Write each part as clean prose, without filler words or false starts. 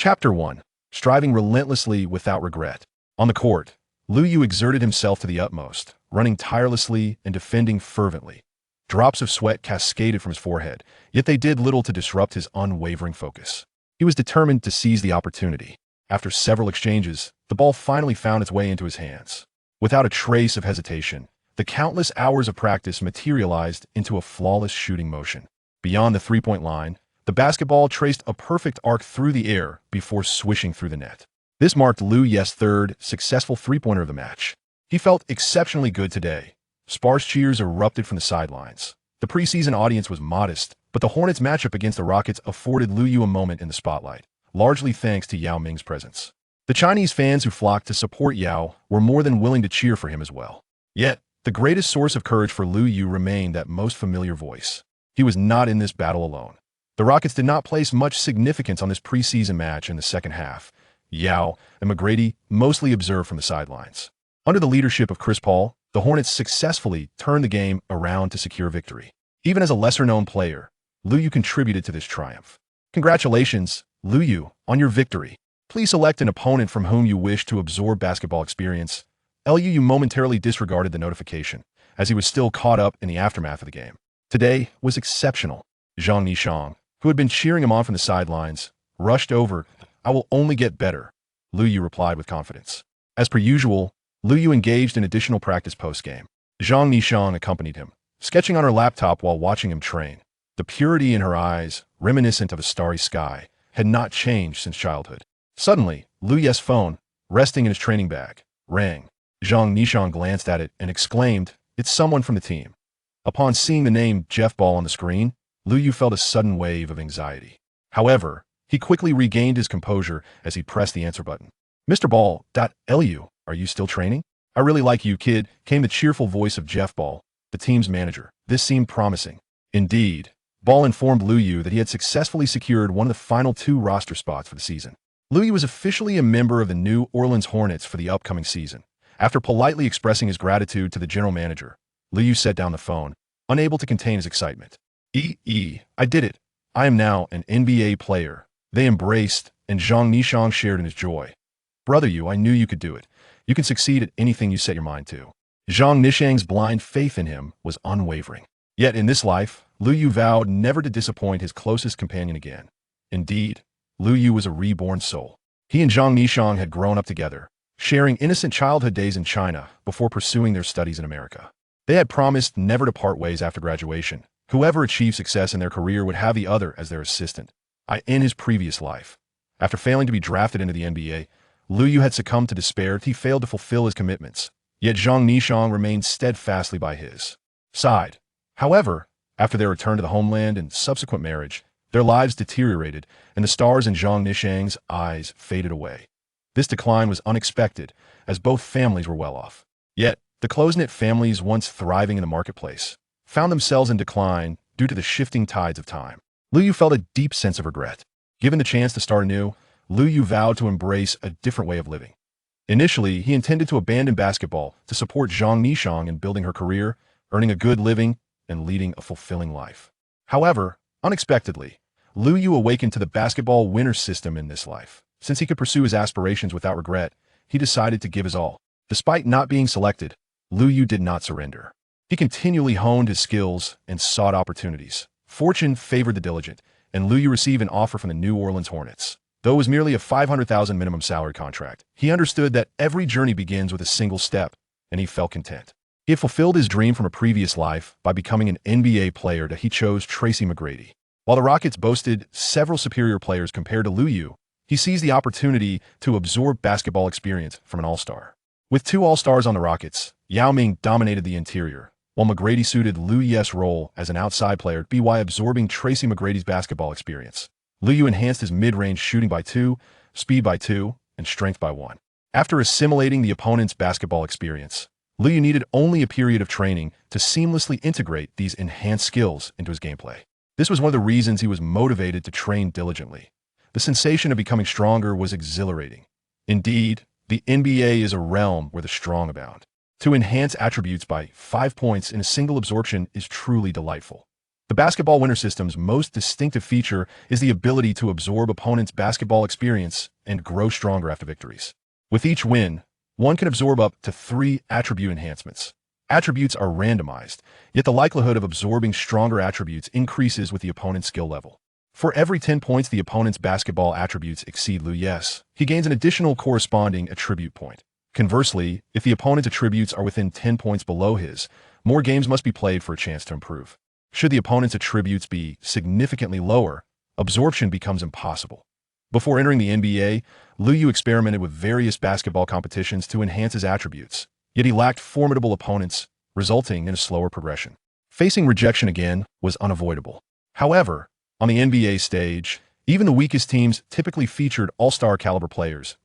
Chapter 1. Striving relentlessly without regret. On the court, Lu Yu exerted himself to the utmost, running tirelessly and defending fervently. Drops of sweat cascaded from his forehead, yet they did little to disrupt his unwavering focus. He was determined to seize the opportunity. After several exchanges, the ball finally found its way into his hands. Without a trace of hesitation, the countless hours of practice materialized into a flawless shooting motion. Beyond the three-point line, the basketball traced a perfect arc through the air before swishing through the net. This marked Lu Yu's third successful three-pointer of the match. He felt exceptionally good today. Sparse cheers erupted from the sidelines. The preseason audience was modest, but the Hornets' matchup against the Rockets afforded Lu Yu a moment in the spotlight, largely thanks to Yao Ming's presence. The Chinese fans who flocked to support Yao were more than willing to cheer for him as well. Yet, the greatest source of courage for Lu Yu remained that most familiar voice. He was not in this battle alone. The Rockets did not place much significance on this preseason match in the second half. Yao and McGrady mostly observed from the sidelines. Under the leadership of Chris Paul, the Hornets successfully turned the game around to secure victory. Even as a lesser-known player, Lu Yu contributed to this triumph. Congratulations, Lu Yu, on your victory. Please select an opponent from whom you wish to absorb basketball experience. Lu Yu momentarily disregarded the notification, as he was still caught up in the aftermath of the game. Today was exceptional. Zhang Nishang, who had been cheering him on from the sidelines, rushed over. I will only get better, Lu Yu replied with confidence. As per usual, Lu Yu engaged in additional practice post-game. Zhang Nishang accompanied him, sketching on her laptop while watching him train. The purity in her eyes, reminiscent of a starry sky, had not changed since childhood. Suddenly, Lu Yu's phone, resting in his training bag, rang. Zhang Nishang glanced at it and exclaimed, "It's someone from the team." Upon seeing the name Jeff Ball on the screen, Lu Yu felt a sudden wave of anxiety. However, he quickly regained his composure as he pressed the answer button. "Mr. Ball, Lu, are you still training? I really like you, kid," came the cheerful voice of Jeff Ball, the team's manager. This seemed promising. Indeed, Ball informed Lu Yu that he had successfully secured one of the final 2 roster spots for the season. Lu Yu was officially a member of the New Orleans Hornets for the upcoming season. After politely expressing his gratitude to the general manager, Lu Yu set down the phone, unable to contain his excitement. I did it. I am now an NBA player." They embraced, and Zhang Nishang shared in his joy. "Brother Yu, I knew you could do it. You can succeed at anything you set your mind to." Zhang Nishang's blind faith in him was unwavering. Yet in this life, Lu Yu vowed never to disappoint his closest companion again. Indeed, Lu Yu was a reborn soul. He and Zhang Nishang had grown up together, sharing innocent childhood days in China before pursuing their studies in America. They had promised never to part ways after graduation. Whoever achieved success in their career would have the other as their assistant. In his previous life, after failing to be drafted into the NBA, Lu Yu had succumbed to despair. He failed to fulfill his commitments, yet Zhang Nishang remained steadfastly by his side. However, after their return to the homeland and subsequent marriage, their lives deteriorated, and the stars in Zhang Nishang's eyes faded away. This decline was unexpected, as both families were well off. Yet, the close-knit families once thriving in the marketplace found themselves in decline due to the shifting tides of time. Lu Yu felt a deep sense of regret. Given the chance to start anew, Lu Yu vowed to embrace a different way of living. Initially, he intended to abandon basketball to support Zhang Nishang in building her career, earning a good living, and leading a fulfilling life. However, unexpectedly, Lu Yu awakened to the basketball winner system in this life. Since he could pursue his aspirations without regret, he decided to give his all. Despite not being selected, Lu Yu did not surrender. He continually honed his skills and sought opportunities. Fortune favored the diligent, and Lu Yu received an offer from the New Orleans Hornets. Though it was merely a $500,000 minimum salary contract, he understood that every journey begins with a single step, and he felt content. He had fulfilled his dream from a previous life by becoming an NBA player that he chose Tracy McGrady. While the Rockets boasted several superior players compared to Lu Yu, he seized the opportunity to absorb basketball experience from an all-star. With 2 all-stars on the Rockets, Yao Ming dominated the interior, while McGrady suited Lu Yu's role as an outside player by absorbing Tracy McGrady's basketball experience. Lu Yu enhanced his mid-range shooting by 2, speed by 2, and strength by 1. After assimilating the opponent's basketball experience, Lu Yu needed only a period of training to seamlessly integrate these enhanced skills into his gameplay. This was one of the reasons he was motivated to train diligently. The sensation of becoming stronger was exhilarating. Indeed, the NBA is a realm where the strong abound. To enhance attributes by 5 points in a single absorption is truly delightful. The The basketball winner system's most distinctive feature is the ability to absorb opponents' basketball experience and grow stronger after victories. With each win, one can absorb up to 3 attribute enhancements. Attributes are randomized, yet the likelihood of absorbing stronger attributes increases with the opponent's skill level. For every 10 points the opponent's basketball attributes exceed Liu's, he gains an additional corresponding attribute point. Conversely, if the opponent's attributes are within 10 points below his, more games must be played for a chance to improve. Should the opponent's attributes be significantly lower, absorption becomes impossible. Before entering the NBA, Liu experimented with various basketball competitions to enhance his attributes, yet he lacked formidable opponents, resulting in a slower progression. Facing rejection again was unavoidable. However, on the NBA stage, even the weakest teams typically featured all-star caliber players.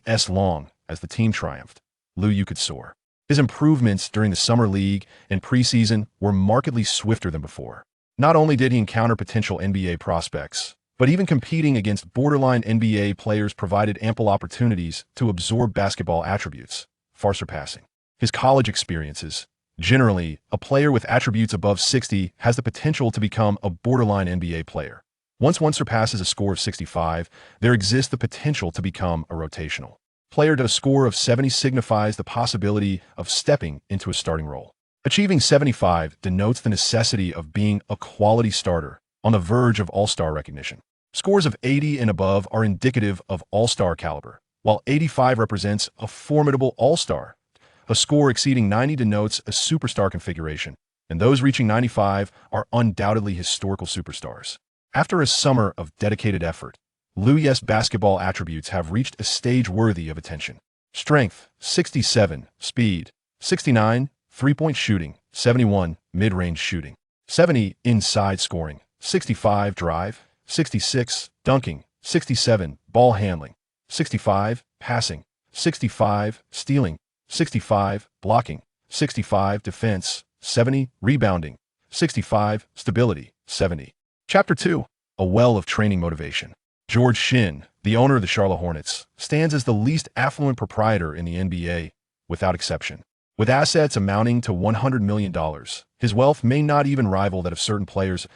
As long as the team triumphed, Liu could soar. His improvements during the summer league and preseason were markedly swifter than before. Not only did he encounter potential NBA prospects, but even competing against borderline NBA players provided ample opportunities to absorb basketball attributes, far surpassing his college experiences. Generally, a player with attributes above 60 has the potential to become a borderline NBA player. Once one surpasses a score of 65, there exists the potential to become a rotational player. A score of 70 signifies the possibility of stepping into a starting role. Achieving 75 denotes the necessity of being a quality starter on the verge of all-star recognition. Scores of 80 and above are indicative of all-star caliber, while 85 represents a formidable all-star. A score exceeding 90 denotes a superstar configuration, and those reaching 95 are undoubtedly historical superstars. After a summer of dedicated effort, Liu's basketball attributes have reached a stage worthy of attention. Strength, 67, speed, 69, three-point shooting, 71, mid-range shooting, 70, inside scoring, 65, drive, 66, dunking, 67, ball handling, 65, passing, 65, stealing, 65, blocking, 65, defense, 70, rebounding, 65, stability, 70. Chapter 2. A well of training motivation. George Shinn, the owner of the Charlotte Hornets, stands as the least affluent proprietor in the NBA, without exception. With assets amounting to $100 million, his wealth may not even rival that of certain players.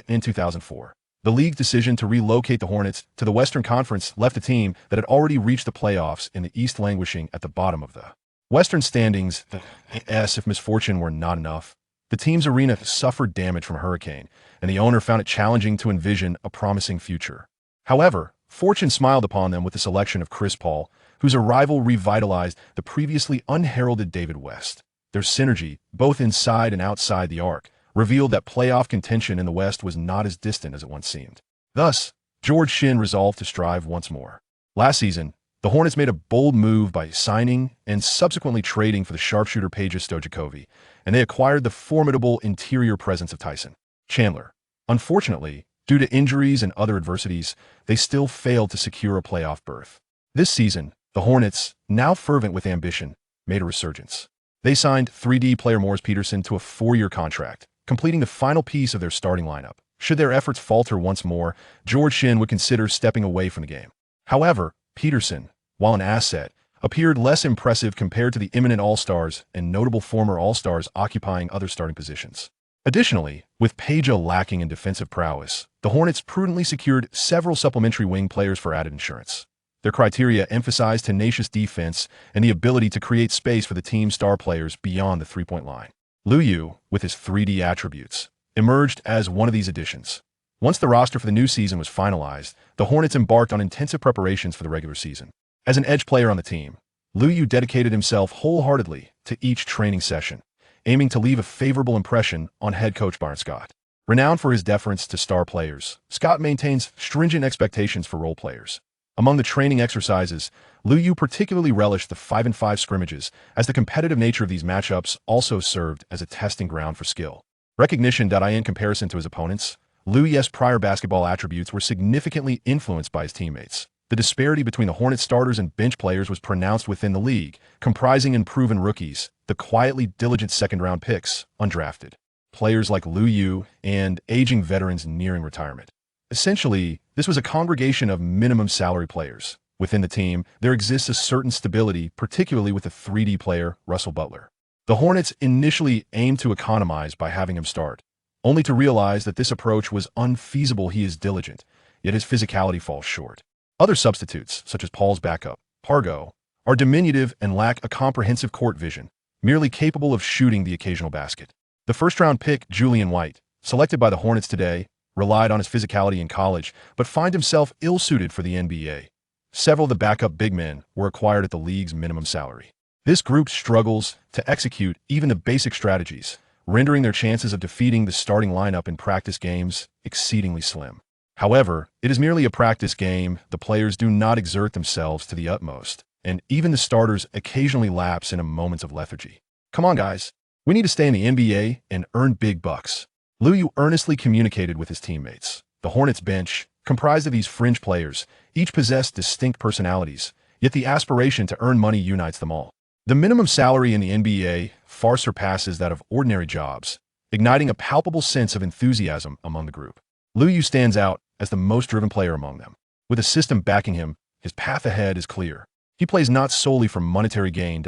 In 2004, the league's decision to relocate the Hornets to the Western Conference left a team that had already reached the playoffs in the East languishing at the bottom of the Western standings. If misfortune were not enough, the team's arena suffered damage from a hurricane, and the owner found it challenging to envision a promising future. However, fortune smiled upon them with the selection of Chris Paul, whose arrival revitalized the previously unheralded David West. Their synergy, both inside and outside the arc, revealed that playoff contention in the West was not as distant as it once seemed. Thus, George Shinn resolved to strive once more. Last season, the Hornets made a bold move by signing and subsequently trading for the sharpshooter Peja Stojakovic, and they acquired the formidable interior presence of Tyson Chandler. Unfortunately, due to injuries and other adversities, they still failed to secure a playoff berth. This season, the Hornets, now fervent with ambition, made a resurgence. They signed 3D player Morris Peterson to a 4-year contract, completing the final piece of their starting lineup. Should their efforts falter once more, George Shinn would consider stepping away from the game. However, Peterson, while an asset, appeared less impressive compared to the eminent All-Stars and notable former All-Stars occupying other starting positions. Additionally, with Peja lacking in defensive prowess, the Hornets prudently secured several supplementary wing players for added insurance. Their criteria emphasized tenacious defense and the ability to create space for the team's star players beyond the three-point line. Liu, with his 3D attributes, emerged as one of these additions. Once the roster for the new season was finalized, the Hornets embarked on intensive preparations for the regular season. As an edge player on the team, Liu dedicated himself wholeheartedly to each training session, aiming to leave a favorable impression on head coach Byron Scott. Renowned for his deference to star players, Scott maintains stringent expectations for role players. Among the training exercises, Liu particularly relished the 5-on-5 scrimmages, as the competitive nature of these matchups also served as a testing ground for skill. Recognition. In comparison to his opponents, Liu's prior basketball attributes were significantly influenced by his teammates. The disparity between the Hornets starters and bench players was pronounced within the league, comprising unproven rookies, the quietly diligent second-round picks, undrafted players like Liu, and aging veterans nearing retirement. Essentially, this was a congregation of minimum salary players. Within the team, there exists a certain stability, particularly with the 3D player, Russell Butler. The Hornets initially aimed to economize by having him start, only to realize that this approach was unfeasible. He is diligent, yet his physicality falls short. Other substitutes, such as Paul's backup, Pargo, are diminutive and lack a comprehensive court vision, merely capable of shooting the occasional basket. The first-round pick, Julian White, selected by the Hornets today, relied on his physicality in college, but finds himself ill-suited for the NBA. Several of the backup big men were acquired at the league's minimum salary. This group struggles to execute even the basic strategies, rendering their chances of defeating the starting lineup in practice games exceedingly slim. However, it is merely a practice game. The players do not exert themselves to the utmost, and even the starters occasionally lapse in moments of lethargy. Come on, guys. We need to stay in the NBA and earn big bucks. Lou Yu earnestly communicated with his teammates. The Hornets bench, comprised of these fringe players, each possessed distinct personalities, yet the aspiration to earn money unites them all. The minimum salary in the NBA far surpasses that of ordinary jobs, igniting a palpable sense of enthusiasm among the group. Lou Yu stands out as the most driven player among them. With a system backing him, his path ahead is clear. He plays not solely for monetary gain.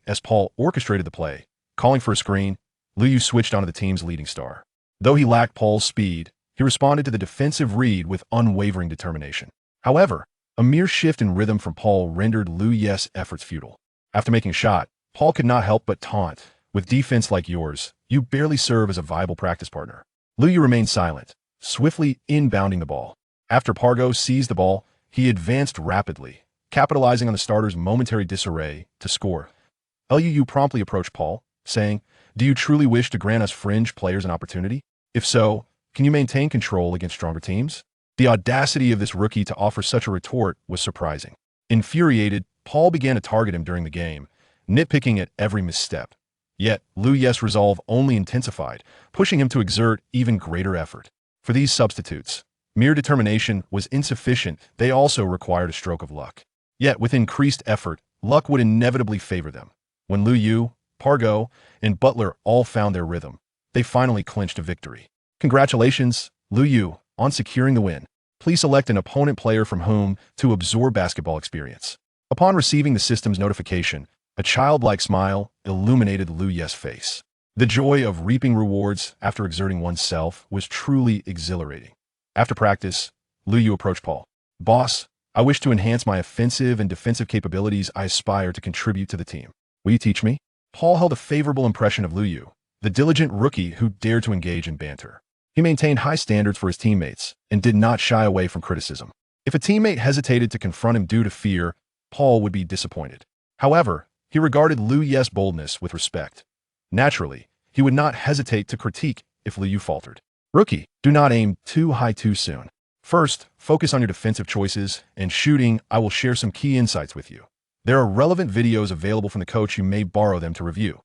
As Paul orchestrated the play, calling for a screen, Lou Yu switched onto the team's leading star. Though he lacked Paul's speed, he responded to the defensive read with unwavering determination. However, a mere shift in rhythm from Paul rendered Lou Yu's efforts futile. After making a shot, Paul could not help but taunt, "With defense like yours, you barely serve as a viable practice partner." Lou Yu remained silent, swiftly inbounding the ball. After Pargo seized the ball, he advanced rapidly, capitalizing on the starter's momentary disarray to score. Lou promptly approached Paul, saying, "Do you truly wish to grant us fringe players an opportunity? If so, can you maintain control against stronger teams?" The audacity of this rookie to offer such a retort was surprising. Infuriated, Paul began to target him during the game, nitpicking at every misstep. Yet, Lou Yu's resolve only intensified, pushing him to exert even greater effort. For these substitutes, mere determination was insufficient. They also required a stroke of luck. Yet, with increased effort, luck would inevitably favor them. When Lou Yu, Pargo, and Butler all found their rhythm, they finally clinched a victory. Congratulations, Lou Yu, on securing the win. Please select an opponent player from whom to absorb basketball experience. Upon receiving the system's notification, a childlike smile illuminated Lou Yu's face. The joy of reaping rewards after exerting oneself was truly exhilarating. After practice, Lou Yu approached Paul. "Boss, I wish to enhance my offensive and defensive capabilities. I aspire to contribute to the team. Will you teach me?" Paul held a favorable impression of Lou Yu, the diligent rookie who dared to engage in banter. He maintained high standards for his teammates and did not shy away from criticism. If a teammate hesitated to confront him due to fear, Paul would be disappointed. However, he regarded Lou Yu's boldness with respect. Naturally, he would not hesitate to critique if Lou Yu faltered. "Rookie, do not aim too high too soon. First, focus on your defensive choices and shooting. I will share some key insights with you. There are relevant videos available from the coach. You may borrow them to review."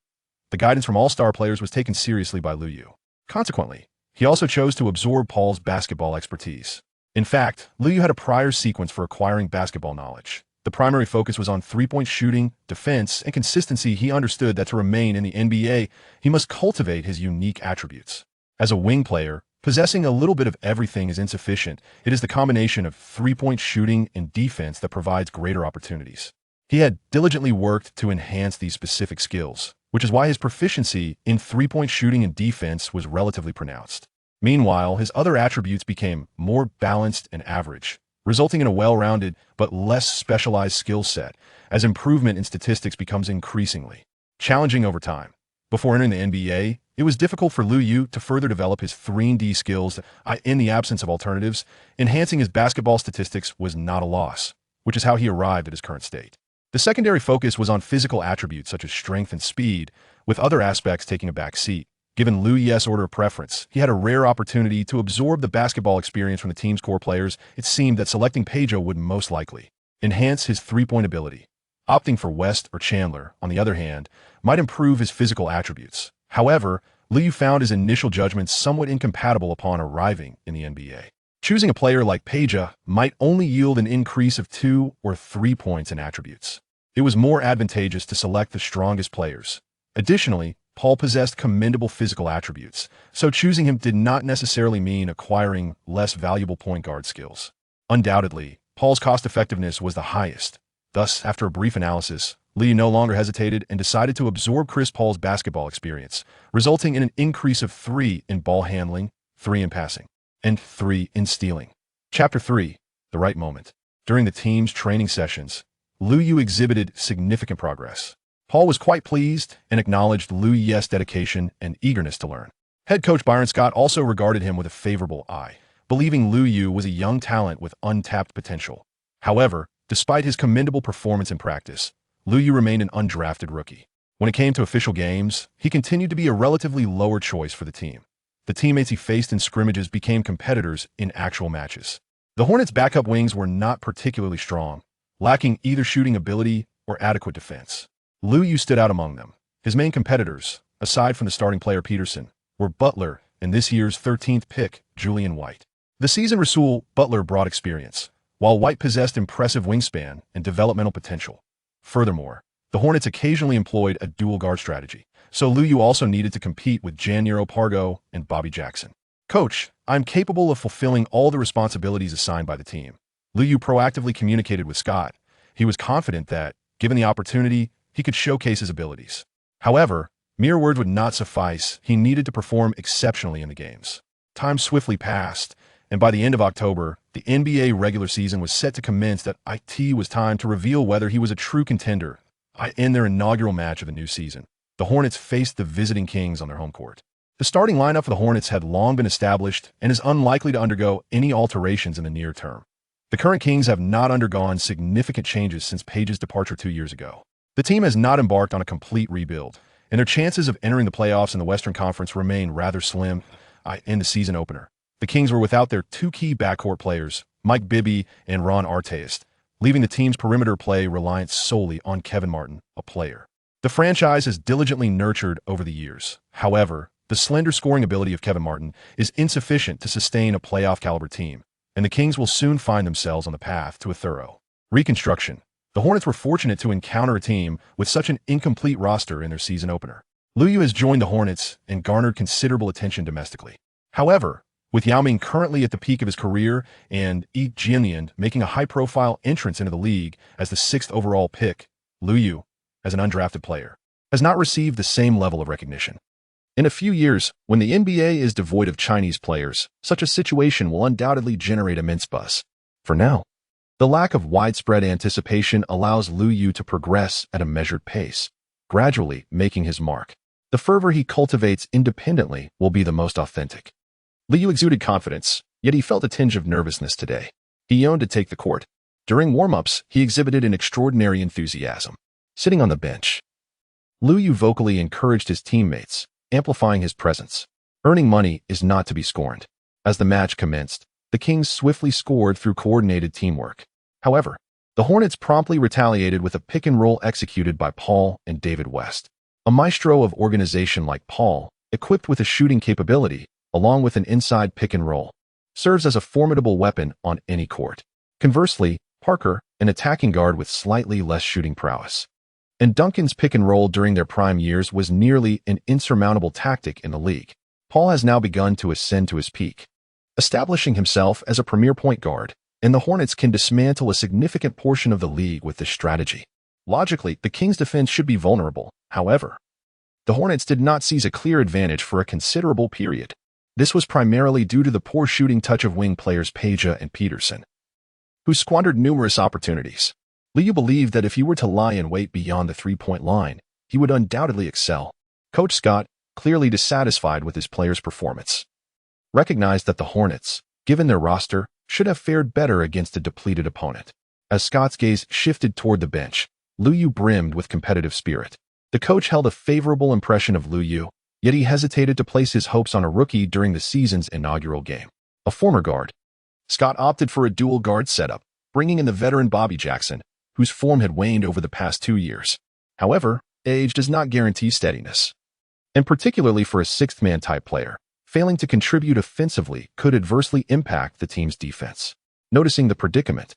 The guidance from all-star players was taken seriously by Lou Yu. Consequently, he also chose to absorb Paul's basketball expertise. In fact, Lou Yu had a prior sequence for acquiring basketball knowledge. The primary focus was on three-point shooting, defense, and consistency. He understood that to remain in the NBA, he must cultivate his unique attributes. As a wing player, possessing a little bit of everything is insufficient. It is the combination of three-point shooting and defense that provides greater opportunities. He had diligently worked to enhance these specific skills, which is why his proficiency in three-point shooting and defense was relatively pronounced. Meanwhile, his other attributes became more balanced and average, resulting in a well-rounded but less specialized skill set as improvement in statistics becomes increasingly challenging over time. Before entering the NBA, it was difficult for Lou Yu to further develop his 3-and-D skills. In the absence of alternatives, enhancing his basketball statistics was not a loss, which is how he arrived at his current state. The secondary focus was on physical attributes such as strength and speed, with other aspects taking a back seat. Given Lou Yu's order of preference, he had a rare opportunity to absorb the basketball experience from the team's core players. It seemed that selecting Pedro would most likely enhance his three-point ability. Opting for West or Chandler, on the other hand, might improve his physical attributes. However, Lou Yu found his initial judgment somewhat incompatible upon arriving in the NBA. Choosing a player like Pedro might only yield an increase of 2 or 3 points in attributes. It was more advantageous to select the strongest players. Additionally, Paul possessed commendable physical attributes, so choosing him did not necessarily mean acquiring less valuable point guard skills. Undoubtedly, Paul's cost-effectiveness was the highest. Thus, after a brief analysis, Liu no longer hesitated and decided to absorb Chris Paul's basketball experience, resulting in an increase of 3 in ball handling, 3 in passing, and 3 in stealing. Chapter 3. The Right Moment. During the team's training sessions, Liu exhibited significant progress. Paul was quite pleased and acknowledged Liu's dedication and eagerness to learn. Head coach Byron Scott also regarded him with a favorable eye, believing Liu was a young talent with untapped potential. However, despite his commendable performance in practice, Liu remained an undrafted rookie. When it came to official games, he continued to be a relatively lower choice for the team. The teammates he faced in scrimmages became competitors in actual matches. The Hornets' backup wings were not particularly strong, lacking either shooting ability or adequate defense. Liu stood out among them. His main competitors, aside from the starting player Peterson, were Butler and this year's 13th pick, Julian White. The seasoned Rasul Butler brought experience, while White possessed impressive wingspan and developmental potential. Furthermore, the Hornets occasionally employed a dual guard strategy, so Liu also needed to compete with Janiero Pargo and Bobby Jackson. Coach, I'm capable of fulfilling all the responsibilities assigned by the team. Liu proactively communicated with Scott. He was confident that, given the opportunity, he could showcase his abilities. However, mere words would not suffice. He needed to perform exceptionally in the games. Time swiftly passed, and by the end of October, the NBA regular season was set to commence. That it was time to reveal whether he was a true contender. In their inaugural match of the new season, the Hornets faced the visiting Kings on their home court. The starting lineup for the Hornets had long been established and is unlikely to undergo any alterations in the near term. The current Kings have not undergone significant changes since Page's departure 2 years ago. The team has not embarked on a complete rebuild, and their chances of entering the playoffs in the Western Conference remain rather slim. In the season opener, the Kings were without their 2 key backcourt players, Mike Bibby and Ron Artest, leaving the team's perimeter play reliant solely on Kevin Martin, a player the franchise has diligently nurtured over the years. However, the slender scoring ability of Kevin Martin is insufficient to sustain a playoff-caliber team, and the Kings will soon find themselves on the path to a thorough reconstruction. The Hornets were fortunate to encounter a team with such an incomplete roster in their season opener. Liu has joined the Hornets and garnered considerable attention domestically. However, with Yao Ming currently at the peak of his career and Yi Jianlian making a high-profile entrance into the league as the 6th overall pick, Liu, as an undrafted player, has not received the same level of recognition. In a few years, when the NBA is devoid of Chinese players, such a situation will undoubtedly generate immense buzz. For now, the lack of widespread anticipation allows Liu to progress at a measured pace, gradually making his mark. The fervor he cultivates independently will be the most authentic. Liu exuded confidence, yet he felt a tinge of nervousness today. He yearned to take the court. During warm-ups, he exhibited an extraordinary enthusiasm. Sitting on the bench, Liu vocally encouraged his teammates, amplifying his presence. Earning money is not to be scorned. As the match commenced, the Kings swiftly scored through coordinated teamwork. However, the Hornets promptly retaliated with a pick-and-roll executed by Paul and David West. A maestro of organization like Paul, equipped with a shooting capability, along with an inside pick-and-roll, serves as a formidable weapon on any court. Conversely, Parker, an attacking guard with slightly less shooting prowess, and Duncan's pick-and-roll during their prime years was nearly an insurmountable tactic in the league. Paul has now begun to ascend to his peak, establishing himself as a premier point guard, and the Hornets can dismantle a significant portion of the league with this strategy. Logically, the Kings' defense should be vulnerable. However, the Hornets did not seize a clear advantage for a considerable period. This was primarily due to the poor shooting touch of wing players Page and Peterson, who squandered numerous opportunities. Liu believed that if he were to lie in wait beyond the three-point line, he would undoubtedly excel. Coach Scott, clearly dissatisfied with his players' performance, recognized that the Hornets, given their roster, should have fared better against a depleted opponent. As Scott's gaze shifted toward the bench, Liu brimmed with competitive spirit. The coach held a favorable impression of Liu, yet he hesitated to place his hopes on a rookie during the season's inaugural game. A former guard, Scott opted for a dual guard setup, bringing in the veteran Bobby Jackson, whose form had waned over the past 2 years. However, age does not guarantee steadiness, and particularly for a sixth-man type player, failing to contribute offensively could adversely impact the team's defense. Noticing the predicament,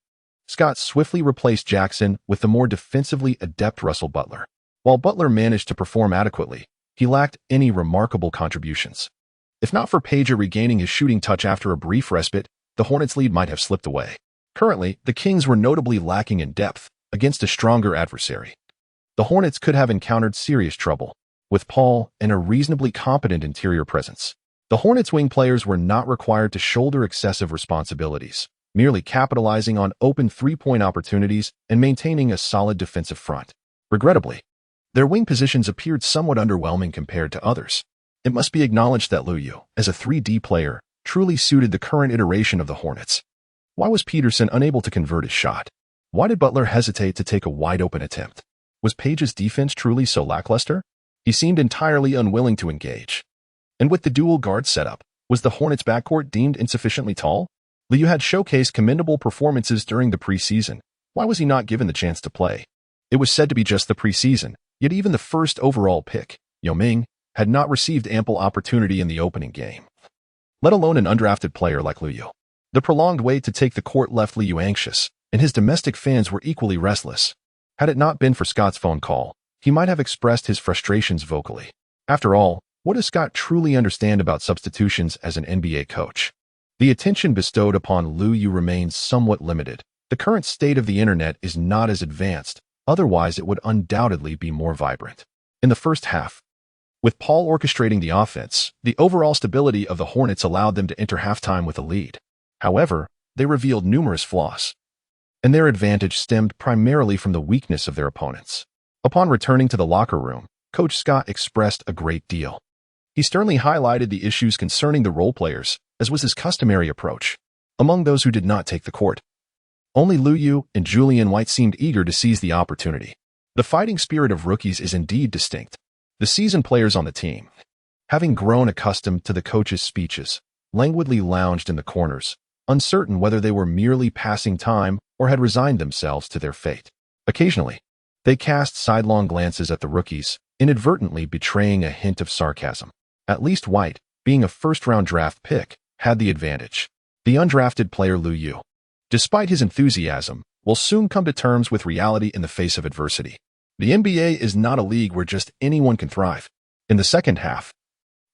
Scott swiftly replaced Jackson with the more defensively adept Russell Butler. While Butler managed to perform adequately, he lacked any remarkable contributions. If not for Page regaining his shooting touch after a brief respite, the Hornets' lead might have slipped away. Currently, the Kings were notably lacking in depth against a stronger adversary. the Hornets could have encountered serious trouble. With Paul and a reasonably competent interior presence, the Hornets wing players were not required to shoulder excessive responsibilities, merely capitalizing on open three-point opportunities and maintaining a solid defensive front. Regrettably, their wing positions appeared somewhat underwhelming compared to others. It must be acknowledged that Lu Yu, as a 3D player, truly suited the current iteration of the Hornets. Why was Peterson unable to convert his shot? Why did Butler hesitate to take a wide-open attempt? Was Page's defense truly so lackluster? He seemed entirely unwilling to engage. And with the dual guard setup, was the Hornets' backcourt deemed insufficiently tall? Lu Yu had showcased commendable performances during the preseason. Why was he not given the chance to play? It was said to be just the preseason, yet even the first overall pick, Yao Ming, had not received ample opportunity in the opening game, let alone an undrafted player like Lu Yu. The prolonged wait to take the court left Lu Yu anxious, and his domestic fans were equally restless. Had it not been for Scott's phone call, he might have expressed his frustrations vocally. After all, what does Scott truly understand about substitutions as an NBA coach? The attention bestowed upon Lu Yu remains somewhat limited. The current state of the internet is not as advanced, otherwise it would undoubtedly be more vibrant. In the first half, with Paul orchestrating the offense, the overall stability of the Hornets allowed them to enter halftime with a lead. However, they revealed numerous flaws, and their advantage stemmed primarily from the weakness of their opponents. Upon returning to the locker room, Coach Scott expressed a great deal. He sternly highlighted the issues concerning the role players, as was his customary approach. Among those who did not take the court, only Lu Yu and Julian White seemed eager to seize the opportunity. The fighting spirit of rookies is indeed distinct. The seasoned players on the team, having grown accustomed to the coach's speeches, languidly lounged in the corners, uncertain whether they were merely passing time or had resigned themselves to their fate. Occasionally, they cast sidelong glances at the rookies, inadvertently betraying a hint of sarcasm. At least White, being a first-round draft pick, had the advantage. The undrafted player Lu Yu, despite his enthusiasm, will soon come to terms with reality in the face of adversity. The NBA is not a league where just anyone can thrive. In the second half,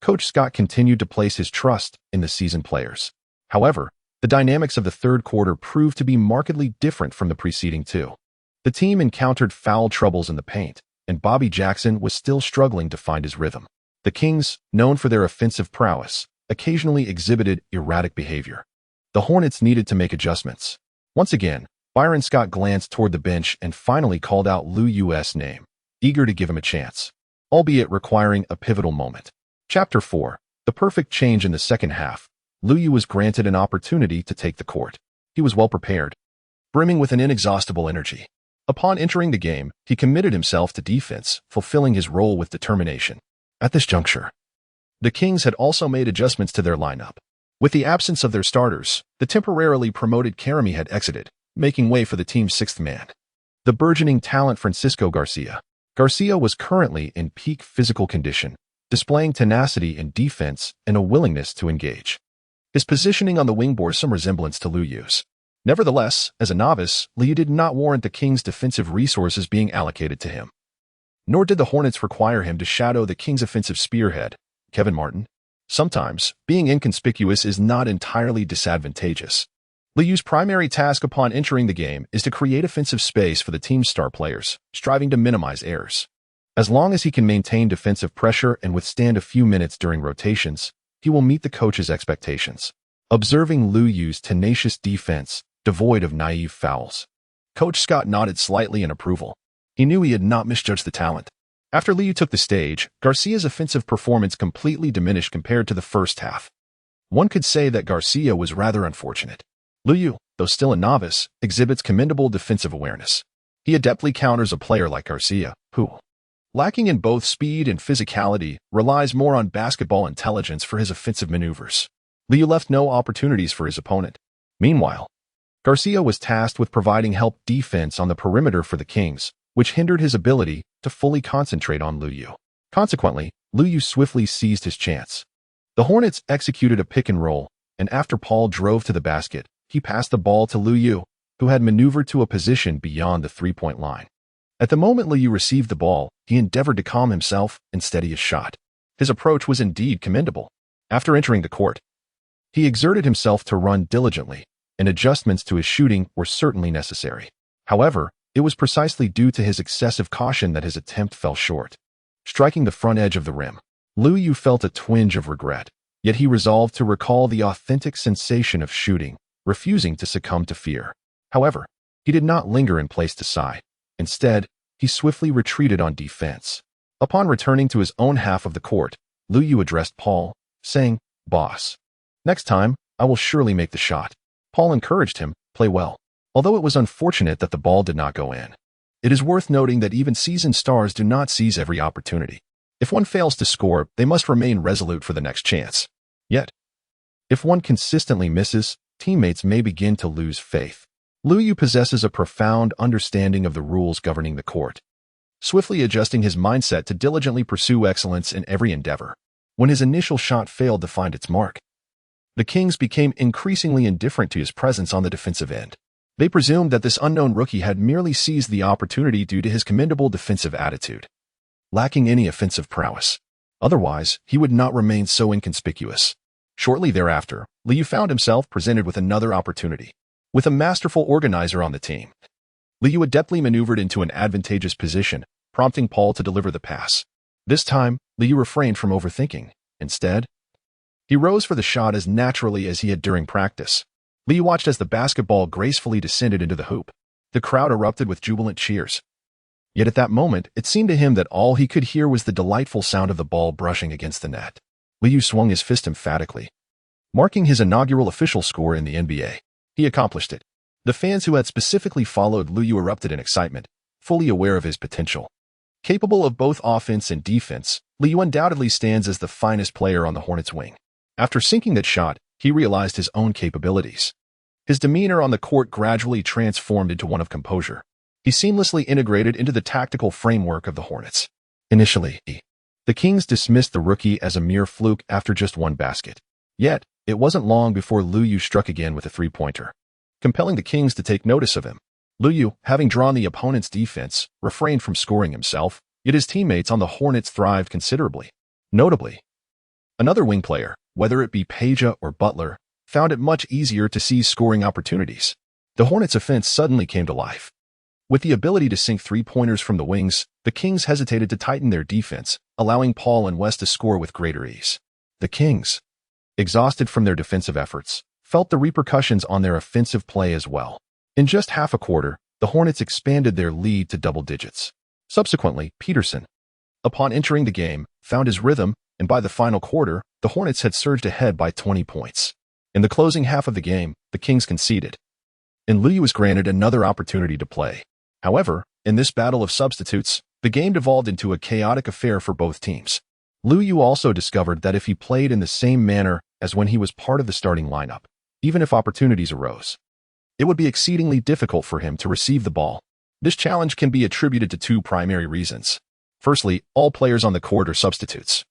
Coach Scott continued to place his trust in the seasoned players. However, the dynamics of the third quarter proved to be markedly different from the preceding two. The team encountered foul troubles in the paint, and Bobby Jackson was still struggling to find his rhythm. The Kings, known for their offensive prowess, occasionally exhibited erratic behavior. The Hornets needed to make adjustments. Once again, Byron Scott glanced toward the bench and finally called out Lu Yu's name, eager to give him a chance, albeit requiring a pivotal moment. Chapter 4. The perfect change in the second half. Lu Yu was granted an opportunity to take the court. He was well prepared, brimming with an inexhaustible energy. Upon entering the game, he committed himself to defense, fulfilling his role with determination. At this juncture, the Kings had also made adjustments to their lineup. With the absence of their starters, the temporarily promoted Karami had exited, making way for the team's sixth man, the burgeoning talent Francisco Garcia. Garcia was currently in peak physical condition, displaying tenacity in defense and a willingness to engage. His positioning on the wing bore some resemblance to Lu Yu's. Nevertheless, as a novice, Lu Yu did not warrant the Kings' defensive resources being allocated to him. Nor did the Hornets require him to shadow the Kings' offensive spearhead, Kevin Martin. Sometimes, being inconspicuous is not entirely disadvantageous. Lu Yu's primary task upon entering the game is to create offensive space for the team's star players, striving to minimize errors. As long as he can maintain defensive pressure and withstand a few minutes during rotations, he will meet the coach's expectations. Observing Lu Yu's tenacious defense, devoid of naive fouls, Coach Scott nodded slightly in approval. He knew he had not misjudged the talent. After Lu Yu took the stage, Garcia's offensive performance completely diminished compared to the first half. One could say that Garcia was rather unfortunate. Lu Yu, though still a novice, exhibits commendable defensive awareness. He adeptly counters a player like Garcia, who, lacking in both speed and physicality, relies more on basketball intelligence for his offensive maneuvers. Lu Yu left no opportunities for his opponent. Meanwhile, Garcia was tasked with providing help defense on the perimeter for the Kings, which hindered his ability to fully concentrate on Lu Yu. Consequently, Lu Yu swiftly seized his chance. The Hornets executed a pick and roll, and after Paul drove to the basket, he passed the ball to Lu Yu, who had maneuvered to a position beyond the three-point line. At the moment Lu Yu received the ball, he endeavored to calm himself and steady his shot. His approach was indeed commendable. After entering the court, he exerted himself to run diligently, and adjustments to his shooting were certainly necessary. However, It was precisely due to his excessive caution that his attempt fell short. Striking the front edge of the rim, Liu Yu felt a twinge of regret, yet he resolved to recall the authentic sensation of shooting, refusing to succumb to fear. However, he did not linger in place to sigh. Instead, he swiftly retreated on defense. Upon returning to his own half of the court, Liu Yu addressed Paul, saying, "Boss, next time, I will surely make the shot." Paul encouraged him, "Play well." Although it was unfortunate that the ball did not go in, it is worth noting that even seasoned stars do not seize every opportunity. If one fails to score, they must remain resolute for the next chance. Yet, if one consistently misses, teammates may begin to lose faith. Liu Yu possesses a profound understanding of the rules governing the court, swiftly adjusting his mindset to diligently pursue excellence in every endeavor. When his initial shot failed to find its mark, the Kings became increasingly indifferent to his presence on the defensive end. They presumed that this unknown rookie had merely seized the opportunity due to his commendable defensive attitude, lacking any offensive prowess. Otherwise, he would not remain so inconspicuous. Shortly thereafter, Liu found himself presented with another opportunity. With a masterful organizer on the team, Liu adeptly maneuvered into an advantageous position, prompting Paul to deliver the pass. This time, Liu refrained from overthinking. Instead, he rose for the shot as naturally as he had during practice. Liu watched as the basketball gracefully descended into the hoop. The crowd erupted with jubilant cheers. Yet at that moment, it seemed to him that all he could hear was the delightful sound of the ball brushing against the net. Liu swung his fist emphatically, marking his inaugural official score in the NBA. He accomplished it. The fans who had specifically followed Liu erupted in excitement, fully aware of his potential. Capable of both offense and defense, Liu undoubtedly stands as the finest player on the Hornets' wing. After sinking that shot, he realized his own capabilities. His demeanor on the court gradually transformed into one of composure. He seamlessly integrated into the tactical framework of the Hornets. Initially, the Kings dismissed the rookie as a mere fluke after just one basket. Yet, it wasn't long before Liu Yu struck again with a three-pointer, compelling the Kings to take notice of him. Liu Yu, having drawn the opponent's defense, refrained from scoring himself, yet his teammates on the Hornets thrived considerably. Notably, another wing player, whether it be Peja or Butler, found it much easier to seize scoring opportunities. The Hornets' offense suddenly came to life. With the ability to sink three-pointers from the wings, the Kings hesitated to tighten their defense, allowing Paul and West to score with greater ease. The Kings, exhausted from their defensive efforts, felt the repercussions on their offensive play as well. In just half a quarter, the Hornets expanded their lead to double digits. Subsequently, Peterson, upon entering the game, found his rhythm, and by the final quarter, the Hornets had surged ahead by 20 points. In the closing half of the game, the Kings conceded, and Liu was granted another opportunity to play. However, in this battle of substitutes, the game devolved into a chaotic affair for both teams. Liu Yu also discovered that if he played in the same manner as when he was part of the starting lineup, even if opportunities arose, it would be exceedingly difficult for him to receive the ball. This challenge can be attributed to two primary reasons. Firstly, all players on the court are substitutes,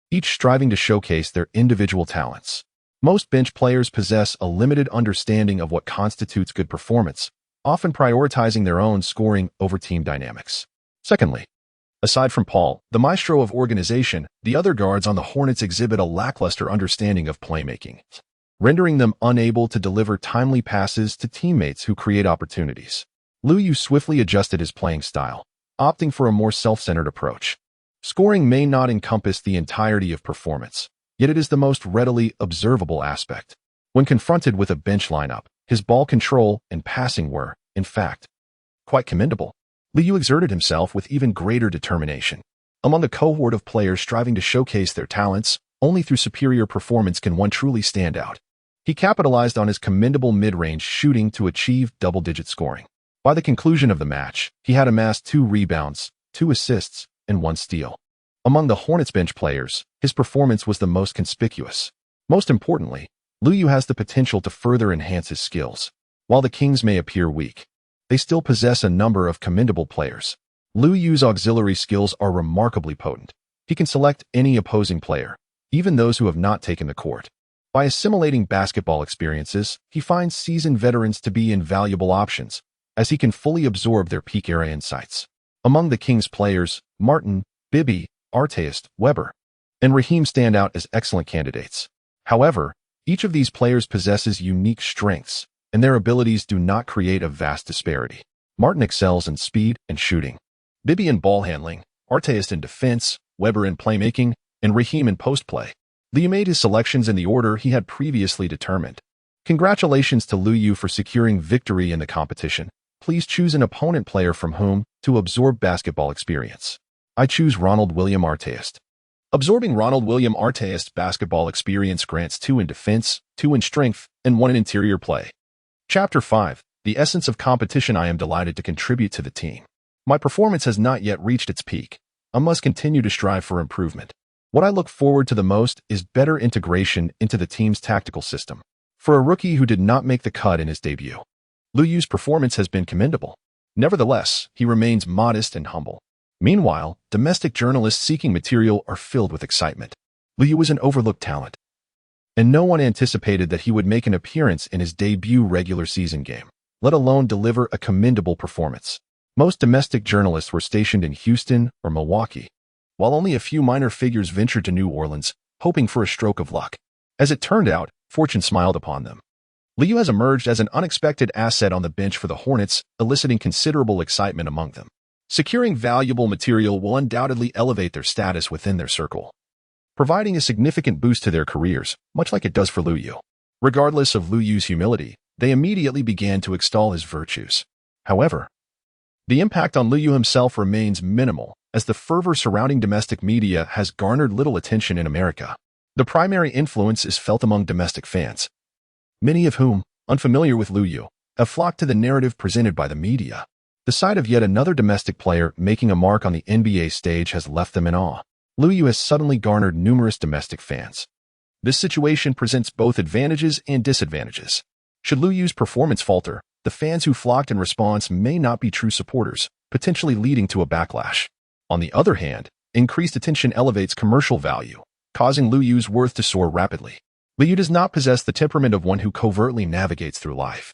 each striving to showcase their individual talents. Most bench players possess a limited understanding of what constitutes good performance, often prioritizing their own scoring over team dynamics. Secondly, aside from Paul, the maestro of organization, the other guards on the Hornets exhibit a lackluster understanding of playmaking, rendering them unable to deliver timely passes to teammates who create opportunities. Liu Yu swiftly adjusted his playing style, opting for a more self-centered approach. Scoring may not encompass the entirety of performance, yet it is the most readily observable aspect. When confronted with a bench lineup, his ball control and passing were, in fact, quite commendable. Liu exerted himself with even greater determination. Among a cohort of players striving to showcase their talents, only through superior performance can one truly stand out. He capitalized on his commendable mid-range shooting to achieve double-digit scoring. By the conclusion of the match, he had amassed 2 rebounds, 2 assists, and 1 steal. Among the Hornets bench players, his performance was the most conspicuous. Most importantly, Liu has the potential to further enhance his skills. While the Kings may appear weak, they still possess a number of commendable players. Liu's auxiliary skills are remarkably potent. He can select any opposing player, even those who have not taken the court. By assimilating basketball experiences, he finds seasoned veterans to be invaluable options, as he can fully absorb their peak-era insights. Among the Kings players, Martin, Bibby, Artest, Weber, and Raheem stand out as excellent candidates. However, each of these players possesses unique strengths, and their abilities do not create a vast disparity. Martin excels in speed and shooting. Bibby in ball handling, Artest in defense, Weber in playmaking, and Raheem in post-play. Liu made his selections in the order he had previously determined. Congratulations to Liu for securing victory in the competition. Please choose an opponent player from whom to absorb basketball experience. I choose Ronald William Artest. Absorbing Ronald William Artest basketball experience grants 2 in defense, 2 in strength, and 1 in interior play. Chapter 5. The essence of competition. I am delighted to contribute to the team. My performance has not yet reached its peak. I must continue to strive for improvement. What I look forward to the most is better integration into the team's tactical system. For a rookie who did not make the cut in his debut, Liu's performance has been commendable. Nevertheless, he remains modest and humble. Meanwhile, domestic journalists seeking material are filled with excitement. Liu is an overlooked talent, and no one anticipated that he would make an appearance in his debut regular season game, let alone deliver a commendable performance. Most domestic journalists were stationed in Houston or Milwaukee, while only a few minor figures ventured to New Orleans, hoping for a stroke of luck. As it turned out, fortune smiled upon them. Liu has emerged as an unexpected asset on the bench for the Hornets, eliciting considerable excitement among them. Securing valuable material will undoubtedly elevate their status within their circle, providing a significant boost to their careers, much like it does for Liu. Regardless of Liu's humility, they immediately began to extol his virtues. However, the impact on Liu himself remains minimal, as the fervor surrounding domestic media has garnered little attention in America. The primary influence is felt among domestic fans, many of whom, unfamiliar with Liu, have flocked to the narrative presented by the media. The sight of yet another domestic player making a mark on the NBA stage has left them in awe. Liu has suddenly garnered numerous domestic fans. This situation presents both advantages and disadvantages. Should Liu's performance falter, the fans who flocked in response may not be true supporters, potentially leading to a backlash. On the other hand, increased attention elevates commercial value, causing Liu's worth to soar rapidly. Liu does not possess the temperament of one who covertly navigates through life.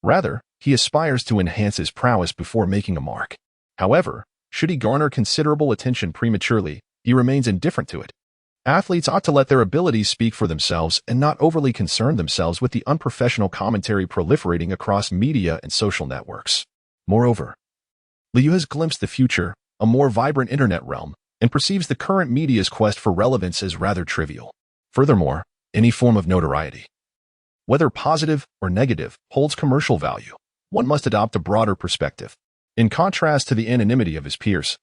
Rather, he aspires to enhance his prowess before making a mark. However, should he garner considerable attention prematurely, he remains indifferent to it. Athletes ought to let their abilities speak for themselves and not overly concern themselves with the unprofessional commentary proliferating across media and social networks. Moreover, Liu has glimpsed the future, a more vibrant internet realm, and perceives the current media's quest for relevance as rather trivial. Furthermore, any form of notoriety, whether positive or negative, holds commercial value. One must adopt a broader perspective. In contrast to the anonymity of his peers,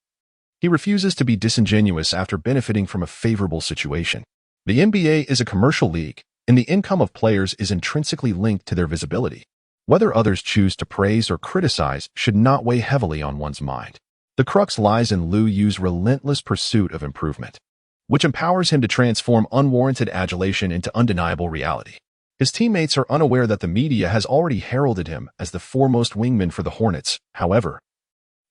he refuses to be disingenuous after benefiting from a favorable situation. The NBA is a commercial league, and the income of players is intrinsically linked to their visibility. Whether others choose to praise or criticize should not weigh heavily on one's mind. The crux lies in Liu's relentless pursuit of improvement, which empowers him to transform unwarranted adulation into undeniable reality. His teammates are unaware that the media has already heralded him as the foremost wingman for the Hornets. However,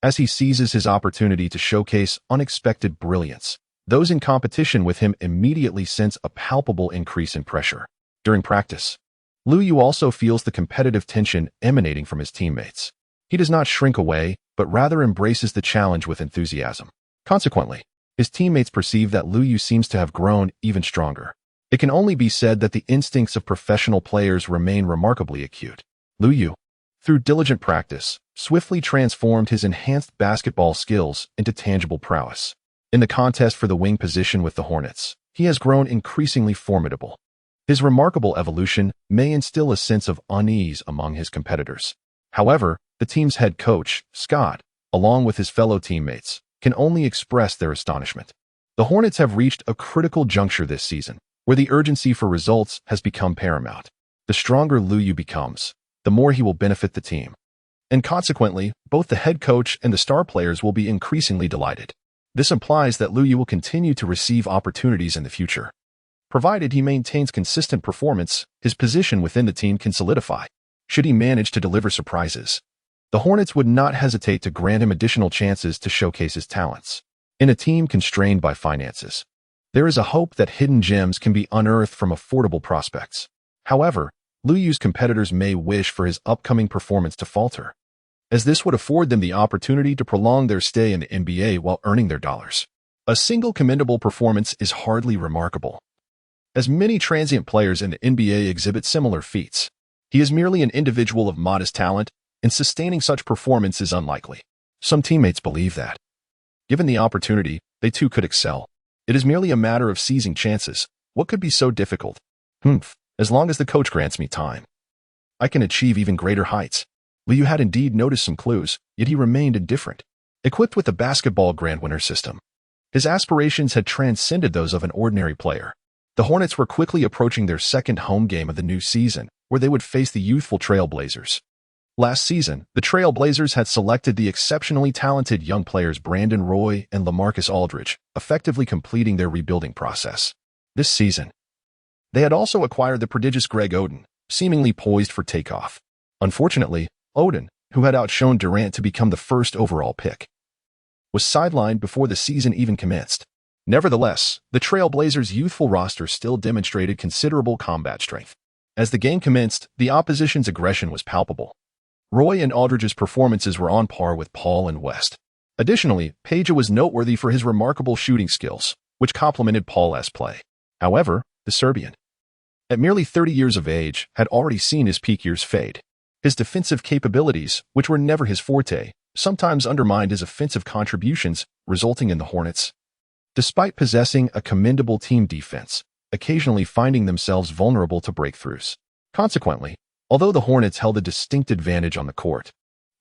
as he seizes his opportunity to showcase unexpected brilliance, those in competition with him immediately sense a palpable increase in pressure. During practice, Liu also feels the competitive tension emanating from his teammates. He does not shrink away, but rather embraces the challenge with enthusiasm. Consequently, his teammates perceive that Liu seems to have grown even stronger. It can only be said that the instincts of professional players remain remarkably acute. Liu, through diligent practice, swiftly transformed his enhanced basketball skills into tangible prowess. In the contest for the wing position with the Hornets, he has grown increasingly formidable. His remarkable evolution may instill a sense of unease among his competitors. However, the team's head coach, Scott, along with his fellow teammates, can only express their astonishment. The Hornets have reached a critical juncture this season, where the urgency for results has become paramount. The stronger Liu becomes, the more he will benefit the team. And consequently, both the head coach and the star players will be increasingly delighted. This implies that Liu will continue to receive opportunities in the future. Provided he maintains consistent performance, his position within the team can solidify. Should he manage to deliver surprises, the Hornets would not hesitate to grant him additional chances to showcase his talents. In a team constrained by finances, there is a hope that hidden gems can be unearthed from affordable prospects. However, Liu's competitors may wish for his upcoming performance to falter, as this would afford them the opportunity to prolong their stay in the NBA while earning their dollars. A single commendable performance is hardly remarkable, as many transient players in the NBA exhibit similar feats. He is merely an individual of modest talent, and sustaining such performance is unlikely. Some teammates believe that, given the opportunity, they too could excel. It is merely a matter of seizing chances. What could be so difficult? As long as the coach grants me time, I can achieve even greater heights. Liu had indeed noticed some clues, yet he remained indifferent. Equipped with the basketball grand winner system, his aspirations had transcended those of an ordinary player. The Hornets were quickly approaching their second home game of the new season, where they would face the youthful Trail Blazers. Last season, the Trail Blazers had selected the exceptionally talented young players Brandon Roy and LaMarcus Aldridge, effectively completing their rebuilding process. This season, they had also acquired the prodigious Greg Oden, seemingly poised for takeoff. Unfortunately, Oden, who had outshone Durant to become the first overall pick, was sidelined before the season even commenced. Nevertheless, the Trail Blazers' youthful roster still demonstrated considerable combat strength. As the game commenced, the opposition's aggression was palpable. Roy and Aldridge's performances were on par with Paul and West. Additionally, Peja was noteworthy for his remarkable shooting skills, which complemented Paul's play. However, the Serbian, at merely 30 years of age, had already seen his peak years fade. His defensive capabilities, which were never his forte, sometimes undermined his offensive contributions, resulting in the Hornets, despite possessing a commendable team defense, occasionally finding themselves vulnerable to breakthroughs. Consequently, although the Hornets held a distinct advantage on the court,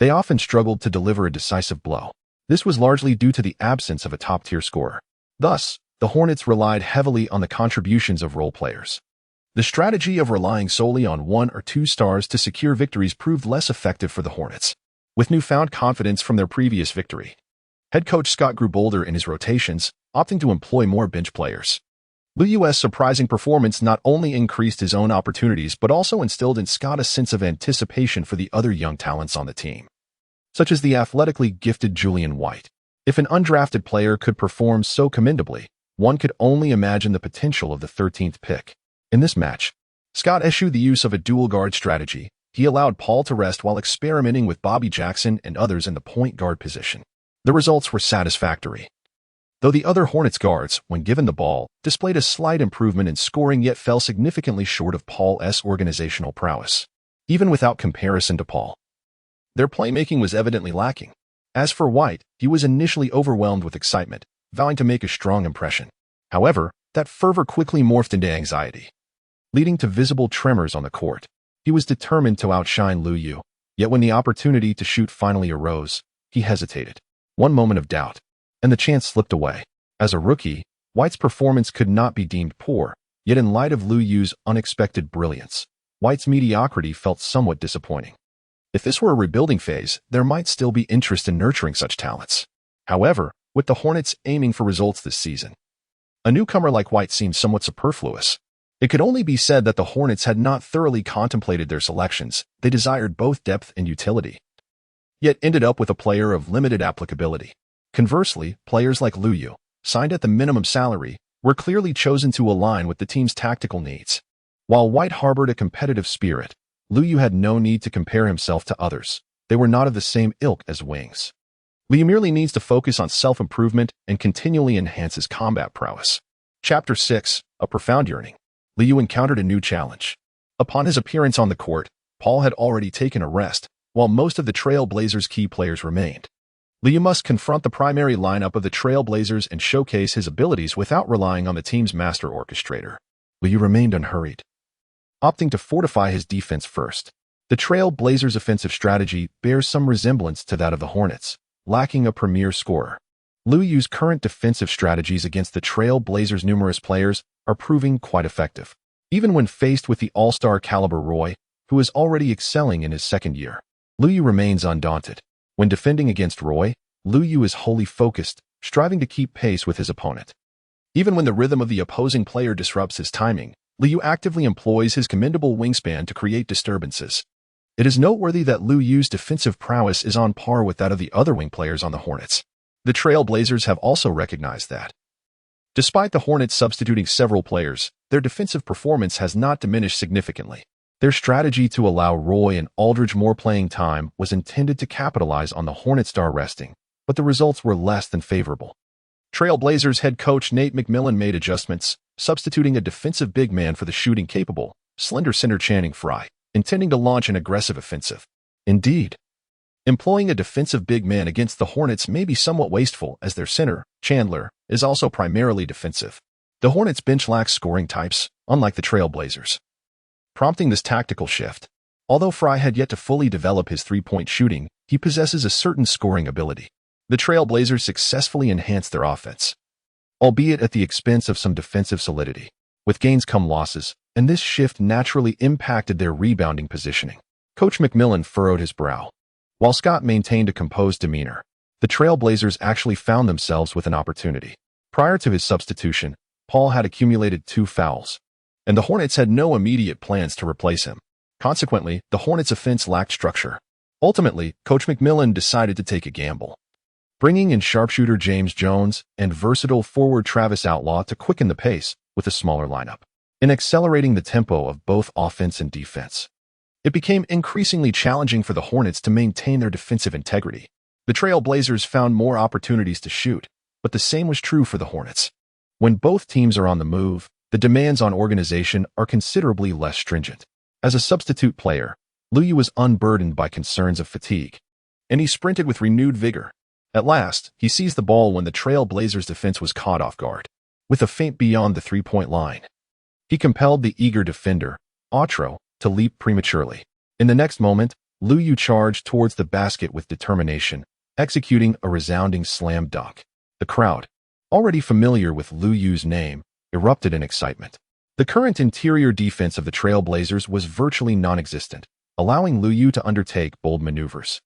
they often struggled to deliver a decisive blow. This was largely due to the absence of a top-tier scorer. Thus, the Hornets relied heavily on the contributions of role players. The strategy of relying solely on one or two stars to secure victories proved less effective for the Hornets. With newfound confidence from their previous victory, head coach Scott grew bolder in his rotations, opting to employ more bench players. Liu's surprising performance not only increased his own opportunities but also instilled in Scott a sense of anticipation for the other young talents on the team, such as the athletically gifted Julian White. If an undrafted player could perform so commendably, one could only imagine the potential of the 13th pick. In this match, Scott eschewed the use of a dual guard strategy. He allowed Paul to rest while experimenting with Bobby Jackson and others in the point guard position. The results were satisfactory, though the other Hornets guards, when given the ball, displayed a slight improvement in scoring yet fell significantly short of Paul's organizational prowess. Even without comparison to Paul, their playmaking was evidently lacking. As for White, he was initially overwhelmed with excitement, vowing to make a strong impression. However, that fervor quickly morphed into anxiety, leading to visible tremors on the court. He was determined to outshine Liu, yet when the opportunity to shoot finally arose, he hesitated. One moment of doubt, and the chance slipped away. As a rookie, White's performance could not be deemed poor, yet in light of Liu's unexpected brilliance, White's mediocrity felt somewhat disappointing. If this were a rebuilding phase, there might still be interest in nurturing such talents. However, with the Hornets aiming for results this season, a newcomer like White seemed somewhat superfluous. It could only be said that the Hornets had not thoroughly contemplated their selections. They desired both depth and utility, yet ended up with a player of limited applicability. Conversely, players like Liu, signed at the minimum salary, were clearly chosen to align with the team's tactical needs. While White harbored a competitive spirit, Liu had no need to compare himself to others. They were not of the same ilk as wings. Liu merely needs to focus on self-improvement and continually enhance his combat prowess. Chapter 6, A Profound Yearning. Liu encountered a new challenge. Upon his appearance on the court, Paul had already taken a rest, while most of the Trail Blazers' key players remained. Liu must confront the primary lineup of the Trail Blazers and showcase his abilities without relying on the team's master orchestrator. Liu remained unhurried, opting to fortify his defense first. The Trail Blazers' offensive strategy bears some resemblance to that of the Hornets, lacking a premier scorer. Liu's current defensive strategies against the Trail Blazers' numerous players are proving quite effective, even when faced with the all-star caliber Roy, who is already excelling in his second year. Liu remains undaunted. When defending against Roy, Liu is wholly focused, striving to keep pace with his opponent. Even when the rhythm of the opposing player disrupts his timing, Liu actively employs his commendable wingspan to create disturbances. It is noteworthy that Liu's defensive prowess is on par with that of the other wing players on the Hornets. The Trail Blazers have also recognized that, despite the Hornets substituting several players, their defensive performance has not diminished significantly. Their strategy to allow Roy and Aldridge more playing time was intended to capitalize on the Hornet star resting, but the results were less than favorable. Trail Blazers head coach Nate McMillan made adjustments, substituting a defensive big man for the shooting-capable, slender center Channing Frye, intending to launch an aggressive offensive. Indeed, Employing a defensive big man against the Hornets may be somewhat wasteful, as their center, Chandler, is also primarily defensive. The Hornets' bench lacks scoring types, unlike the Trail Blazers, prompting this tactical shift. Although Fry had yet to fully develop his three-point shooting, he possesses a certain scoring ability. The Trail Blazers successfully enhanced their offense, albeit at the expense of some defensive solidity. With gains come losses, and this shift naturally impacted their rebounding positioning. Coach McMillan furrowed his brow. While Scott maintained a composed demeanor, the Trail Blazers actually found themselves with an opportunity. Prior to his substitution, Paul had accumulated 2 fouls, and the Hornets had no immediate plans to replace him. Consequently, the Hornets' offense lacked structure. Ultimately, Coach McMillan decided to take a gamble, bringing in sharpshooter James Jones and versatile forward Travis Outlaw to quicken the pace with a smaller lineup, in accelerating the tempo of both offense and defense. It became increasingly challenging for the Hornets to maintain their defensive integrity. The Trail Blazers found more opportunities to shoot, but the same was true for the Hornets. When both teams are on the move, the demands on organization are considerably less stringent. As a substitute player, Luyu was unburdened by concerns of fatigue, and he sprinted with renewed vigor. At last, he seized the ball when the Trail Blazers' defense was caught off guard. With a feint beyond the three-point line, he compelled the eager defender, Otro, to leap prematurely. In the next moment, Luyu charged towards the basket with determination, executing a resounding slam dunk. The crowd, already familiar with Luyu's name, erupted in excitement. The current interior defense of the Trail Blazers was virtually non-existent, allowing Luyu to undertake bold maneuvers,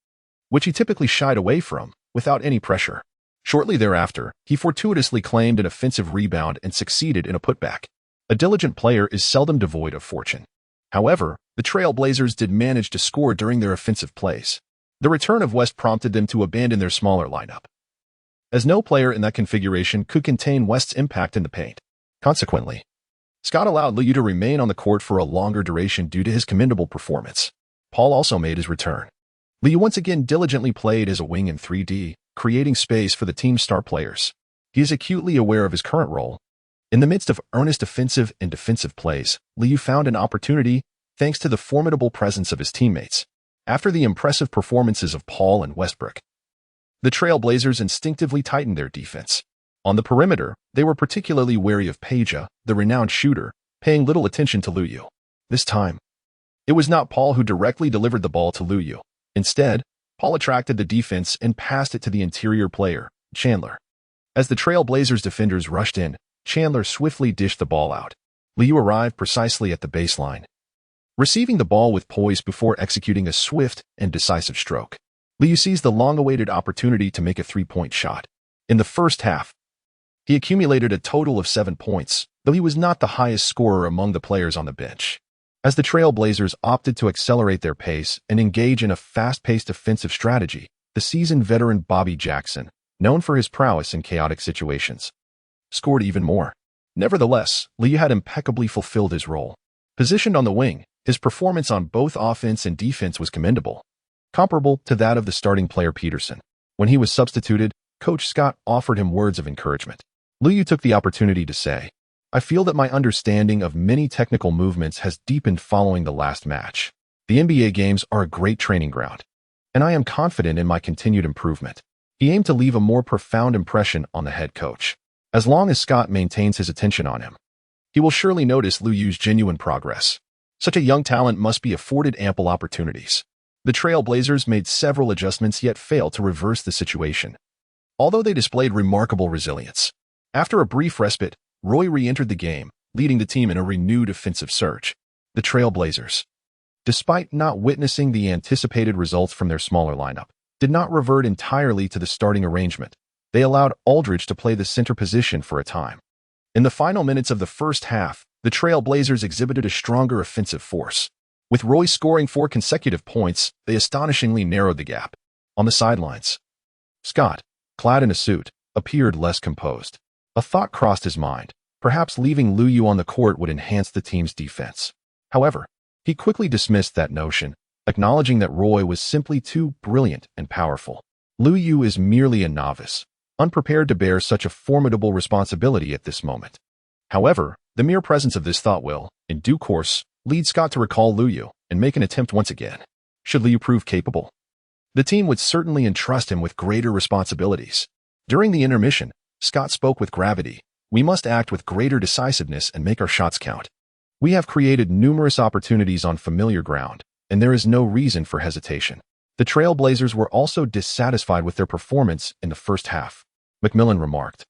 which he typically shied away from, without any pressure. Shortly thereafter, he fortuitously claimed an offensive rebound and succeeded in a putback. A diligent player is seldom devoid of fortune. However, the Trail Blazers did manage to score during their offensive plays. The return of West prompted them to abandon their smaller lineup, as no player in that configuration could contain West's impact in the paint. Consequently, Scott allowed Luyu to remain on the court for a longer duration due to his commendable performance. Paul also made his return. Luyu once again diligently played as a wing in 3D, creating space for the team's star players. He is acutely aware of his current role. In the midst of earnest offensive and defensive plays, Luyu found an opportunity thanks to the formidable presence of his teammates. After the impressive performances of Paul and Westbrook, the Trail Blazers instinctively tightened their defense. On the perimeter, they were particularly wary of Peja, the renowned shooter, paying little attention to Luyu. This time, it was not Paul who directly delivered the ball to Luyu. Instead, Paul attracted the defense and passed it to the interior player, Chandler. As the Trail Blazers defenders rushed in, Chandler swiftly dished the ball out. Luyu arrived precisely at the baseline, receiving the ball with poise before executing a swift and decisive stroke. Luyu seized the long-awaited opportunity to make a three-point shot. In the first half, he accumulated a total of 7 points, though he was not the highest scorer among the players on the bench. As the Trail Blazers opted to accelerate their pace and engage in a fast-paced offensive strategy, the seasoned veteran Bobby Jackson, known for his prowess in chaotic situations, scored even more. Nevertheless, Luyu had impeccably fulfilled his role. Positioned on the wing, his performance on both offense and defense was commendable, comparable to that of the starting player Peterson. When he was substituted, Coach Scott offered him words of encouragement. Luyu took the opportunity to say, "I feel that my understanding of many technical movements has deepened following the last match. The NBA games are a great training ground, and I am confident in my continued improvement." He aimed to leave a more profound impression on the head coach. As long as Scott maintains his attention on him, he will surely notice Luyu's genuine progress. Such a young talent must be afforded ample opportunities. The Trail Blazers made several adjustments yet failed to reverse the situation, although they displayed remarkable resilience. After a brief respite, Roy re-entered the game, leading the team in a renewed offensive surge. The Trail Blazers, despite not witnessing the anticipated results from their smaller lineup, did not revert entirely to the starting arrangement. They allowed Aldridge to play the center position for a time. In the final minutes of the first half, the Trail Blazers exhibited a stronger offensive force. With Roy scoring 4 consecutive points, they astonishingly narrowed the gap. On the sidelines, Scott, clad in a suit, appeared less composed. A thought crossed his mind. Perhaps leaving Luyu on the court would enhance the team's defense. However, he quickly dismissed that notion, acknowledging that Roy was simply too brilliant and powerful. Luyu is merely a novice, unprepared to bear such a formidable responsibility at this moment. However, the mere presence of this thought will, in due course, lead Scott to recall Luyu and make an attempt once again. Should Luyu prove capable, the team would certainly entrust him with greater responsibilities. During the intermission, Scott spoke with gravity. We must act with greater decisiveness and make our shots count. We have created numerous opportunities on familiar ground, and there is no reason for hesitation. The Trailblazers were also dissatisfied with their performance in the first half. McMillan remarked,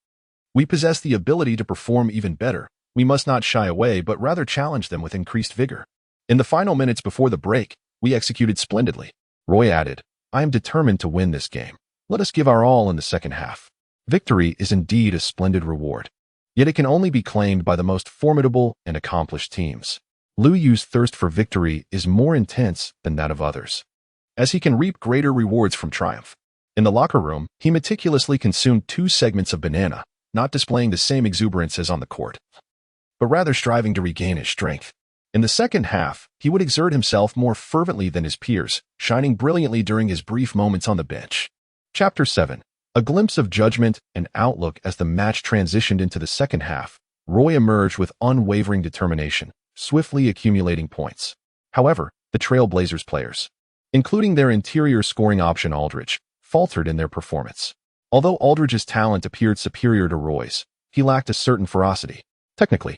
"We possess the ability to perform even better. We must not shy away, but rather challenge them with increased vigor. In the final minutes before the break, we executed splendidly." Roy added, "I am determined to win this game. Let us give our all in the second half." Victory is indeed a splendid reward, yet it can only be claimed by the most formidable and accomplished teams. Lu Yu's thirst for victory is more intense than that of others, as he can reap greater rewards from triumph. In the locker room, he meticulously consumed 2 segments of banana, not displaying the same exuberance as on the court, but rather striving to regain his strength. In the second half, he would exert himself more fervently than his peers, shining brilliantly during his brief moments on the bench. Chapter 7. A glimpse of judgment and outlook. As the match transitioned into the second half, Roy emerged with unwavering determination, swiftly accumulating points. However, the Trailblazers players, including their interior scoring option Aldridge, faltered in their performance. Although Aldridge's talent appeared superior to Roy's, he lacked a certain ferocity. Technically,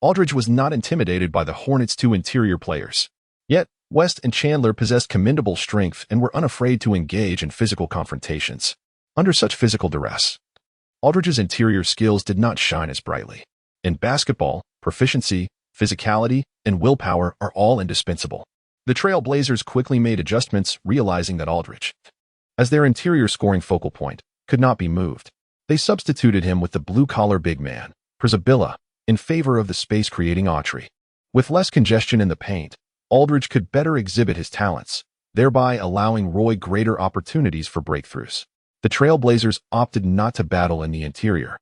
Aldridge was not intimidated by the Hornets' 2 interior players. Yet, West and Chandler possessed commendable strength and were unafraid to engage in physical confrontations. Under such physical duress, Aldridge's interior skills did not shine as brightly. In basketball, proficiency, physicality, and willpower are all indispensable. The Trailblazers quickly made adjustments, realizing that Aldridge, as their interior scoring focal point, could not be moved. They substituted him with the blue-collar big man, Przybilla, in favor of the space-creating Autry. With less congestion in the paint, Aldridge could better exhibit his talents, thereby allowing Roy greater opportunities for breakthroughs. The Trailblazers opted not to battle in the interior,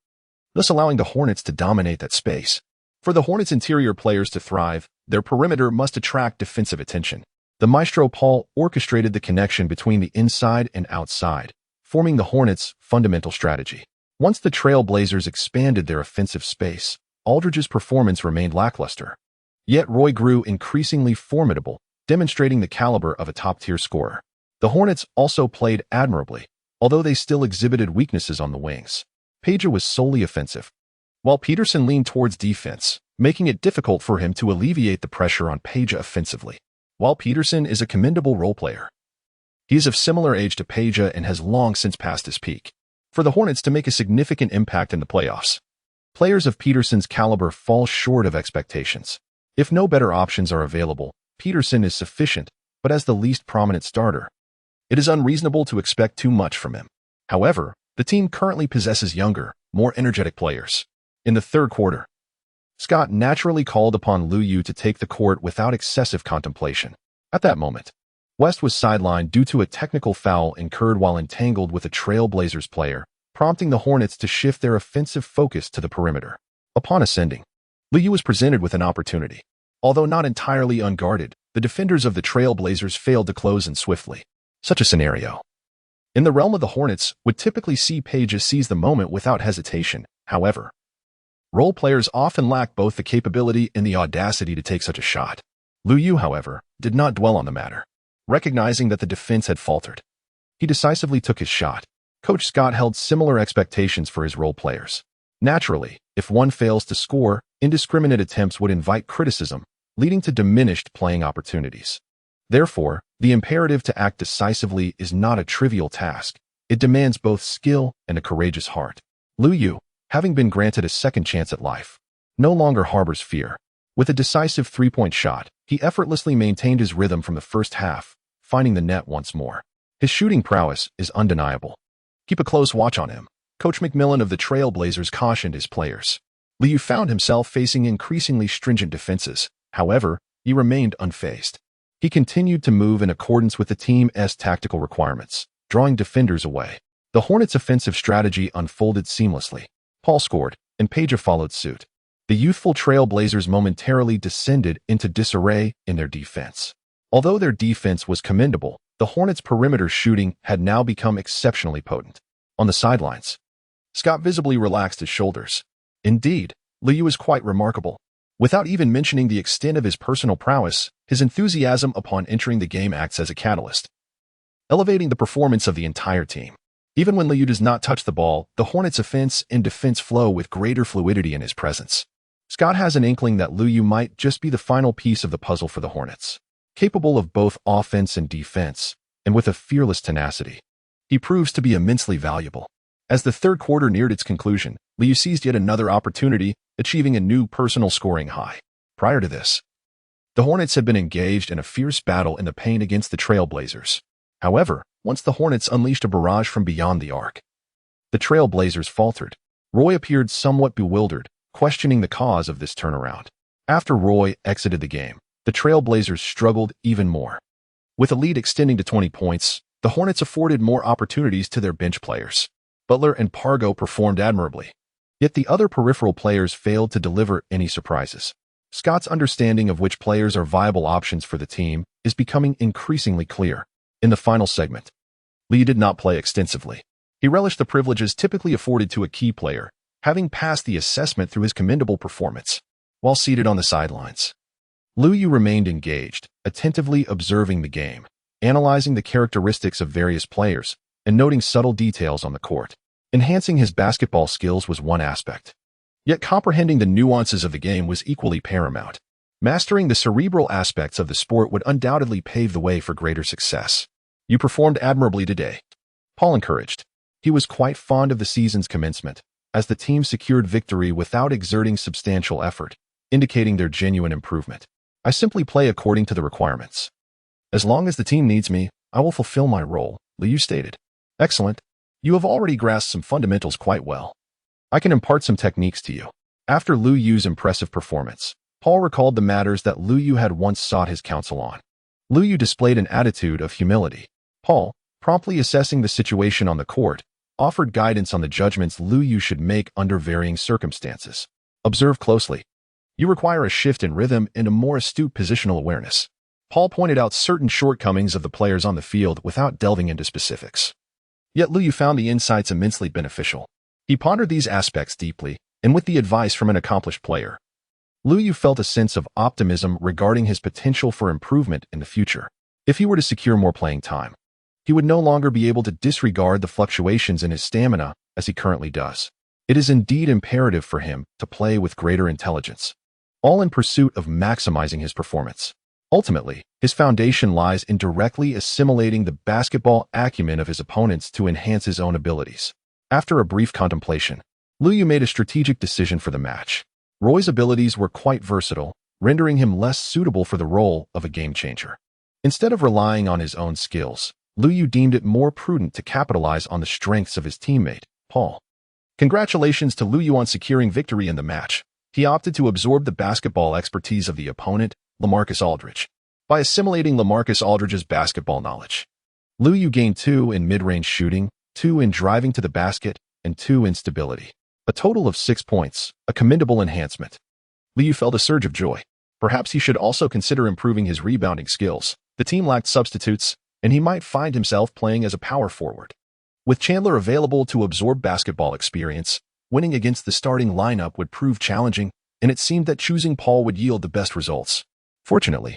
thus allowing the Hornets to dominate that space. For the Hornets' interior players to thrive, their perimeter must attract defensive attention. The maestro Paul orchestrated the connection between the inside and outside, forming the Hornets' fundamental strategy. Once the Trailblazers expanded their offensive space, Aldridge's performance remained lackluster. Yet Roy grew increasingly formidable, demonstrating the caliber of a top-tier scorer. The Hornets also played admirably, although they still exhibited weaknesses on the wings. Peja was solely offensive, while Peterson leaned towards defense, making it difficult for him to alleviate the pressure on Peja offensively. While Peterson is a commendable role player, he is of similar age to Peja and has long since passed his peak. For the Hornets to make a significant impact in the playoffs, players of Peterson's caliber fall short of expectations. If no better options are available, Peterson is sufficient, but as the least prominent starter, it is unreasonable to expect too much from him. However, the team currently possesses younger, more energetic players. In the third quarter, Scott naturally called upon Lu Yu to take the court without excessive contemplation. At that moment, West was sidelined due to a technical foul incurred while entangled with a Trailblazers player, prompting the Hornets to shift their offensive focus to the perimeter. Upon ascending, Lu Yu was presented with an opportunity. Although not entirely unguarded, the defenders of the Trailblazers failed to close in swiftly. Such a scenario, in the realm of the Hornets, would typically see Peja seize the moment without hesitation. However, role players often lack both the capability and the audacity to take such a shot. Lu Yu, however, did not dwell on the matter. Recognizing that the defense had faltered, he decisively took his shot. Coach Scott held similar expectations for his role players. Naturally, if one fails to score, indiscriminate attempts would invite criticism, leading to diminished playing opportunities. Therefore, the imperative to act decisively is not a trivial task. It demands both skill and a courageous heart. Lu Yu, having been granted a second chance at life, no longer harbors fear. With a decisive three-point shot, he effortlessly maintained his rhythm from the first half, finding the net once more. His shooting prowess is undeniable. Keep a close watch on him, Coach McMillan of the Trailblazers cautioned his players. Lu Yu found himself facing increasingly stringent defenses. However, he remained unfazed. He continued to move in accordance with the team's tactical requirements, drawing defenders away. The Hornets' offensive strategy unfolded seamlessly. Paul scored, and Peja followed suit. The youthful Trailblazers momentarily descended into disarray in their defense. Although their defense was commendable, the Hornets' perimeter shooting had now become exceptionally potent. On the sidelines, Scott visibly relaxed his shoulders. Indeed, Lu Yu is quite remarkable. Without even mentioning the extent of his personal prowess, his enthusiasm upon entering the game acts as a catalyst. elevating the performance of the entire team. Even when Liu does not touch the ball, the Hornets' offense and defense flow with greater fluidity in his presence. Scott has an inkling that Liu might just be the final piece of the puzzle for the Hornets, capable of both offense and defense, and with a fearless tenacity. He proves to be immensely valuable. As the third quarter neared its conclusion, Liu seized yet another opportunity, achieving a new personal scoring high. Prior to this, the Hornets had been engaged in a fierce battle in the paint against the Trailblazers. However, once the Hornets unleashed a barrage from beyond the arc, the Trailblazers faltered. Roy appeared somewhat bewildered, questioning the cause of this turnaround. After Roy exited the game, the Trailblazers struggled even more. With a lead extending to 20 points, the Hornets afforded more opportunities to their bench players. Butler and Pargo performed admirably. Yet the other peripheral players failed to deliver any surprises. Scott's understanding of which players are viable options for the team is becoming increasingly clear. In the final segment, Lee did not play extensively. He relished the privileges typically afforded to a key player, having passed the assessment through his commendable performance. While seated on the sidelines, Liu remained engaged, attentively observing the game, analyzing the characteristics of various players, and noting subtle details on the court. Enhancing his basketball skills was one aspect. Yet comprehending the nuances of the game was equally paramount. Mastering the cerebral aspects of the sport would undoubtedly pave the way for greater success. You performed admirably today, Paul encouraged. He was quite fond of the season's commencement, as the team secured victory without exerting substantial effort, indicating their genuine improvement. I simply play according to the requirements. As long as the team needs me, I will fulfill my role, Liu stated. Excellent. You have already grasped some fundamentals quite well. I can impart some techniques to you. After Liu's impressive performance, Paul recalled the matters that Liu had once sought his counsel on. Liu displayed an attitude of humility. Paul, promptly assessing the situation on the court, offered guidance on the judgments Liu should make under varying circumstances. Observe closely. You require a shift in rhythm and a more astute positional awareness. Paul pointed out certain shortcomings of the players on the field without delving into specifics. Yet Liu found the insights immensely beneficial. He pondered these aspects deeply, and with the advice from an accomplished player, Liu felt a sense of optimism regarding his potential for improvement in the future. If he were to secure more playing time, he would no longer be able to disregard the fluctuations in his stamina as he currently does. It is indeed imperative for him to play with greater intelligence, all in pursuit of maximizing his performance. Ultimately, his foundation lies in directly assimilating the basketball acumen of his opponents to enhance his own abilities. After a brief contemplation, Liu made a strategic decision for the match. Roy's abilities were quite versatile, rendering him less suitable for the role of a game-changer. Instead of relying on his own skills, Liu deemed it more prudent to capitalize on the strengths of his teammate, Paul. Congratulations to Liu on securing victory in the match. He opted to absorb the basketball expertise of the opponent, LaMarcus Aldridge. By assimilating LaMarcus Aldridge's basketball knowledge, Liu gained 2 in mid-range shooting, 2 in driving to the basket, and 2 in stability. A total of 6 points, a commendable enhancement. Liu felt a surge of joy. Perhaps he should also consider improving his rebounding skills. The team lacked substitutes, and he might find himself playing as a power forward. With Chandler available to absorb basketball experience, winning against the starting lineup would prove challenging, and it seemed that choosing Paul would yield the best results. Fortunately,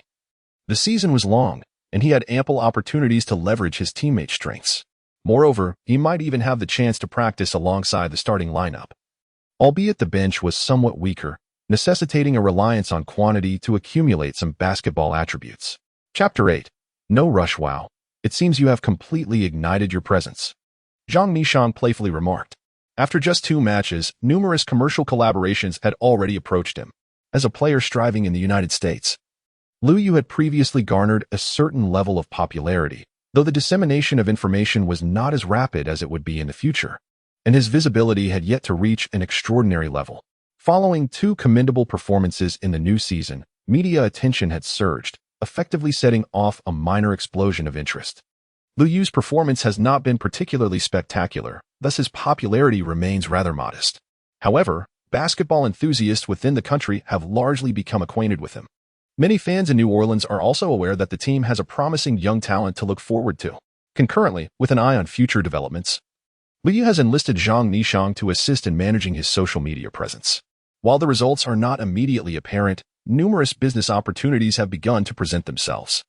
the season was long, and he had ample opportunities to leverage his teammates' strengths. Moreover, he might even have the chance to practice alongside the starting lineup. Albeit the bench was somewhat weaker, necessitating a reliance on quantity to accumulate some basketball attributes. Chapter 8. No rush. Wow. It seems you have completely ignited your presence, Zhang Nishang playfully remarked. After just 2 matches, numerous commercial collaborations had already approached him. As a player striving in the United States, Liu had previously garnered a certain level of popularity, though the dissemination of information was not as rapid as it would be in the future, and his visibility had yet to reach an extraordinary level. Following 2 commendable performances in the new season, media attention had surged, effectively setting off a minor explosion of interest. Liu's performance has not been particularly spectacular, thus his popularity remains rather modest. However, basketball enthusiasts within the country have largely become acquainted with him. Many fans in New Orleans are also aware that the team has a promising young talent to look forward to. Concurrently, with an eye on future developments, Liu has enlisted Zhang Nishang to assist in managing his social media presence. While the results are not immediately apparent, numerous business opportunities have begun to present themselves.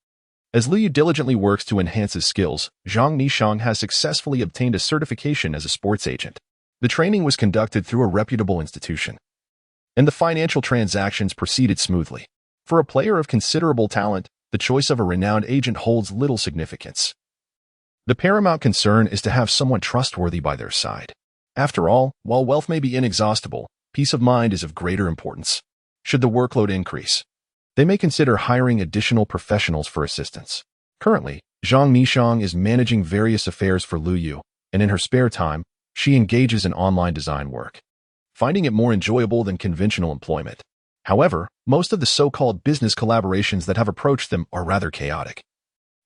As Liu diligently works to enhance his skills, Zhang Nishang has successfully obtained a certification as a sports agent. The training was conducted through a reputable institution, and the financial transactions proceeded smoothly. For a player of considerable talent, the choice of a renowned agent holds little significance. The paramount concern is to have someone trustworthy by their side. After all, while wealth may be inexhaustible, peace of mind is of greater importance. Should the workload increase, they may consider hiring additional professionals for assistance. Currently, Zhang Nishang is managing various affairs for Liu Yu, and in her spare time, she engages in online design work, finding it more enjoyable than conventional employment. However, most of the so-called business collaborations that have approached them are rather chaotic,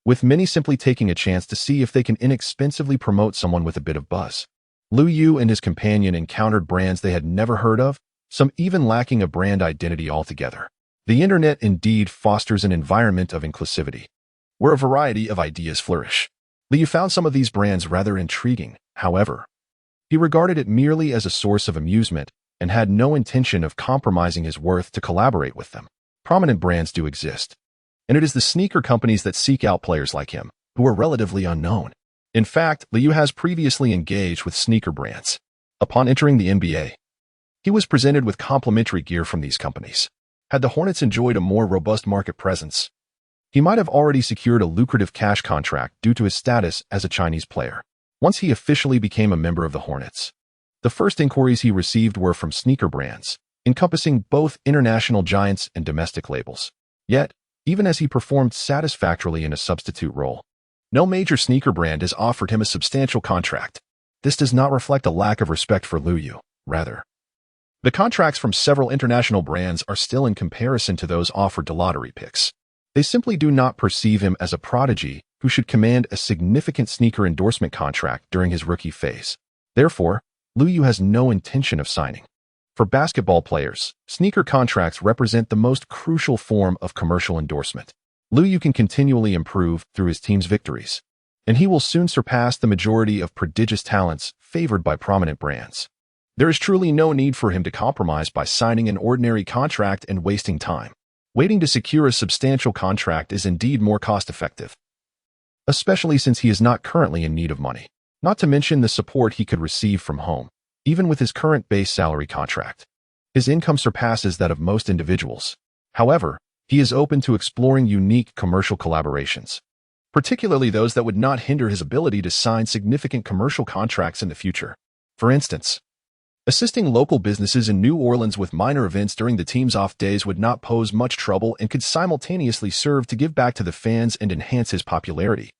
with many simply taking a chance to see if they can inexpensively promote someone with a bit of buzz. Liu Yu and his companion encountered brands they had never heard of, some even lacking a brand identity altogether. The internet indeed fosters an environment of inclusivity, where a variety of ideas flourish. Liu found some of these brands rather intriguing. However, he regarded it merely as a source of amusement and had no intention of compromising his worth to collaborate with them. Prominent brands do exist, and it is the sneaker companies that seek out players like him, who are relatively unknown. In fact, Liu has previously engaged with sneaker brands. Upon entering the NBA, he was presented with complementary gear from these companies. Had the Hornets enjoyed a more robust market presence, he might have already secured a lucrative cash contract due to his status as a Chinese player. Once he officially became a member of the Hornets, the first inquiries he received were from sneaker brands, encompassing both international giants and domestic labels. Yet, even as he performed satisfactorily in a substitute role, no major sneaker brand has offered him a substantial contract. This does not reflect a lack of respect for Liu Yu. Rather, the contracts from several international brands are still in comparison to those offered to lottery picks. They simply do not perceive him as a prodigy who should command a significant sneaker endorsement contract during his rookie phase. Therefore, Liu Yu has no intention of signing. For basketball players, sneaker contracts represent the most crucial form of commercial endorsement. Liu Yu can continually improve through his team's victories, and he will soon surpass the majority of prodigious talents favored by prominent brands. There is truly no need for him to compromise by signing an ordinary contract and wasting time. Waiting to secure a substantial contract is indeed more cost-effective, especially since he is not currently in need of money, not to mention the support he could receive from home. Even with his current base salary contract, his income surpasses that of most individuals. However, he is open to exploring unique commercial collaborations, particularly those that would not hinder his ability to sign significant commercial contracts in the future. For instance, assisting local businesses in New Orleans with minor events during the team's off days would not pose much trouble and could simultaneously serve to give back to the fans and enhance his popularity.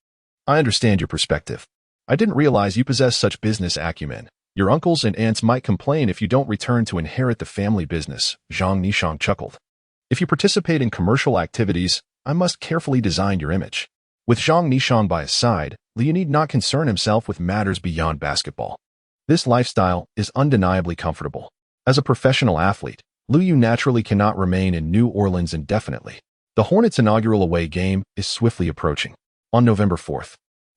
I understand your perspective. I didn't realize you possess such business acumen. Your uncles and aunts might complain if you don't return to inherit the family business, Zhang Nishang chuckled. If you participate in commercial activities, I must carefully design your image. With Zhang Nishang by his side, Liu need not concern himself with matters beyond basketball. This lifestyle is undeniably comfortable. As a professional athlete, Liu Yu naturally cannot remain in New Orleans indefinitely. The Hornets' inaugural away game is swiftly approaching. On November 4th,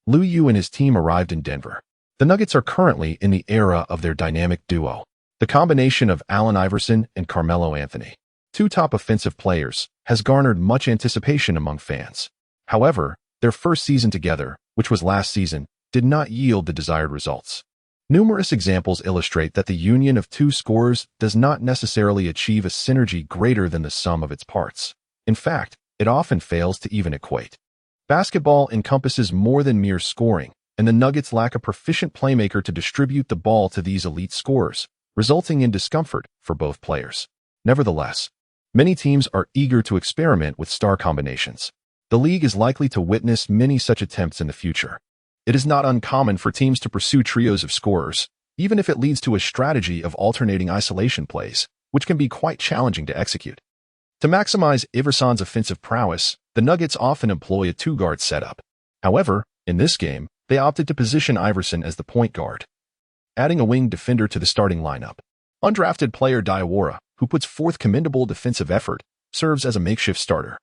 Liu Yu and his team arrived in Denver. The Nuggets are currently in the era of their dynamic duo. The combination of Allen Iverson and Carmelo Anthony, two top offensive players, has garnered much anticipation among fans. However, their first season together, which was last season, did not yield the desired results. Numerous examples illustrate that the union of two scorers does not necessarily achieve a synergy greater than the sum of its parts. In fact, it often fails to even equate. Basketball encompasses more than mere scoring, and the Nuggets lack a proficient playmaker to distribute the ball to these elite scorers, resulting in discomfort for both players. Nevertheless, many teams are eager to experiment with star combinations. The league is likely to witness many such attempts in the future. It is not uncommon for teams to pursue trios of scorers, even if it leads to a strategy of alternating isolation plays, which can be quite challenging to execute. To maximize Iverson's offensive prowess, the Nuggets often employ a two-guard setup. However, in this game, they opted to position Iverson as the point guard, adding a wing defender to the starting lineup. Undrafted player Diawara, who puts forth commendable defensive effort, serves as a makeshift starter,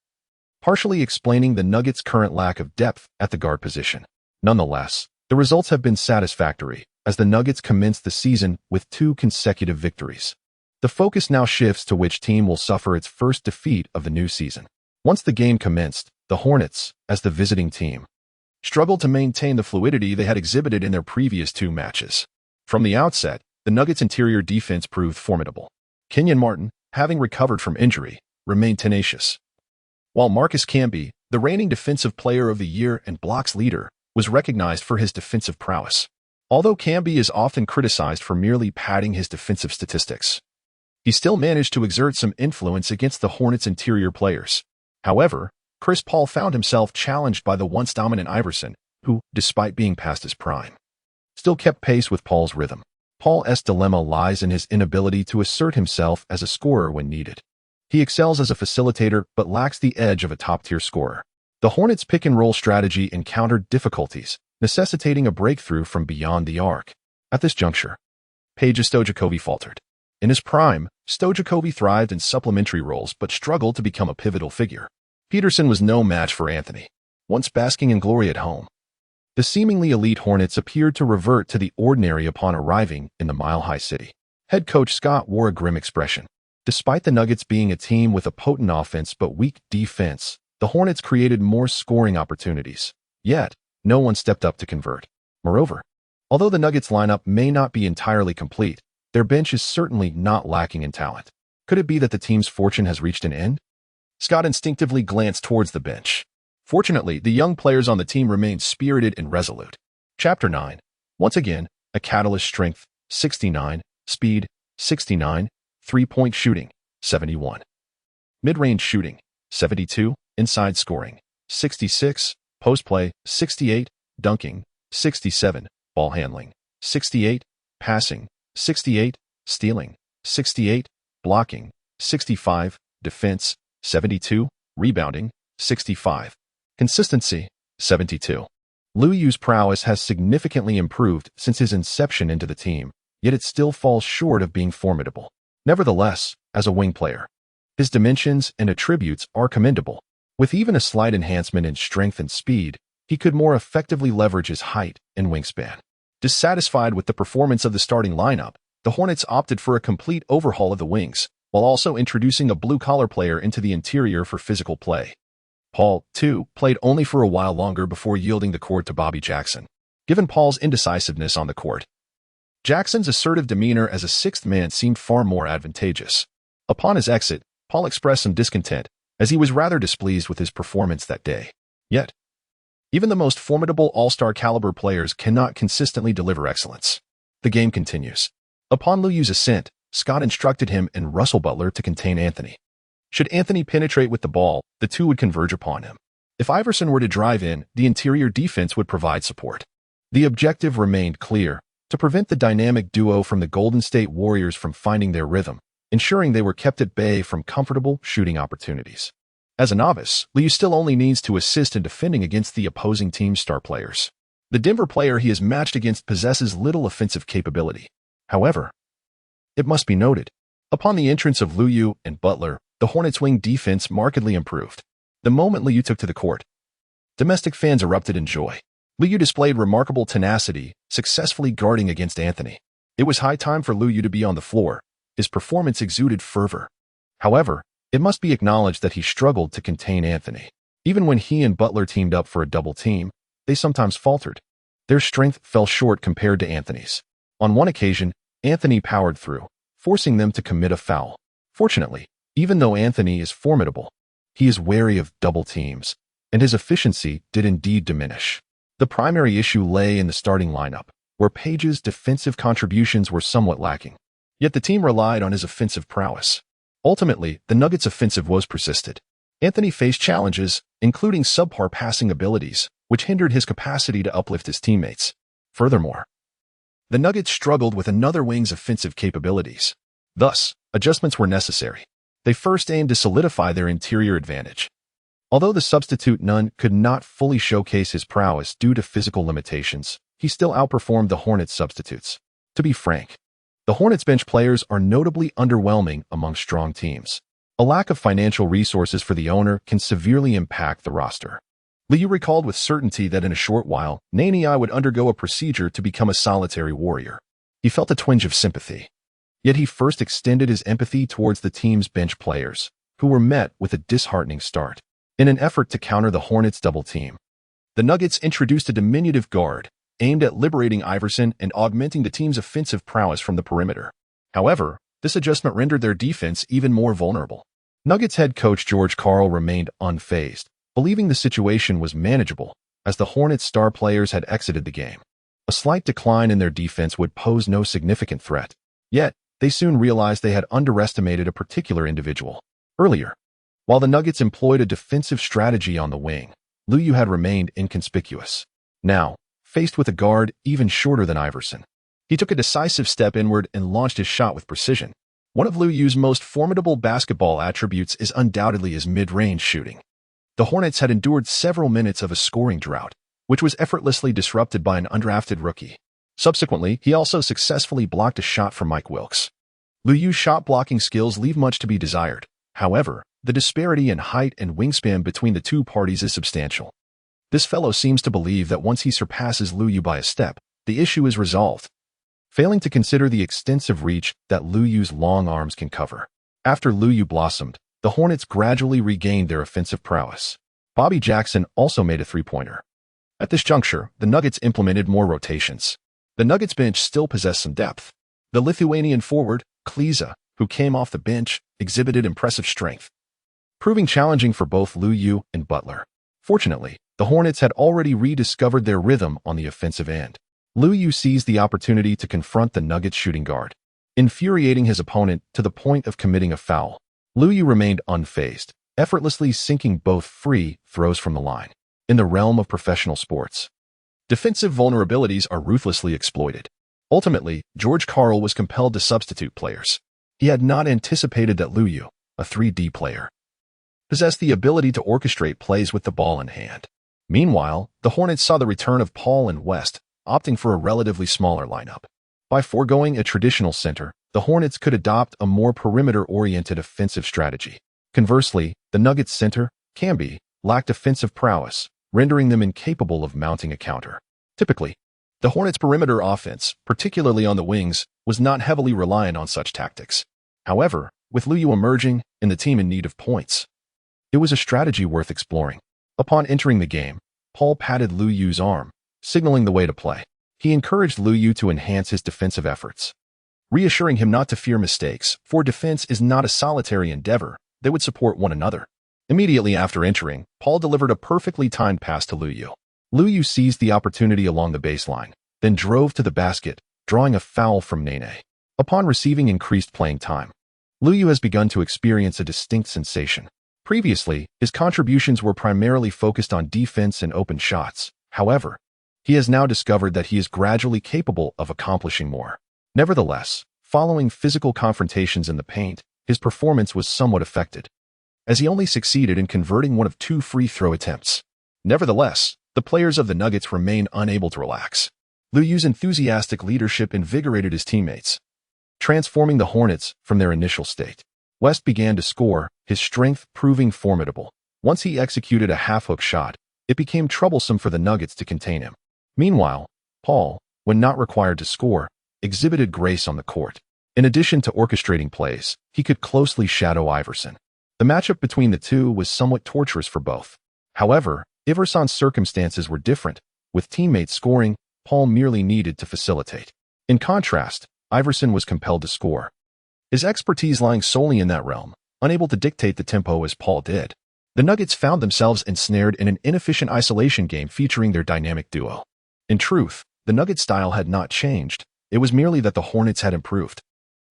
partially explaining the Nuggets' current lack of depth at the guard position. Nonetheless, the results have been satisfactory, as the Nuggets commenced the season with 2 consecutive victories. The focus now shifts to which team will suffer its first defeat of the new season. Once the game commenced, the Hornets, as the visiting team, struggled to maintain the fluidity they had exhibited in their previous 2 matches. From the outset, the Nuggets' interior defense proved formidable. Kenyon Martin, having recovered from injury, remained tenacious, while Marcus Camby, the reigning Defensive Player of the Year and blocks leader, was recognized for his defensive prowess. Although Camby is often criticized for merely padding his defensive statistics, he still managed to exert some influence against the Hornets' interior players. However, Chris Paul found himself challenged by the once dominant Iverson, who, despite being past his prime, still kept pace with Paul's rhythm. Paul's dilemma lies in his inability to assert himself as a scorer when needed. He excels as a facilitator but lacks the edge of a top-tier scorer. The Hornets' pick-and-roll strategy encountered difficulties, necessitating a breakthrough from beyond the arc. At this juncture, Peja Stojakovic faltered. In his prime, Stojakovic thrived in supplementary roles but struggled to become a pivotal figure. Peterson was no match for Anthony, once basking in glory at home. The seemingly elite Hornets appeared to revert to the ordinary upon arriving in the mile-high city. Head coach Scott wore a grim expression. Despite the Nuggets being a team with a potent offense but weak defense, the Hornets created more scoring opportunities. Yet, no one stepped up to convert. Moreover, although the Nuggets lineup may not be entirely complete, their bench is certainly not lacking in talent. Could it be that the team's fortune has reached an end? Scott instinctively glanced towards the bench. Fortunately, the young players on the team remained spirited and resolute. Chapter 9. Once again, a catalyst: strength, 69, speed, 69, three-point shooting, 71. Mid-range shooting, 72, inside scoring, 66, post-play, 68, dunking, 67, ball handling, 68, passing, 68, stealing, 68, blocking, 65, defense, 72, rebounding, 65. Consistency, 72. Lou Yu's prowess has significantly improved since his inception into the team, yet it still falls short of being formidable. Nevertheless, as a wing player, his dimensions and attributes are commendable. With even a slight enhancement in strength and speed, he could more effectively leverage his height and wingspan. Dissatisfied with the performance of the starting lineup, the Hornets opted for a complete overhaul of the wings, while also introducing a blue-collar player into the interior for physical play. Paul, too, played only for a while longer before yielding the court to Bobby Jackson. Given Paul's indecisiveness on the court, Jackson's assertive demeanor as a sixth man seemed far more advantageous. Upon his exit, Paul expressed some discontent, as he was rather displeased with his performance that day. Yet, even the most formidable all-star caliber players cannot consistently deliver excellence. The game continues. Upon Lou Yu's ascent, Scott instructed him and Russell Butler to contain Anthony. Should Anthony penetrate with the ball, the two would converge upon him. If Iverson were to drive in, the interior defense would provide support. The objective remained clear: to prevent the dynamic duo from the Golden State Warriors from finding their rhythm, ensuring they were kept at bay from comfortable shooting opportunities. As a novice, Lou still only needs to assist in defending against the opposing team's star players. The Denver player he is matched against possesses little offensive capability. However, it must be noted, upon the entrance of Lou Yu and Butler, the Hornets' wing defense markedly improved. The moment Lou Yu took to the court, domestic fans erupted in joy. Lou Yu displayed remarkable tenacity, successfully guarding against Anthony. It was high time for Lou Yu to be on the floor. His performance exuded fervor. However, it must be acknowledged that he struggled to contain Anthony. Even when he and Butler teamed up for a double team, they sometimes faltered. Their strength fell short compared to Anthony's. On one occasion, Anthony powered through, forcing them to commit a foul. Fortunately, even though Anthony is formidable, he is wary of double teams, and his efficiency did indeed diminish. The primary issue lay in the starting lineup, where Page's defensive contributions were somewhat lacking. Yet the team relied on his offensive prowess. Ultimately, the Nuggets' offensive woes persisted. Anthony faced challenges, including subpar passing abilities, which hindered his capacity to uplift his teammates. Furthermore, the Nuggets struggled with another wing's offensive capabilities. Thus, adjustments were necessary. They first aimed to solidify their interior advantage. Although the substitute Nunn could not fully showcase his prowess due to physical limitations, he still outperformed the Hornets' substitutes. To be frank, the Hornets' bench players are notably underwhelming among strong teams. A lack of financial resources for the owner can severely impact the roster. Liu recalled with certainty that in a short while, Nani would undergo a procedure to become a solitary warrior. He felt a twinge of sympathy. Yet he first extended his empathy towards the team's bench players, who were met with a disheartening start. In an effort to counter the Hornets' double team, the Nuggets introduced a diminutive guard aimed at liberating Iverson and augmenting the team's offensive prowess from the perimeter. However, this adjustment rendered their defense even more vulnerable. Nuggets head coach George Karl remained unfazed, believing the situation was manageable as the Hornets' star players had exited the game. A slight decline in their defense would pose no significant threat. Yet, they soon realized they had underestimated a particular individual. Earlier, while the Nuggets employed a defensive strategy on the wing, Luyu had remained inconspicuous. Now, faced with a guard even shorter than Iverson, he took a decisive step inward and launched his shot with precision. One of Luyu's most formidable basketball attributes is undoubtedly his mid-range shooting. The Hornets had endured several minutes of a scoring drought, which was effortlessly disrupted by an undrafted rookie. Subsequently, he also successfully blocked a shot from Mike Wilkes. Luyu's shot-blocking skills leave much to be desired. However, the disparity in height and wingspan between the two parties is substantial. This fellow seems to believe that once he surpasses Luyu by a step, the issue is resolved, failing to consider the extensive reach that Luyu's long arms can cover. After Luyu blossomed, the Hornets gradually regained their offensive prowess. Bobby Jackson also made a three-pointer. At this juncture, the Nuggets implemented more rotations. The Nuggets bench still possessed some depth. The Lithuanian forward, Kliza, who came off the bench, exhibited impressive strength, proving challenging for both Luyu and Butler. Fortunately, the Hornets had already rediscovered their rhythm on the offensive end. Luyu seized the opportunity to confront the Nuggets shooting guard, infuriating his opponent to the point of committing a foul. Luyu remained unfazed, effortlessly sinking both free throws from the line. In the realm of professional sports, defensive vulnerabilities are ruthlessly exploited. Ultimately, George Karl was compelled to substitute players. He had not anticipated that Luyu, a 3D player, possessed the ability to orchestrate plays with the ball in hand. Meanwhile, the Hornets saw the return of Paul and West, opting for a relatively smaller lineup. By foregoing a traditional center, the Hornets could adopt a more perimeter-oriented offensive strategy. Conversely, the Nuggets center, Camby, lacked offensive prowess, rendering them incapable of mounting a counter. Typically, the Hornets' perimeter offense, particularly on the wings, was not heavily reliant on such tactics. However, with Luyu emerging and the team in need of points, it was a strategy worth exploring. Upon entering the game, Paul patted Luyu's arm, signaling the way to play. He encouraged Luyu to enhance his defensive efforts, reassuring him not to fear mistakes, for defense is not a solitary endeavor. They would support one another. Immediately after entering, Paul delivered a perfectly timed pass to Luyu. Luyu seized the opportunity along the baseline, then drove to the basket, drawing a foul from Nene. Upon receiving increased playing time, Luyu has begun to experience a distinct sensation. Previously, his contributions were primarily focused on defense and open shots. However, he has now discovered that he is gradually capable of accomplishing more. Nevertheless, following physical confrontations in the paint, his performance was somewhat affected, as he only succeeded in converting one of 2 free throw attempts. Nevertheless, the players of the Nuggets remain unable to relax. Luyu's enthusiastic leadership invigorated his teammates, transforming the Hornets from their initial state. West began to score, his strength proving formidable. Once he executed a half-hook shot, it became troublesome for the Nuggets to contain him. Meanwhile, Paul, when not required to score, exhibited grace on the court. In addition to orchestrating plays, he could closely shadow Iverson. The matchup between the two was somewhat torturous for both. However, Iverson's circumstances were different. With teammates scoring, Paul merely needed to facilitate. In contrast, Iverson was compelled to score, his expertise lying solely in that realm, unable to dictate the tempo as Paul did. The Nuggets found themselves ensnared in an inefficient isolation game featuring their dynamic duo. In truth, the Nuggets' style had not changed. It was merely that the Hornets had improved.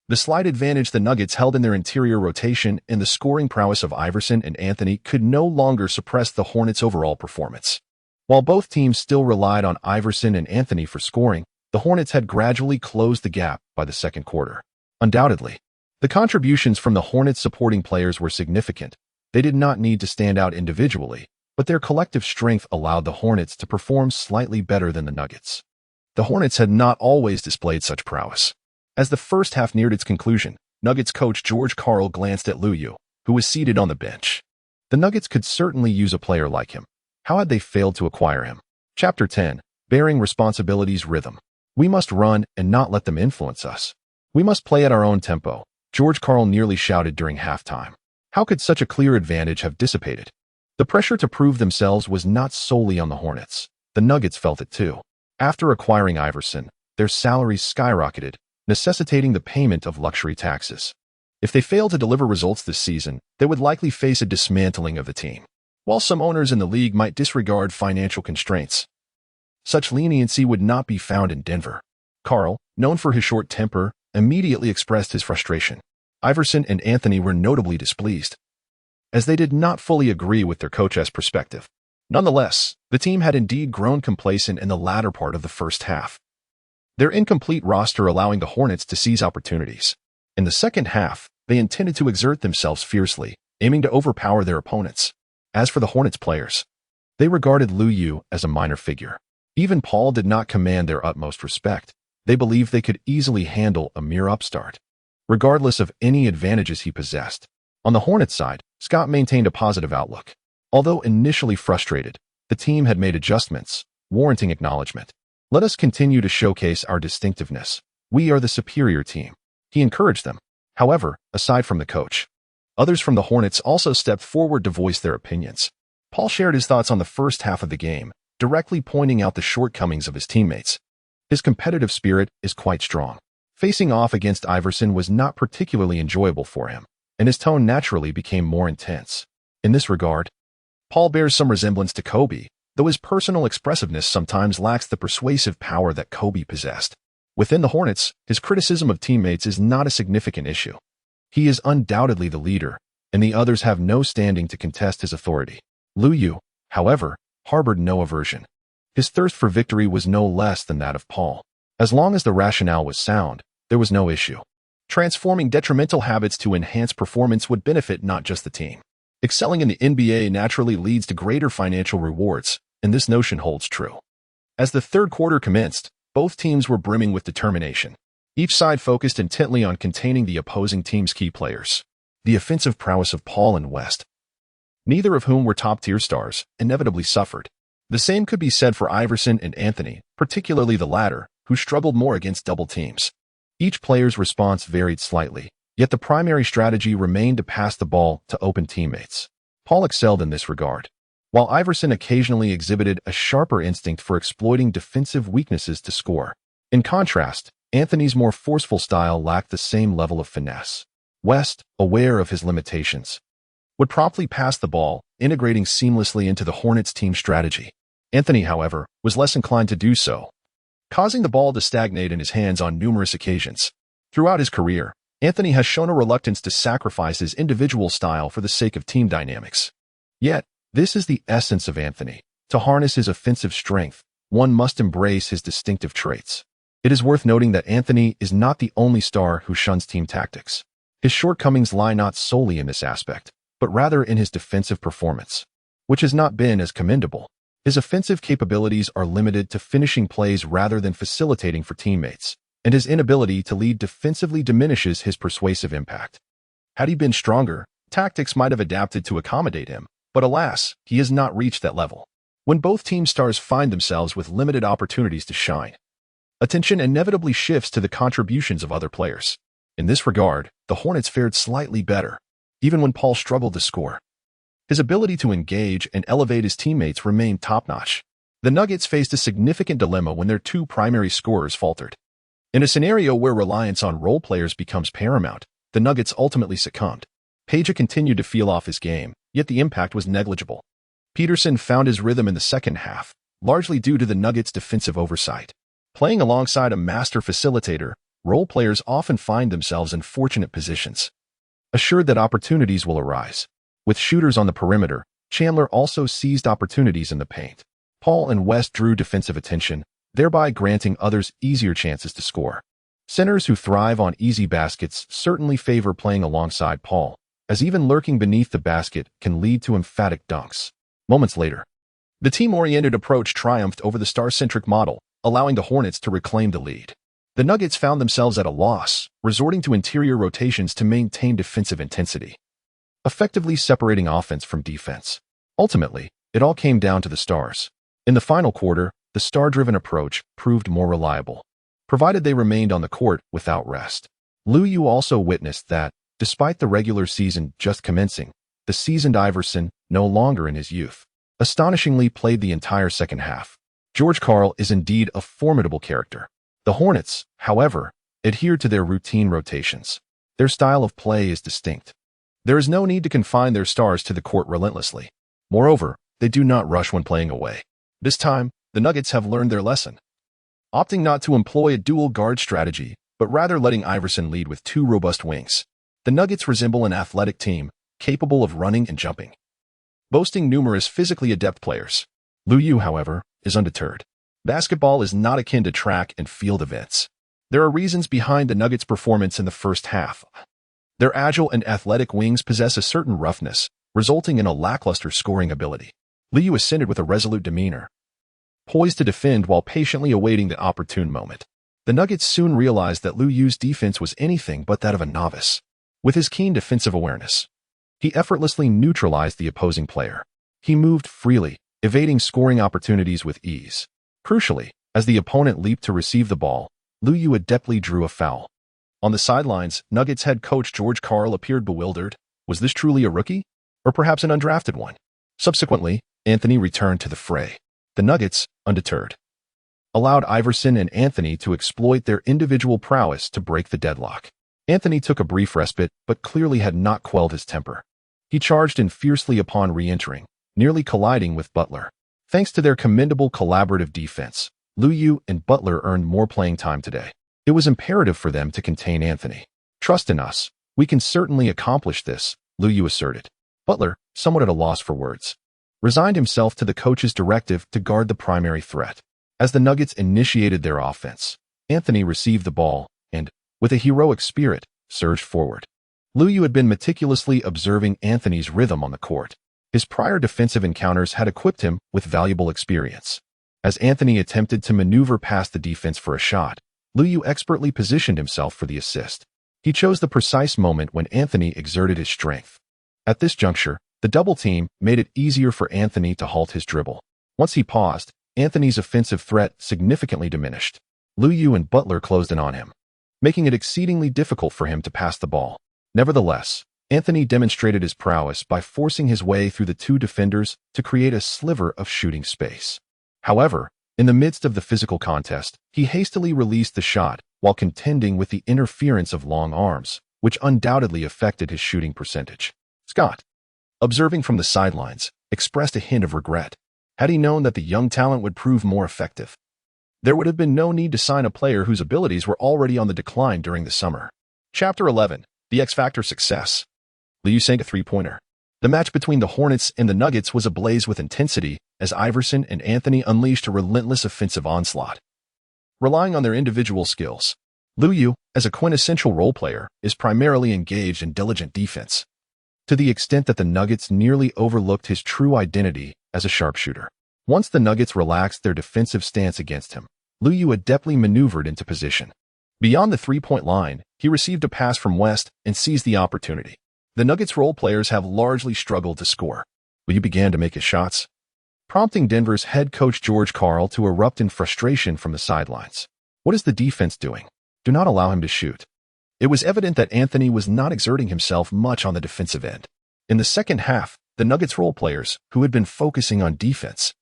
The slight advantage the Nuggets held in their interior rotation and the scoring prowess of Iverson and Anthony could no longer suppress the Hornets' overall performance. While both teams still relied on Iverson and Anthony for scoring, the Hornets had gradually closed the gap by the second quarter. Undoubtedly, the contributions from the Hornets' supporting players were significant. They did not need to stand out individually, but their collective strength allowed the Hornets to perform slightly better than the Nuggets. The Hornets had not always displayed such prowess. As the first half neared its conclusion, Nuggets coach George Karl glanced at Luyu, who was seated on the bench. The Nuggets could certainly use a player like him. How had they failed to acquire him? Chapter 10, Bearing Responsibilities Rhythm. We must run and not let them influence us. We must play at our own tempo, George Karl nearly shouted during halftime. How could such a clear advantage have dissipated? The pressure to prove themselves was not solely on the Hornets. The Nuggets felt it too. After acquiring Iverson, their salaries skyrocketed, necessitating the payment of luxury taxes. If they failed to deliver results this season, they would likely face a dismantling of the team. While some owners in the league might disregard financial constraints, such leniency would not be found in Denver. Karl, known for his short temper, immediately expressed his frustration. Iverson and Anthony were notably displeased, as they did not fully agree with their coach's perspective. Nonetheless, the team had indeed grown complacent in the latter part of the first half, their incomplete roster allowing the Hornets to seize opportunities. In the second half, they intended to exert themselves fiercely, aiming to overpower their opponents. As for the Hornets players, they regarded Lu Yu as a minor figure. Even Paul did not command their utmost respect. They believed they could easily handle a mere upstart, regardless of any advantages he possessed. On the Hornets side, Scott maintained a positive outlook. Although initially frustrated, the team had made adjustments, warranting acknowledgement. Let us continue to showcase our distinctiveness. We are the superior team, he encouraged them. However, aside from the coach, others from the Hornets also stepped forward to voice their opinions. Paul shared his thoughts on the first half of the game, directly pointing out the shortcomings of his teammates. His competitive spirit is quite strong. Facing off against Iverson was not particularly enjoyable for him, and his tone naturally became more intense. In this regard, Paul bears some resemblance to Kobe, though his personal expressiveness sometimes lacks the persuasive power that Kobe possessed. Within the Hornets, his criticism of teammates is not a significant issue. He is undoubtedly the leader, and the others have no standing to contest his authority. Lu Yu, however, harbored no aversion. His thirst for victory was no less than that of Paul. As long as the rationale was sound, there was no issue. Transforming detrimental habits to enhance performance would benefit not just the team. Excelling in the NBA naturally leads to greater financial rewards, and this notion holds true. As the third quarter commenced, both teams were brimming with determination. Each side focused intently on containing the opposing team's key players. The offensive prowess of Paul and West, neither of whom were top-tier stars, inevitably suffered. The same could be said for Iverson and Anthony, particularly the latter, who struggled more against double teams. Each player's response varied slightly, yet the primary strategy remained to pass the ball to open teammates. Paul excelled in this regard, while Iverson occasionally exhibited a sharper instinct for exploiting defensive weaknesses to score. In contrast, Anthony's more forceful style lacked the same level of finesse. West, aware of his limitations, would promptly pass the ball, integrating seamlessly into the Hornets' team strategy. Anthony, however, was less inclined to do so, causing the ball to stagnate in his hands on numerous occasions. Throughout his career, Anthony has shown a reluctance to sacrifice his individual style for the sake of team dynamics. Yet, this is the essence of Anthony. To harness his offensive strength, one must embrace his distinctive traits. It is worth noting that Anthony is not the only star who shuns team tactics. His shortcomings lie not solely in this aspect, but rather in his defensive performance, which has not been as commendable. His offensive capabilities are limited to finishing plays rather than facilitating for teammates, and his inability to lead defensively diminishes his persuasive impact. Had he been stronger, tactics might have adapted to accommodate him, but alas, he has not reached that level. When both team stars find themselves with limited opportunities to shine, attention inevitably shifts to the contributions of other players. In this regard, the Hornets fared slightly better, even when Paul struggled to score. His ability to engage and elevate his teammates remained top-notch. The Nuggets faced a significant dilemma when their two primary scorers faltered. In a scenario where reliance on role players becomes paramount, the Nuggets ultimately succumbed. Page continued to feel off his game, yet the impact was negligible. Peterson found his rhythm in the second half, largely due to the Nuggets' defensive oversight. Playing alongside a master facilitator, role players often find themselves in fortunate positions, assured that opportunities will arise. With shooters on the perimeter, Chandler also seized opportunities in the paint. Paul and West drew defensive attention, thereby granting others easier chances to score. Centers who thrive on easy baskets certainly favor playing alongside Paul, as even lurking beneath the basket can lead to emphatic dunks. Moments later, the team-oriented approach triumphed over the star-centric model, allowing the Hornets to reclaim the lead. The Nuggets found themselves at a loss, resorting to interior rotations to maintain defensive intensity, effectively separating offense from defense. Ultimately, it all came down to the stars. In the final quarter, the star-driven approach proved more reliable, provided they remained on the court without rest. Lu Yu also witnessed that, despite the regular season just commencing, the seasoned Iverson, no longer in his youth, astonishingly played the entire second half. George Karl is indeed a formidable character. The Hornets, however, adhere to their routine rotations. Their style of play is distinct. There is no need to confine their stars to the court relentlessly. Moreover, they do not rush when playing away. This time, the Nuggets have learned their lesson, opting not to employ a dual guard strategy, but rather letting Iverson lead with two robust wings. The Nuggets resemble an athletic team, capable of running and jumping, boasting numerous physically adept players. Lu Yu, however, is undeterred. Basketball is not akin to track and field events. There are reasons behind the Nuggets' performance in the first half. Their agile and athletic wings possess a certain roughness, resulting in a lackluster scoring ability. Lu Yu ascended with a resolute demeanor, poised to defend while patiently awaiting the opportune moment. The Nuggets soon realized that Lu Yu's defense was anything but that of a novice. With his keen defensive awareness, he effortlessly neutralized the opposing player. He moved freely, evading scoring opportunities with ease. Crucially, as the opponent leaped to receive the ball, Lu Yu adeptly drew a foul. On the sidelines, Nuggets head coach George Karl appeared bewildered. Was this truly a rookie? Or perhaps an undrafted one? Subsequently, Anthony returned to the fray. The Nuggets, undeterred, allowed Iverson and Anthony to exploit their individual prowess to break the deadlock. Anthony took a brief respite, but clearly had not quelled his temper. He charged in fiercely upon re-entering, nearly colliding with Butler. Thanks to their commendable collaborative defense, Lu Yu and Butler earned more playing time today. It was imperative for them to contain Anthony. "Trust in us. We can certainly accomplish this," Lu Yu asserted. Butler, somewhat at a loss for words, resigned himself to the coach's directive to guard the primary threat. As the Nuggets initiated their offense, Anthony received the ball and, with a heroic spirit, surged forward. Lu Yu had been meticulously observing Anthony's rhythm on the court. His prior defensive encounters had equipped him with valuable experience. As Anthony attempted to maneuver past the defense for a shot, Lu Yu expertly positioned himself for the assist. He chose the precise moment when Anthony exerted his strength. At this juncture, the double team made it easier for Anthony to halt his dribble. Once he paused, Anthony's offensive threat significantly diminished. Lu Yu and Butler closed in on him, making it exceedingly difficult for him to pass the ball. Nevertheless, Anthony demonstrated his prowess by forcing his way through the two defenders to create a sliver of shooting space. However, in the midst of the physical contest, he hastily released the shot while contending with the interference of long arms, which undoubtedly affected his shooting percentage. Scott, observing from the sidelines, expressed a hint of regret. Had he known that the young talent would prove more effective, there would have been no need to sign a player whose abilities were already on the decline during the summer. Chapter 11. The X-Factor Success. Lu Yu sank a three-pointer. The match between the Hornets and the Nuggets was ablaze with intensity as Iverson and Anthony unleashed a relentless offensive onslaught. Relying on their individual skills, Lu Yu, as a quintessential role player, is primarily engaged in diligent defense, to the extent that the Nuggets nearly overlooked his true identity as a sharpshooter. Once the Nuggets relaxed their defensive stance against him, Lu Yu adeptly maneuvered into position. Beyond the three-point line, he received a pass from West and seized the opportunity. The Nuggets role players have largely struggled to score. Lu Yu began to make his shots, prompting Denver's head coach George Karl to erupt in frustration from the sidelines. "What is the defense doing? Do not allow him to shoot." It was evident that Anthony was not exerting himself much on the defensive end. In the second half, the Nuggets role players, who had been focusing on defense,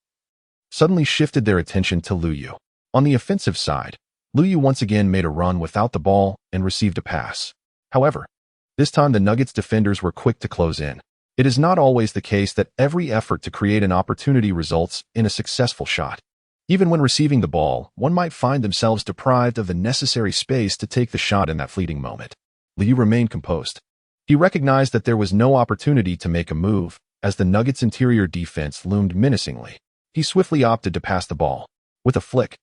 suddenly shifted their attention to Lu Yu. On the offensive side, Lu Yu once again made a run without the ball and received a pass. However, this time the Nuggets defenders were quick to close in. It is not always the case that every effort to create an opportunity results in a successful shot. Even when receiving the ball, one might find themselves deprived of the necessary space to take the shot in that fleeting moment. Lu Yu remained composed. He recognized that there was no opportunity to make a move, as the Nuggets' interior defense loomed menacingly. He swiftly opted to pass the ball. With a flick,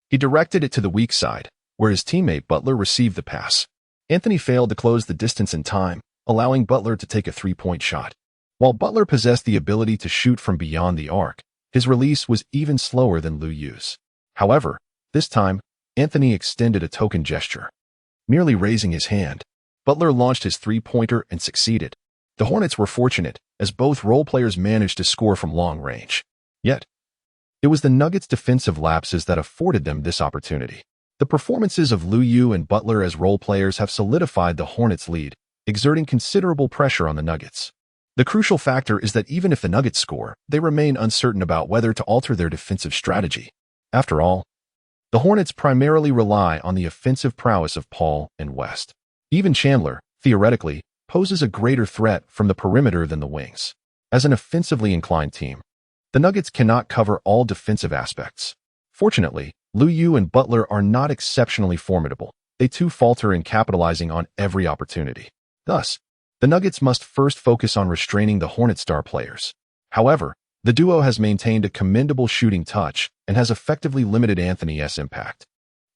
he directed it to the weak side, where his teammate Butler received the pass. Anthony failed to close the distance in time, allowing Butler to take a three-point shot. While Butler possessed the ability to shoot from beyond the arc, his release was even slower than Lu Yu's. However, this time, Anthony extended a token gesture. Merely raising his hand, Butler launched his three-pointer and succeeded. The Hornets were fortunate, as both role players managed to score from long range. Yet, it was the Nuggets' defensive lapses that afforded them this opportunity. The performances of Lu Yu and Butler as role players have solidified the Hornets' lead, exerting considerable pressure on the Nuggets. The crucial factor is that even if the Nuggets score, they remain uncertain about whether to alter their defensive strategy. After all, the Hornets primarily rely on the offensive prowess of Paul and West. Even Chandler, theoretically, poses a greater threat from the perimeter than the wings. As an offensively inclined team, the Nuggets cannot cover all defensive aspects. Fortunately, Liu and Butler are not exceptionally formidable. They too falter in capitalizing on every opportunity. Thus, the Nuggets must first focus on restraining the Hornet star players. However, the duo has maintained a commendable shooting touch and has effectively limited Anthony's impact,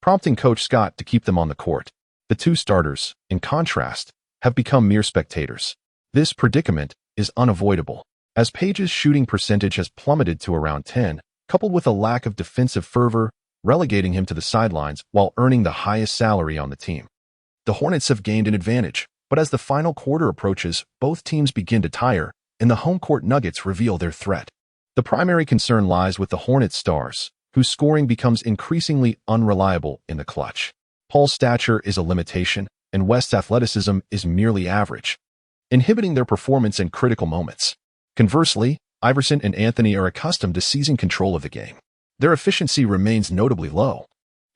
prompting Coach Scott to keep them on the court. The two starters, in contrast, have become mere spectators. This predicament is unavoidable, as Page's shooting percentage has plummeted to around 10, coupled with a lack of defensive fervor, relegating him to the sidelines while earning the highest salary on the team. The Hornets have gained an advantage, but as the final quarter approaches, both teams begin to tire, and the home court Nuggets reveal their threat. The primary concern lies with the Hornets stars, whose scoring becomes increasingly unreliable in the clutch. Paul's stature is a limitation, and West's athleticism is merely average, inhibiting their performance in critical moments. Conversely, Iverson and Anthony are accustomed to seizing control of the game. Their efficiency remains notably low,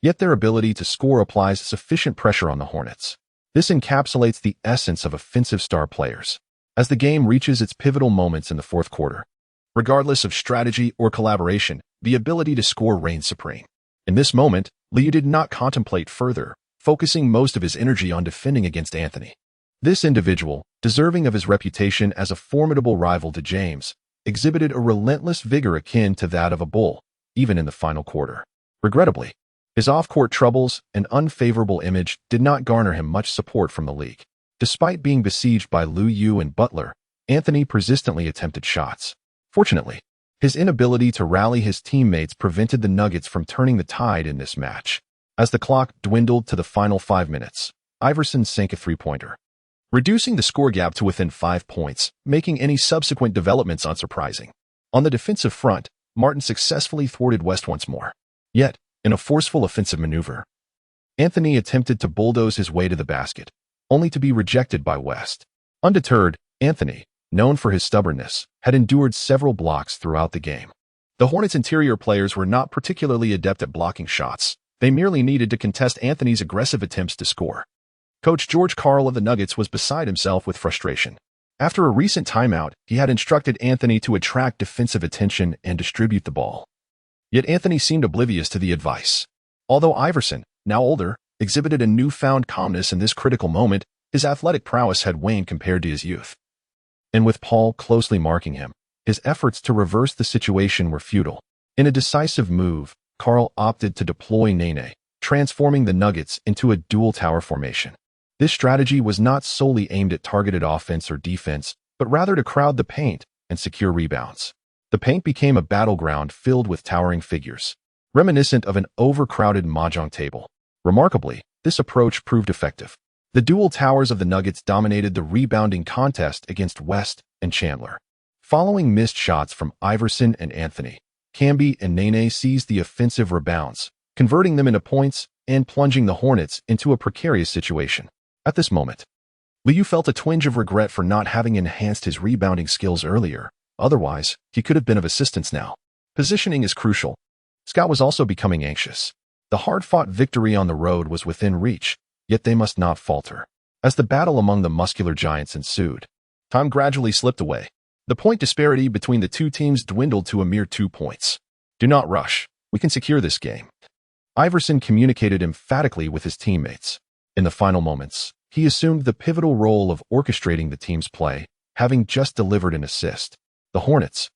yet their ability to score applies sufficient pressure on the Hornets. This encapsulates the essence of offensive star players. As the game reaches its pivotal moments in the fourth quarter, regardless of strategy or collaboration, the ability to score reigns supreme. In this moment, Liu did not contemplate further, focusing most of his energy on defending against Anthony. This individual, deserving of his reputation as a formidable rival to James, exhibited a relentless vigor akin to that of a bull, even in the final quarter. Regrettably, his off-court troubles and unfavorable image did not garner him much support from the league. Despite being besieged by Liu and Butler, Anthony persistently attempted shots. Fortunately, his inability to rally his teammates prevented the Nuggets from turning the tide in this match. As the clock dwindled to the final 5 minutes, Iverson sank a three-pointer, reducing the score gap to within 5 points, making any subsequent developments unsurprising. On the defensive front, Martin successfully thwarted West once more. Yet, in a forceful offensive maneuver, Anthony attempted to bulldoze his way to the basket, only to be rejected by West. Undeterred, Anthony, known for his stubbornness, had endured several blocks throughout the game. The Hornets' interior players were not particularly adept at blocking shots. They merely needed to contest Anthony's aggressive attempts to score. Coach George Karl of the Nuggets was beside himself with frustration. After a recent timeout, he had instructed Anthony to attract defensive attention and distribute the ball. Yet Anthony seemed oblivious to the advice. Although Iverson, now older, exhibited a newfound calmness in this critical moment, his athletic prowess had waned compared to his youth. And with Paul closely marking him, his efforts to reverse the situation were futile. In a decisive move, Karl opted to deploy Nene, transforming the Nuggets into a dual tower formation. This strategy was not solely aimed at targeted offense or defense, but rather to crowd the paint and secure rebounds. The paint became a battleground filled with towering figures, reminiscent of an overcrowded mahjong table. Remarkably, this approach proved effective. The dual towers of the Nuggets dominated the rebounding contest against West and Chandler. Following missed shots from Iverson and Anthony, Camby and Nene seized the offensive rebounds, converting them into points and plunging the Hornets into a precarious situation. At this moment, Liu felt a twinge of regret for not having enhanced his rebounding skills earlier. Otherwise, he could have been of assistance now. Positioning is crucial. Scott was also becoming anxious. The hard-fought victory on the road was within reach, yet they must not falter. As the battle among the muscular giants ensued, time gradually slipped away. The point disparity between the two teams dwindled to a mere 2 points. "Do not rush. We can secure this game," Iverson communicated emphatically with his teammates. In the final moments, he assumed the pivotal role of orchestrating the team's play, having just delivered an assist. The Hornets,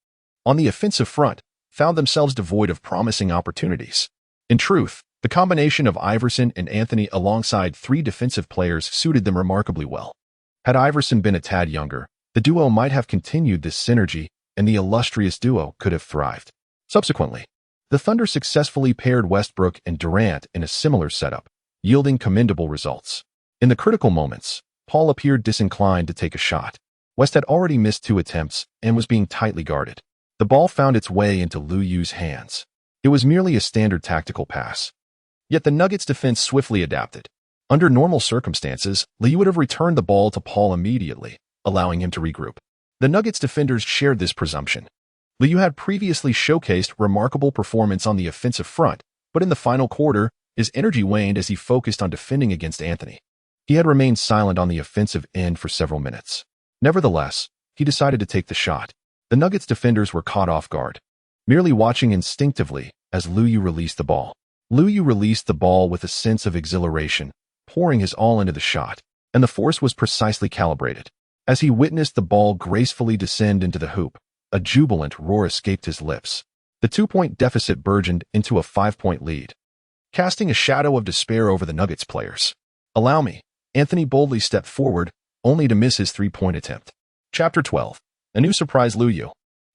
on the offensive front, found themselves devoid of promising opportunities. In truth, the combination of Iverson and Anthony alongside 3 defensive players suited them remarkably well. Had Iverson been a tad younger, the duo might have continued this synergy, and the illustrious duo could have thrived. Subsequently, the Thunder successfully paired Westbrook and Durant in a similar setup, yielding commendable results. In the critical moments, Paul appeared disinclined to take a shot. West had already missed 2 attempts and was being tightly guarded. The ball found its way into Liu's hands. It was merely a standard tactical pass. Yet the Nuggets' defense swiftly adapted. Under normal circumstances, Liu would have returned the ball to Paul immediately, allowing him to regroup. The Nuggets defenders shared this presumption. Liu had previously showcased remarkable performance on the offensive front, but in the final quarter, his energy waned as he focused on defending against Anthony. He had remained silent on the offensive end for several minutes. Nevertheless, he decided to take the shot. The Nuggets defenders were caught off guard, merely watching instinctively as Liu released the ball. Liu released the ball with a sense of exhilaration, pouring his all into the shot, and the force was precisely calibrated. As he witnessed the ball gracefully descend into the hoop, a jubilant roar escaped his lips. The 2-point deficit burgeoned into a 5-point lead, casting a shadow of despair over the Nuggets players. "Allow me." Anthony boldly stepped forward, only to miss his 3-point attempt. Chapter 12. A new surprise Liu.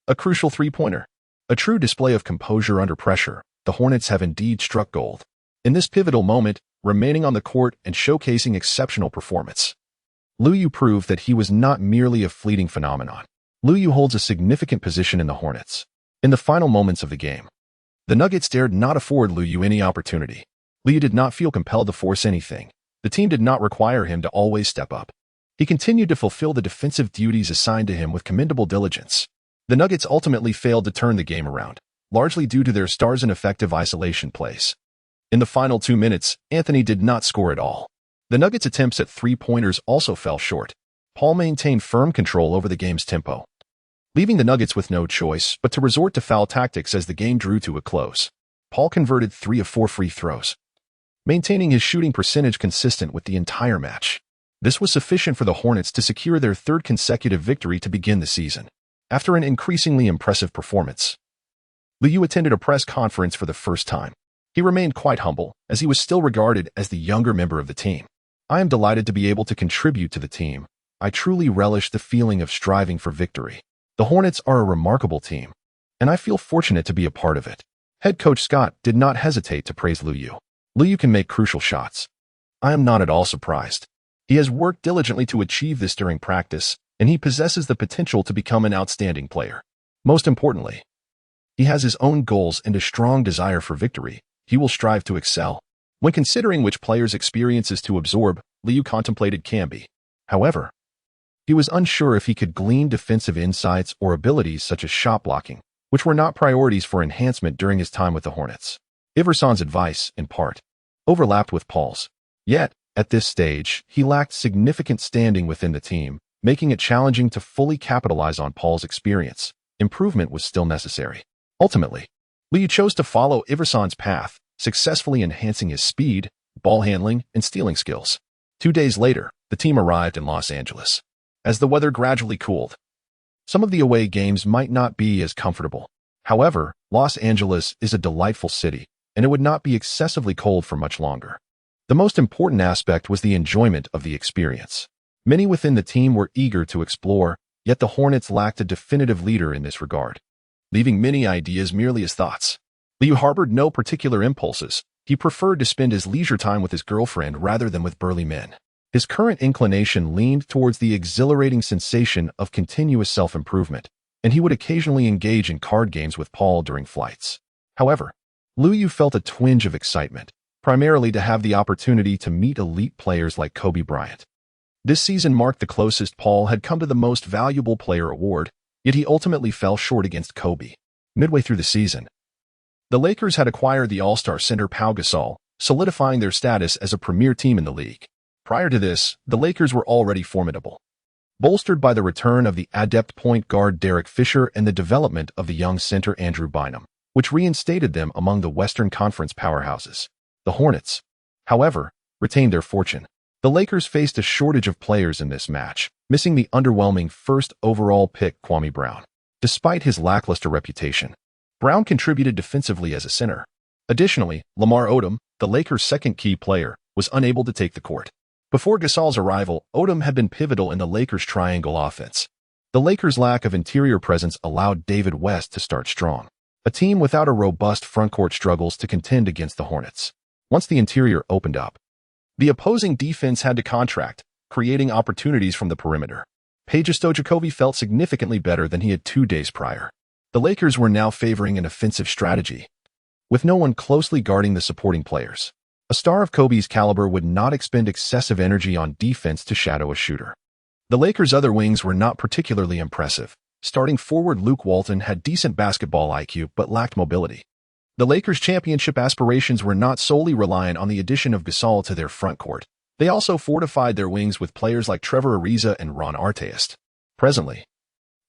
A crucial 3-pointer. A true display of composure under pressure, the Hornets have indeed struck gold. In this pivotal moment, remaining on the court and showcasing exceptional performance, Liu proved that he was not merely a fleeting phenomenon. Liu holds a significant position in the Hornets. In the final moments of the game, the Nuggets dared not afford Liu any opportunity. Liu did not feel compelled to force anything. The team did not require him to always step up. He continued to fulfill the defensive duties assigned to him with commendable diligence. The Nuggets ultimately failed to turn the game around, largely due to their stars' ineffective isolation plays. In the final 2 minutes, Anthony did not score at all. The Nuggets' attempts at 3-pointers also fell short. Paul maintained firm control over the game's tempo, leaving the Nuggets with no choice but to resort to foul tactics as the game drew to a close. Paul converted 3 of 4 free throws, maintaining his shooting percentage consistent with the entire match. This was sufficient for the Hornets to secure their 3rd consecutive victory to begin the season. After an increasingly impressive performance, Liu attended a press conference for the first time. He remained quite humble, as he was still regarded as the younger member of the team. "I am delighted to be able to contribute to the team. I truly relish the feeling of striving for victory. The Hornets are a remarkable team, and I feel fortunate to be a part of it." Head coach Scott did not hesitate to praise Liu. "Liu can make crucial shots. I am not at all surprised. He has worked diligently to achieve this during practice, and he possesses the potential to become an outstanding player. Most importantly, he has his own goals and a strong desire for victory. He will strive to excel." When considering which players' experiences to absorb, Liu contemplated Camby. However, he was unsure if he could glean defensive insights or abilities such as shot blocking, which were not priorities for enhancement during his time with the Hornets. Iverson's advice, in part, overlapped with Paul's. Yet, at this stage, he lacked significant standing within the team, making it challenging to fully capitalize on Paul's experience. Improvement was still necessary. Ultimately, Liu chose to follow Iverson's path, successfully enhancing his speed, ball handling, and stealing skills. 2 days later, the team arrived in Los Angeles. As the weather gradually cooled, some of the away games might not be as comfortable. However, Los Angeles is a delightful city, and it would not be excessively cold for much longer. The most important aspect was the enjoyment of the experience. Many within the team were eager to explore, yet the Hornets lacked a definitive leader in this regard, leaving many ideas merely as thoughts. Liu harbored no particular impulses. He preferred to spend his leisure time with his girlfriend rather than with burly men. His current inclination leaned towards the exhilarating sensation of continuous self-improvement, and he would occasionally engage in card games with Paul during flights. However, Liu felt a twinge of excitement, primarily to have the opportunity to meet elite players like Kobe Bryant. This season marked the closest Paul had come to the Most Valuable Player award, yet he ultimately fell short against Kobe. Midway through the season, the Lakers had acquired the All-Star center Pau Gasol, solidifying their status as a premier team in the league. Prior to this, the Lakers were already formidable, bolstered by the return of the adept point guard Derek Fisher and the development of the young center Andrew Bynum, which reinstated them among the Western Conference powerhouses. The Hornets, however, retained their fortune. The Lakers faced a shortage of players in this match, missing the underwhelming first overall pick Kwame Brown. Despite his lackluster reputation, Brown contributed defensively as a center. Additionally, Lamar Odom, the Lakers' second key player, was unable to take the court. Before Gasol's arrival, Odom had been pivotal in the Lakers' triangle offense. The Lakers' lack of interior presence allowed David West to start strong. A team without a robust frontcourt struggles to contend against the Hornets. Once the interior opened up, the opposing defense had to contract, creating opportunities from the perimeter. Peja Stojakovic felt significantly better than he had 2 days prior. The Lakers were now favoring an offensive strategy, with no one closely guarding the supporting players. A star of Kobe's caliber would not expend excessive energy on defense to shadow a shooter. The Lakers' other wings were not particularly impressive. Starting forward Luke Walton had decent basketball IQ but lacked mobility. The Lakers' championship aspirations were not solely reliant on the addition of Gasol to their front court. They also fortified their wings with players like Trevor Ariza and Ron Artest. Presently,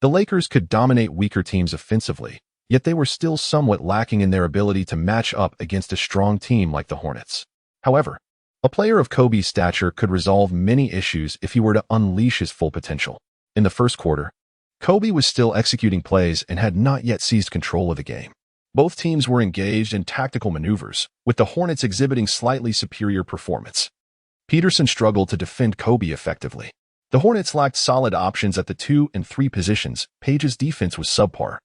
the Lakers could dominate weaker teams offensively, yet they were still somewhat lacking in their ability to match up against a strong team like the Hornets. However, a player of Kobe's stature could resolve many issues if he were to unleash his full potential. In the first quarter, Kobe was still executing plays and had not yet seized control of the game. Both teams were engaged in tactical maneuvers, with the Hornets exhibiting slightly superior performance. Peterson struggled to defend Kobe effectively. The Hornets lacked solid options at the 2 and 3 positions. Page's defense was subpar,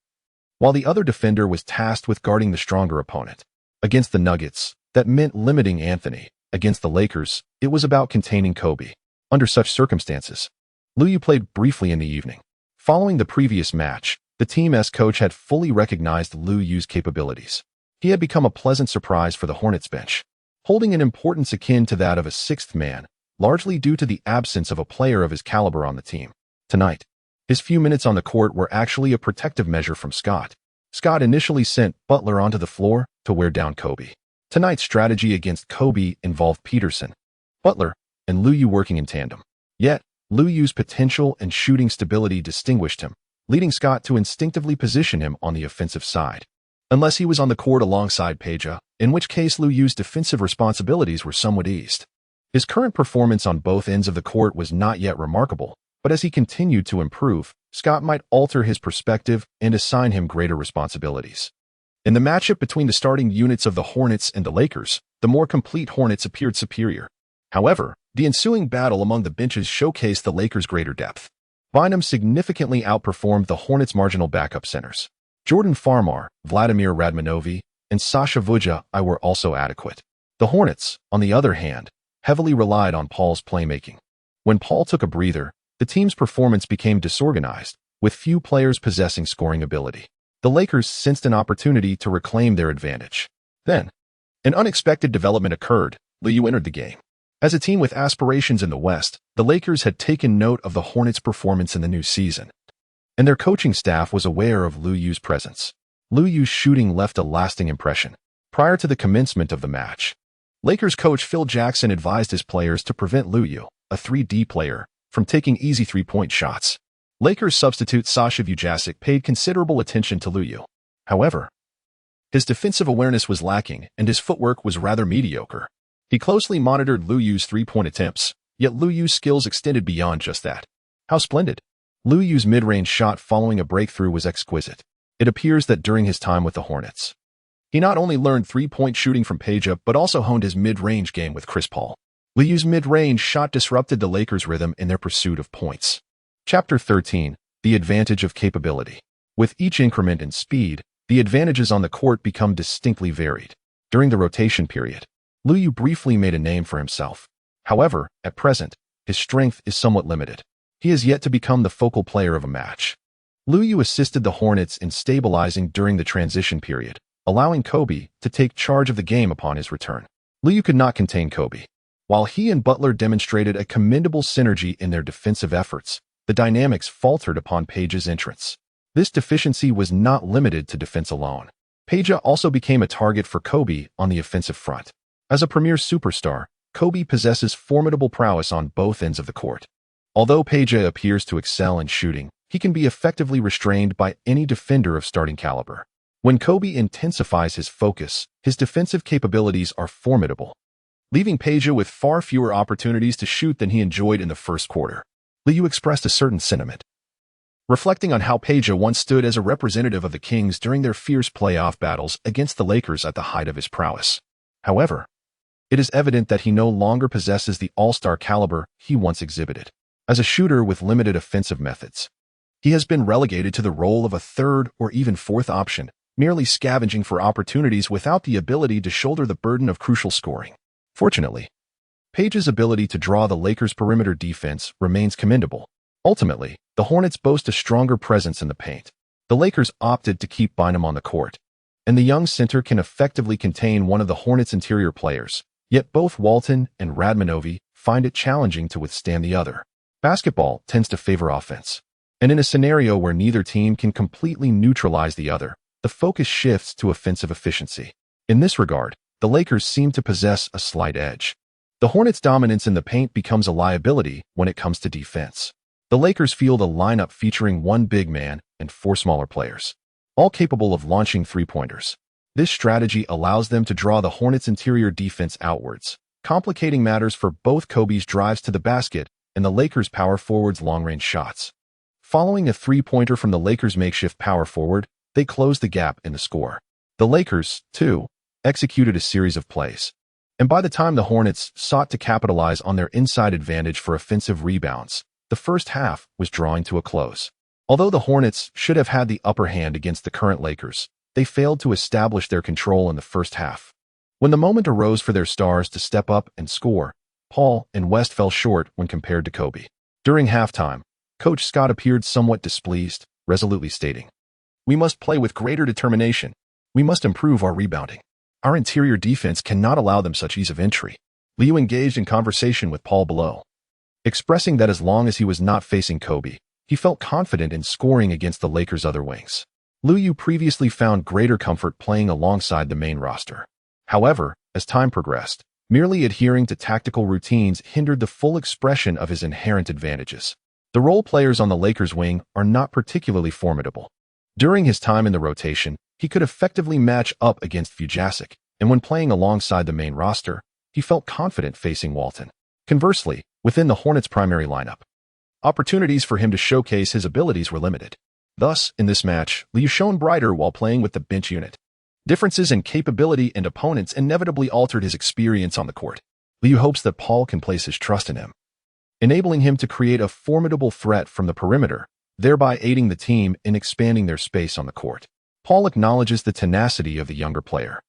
while the other defender was tasked with guarding the stronger opponent. Against the Nuggets, that meant limiting Anthony. Against the Lakers, it was about containing Kobe. Under such circumstances, Liu played briefly in the evening. Following the previous match, the team's coach had fully recognized Liu's capabilities. He had become a pleasant surprise for the Hornets bench, holding an importance akin to that of a sixth man, largely due to the absence of a player of his caliber on the team. Tonight, his few minutes on the court were actually a protective measure from Scott. Scott initially sent Butler onto the floor to wear down Kobe. Tonight's strategy against Kobe involved Peterson, Butler, and Liu working in tandem. Yet, Liu's potential and shooting stability distinguished him, leading Scott to instinctively position him on the offensive side. Unless he was on the court alongside Page, in which case Liu's defensive responsibilities were somewhat eased. His current performance on both ends of the court was not yet remarkable, but as he continued to improve, Scott might alter his perspective and assign him greater responsibilities. In the matchup between the starting units of the Hornets and the Lakers, the more complete Hornets appeared superior. However, the ensuing battle among the benches showcased the Lakers' greater depth. Bynum significantly outperformed the Hornets' marginal backup centers. Jordan Farmar, Vladimir Radmanovi, and Sasha Vuja were also adequate. The Hornets, on the other hand, heavily relied on Paul's playmaking. When Paul took a breather, the team's performance became disorganized, with few players possessing scoring ability. The Lakers sensed an opportunity to reclaim their advantage. Then, an unexpected development occurred. Liu entered the game. As a team with aspirations in the West, the Lakers had taken note of the Hornets' performance in the new season, and their coaching staff was aware of Liu's presence. Liu's shooting left a lasting impression. Prior to the commencement of the match, Lakers coach Phil Jackson advised his players to prevent Liu, a 3D player, from taking easy three-point shots. Lakers substitute Sasha Vujacic paid considerable attention to Liu. However, his defensive awareness was lacking and his footwork was rather mediocre. He closely monitored Liu's three-point attempts, yet Liu's skills extended beyond just that. How splendid! Liu's mid-range shot following a breakthrough was exquisite. It appears that during his time with the Hornets, he not only learned three-point shooting from Page, but also honed his mid-range game with Chris Paul. Liu's mid-range shot disrupted the Lakers' rhythm in their pursuit of points. Chapter 13, The Advantage of Capability. With each increment in speed, the advantages on the court become distinctly varied. During the rotation period, Liu briefly made a name for himself. However, at present, his strength is somewhat limited. He has yet to become the focal player of a match. Liu assisted the Hornets in stabilizing during the transition period, allowing Kobe to take charge of the game upon his return. Liu could not contain Kobe. While he and Butler demonstrated a commendable synergy in their defensive efforts, the dynamics faltered upon Page's entrance. This deficiency was not limited to defense alone. Page also became a target for Kobe on the offensive front. As a premier superstar, Kobe possesses formidable prowess on both ends of the court. Although Page appears to excel in shooting, he can be effectively restrained by any defender of starting caliber. When Kobe intensifies his focus, his defensive capabilities are formidable, leaving Page with far fewer opportunities to shoot than he enjoyed in the first quarter. Liu expressed a certain sentiment, reflecting on how Page once stood as a representative of the Kings during their fierce playoff battles against the Lakers at the height of his prowess. However, it is evident that he no longer possesses the all-star caliber he once exhibited. As a shooter with limited offensive methods, he has been relegated to the role of a third or even fourth option, merely scavenging for opportunities without the ability to shoulder the burden of crucial scoring. Fortunately, Page's ability to draw the Lakers' perimeter defense remains commendable. Ultimately, the Hornets boast a stronger presence in the paint. The Lakers opted to keep Bynum on the court, and the young center can effectively contain one of the Hornets' interior players, yet both Walton and Radmanovi find it challenging to withstand the other. Basketball tends to favor offense. And in a scenario where neither team can completely neutralize the other, the focus shifts to offensive efficiency. In this regard, the Lakers seem to possess a slight edge. The Hornets' dominance in the paint becomes a liability when it comes to defense. The Lakers field a lineup featuring one big man and four smaller players, all capable of launching three-pointers. This strategy allows them to draw the Hornets' interior defense outwards, complicating matters for both Kobe's drives to the basket and the Lakers' power forward's long-range shots. Following a three-pointer from the Lakers' makeshift power forward, they closed the gap in the score. The Lakers, too, executed a series of plays. And by the time the Hornets sought to capitalize on their inside advantage for offensive rebounds, the first half was drawing to a close. Although the Hornets should have had the upper hand against the current Lakers, they failed to establish their control in the first half. When the moment arose for their stars to step up and score, Paul and West fell short when compared to Kobe. During halftime, Coach Scott appeared somewhat displeased, resolutely stating, "We must play with greater determination. We must improve our rebounding. Our interior defense cannot allow them such ease of entry." Liu engaged in conversation with Paul below, expressing that as long as he was not facing Kobe, he felt confident in scoring against the Lakers' other wings. Liu previously found greater comfort playing alongside the main roster. However, as time progressed, merely adhering to tactical routines hindered the full expression of his inherent advantages. The role players on the Lakers' wing are not particularly formidable. During his time in the rotation, he could effectively match up against Fujasic, and when playing alongside the main roster, he felt confident facing Walton. Conversely, within the Hornets' primary lineup, opportunities for him to showcase his abilities were limited. Thus, in this match, Liu shone brighter while playing with the bench unit. Differences in capability and opponents inevitably altered his experience on the court. Liu hopes that Paul can place his trust in him, enabling him to create a formidable threat from the perimeter, thereby aiding the team in expanding their space on the court. Paul acknowledges the tenacity of the younger player,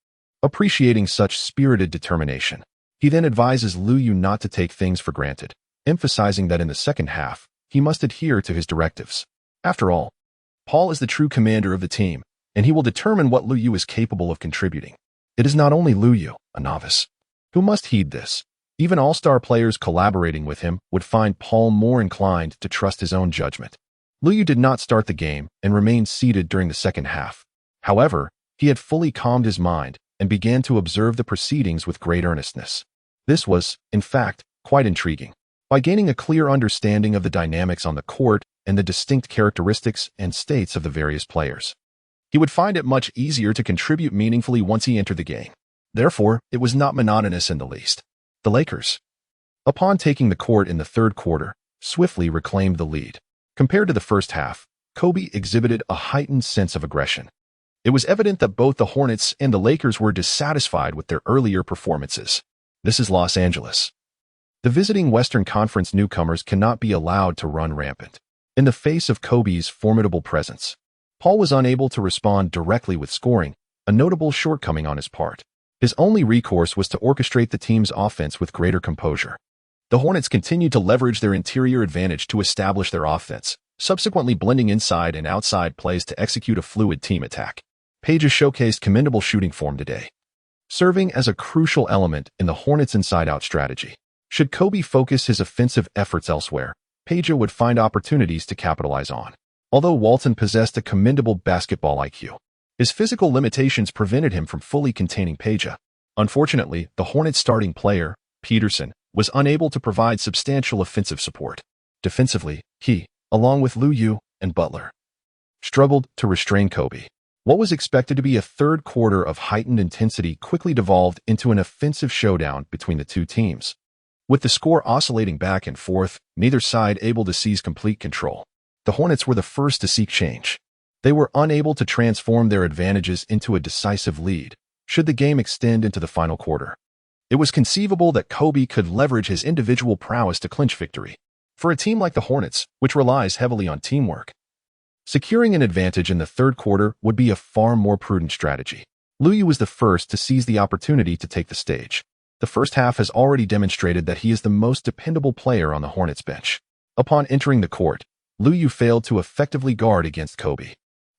appreciating such spirited determination. He then advises Liu not to take things for granted, emphasizing that in the second half, he must adhere to his directives. After all, Paul is the true commander of the team, and he will determine what Liu is capable of contributing. It is not only Liu, a novice, who must heed this. Even all-star players collaborating with him would find Paul more inclined to trust his own judgment. Liu did not start the game and remained seated during the second half. However, he had fully calmed his mind and began to observe the proceedings with great earnestness. This was, in fact, quite intriguing. By gaining a clear understanding of the dynamics on the court and the distinct characteristics and states of the various players, he would find it much easier to contribute meaningfully once he entered the game. Therefore, it was not monotonous in the least. The Lakers, upon taking the court in the third quarter, swiftly reclaimed the lead. Compared to the first half, Kobe exhibited a heightened sense of aggression. It was evident that both the Hornets and the Lakers were dissatisfied with their earlier performances. This is Los Angeles. The visiting Western Conference newcomers cannot be allowed to run rampant. In the face of Kobe's formidable presence, Paul was unable to respond directly with scoring, a notable shortcoming on his part. His only recourse was to orchestrate the team's offense with greater composure. The Hornets continued to leverage their interior advantage to establish their offense, subsequently blending inside and outside plays to execute a fluid team attack. Page showcased commendable shooting form today, serving as a crucial element in the Hornets' inside-out strategy. Should Kobe focus his offensive efforts elsewhere, Page would find opportunities to capitalize on. Although Walton possessed a commendable basketball IQ, his physical limitations prevented him from fully containing Page. Unfortunately, the Hornets' starting player, Peterson, was unable to provide substantial offensive support. Defensively, he, along with Liu and Butler, struggled to restrain Kobe. What was expected to be a third quarter of heightened intensity quickly devolved into an offensive showdown between the two teams. With the score oscillating back and forth, neither side able to seize complete control. The Hornets were the first to seek change. They were unable to transform their advantages into a decisive lead, should the game extend into the final quarter. It was conceivable that Kobe could leverage his individual prowess to clinch victory. For a team like the Hornets, which relies heavily on teamwork, securing an advantage in the third quarter would be a far more prudent strategy. Liu was the first to seize the opportunity to take the stage. The first half has already demonstrated that he is the most dependable player on the Hornets bench. Upon entering the court, Liu failed to effectively guard against Kobe.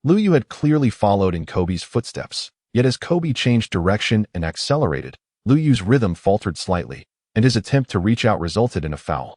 Liu had clearly followed in Kobe's footsteps, yet as Kobe changed direction and accelerated, Liu's rhythm faltered slightly, and his attempt to reach out resulted in a foul.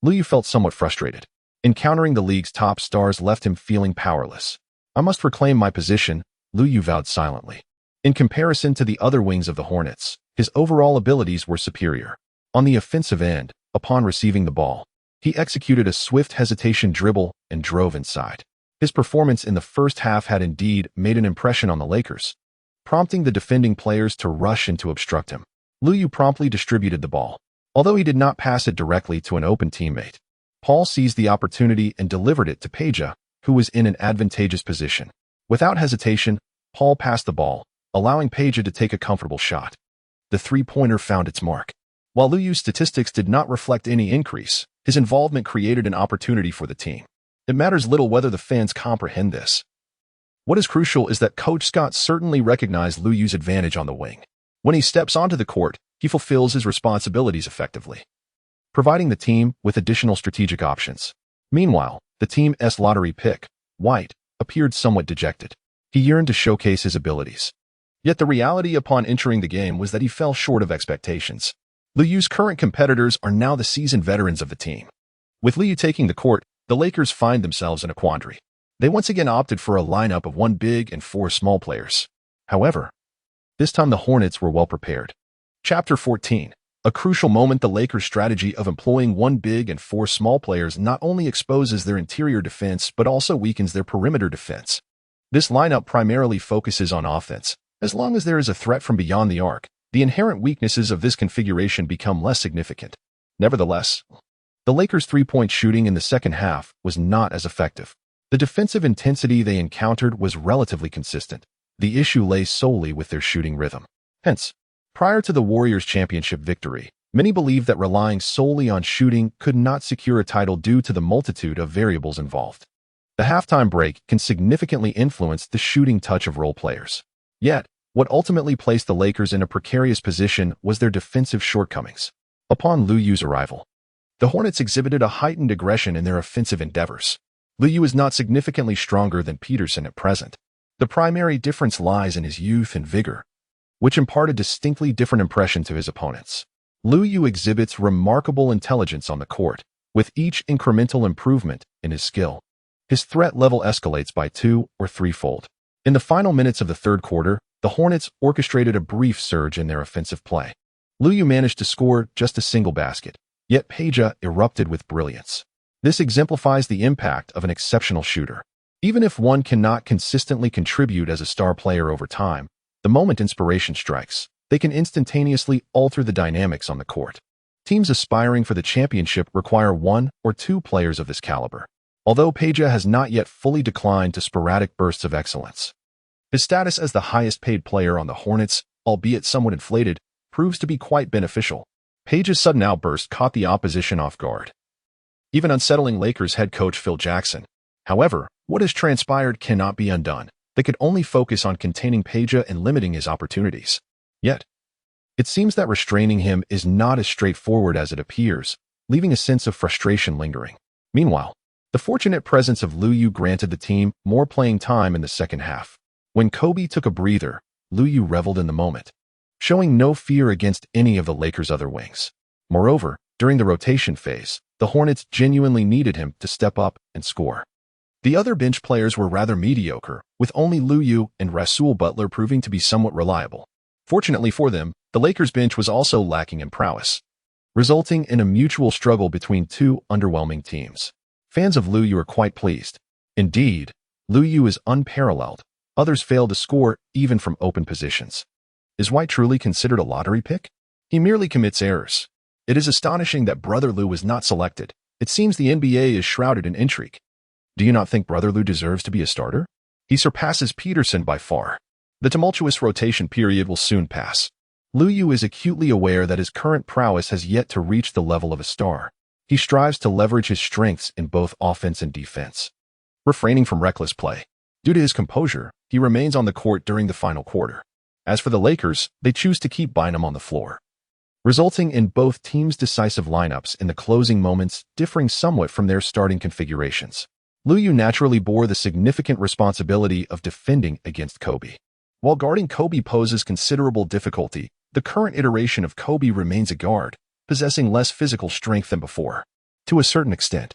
Liu Yu felt somewhat frustrated. Encountering the league's top stars left him feeling powerless. I must reclaim my position, Liu Yu vowed silently. In comparison to the other wings of the Hornets, his overall abilities were superior. On the offensive end, upon receiving the ball, he executed a swift hesitation dribble and drove inside. His performance in the first half had indeed made an impression on the Lakers, prompting the defending players to rush in to obstruct him. Liu Yu promptly distributed the ball. Although he did not pass it directly to an open teammate, Paul seized the opportunity and delivered it to Peja, who was in an advantageous position. Without hesitation, Paul passed the ball, allowing Peja to take a comfortable shot. The three-pointer found its mark. While Liu Yu's statistics did not reflect any increase, his involvement created an opportunity for the team. It matters little whether the fans comprehend this. What is crucial is that Coach Scott certainly recognized Liu Yu's advantage on the wing. When he steps onto the court, he fulfills his responsibilities effectively, providing the team with additional strategic options. Meanwhile, the team's lottery pick, White, appeared somewhat dejected. He yearned to showcase his abilities. Yet the reality upon entering the game was that he fell short of expectations. Liu Yu's current competitors are now the seasoned veterans of the team. With Liu Yu taking the court, the Lakers find themselves in a quandary. They once again opted for a lineup of 1 big and 4 small players. However, this time the Hornets were well prepared. Chapter 14. A crucial moment. The Lakers' strategy of employing 1 big and 4 small players not only exposes their interior defense but also weakens their perimeter defense. This lineup primarily focuses on offense. As long as there is a threat from beyond the arc, the inherent weaknesses of this configuration become less significant. Nevertheless, the Lakers' three-point shooting in the second half was not as effective. The defensive intensity they encountered was relatively consistent. The issue lay solely with their shooting rhythm. Hence, prior to the Warriors' championship victory, many believed that relying solely on shooting could not secure a title due to the multitude of variables involved. The halftime break can significantly influence the shooting touch of role players. Yet, what ultimately placed the Lakers in a precarious position was their defensive shortcomings. Upon Liu Yu's arrival, the Hornets exhibited a heightened aggression in their offensive endeavors. Liu Yu is not significantly stronger than Peterson at present. The primary difference lies in his youth and vigor, which impart a distinctly different impression to his opponents. Liu Yu exhibits remarkable intelligence on the court, with each incremental improvement in his skill. His threat level escalates by 2 or 3-fold. In the final minutes of the third quarter, the Hornets orchestrated a brief surge in their offensive play. Liu Yu managed to score just a single basket, yet Peja erupted with brilliance. This exemplifies the impact of an exceptional shooter. Even if one cannot consistently contribute as a star player over time, the moment inspiration strikes, they can instantaneously alter the dynamics on the court. Teams aspiring for the championship require 1 or 2 players of this caliber. Although Peja has not yet fully declined to sporadic bursts of excellence, his status as the highest-paid player on the Hornets, albeit somewhat inflated, proves to be quite beneficial. Peja's sudden outburst caught the opposition off guard, even unsettling Lakers head coach Phil Jackson. However, what has transpired cannot be undone. They could only focus on containing Peja and limiting his opportunities. Yet, it seems that restraining him is not as straightforward as it appears, leaving a sense of frustration lingering. Meanwhile, the fortunate presence of Liu Yu granted the team more playing time in the second half. When Kobe took a breather, Liu Yu reveled in the moment, showing no fear against any of the Lakers' other wings. Moreover, during the rotation phase, the Hornets genuinely needed him to step up and score. The other bench players were rather mediocre, with only Liu Yu and Rasul Butler proving to be somewhat reliable. Fortunately for them, the Lakers' bench was also lacking in prowess, resulting in a mutual struggle between 2 underwhelming teams. Fans of Liu Yu are quite pleased. Indeed, Liu Yu is unparalleled. Others fail to score even from open positions. Is White truly considered a lottery pick? He merely commits errors. It is astonishing that Brother Lou was not selected. It seems the NBA is shrouded in intrigue. Do you not think Brother Lou deserves to be a starter? He surpasses Peterson by far. The tumultuous rotation period will soon pass. Liu Yu is acutely aware that his current prowess has yet to reach the level of a star. He strives to leverage his strengths in both offense and defense, refraining from reckless play. Due to his composure, he remains on the court during the final quarter. As for the Lakers, they choose to keep Bynum on the floor, resulting in both teams' decisive lineups in the closing moments differing somewhat from their starting configurations. Liu Yu naturally bore the significant responsibility of defending against Kobe. While guarding Kobe poses considerable difficulty, the current iteration of Kobe remains a guard, possessing less physical strength than before. to a certain extent.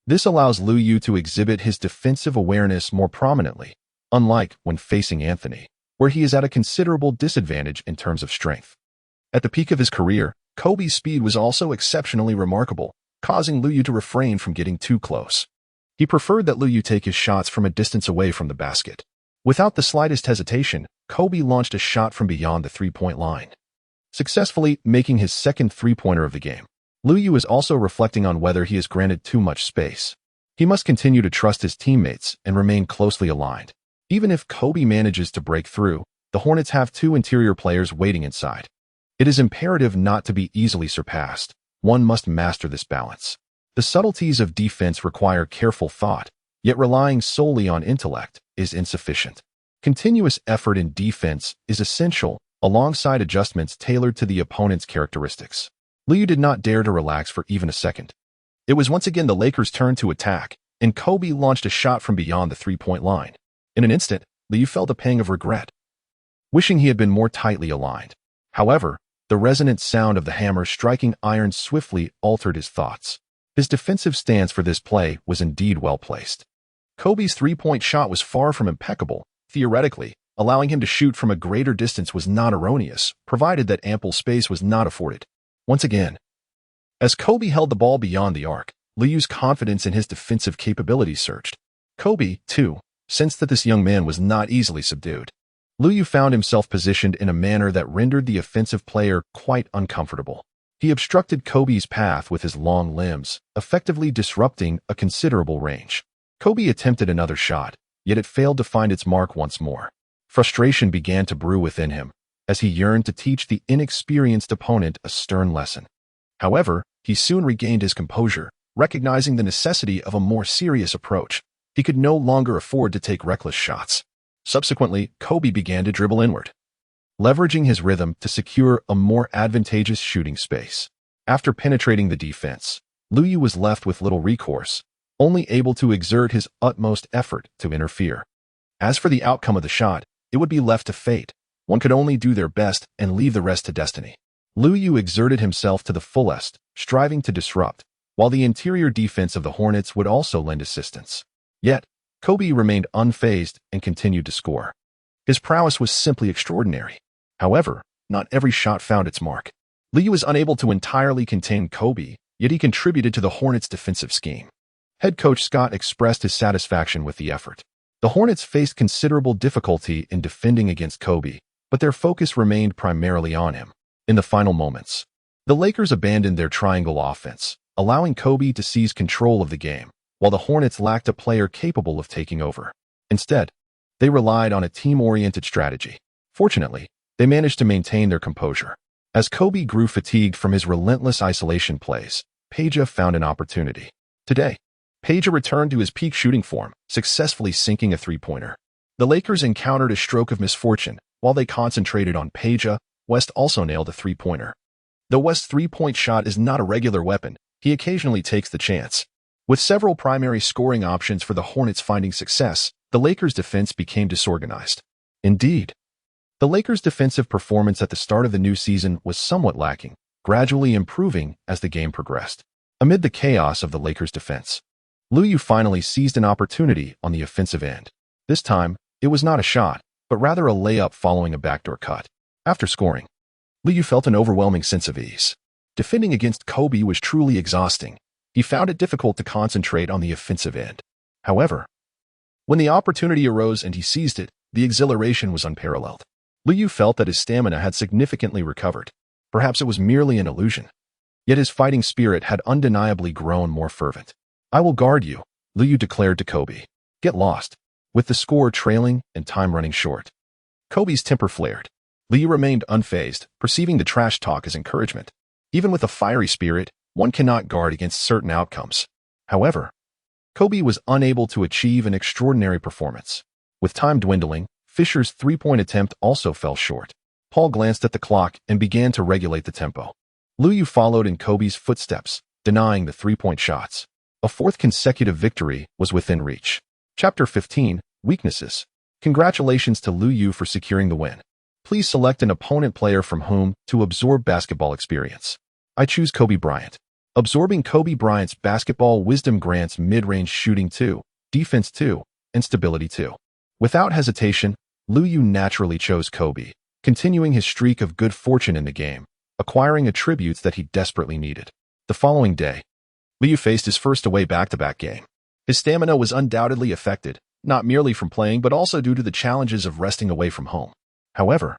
This allows Lu Yu to exhibit his defensive awareness more prominently, unlike when facing Anthony, where he is at a considerable disadvantage in terms of strength. At the peak of his career, Kobe's speed was also exceptionally remarkable, causing Lu Yu to refrain from getting too close. He preferred that Lu Yu take his shots from a distance away from the basket. Without the slightest hesitation, Kobe launched a shot from beyond the three-point line, successfully making his second three-pointer of the game. Lu Yu is also reflecting on whether he is granted too much space. He must continue to trust his teammates and remain closely aligned. Even if Kobe manages to break through, the Hornets have two interior players waiting inside. It is imperative not to be easily surpassed. One must master this balance. The subtleties of defense require careful thought, yet relying solely on intellect is insufficient. Continuous effort in defense is essential, alongside adjustments tailored to the opponent's characteristics. Lu Yu did not dare to relax for even a second. It was once again the Lakers' turn to attack, and Kobe launched a shot from beyond the three-point line. In an instant, Lu Yu felt a pang of regret, wishing he had been more tightly aligned. However, the resonant sound of the hammer striking iron swiftly altered his thoughts. His defensive stance for this play was indeed well placed. Kobe's three-point shot was far from impeccable. Theoretically, allowing him to shoot from a greater distance was not erroneous, provided that ample space was not afforded. Once again, as Kobe held the ball beyond the arc, Lu Yu's confidence in his defensive capabilities surged. Kobe, too, sensed that this young man was not easily subdued. Lu Yu found himself positioned in a manner that rendered the offensive player quite uncomfortable. He obstructed Kobe's path with his long limbs, effectively disrupting a considerable range. Kobe attempted another shot, yet it failed to find its mark once more. Frustration began to brew within him, as he yearned to teach the inexperienced opponent a stern lesson. However, he soon regained his composure, recognizing the necessity of a more serious approach. He could no longer afford to take reckless shots. Subsequently, Kobe began to dribble inward, leveraging his rhythm to secure a more advantageous shooting space. After penetrating the defense, Lu Yu was left with little recourse, only able to exert his utmost effort to interfere. As for the outcome of the shot, it would be left to fate. One could only do their best and leave the rest to destiny. Lu Yu exerted himself to the fullest, striving to disrupt, while the interior defense of the Hornets would also lend assistance. Yet, Kobe remained unfazed and continued to score. His prowess was simply extraordinary. However, not every shot found its mark. Lu Yu was unable to entirely contain Kobe, yet he contributed to the Hornets' defensive scheme. Head coach Scott expressed his satisfaction with the effort. The Hornets faced considerable difficulty in defending against Kobe, but their focus remained primarily on him. In the final moments, the Lakers abandoned their triangle offense, allowing Kobe to seize control of the game, while the Hornets lacked a player capable of taking over. Instead, they relied on a team-oriented strategy. Fortunately, they managed to maintain their composure. As Kobe grew fatigued from his relentless isolation plays, Peja found an opportunity. Today, Peja returned to his peak shooting form, successfully sinking a three-pointer. The Lakers encountered a stroke of misfortune. While they concentrated on Peja, West also nailed a three-pointer. Though West's three-point shot is not a regular weapon, he occasionally takes the chance. With several primary scoring options for the Hornets finding success, the Lakers' defense became disorganized. Indeed, the Lakers' defensive performance at the start of the new season was somewhat lacking, gradually improving as the game progressed. Amid the chaos of the Lakers' defense, Lu Yu finally seized an opportunity on the offensive end. This time, it was not a shot, but rather a layup following a backdoor cut. After scoring, Lu Yu felt an overwhelming sense of ease. Defending against Kobe was truly exhausting. He found it difficult to concentrate on the offensive end. However, when the opportunity arose and he seized it, the exhilaration was unparalleled. Lu Yu felt that his stamina had significantly recovered. Perhaps it was merely an illusion. Yet his fighting spirit had undeniably grown more fervent. "I will guard you," Lu Yu declared to Kobe. "Get lost." With the score trailing and time running short, Kobe's temper flared. Lu Yu remained unfazed, perceiving the trash talk as encouragement. Even with a fiery spirit, one cannot guard against certain outcomes. However, Kobe was unable to achieve an extraordinary performance. With time dwindling, Fisher's three-point attempt also fell short. Paul glanced at the clock and began to regulate the tempo. Lu Yu followed in Kobe's footsteps, denying the three-point shots. A fourth consecutive victory was within reach. Chapter 15, Weaknesses. Congratulations to Lu Yu for securing the win. Please select an opponent player from whom to absorb basketball experience. I choose Kobe Bryant. absorbing Kobe Bryant's basketball wisdom grants mid-range shooting 2, defense 2, and stability 2. Without hesitation, Liu Yu naturally chose Kobe, continuing his streak of good fortune in the game, acquiring attributes that he desperately needed. The following day, Liu Yu faced his first away back-to-back game. His stamina was undoubtedly affected, not merely from playing but also due to the challenges of resting away from home. However,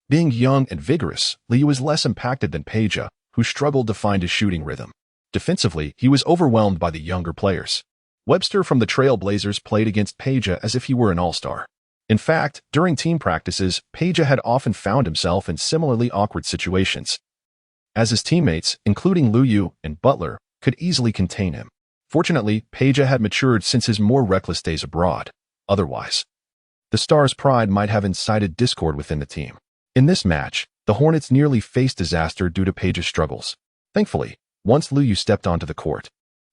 being young and vigorous, Liu Yu was less impacted than Peja, who struggled to find his shooting rhythm. Defensively, he was overwhelmed by the younger players. Webster from the Trail Blazers played against Peja as if he were an all-star. In fact, during team practices, Peja had often found himself in similarly awkward situations, as his teammates, including Liu Yu and Butler, could easily contain him. Fortunately, Peja had matured since his more reckless days abroad. Otherwise, the star's pride might have incited discord within the team. In this match, the Hornets nearly faced disaster due to Peja's struggles. Thankfully, once Liu Yu stepped onto the court,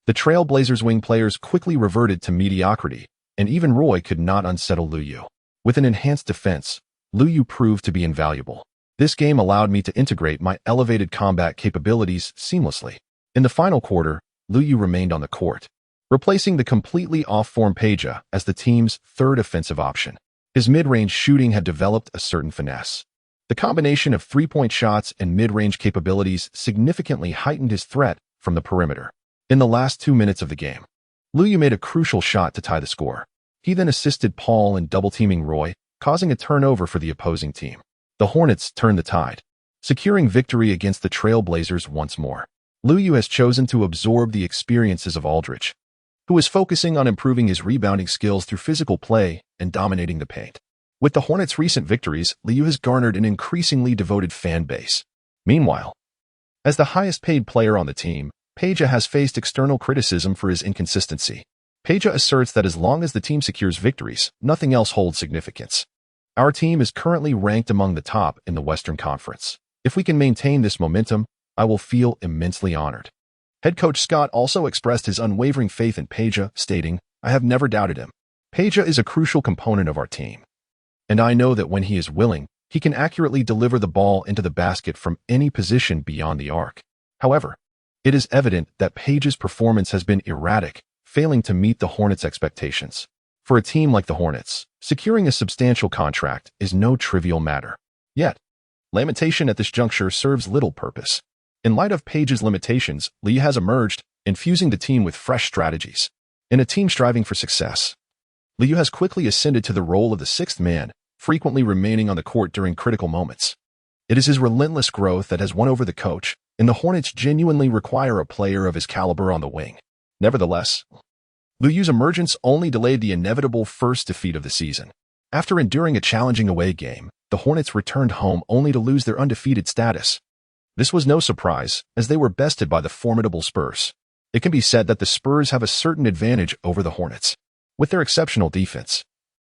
the Trail Blazers wing players quickly reverted to mediocrity, and even Roy could not unsettle Liu Yu. With an enhanced defense, Liu Yu proved to be invaluable. This game allowed me to integrate my elevated combat capabilities seamlessly. In the final quarter, Liu Yu remained on the court, replacing the completely off-form Peja as the team's third offensive option. His mid-range shooting had developed a certain finesse. The combination of three-point shots and mid-range capabilities significantly heightened his threat from the perimeter. In the last 2 minutes of the game, Liu Yu made a crucial shot to tie the score. He then assisted Paul in double-teaming Roy, causing a turnover for the opposing team. The Hornets turned the tide, securing victory against the Trail Blazers once more. Liu Yu has chosen to absorb the experiences of Aldridge, who is focusing on improving his rebounding skills through physical play and dominating the paint. With the Hornets' recent victories, Liu Yu has garnered an increasingly devoted fan base. Meanwhile, as the highest-paid player on the team, Peja has faced external criticism for his inconsistency. Peja asserts that as long as the team secures victories, nothing else holds significance. Our team is currently ranked among the top in the Western Conference. If we can maintain this momentum, I will feel immensely honored. Head coach Scott also expressed his unwavering faith in Peja, stating, "I have never doubted him. Peja is a crucial component of our team, and I know that when he is willing, he can accurately deliver the ball into the basket from any position beyond the arc." However, it is evident that Peja's performance has been erratic, failing to meet the Hornets' expectations. For a team like the Hornets, securing a substantial contract is no trivial matter. Yet, lamentation at this juncture serves little purpose. In light of Peja's limitations, Liu has emerged, infusing the team with fresh strategies. In a team striving for success, Liu has quickly ascended to the role of the sixth man, frequently remaining on the court during critical moments. It is his relentless growth that has won over the coach, and the Hornets genuinely require a player of his caliber on the wing. Nevertheless, Liu Yu's emergence only delayed the inevitable first defeat of the season. After enduring a challenging away game, the Hornets returned home only to lose their undefeated status. This was no surprise, as they were bested by the formidable Spurs. It can be said that the Spurs have a certain advantage over the Hornets. With their exceptional defense,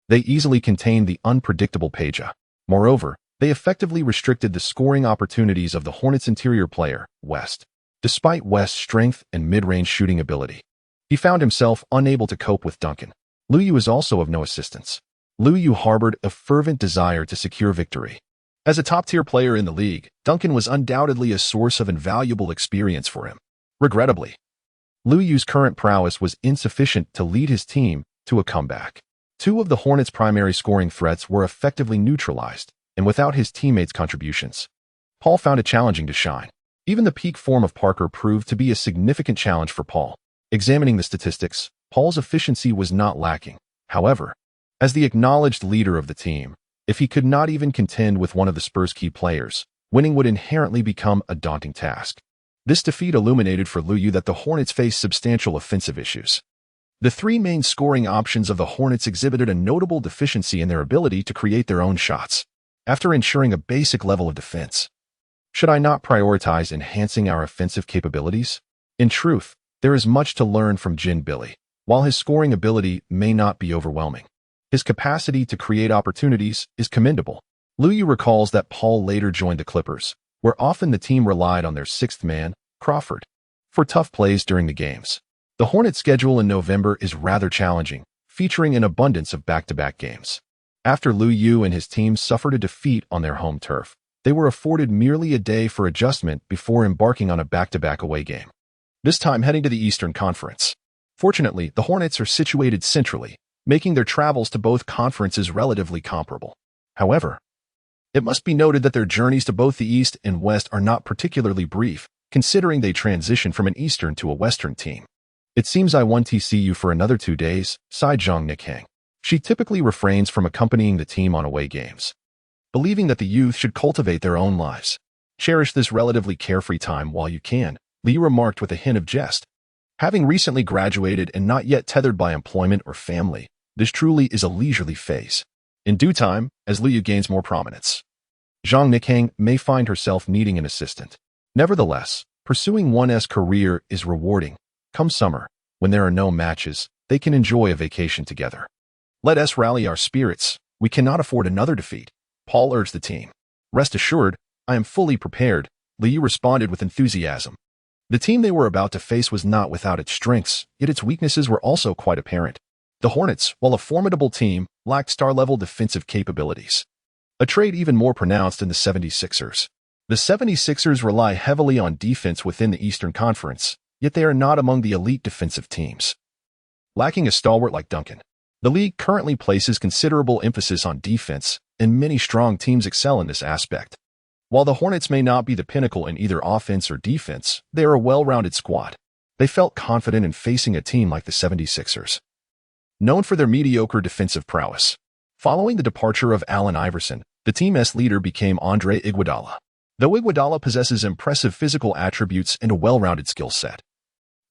they easily contained the unpredictable Peja. Moreover, they effectively restricted the scoring opportunities of the Hornets' interior player, West. Despite West's strength and mid-range shooting ability, he found himself unable to cope with Duncan. Liu Yu is also of no assistance. Liu Yu harbored a fervent desire to secure victory. As a top-tier player in the league, Duncan was undoubtedly a source of invaluable experience for him. Regrettably, Liu Yu's current prowess was insufficient to lead his team to a comeback. Two of the Hornets' primary scoring threats were effectively neutralized, and without his teammates' contributions, Paul found it challenging to shine. Even the peak form of Parker proved to be a significant challenge for Paul. Examining the statistics, Paul's efficiency was not lacking. However, as the acknowledged leader of the team, if he could not even contend with one of the Spurs' key players, winning would inherently become a daunting task. This defeat illuminated for Liu Yu that the Hornets faced substantial offensive issues. The three main scoring options of the Hornets exhibited a notable deficiency in their ability to create their own shots. After ensuring a basic level of defense, should I not prioritize enhancing our offensive capabilities? In truth, there is much to learn from Jin Billy. While his scoring ability may not be overwhelming, his capacity to create opportunities is commendable. Liu Yu recalls that Paul later joined the Clippers, where often the team relied on their sixth man, Crawford, for tough plays during the games. The Hornets' schedule in November is rather challenging, featuring an abundance of back-to-back games. After Liu Yu and his team suffered a defeat on their home turf, they were afforded merely a day for adjustment before embarking on a back-to-back away game. this time heading to the Eastern Conference. Fortunately, the Hornets are situated centrally, making their travels to both conferences relatively comparable. However, it must be noted that their journeys to both the East and West are not particularly brief, considering they transition from an Eastern to a Western team. It seems I want to see you for another 2 days, sighed Zhang Nikhang. She typically refrains from accompanying the team on away games, believing that the youth should cultivate their own lives. Cherish this relatively carefree time while you can, Liu remarked with a hint of jest. Having recently graduated and not yet tethered by employment or family, this truly is a leisurely phase. In due time, as Liu gains more prominence, Zhang Nikhang may find herself needing an assistant. Nevertheless, pursuing one's career is rewarding. Come summer, when there are no matches, they can enjoy a vacation together. Let us rally our spirits. We cannot afford another defeat, Paul urged the team. Rest assured, I am fully prepared, Liu responded with enthusiasm. The team they were about to face was not without its strengths, yet its weaknesses were also quite apparent. The Hornets, while a formidable team, lacked star-level defensive capabilities, a trait even more pronounced in the 76ers. The 76ers rely heavily on defense within the Eastern Conference, yet they are not among the elite defensive teams. Lacking a stalwart like Duncan, the league currently places considerable emphasis on defense, and many strong teams excel in this aspect. While the Hornets may not be the pinnacle in either offense or defense, they are a well-rounded squad. They felt confident in facing a team like the 76ers, known for their mediocre defensive prowess. Following the departure of Allen Iverson, the team's leader became Andre Iguodala. Though Iguodala possesses impressive physical attributes and a well-rounded skill set,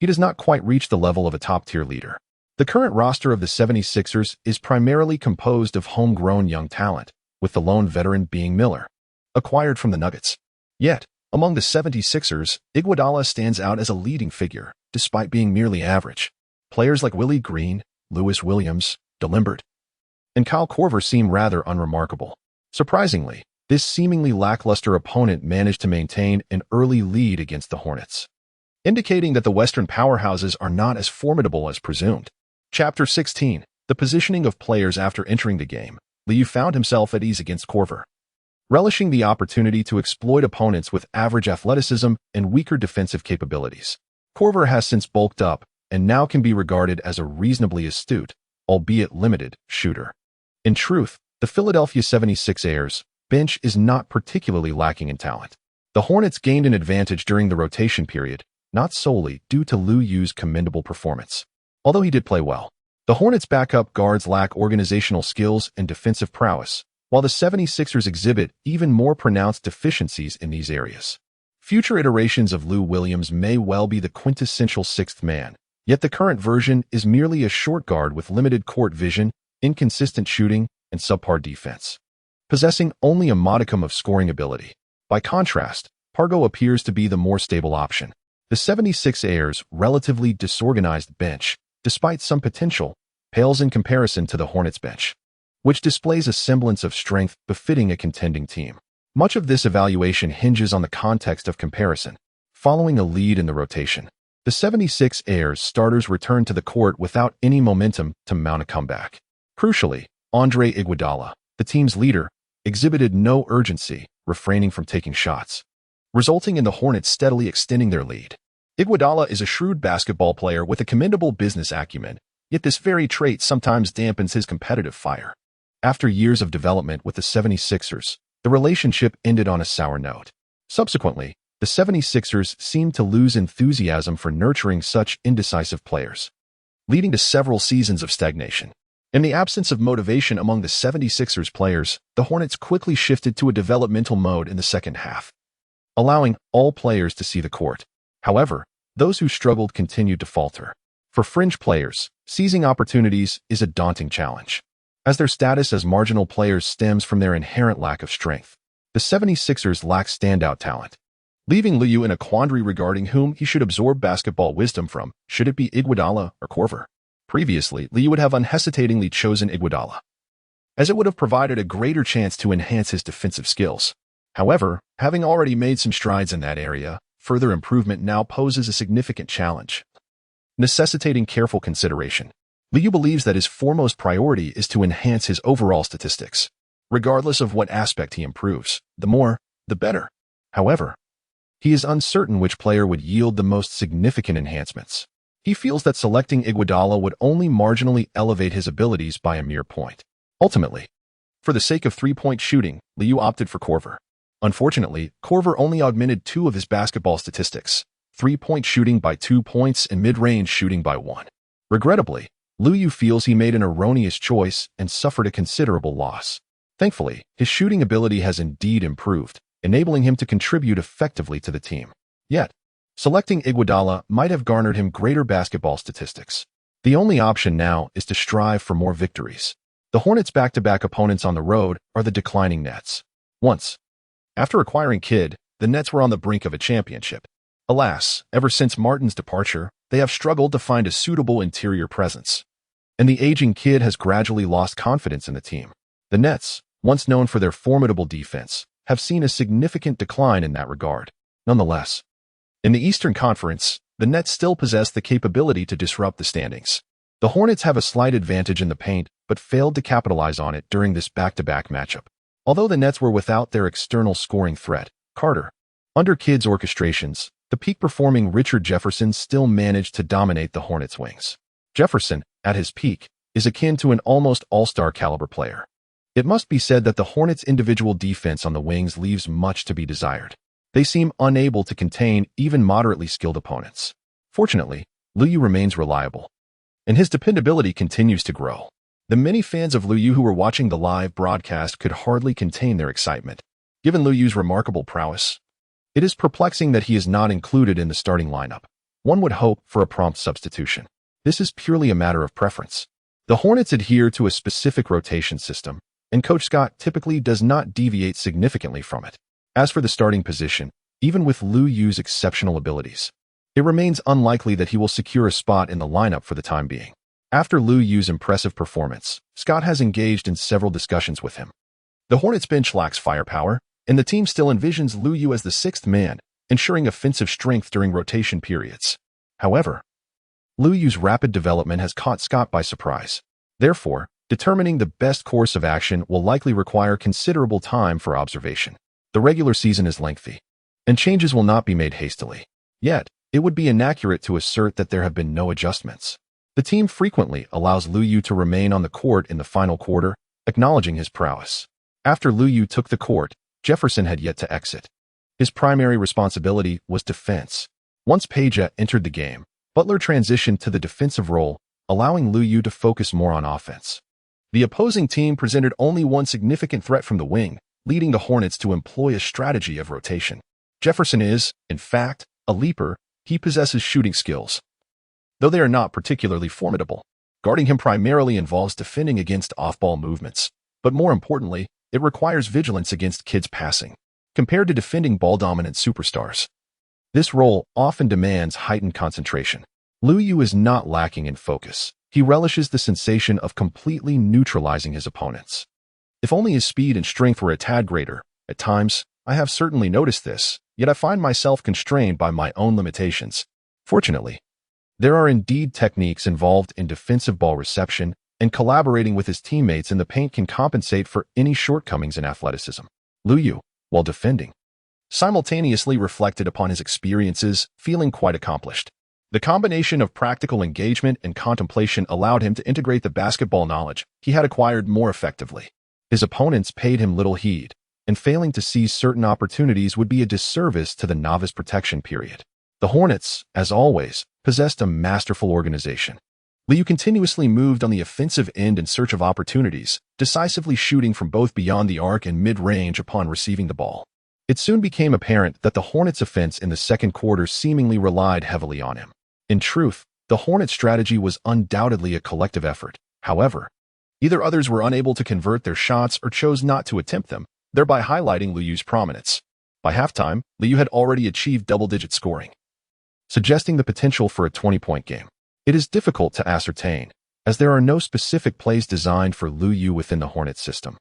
he does not quite reach the level of a top-tier leader. The current roster of the 76ers is primarily composed of homegrown young talent, with the lone veteran being Miller, acquired from the Nuggets. Yet, among the 76ers, Iguodala stands out as a leading figure, despite being merely average. Players like Willie Green, Lewis Williams, DeLimbert, and Kyle Korver seem rather unremarkable. Surprisingly, this seemingly lackluster opponent managed to maintain an early lead against the Hornets, indicating that the Western powerhouses are not as formidable as presumed. Chapter 16. The positioning of players after entering the game. Liu found himself at ease against Korver, relishing the opportunity to exploit opponents with average athleticism and weaker defensive capabilities. Korver has since bulked up and now can be regarded as a reasonably astute, albeit limited, shooter. In truth, the Philadelphia 76ers bench is not particularly lacking in talent. The Hornets gained an advantage during the rotation period, not solely due to Liu Yu's commendable performance. Although he did play well, the Hornets' backup guards lack organizational skills and defensive prowess, while the 76ers exhibit even more pronounced deficiencies in these areas. Future iterations of Lou Williams may well be the quintessential sixth man, yet the current version is merely a short guard with limited court vision, inconsistent shooting, and subpar defense, possessing only a modicum of scoring ability. By contrast, Pargo appears to be the more stable option. The 76ers' relatively disorganized bench, despite some potential, pales in comparison to the Hornets' bench, which displays a semblance of strength befitting a contending team. Much of this evaluation hinges on the context of comparison. Following a lead in the rotation, the 76ers starters returned to the court without any momentum to mount a comeback. Crucially, Andre Iguodala, the team's leader, exhibited no urgency, refraining from taking shots, resulting in the Hornets steadily extending their lead. Iguodala is a shrewd basketball player with a commendable business acumen, yet this very trait sometimes dampens his competitive fire. After years of development with the 76ers, the relationship ended on a sour note. Subsequently, the 76ers seemed to lose enthusiasm for nurturing such indecisive players, leading to several seasons of stagnation. In the absence of motivation among the 76ers players, the Hornets quickly shifted to a developmental mode in the second half, allowing all players to see the court. However, those who struggled continued to falter. For fringe players, seizing opportunities is a daunting challenge, as their status as marginal players stems from their inherent lack of strength. The 76ers lack standout talent, leaving Liu in a quandary regarding whom he should absorb basketball wisdom from. Should it be Iguodala or Korver? Previously, Liu would have unhesitatingly chosen Iguodala, as it would have provided a greater chance to enhance his defensive skills. However, having already made some strides in that area, further improvement now poses a significant challenge, necessitating careful consideration. Liu believes that his foremost priority is to enhance his overall statistics. Regardless of what aspect he improves, the more, the better. However, He is uncertain which player would yield the most significant enhancements. He feels that selecting Iguodala would only marginally elevate his abilities by a mere point. Ultimately, for the sake of three-point shooting, Liu opted for Korver. Unfortunately, Korver only augmented 2 of his basketball statistics, three-point shooting by 2 points and mid-range shooting by 1. Regrettably, Liu feels he made an erroneous choice and suffered a considerable loss. Thankfully, his shooting ability has indeed improved, enabling him to contribute effectively to the team. Yet, selecting Iguodala might have garnered him greater basketball statistics. The only option now is to strive for more victories. The Hornets' back-to-back opponents on the road are the declining Nets. Once, after acquiring Kidd, the Nets were on the brink of a championship. Alas, ever since Martin's departure, they have struggled to find a suitable interior presence. And the aging Kidd has gradually lost confidence in the team. The Nets, once known for their formidable defense, have seen a significant decline in that regard. Nonetheless, in the Eastern Conference, the Nets still possess the capability to disrupt the standings. The Hornets have a slight advantage in the paint, but failed to capitalize on it during this back-to-back matchup. Although the Nets were without their external scoring threat, Carter, under Kidd's orchestrations, the peak-performing Richard Jefferson still managed to dominate the Hornets' wings. Jefferson, at his peak, is akin to an almost all-star caliber player. It must be said that the Hornets' individual defense on the wings leaves much to be desired. They seem unable to contain even moderately skilled opponents. Fortunately, Liu remains reliable, and his dependability continues to grow. The many fans of Liu who were watching the live broadcast could hardly contain their excitement. Given Liu's remarkable prowess, it is perplexing that he is not included in the starting lineup. One would hope for a prompt substitution. This is purely a matter of preference. The Hornets adhere to a specific rotation system, and Coach Scott typically does not deviate significantly from it. As for the starting position, even with Liu's exceptional abilities, it remains unlikely that he will secure a spot in the lineup for the time being. After Liu's impressive performance, Scott has engaged in several discussions with him. The Hornets bench lacks firepower, and the team still envisions Liu as the sixth man, ensuring offensive strength during rotation periods. However, Liu's rapid development has caught Scott by surprise. Therefore, determining the best course of action will likely require considerable time for observation. The regular season is lengthy, and changes will not be made hastily. Yet, it would be inaccurate to assert that there have been no adjustments. The team frequently allows Liu to remain on the court in the final quarter, acknowledging his prowess. After Liu took the court, Jefferson had yet to exit. His primary responsibility was defense. Once Peja entered the game, Butler transitioned to the defensive role, allowing Liu to focus more on offense. The opposing team presented only one significant threat from the wing, leading the Hornets to employ a strategy of rotation. Jefferson is, in fact, a leaper. He possesses shooting skills, though they are not particularly formidable. Guarding him primarily involves defending against off-ball movements, but more importantly, it requires vigilance against Kidd's passing. Compared to defending ball-dominant superstars, this role often demands heightened concentration. Liu is not lacking in focus. He relishes the sensation of completely neutralizing his opponents. If only his speed and strength were a tad greater. At times, I have certainly noticed this, yet I find myself constrained by my own limitations. Fortunately, there are indeed techniques involved in defensive ball reception, and collaborating with his teammates in the paint can compensate for any shortcomings in athleticism. Liu, while defending, simultaneously reflected upon his experiences, feeling quite accomplished. The combination of practical engagement and contemplation allowed him to integrate the basketball knowledge he had acquired more effectively. His opponents paid him little heed, and failing to seize certain opportunities would be a disservice to the novice protection period. The Hornets, as always, possessed a masterful organization. Liu continuously moved on the offensive end in search of opportunities, decisively shooting from both beyond the arc and mid-range upon receiving the ball. It soon became apparent that the Hornets' offense in the second quarter seemingly relied heavily on him. In truth, the Hornets' strategy was undoubtedly a collective effort. However, either others were unable to convert their shots or chose not to attempt them, thereby highlighting Liu's prominence. By halftime, Liu had already achieved double-digit scoring, suggesting the potential for a 20-point game. It is difficult to ascertain, as there are no specific plays designed for Liu within the Hornets system.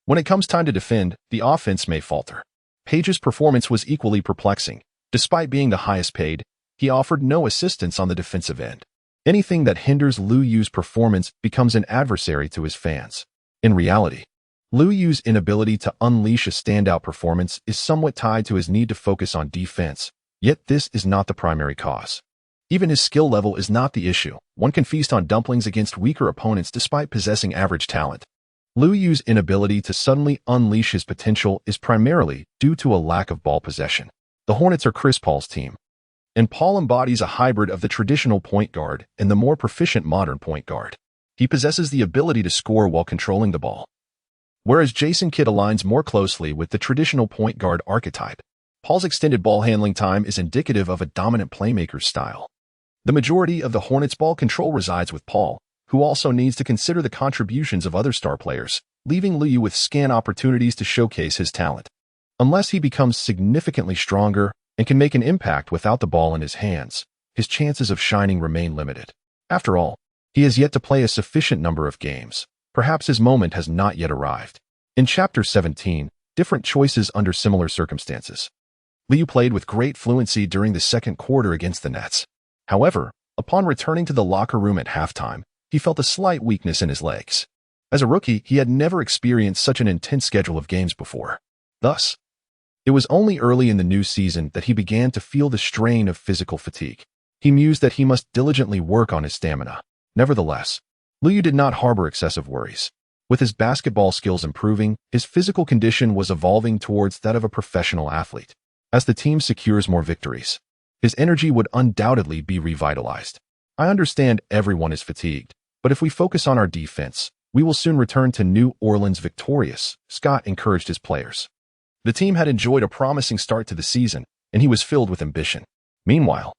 When it comes time to defend, the offense may falter. Page's performance was equally perplexing. Despite being the highest paid, he offered no assistance on the defensive end. Anything that hinders Liu's performance becomes an adversary to his fans. In reality, Liu Yu's inability to unleash a standout performance is somewhat tied to his need to focus on defense, yet this is not the primary cause. Even his skill level is not the issue. One can feast on dumplings against weaker opponents despite possessing average talent. Liu Yu's inability to suddenly unleash his potential is primarily due to a lack of ball possession. The Hornets are Chris Paul's team, and Paul embodies a hybrid of the traditional point guard and the more proficient modern point guard. He possesses the ability to score while controlling the ball, whereas Jason Kidd aligns more closely with the traditional point guard archetype. Paul's extended ball handling time is indicative of a dominant playmaker's style. The majority of the Hornets' ball control resides with Paul, who also needs to consider the contributions of other star players, leaving Liu with scant opportunities to showcase his talent. Unless he becomes significantly stronger and can make an impact without the ball in his hands, his chances of shining remain limited. After all, he has yet to play a sufficient number of games. Perhaps his moment has not yet arrived. In Chapter 17, different choices under similar circumstances. Liu played with great fluency during the second quarter against the Nets. However, upon returning to the locker room at halftime, he felt a slight weakness in his legs. As a rookie, he had never experienced such an intense schedule of games before. Thus, it was only early in the new season that he began to feel the strain of physical fatigue. He mused that he must diligently work on his stamina. Nevertheless, Liu did not harbor excessive worries. With his basketball skills improving, his physical condition was evolving towards that of a professional athlete. As the team secures more victories, his energy would undoubtedly be revitalized. I understand everyone is fatigued, but if we focus on our defense, we will soon return to New Orleans victorious, Scott encouraged his players. The team had enjoyed a promising start to the season, and he was filled with ambition. Meanwhile,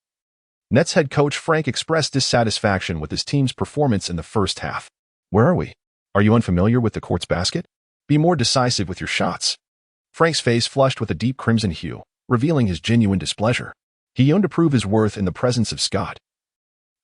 Nets head coach Frank expressed dissatisfaction with his team's performance in the first half. Where are we? Are you unfamiliar with the court's basket? Be more decisive with your shots. Frank's face flushed with a deep crimson hue, revealing his genuine displeasure. He yearned to prove his worth in the presence of Scott.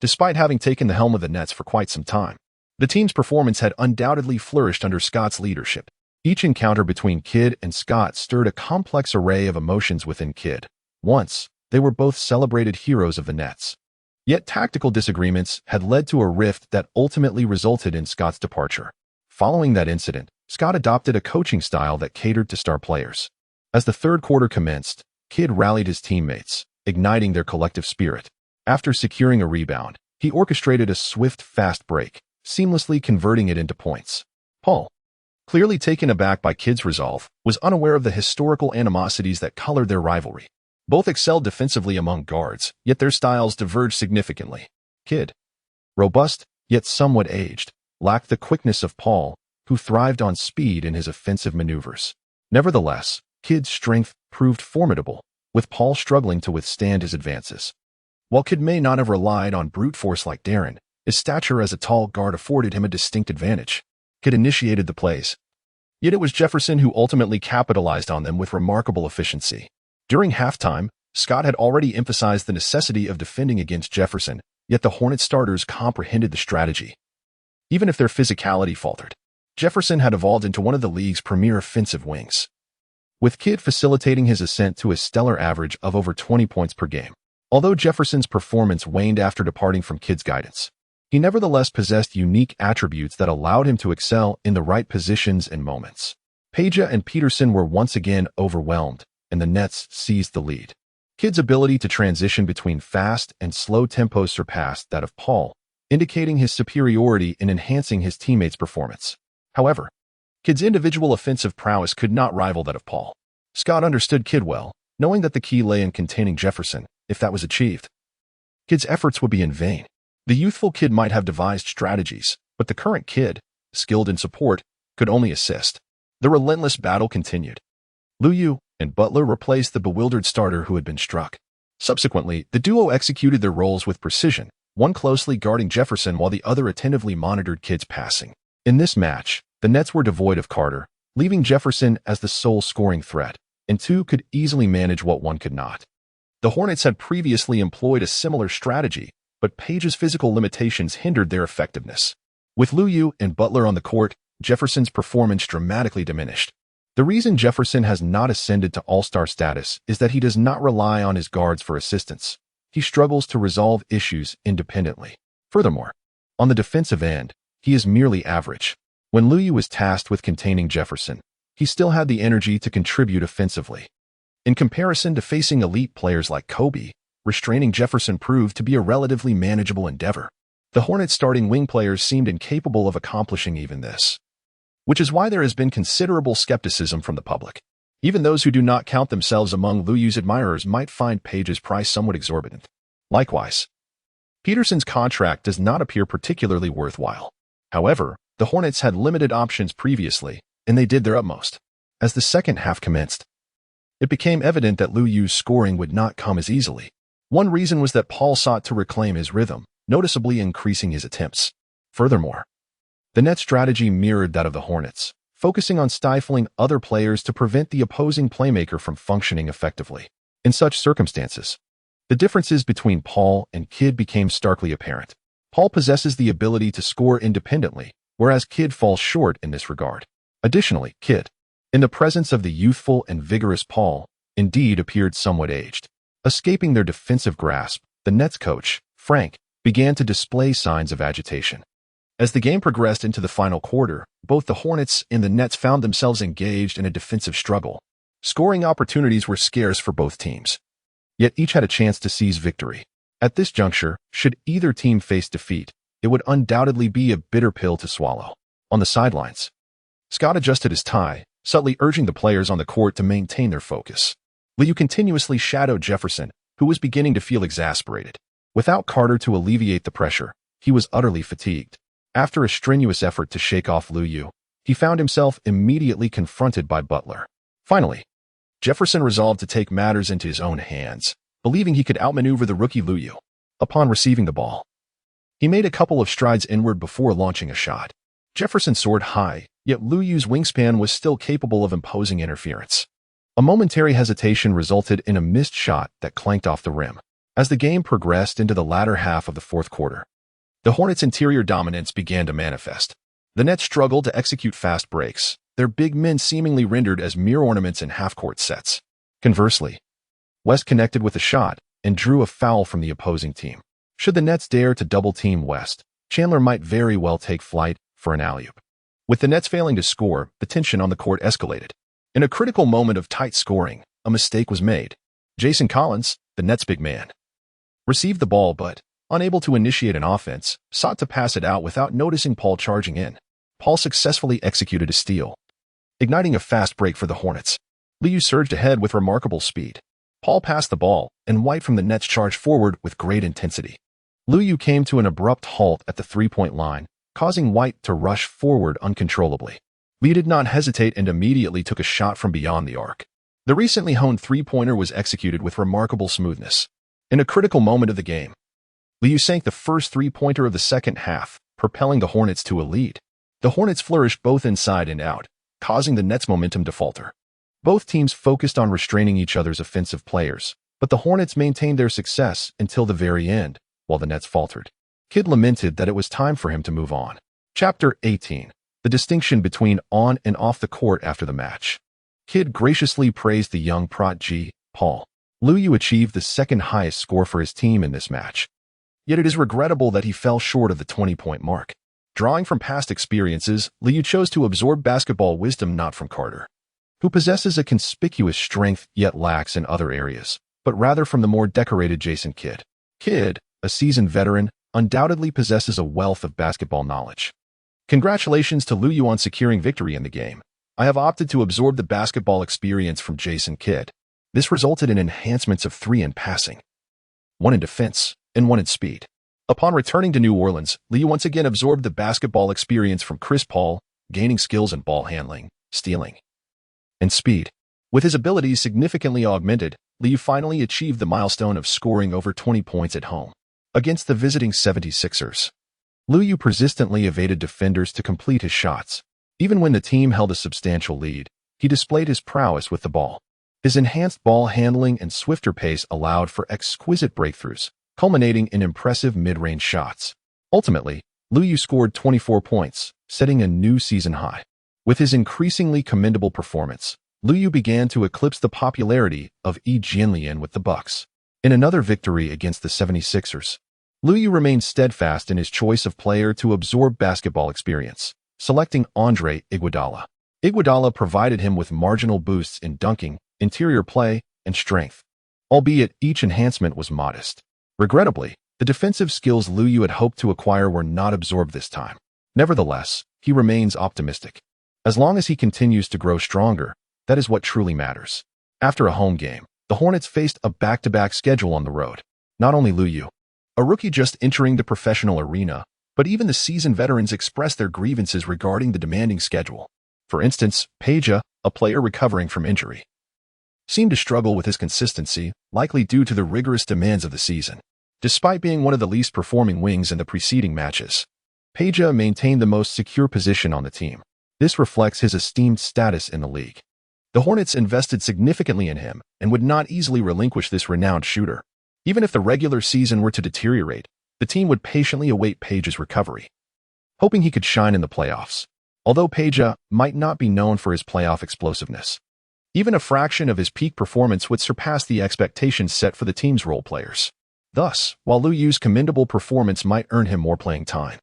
Despite having taken the helm of the Nets for quite some time, the team's performance had undoubtedly flourished under Scott's leadership. Each encounter between Kidd and Scott stirred a complex array of emotions within Kidd. Once, they were both celebrated heroes of the Nets. Yet tactical disagreements had led to a rift that ultimately resulted in Scott's departure. Following that incident, Scott adopted a coaching style that catered to star players. As the third quarter commenced, Kidd rallied his teammates, igniting their collective spirit. After securing a rebound, he orchestrated a swift, fast break, seamlessly converting it into points. Paul, clearly taken aback by Kidd's resolve, was unaware of the historical animosities that colored their rivalry. Both excelled defensively among guards, yet their styles diverged significantly. Kidd, robust, yet somewhat aged, lacked the quickness of Paul, who thrived on speed in his offensive maneuvers. Nevertheless, Kidd's strength proved formidable, with Paul struggling to withstand his advances. While Kidd may not have relied on brute force like Darren, his stature as a tall guard afforded him a distinct advantage. Kidd initiated the plays, yet it was Jefferson who ultimately capitalized on them with remarkable efficiency. During halftime, Scott had already emphasized the necessity of defending against Jefferson, yet the Hornets starters comprehended the strategy. Even if their physicality faltered, Jefferson had evolved into one of the league's premier offensive wings, with Kidd facilitating his ascent to a stellar average of over 20 points per game. Although Jefferson's performance waned after departing from Kidd's guidance, he nevertheless possessed unique attributes that allowed him to excel in the right positions and moments. Peja and Peterson were once again overwhelmed, and the Nets seized the lead. Kidd's ability to transition between fast and slow tempos surpassed that of Paul, indicating his superiority in enhancing his teammates' performance. However, Kidd's individual offensive prowess could not rival that of Paul. Scott understood Kidd well, knowing that the key lay in containing Jefferson. If that was achieved, Kidd's efforts would be in vain. The youthful Kidd might have devised strategies, but the current Kidd, skilled in support, could only assist. The relentless battle continued. Liu and Butler replaced the bewildered starter who had been struck. Subsequently, the duo executed their roles with precision, one closely guarding Jefferson while the other attentively monitored Kidd's passing. In this match, the Nets were devoid of Carter, leaving Jefferson as the sole scoring threat, and two could easily manage what one could not. The Hornets had previously employed a similar strategy, but Page's physical limitations hindered their effectiveness. With Liu and Butler on the court, Jefferson's performance dramatically diminished. The reason Jefferson has not ascended to all-star status is that he does not rely on his guards for assistance. He struggles to resolve issues independently. Furthermore, on the defensive end, he is merely average. When Liu was tasked with containing Jefferson, he still had the energy to contribute offensively. In comparison to facing elite players like Kobe, restraining Jefferson proved to be a relatively manageable endeavor. The Hornets' starting wing players seemed incapable of accomplishing even this, which is why there has been considerable skepticism from the public. Even those who do not count themselves among Liu's admirers might find Page's price somewhat exorbitant. Likewise, Peterson's contract does not appear particularly worthwhile. However, the Hornets had limited options previously, and they did their utmost. As the second half commenced, it became evident that Liu's scoring would not come as easily. One reason was that Paul sought to reclaim his rhythm, noticeably increasing his attempts. Furthermore, the Nets' strategy mirrored that of the Hornets, focusing on stifling other players to prevent the opposing playmaker from functioning effectively. In such circumstances, the differences between Paul and Kidd became starkly apparent. Paul possesses the ability to score independently, whereas Kidd falls short in this regard. Additionally, Kidd, in the presence of the youthful and vigorous Paul, indeed appeared somewhat aged. Escaping their defensive grasp, the Nets coach, Frank, began to display signs of agitation. As the game progressed into the final quarter, both the Hornets and the Nets found themselves engaged in a defensive struggle. Scoring opportunities were scarce for both teams, yet each had a chance to seize victory. At this juncture, should either team face defeat, it would undoubtedly be a bitter pill to swallow. On the sidelines, Scott adjusted his tie, subtly urging the players on the court to maintain their focus. Liu continuously shadowed Jefferson, who was beginning to feel exasperated. Without Carter to alleviate the pressure, he was utterly fatigued. After a strenuous effort to shake off Liu, he found himself immediately confronted by Butler. Finally, Jefferson resolved to take matters into his own hands, believing he could outmaneuver the rookie Liu. Upon receiving the ball, he made a couple of strides inward before launching a shot. Jefferson soared high, yet Liu's wingspan was still capable of imposing interference. A momentary hesitation resulted in a missed shot that clanked off the rim. As the game progressed into the latter half of the fourth quarter, the Hornets' interior dominance began to manifest. The Nets struggled to execute fast breaks, their big men seemingly rendered as mere ornaments in half-court sets. Conversely, West connected with a shot and drew a foul from the opposing team. Should the Nets dare to double-team West, Chandler might very well take flight for an alley-oop. With the Nets failing to score, the tension on the court escalated. In a critical moment of tight scoring, a mistake was made. Jason Collins, the Nets' big man, received the ball but, unable to initiate an offense, sought to pass it out without noticing Paul charging in. Paul successfully executed a steal, igniting a fast break for the Hornets. Liu surged ahead with remarkable speed. Paul passed the ball, and White from the Nets charged forward with great intensity. Liu came to an abrupt halt at the three-point line, causing White to rush forward uncontrollably. Liu did not hesitate and immediately took a shot from beyond the arc. The recently honed three-pointer was executed with remarkable smoothness. In a critical moment of the game, Liu sank the first three-pointer of the second half, propelling the Hornets to a lead. The Hornets flourished both inside and out, causing the Nets' momentum to falter. Both teams focused on restraining each other's offensive players, but the Hornets maintained their success until the very end, while the Nets faltered. Kidd lamented that it was time for him to move on. Chapter 18. The distinction between on and off the court after the match. Kidd graciously praised the young prodigy, Paul. Liu achieved the second highest score for his team in this match. Yet it is regrettable that he fell short of the 20-point mark. Drawing from past experiences, Liu chose to absorb basketball wisdom not from Carter, who possesses a conspicuous strength yet lacks in other areas, but rather from the more decorated Jason Kidd. Kidd, a seasoned veteran, undoubtedly possesses a wealth of basketball knowledge. Congratulations to Liu on securing victory in the game. I have opted to absorb the basketball experience from Jason Kidd. This resulted in enhancements of 3 in passing, 1 in defense, and 1 in speed. Upon returning to New Orleans, Liu once again absorbed the basketball experience from Chris Paul, gaining skills in ball handling, stealing, and speed. With his abilities significantly augmented, Liu finally achieved the milestone of scoring over 20 points at home against the visiting 76ers. Liu persistently evaded defenders to complete his shots. Even when the team held a substantial lead, he displayed his prowess with the ball. His enhanced ball handling and swifter pace allowed for exquisite breakthroughs, culminating in impressive mid-range shots. Ultimately, Liu scored 24 points, setting a new season high. With his increasingly commendable performance, Liu began to eclipse the popularity of Yi Jianlian with the Bucks. In another victory against the 76ers, Liu remained steadfast in his choice of player to absorb basketball experience. selecting Andre Iguodala. Iguodala provided him with marginal boosts in dunking, interior play, and strength, albeit each enhancement was modest. Regrettably, the defensive skills Liu had hoped to acquire were not absorbed this time. Nevertheless, he remains optimistic. As long as he continues to grow stronger, that is what truly matters. After a home game, the Hornets faced a back-to-back schedule on the road. Not only Liu, a rookie just entering the professional arena, but even the seasoned veterans expressed their grievances regarding the demanding schedule. For instance, Peja, a player recovering from injury, seemed to struggle with his consistency, likely due to the rigorous demands of the season. Despite being one of the least performing wings in the preceding matches, Peja maintained the most secure position on the team. This reflects his esteemed status in the league. The Hornets invested significantly in him and would not easily relinquish this renowned shooter. Even if the regular season were to deteriorate, the team would patiently await Peja's recovery, hoping he could shine in the playoffs. Although Peja might not be known for his playoff explosiveness, even a fraction of his peak performance would surpass the expectations set for the team's role players. Thus, while Liu's commendable performance might earn him more playing time,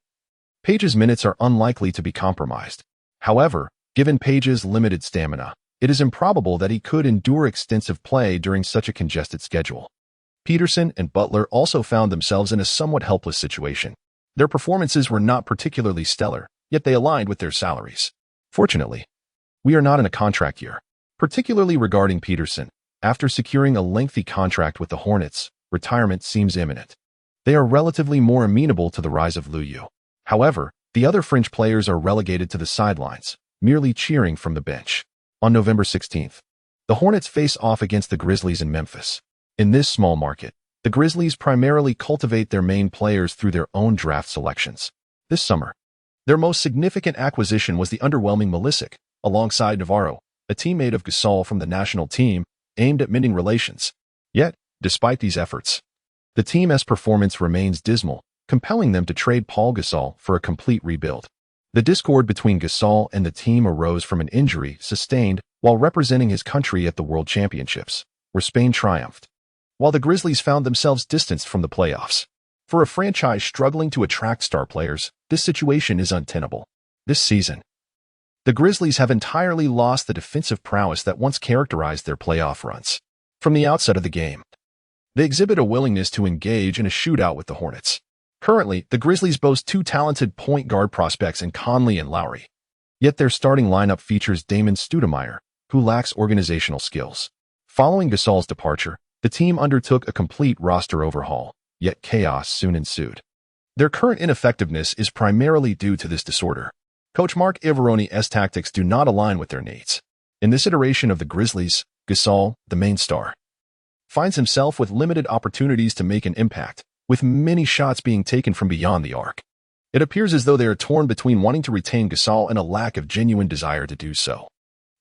Peja's minutes are unlikely to be compromised. However, given Peja's limited stamina, it is improbable that he could endure extensive play during such a congested schedule. Peterson and Butler also found themselves in a somewhat helpless situation. Their performances were not particularly stellar, yet they aligned with their salaries. Fortunately, we are not in a contract year. Particularly regarding Peterson, after securing a lengthy contract with the Hornets, retirement seems imminent. They are relatively more amenable to the rise of Liu. However, the other fringe players are relegated to the sidelines, merely cheering from the bench. On November 16th, the Hornets face off against the Grizzlies in Memphis. In this small market, the Grizzlies primarily cultivate their main players through their own draft selections. This summer, their most significant acquisition was the underwhelming Milicic, alongside Navarro, a teammate of Gasol from the national team, aimed at mending relations. Yet, despite these efforts, the team's performance remains dismal, compelling them to trade Paul Gasol for a complete rebuild. The discord between Gasol and the team arose from an injury sustained while representing his country at the World Championships, where Spain triumphed, while the Grizzlies found themselves distanced from the playoffs. For a franchise struggling to attract star players, this situation is untenable. This season, the Grizzlies have entirely lost the defensive prowess that once characterized their playoff runs. From the outset of the game, they exhibit a willingness to engage in a shootout with the Hornets. Currently, the Grizzlies boast two talented point guard prospects in Conley and Lowry. Yet their starting lineup features Damon Stoudemire, who lacks organizational skills. Following Gasol's departure, the team undertook a complete roster overhaul, yet chaos soon ensued. Their current ineffectiveness is primarily due to this disorder. Coach Mark Iavaroni's tactics do not align with their needs. In this iteration of the Grizzlies, Gasol, the main star, finds himself with limited opportunities to make an impact, with many shots being taken from beyond the arc. It appears as though they are torn between wanting to retain Gasol and a lack of genuine desire to do so.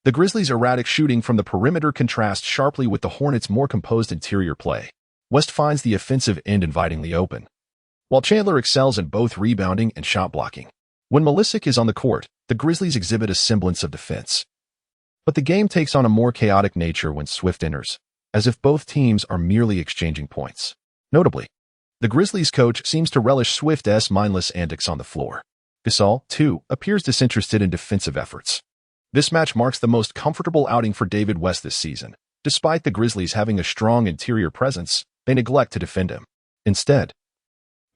The Grizzlies' erratic shooting from the perimeter contrasts sharply with the Hornets' more composed interior play. West finds the offensive end invitingly open, while Chandler excels in both rebounding and shot blocking. When Milicic is on the court, the Grizzlies exhibit a semblance of defense. But the game takes on a more chaotic nature when Swift enters, as if both teams are merely exchanging points. Notably, the Grizzlies coach seems to relish Swift's mindless antics on the floor. Gasol, too, appears disinterested in defensive efforts. This match marks the most comfortable outing for David West this season. Despite the Grizzlies having a strong interior presence, they neglect to defend him. Instead,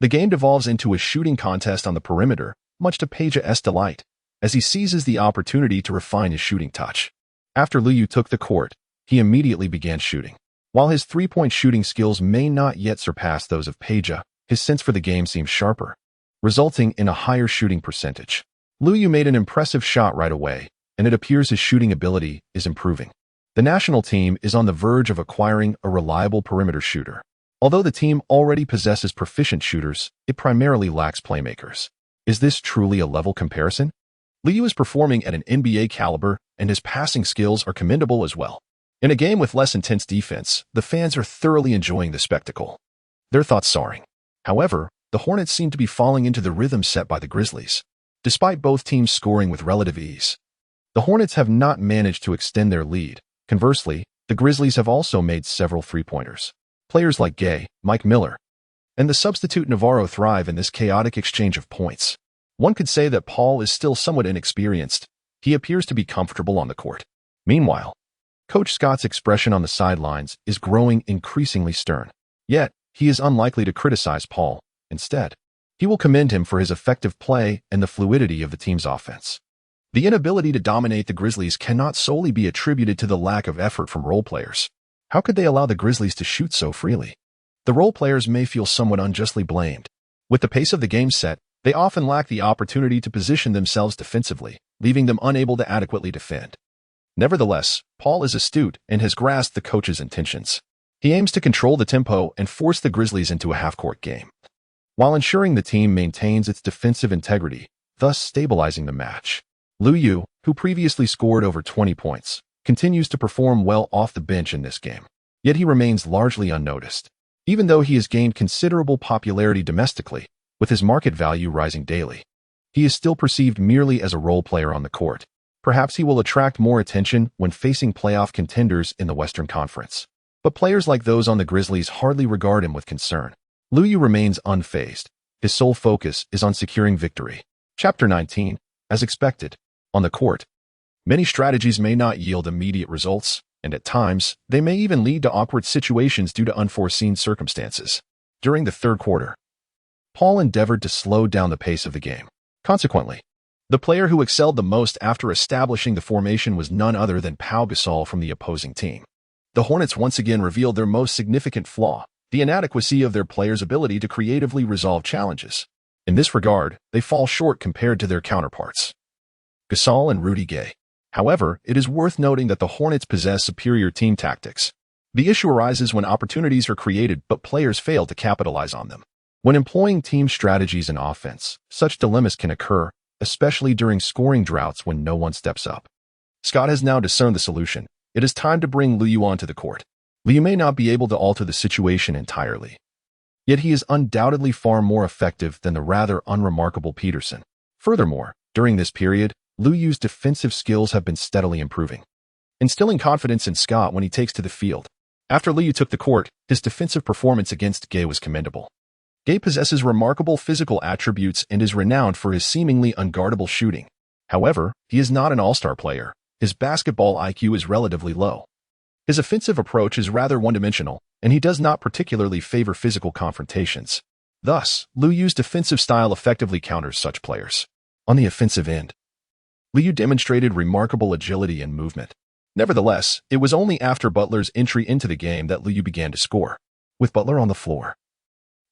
the game devolves into a shooting contest on the perimeter, much to Peja's delight, as he seizes the opportunity to refine his shooting touch. After Liu took the court, he immediately began shooting. While his three-point shooting skills may not yet surpass those of Peja, his sense for the game seems sharper, resulting in a higher shooting percentage. Liu made an impressive shot right away, and it appears his shooting ability is improving. The national team is on the verge of acquiring a reliable perimeter shooter. Although the team already possesses proficient shooters, it primarily lacks playmakers. Is this truly a level comparison? Liu is performing at an NBA caliber, and his passing skills are commendable as well. In a game with less intense defense, the fans are thoroughly enjoying the spectacle, their thoughts soaring. However, the Hornets seem to be falling into the rhythm set by the Grizzlies. Despite both teams scoring with relative ease, the Hornets have not managed to extend their lead. Conversely, the Grizzlies have also made several three-pointers. Players like Gay, Mike Miller, and the substitute Navarro thrive in this chaotic exchange of points. One could say that Paul is still somewhat inexperienced. He appears to be comfortable on the court. Meanwhile, Coach Scott's expression on the sidelines is growing increasingly stern. Yet, he is unlikely to criticize Paul. Instead, he will commend him for his effective play and the fluidity of the team's offense. The inability to dominate the Grizzlies cannot solely be attributed to the lack of effort from role players. How could they allow the Grizzlies to shoot so freely? The role players may feel somewhat unjustly blamed. With the pace of the game set, they often lack the opportunity to position themselves defensively, leaving them unable to adequately defend. Nevertheless, Paul is astute and has grasped the coach's intentions. He aims to control the tempo and force the Grizzlies into a half-court game, while ensuring the team maintains its defensive integrity, thus stabilizing the match. Lu Yu, who previously scored over 20 points, continues to perform well off the bench in this game. Yet he remains largely unnoticed. Even though he has gained considerable popularity domestically, with his market value rising daily, he is still perceived merely as a role player on the court. Perhaps he will attract more attention when facing playoff contenders in the Western Conference. But players like those on the Grizzlies hardly regard him with concern. Lu Yu remains unfazed. His sole focus is on securing victory. Chapter 19. As expected, on the court, many strategies may not yield immediate results, and at times, they may even lead to awkward situations due to unforeseen circumstances. During the third quarter, Paul endeavored to slow down the pace of the game. Consequently, the player who excelled the most after establishing the formation was none other than Pau Gasol from the opposing team. The Hornets once again revealed their most significant flaw, the inadequacy of their players' ability to creatively resolve challenges. In this regard, they fall short compared to their counterparts, Gasol and Rudy Gay. However, it is worth noting that the Hornets possess superior team tactics. The issue arises when opportunities are created but players fail to capitalize on them. When employing team strategies in offense, such dilemmas can occur, especially during scoring droughts when no one steps up. Scott has now discerned the solution. It is time to bring Lu Yu onto the court. Lu Yu may not be able to alter the situation entirely, yet he is undoubtedly far more effective than the rather unremarkable Peterson. Furthermore, during this period, Lu Yu's defensive skills have been steadily improving, instilling confidence in Scott when he takes to the field. After Lu Yu took the court, his defensive performance against Gay was commendable. Gay possesses remarkable physical attributes and is renowned for his seemingly unguardable shooting. However, he is not an all-star player. His basketball IQ is relatively low. His offensive approach is rather one-dimensional, and he does not particularly favor physical confrontations. Thus, Lu Yu's defensive style effectively counters such players. On the offensive end, Lu Yu demonstrated remarkable agility and movement. Nevertheless, it was only after Butler's entry into the game that Lu Yu began to score. With Butler on the floor,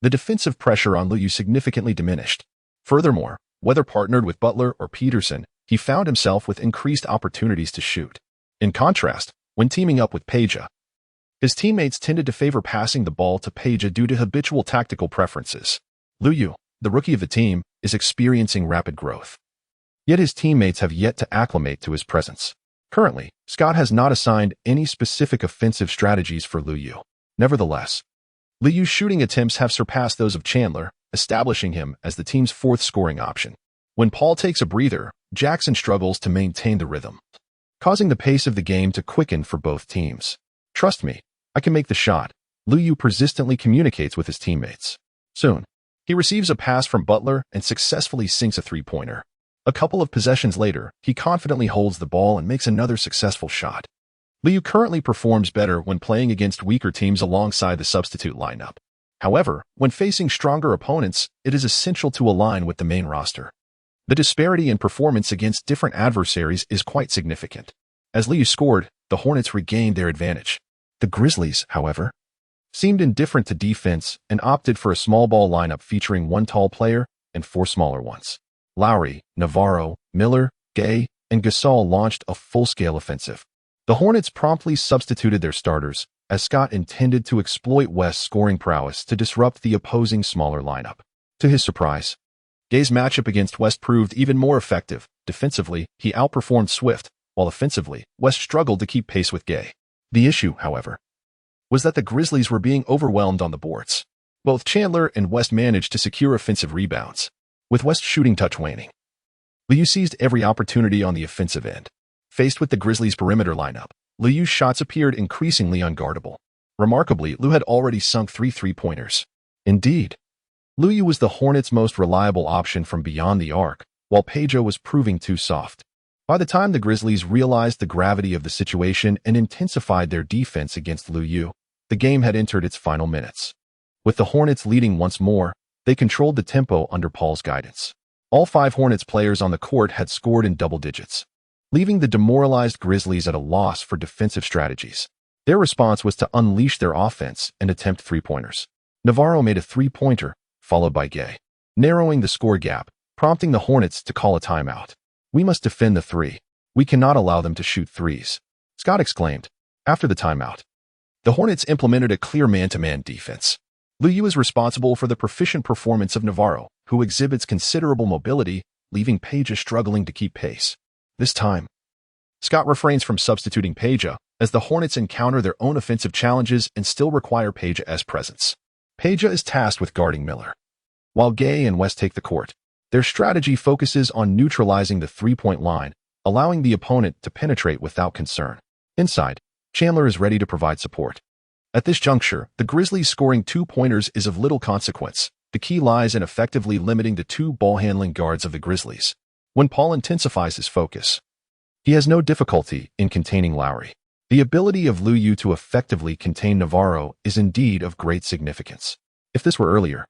the defensive pressure on Lu Yu significantly diminished. Furthermore, whether partnered with Butler or Peterson, he found himself with increased opportunities to shoot. In contrast, when teaming up with Peja, his teammates tended to favor passing the ball to Peja due to habitual tactical preferences. Lu Yu, the rookie of the team, is experiencing rapid growth. Yet his teammates have yet to acclimate to his presence. Currently, Scott has not assigned any specific offensive strategies for Lu Yu. Nevertheless, Lu Yu's shooting attempts have surpassed those of Chandler, establishing him as the team's fourth scoring option. When Paul takes a breather, Jackson struggles to maintain the rhythm, causing the pace of the game to quicken for both teams. "Trust me, I can make the shot," Lu Yu persistently communicates with his teammates. Soon, he receives a pass from Butler and successfully sinks a three-pointer. A couple of possessions later, he confidently holds the ball and makes another successful shot. Lu Yu currently performs better when playing against weaker teams alongside the substitute lineup. However, when facing stronger opponents, it is essential to align with the main roster. The disparity in performance against different adversaries is quite significant. As Lu Yu scored, the Hornets regained their advantage. The Grizzlies, however, seemed indifferent to defense and opted for a small ball lineup featuring one tall player and four smaller ones. Lowry, Navarro, Miller, Gay, and Gasol launched a full-scale offensive. The Hornets promptly substituted their starters, as Scott intended to exploit West's scoring prowess to disrupt the opposing smaller lineup. To his surprise, Gay's matchup against West proved even more effective. Defensively, he outperformed Swift, while offensively, West struggled to keep pace with Gay. The issue, however, was that the Grizzlies were being overwhelmed on the boards. Both Chandler and West managed to secure offensive rebounds, with West's shooting touch waning. Lu Yu seized every opportunity on the offensive end. Faced with the Grizzlies' perimeter lineup, Lu Yu's shots appeared increasingly unguardable. Remarkably, Lu had already sunk three three-pointers. Indeed, Lu Yu was the Hornets' most reliable option from beyond the arc, while Peja was proving too soft. By the time the Grizzlies realized the gravity of the situation and intensified their defense against Lu Yu, the game had entered its final minutes. With the Hornets leading once more, they controlled the tempo under Paul's guidance. All 5 Hornets players on the court had scored in double digits, leaving the demoralized Grizzlies at a loss for defensive strategies. Their response was to unleash their offense and attempt three-pointers. Navarro made a three-pointer, followed by Gay, narrowing the score gap, prompting the Hornets to call a timeout. "We must defend the three. We cannot allow them to shoot threes," Scott exclaimed. After the timeout, the Hornets implemented a clear man-to-man defense. Lu Yu is responsible for the proficient performance of Navarro, who exhibits considerable mobility, leaving Peja struggling to keep pace. This time, Scott refrains from substituting Peja, as the Hornets encounter their own offensive challenges and still require Peja's presence. Peja is tasked with guarding Miller, while Gay and West take the court. Their strategy focuses on neutralizing the three-point line, allowing the opponent to penetrate without concern. Inside, Chandler is ready to provide support. At this juncture, the Grizzlies scoring 2-pointers is of little consequence. The key lies in effectively limiting the 2 ball-handling guards of the Grizzlies. When Paul intensifies his focus, he has no difficulty in containing Lowry. The ability of Lu Yu to effectively contain Navarro is indeed of great significance. If this were earlier,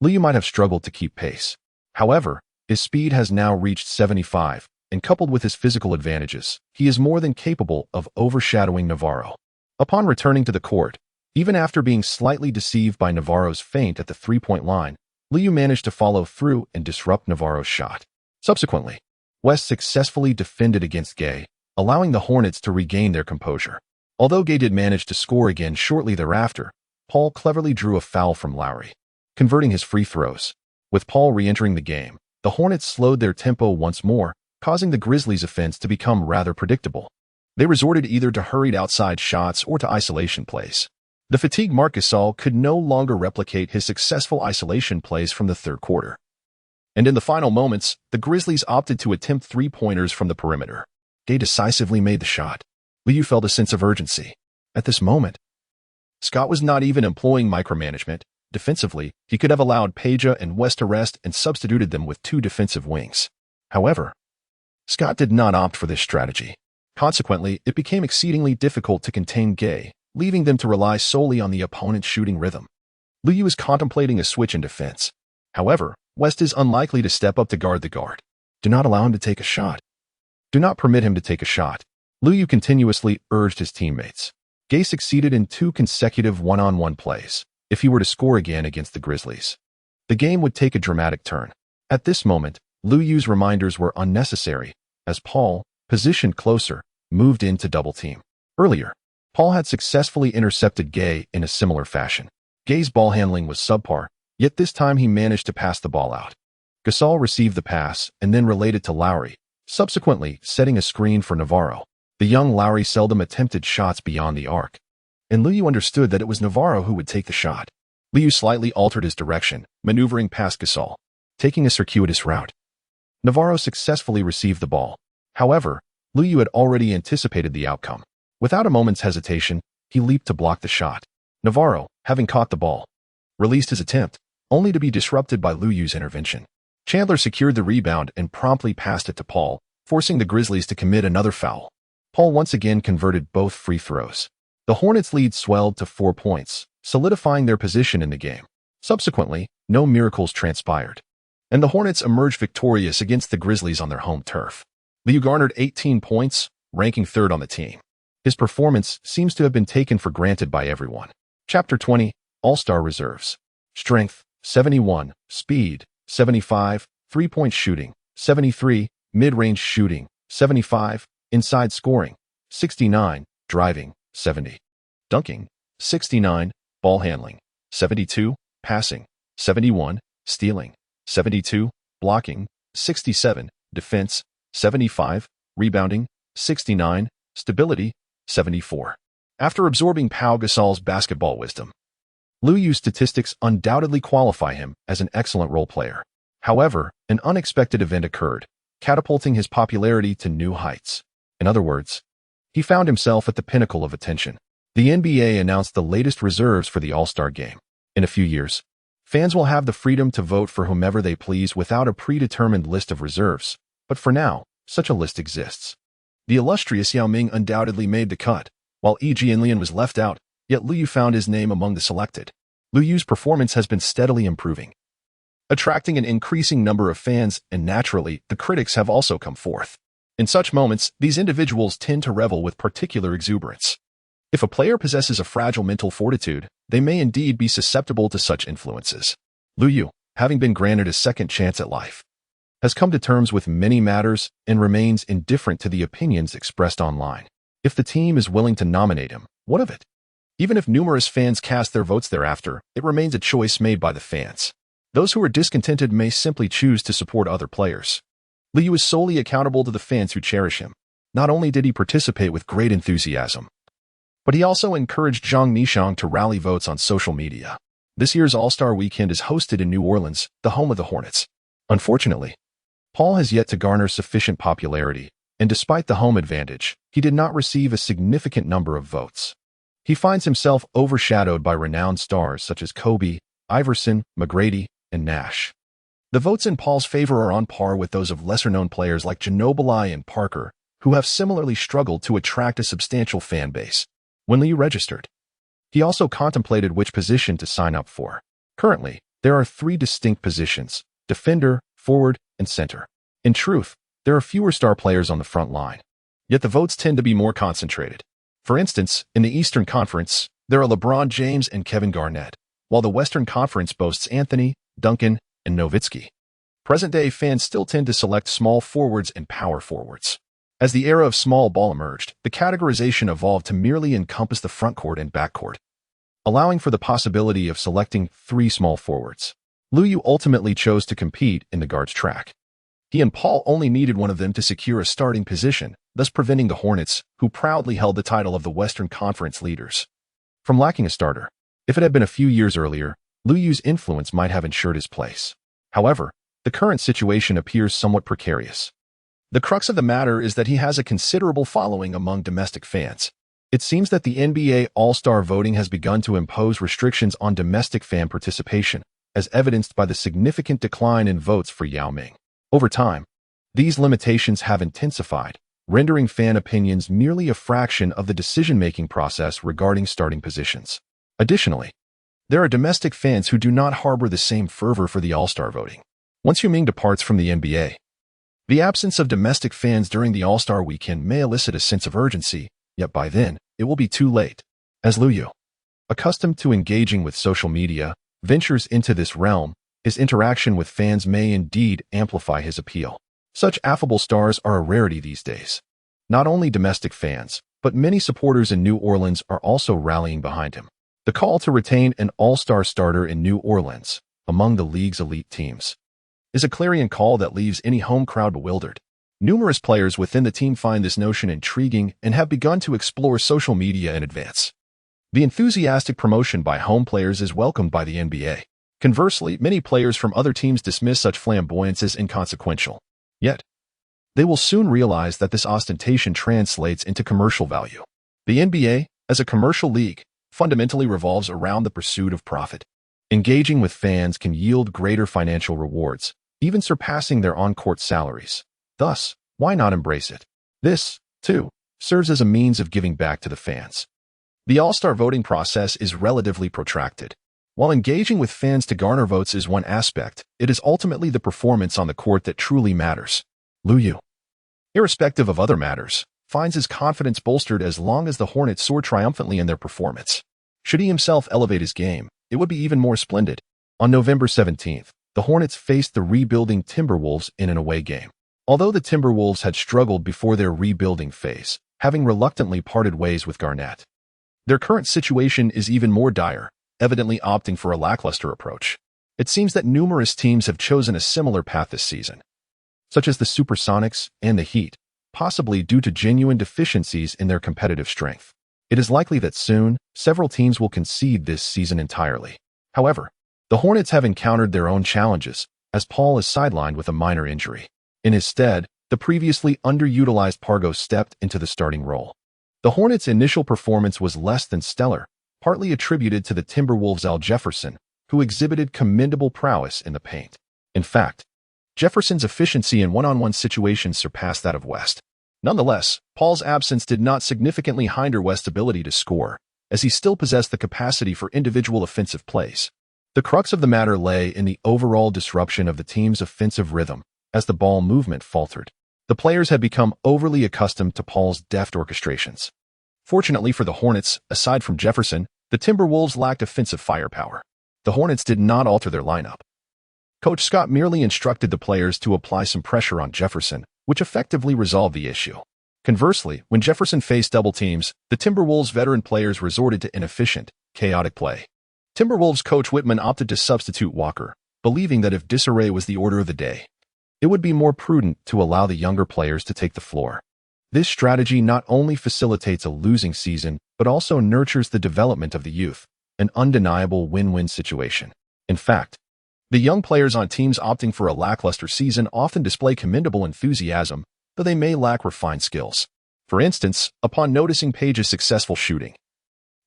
Lu Yu might have struggled to keep pace. However, his speed has now reached 75, and coupled with his physical advantages, he is more than capable of overshadowing Navarro. Upon returning to the court, even after being slightly deceived by Navarro's feint at the three-point line, Lu Yu managed to follow through and disrupt Navarro's shot. Subsequently, West successfully defended against Gay, allowing the Hornets to regain their composure. Although Gay did manage to score again shortly thereafter, Paul cleverly drew a foul from Lowry, converting his free throws. With Paul re-entering the game, the Hornets slowed their tempo once more, causing the Grizzlies' offense to become rather predictable. They resorted either to hurried outside shots or to isolation plays. The fatigued Marc Gasol could no longer replicate his successful isolation plays from the third quarter. And in the final moments, the Grizzlies opted to attempt three-pointers from the perimeter. Gay decisively made the shot. Lu Yu felt a sense of urgency. At this moment, Scott was not even employing micromanagement. Defensively, he could have allowed Peja and West to rest and substituted them with 2 defensive wings. However, Scott did not opt for this strategy. Consequently, it became exceedingly difficult to contain Gay, leaving them to rely solely on the opponent's shooting rhythm. Lu Yu is contemplating a switch in defense. However, West is unlikely to step up to guard the guard. Do not allow him to take a shot. Do not permit him to take a shot. Lu Yu continuously urged his teammates. Gay succeeded in 2 consecutive one-on-one plays. If he were to score again against the Grizzlies, the game would take a dramatic turn. At this moment, Lu Yu's reminders were unnecessary, as Paul, positioned closer, moved in to double team. Earlier, Paul had successfully intercepted Gay in a similar fashion. Gay's ball handling was subpar, yet this time he managed to pass the ball out. Gasol received the pass and then relayed it to Lowry, subsequently setting a screen for Navarro. The young Lowry seldom attempted shots beyond the arc, and Lu Yu understood that it was Navarro who would take the shot. Lu Yu slightly altered his direction, maneuvering past Gasol, taking a circuitous route. Navarro successfully received the ball. However, Lu Yu had already anticipated the outcome. Without a moment's hesitation, he leaped to block the shot. Navarro, having caught the ball, released his attempt, only to be disrupted by Lu Yu's intervention. Chandler secured the rebound and promptly passed it to Paul, forcing the Grizzlies to commit another foul. Paul once again converted both free throws. The Hornets' lead swelled to 4 points, solidifying their position in the game. Subsequently, no miracles transpired, and the Hornets emerged victorious against the Grizzlies on their home turf. Lu Yu garnered 18 points, ranking 3rd on the team. His performance seems to have been taken for granted by everyone. Chapter 20, All-Star Reserves. Strength, 71. Speed, 75. Three-point shooting, 73. Mid-range shooting, 75. Inside scoring, 69. Driving, 70. Dunking, 69. Ball handling, 72. Passing, 71. Stealing, 72. Blocking, 67. Defense, 75. Rebounding, 69. Stability, 74. After absorbing Pau Gasol's basketball wisdom, Lu Yu's statistics undoubtedly qualify him as an excellent role player. However, an unexpected event occurred, catapulting his popularity to new heights. In other words, he found himself at the pinnacle of attention. The NBA announced the latest reserves for the All-Star game. In a few years, Fans will have the freedom to vote for whomever they please without a predetermined list of reserves, but for now, such a list exists. The illustrious Yao Ming undoubtedly made the cut, while Yi Jianlian was left out, yet Liu Yu found his name among the selected. Liu Yu's performance has been steadily improving, attracting an increasing number of fans, and naturally, the critics have also come forth. In such moments, these individuals tend to revel with particular exuberance. If a player possesses a fragile mental fortitude, they may indeed be susceptible to such influences. Liu Yu, having been granted a second chance at life, has come to terms with many matters and remains indifferent to the opinions expressed online. If the team is willing to nominate him, what of it? Even if numerous fans cast their votes thereafter, it remains a choice made by the fans. Those who are discontented may simply choose to support other players. Liu Yu is solely accountable to the fans who cherish him. Not only did he participate with great enthusiasm, but he also encouraged Zhang Nishang to rally votes on social media. This year's All-Star Weekend is hosted in New Orleans, the home of the Hornets. Unfortunately, Paul has yet to garner sufficient popularity, and despite the home advantage, he did not receive a significant number of votes. He finds himself overshadowed by renowned stars such as Kobe, Iverson, McGrady, and Nash. The votes in Paul's favor are on par with those of lesser-known players like Ginobili and Parker, who have similarly struggled to attract a substantial fan base. When Liu registered, he also contemplated which position to sign up for. Currently, there are 3 distinct positions: defender, forward, and center. In truth, there are fewer star players on the front line, yet the votes tend to be more concentrated. For instance, in the Eastern Conference, there are LeBron James and Kevin Garnett, while the Western Conference boasts Anthony, Duncan, and Nowitzki. Present-day fans still tend to select small forwards and power forwards. As the era of small ball emerged, the categorization evolved to merely encompass the frontcourt and backcourt, allowing for the possibility of selecting 3 small forwards. Liu Yu ultimately chose to compete in the guards track. He and Paul only needed one of them to secure a starting position, thus preventing the Hornets, who proudly held the title of the Western Conference leaders, from lacking a starter. If it had been a few years earlier, Liu Yu's influence might have ensured his place. However, the current situation appears somewhat precarious. The crux of the matter is that he has a considerable following among domestic fans. It seems that the NBA All-Star voting has begun to impose restrictions on domestic fan participation, as evidenced by the significant decline in votes for Yao Ming. Over time, these limitations have intensified, rendering fan opinions merely a fraction of the decision-making process regarding starting positions. Additionally, there are domestic fans who do not harbor the same fervor for the All-Star voting. Once Yao Ming departs from the NBA, the absence of domestic fans during the All-Star Weekend may elicit a sense of urgency, yet by then, it will be too late. As Liu Yu, accustomed to engaging with social media, ventures into this realm, his interaction with fans may indeed amplify his appeal. Such affable stars are a rarity these days. Not only domestic fans, but many supporters in New Orleans are also rallying behind him. The call to retain an all-star starter in New Orleans, among the league's elite teams, is a clarion call that leaves any home crowd bewildered. Numerous players within the team find this notion intriguing and have begun to explore social media in advance. The enthusiastic promotion by home players is welcomed by the NBA. Conversely, many players from other teams dismiss such flamboyance as inconsequential. Yet, they will soon realize that this ostentation translates into commercial value. The NBA, as a commercial league, fundamentally revolves around the pursuit of profit. Engaging with fans can yield greater financial rewards, even surpassing their on-court salaries. Thus, why not embrace it? This, too, serves as a means of giving back to the fans. The All-Star voting process is relatively protracted. While engaging with fans to garner votes is one aspect, it is ultimately the performance on the court that truly matters. Liu Yu, irrespective of other matters, finds his confidence bolstered as long as the Hornets soar triumphantly in their performance. Should he himself elevate his game, it would be even more splendid. On November 17th, the Hornets faced the rebuilding Timberwolves in an away game. Although the Timberwolves had struggled before their rebuilding phase, having reluctantly parted ways with Garnett, their current situation is even more dire, evidently opting for a lackluster approach. It seems that numerous teams have chosen a similar path this season, such as the Supersonics and the Heat, possibly due to genuine deficiencies in their competitive strength. It is likely that soon, several teams will concede this season entirely. However, the Hornets have encountered their own challenges, as Paul is sidelined with a minor injury. In his stead, the previously underutilized Pargo stepped into the starting role. The Hornets' initial performance was less than stellar, partly attributed to the Timberwolves' Al Jefferson, who exhibited commendable prowess in the paint. In fact, Jefferson's efficiency in one-on-one situations surpassed that of West. Nonetheless, Paul's absence did not significantly hinder West's ability to score, as he still possessed the capacity for individual offensive plays. The crux of the matter lay in the overall disruption of the team's offensive rhythm as the ball movement faltered. The players had become overly accustomed to Paul's deft orchestrations. Fortunately for the Hornets, aside from Jefferson, the Timberwolves lacked offensive firepower. The Hornets did not alter their lineup. Coach Scott merely instructed the players to apply some pressure on Jefferson, which effectively resolved the issue. Conversely, when Jefferson faced double teams, the Timberwolves' veteran players resorted to inefficient, chaotic play. Timberwolves coach Whitman opted to substitute Walker, believing that if disarray was the order of the day, it would be more prudent to allow the younger players to take the floor. This strategy not only facilitates a losing season, but also nurtures the development of the youth, an undeniable win-win situation. In fact, the young players on teams opting for a lackluster season often display commendable enthusiasm, though they may lack refined skills. For instance, upon noticing Page's successful shooting,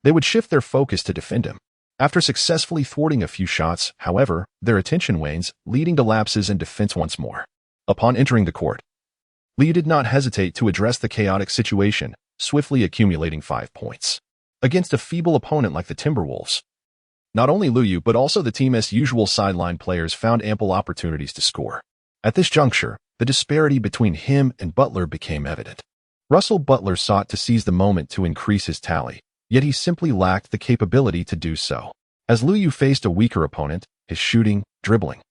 they would shift their focus to defend him. After successfully thwarting a few shots, however, their attention wanes, leading to lapses in defense once more. Upon entering the court, Lee did not hesitate to address the chaotic situation, swiftly accumulating 5 points. Against a feeble opponent like the Timberwolves, not only Liu but also the team's usual sideline players found ample opportunities to score. At this juncture, the disparity between him and Butler became evident. Russell Butler sought to seize the moment to increase his tally, yet he simply lacked the capability to do so. As Liu faced a weaker opponent, his shooting, dribbling,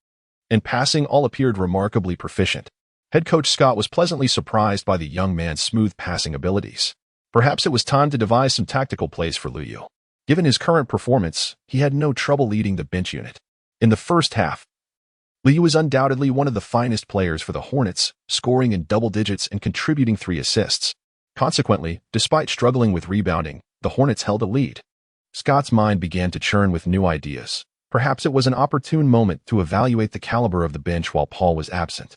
and passing all appeared remarkably proficient. Head coach Scott was pleasantly surprised by the young man's smooth passing abilities. Perhaps it was time to devise some tactical plays for Liu. Given his current performance, he had no trouble leading the bench unit. In the first half, Liu was undoubtedly one of the finest players for the Hornets, scoring in double digits and contributing 3 assists. Consequently, despite struggling with rebounding, the Hornets held a lead. Scott's mind began to churn with new ideas. Perhaps it was an opportune moment to evaluate the caliber of the bench while Paul was absent.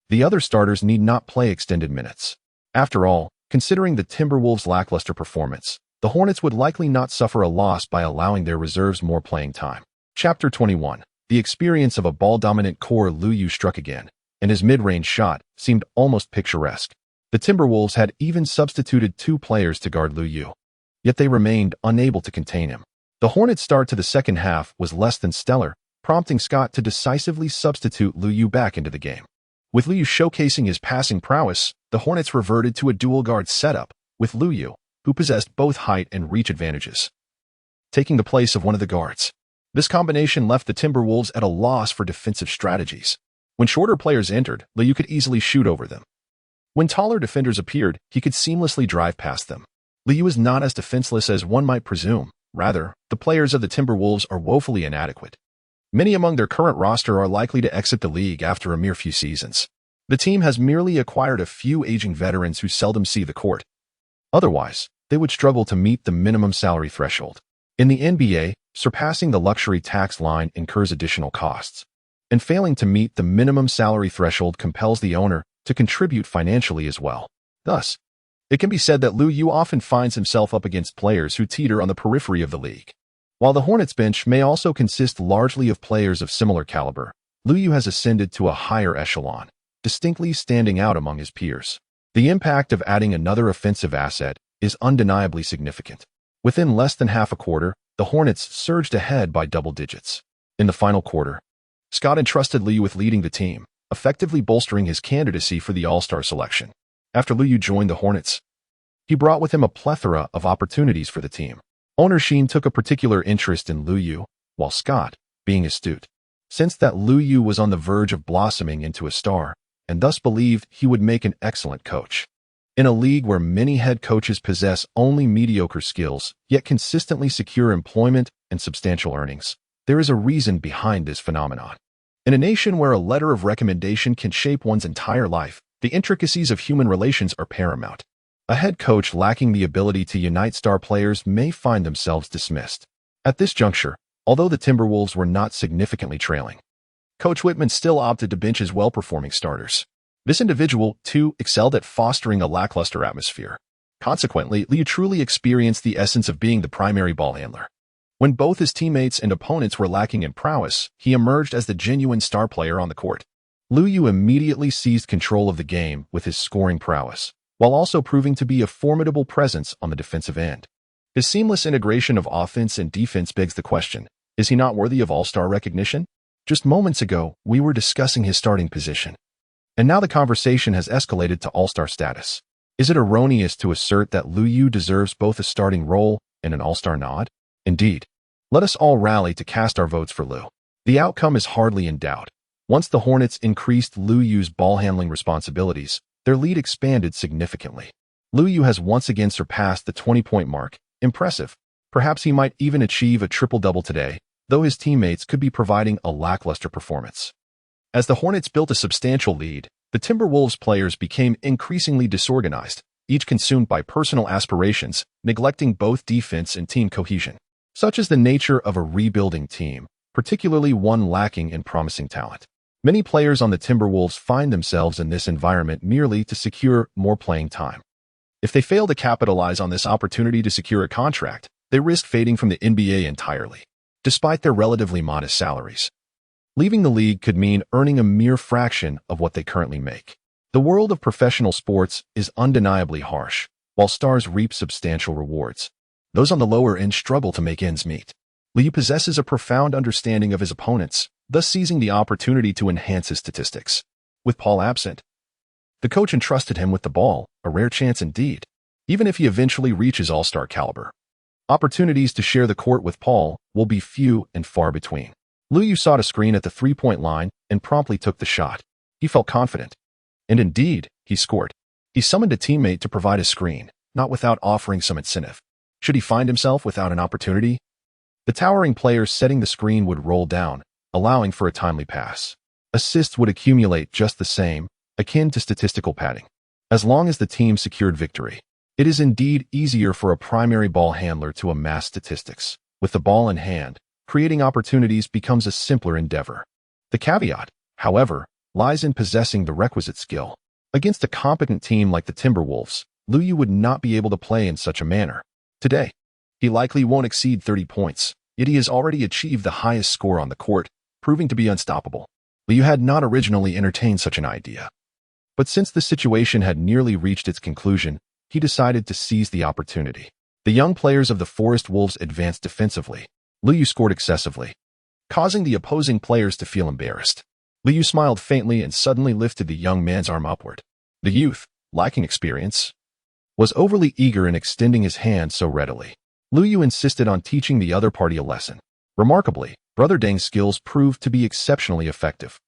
The other starters need not play extended minutes. After all, considering the Timberwolves' lackluster performance, the Hornets would likely not suffer a loss by allowing their reserves more playing time. Chapter 21. The experience of a ball-dominant core. Liu struck again, and his mid-range shot seemed almost picturesque. The Timberwolves had even substituted 2 players to guard Liu, yet they remained unable to contain him. The Hornets' start to the second half was less than stellar, prompting Scott to decisively substitute Liu back into the game. With Liu showcasing his passing prowess, the Hornets reverted to a dual guard setup, with Liu, who possessed both height and reach advantages, taking the place of one of the guards. This combination left the Timberwolves at a loss for defensive strategies. When shorter players entered, Liu could easily shoot over them. When taller defenders appeared, he could seamlessly drive past them. Liu is not as defenseless as one might presume. Rather, the players of the Timberwolves are woefully inadequate. Many among their current roster are likely to exit the league after a mere few seasons. The team has merely acquired a few aging veterans who seldom see the court. Otherwise, they would struggle to meet the minimum salary threshold. In the NBA, surpassing the luxury tax line incurs additional costs, and failing to meet the minimum salary threshold compels the owner to contribute financially as well. Thus, it can be said that Liu often finds himself up against players who teeter on the periphery of the league. While the Hornets bench may also consist largely of players of similar caliber, Liu has ascended to a higher echelon, distinctly standing out among his peers. The impact of adding another offensive asset is undeniably significant. Within less than half a quarter, the Hornets surged ahead by double digits. In the final quarter, Scott entrusted Liu with leading the team, effectively bolstering his candidacy for the All-Star selection. After Liu joined the Hornets, he brought with him a plethora of opportunities for the team. Owner Sheen took a particular interest in Liu, while Scott, being astute, sensed that Liu was on the verge of blossoming into a star, and thus believed he would make an excellent coach. In a league where many head coaches possess only mediocre skills, yet consistently secure employment and substantial earnings, there is a reason behind this phenomenon. In a nation where a letter of recommendation can shape one's entire life, the intricacies of human relations are paramount. A head coach lacking the ability to unite star players may find themselves dismissed. At this juncture, although the Timberwolves were not significantly trailing, Coach Whitman still opted to bench his well-performing starters. This individual, too, excelled at fostering a lackluster atmosphere. Consequently, Liu truly experienced the essence of being the primary ball handler. When both his teammates and opponents were lacking in prowess, he emerged as the genuine star player on the court. Lu Yu immediately seized control of the game with his scoring prowess, while also proving to be a formidable presence on the defensive end. His seamless integration of offense and defense begs the question, is he not worthy of all-star recognition? Just moments ago, we were discussing his starting position. And now the conversation has escalated to all-star status. Is it erroneous to assert that Lu Yu deserves both a starting role and an all-star nod? Indeed. Let us all rally to cast our votes for Lu. The outcome is hardly in doubt. Once the Hornets increased Lu Yu's ball-handling responsibilities, their lead expanded significantly. Lu Yu has once again surpassed the 20-point mark. Impressive. Perhaps he might even achieve a triple-double today, though his teammates could be providing a lackluster performance. As the Hornets built a substantial lead, the Timberwolves players became increasingly disorganized, each consumed by personal aspirations, neglecting both defense and team cohesion. Such is the nature of a rebuilding team, particularly one lacking in promising talent. Many players on the Timberwolves find themselves in this environment merely to secure more playing time. If they fail to capitalize on this opportunity to secure a contract, they risk fading from the NBA entirely, despite their relatively modest salaries. Leaving the league could mean earning a mere fraction of what they currently make. The world of professional sports is undeniably harsh, while stars reap substantial rewards. Those on the lower end struggle to make ends meet. Lu Yu possesses a profound understanding of his opponents, thus seizing the opportunity to enhance his statistics. With Paul absent, the coach entrusted him with the ball, a rare chance indeed, even if he eventually reaches all-star caliber. Opportunities to share the court with Paul will be few and far between. Lu Yu sought a screen at the three-point line and promptly took the shot. He felt confident. And indeed, he scored. He summoned a teammate to provide a screen, not without offering some incentive. Should he find himself without an opportunity? The towering player setting the screen would roll down, allowing for a timely pass. Assists would accumulate just the same, akin to statistical padding. As long as the team secured victory, it is indeed easier for a primary ball handler to amass statistics. With the ball in hand, creating opportunities becomes a simpler endeavor. The caveat, however, lies in possessing the requisite skill. Against a competent team like the Timberwolves, Lu Yu would not be able to play in such a manner. Today, he likely won't exceed 30 points, yet he has already achieved the highest score on the court, proving to be unstoppable. Lu Yu had not originally entertained such an idea. But since the situation had nearly reached its conclusion, he decided to seize the opportunity. The young players of the Forest Wolves advanced defensively. Lu Yu scored excessively, causing the opposing players to feel embarrassed. Lu Yu smiled faintly and suddenly lifted the young man's arm upward. The youth, lacking experience, was overly eager in extending his hand so readily. Lu Yu insisted on teaching the other party a lesson. Remarkably, Brother Deng's skills proved to be exceptionally effective.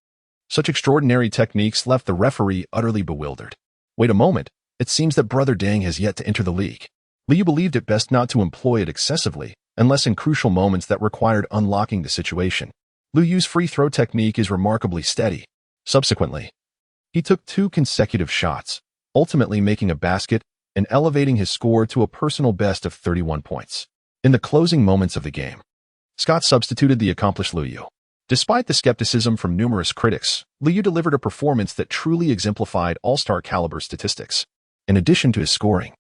Such extraordinary techniques left the referee utterly bewildered. Wait a moment, it seems that Brother Deng has yet to enter the league. Lu Yu believed it best not to employ it excessively, unless in crucial moments that required unlocking the situation. Lu Yu's free throw technique is remarkably steady. Subsequently, he took 2 consecutive shots, ultimately making a basket and elevating his score to a personal best of 31 points. In the closing moments of the game, Scott substituted the accomplished Lu Yu. Despite the skepticism from numerous critics, Lu Yu delivered a performance that truly exemplified all-star caliber statistics. In addition to his scoring,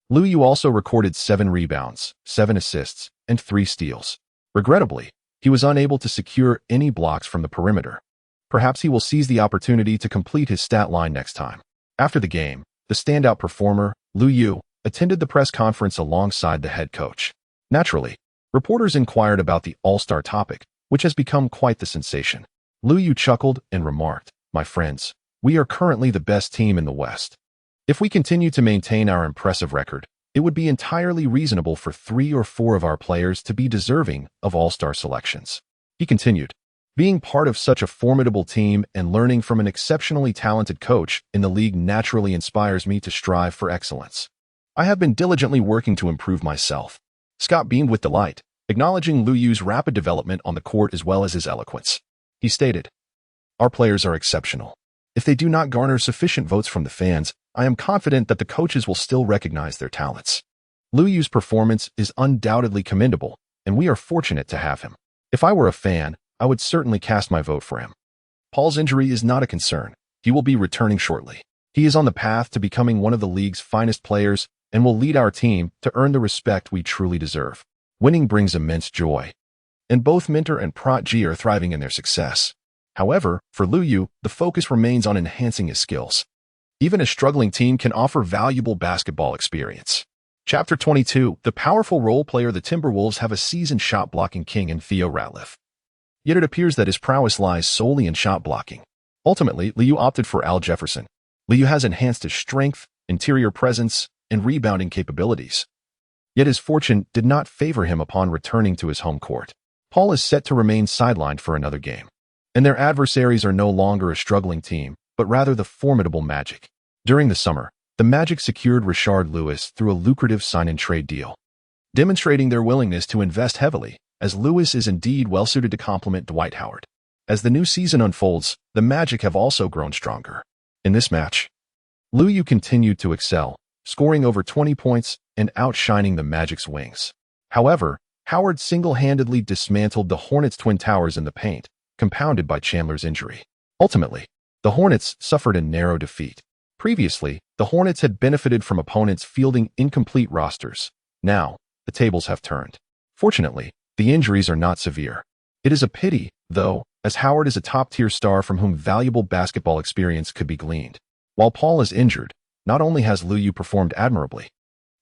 Lu Yu also recorded 7 rebounds, 7 assists, and 3 steals. Regrettably, he was unable to secure any blocks from the perimeter. Perhaps he will seize the opportunity to complete his stat line next time. After the game, the standout performer, Lu Yu, attended the press conference alongside the head coach. Naturally, reporters inquired about the all-star topic, which has become quite the sensation. Lu Yu chuckled and remarked, "My friends, we are currently the best team in the West. If we continue to maintain our impressive record, it would be entirely reasonable for 3 or 4 of our players to be deserving of all-star selections." He continued, "Being part of such a formidable team and learning from an exceptionally talented coach in the league naturally inspires me to strive for excellence. I have been diligently working to improve myself." Scott beamed with delight, acknowledging Lu Yu's rapid development on the court as well as his eloquence. He stated, "Our players are exceptional. If they do not garner sufficient votes from the fans, I am confident that the coaches will still recognize their talents. Lu Yu's performance is undoubtedly commendable, and we are fortunate to have him. If I were a fan, I would certainly cast my vote for him. Paul's injury is not a concern. He will be returning shortly. He is on the path to becoming one of the league's finest players and will lead our team to earn the respect we truly deserve. Winning brings immense joy, and both Minter and Prot-G are thriving in their success. However, for Liu Yu, the focus remains on enhancing his skills. Even a struggling team can offer valuable basketball experience. Chapter 22, the powerful role player. The Timberwolves have a seasoned shot-blocking king in Theo Ratliff. Yet it appears that his prowess lies solely in shot blocking. Ultimately, Liu opted for Al Jefferson. Liu has enhanced his strength, interior presence, and rebounding capabilities. Yet his fortune did not favor him upon returning to his home court. Paul is set to remain sidelined for another game, and their adversaries are no longer a struggling team, but rather the formidable Magic. During the summer, the Magic secured Rashard Lewis through a lucrative sign-and-trade deal, demonstrating their willingness to invest heavily, as Lewis is indeed well-suited to complement Dwight Howard. As the new season unfolds, the Magic have also grown stronger. In this match, Liu Yu continued to excel, scoring over 20 points and outshining the Magic's wings. However, Howard single-handedly dismantled the Hornets' twin towers in the paint, compounded by Chandler's injury. Ultimately, the Hornets suffered a narrow defeat. Previously, the Hornets had benefited from opponents fielding incomplete rosters. Now, the tables have turned. Fortunately, the injuries are not severe. It is a pity, though, as Howard is a top-tier star from whom valuable basketball experience could be gleaned. While Paul is injured, not only has Liu Yu performed admirably,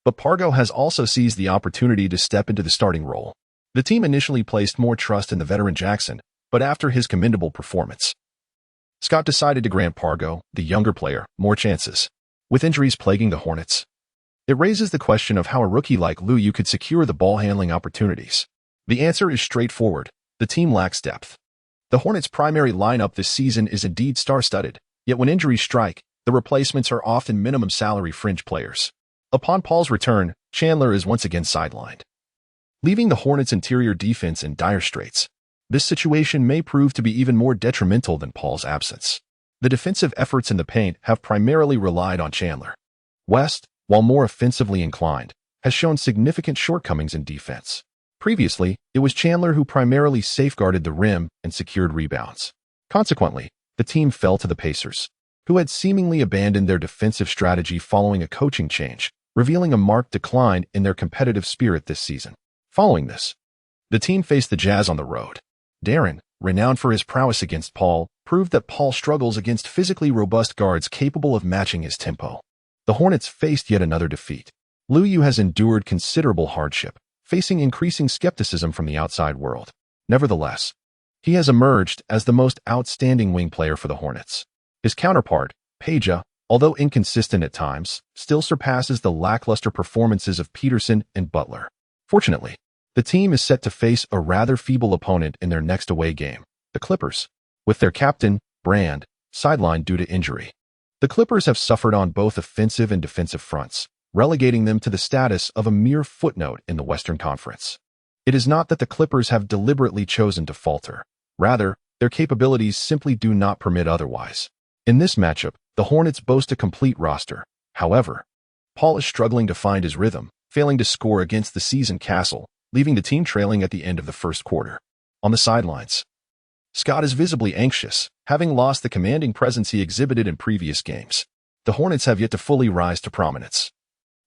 but Pargo has also seized the opportunity to step into the starting role. The team initially placed more trust in the veteran Jackson, but after his commendable performance, Scott decided to grant Pargo, the younger player, more chances. With injuries plaguing the Hornets, it raises the question of how a rookie like Liu Yu could secure the ball-handling opportunities. The answer is straightforward. The team lacks depth. The Hornets' primary lineup this season is indeed star-studded, yet when injuries strike, the replacements are often minimum salary fringe players. Upon Paul's return, Chandler is once again sidelined, leaving the Hornets' interior defense in dire straits. This situation may prove to be even more detrimental than Paul's absence. The defensive efforts in the paint have primarily relied on Chandler. West, while more offensively inclined, has shown significant shortcomings in defense. Previously, it was Chandler who primarily safeguarded the rim and secured rebounds. Consequently, the team fell to the Pacers, who had seemingly abandoned their defensive strategy following a coaching change, revealing a marked decline in their competitive spirit this season. Following this, the team faced the Jazz on the road. Darren, renowned for his prowess against Paul, proved that Paul struggles against physically robust guards capable of matching his tempo. The Hornets faced yet another defeat. Liu Yu has endured considerable hardship, facing increasing skepticism from the outside world. Nevertheless, he has emerged as the most outstanding wing player for the Hornets. His counterpart, Peja, although inconsistent at times, still surpasses the lackluster performances of Peterson and Butler. Fortunately, the team is set to face a rather feeble opponent in their next away game, the Clippers, with their captain, Brand, sidelined due to injury. The Clippers have suffered on both offensive and defensive fronts, relegating them to the status of a mere footnote in the Western Conference. It is not that the Clippers have deliberately chosen to falter. Rather, their capabilities simply do not permit otherwise. In this matchup, the Hornets boast a complete roster. However, Paul is struggling to find his rhythm, failing to score against the seasoned Castle, leaving the team trailing at the end of the first quarter. On the sidelines, Scott is visibly anxious, having lost the commanding presence he exhibited in previous games. The Hornets have yet to fully rise to prominence,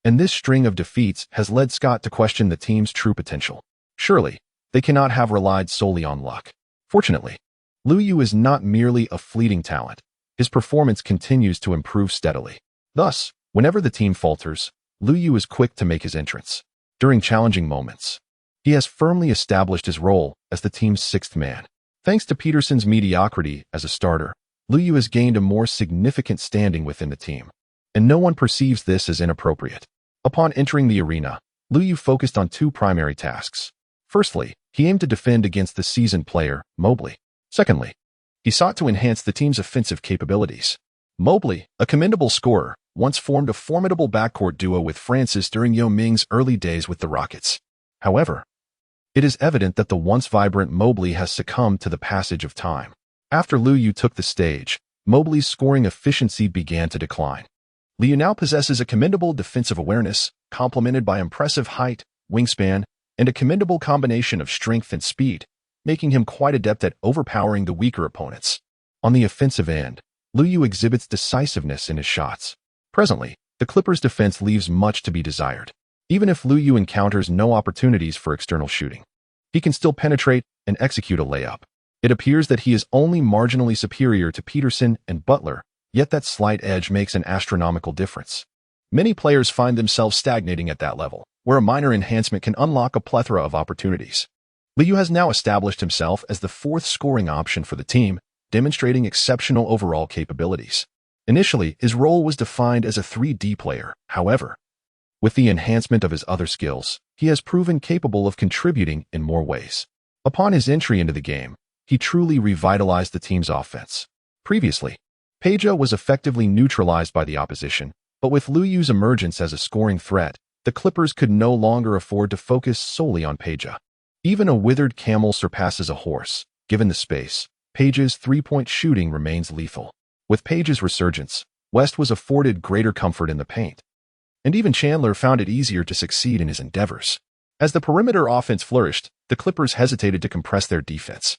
and this string of defeats has led Scott to question the team's true potential. Surely, they cannot have relied solely on luck. Fortunately, Liu Yu is not merely a fleeting talent. His performance continues to improve steadily. Thus, whenever the team falters, Liu Yu is quick to make his entrance. During challenging moments, he has firmly established his role as the team's sixth man. Thanks to Peterson's mediocrity as a starter, Liu Yu has gained a more significant standing within the team, and no one perceives this as inappropriate. Upon entering the arena, Liu Yu focused on two primary tasks. Firstly, he aimed to defend against the seasoned player, Mobley. Secondly, he sought to enhance the team's offensive capabilities. Mobley, a commendable scorer, once formed a formidable backcourt duo with Francis during Yao Ming's early days with the Rockets. However, it is evident that the once vibrant Mobley has succumbed to the passage of time. After Liu Yu took the stage, Mobley's scoring efficiency began to decline. Liu Yu now possesses a commendable defensive awareness, complemented by impressive height, wingspan, and a commendable combination of strength and speed, making him quite adept at overpowering the weaker opponents. On the offensive end, Liu Yu exhibits decisiveness in his shots. Presently, the Clippers' defense leaves much to be desired. Even if Liu Yu encounters no opportunities for external shooting, he can still penetrate and execute a layup. It appears that he is only marginally superior to Peterson and Butler, yet that slight edge makes an astronomical difference. Many players find themselves stagnating at that level, where a minor enhancement can unlock a plethora of opportunities. Liu Yu has now established himself as the fourth scoring option for the team, demonstrating exceptional overall capabilities. Initially, his role was defined as a 3D player. However, with the enhancement of his other skills, he has proven capable of contributing in more ways. Upon his entry into the game, he truly revitalized the team's offense. Previously, Peja was effectively neutralized by the opposition, but with Liu Yu's emergence as a scoring threat, the Clippers could no longer afford to focus solely on Peja. Even a withered camel surpasses a horse. Given the space, Peja's three-point shooting remains lethal. With Peja's resurgence, West was afforded greater comfort in the paint, and even Chandler found it easier to succeed in his endeavors. As the perimeter offense flourished, the Clippers hesitated to compress their defense,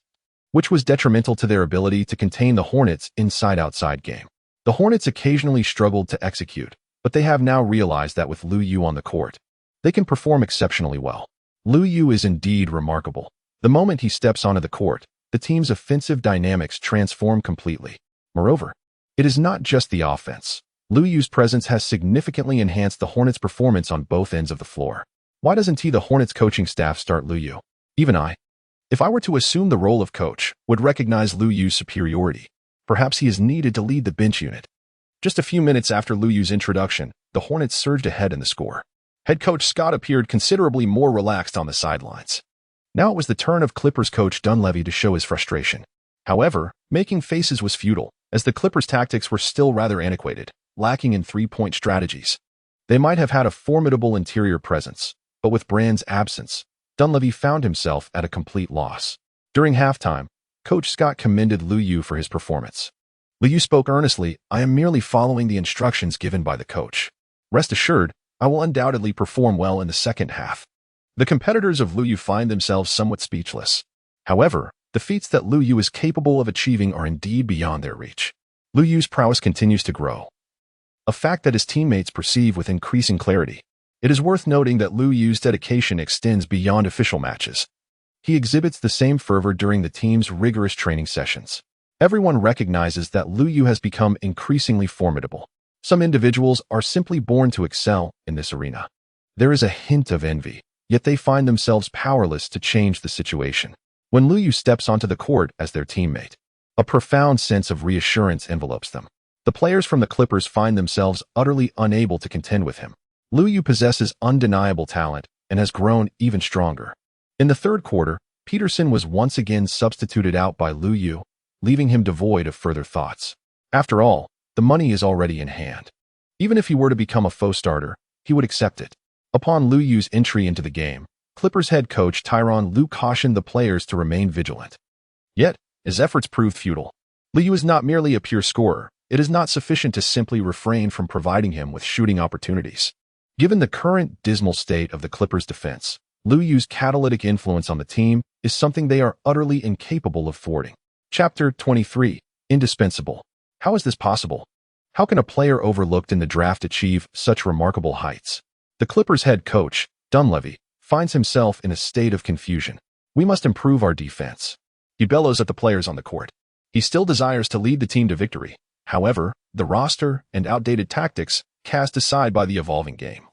which was detrimental to their ability to contain the Hornets' inside-outside game. The Hornets occasionally struggled to execute, but they have now realized that with Liu Yu on the court, they can perform exceptionally well. Liu Yu is indeed remarkable. The moment he steps onto the court, the team's offensive dynamics transform completely. Moreover, it is not just the offense. Liu Yu's presence has significantly enhanced the Hornets' performance on both ends of the floor. Why doesn't the Hornets coaching staff start Liu Yu? Even I, if I were to assume the role of coach, would recognize Liu Yu's superiority. Perhaps he is needed to lead the bench unit. Just a few minutes after Liu Yu's introduction, the Hornets surged ahead in the score. Head coach Scott appeared considerably more relaxed on the sidelines. Now it was the turn of Clippers coach Dunleavy to show his frustration. However, making faces was futile, as the Clippers' tactics were still rather antiquated, lacking in three-point strategies. They might have had a formidable interior presence, but with Brand's absence, Dunleavy found himself at a complete loss. During halftime, Coach Scott commended Liu Yu for his performance. Liu Yu spoke earnestly, "I am merely following the instructions given by the coach. Rest assured, I will undoubtedly perform well in the second half." The competitors of Liu Yu find themselves somewhat speechless. However, the feats that Liu Yu is capable of achieving are indeed beyond their reach. Liu Yu's prowess continues to grow, a fact that his teammates perceive with increasing clarity. It is worth noting that Liu Yu's dedication extends beyond official matches. He exhibits the same fervor during the team's rigorous training sessions. Everyone recognizes that Liu Yu has become increasingly formidable. Some individuals are simply born to excel in this arena. There is a hint of envy, yet they find themselves powerless to change the situation. When Liu Yu steps onto the court as their teammate, a profound sense of reassurance envelopes them. The players from the Clippers find themselves utterly unable to contend with him. Liu Yu possesses undeniable talent and has grown even stronger. In the third quarter, Peterson was once again substituted out by Liu Yu, leaving him devoid of further thoughts. After all, the money is already in hand. Even if he were to become a faux starter, he would accept it. Upon Liu Yu's entry into the game, Clippers head coach Tyronn Lue cautioned the players to remain vigilant. Yet, his efforts proved futile. Liu Yu is not merely a pure scorer. It is not sufficient to simply refrain from providing him with shooting opportunities. Given the current dismal state of the Clippers' defense, Liu Yu's catalytic influence on the team is something they are utterly incapable of thwarting. Chapter 23. Indispensable. How is this possible? How can a player overlooked in the draft achieve such remarkable heights? The Clippers' head coach, Dunleavy, finds himself in a state of confusion. "We must improve our defense," he bellows at the players on the court. He still desires to lead the team to victory. However, the roster and outdated tactics, cast aside by the evolving game,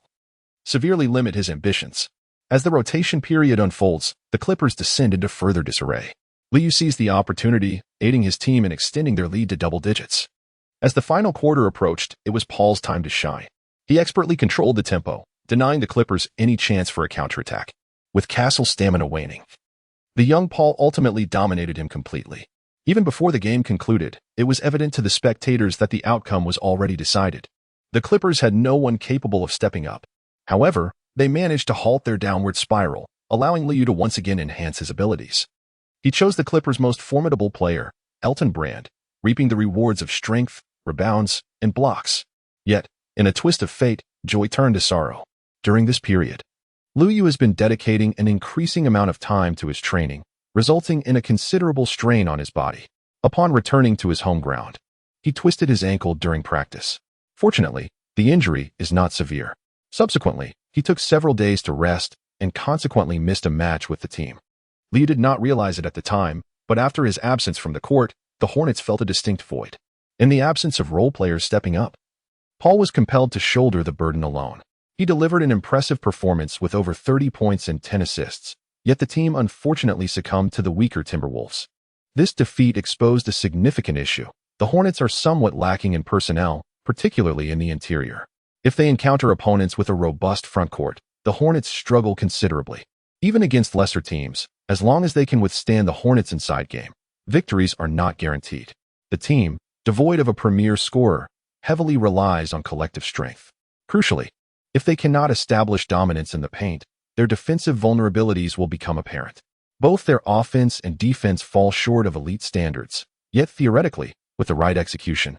severely limit his ambitions. As the rotation period unfolds, the Clippers descend into further disarray. Liu Yu sees the opportunity, aiding his team in extending their lead to double digits. As the final quarter approached, it was Paul's time to shine. He expertly controlled the tempo, denying the Clippers any chance for a counterattack. With Castle's stamina waning, the young Paul ultimately dominated him completely. Even before the game concluded, it was evident to the spectators that the outcome was already decided. The Clippers had no one capable of stepping up. However, they managed to halt their downward spiral, allowing Liu Yu to once again enhance his abilities. He chose the Clippers' most formidable player, Elton Brand, reaping the rewards of strength, rebounds, and blocks. Yet, in a twist of fate, joy turned to sorrow. During this period, Liu Yu has been dedicating an increasing amount of time to his training, resulting in a considerable strain on his body. Upon returning to his home ground, he twisted his ankle during practice. Fortunately, the injury is not severe. Subsequently, He took several days to rest and consequently missed a match with the team. Liu did not realize it at the time, but after his absence from the court, the Hornets felt a distinct void. In the absence of role players stepping up, Paul was compelled to shoulder the burden alone. He delivered an impressive performance with over 30 points and 10 assists, yet the team unfortunately succumbed to the weaker Timberwolves. This defeat exposed a significant issue. The Hornets are somewhat lacking in personnel, particularly in the interior. If they encounter opponents with a robust frontcourt, the Hornets struggle considerably. Even against lesser teams, as long as they can withstand the Hornets' inside game, victories are not guaranteed. The team, devoid of a premier scorer, heavily relies on collective strength. Crucially, if they cannot establish dominance in the paint, their defensive vulnerabilities will become apparent. Both their offense and defense fall short of elite standards, yet theoretically, with the right execution,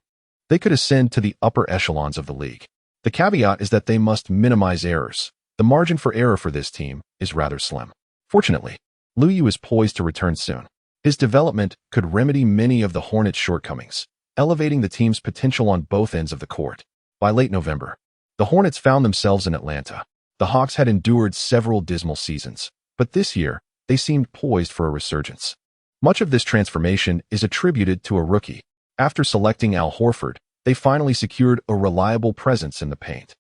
they could ascend to the upper echelons of the league. The caveat is that they must minimize errors. The margin for error for this team is rather slim. Fortunately, Liu is poised to return soon. His development could remedy many of the Hornets' shortcomings, elevating the team's potential on both ends of the court. By late November, the Hornets found themselves in Atlanta. The Hawks had endured several dismal seasons, but this year, they seemed poised for a resurgence. Much of this transformation is attributed to a rookie. After selecting Al Horford, they finally secured a reliable presence in the paint.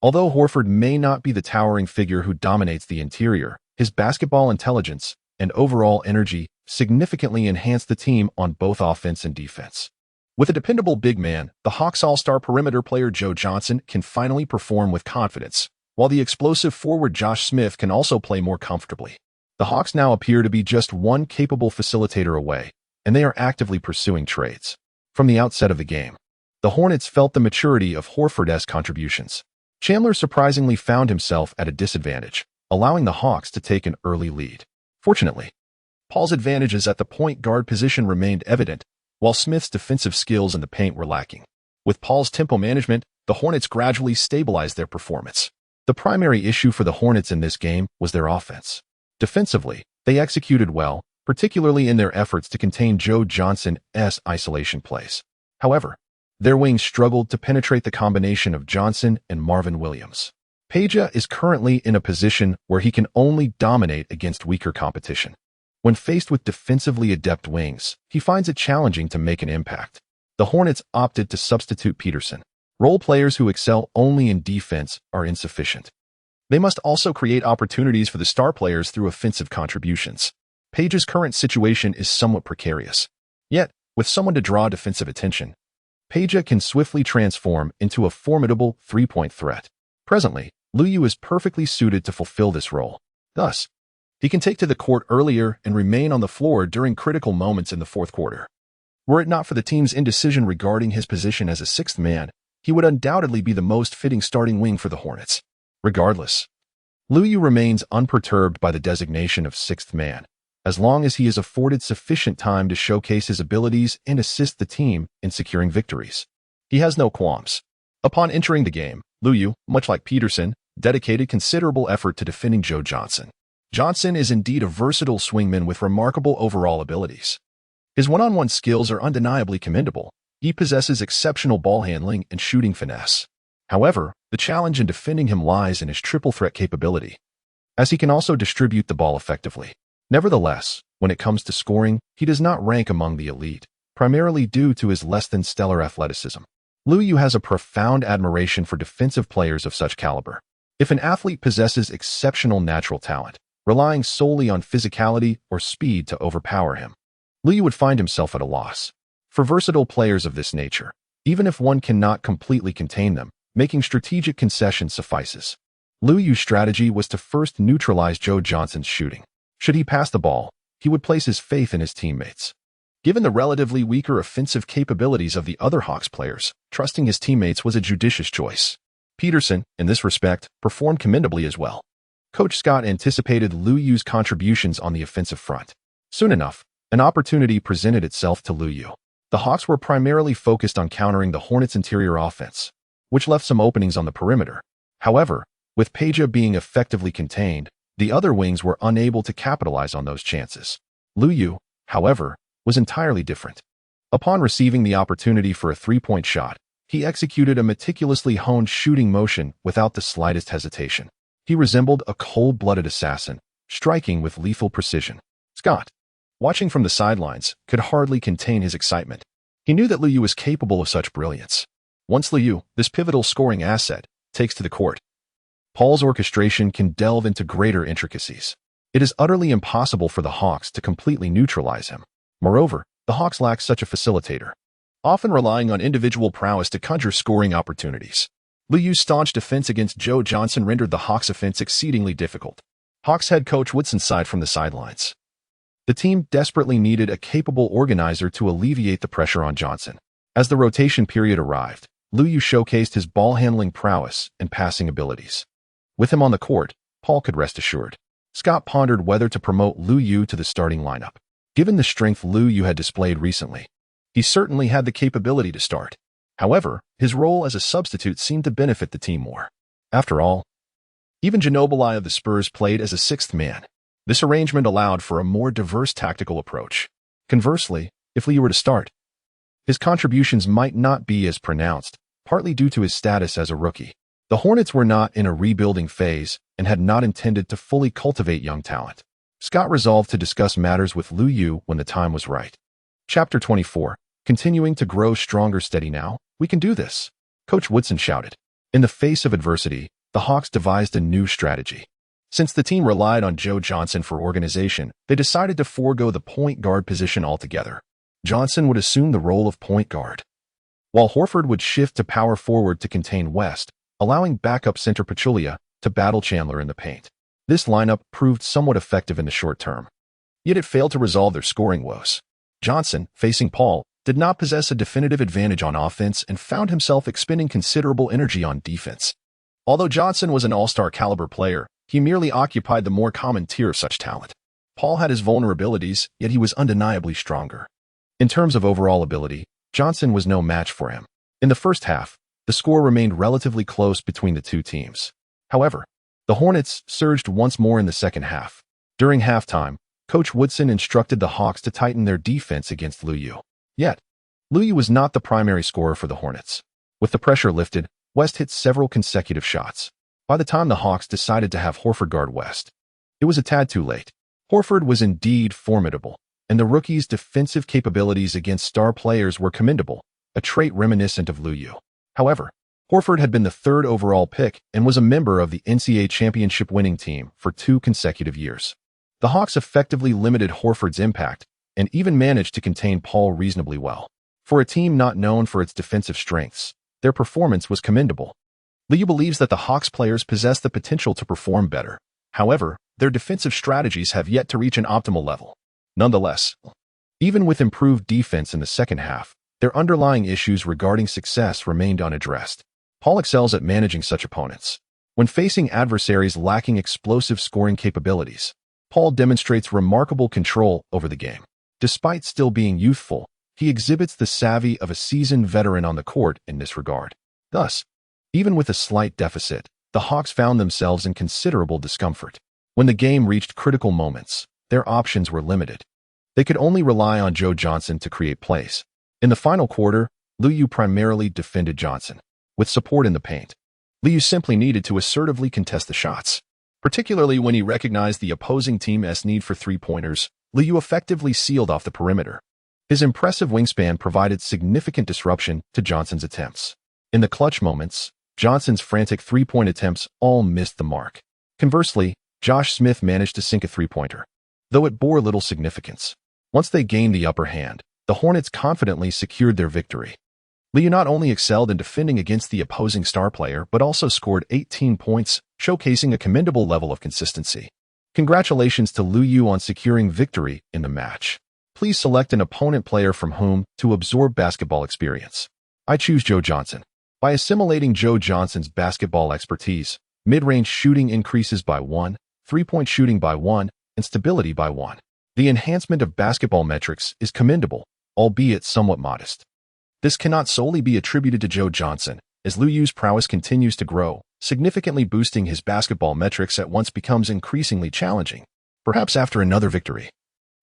Although Horford may not be the towering figure who dominates the interior, his basketball intelligence and overall energy significantly enhanced the team on both offense and defense. With a dependable big man, the Hawks' all-star perimeter player Joe Johnson can finally perform with confidence, while the explosive forward Josh Smith can also play more comfortably. The Hawks now appear to be just one capable facilitator away, and they are actively pursuing trades. From the outset of the game, the Hornets felt the maturity of Horford's contributions. Chandler surprisingly found himself at a disadvantage, allowing the Hawks to take an early lead. Fortunately, Paul's advantages at the point guard position remained evident, while Smith's defensive skills in the paint were lacking. With Paul's tempo management, the Hornets gradually stabilized their performance. The primary issue for the Hornets in this game was their offense. Defensively, they executed well, particularly in their efforts to contain Joe Johnson's isolation plays. However, their wings struggled to penetrate the combination of Johnson and Marvin Williams. Peja is currently in a position where he can only dominate against weaker competition. When faced with defensively adept wings, he finds it challenging to make an impact. The Hornets opted to substitute Peterson. Role players who excel only in defense are insufficient. They must also create opportunities for the star players through offensive contributions. Peja's current situation is somewhat precarious. Yet, with someone to draw defensive attention, Peja can swiftly transform into a formidable three-point threat. Presently, Liu is perfectly suited to fulfill this role. Thus, he can take to the court earlier and remain on the floor during critical moments in the fourth quarter. Were it not for the team's indecision regarding his position as a sixth man, he would undoubtedly be the most fitting starting wing for the Hornets. Regardless, Liu remains unperturbed by the designation of sixth man, as long as he is afforded sufficient time to showcase his abilities and assist the team in securing victories. He has no qualms. Upon entering the game, Liu, much like Peterson, dedicated considerable effort to defending Joe Johnson. Johnson is indeed a versatile swingman with remarkable overall abilities. His one-on-one skills are undeniably commendable. He possesses exceptional ball handling and shooting finesse. However, the challenge in defending him lies in his triple threat capability, as he can also distribute the ball effectively. Nevertheless, when it comes to scoring, he does not rank among the elite, primarily due to his less-than-stellar athleticism. Liu has a profound admiration for defensive players of such caliber. If an athlete possesses exceptional natural talent, relying solely on physicality or speed to overpower him, Liu would find himself at a loss. For versatile players of this nature, even if one cannot completely contain them, making strategic concessions suffices. Liu's strategy was to first neutralize Joe Johnson's shooting. Should he pass the ball, he would place his faith in his teammates. Given the relatively weaker offensive capabilities of the other Hawks players, trusting his teammates was a judicious choice. Peterson, in this respect, performed commendably as well. Coach Scott anticipated Liu's contributions on the offensive front. Soon enough, an opportunity presented itself to Liu. The Hawks were primarily focused on countering the Hornets' interior offense, which left some openings on the perimeter. However, with Peja being effectively contained, the other wings were unable to capitalize on those chances. Liu, however, was entirely different. Upon receiving the opportunity for a three-point shot, he executed a meticulously honed shooting motion without the slightest hesitation. He resembled a cold-blooded assassin, striking with lethal precision. Scott, watching from the sidelines, could hardly contain his excitement. He knew that Liu Yu was capable of such brilliance. Once Liu Yu, this pivotal scoring asset, takes to the court, Paul's orchestration can delve into greater intricacies. It is utterly impossible for the Hawks to completely neutralize him. Moreover, the Hawks lack such a facilitator, often relying on individual prowess to conjure scoring opportunities. Liu Yu's staunch defense against Joe Johnson rendered the Hawks' offense exceedingly difficult. Hawks head coach Woodson sighed from the sidelines. The team desperately needed a capable organizer to alleviate the pressure on Johnson. As the rotation period arrived, Liu Yu showcased his ball-handling prowess and passing abilities. With him on the court, Paul could rest assured. Scott pondered whether to promote Liu Yu to the starting lineup. Given the strength Liu Yu had displayed recently, he certainly had the capability to start. However, his role as a substitute seemed to benefit the team more. After all, even Ginobili of the Spurs played as a sixth man. This arrangement allowed for a more diverse tactical approach. Conversely, if Liu were to start, his contributions might not be as pronounced, partly due to his status as a rookie. The Hornets were not in a rebuilding phase and had not intended to fully cultivate young talent. Scott resolved to discuss matters with Liu Yu when the time was right. Chapter 24. Continuing to grow stronger. Steady now, we can do this, Coach Woodson shouted. In the face of adversity, the Hawks devised a new strategy. Since the team relied on Joe Johnson for organization, they decided to forego the point guard position altogether. Johnson would assume the role of point guard, while Horford would shift to power forward to contain West, allowing backup center Pachulia to battle Chandler in the paint. This lineup proved somewhat effective in the short term, yet it failed to resolve their scoring woes. Johnson, facing Paul, did not possess a definitive advantage on offense and found himself expending considerable energy on defense. Although Johnson was an all-star caliber player, he merely occupied the more common tier of such talent. Paul had his vulnerabilities, yet he was undeniably stronger. In terms of overall ability, Johnson was no match for him. In the first half, the score remained relatively close between the two teams. However, the Hornets surged once more in the second half. During halftime, Coach Woodson instructed the Hawks to tighten their defense against Liu Yu. Yet, Liu Yu was not the primary scorer for the Hornets. With the pressure lifted, West hit several consecutive shots. By the time the Hawks decided to have Horford guard West, it was a tad too late. Horford was indeed formidable, and the rookie's defensive capabilities against star players were commendable, a trait reminiscent of Liu Yu. However, Horford had been the third overall pick and was a member of the NCAA championship winning team for 2 consecutive years. The Hawks effectively limited Horford's impact and even managed to contain Paul reasonably well. For a team not known for its defensive strengths, their performance was commendable. Liu Yu believes that the Hawks players possess the potential to perform better. However, their defensive strategies have yet to reach an optimal level. Nonetheless, even with improved defense in the second half, their underlying issues regarding success remained unaddressed. Paul excels at managing such opponents. When facing adversaries lacking explosive scoring capabilities, Paul demonstrates remarkable control over the game. Despite still being youthful, he exhibits the savvy of a seasoned veteran on the court in this regard. Thus, even with a slight deficit, the Hawks found themselves in considerable discomfort. When the game reached critical moments, their options were limited. They could only rely on Joe Johnson to create plays. In the final quarter, Liu Yu primarily defended Johnson, with support in the paint. Liu Yu simply needed to assertively contest the shots. Particularly when he recognized the opposing team's need for three-pointers, Liu Yu effectively sealed off the perimeter. His impressive wingspan provided significant disruption to Johnson's attempts. In the clutch moments, Johnson's frantic three-point attempts all missed the mark. Conversely, Josh Smith managed to sink a three-pointer, though it bore little significance. Once they gained the upper hand, the Hornets confidently secured their victory. Liu Yu not only excelled in defending against the opposing star player, but also scored 18 points, showcasing a commendable level of consistency. Congratulations to Liu Yu on securing victory in the match. Please select an opponent player from whom to absorb basketball experience. I choose Joe Johnson. By assimilating Joe Johnson's basketball expertise, mid-range shooting increases by 1, three-point shooting by 1, and stability by 1. The enhancement of basketball metrics is commendable, albeit somewhat modest. This cannot solely be attributed to Joe Johnson, as Liu Yu's prowess continues to grow, significantly boosting his basketball metrics at once becomes increasingly challenging. Perhaps after another victory,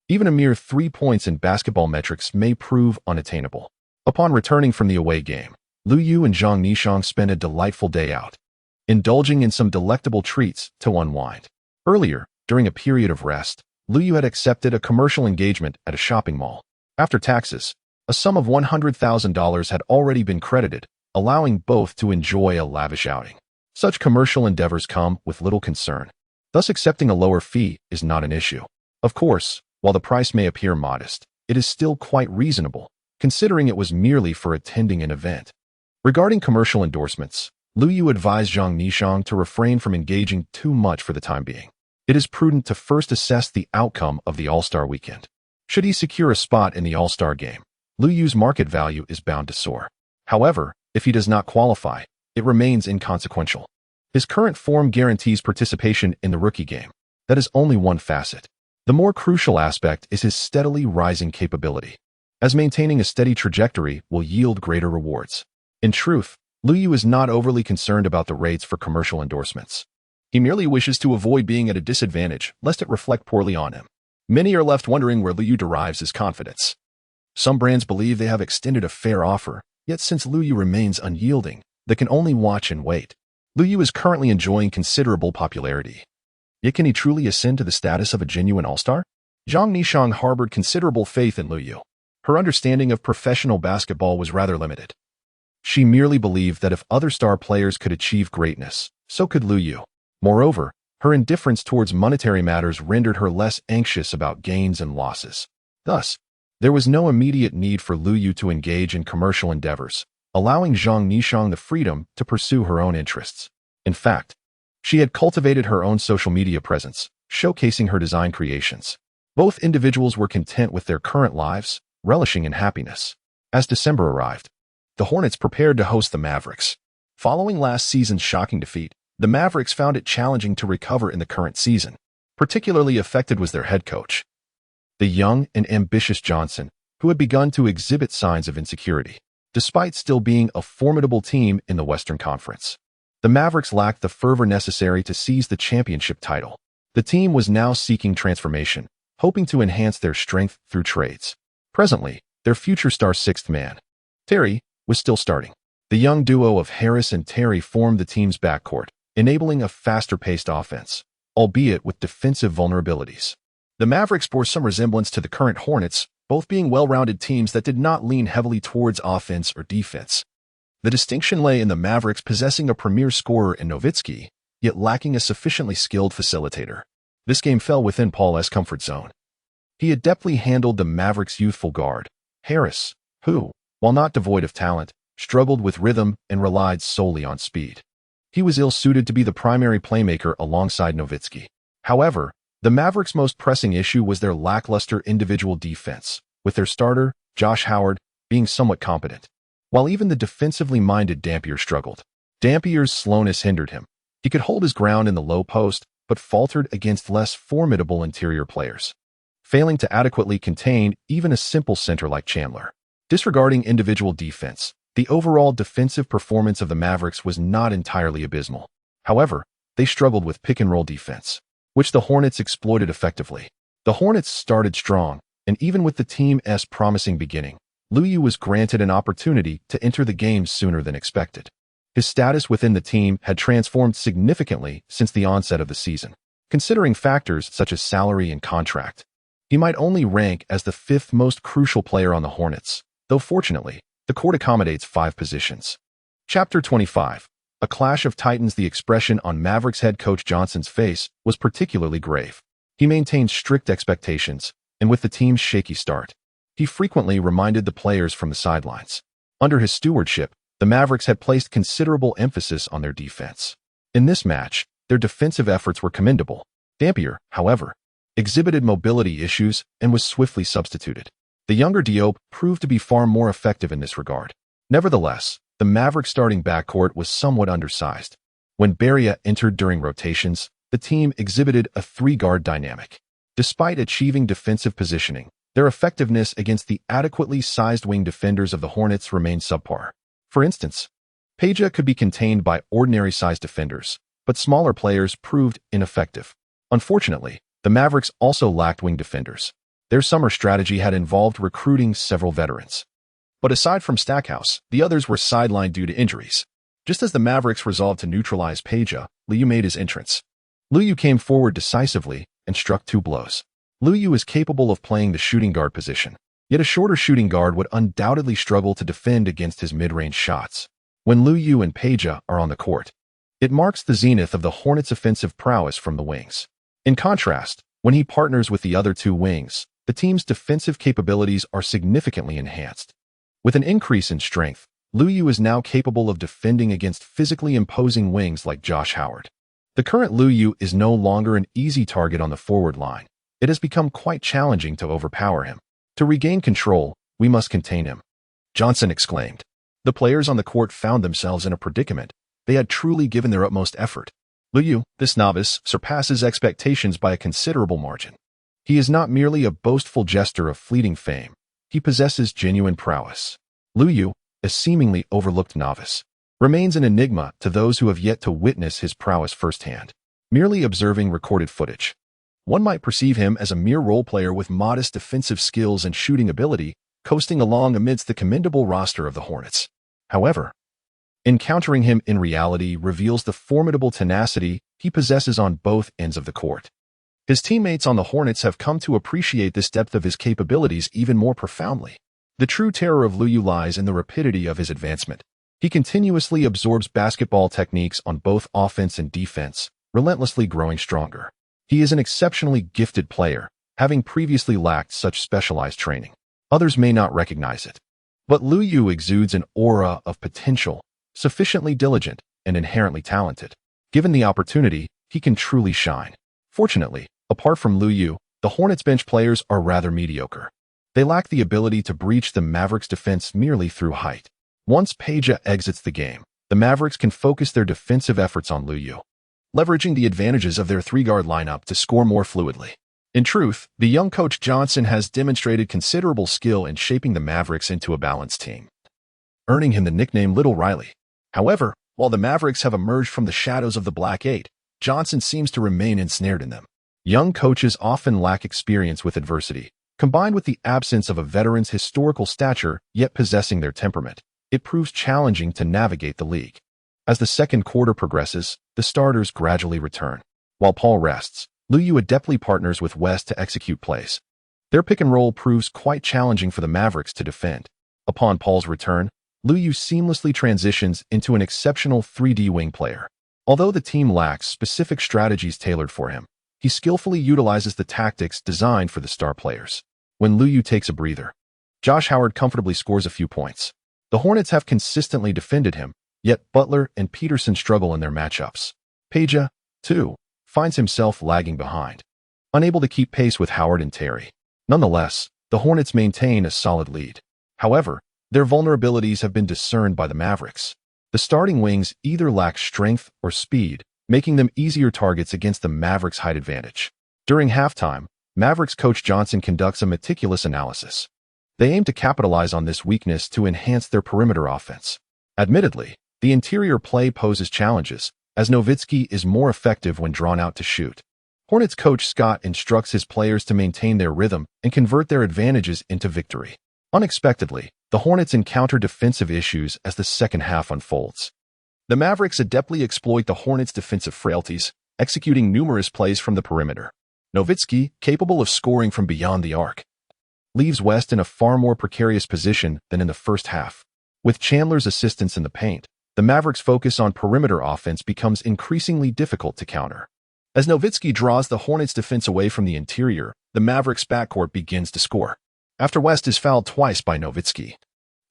even a mere 3 points in basketball metrics may prove unattainable. Upon returning from the away game, Liu Yu and Zhang Nishang spent a delightful day out. indulging in some delectable treats to unwind. Earlier, during a period of rest, Liu Yu had accepted a commercial engagement at a shopping mall. After taxes, a sum of $100,000 had already been credited, allowing both to enjoy a lavish outing. Such commercial endeavors come with little concern. Thus, accepting a lower fee is not an issue. Of course, while the price may appear modest, it is still quite reasonable, considering it was merely for attending an event. Regarding commercial endorsements, Liu Yu advised Zhang Nishang to refrain from engaging too much for the time being. It is prudent to first assess the outcome of the All-Star weekend. Should he secure a spot in the All-Star game, Liu Yu's market value is bound to soar. However, if he does not qualify, it remains inconsequential. His current form guarantees participation in the rookie game. That is only one facet. The more crucial aspect is his steadily rising capability, as maintaining a steady trajectory will yield greater rewards. In truth, Liu Yu is not overly concerned about the rates for commercial endorsements. He merely wishes to avoid being at a disadvantage, lest it reflect poorly on him. Many are left wondering where Liu Yu derives his confidence. Some brands believe they have extended a fair offer, yet since Liu Yu remains unyielding, they can only watch and wait. Liu Yu is currently enjoying considerable popularity. Yet can he truly ascend to the status of a genuine all-star? Zhang Nishang harbored considerable faith in Liu Yu. Her understanding of professional basketball was rather limited. She merely believed that if other star players could achieve greatness, so could Liu Yu. Moreover, her indifference towards monetary matters rendered her less anxious about gains and losses. Thus, there was no immediate need for Liu Yu to engage in commercial endeavors, allowing Zhang Nishang the freedom to pursue her own interests. In fact, she had cultivated her own social media presence, showcasing her design creations. Both individuals were content with their current lives, relishing in happiness. As December arrived, the Hornets prepared to host the Mavericks. Following last season's shocking defeat, the Mavericks found it challenging to recover in the current season. Particularly affected was their head coach, the young and ambitious Johnson, who had begun to exhibit signs of insecurity. Despite still being a formidable team in the Western Conference, the Mavericks lacked the fervor necessary to seize the championship title. The team was now seeking transformation, hoping to enhance their strength through trades. Presently, their future star sixth man, Terry, was still starting. The young duo of Harris and Terry formed the team's backcourt, enabling a faster-paced offense, albeit with defensive vulnerabilities. The Mavericks bore some resemblance to the current Hornets, both being well-rounded teams that did not lean heavily towards offense or defense. The distinction lay in the Mavericks possessing a premier scorer in Nowitzki, yet lacking a sufficiently skilled facilitator. This game fell within Paul's comfort zone. He adeptly handled the Mavericks' youthful guard, Harris, who, while not devoid of talent, struggled with rhythm and relied solely on speed. He was ill-suited to be the primary playmaker alongside Nowitzki. However, the Mavericks' most pressing issue was their lackluster individual defense, with their starter, Josh Howard, being somewhat competent. While even the defensively minded Dampier struggled. Dampier's slowness hindered him. He could hold his ground in the low post, but faltered against less formidable interior players, failing to adequately contain even a simple center like Chandler. Disregarding individual defense, the overall defensive performance of the Mavericks was not entirely abysmal. However, they struggled with pick-and-roll defense, which the Hornets exploited effectively. The Hornets started strong, and even with the team's promising beginning, Liu Yu was granted an opportunity to enter the game sooner than expected. His status within the team had transformed significantly since the onset of the season. Considering factors such as salary and contract, he might only rank as the fifth most crucial player on the Hornets, though fortunately, the court accommodates 5 positions. Chapter 25. A clash of titans. The expression on Mavericks head coach Johnson's face was particularly grave. He maintained strict expectations, and with the team's shaky start, he frequently reminded the players from the sidelines. Under his stewardship, the Mavericks had placed considerable emphasis on their defense. In this match, their defensive efforts were commendable. Dampier, however, exhibited mobility issues and was swiftly substituted. The younger Diop proved to be far more effective in this regard. Nevertheless, the Mavericks starting backcourt was somewhat undersized. When Beria entered during rotations, the team exhibited a 3-guard dynamic. Despite achieving defensive positioning, their effectiveness against the adequately sized wing defenders of the Hornets remained subpar. For instance, Peja could be contained by ordinary-sized defenders, but smaller players proved ineffective. Unfortunately, the Mavericks also lacked wing defenders. Their summer strategy had involved recruiting several veterans. But aside from Stackhouse, the others were sidelined due to injuries. Just as the Mavericks resolved to neutralize Peja, Liu made his entrance. Liu came forward decisively and struck 2 blows. Liu is capable of playing the shooting guard position, yet a shorter shooting guard would undoubtedly struggle to defend against his mid-range shots. When Liu and Peja are on the court, it marks the zenith of the Hornets' offensive prowess from the wings. In contrast, when he partners with the other 2 wings, the team's defensive capabilities are significantly enhanced. With an increase in strength, Liu is now capable of defending against physically imposing wings like Josh Howard. The current Liu is no longer an easy target on the forward line. It has become quite challenging to overpower him. To regain control, we must contain him, Johnson exclaimed. The players on the court found themselves in a predicament. They had truly given their utmost effort. Liu, this novice, surpasses expectations by a considerable margin. He is not merely a boastful jester of fleeting fame. He possesses genuine prowess. Liu, a seemingly overlooked novice, remains an enigma to those who have yet to witness his prowess firsthand. Merely observing recorded footage, one might perceive him as a mere role player with modest defensive skills and shooting ability, coasting along amidst the commendable roster of the Hornets. However, encountering him in reality reveals the formidable tenacity he possesses on both ends of the court. His teammates on the Hornets have come to appreciate this depth of his capabilities even more profoundly. The true terror of Liu lies in the rapidity of his advancement. He continuously absorbs basketball techniques on both offense and defense, relentlessly growing stronger. He is an exceptionally gifted player, having previously lacked such specialized training. Others may not recognize it, but Liu exudes an aura of potential, sufficiently diligent and inherently talented. Given the opportunity, he can truly shine. Fortunately, apart from Liu, the Hornets bench players are rather mediocre. They lack the ability to breach the Mavericks' defense merely through height. Once Peja exits the game, the Mavericks can focus their defensive efforts on Liu, leveraging the advantages of their 3-guard lineup to score more fluidly. In truth, the young coach Johnson has demonstrated considerable skill in shaping the Mavericks into a balanced team, earning him the nickname Little Riley. However, while the Mavericks have emerged from the shadows of the Black Eight, Johnson seems to remain ensnared in them. Young coaches often lack experience with adversity. Combined with the absence of a veteran's historical stature, yet possessing their temperament, it proves challenging to navigate the league. As the second quarter progresses, the starters gradually return. While Paul rests, Liu adeptly partners with West to execute plays. Their pick and roll proves quite challenging for the Mavericks to defend. Upon Paul's return, Liu seamlessly transitions into an exceptional 3D wing player. Although the team lacks specific strategies tailored for him, he skillfully utilizes the tactics designed for the star players. When Liu takes a breather, Josh Howard comfortably scores a few points. The Hornets have consistently defended him, yet Butler and Peterson struggle in their matchups. Peja, too, finds himself lagging behind, unable to keep pace with Howard and Terry. Nonetheless, the Hornets maintain a solid lead. However, their vulnerabilities have been discerned by the Mavericks. The starting wings either lack strength or speed, making them easier targets against the Mavericks' height advantage. During halftime, Mavericks coach Johnson conducts a meticulous analysis. They aim to capitalize on this weakness to enhance their perimeter offense. Admittedly, the interior play poses challenges, as Nowitzki is more effective when drawn out to shoot. Hornets coach Scott instructs his players to maintain their rhythm and convert their advantages into victory. Unexpectedly, the Hornets encounter defensive issues as the second half unfolds. The Mavericks adeptly exploit the Hornets' defensive frailties, executing numerous plays from the perimeter. Nowitzki, capable of scoring from beyond the arc, leaves West in a far more precarious position than in the first half. With Chandler's assistance in the paint, the Mavericks' focus on perimeter offense becomes increasingly difficult to counter. As Nowitzki draws the Hornets' defense away from the interior, the Mavericks' backcourt begins to score. After West is fouled twice by Nowitzki,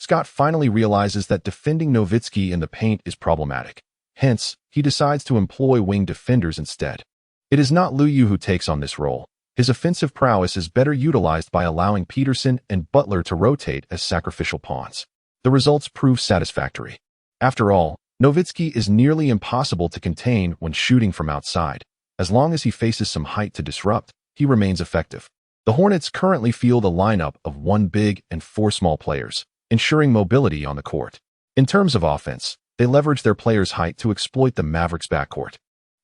Scott finally realizes that defending Nowitzki in the paint is problematic. Hence, he decides to employ wing defenders instead. It is not Liu who takes on this role. His offensive prowess is better utilized by allowing Peterson and Butler to rotate as sacrificial pawns. The results prove satisfactory. After all, Nowitzki is nearly impossible to contain when shooting from outside. As long as he faces some height to disrupt, he remains effective. The Hornets currently field a lineup of 1 big and 4 small players, ensuring mobility on the court. In terms of offense, they leverage their players' height to exploit the Mavericks' backcourt.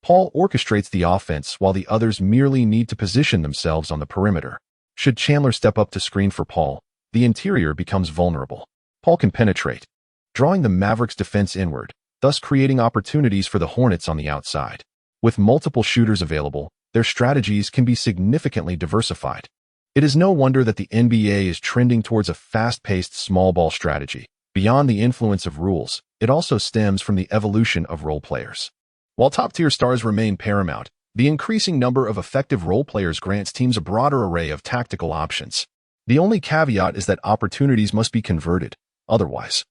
Paul orchestrates the offense while the others merely need to position themselves on the perimeter. Should Chandler step up to screen for Paul, the interior becomes vulnerable. Paul can penetrate, drawing the Mavericks' defense inward. thus creating opportunities for the Hornets on the outside. With multiple shooters available, their strategies can be significantly diversified. It is no wonder that the NBA is trending towards a fast-paced small ball strategy. Beyond the influence of rules, it also stems from the evolution of role players. While top-tier stars remain paramount, the increasing number of effective role players grants teams a broader array of tactical options. The only caveat is that opportunities must be converted. Otherwise,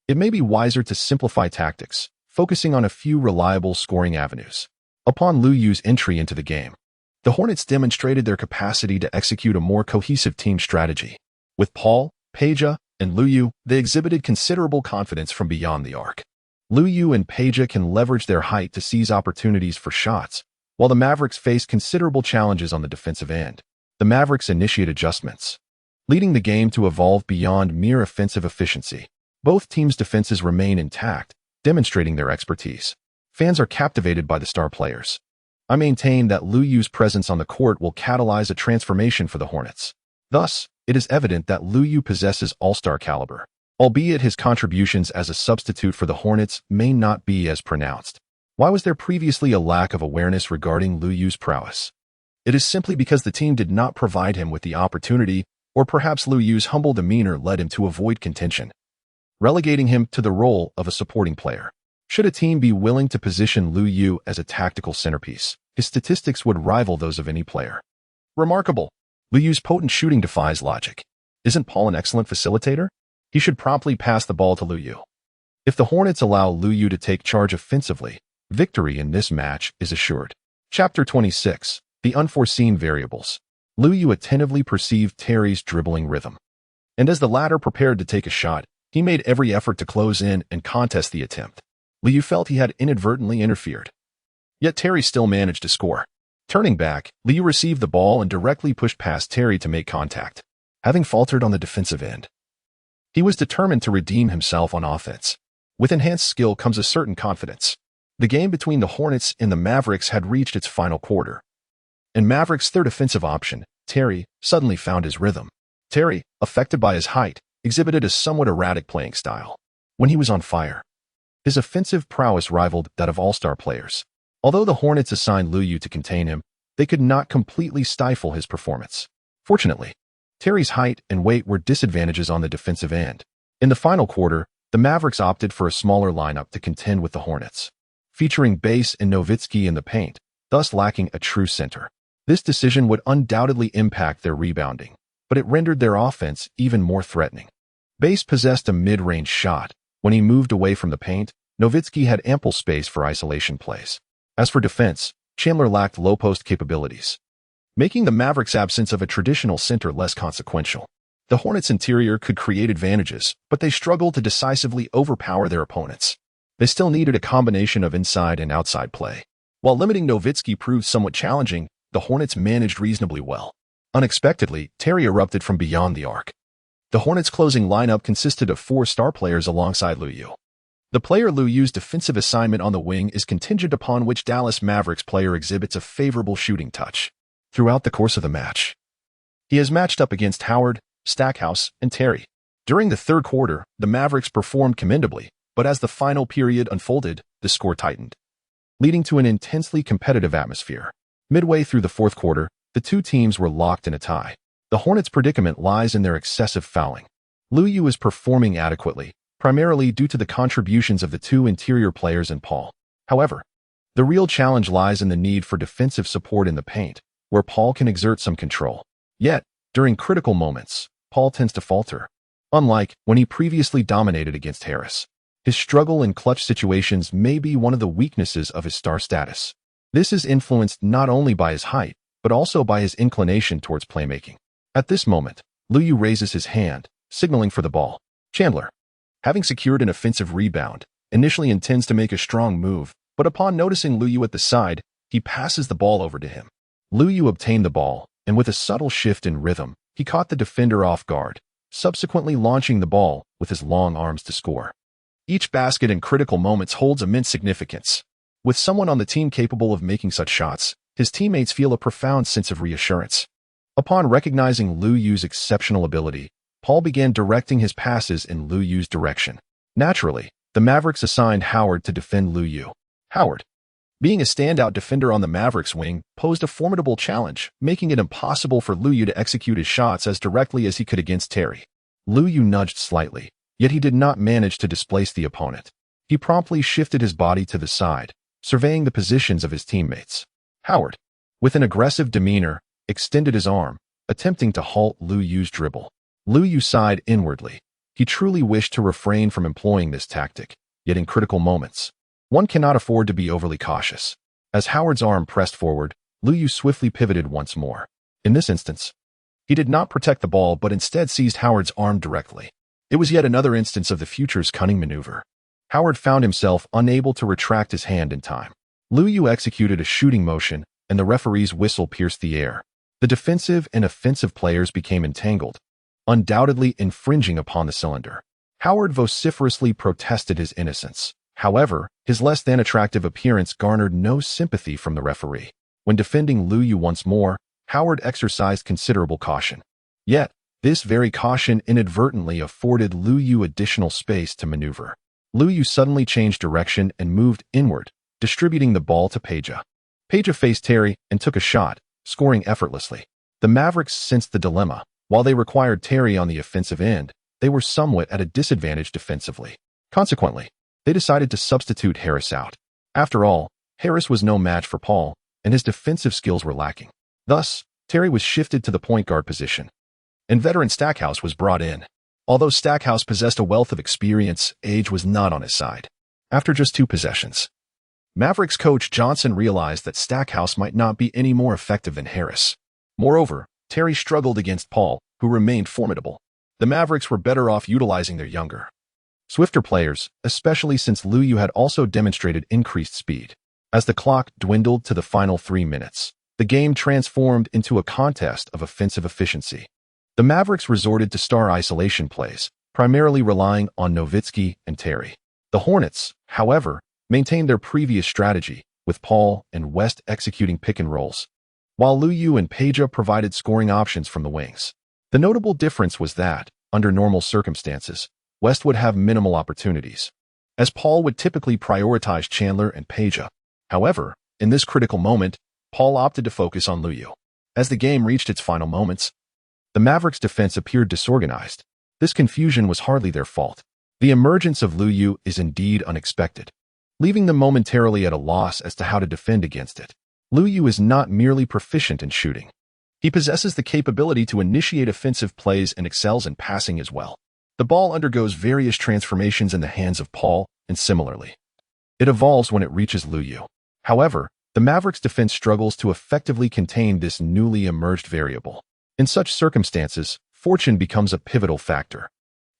it may be wiser to simplify tactics, focusing on a few reliable scoring avenues. Upon Lu Yu's entry into the game, the Hornets demonstrated their capacity to execute a more cohesive team strategy. With Paul, Peja, and Lu Yu, they exhibited considerable confidence from beyond the arc. Lu Yu and Peja can leverage their height to seize opportunities for shots, while the Mavericks face considerable challenges on the defensive end. The Mavericks initiate adjustments, leading the game to evolve beyond mere offensive efficiency. Both teams' defenses remain intact, demonstrating their expertise. Fans are captivated by the star players. I maintain that Lu Yu's presence on the court will catalyze a transformation for the Hornets. Thus, it is evident that Lu Yu possesses all-star caliber, albeit his contributions as a substitute for the Hornets may not be as pronounced. Why was there previously a lack of awareness regarding Lu Yu's prowess? It is simply because the team did not provide him with the opportunity, or perhaps Lu Yu's humble demeanor led him to avoid contention, relegating him to the role of a supporting player. Should a team be willing to position Lu Yu as a tactical centerpiece, his statistics would rival those of any player. Remarkable. Lu Yu's potent shooting defies logic. Isn't Paul an excellent facilitator? He should promptly pass the ball to Lu Yu. If the Hornets allow Lu Yu to take charge offensively, victory in this match is assured. Chapter 26. The Unforeseen Variables. Lu Yu attentively perceived Terry's dribbling rhythm, and as the latter prepared to take a shot, he made every effort to close in and contest the attempt. Lu Yu felt he had inadvertently interfered. Yet Terry still managed to score. Turning back, Lu Yu received the ball and directly pushed past Terry to make contact. Having faltered on the defensive end, he was determined to redeem himself on offense. With enhanced skill comes a certain confidence. The game between the Hornets and the Mavericks had reached its final quarter, and Mavericks' third offensive option, Terry, suddenly found his rhythm. Terry, affected by his height, exhibited a somewhat erratic playing style. When he was on fire, his offensive prowess rivaled that of all-star players. Although the Hornets assigned Lu Yu to contain him, they could not completely stifle his performance. Fortunately, Terry's height and weight were disadvantages on the defensive end. In the final quarter, the Mavericks opted for a smaller lineup to contend with the Hornets, featuring Bass and Nowitzki in the paint, thus lacking a true center. This decision would undoubtedly impact their rebounding, but it rendered their offense even more threatening. Bass possessed a mid-range shot. When he moved away from the paint, Nowitzki had ample space for isolation plays. As for defense, Chandler lacked low-post capabilities, making the Mavericks' absence of a traditional center less consequential. The Hornets' interior could create advantages, but they struggled to decisively overpower their opponents. They still needed a combination of inside and outside play. While limiting Nowitzki proved somewhat challenging, the Hornets managed reasonably well. Unexpectedly, Terry erupted from beyond the arc. The Hornets' closing lineup consisted of 4 star players alongside Lu Yu. The player Lu Yu's defensive assignment on the wing is contingent upon which Dallas Mavericks player exhibits a favorable shooting touch. Throughout the course of the match, he has matched up against Howard, Stackhouse, and Terry. During the third quarter, the Mavericks performed commendably, but as the final period unfolded, the score tightened, leading to an intensely competitive atmosphere. Midway through the fourth quarter, the two teams were locked in a tie. The Hornets' predicament lies in their excessive fouling. Lu Yu is performing adequately, primarily due to the contributions of the two interior players and Paul. However, the real challenge lies in the need for defensive support in the paint, where Paul can exert some control. Yet, during critical moments, Paul tends to falter. Unlike when he previously dominated against Harris, his struggle in clutch situations may be one of the weaknesses of his star status. This is influenced not only by his height, but also by his inclination towards playmaking. At this moment, Lu Yu raises his hand, signaling for the ball. Chandler, having secured an offensive rebound, initially intends to make a strong move, but upon noticing Lu Yu at the side, he passes the ball over to him. Lu Yu obtained the ball, and with a subtle shift in rhythm, he caught the defender off guard, subsequently launching the ball with his long arms to score. Each basket in critical moments holds immense significance. With someone on the team capable of making such shots, his teammates feel a profound sense of reassurance. Upon recognizing Lu Yu's exceptional ability, Paul began directing his passes in Lu Yu's direction. Naturally, The Mavericks assigned Howard to defend Lu Yu. Howard, being a standout defender on the Mavericks wing, posed a formidable challenge, making it impossible for Lu Yu to execute his shots as directly as he could against Terry. Lu Yu nudged slightly, yet he did not manage to displace the opponent. He promptly shifted his body to the side, surveying the positions of his teammates. Howard, with an aggressive demeanor, extended his arm, attempting to halt Lu Yu's dribble. Lu Yu sighed inwardly. He truly wished to refrain from employing this tactic, yet in critical moments, one cannot afford to be overly cautious. As Howard's arm pressed forward, Lu Yu swiftly pivoted once more. In this instance, he did not protect the ball but instead seized Howard's arm directly. It was yet another instance of the future's cunning maneuver. Howard found himself unable to retract his hand in time. Lu Yu executed a shooting motion, and the referee's whistle pierced the air. The defensive and offensive players became entangled, undoubtedly infringing upon the cylinder. Howard vociferously protested his innocence. However, his less than attractive appearance garnered no sympathy from the referee. When defending Lu Yu once more, Howard exercised considerable caution. Yet, this very caution inadvertently afforded Lu Yu additional space to maneuver. Lu Yu suddenly changed direction and moved inward, distributing the ball to Peja. Peja faced Terry and took a shot, scoring effortlessly. The Mavericks sensed the dilemma. While they required Terry on the offensive end, they were somewhat at a disadvantage defensively. Consequently, they decided to substitute Harris out. After all, Harris was no match for Paul, and his defensive skills were lacking. Thus, Terry was shifted to the point guard position, and veteran Stackhouse was brought in. Although Stackhouse possessed a wealth of experience, age was not on his side. After just 2 possessions, Mavericks coach Johnson realized that Stackhouse might not be any more effective than Harris. Moreover, Terry struggled against Paul, who remained formidable. The Mavericks were better off utilizing their younger, swifter players, especially since Lu Yu had also demonstrated increased speed. As the clock dwindled to the final 3 minutes, the game transformed into a contest of offensive efficiency. The Mavericks resorted to star isolation plays, primarily relying on Nowitzki and Terry. The Hornets, however, maintained their previous strategy, with Paul and West executing pick and rolls, while Lu Yu and Peja provided scoring options from the wings. The notable difference was that, under normal circumstances, West would have minimal opportunities, as Paul would typically prioritize Chandler and Peja. However, in this critical moment, Paul opted to focus on Lu Yu. As the game reached its final moments, the Mavericks' defense appeared disorganized. This confusion was hardly their fault. The emergence of Lu Yu is indeed unexpected, leaving them momentarily at a loss as to how to defend against it. Lu Yu is not merely proficient in shooting. He possesses the capability to initiate offensive plays and excels in passing as well. The ball undergoes various transformations in the hands of Paul, and similarly, it evolves when it reaches Lu Yu. However, the Mavericks' defense struggles to effectively contain this newly emerged variable. In such circumstances, fortune becomes a pivotal factor.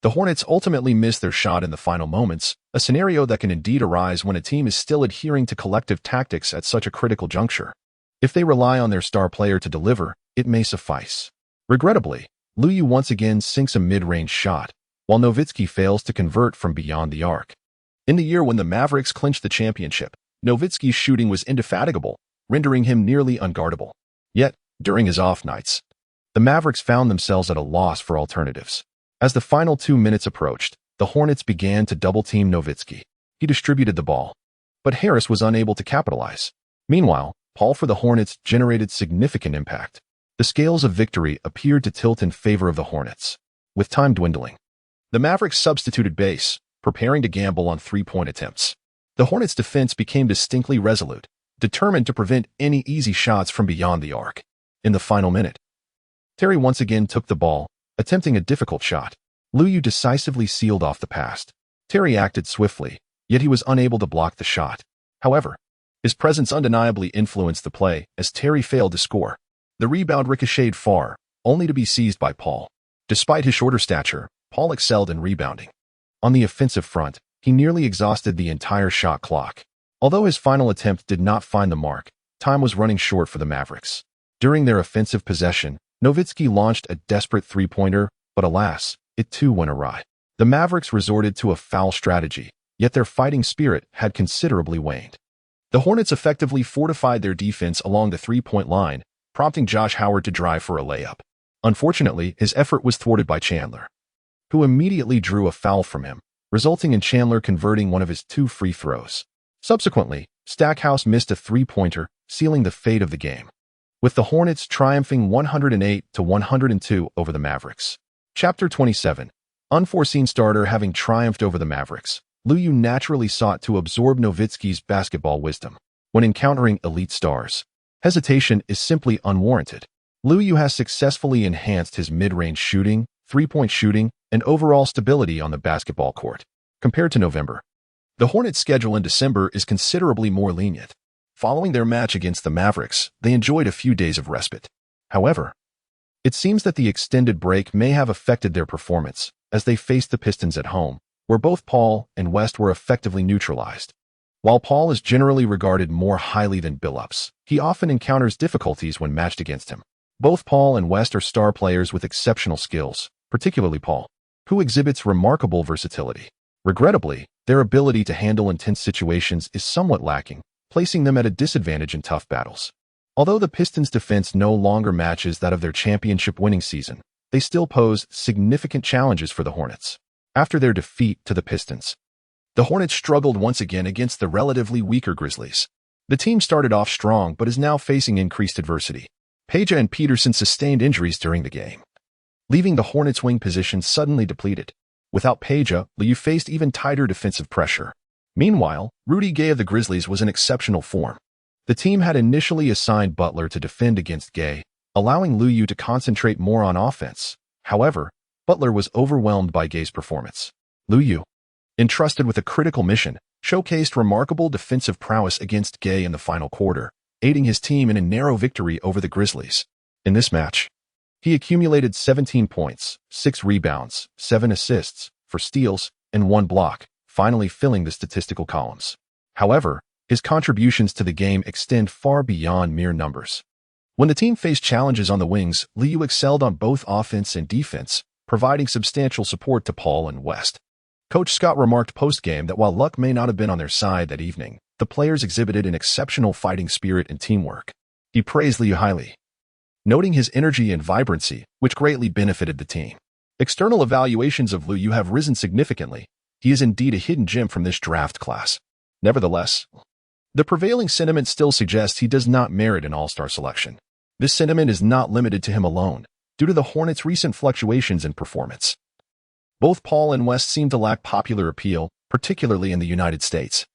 The Hornets ultimately miss their shot in the final moments, a scenario that can indeed arise when a team is still adhering to collective tactics at such a critical juncture. If they rely on their star player to deliver, it may suffice. Regrettably, Lu Yu once again sinks a mid-range shot, while Nowitzki fails to convert from beyond the arc. In the year when the Mavericks clinched the championship, Nowitzki's shooting was indefatigable, rendering him nearly unguardable. Yet, during his off nights, the Mavericks found themselves at a loss for alternatives. As the final 2 minutes approached, the Hornets began to double-team Nowitzki. He distributed the ball, but Harris was unable to capitalize. Meanwhile, Paul for the Hornets generated significant impact. The scales of victory appeared to tilt in favor of the Hornets. With time dwindling, the Mavericks substituted base, preparing to gamble on 3-point attempts. The Hornets' defense became distinctly resolute, determined to prevent any easy shots from beyond the arc. In the final minute, Terry once again took the ball, attempting a difficult shot. Lu Yu decisively sealed off the pass. Terry acted swiftly, yet he was unable to block the shot. However, his presence undeniably influenced the play as Terry failed to score. The rebound ricocheted far, only to be seized by Paul. Despite his shorter stature, Paul excelled in rebounding. On the offensive front, he nearly exhausted the entire shot clock. Although his final attempt did not find the mark, time was running short for the Mavericks. During their offensive possession, Nowitzki launched a desperate 3-pointer, but alas, it too went awry. The Mavericks resorted to a foul strategy, yet their fighting spirit had considerably waned. The Hornets effectively fortified their defense along the 3-point line, prompting Josh Howard to drive for a layup. Unfortunately, his effort was thwarted by Chandler, who immediately drew a foul from him. resulting in Chandler converting one of his 2 free throws. Subsequently, Stackhouse missed a three-pointer, sealing the fate of the game, with the Hornets triumphing 108-102 over the Mavericks. Chapter 27. Unforeseen starter having triumphed over the Mavericks, Lou Yu naturally sought to absorb Nowitzki's basketball wisdom. When encountering elite stars, hesitation is simply unwarranted. Lou Yu has successfully enhanced his mid-range shooting, three-point shooting, and overall stability on the basketball court. Compared to November, the Hornets' schedule in December is considerably more lenient. Following their match against the Mavericks, they enjoyed a few days of respite. However, it seems that the extended break may have affected their performance as they faced the Pistons at home, where both Paul and West were effectively neutralized. While Paul is generally regarded more highly than Billups, he often encounters difficulties when matched against him. Both Paul and West are star players with exceptional skills, particularly Paul, who exhibits remarkable versatility. Regrettably, their ability to handle intense situations is somewhat lacking, placing them at a disadvantage in tough battles. Although the Pistons' defense no longer matches that of their championship-winning season, they still pose significant challenges for the Hornets. After their defeat to the Pistons, the Hornets struggled once again against the relatively weaker Grizzlies. The team started off strong but is now facing increased adversity. Peja and Peterson sustained injuries during the game, leaving the Hornets' wing position suddenly depleted. Without Peja, Liu faced even tighter defensive pressure. Meanwhile, Rudy Gay of the Grizzlies was in exceptional form. The team had initially assigned Butler to defend against Gay, allowing Liu to concentrate more on offense. However, Butler was overwhelmed by Gay's performance. Liu, entrusted with a critical mission, showcased remarkable defensive prowess against Gay in the final quarter, aiding his team in a narrow victory over the Grizzlies. In this match, he accumulated 17 points, 6 rebounds, 7 assists, 4 steals, and 1 block, finally filling the statistical columns. However, his contributions to the game extend far beyond mere numbers. When the team faced challenges on the wings, Liu excelled on both offense and defense, providing substantial support to Paul and West. Coach Scott remarked post-game that while luck may not have been on their side that evening, the players exhibited an exceptional fighting spirit and teamwork. He praised Liu highly, noting his energy and vibrancy, which greatly benefited the team. External evaluations of Liu have risen significantly. He is indeed a hidden gem from this draft class. Nevertheless, the prevailing sentiment still suggests he does not merit an all-star selection. This sentiment is not limited to him alone, due to the Hornets' recent fluctuations in performance. Both Paul and West seem to lack popular appeal, particularly in the United States.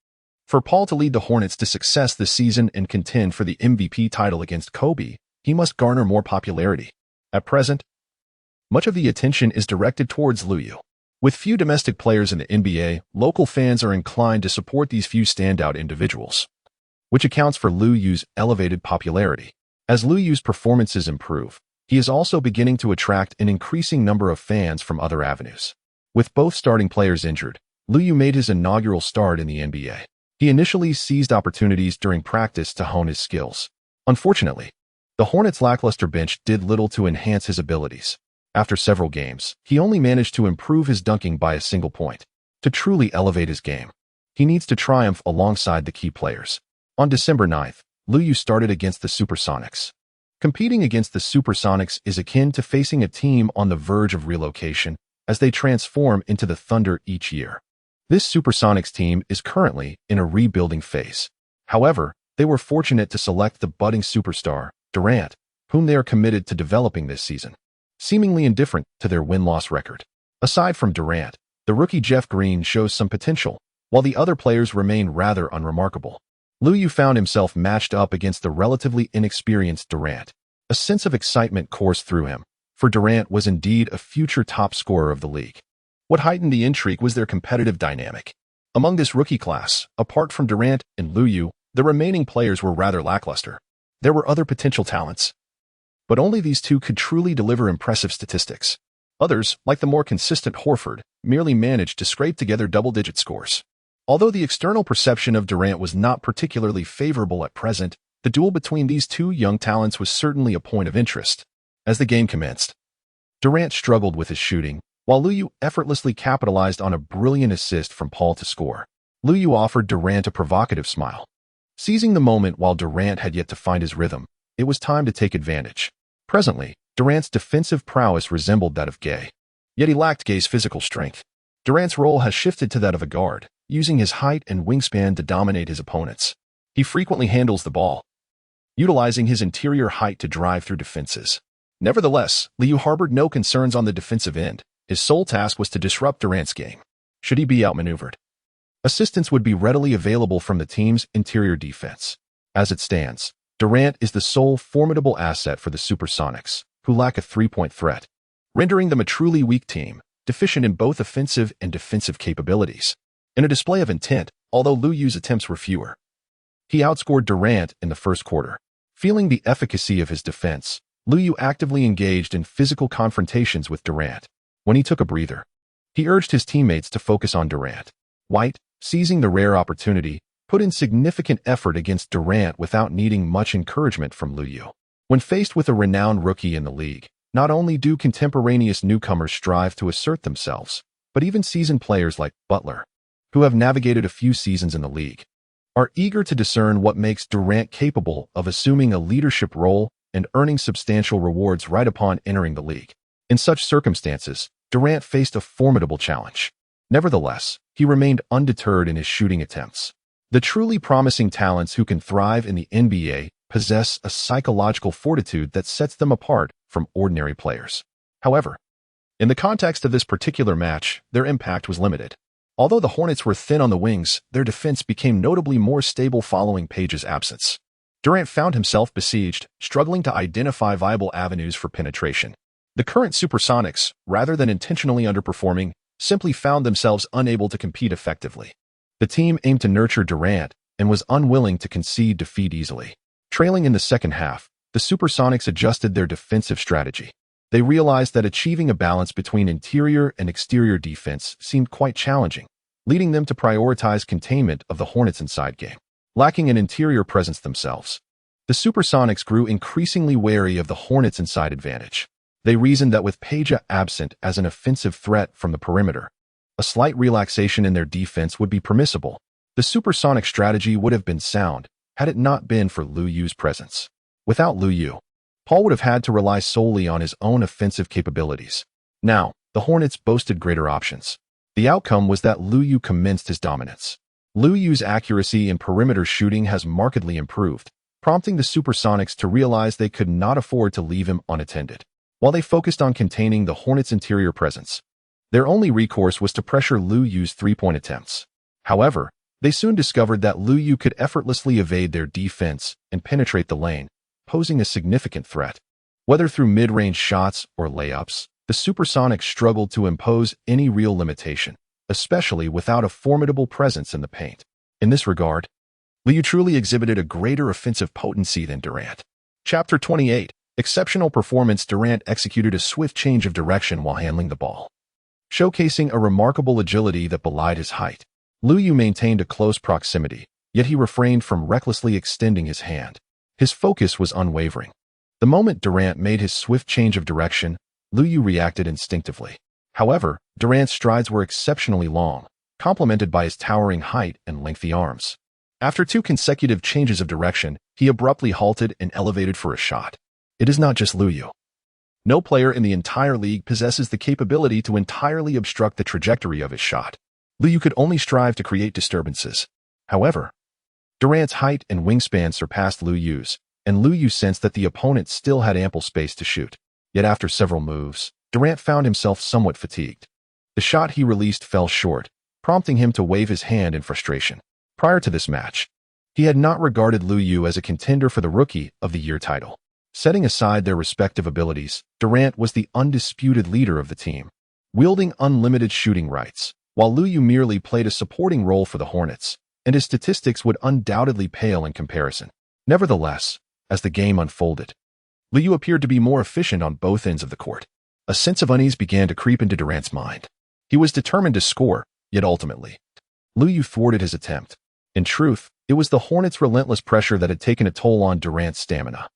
For Paul to lead the Hornets to success this season and contend for the MVP title against Kobe, he must garner more popularity. At present, much of the attention is directed towards Liu. With few domestic players in the NBA, local fans are inclined to support these few standout individuals, which accounts for Liu's elevated popularity. As Liu's performances improve, he is also beginning to attract an increasing number of fans from other avenues. With both starting players injured, Liu made his inaugural start in the NBA. He initially seized opportunities during practice to hone his skills. Unfortunately, the Hornets' lackluster bench did little to enhance his abilities. After several games, he only managed to improve his dunking by a single point. To truly elevate his game, he needs to triumph alongside the key players. On December 9th, Liu started against the Supersonics. Competing against the Supersonics is akin to facing a team on the verge of relocation as they transform into the Thunder each year. This Supersonics team is currently in a rebuilding phase. However, they were fortunate to select the budding superstar, Durant, whom they are committed to developing this season, seemingly indifferent to their win-loss record. Aside from Durant, the rookie Jeff Green shows some potential, while the other players remain rather unremarkable. Liu found himself matched up against the relatively inexperienced Durant. A sense of excitement coursed through him, for Durant was indeed a future top scorer of the league. What heightened the intrigue was their competitive dynamic. Among this rookie class, apart from Durant and Liu, the remaining players were rather lackluster. There were other potential talents, but only these two could truly deliver impressive statistics. Others, like the more consistent Horford, merely managed to scrape together double-digit scores. Although the external perception of Durant was not particularly favorable at present, the duel between these two young talents was certainly a point of interest. As the game commenced, Durant struggled with his shooting, while Liu effortlessly capitalized on a brilliant assist from Paul to score. Liu offered Durant a provocative smile. Seizing the moment while Durant had yet to find his rhythm, it was time to take advantage. Presently, Durant's defensive prowess resembled that of Gay, yet he lacked Gay's physical strength. Durant's role has shifted to that of a guard, using his height and wingspan to dominate his opponents. He frequently handles the ball, utilizing his interior height to drive through defenses. Nevertheless, Liu harbored no concerns on the defensive end. His sole task was to disrupt Durant's game. Should he be outmaneuvered, assistance would be readily available from the team's interior defense. As it stands, Durant is the sole formidable asset for the Supersonics, who lack a three-point threat, rendering them a truly weak team, deficient in both offensive and defensive capabilities. In a display of intent, although Liu Yu's attempts were fewer, he outscored Durant in the first quarter. Feeling the efficacy of his defense, Liu Yu actively engaged in physical confrontations with Durant. When he took a breather, he urged his teammates to focus on Durant. White, seizing the rare opportunity, put in significant effort against Durant without needing much encouragement from Liu Yu. When faced with a renowned rookie in the league, not only do contemporaneous newcomers strive to assert themselves, but even seasoned players like Butler, who have navigated a few seasons in the league, are eager to discern what makes Durant capable of assuming a leadership role and earning substantial rewards right upon entering the league. In such circumstances, Durant faced a formidable challenge. Nevertheless, he remained undeterred in his shooting attempts. The truly promising talents who can thrive in the NBA possess a psychological fortitude that sets them apart from ordinary players. However, in the context of this particular match, their impact was limited. Although the Hornets were thin on the wings, their defense became notably more stable following Page's absence. Durant found himself besieged, struggling to identify viable avenues for penetration. The current Supersonics, rather than intentionally underperforming, simply found themselves unable to compete effectively. The team aimed to nurture Durant and was unwilling to concede defeat easily. Trailing in the second half, the Supersonics adjusted their defensive strategy. They realized that achieving a balance between interior and exterior defense seemed quite challenging, leading them to prioritize containment of the Hornets' inside game. Lacking an interior presence themselves, the Supersonics grew increasingly wary of the Hornets' inside advantage. They reasoned that with Page absent as an offensive threat from the perimeter, a slight relaxation in their defense would be permissible. The Supersonic strategy would have been sound had it not been for Liu Yu's presence. Without Liu Yu, Paul would have had to rely solely on his own offensive capabilities. Now, the Hornets boasted greater options. The outcome was that Liu Yu commenced his dominance. Liu Yu's accuracy in perimeter shooting has markedly improved, prompting the Supersonics to realize they could not afford to leave him unattended. While they focused on containing the Hornets' interior presence, their only recourse was to pressure Liu Yu's three-point attempts. However, they soon discovered that Liu Yu could effortlessly evade their defense and penetrate the lane, posing a significant threat. Whether through mid-range shots or layups, the Supersonics struggled to impose any real limitation, especially without a formidable presence in the paint. In this regard, Liu Yu truly exhibited a greater offensive potency than Durant. Chapter 28. Exceptional performance. Durant executed a swift change of direction while handling the ball, showcasing a remarkable agility that belied his height. Liu Yu maintained a close proximity, yet he refrained from recklessly extending his hand. His focus was unwavering. The moment Durant made his swift change of direction, Liu Yu reacted instinctively. However, Durant's strides were exceptionally long, complemented by his towering height and lengthy arms. After two consecutive changes of direction, he abruptly halted and elevated for a shot. It is not just Liu Yu. No player in the entire league possesses the capability to entirely obstruct the trajectory of his shot. Liu Yu could only strive to create disturbances. However, Durant's height and wingspan surpassed Liu Yu's, and Liu Yu sensed that the opponent still had ample space to shoot. Yet after several moves, Durant found himself somewhat fatigued. The shot he released fell short, prompting him to wave his hand in frustration. Prior to this match, he had not regarded Liu Yu as a contender for the Rookie of the Year title. Setting aside their respective abilities, Durant was the undisputed leader of the team, wielding unlimited shooting rights, while Liu Yu merely played a supporting role for the Hornets, and his statistics would undoubtedly pale in comparison. Nevertheless, as the game unfolded, Liu Yu appeared to be more efficient on both ends of the court. A sense of unease began to creep into Durant's mind. He was determined to score, yet ultimately, Liu Yu thwarted his attempt. In truth, it was the Hornets' relentless pressure that had taken a toll on Durant's stamina.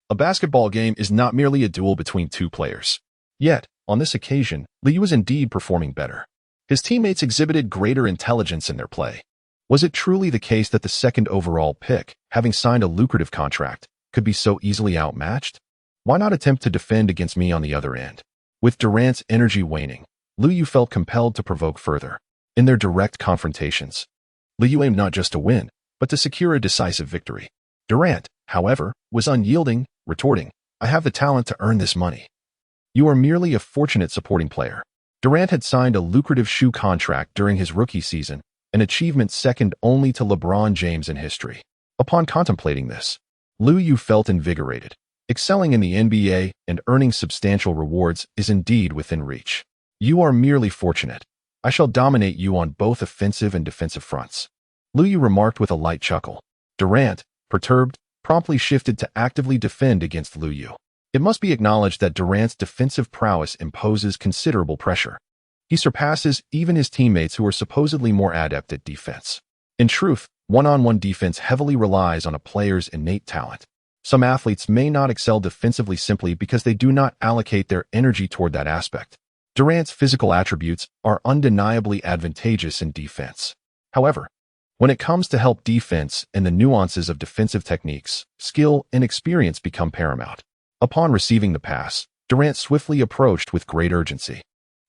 A basketball game is not merely a duel between two players. Yet, on this occasion, Liu Yu was indeed performing better. His teammates exhibited greater intelligence in their play. Was it truly the case that the second overall pick, having signed a lucrative contract, could be so easily outmatched? Why not attempt to defend against me on the other end? With Durant's energy waning, Liu Yu felt compelled to provoke further. In their direct confrontations, Liu Yu aimed not just to win, but to secure a decisive victory. Durant, however, was unyielding, retorting, "I have the talent to earn this money. You are merely a fortunate supporting player." Durant had signed a lucrative shoe contract during his rookie season, an achievement second only to LeBron James in history. Upon contemplating this, Liu Yu felt invigorated. Excelling in the NBA and earning substantial rewards is indeed within reach. "You are merely fortunate. I shall dominate you on both offensive and defensive fronts," Liu Yu remarked with a light chuckle. Durant, perturbed, promptly shifted to actively defend against Liu Yu. It must be acknowledged that Durant's defensive prowess imposes considerable pressure. He surpasses even his teammates who are supposedly more adept at defense. In truth, one-on-one defense heavily relies on a player's innate talent. Some athletes may not excel defensively simply because they do not allocate their energy toward that aspect. Durant's physical attributes are undeniably advantageous in defense. However, when it comes to help defense and the nuances of defensive techniques, skill and experience become paramount. Upon receiving the pass, Durant swiftly approached with great urgency.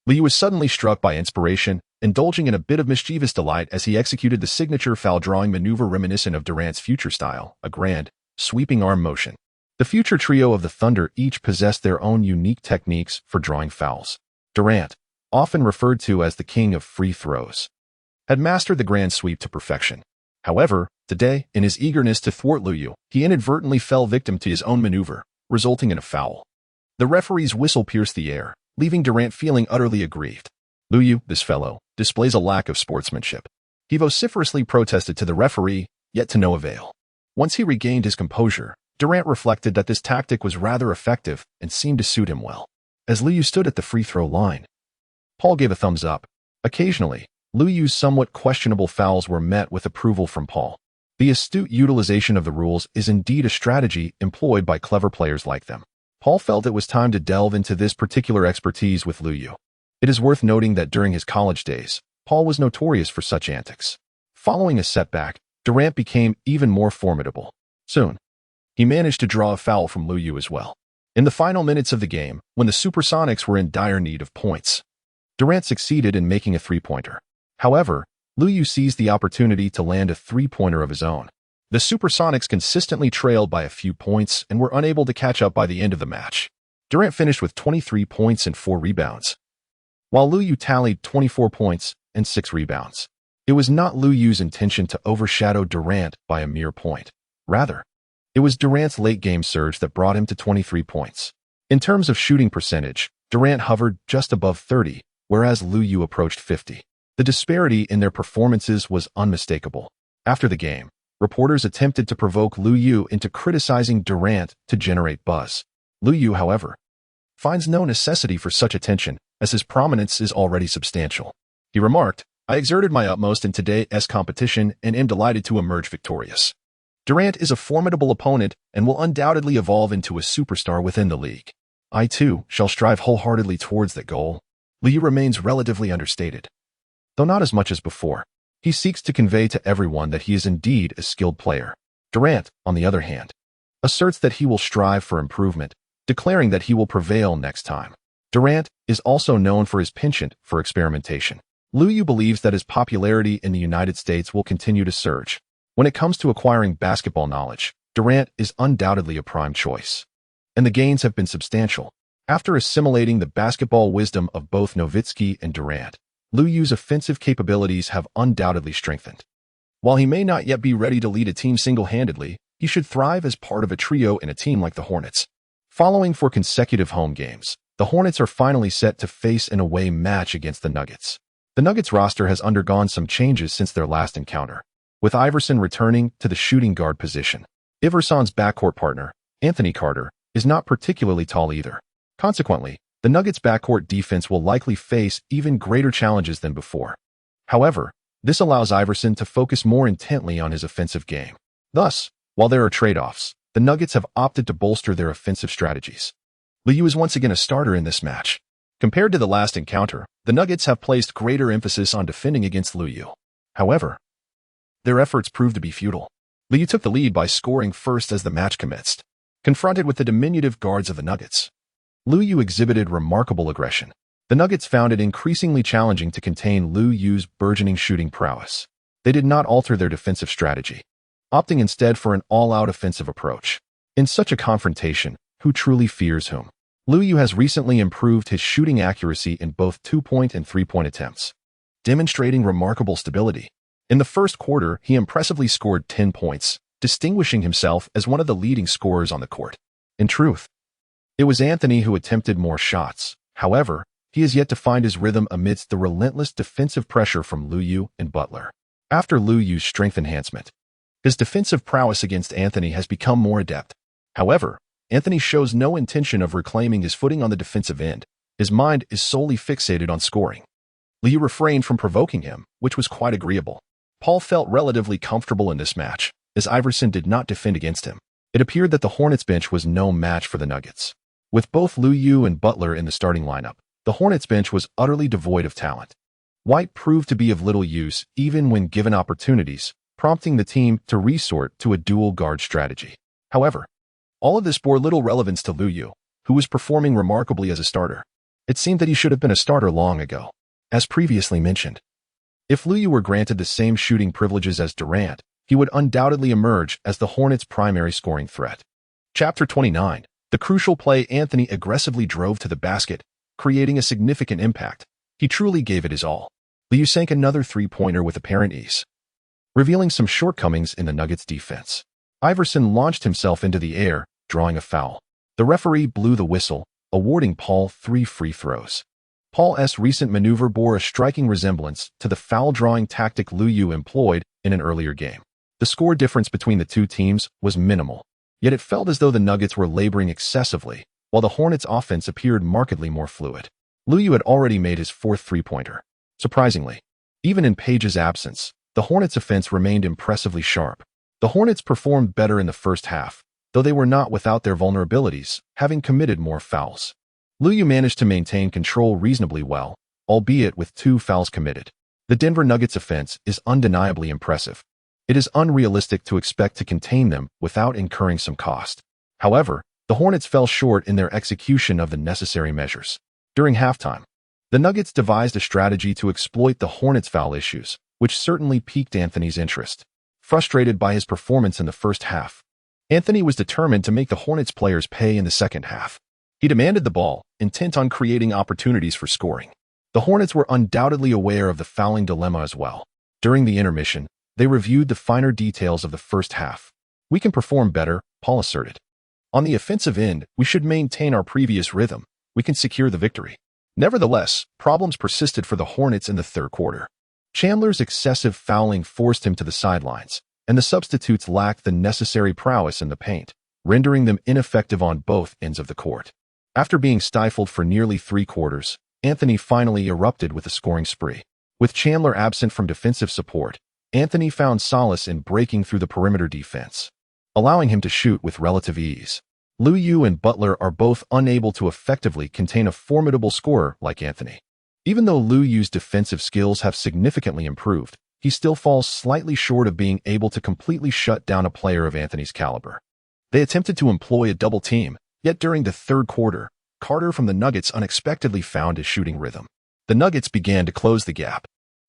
Liu was suddenly struck by inspiration, indulging in a bit of mischievous delight as he executed the signature foul-drawing maneuver reminiscent of Durant's future style, a grand, sweeping arm motion. The future trio of the Thunder each possessed their own unique techniques for drawing fouls. Durant, often referred to as the king of free throws, had mastered the grand sweep to perfection. However, today, in his eagerness to thwart Liu Yu, he inadvertently fell victim to his own maneuver, resulting in a foul. The referee's whistle pierced the air, leaving Durant feeling utterly aggrieved. "Liu Yu, this fellow, displays a lack of sportsmanship," he vociferously protested to the referee, yet to no avail. Once he regained his composure, Durant reflected that this tactic was rather effective and seemed to suit him well. As Liu Yu stood at the free throw line, Paul gave a thumbs up. Occasionally, Liu Yu's somewhat questionable fouls were met with approval from Paul. The astute utilization of the rules is indeed a strategy employed by clever players like them. Paul felt it was time to delve into this particular expertise with Liu Yu. It is worth noting that during his college days, Paul was notorious for such antics. Following a setback, Durant became even more formidable. Soon, he managed to draw a foul from Liu Yu as well. In the final minutes of the game, when the Supersonics were in dire need of points, Durant succeeded in making a three-pointer. However, Liu Yu seized the opportunity to land a three-pointer of his own. The Supersonics consistently trailed by a few points and were unable to catch up by the end of the match. Durant finished with 23 points and 4 rebounds, while Liu Yu tallied 24 points and 6 rebounds. It was not Liu Yu's intention to overshadow Durant by a mere point. Rather, it was Durant's late-game surge that brought him to 23 points. In terms of shooting percentage, Durant hovered just above 30, whereas Liu Yu approached 50. The disparity in their performances was unmistakable. After the game, reporters attempted to provoke Liu Yu into criticizing Durant to generate buzz. Liu Yu, however, finds no necessity for such attention, as his prominence is already substantial. He remarked, "I exerted my utmost in today's competition and am delighted to emerge victorious." Durant is a formidable opponent and will undoubtedly evolve into a superstar within the league. "I, too, shall strive wholeheartedly towards that goal." Liu Yu remains relatively understated, though not as much as before. He seeks to convey to everyone that he is indeed a skilled player. Durant, on the other hand, asserts that he will strive for improvement, declaring that he will prevail next time. Durant is also known for his penchant for experimentation. Liu Yu believes that his popularity in the United States will continue to surge. When it comes to acquiring basketball knowledge, Durant is undoubtedly a prime choice, and the gains have been substantial. After assimilating the basketball wisdom of both Nowitzki and Durant, Liu Yu's offensive capabilities have undoubtedly strengthened. While he may not yet be ready to lead a team single-handedly, he should thrive as part of a trio in a team like the Hornets. Following 4 consecutive home games, the Hornets are finally set to face an away match against the Nuggets. The Nuggets roster has undergone some changes since their last encounter, with Iverson returning to the shooting guard position. Iverson's backcourt partner, Anthony Carter, is not particularly tall either. Consequently, the Nuggets' backcourt defense will likely face even greater challenges than before. However, this allows Iverson to focus more intently on his offensive game. Thus, while there are trade-offs, the Nuggets have opted to bolster their offensive strategies. Liu Yu is once again a starter in this match. Compared to the last encounter, the Nuggets have placed greater emphasis on defending against Liu Yu. However, their efforts proved to be futile. Liu Yu took the lead by scoring first as the match commenced. Confronted with the diminutive guards of the Nuggets, Liu Yu exhibited remarkable aggression. The Nuggets found it increasingly challenging to contain Lu Yu's burgeoning shooting prowess. They did not alter their defensive strategy, opting instead for an all-out offensive approach. In such a confrontation, who truly fears whom? Lu Yu has recently improved his shooting accuracy in both two-point and three-point attempts, demonstrating remarkable stability. In the first quarter, he impressively scored 10 points, distinguishing himself as one of the leading scorers on the court. In truth, it was Anthony who attempted more shots. However, he is yet to find his rhythm amidst the relentless defensive pressure from Lu Yu and Butler. After Lu Yu's strength enhancement, his defensive prowess against Anthony has become more adept. However, Anthony shows no intention of reclaiming his footing on the defensive end. His mind is solely fixated on scoring. Lu Yu refrained from provoking him, which was quite agreeable. Paul felt relatively comfortable in this match, as Iverson did not defend against him. It appeared that the Hornets bench was no match for the Nuggets. With both Lu Yu and Butler in the starting lineup, the Hornets bench was utterly devoid of talent. White proved to be of little use even when given opportunities, prompting the team to resort to a dual guard strategy. However, all of this bore little relevance to Lu Yu, who was performing remarkably as a starter. It seemed that he should have been a starter long ago. As previously mentioned, if Lu Yu were granted the same shooting privileges as Durant, he would undoubtedly emerge as the Hornets' primary scoring threat. Chapter 29. The crucial play. Anthony aggressively drove to the basket, creating a significant impact. He truly gave it his all. Lu Yu sank another three-pointer with apparent ease, revealing some shortcomings in the Nuggets' defense. Iverson launched himself into the air, drawing a foul. The referee blew the whistle, awarding Paul 3 free throws. Paul's recent maneuver bore a striking resemblance to the foul-drawing tactic Lu Yu employed in an earlier game. The score difference between the two teams was minimal, yet it felt as though the Nuggets were laboring excessively, while the Hornets' offense appeared markedly more fluid. Lu Yu had already made his 4th three-pointer. Surprisingly, even in Page's absence, the Hornets' offense remained impressively sharp. The Hornets performed better in the first half, though they were not without their vulnerabilities, having committed more fouls. Lu Yu managed to maintain control reasonably well, albeit with 2 fouls committed. The Denver Nuggets' offense is undeniably impressive. It is unrealistic to expect to contain them without incurring some cost. However, the Hornets fell short in their execution of the necessary measures. During halftime, the Nuggets devised a strategy to exploit the Hornets' foul issues, which certainly piqued Anthony's interest. Frustrated by his performance in the first half, Anthony was determined to make the Hornets players pay in the second half. He demanded the ball, intent on creating opportunities for scoring. The Hornets were undoubtedly aware of the fouling dilemma as well. During the intermission, they reviewed the finer details of the first half. "We can perform better," Paul asserted. "On the offensive end, we should maintain our previous rhythm. We can secure the victory." Nevertheless, problems persisted for the Hornets in the third quarter. Chandler's excessive fouling forced him to the sidelines, and the substitutes lacked the necessary prowess in the paint, rendering them ineffective on both ends of the court. After being stifled for nearly 3 quarters, Anthony finally erupted with a scoring spree. With Chandler absent from defensive support, Anthony found solace in breaking through the perimeter defense, allowing him to shoot with relative ease. Lu Yu and Butler are both unable to effectively contain a formidable scorer like Anthony. Even though Lu Yu's defensive skills have significantly improved, he still falls slightly short of being able to completely shut down a player of Anthony's caliber. They attempted to employ a double team, yet during the third quarter, Carter from the Nuggets unexpectedly found his shooting rhythm. The Nuggets began to close the gap.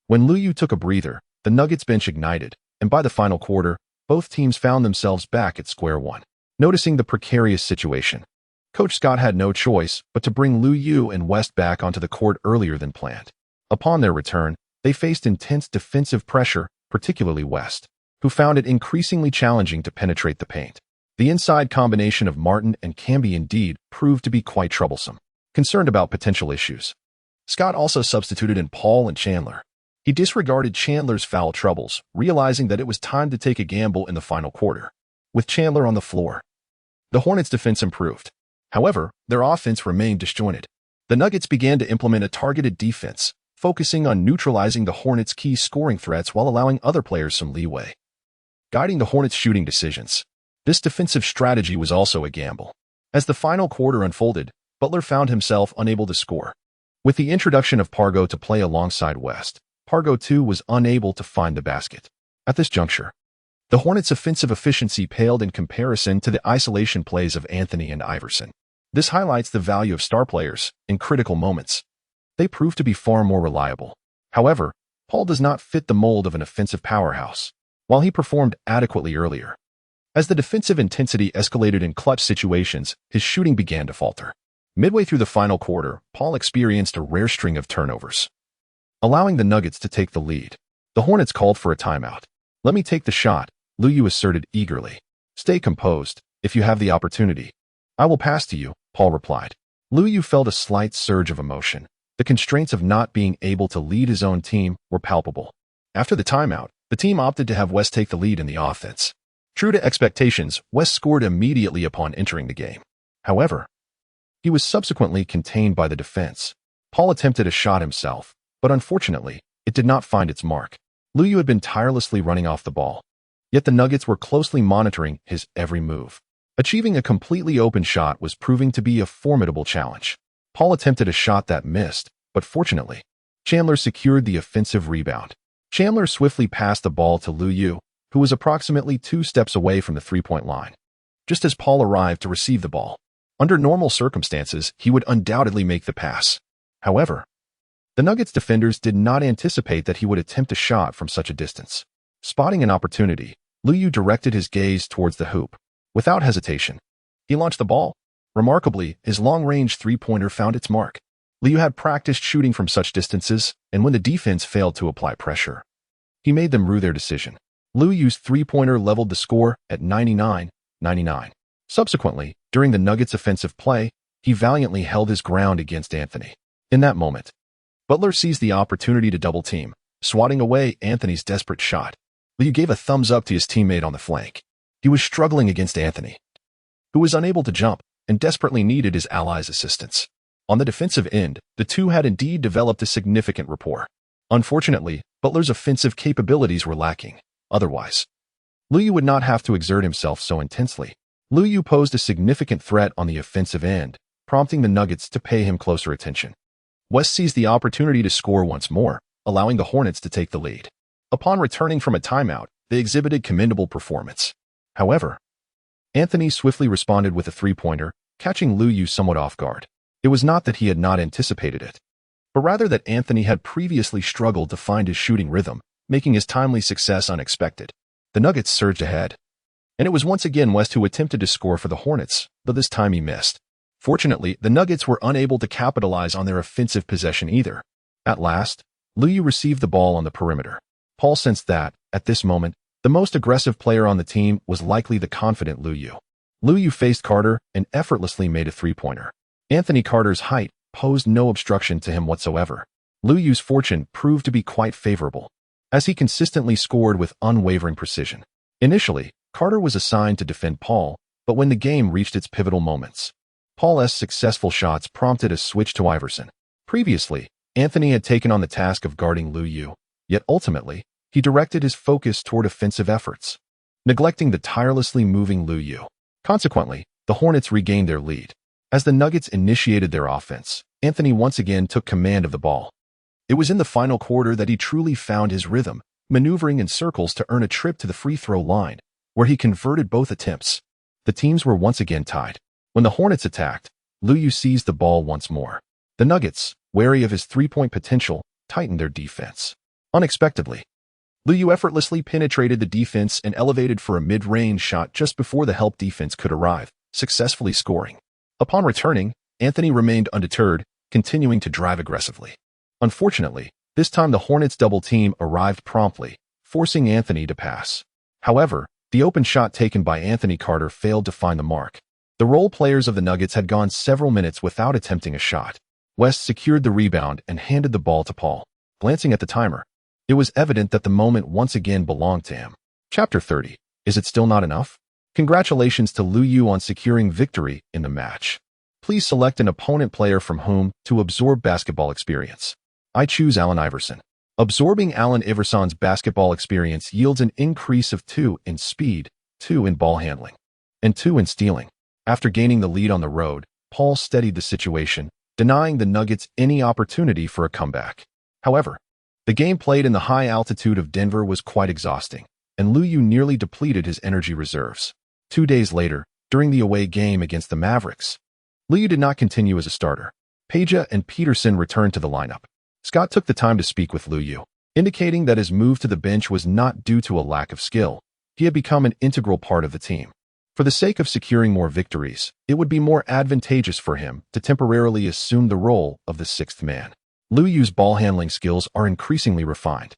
When Lu Yu took a breather, the Nuggets bench ignited, and by the final quarter, both teams found themselves back at square one. Noticing the precarious situation, Coach Scott had no choice but to bring Lu Yu and West back onto the court earlier than planned. Upon their return, they faced intense defensive pressure, particularly West, who found it increasingly challenging to penetrate the paint. The inside combination of Martin and Camby indeed proved to be quite troublesome. Concerned about potential issues, Scott also substituted in Paul and Chandler. He disregarded Chandler's foul troubles, realizing that it was time to take a gamble in the final quarter. With Chandler on the floor, the Hornets' defense improved. However, their offense remained disjointed. The Nuggets began to implement a targeted defense, focusing on neutralizing the Hornets' key scoring threats while allowing other players some leeway, guiding the Hornets' shooting decisions. This defensive strategy was also a gamble. As the final quarter unfolded, Butler found himself unable to score. With the introduction of Pargo to play alongside West, Pargo too was unable to find the basket. At this juncture, the Hornets' offensive efficiency paled in comparison to the isolation plays of Anthony and Iverson. This highlights the value of star players in critical moments. they proved to be far more reliable. However, Paul does not fit the mold of an offensive powerhouse, while he performed adequately earlier. As the defensive intensity escalated in clutch situations, his shooting began to falter. Midway through the final quarter, Paul experienced a rare string of turnovers, allowing the Nuggets to take the lead. The Hornets called for a timeout. "Let me take the shot," Lu Yu asserted eagerly. "Stay composed. If you have the opportunity, I will pass to you," Paul replied. Lu Yu felt a slight surge of emotion. The constraints of not being able to lead his own team were palpable. After the timeout, the team opted to have West take the lead in the offense. True to expectations, West scored immediately upon entering the game. However, he was subsequently contained by the defense. Paul attempted a shot himself, but unfortunately, it did not find its mark. Lu Yu had been tirelessly running off the ball, yet the Nuggets were closely monitoring his every move. Achieving a completely open shot was proving to be a formidable challenge. Paul attempted a shot that missed, but fortunately, Chandler secured the offensive rebound. Chandler swiftly passed the ball to Lu Yu, who was approximately 2 steps away from the three-point line. Just as Paul arrived to receive the ball, under normal circumstances, he would undoubtedly make the pass. However, the Nuggets defenders did not anticipate that he would attempt a shot from such a distance. Spotting an opportunity, Lu Yu directed his gaze towards the hoop. Without hesitation, he launched the ball. Remarkably, his long-range three-pointer found its mark. Lu Yu had practiced shooting from such distances, and when the defense failed to apply pressure, he made them rue their decision. Lu Yu's three-pointer leveled the score at 99-99. Subsequently, during the Nuggets' offensive play, he valiantly held his ground against Anthony. In that moment, Butler seized the opportunity to double-team, swatting away Anthony's desperate shot. Lu Yu gave a thumbs-up to his teammate on the flank. He was struggling against Anthony, who was unable to jump and desperately needed his allies' assistance. On the defensive end, the two had indeed developed a significant rapport. Unfortunately, Butler's offensive capabilities were lacking. Otherwise, Lu Yu would not have to exert himself so intensely. Lu Yu posed a significant threat on the offensive end, prompting the Nuggets to pay him closer attention. West seized the opportunity to score once more, allowing the Hornets to take the lead. Upon returning from a timeout, they exhibited commendable performance. However, Anthony swiftly responded with a three-pointer, catching Lu Yu somewhat off guard. It was not that he had not anticipated it, but rather that Anthony had previously struggled to find his shooting rhythm, making his timely success unexpected. The Nuggets surged ahead, and it was once again West who attempted to score for the Hornets, though this time he missed. Fortunately, the Nuggets were unable to capitalize on their offensive possession either. At last, Lu Yu received the ball on the perimeter. Paul sensed that, at this moment, the most aggressive player on the team was likely the confident Lu Yu. Lu Yu faced Carter and effortlessly made a three-pointer. Anthony Carter's height posed no obstruction to him whatsoever. Lu Yu's fortune proved to be quite favorable, as he consistently scored with unwavering precision. Initially, Carter was assigned to defend Paul, but when the game reached its pivotal moments, Paul's successful shots prompted a switch to Iverson. Previously, Anthony had taken on the task of guarding Lu Yu, yet ultimately, he directed his focus toward offensive efforts, neglecting the tirelessly moving Lu Yu. Consequently, the Hornets regained their lead. As the Nuggets initiated their offense, Anthony once again took command of the ball. It was in the final quarter that he truly found his rhythm, maneuvering in circles to earn a trip to the free-throw line, where he converted both attempts. The teams were once again tied. When the Hornets attacked, Lu Yu seized the ball once more. The Nuggets, wary of his three-point potential, tightened their defense. Unexpectedly, Lu Yu effortlessly penetrated the defense and elevated for a mid-range shot just before the help defense could arrive, successfully scoring. Upon returning, Anthony remained undeterred, continuing to drive aggressively. Unfortunately, this time the Hornets' double team arrived promptly, forcing Anthony to pass. However, the open shot taken by Anthony Carter failed to find the mark. The role players of the Nuggets had gone several minutes without attempting a shot. West secured the rebound and handed the ball to Paul. Glancing at the timer, it was evident that the moment once again belonged to him. Chapter 30. Is it still not enough? Congratulations to Lu Yu on securing victory in the match. Please select an opponent player from whom to absorb basketball experience. I choose Allen Iverson. Absorbing Allen Iverson's basketball experience yields an increase of 2 in speed, 2 in ball handling, and 2 in stealing. After gaining the lead on the road, Paul steadied the situation, denying the Nuggets any opportunity for a comeback. However, the game played in the high altitude of Denver was quite exhausting, and Lu Yu nearly depleted his energy reserves. 2 days later, during the away game against the Mavericks, Lu Yu did not continue as a starter. Peja and Peterson returned to the lineup. Scott took the time to speak with Liu Yu, indicating that his move to the bench was not due to a lack of skill. He had become an integral part of the team. For the sake of securing more victories, it would be more advantageous for him to temporarily assume the role of the sixth man. Liu Yu's ball handling skills are increasingly refined,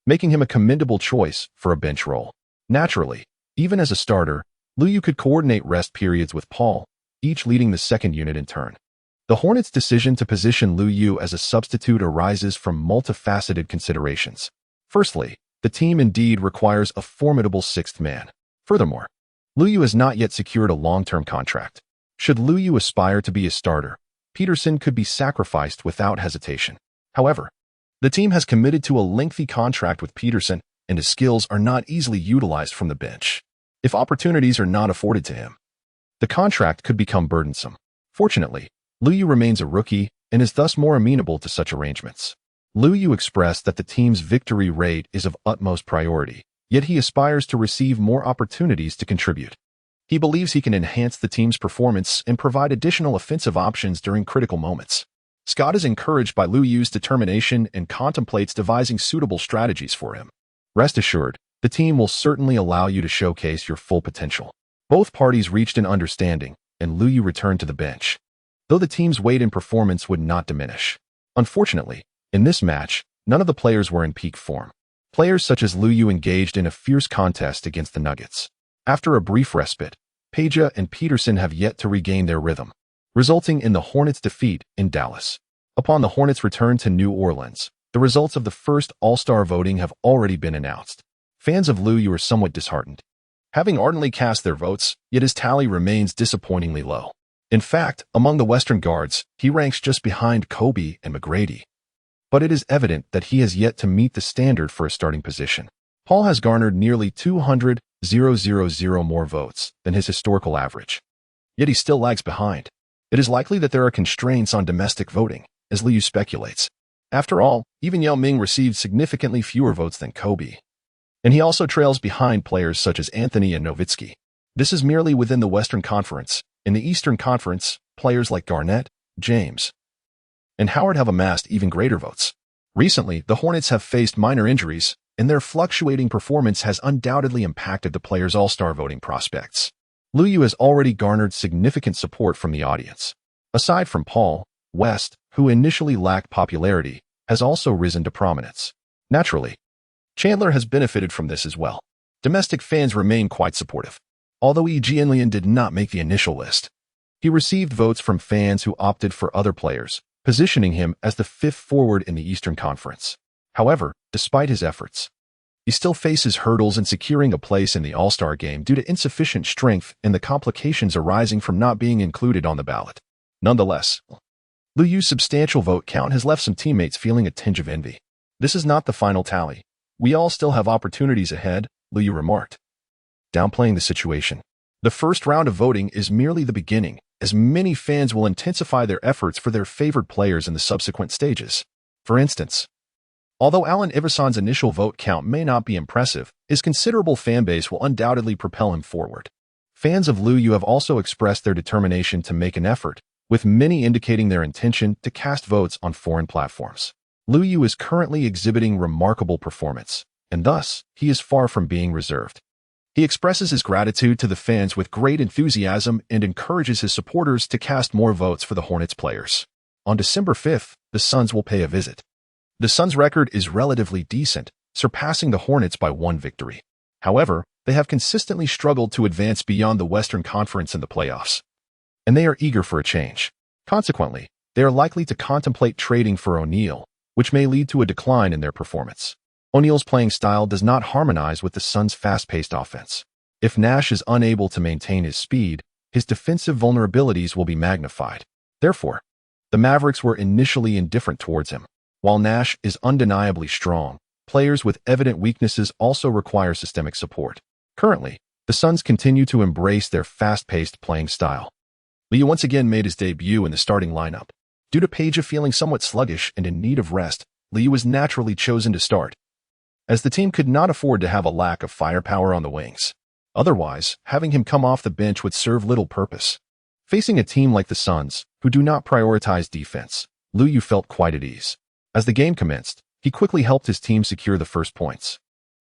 making him a commendable choice for a bench role. Naturally, even as a starter, Liu Yu could coordinate rest periods with Paul, each leading the second unit in turn. The Hornets' decision to position Liu Yu as a substitute arises from multifaceted considerations. Firstly, the team indeed requires a formidable sixth man. Furthermore, Liu Yu has not yet secured a long-term contract. Should Liu Yu aspire to be a starter, Peterson could be sacrificed without hesitation. However, the team has committed to a lengthy contract with Peterson, and his skills are not easily utilized from the bench. If opportunities are not afforded to him, the contract could become burdensome. Fortunately, Liu Yu remains a rookie and is thus more amenable to such arrangements. Liu Yu expressed that the team's victory rate is of utmost priority, yet he aspires to receive more opportunities to contribute. He believes he can enhance the team's performance and provide additional offensive options during critical moments. Scott is encouraged by Liu Yu's determination and contemplates devising suitable strategies for him. Rest assured, the team will certainly allow you to showcase your full potential. Both parties reached an understanding, and Liu Yu returned to the bench, though the team's weight and performance would not diminish. Unfortunately, in this match, none of the players were in peak form. Players such as Liu Yu engaged in a fierce contest against the Nuggets. After a brief respite, Peja and Peterson have yet to regain their rhythm, resulting in the Hornets' defeat in Dallas. Upon the Hornets' return to New Orleans, the results of the first All-Star voting have already been announced. Fans of Liu Yu are somewhat disheartened, having ardently cast their votes, yet his tally remains disappointingly low. In fact, among the Western guards, he ranks just behind Kobe and McGrady. But it is evident that he has yet to meet the standard for a starting position. Paul has garnered nearly 200,000 more votes than his historical average. Yet he still lags behind. It is likely that there are constraints on domestic voting, as Liu speculates. After all, even Yao Ming received significantly fewer votes than Kobe. And he also trails behind players such as Anthony and Nowitzki. This is merely within the Western Conference. In the Eastern Conference, players like Garnett, James, and Howard have amassed even greater votes. Recently, the Hornets have faced minor injuries, and their fluctuating performance has undoubtedly impacted the players' all-star voting prospects. Liu Yu has already garnered significant support from the audience. Aside from Paul, West, who initially lacked popularity, has also risen to prominence. Naturally, Chandler has benefited from this as well. Domestic fans remain quite supportive. Although Jianlian did not make the initial list, he received votes from fans who opted for other players, positioning him as the fifth forward in the Eastern Conference. However, despite his efforts, he still faces hurdles in securing a place in the All-Star game due to insufficient strength and the complications arising from not being included on the ballot. Nonetheless, Liu Yu's substantial vote count has left some teammates feeling a tinge of envy. This is not the final tally. We all still have opportunities ahead, Liu Yu remarked, downplaying the situation. The first round of voting is merely the beginning, as many fans will intensify their efforts for their favored players in the subsequent stages. For instance, although Allen Iverson's initial vote count may not be impressive, his considerable fanbase will undoubtedly propel him forward. Fans of Liu Yu have also expressed their determination to make an effort, with many indicating their intention to cast votes on foreign platforms. Liu Yu is currently exhibiting remarkable performance, and thus, he is far from being reserved. He expresses his gratitude to the fans with great enthusiasm and encourages his supporters to cast more votes for the Hornets players. On December 5th, the Suns will pay a visit. The Suns' record is relatively decent, surpassing the Hornets by one victory. However, they have consistently struggled to advance beyond the Western Conference in the playoffs, and they are eager for a change. Consequently, they are likely to contemplate trading for O'Neal, which may lead to a decline in their performance. O'Neal's playing style does not harmonize with the Suns' fast-paced offense. If Nash is unable to maintain his speed, his defensive vulnerabilities will be magnified. Therefore, the Mavericks were initially indifferent towards him. While Nash is undeniably strong, players with evident weaknesses also require systemic support. Currently, the Suns continue to embrace their fast-paced playing style. Liu once again made his debut in the starting lineup. Due to Peja feeling somewhat sluggish and in need of rest, Liu was naturally chosen to start, as the team could not afford to have a lack of firepower on the wings. Otherwise, having him come off the bench would serve little purpose. Facing a team like the Suns, who do not prioritize defense, Lu Yu felt quite at ease. As the game commenced, he quickly helped his team secure the first points.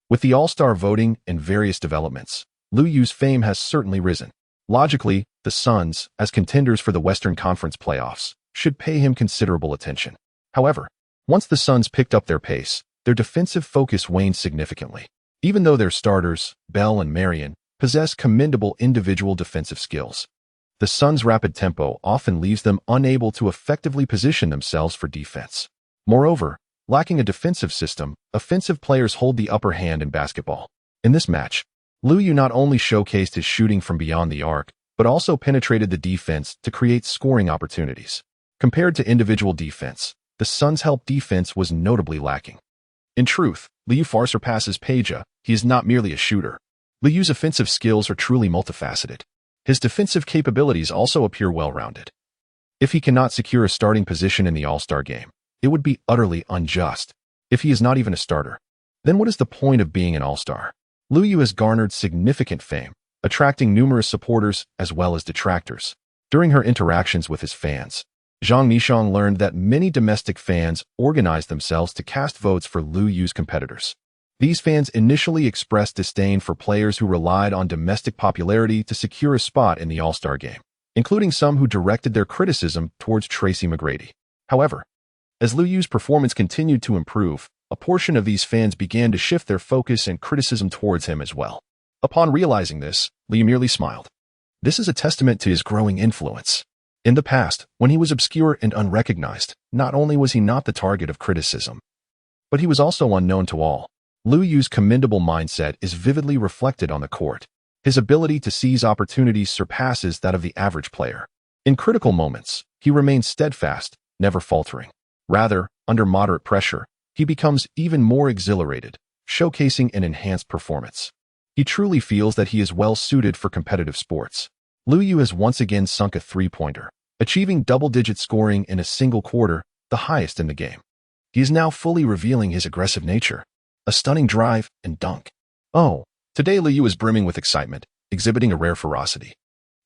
With the All-Star voting and various developments, Lu Yu's fame has certainly risen. Logically, the Suns, as contenders for the Western Conference playoffs, should pay him considerable attention. However, once the Suns picked up their pace, their defensive focus waned significantly. Even though their starters, Bell and Marion, possess commendable individual defensive skills, the Suns' rapid tempo often leaves them unable to effectively position themselves for defense. Moreover, lacking a defensive system, offensive players hold the upper hand in basketball. In this match, Lu Yu not only showcased his shooting from beyond the arc, but also penetrated the defense to create scoring opportunities. Compared to individual defense, the Suns' help defense was notably lacking. In truth, Lu Yu far surpasses Peja. He is not merely a shooter. Lu Yu's offensive skills are truly multifaceted. His defensive capabilities also appear well-rounded. If he cannot secure a starting position in the All-Star game, it would be utterly unjust. If he is not even a starter, then what is the point of being an All-Star? Lu Yu has garnered significant fame, attracting numerous supporters as well as detractors. During her interactions with his fans, Zhang Nishang learned that many domestic fans organized themselves to cast votes for Lu Yu's competitors. These fans initially expressed disdain for players who relied on domestic popularity to secure a spot in the All-Star game, including some who directed their criticism towards Tracy McGrady. However, as Lu Yu's performance continued to improve, a portion of these fans began to shift their focus and criticism towards him as well. Upon realizing this, Lu Yu merely smiled. This is a testament to his growing influence. In the past, when he was obscure and unrecognized, not only was he not the target of criticism, but he was also unknown to all. Lu Yu's commendable mindset is vividly reflected on the court. His ability to seize opportunities surpasses that of the average player. In critical moments, he remains steadfast, never faltering. Rather, under moderate pressure, he becomes even more exhilarated, showcasing an enhanced performance. He truly feels that he is well suited for competitive sports. Lu Yu has once again sunk a three-pointer, achieving double-digit scoring in a single quarter, the highest in the game. He is now fully revealing his aggressive nature. A stunning drive and dunk. Oh, today Lu Yu is brimming with excitement, exhibiting a rare ferocity.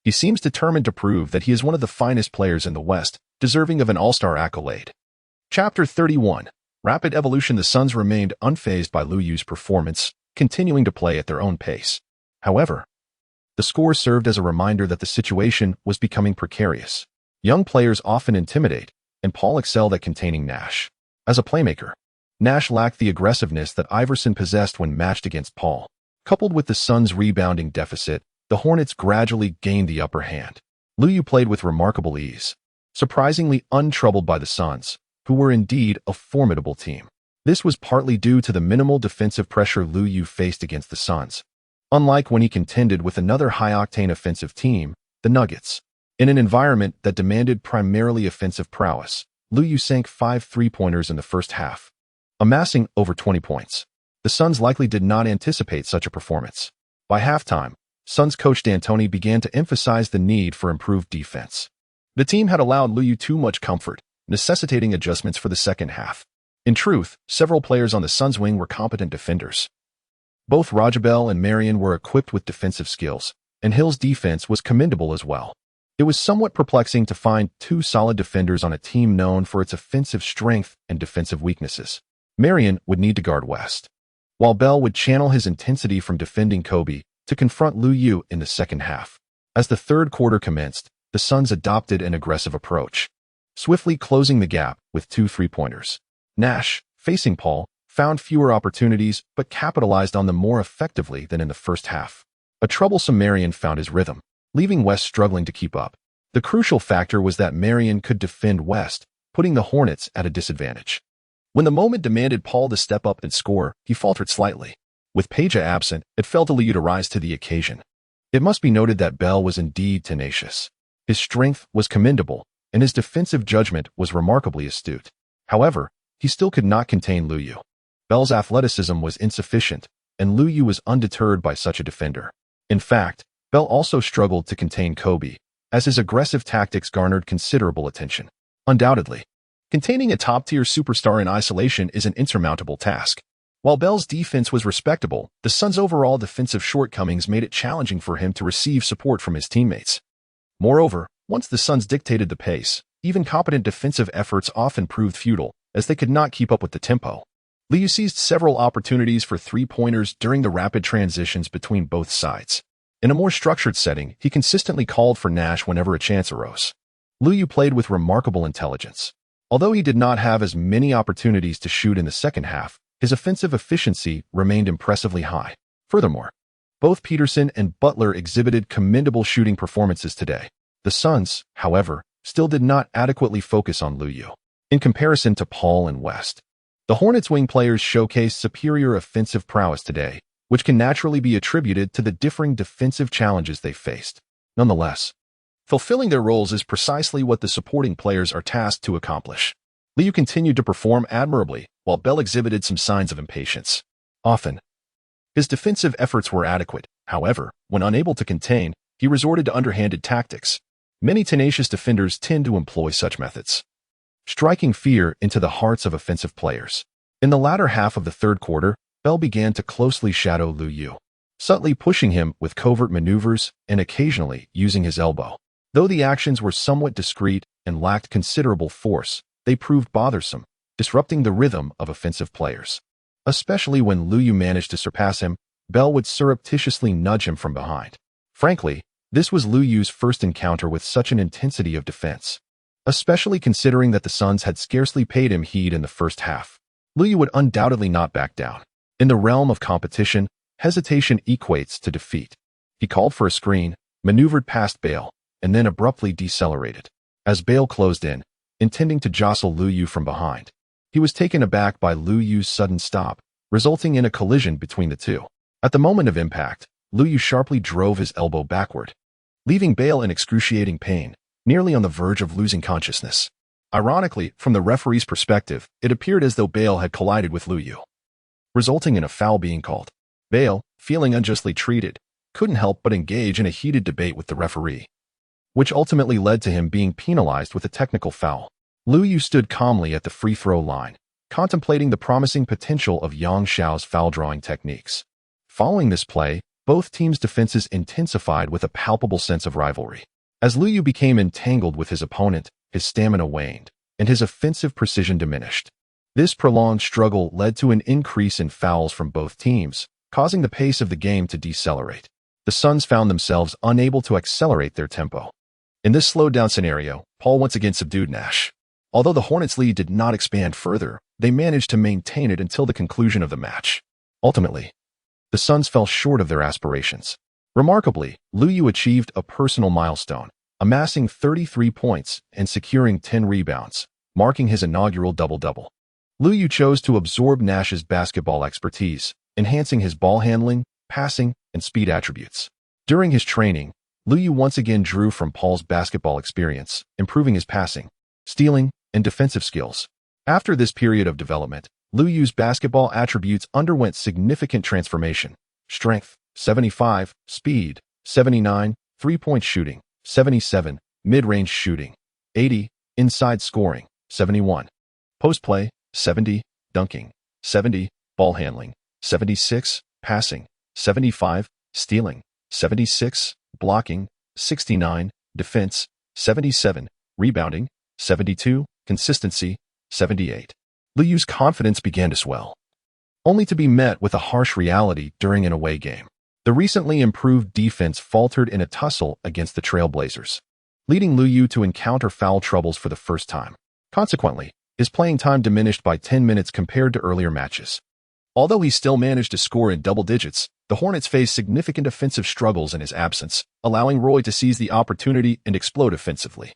He seems determined to prove that he is one of the finest players in the West, deserving of an All-Star accolade. Chapter 31. Rapid evolution. The Suns remained unfazed by Lu Yu's performance, continuing to play at their own pace. However, the score served as a reminder that the situation was becoming precarious. Young players often intimidate, and Paul excelled at containing Nash. As a playmaker, Nash lacked the aggressiveness that Iverson possessed when matched against Paul. Coupled with the Suns' rebounding deficit, the Hornets gradually gained the upper hand. Lu Yu played with remarkable ease, surprisingly untroubled by the Suns, who were indeed a formidable team. This was partly due to the minimal defensive pressure Lu Yu faced against the Suns. Unlike when he contended with another high-octane offensive team, the Nuggets. In an environment that demanded primarily offensive prowess, Lu Yu sank 5 three-pointers in the first half, amassing over 20 points. The Suns likely did not anticipate such a performance. By halftime, Suns coach D'Antoni began to emphasize the need for improved defense. The team had allowed Lu Yu too much comfort, necessitating adjustments for the second half. In truth, several players on the Suns wing were competent defenders. Both Rajabel and Marion were equipped with defensive skills, and Hill's defense was commendable as well. It was somewhat perplexing to find two solid defenders on a team known for its offensive strength and defensive weaknesses. Marion would need to guard West, while Bell would channel his intensity from defending Kobe to confront Lu Yu in the second half. As the third quarter commenced, the Suns adopted an aggressive approach, swiftly closing the gap with 2 three-pointers. Nash, facing Paul, found fewer opportunities but capitalized on them more effectively than in the first half. A troublesome Marion found his rhythm, leaving West struggling to keep up. The crucial factor was that Marion could defend West, putting the Hornets at a disadvantage. When the moment demanded Paul to step up and score, he faltered slightly. With Peja absent, it fell to Lu Yu to rise to the occasion. It must be noted that Bell was indeed tenacious. His strength was commendable, and his defensive judgment was remarkably astute. However, he still could not contain Lu Yu. Bell's athleticism was insufficient, and Lu Yu was undeterred by such a defender. In fact, Bell also struggled to contain Kobe, as his aggressive tactics garnered considerable attention. Undoubtedly, containing a top-tier superstar in isolation is an insurmountable task. While Bell's defense was respectable, the Suns' overall defensive shortcomings made it challenging for him to receive support from his teammates. Moreover, Once the Suns dictated the pace, even competent defensive efforts often proved futile, as they could not keep up with the tempo. Liu seized several opportunities for three-pointers during the rapid transitions between both sides. In a more structured setting, he consistently called for Nash whenever a chance arose. Liu played with remarkable intelligence. Although he did not have as many opportunities to shoot in the second half, his offensive efficiency remained impressively high. Furthermore, both Peterson and Butler exhibited commendable shooting performances today. The Suns, however, still did not adequately focus on Liu. In comparison to Paul and West, the Hornets wing players showcased superior offensive prowess today, which can naturally be attributed to the differing defensive challenges they faced. Nonetheless, fulfilling their roles is precisely what the supporting players are tasked to accomplish. Liu continued to perform admirably, while Bell exhibited some signs of impatience. Often, his defensive efforts were adequate. However, when unable to contain, he resorted to underhanded tactics. Many tenacious defenders tend to employ such methods, striking fear into the hearts of offensive players. In the latter half of the third quarter, Bell began to closely shadow Liu, subtly pushing him with covert maneuvers and occasionally using his elbow. Though the actions were somewhat discreet and lacked considerable force, they proved bothersome, disrupting the rhythm of offensive players. Especially when Liu managed to surpass him, Bell would surreptitiously nudge him from behind. Frankly, this was Liu's first encounter with such an intensity of defense, especially considering that the Suns had scarcely paid him heed in the first half. Liu would undoubtedly not back down. In the realm of competition, hesitation equates to defeat. He called for a screen, maneuvered past Bale, and then abruptly decelerated. As Bale closed in, intending to jostle Liu from behind, he was taken aback by Liu's sudden stop, resulting in a collision between the two. At the moment of impact, Liu sharply drove his elbow backward, leaving Bale in excruciating pain, nearly on the verge of losing consciousness. Ironically, from the referee's perspective, it appeared as though Bale had collided with Liu, resulting in a foul being called. Bale, feeling unjustly treated, couldn't help but engage in a heated debate with the referee, which ultimately led to him being penalized with a technical foul. Liu stood calmly at the free throw line, contemplating the promising potential of Yang Xiao's foul-drawing techniques. Following this play, both teams' defenses intensified with a palpable sense of rivalry. As Liu became entangled with his opponent, his stamina waned, and his offensive precision diminished. This prolonged struggle led to an increase in fouls from both teams, causing the pace of the game to decelerate. The Suns found themselves unable to accelerate their tempo. In this slowed-down scenario, Paul once again subdued Nash. Although the Hornets' lead did not expand further, they managed to maintain it until the conclusion of the match. Ultimately, the Suns fell short of their aspirations. Remarkably, Liu achieved a personal milestone, amassing 33 points and securing 10 rebounds, marking his inaugural double-double. Liu chose to absorb Nash's basketball expertise, enhancing his ball handling, passing, and speed attributes. During his training, Liu once again drew from Paul's basketball experience, improving his passing, stealing, and defensive skills. After this period of development, Liu's basketball attributes underwent significant transformation. Strength, 75, speed, 79, three-point shooting, 77, mid-range shooting, 80, inside scoring, 71, post-play, 70, dunking, 70, ball handling, 76, passing, 75, stealing, 76, blocking, 69, defense, 77, rebounding, 72, consistency, 78. Liu's confidence began to swell, only to be met with a harsh reality during an away game. The recently improved defense faltered in a tussle against the Trailblazers, leading Liu to encounter foul troubles for the first time. Consequently, his playing time diminished by 10 minutes compared to earlier matches. Although he still managed to score in double digits, the Hornets faced significant offensive struggles in his absence, allowing Roy to seize the opportunity and explode offensively,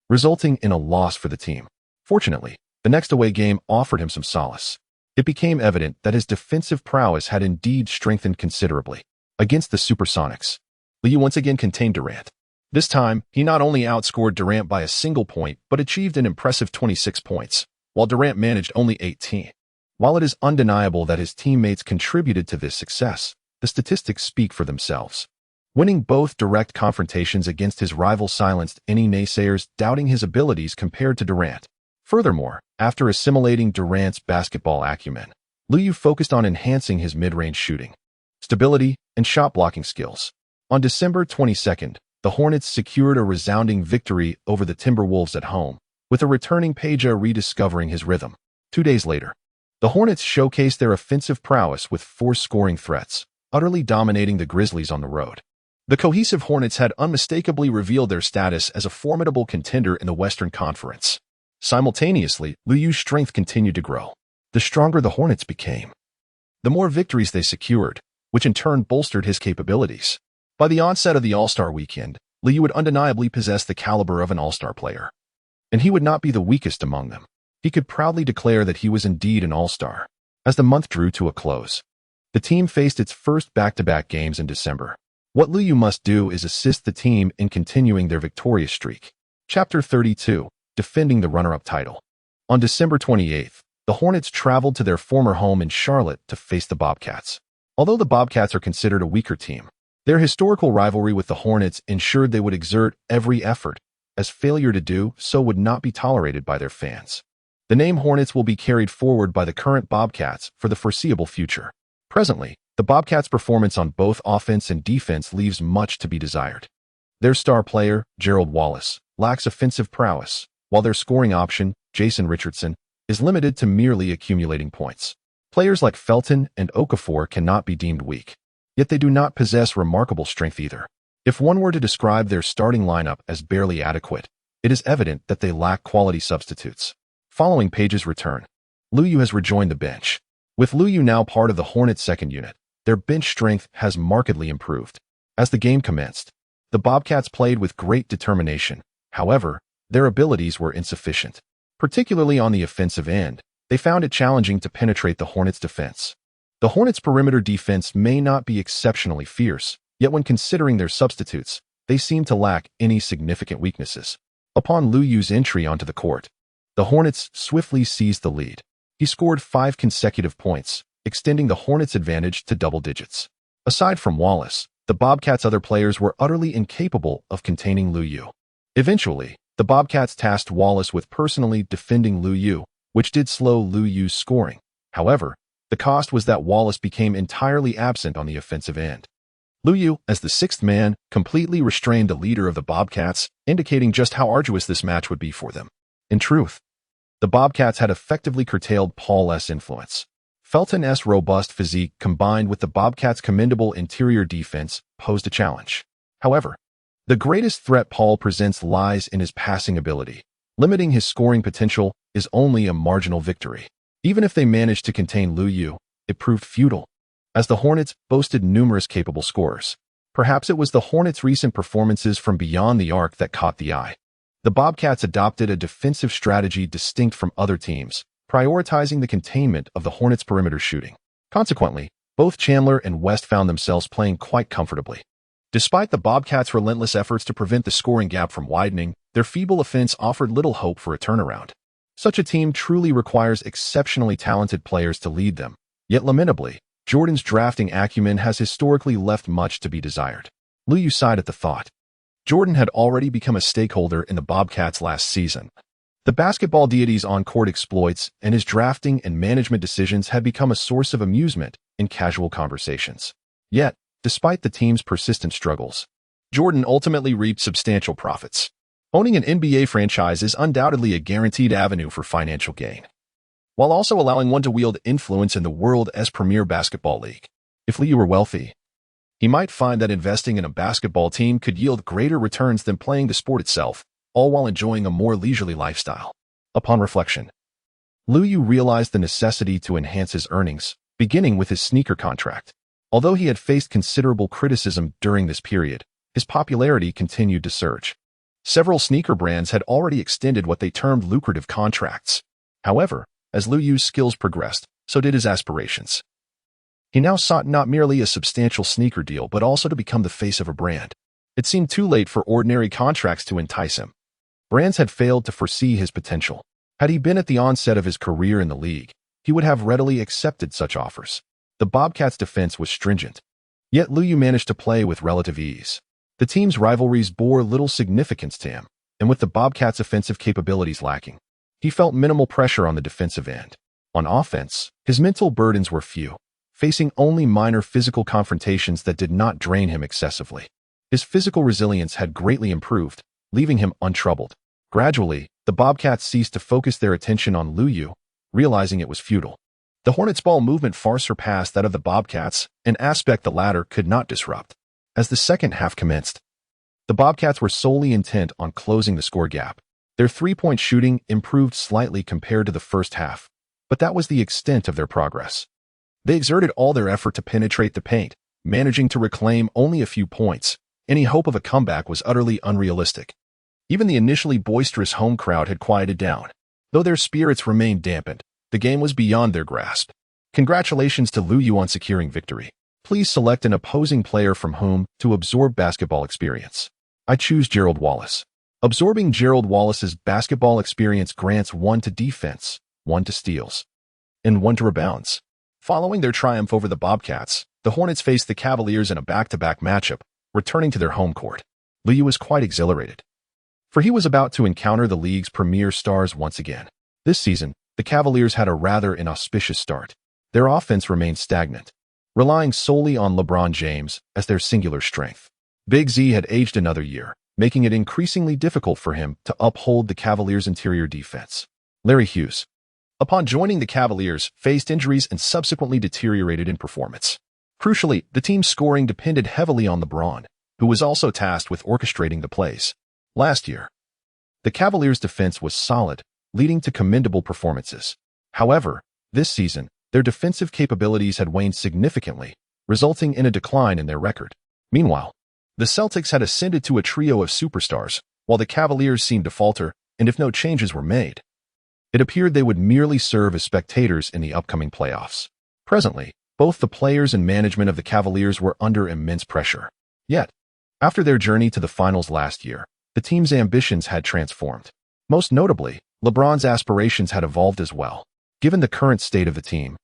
resulting in a loss for the team. Fortunately, the next away game offered him some solace. It became evident that his defensive prowess had indeed strengthened considerably. Against the Supersonics, Liu once again contained Durant. This time, he not only outscored Durant by a single point, but achieved an impressive 26 points, while Durant managed only 18. While it is undeniable that his teammates contributed to this success, the statistics speak for themselves. Winning both direct confrontations against his rival silenced any naysayers doubting his abilities compared to Durant. Furthermore, after assimilating Durant's basketball acumen, Liu focused on enhancing his mid-range shooting, stability, and shot-blocking skills. On December 22nd, the Hornets secured a resounding victory over the Timberwolves at home, with a returning Peja rediscovering his rhythm. 2 days later, the Hornets showcased their offensive prowess with 4 scoring threats, utterly dominating the Grizzlies on the road. The cohesive Hornets had unmistakably revealed their status as a formidable contender in the Western Conference. Simultaneously, Luyu's strength continued to grow. The stronger the Hornets became, the more victories they secured, which in turn bolstered his capabilities. By the onset of the All-Star weekend, Luyu would undeniably possess the caliber of an All-Star player. And he would not be the weakest among them. He could proudly declare that he was indeed an All-Star. As the month drew to a close, the team faced its first back-to-back games in December. What Luyu must do is assist the team in continuing their victorious streak. Chapter 32, Defending the Runner-Up Title. On December 28th, the Hornets traveled to their former home in Charlotte to face the Bobcats. Although the Bobcats are considered a weaker team, their historical rivalry with the Hornets ensured they would exert every effort, as failure to do so would not be tolerated by their fans. The name Hornets will be carried forward by the current Bobcats for the foreseeable future. Presently, the Bobcats' performance on both offense and defense leaves much to be desired. Their star player, Gerald Wallace, lacks offensive prowess, while their scoring option, Jason Richardson, is limited to merely accumulating points. Players like Felton and Okafor cannot be deemed weak, yet they do not possess remarkable strength either. If one were to describe their starting lineup as barely adequate, it is evident that they lack quality substitutes. Following Page's return, Luyu has rejoined the bench. With Luyu now part of the Hornets' second unit, their bench strength has markedly improved. As the game commenced, the Bobcats played with great determination. However, their abilities were insufficient. Particularly on the offensive end, they found it challenging to penetrate the Hornets' defense. The Hornets' perimeter defense may not be exceptionally fierce, yet when considering their substitutes, they seem to lack any significant weaknesses. Upon Luyu's entry onto the court, the Hornets swiftly seized the lead. He scored 5 consecutive points, extending the Hornets' advantage to double digits. Aside from Wallace, the Bobcats' other players were utterly incapable of containing Luyu. Eventually, the Bobcats tasked Wallace with personally defending Luyu, which did slow Luyu's scoring. However, the cost was that Wallace became entirely absent on the offensive end. Luyu, as the 6th man, completely restrained the leader of the Bobcats, indicating just how arduous this match would be for them. In truth, the Bobcats had effectively curtailed Paul's influence. Felton's robust physique combined with the Bobcats' commendable interior defense posed a challenge. However, the greatest threat Paul presents lies in his passing ability. Limiting his scoring potential is only a marginal victory. Even if they managed to contain Luyu, it proved futile, as the Hornets boasted numerous capable scorers. Perhaps it was the Hornets' recent performances from beyond the arc that caught the eye. The Bobcats adopted a defensive strategy distinct from other teams, prioritizing the containment of the Hornets' perimeter shooting. Consequently, both Chandler and West found themselves playing quite comfortably. Despite the Bobcats' relentless efforts to prevent the scoring gap from widening, their feeble offense offered little hope for a turnaround. Such a team truly requires exceptionally talented players to lead them. Yet lamentably, Jordan's drafting acumen has historically left much to be desired. Luyu sighed at the thought. Jordan had already become a stakeholder in the Bobcats last season. The basketball deity's on-court exploits and his drafting and management decisions had become a source of amusement in casual conversations. Yet, despite the team's persistent struggles, Jordan ultimately reaped substantial profits. Owning an NBA franchise is undoubtedly a guaranteed avenue for financial gain, while also allowing one to wield influence in the world's premier basketball league. If Luyu were wealthy, he might find that investing in a basketball team could yield greater returns than playing the sport itself, all while enjoying a more leisurely lifestyle. Upon reflection, Luyu realized the necessity to enhance his earnings, beginning with his sneaker contract. Although he had faced considerable criticism during this period, his popularity continued to surge. Several sneaker brands had already extended what they termed lucrative contracts. However, as Luyu's skills progressed, so did his aspirations. He now sought not merely a substantial sneaker deal but also to become the face of a brand. It seemed too late for ordinary contracts to entice him. Brands had failed to foresee his potential. Had he been at the onset of his career in the league, he would have readily accepted such offers. The Bobcats' defense was stringent, yet Luyu managed to play with relative ease. The team's rivalries bore little significance to him, and with the Bobcats' offensive capabilities lacking, he felt minimal pressure on the defensive end. On offense, his mental burdens were few, facing only minor physical confrontations that did not drain him excessively. His physical resilience had greatly improved, leaving him untroubled. Gradually, the Bobcats ceased to focus their attention on Liu, realizing it was futile. The Hornets' ball movement far surpassed that of the Bobcats, an aspect the latter could not disrupt. As the second half commenced, the Bobcats were solely intent on closing the score gap. Their three-point shooting improved slightly compared to the first half, but that was the extent of their progress. They exerted all their effort to penetrate the paint, managing to reclaim only a few points. Any hope of a comeback was utterly unrealistic. Even the initially boisterous home crowd had quieted down. Though their spirits remained dampened, the game was beyond their grasp. Congratulations to Liu on securing victory. Please select an opposing player from whom to absorb basketball experience. I choose Gerald Wallace. Absorbing Gerald Wallace's basketball experience grants 1 to defense, 1 to steals, and 1 to rebounds. Following their triumph over the Bobcats, the Hornets faced the Cavaliers in a back-to-back matchup, returning to their home court. Liu was quite exhilarated, for he was about to encounter the league's premier stars once again. This season, the Cavaliers had a rather inauspicious start. Their offense remained stagnant, relying solely on LeBron James as their singular strength. Big Z had aged another year, making it increasingly difficult for him to uphold the Cavaliers' interior defense. Larry Hughes, upon joining the Cavaliers, faced injuries and subsequently deteriorated in performance. Crucially, the team's scoring depended heavily on LeBron, who was also tasked with orchestrating the plays. Last year, the Cavaliers' defense was solid, leading to commendable performances. However, this season, their defensive capabilities had waned significantly, resulting in a decline in their record. Meanwhile, the Celtics had ascended to a trio of superstars, while the Cavaliers seemed to falter, and if no changes were made, it appeared they would merely serve as spectators in the upcoming playoffs. Presently, both the players and management of the Cavaliers were under immense pressure. Yet, after their journey to the finals last year, the team's ambitions had transformed. Most notably, LeBron's aspirations had evolved as well. Given the current state of the team,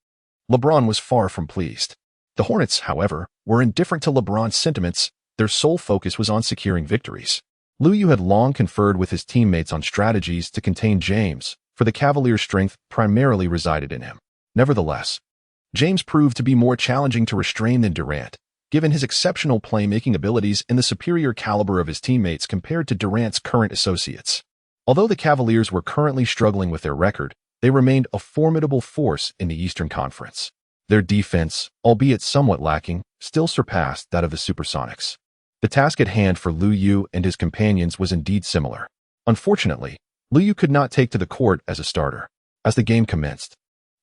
LeBron was far from pleased. The Hornets, however, were indifferent to LeBron's sentiments. Their sole focus was on securing victories. Liu had long conferred with his teammates on strategies to contain James, for the Cavaliers' strength primarily resided in him. Nevertheless, James proved to be more challenging to restrain than Durant, given his exceptional playmaking abilities and the superior caliber of his teammates compared to Durant's current associates. Although the Cavaliers were currently struggling with their record, they remained a formidable force in the Eastern Conference. Their defense, albeit somewhat lacking, still surpassed that of the Supersonics. The task at hand for Liu and his companions was indeed similar. Unfortunately, Liu could not take to the court as a starter. As the game commenced,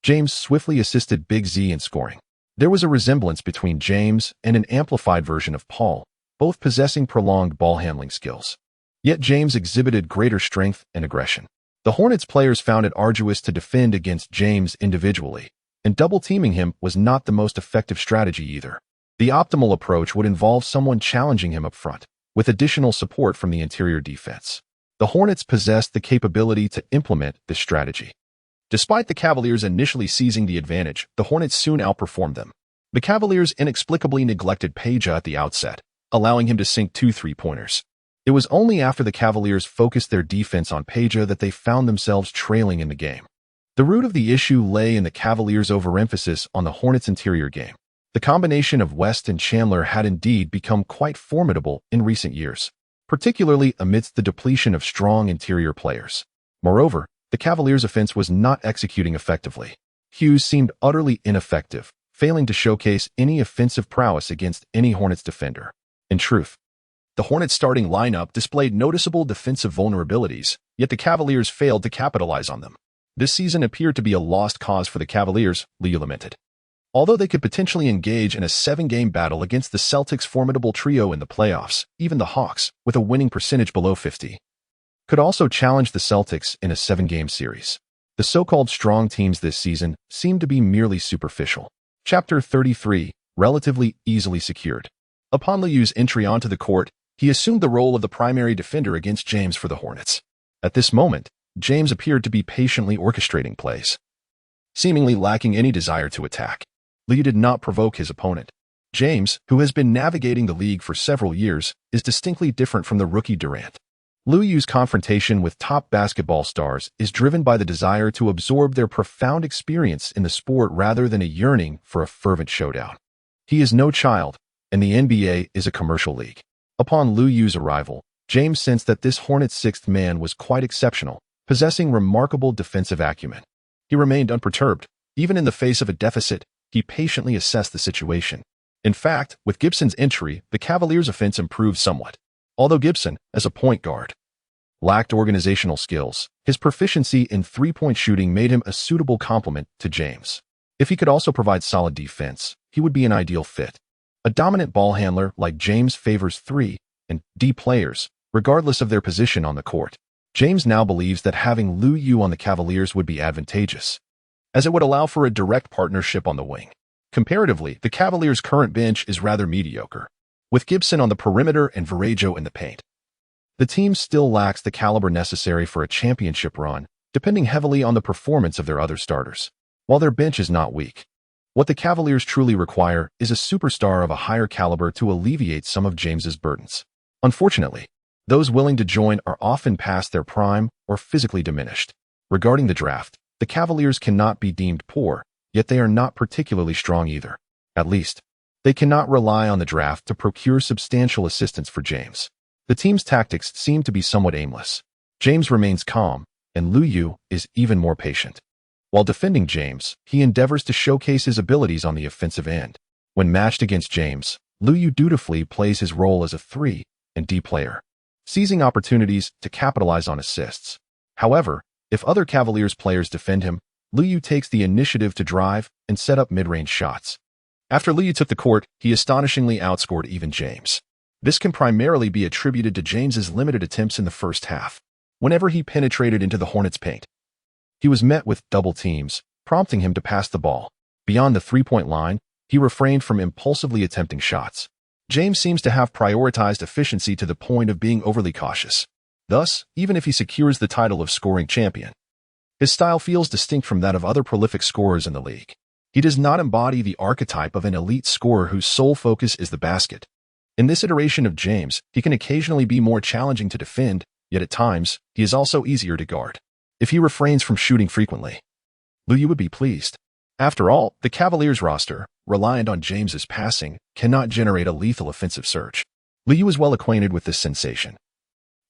James swiftly assisted Big Z in scoring. There was a resemblance between James and an amplified version of Paul, both possessing prolonged ball-handling skills. Yet James exhibited greater strength and aggression. The Hornets players found it arduous to defend against James individually, and double-teaming him was not the most effective strategy either. The optimal approach would involve someone challenging him up front, with additional support from the interior defense. The Hornets possessed the capability to implement this strategy. Despite the Cavaliers initially seizing the advantage, the Hornets soon outperformed them. The Cavaliers inexplicably neglected Peja at the outset, allowing him to sink 2 3-pointers. It was only after the Cavaliers focused their defense on Peja that they found themselves trailing in the game. The root of the issue lay in the Cavaliers' overemphasis on the Hornets' interior game. The combination of West and Chandler had indeed become quite formidable in recent years, particularly amidst the depletion of strong interior players. Moreover, the Cavaliers' offense was not executing effectively. Hughes seemed utterly ineffective, failing to showcase any offensive prowess against any Hornets defender. In truth, the Hornets' starting lineup displayed noticeable defensive vulnerabilities, yet the Cavaliers failed to capitalize on them. This season appeared to be a lost cause for the Cavaliers, Liu lamented. Although they could potentially engage in a 7-game battle against the Celtics' formidable trio in the playoffs, even the Hawks, with a winning percentage below 50, could also challenge the Celtics in a 7-game series. The so-called strong teams this season seemed to be merely superficial. Chapter 33, relatively easily secured. Upon Liu's entry onto the court, he assumed the role of the primary defender against James for the Hornets. At this moment, James appeared to be patiently orchestrating plays, seemingly lacking any desire to attack. Liu did not provoke his opponent. James, who has been navigating the league for several years, is distinctly different from the rookie Durant. Liu's confrontation with top basketball stars is driven by the desire to absorb their profound experience in the sport rather than a yearning for a fervent showdown. He is no child, and the NBA is a commercial league. Upon Liu Yu's arrival, James sensed that this Hornets' sixth man was quite exceptional, possessing remarkable defensive acumen. He remained unperturbed. Even in the face of a deficit, he patiently assessed the situation. In fact, with Gibson's entry, the Cavaliers' offense improved somewhat. Although Gibson, as a point guard, lacked organizational skills, his proficiency in three-point shooting made him a suitable complement to James. If he could also provide solid defense, he would be an ideal fit. A dominant ball handler like James favors 3 and D players, regardless of their position on the court. James now believes that having Liu Yu on the Cavaliers would be advantageous, as it would allow for a direct partnership on the wing. Comparatively, the Cavaliers' current bench is rather mediocre, with Gibson on the perimeter and Varejao in the paint. The team still lacks the caliber necessary for a championship run, depending heavily on the performance of their other starters. While their bench is not weak, what the Cavaliers truly require is a superstar of a higher caliber to alleviate some of James's burdens. Unfortunately, those willing to join are often past their prime or physically diminished. Regarding the draft, the Cavaliers cannot be deemed poor, yet they are not particularly strong either. At least, they cannot rely on the draft to procure substantial assistance for James. The team's tactics seem to be somewhat aimless. James remains calm, and Liu Yu is even more patient. While defending James, he endeavors to showcase his abilities on the offensive end. When matched against James, Liu Yu dutifully plays his role as a 3 and D player, seizing opportunities to capitalize on assists. However, if other Cavaliers players defend him, Liu Yu takes the initiative to drive and set up mid-range shots. After Liu Yu took the court, he astonishingly outscored even James. This can primarily be attributed to James's limited attempts in the first half. Whenever he penetrated into the Hornets' paint, he was met with double teams, prompting him to pass the ball. Beyond the three-point line, he refrained from impulsively attempting shots. James seems to have prioritized efficiency to the point of being overly cautious. Thus, even if he secures the title of scoring champion, his style feels distinct from that of other prolific scorers in the league. He does not embody the archetype of an elite scorer whose sole focus is the basket. In this iteration of James, he can occasionally be more challenging to defend, yet at times, he is also easier to guard. If he refrains from shooting frequently, Liu Yu would be pleased. After all, the Cavaliers roster, reliant on James's passing, cannot generate a lethal offensive surge. Liu Yu is well acquainted with this sensation,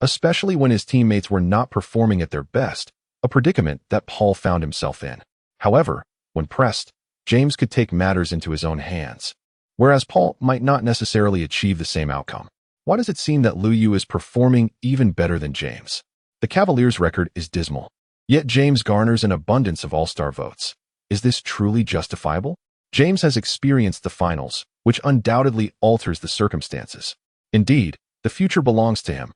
especially when his teammates were not performing at their best, a predicament that Paul found himself in. However, when pressed, James could take matters into his own hands, whereas Paul might not necessarily achieve the same outcome. Why does it seem that Liu Yu is performing even better than James? The Cavaliers' record is dismal, yet James garners an abundance of all-star votes. Is this truly justifiable? James has experienced the finals, which undoubtedly alters the circumstances. Indeed, the future belongs to him.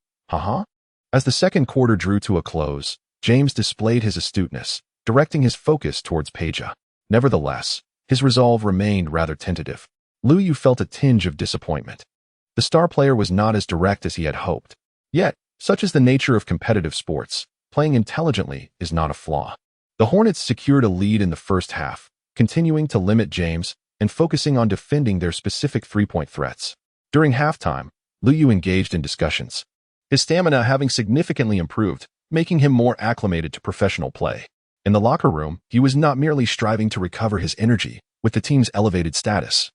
As the second quarter drew to a close, James displayed his astuteness, directing his focus towards Peja. Nevertheless, his resolve remained rather tentative. Liu Yu felt a tinge of disappointment. The star player was not as direct as he had hoped. Yet, such is the nature of competitive sports, playing intelligently is not a flaw. The Hornets secured a lead in the first half, continuing to limit James and focusing on defending their specific three-point threats. During halftime, Liu Yu engaged in discussions, his stamina having significantly improved, making him more acclimated to professional play. In the locker room, he was not merely striving to recover his energy with the team's elevated status.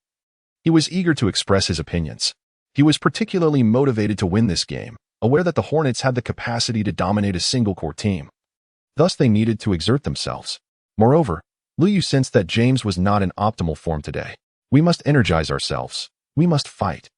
He was eager to express his opinions. He was particularly motivated to win this game, aware that the Hornets had the capacity to dominate a single-core team. Thus, they needed to exert themselves. Moreover, Liu Yu sensed that James was not in optimal form today. "We must energize ourselves. We must fight,"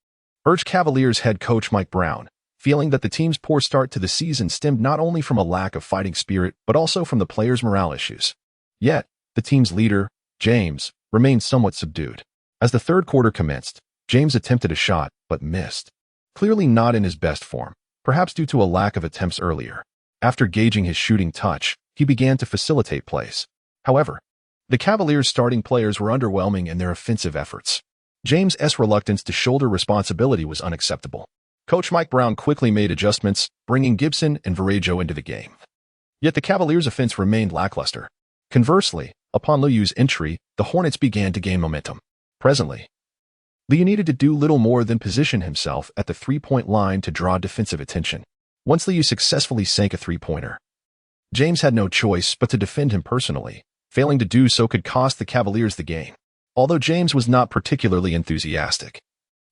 urged Cavaliers head coach Mike Brown, feeling that the team's poor start to the season stemmed not only from a lack of fighting spirit but also from the players' morale issues. Yet, the team's leader, James, remained somewhat subdued. As the third quarter commenced, James attempted a shot but missed, clearly not in his best form, perhaps due to a lack of attempts earlier. After gauging his shooting touch, he began to facilitate plays. However, the Cavaliers' starting players were underwhelming in their offensive efforts. James's reluctance to shoulder responsibility was unacceptable. Coach Mike Brown quickly made adjustments, bringing Gibson and Varejao into the game. Yet the Cavaliers' offense remained lackluster. Conversely, upon Liu Yu's entry, the Hornets began to gain momentum. Presently, Liu Yu needed to do little more than position himself at the three-point line to draw defensive attention. Once Liu Yu successfully sank a three-pointer, James had no choice but to defend him personally. Failing to do so could cost the Cavaliers the game. Although James was not particularly enthusiastic,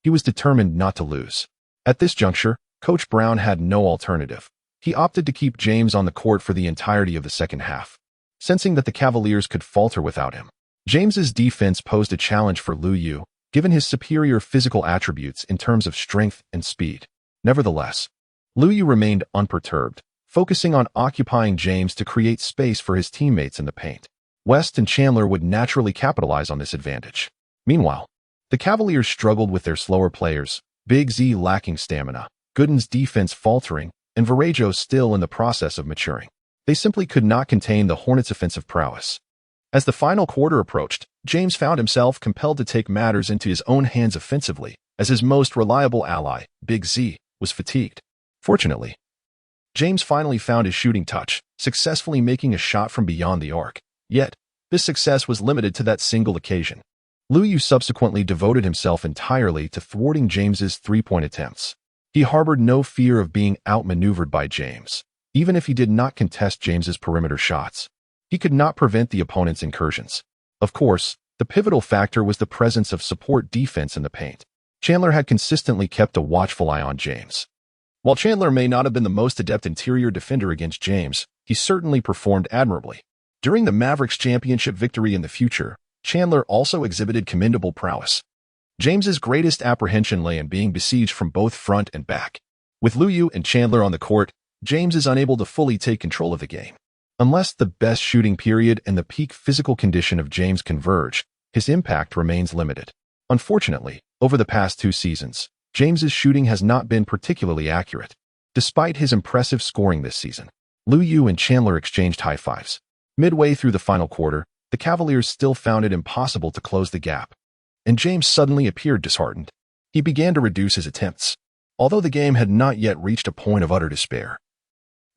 he was determined not to lose. At this juncture, Coach Brown had no alternative. He opted to keep James on the court for the entirety of the second half, sensing that the Cavaliers could falter without him. James's defense posed a challenge for Lu Yu, given his superior physical attributes in terms of strength and speed. Nevertheless, Lu Yu remained unperturbed, focusing on occupying James to create space for his teammates in the paint. West and Chandler would naturally capitalize on this advantage. Meanwhile, the Cavaliers struggled with their slower players, Big Z lacking stamina, Gooden's defense faltering, and Varejao still in the process of maturing. They simply could not contain the Hornets' offensive prowess. As the final quarter approached, James found himself compelled to take matters into his own hands offensively, as his most reliable ally, Big Z, was fatigued. Fortunately, James finally found his shooting touch, successfully making a shot from beyond the arc. Yet, this success was limited to that single occasion. Lu Yu subsequently devoted himself entirely to thwarting James's three-point attempts. He harbored no fear of being outmaneuvered by James. Even if he did not contest James's perimeter shots, he could not prevent the opponent's incursions. Of course, the pivotal factor was the presence of support defense in the paint. Chandler had consistently kept a watchful eye on James. While Chandler may not have been the most adept interior defender against James, he certainly performed admirably. During the Mavericks championship victory in the future, Chandler also exhibited commendable prowess. James's greatest apprehension lay in being besieged from both front and back. With Lu Yu and Chandler on the court, James is unable to fully take control of the game. Unless the best shooting period and the peak physical condition of James converge, his impact remains limited. Unfortunately, over the past 2 seasons, James's shooting has not been particularly accurate. Despite his impressive scoring this season, Lu Yu and Chandler exchanged high fives. Midway through the final quarter, the Cavaliers still found it impossible to close the gap, and James suddenly appeared disheartened. He began to reduce his attempts. Although the game had not yet reached a point of utter despair,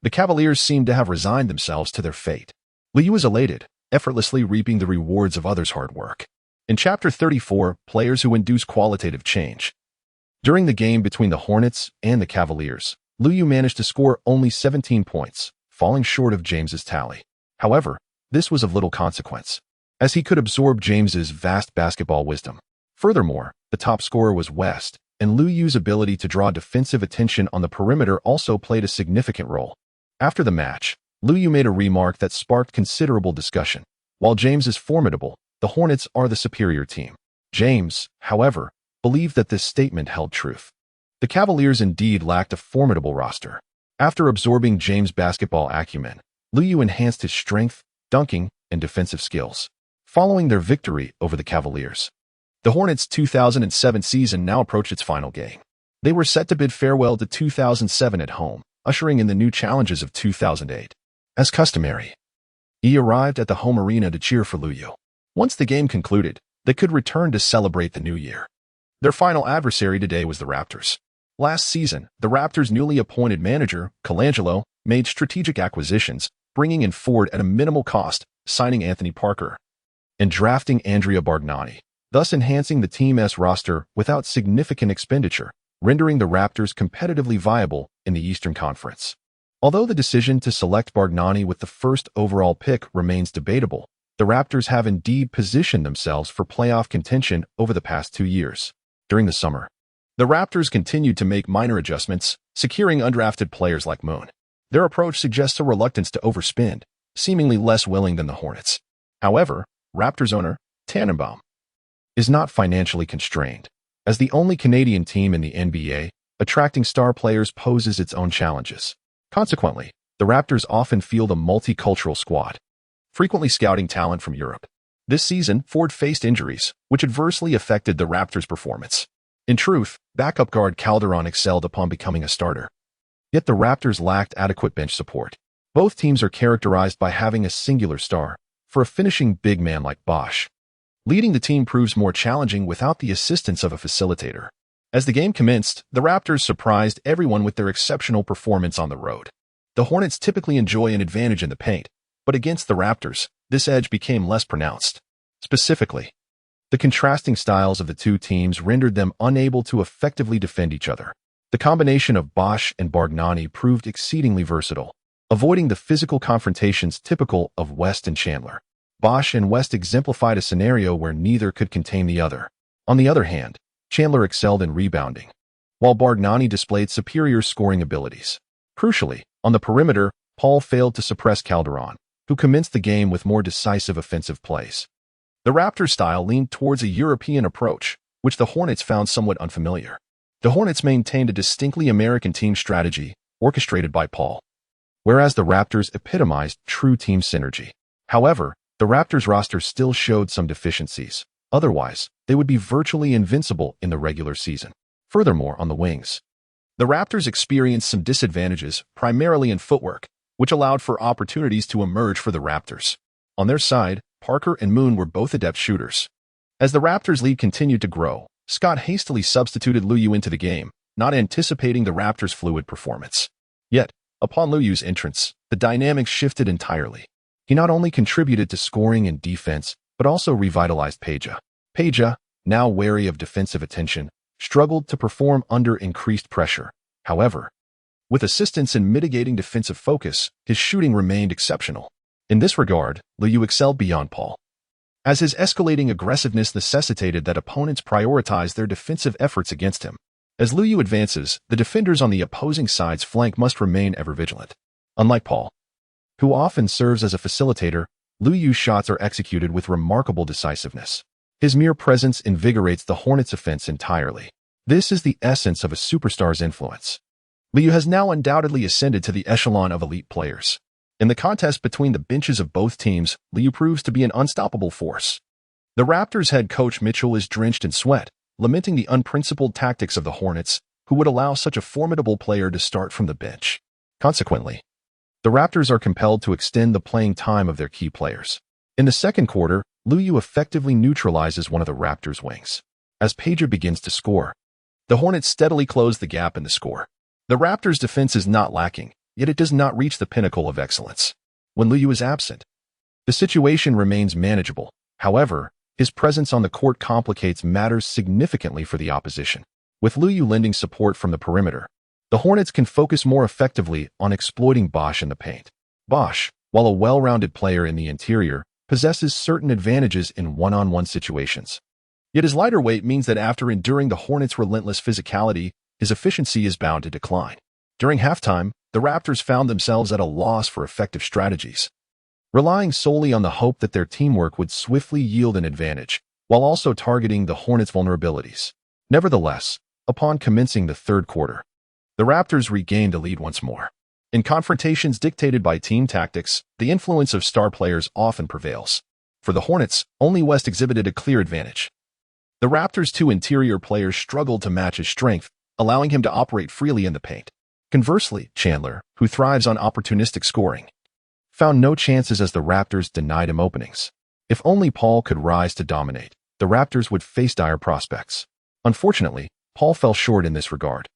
the Cavaliers seemed to have resigned themselves to their fate. Lu Yu was elated, effortlessly reaping the rewards of others' hard work. In Chapter 34, players who induce qualitative change. During the game between the Hornets and the Cavaliers, Lu Yu managed to score only 17 points, falling short of James's tally. However, this was of little consequence, as he could absorb James's vast basketball wisdom. Furthermore, the top scorer was West, and Lu Yu's ability to draw defensive attention on the perimeter also played a significant role. After the match, Lu Yu made a remark that sparked considerable discussion. While James is formidable, the Hornets are the superior team. James, however, believed that this statement held truth. The Cavaliers indeed lacked a formidable roster. After absorbing James' basketball acumen, Lu Yu enhanced his strength, dunking, and defensive skills. Following their victory over the Cavaliers, the Hornets' 2007 season now approached its final game. They were set to bid farewell to 2007 at home, ushering in the new challenges of 2008. As customary, he arrived at the home arena to cheer for Lu Yu. Once the game concluded, they could return to celebrate the new year. Their final adversary today was the Raptors. Last season, the Raptors' newly appointed manager, Colangelo, made strategic acquisitions, bringing in Ford at a minimal cost, signing Anthony Parker, and drafting Andrea Bargnani, thus enhancing the team's roster without significant expenditure, rendering the Raptors competitively viable in the Eastern Conference. Although the decision to select Bargnani with the first overall pick remains debatable, the Raptors have indeed positioned themselves for playoff contention over the past 2 years. During the summer, the Raptors continued to make minor adjustments, securing undrafted players like Moon. Their approach suggests a reluctance to overspend, seemingly less willing than the Hornets. However, Raptors owner, Tannenbaum, is not financially constrained. As the only Canadian team in the NBA, attracting star players poses its own challenges. Consequently, the Raptors often field a multicultural squad, frequently scouting talent from Europe. This season, Ford faced injuries, which adversely affected the Raptors' performance. In truth, backup guard Calderon excelled upon becoming a starter. Yet the Raptors lacked adequate bench support. Both teams are characterized by having a singular star, for a finishing big man like Bosh. Leading the team proves more challenging without the assistance of a facilitator. As the game commenced, the Raptors surprised everyone with their exceptional performance on the road. The Hornets typically enjoy an advantage in the paint, but against the Raptors, this edge became less pronounced. Specifically, the contrasting styles of the two teams rendered them unable to effectively defend each other. The combination of Bosh and Bargnani proved exceedingly versatile, avoiding the physical confrontations typical of West and Chandler. Bosh and West exemplified a scenario where neither could contain the other. On the other hand, Chandler excelled in rebounding, while Bargnani displayed superior scoring abilities. Crucially, on the perimeter, Paul failed to suppress Calderon, who commenced the game with more decisive offensive plays. The Raptors' style leaned towards a European approach, which the Hornets found somewhat unfamiliar. The Hornets maintained a distinctly American team strategy, orchestrated by Paul, whereas the Raptors epitomized true team synergy. However, the Raptors' roster still showed some deficiencies. Otherwise, they would be virtually invincible in the regular season. Furthermore, on the wings, the Raptors experienced some disadvantages, primarily in footwork, which allowed for opportunities to emerge for the Raptors. On their side, Parker and Moon were both adept shooters. As the Raptors' lead continued to grow, Scott hastily substituted Liu into the game, not anticipating the Raptors' fluid performance. Yet, upon Liu's entrance, the dynamics shifted entirely. He not only contributed to scoring and defense, but also revitalized Peja. Peja, now wary of defensive attention, struggled to perform under increased pressure. However, with assistance in mitigating defensive focus, his shooting remained exceptional. In this regard, Liu excelled beyond Paul, as his escalating aggressiveness necessitated that opponents prioritize their defensive efforts against him. As Liu advances, the defenders on the opposing side's flank must remain ever vigilant. Unlike Paul, who often serves as a facilitator, Liu's shots are executed with remarkable decisiveness. His mere presence invigorates the Hornets' offense entirely. This is the essence of a superstar's influence. Liu has now undoubtedly ascended to the echelon of elite players. In the contest between the benches of both teams, Liu proves to be an unstoppable force. The Raptors' head coach Mitchell is drenched in sweat, lamenting the unprincipled tactics of the Hornets, who would allow such a formidable player to start from the bench. Consequently, the Raptors are compelled to extend the playing time of their key players. In the second quarter, Liu effectively neutralizes one of the Raptors' wings. As Peja begins to score, the Hornets steadily close the gap in the score. The Raptors' defense is not lacking, yet it does not reach the pinnacle of excellence. When Liu is absent, the situation remains manageable. However, his presence on the court complicates matters significantly for the opposition. With Liu lending support from the perimeter, the Hornets can focus more effectively on exploiting Bosh in the paint. Bosh, while a well-rounded player in the interior, possesses certain advantages in one-on-one situations. Yet his lighter weight means that after enduring the Hornets' relentless physicality, his efficiency is bound to decline. During halftime, the Raptors found themselves at a loss for effective strategies, relying solely on the hope that their teamwork would swiftly yield an advantage, while also targeting the Hornets' vulnerabilities. Nevertheless, upon commencing the third quarter, the Raptors regained the lead once more. In confrontations dictated by team tactics, the influence of star players often prevails. For the Hornets, only West exhibited a clear advantage. The Raptors' two interior players struggled to match his strength, allowing him to operate freely in the paint. Conversely, Chandler, who thrives on opportunistic scoring, found no chances as the Raptors denied him openings. If only Paul could rise to dominate, the Raptors would face dire prospects. Unfortunately, Paul fell short in this regard.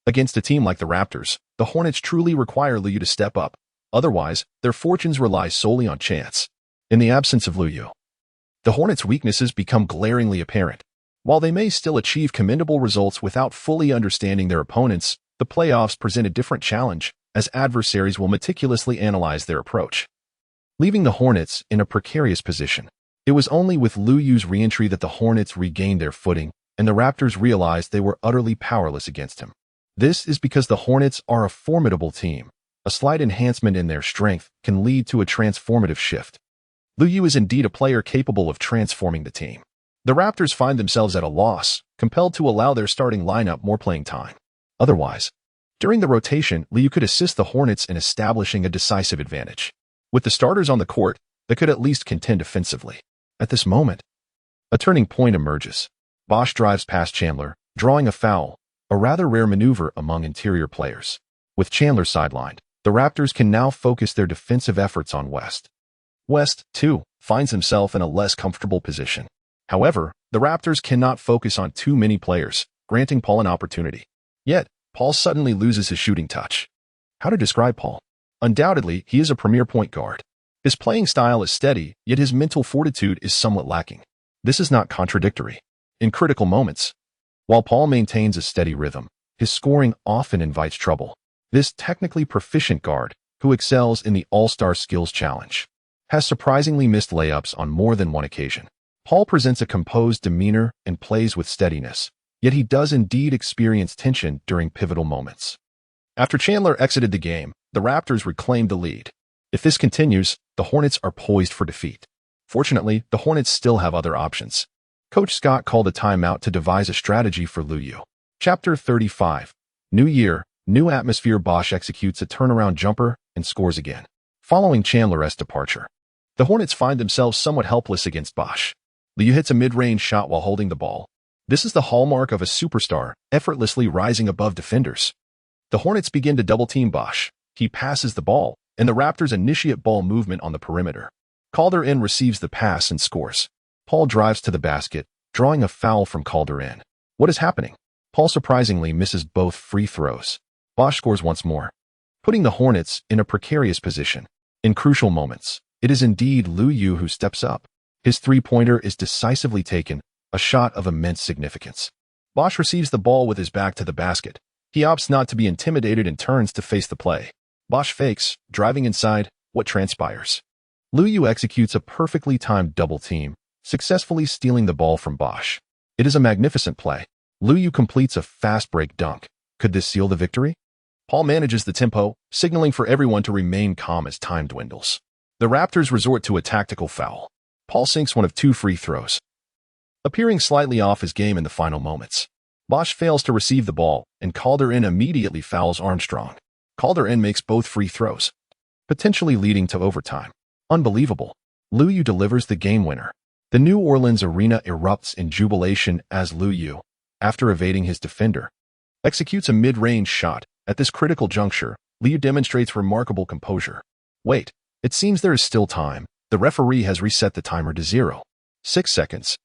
Against a team like the Raptors, the Hornets truly require Liu to step up. Otherwise, their fortunes rely solely on chance. In the absence of Liu, the Hornets' weaknesses become glaringly apparent. While they may still achieve commendable results without fully understanding their opponents, the playoffs present a different challenge, as adversaries will meticulously analyze their approach, leaving the Hornets in a precarious position. It was only with Liu's re-entry that the Hornets regained their footing, and the Raptors realized they were utterly powerless against him. This is because the Hornets are a formidable team. A slight enhancement in their strength can lead to a transformative shift. Liu is indeed a player capable of transforming the team. The Raptors find themselves at a loss, compelled to allow their starting lineup more playing time. Otherwise, during the rotation, Liu could assist the Hornets in establishing a decisive advantage. With the starters on the court, they could at least contend offensively. At this moment, a turning point emerges. Bosh drives past Chandler, drawing a foul, a rather rare maneuver among interior players. With Chandler sidelined, the Raptors can now focus their defensive efforts on West. West, too, finds himself in a less comfortable position. However, the Raptors cannot focus on too many players, granting Paul an opportunity. Yet, Paul suddenly loses his shooting touch. How to describe Paul? Undoubtedly, he is a premier point guard. His playing style is steady, yet his mental fortitude is somewhat lacking. This is not contradictory. In critical moments, while Paul maintains a steady rhythm, his scoring often invites trouble. This technically proficient guard, who excels in the All-Star Skills Challenge, has surprisingly missed layups on more than one occasion. Paul presents a composed demeanor and plays with steadiness, yet he does indeed experience tension during pivotal moments. After Chandler exited the game, the Raptors reclaimed the lead. If this continues, the Hornets are poised for defeat. Fortunately, the Hornets still have other options. Coach Scott called a timeout to devise a strategy for Lu Yu. Chapter 35. New Year, New Atmosphere. Bosh executes a turnaround jumper and scores again. Following Chandler's departure, the Hornets find themselves somewhat helpless against Bosh. Lu Yu hits a mid-range shot while holding the ball. This is the hallmark of a superstar, effortlessly rising above defenders. The Hornets begin to double-team Bosh. He passes the ball, and the Raptors initiate ball movement on the perimeter. Calder-In receives the pass and scores. Paul drives to the basket, drawing a foul from Calder-In. What is happening? Paul surprisingly misses both free throws. Bosh scores once more, putting the Hornets in a precarious position. In crucial moments, it is indeed Lu Yu who steps up. His three-pointer is decisively taken, a shot of immense significance. Bosh receives the ball with his back to the basket. He opts not to be intimidated and turns to face the play. Bosh fakes, driving inside. What transpires? Lu Yu executes a perfectly timed double team, successfully stealing the ball from Bosh. It is a magnificent play. Lu Yu completes a fast break dunk. Could this seal the victory? Paul manages the tempo, signaling for everyone to remain calm as time dwindles. The Raptors resort to a tactical foul. Paul sinks one of two free throws, appearing slightly off his game in the final moments. Bosh fails to receive the ball, and Calder-In immediately fouls Armstrong. Calder-In makes both free throws, potentially leading to overtime. Unbelievable. Lu Yu delivers the game winner. The New Orleans arena erupts in jubilation as Lu Yu, after evading his defender, executes a mid-range shot. At this critical juncture, Lu Yu demonstrates remarkable composure. Wait, it seems there is still time. The referee has reset the timer to 6 seconds.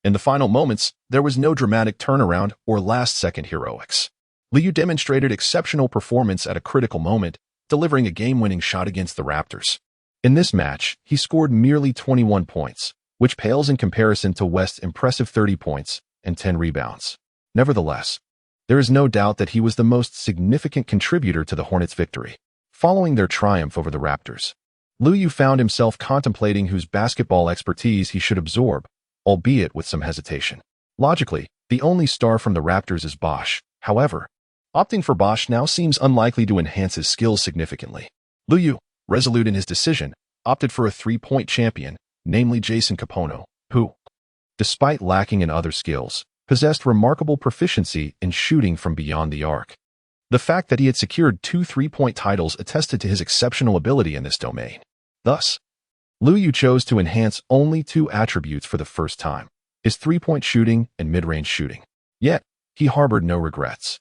In the final moments, there was no dramatic turnaround or last-second heroics. Lu Yu demonstrated exceptional performance at a critical moment, delivering a game-winning shot against the Raptors. In this match, he scored merely 21 points, which pales in comparison to West's impressive 30 points and 10 rebounds. Nevertheless, there is no doubt that he was the most significant contributor to the Hornets' victory. Following their triumph over the Raptors, Lu Yu found himself contemplating whose basketball expertise he should absorb, albeit with some hesitation. Logically, the only star from the Raptors is Bosh. However, opting for Bosh now seems unlikely to enhance his skills significantly. Lu Yu, resolute in his decision, opted for a three-point champion, namely Jason Kapono, who, despite lacking in other skills, possessed remarkable proficiency in shooting from beyond the arc. The fact that he had secured 2 three-point titles attested to his exceptional ability in this domain. Thus, Lu Yu chose to enhance only 2 attributes for the first time, his three-point shooting and mid-range shooting. Yet, he harbored no regrets,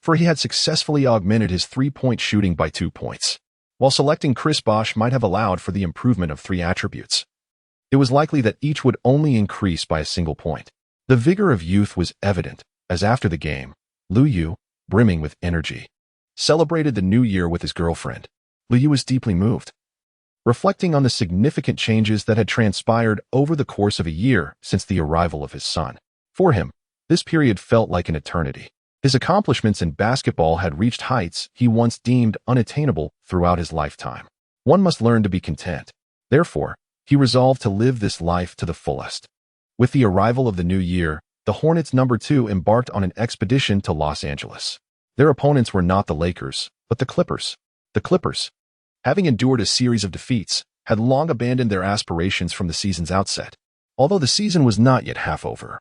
for he had successfully augmented his three-point shooting by 2 points. While selecting Chris Bosh might have allowed for the improvement of 3 attributes, it was likely that each would only increase by a single point. The vigor of youth was evident, as after the game, Lu Yu, brimming with energy, celebrated the new year with his girlfriend. Lu Yu was deeply moved, reflecting on the significant changes that had transpired over the course of a year since the arrival of his son. For him, this period felt like an eternity. His accomplishments in basketball had reached heights he once deemed unattainable throughout his lifetime. One must learn to be content. Therefore, he resolved to live this life to the fullest. With the arrival of the new year, the Hornets #2 embarked on an expedition to Los Angeles. Their opponents were not the Lakers, but the Clippers. The Clippers, having endured a series of defeats, had long abandoned their aspirations from the season's outset. Although the season was not yet half over,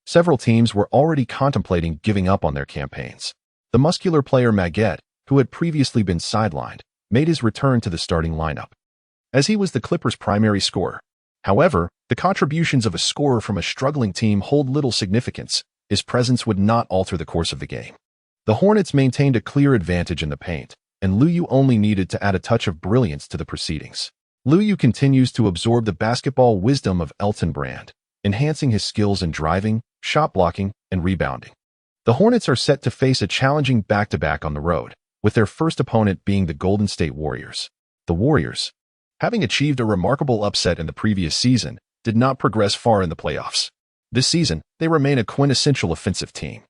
several teams were already contemplating giving up on their campaigns. The muscular player Begets, who had previously been sidelined, made his return to the starting lineup, as he was the Clippers' primary scorer. However, the contributions of a scorer from a struggling team hold little significance. His presence would not alter the course of the game. The Hornets maintained a clear advantage in the paint, and Lu Yu only needed to add a touch of brilliance to the proceedings. Lu Yu continues to absorb the basketball wisdom of Elton Brand, enhancing his skills in driving, shot blocking, and rebounding. The Hornets are set to face a challenging back-to-back on the road, with their first opponent being the Golden State Warriors. The Warriors, having achieved a remarkable upset in the previous season, did not progress far in the playoffs. This season, they remain a quintessential offensive team,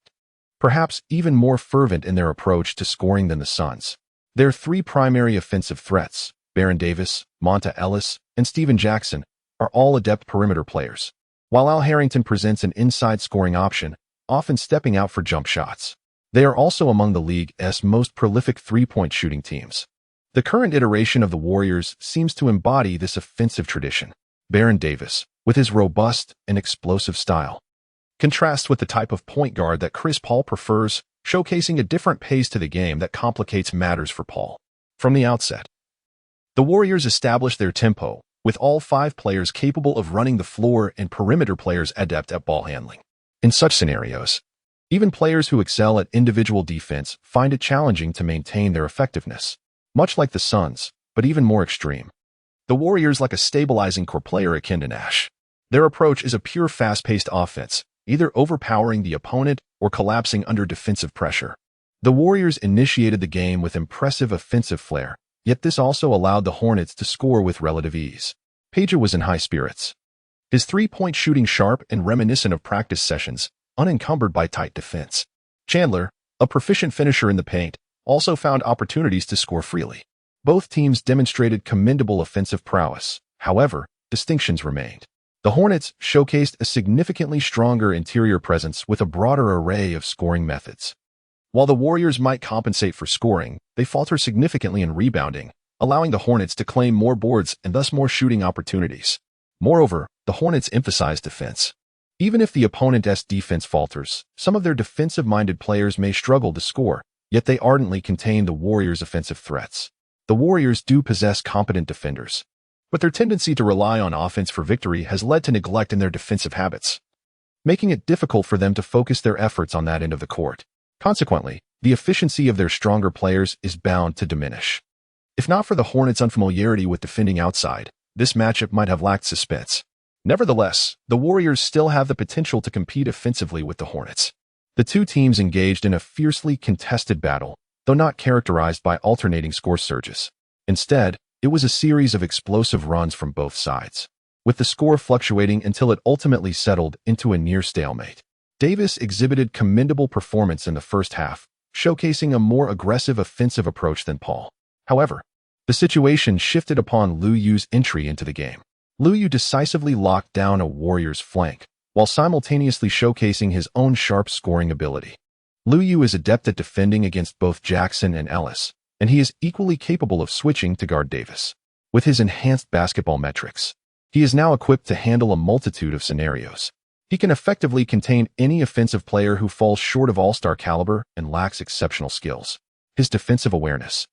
perhaps even more fervent in their approach to scoring than the Suns. Their 3 primary offensive threats, Baron Davis, Monta Ellis, and Steven Jackson, are all adept perimeter players. While Al Harrington presents an inside scoring option, often stepping out for jump shots. They are also among the league's most prolific three-point shooting teams. The current iteration of the Warriors seems to embody this offensive tradition. Baron Davis, with his robust and explosive style, contrasts with the type of point guard that Chris Paul prefers, showcasing a different pace to the game that complicates matters for Paul. From the outset, the Warriors established their tempo, with all 5 players capable of running the floor and perimeter players adept at ball handling. In such scenarios, even players who excel at individual defense find it challenging to maintain their effectiveness. Much like the Suns, but even more extreme. The Warriors lack a stabilizing core player akin to Nash. Their approach is a pure fast-paced offense, either overpowering the opponent or collapsing under defensive pressure. The Warriors initiated the game with impressive offensive flair, yet this also allowed the Hornets to score with relative ease. Peja was in high spirits. His three-point shooting sharp and reminiscent of practice sessions, unencumbered by tight defense. Chandler, a proficient finisher in the paint, also found opportunities to score freely. Both teams demonstrated commendable offensive prowess. However, distinctions remained. The Hornets showcased a significantly stronger interior presence with a broader array of scoring methods. While the Warriors might compensate for scoring, they falter significantly in rebounding, allowing the Hornets to claim more boards and thus more shooting opportunities. Moreover, the Hornets emphasize defense. Even if the opponent's defense falters, some of their defensive-minded players may struggle to score, yet they ardently contain the Warriors' offensive threats. The Warriors do possess competent defenders, but their tendency to rely on offense for victory has led to neglect in their defensive habits, making it difficult for them to focus their efforts on that end of the court. Consequently, the efficiency of their stronger players is bound to diminish. If not for the Hornets' unfamiliarity with defending outside, this matchup might have lacked suspense. Nevertheless, the Warriors still have the potential to compete offensively with the Hornets. The two teams engaged in a fiercely contested battle, though not characterized by alternating score surges. Instead, it was a series of explosive runs from both sides, with the score fluctuating until it ultimately settled into a near stalemate. Davis exhibited commendable performance in the first half, showcasing a more aggressive offensive approach than Paul. However, the situation shifted upon Liu Yu's entry into the game. Liu Yu decisively locked down a Warriors' flank, while simultaneously showcasing his own sharp scoring ability. Liu Yu is adept at defending against both Jackson and Ellis, and he is equally capable of switching to guard Davis. With his enhanced basketball metrics, he is now equipped to handle a multitude of scenarios. He can effectively contain any offensive player who falls short of all-star caliber and lacks exceptional skills. His defensive awareness,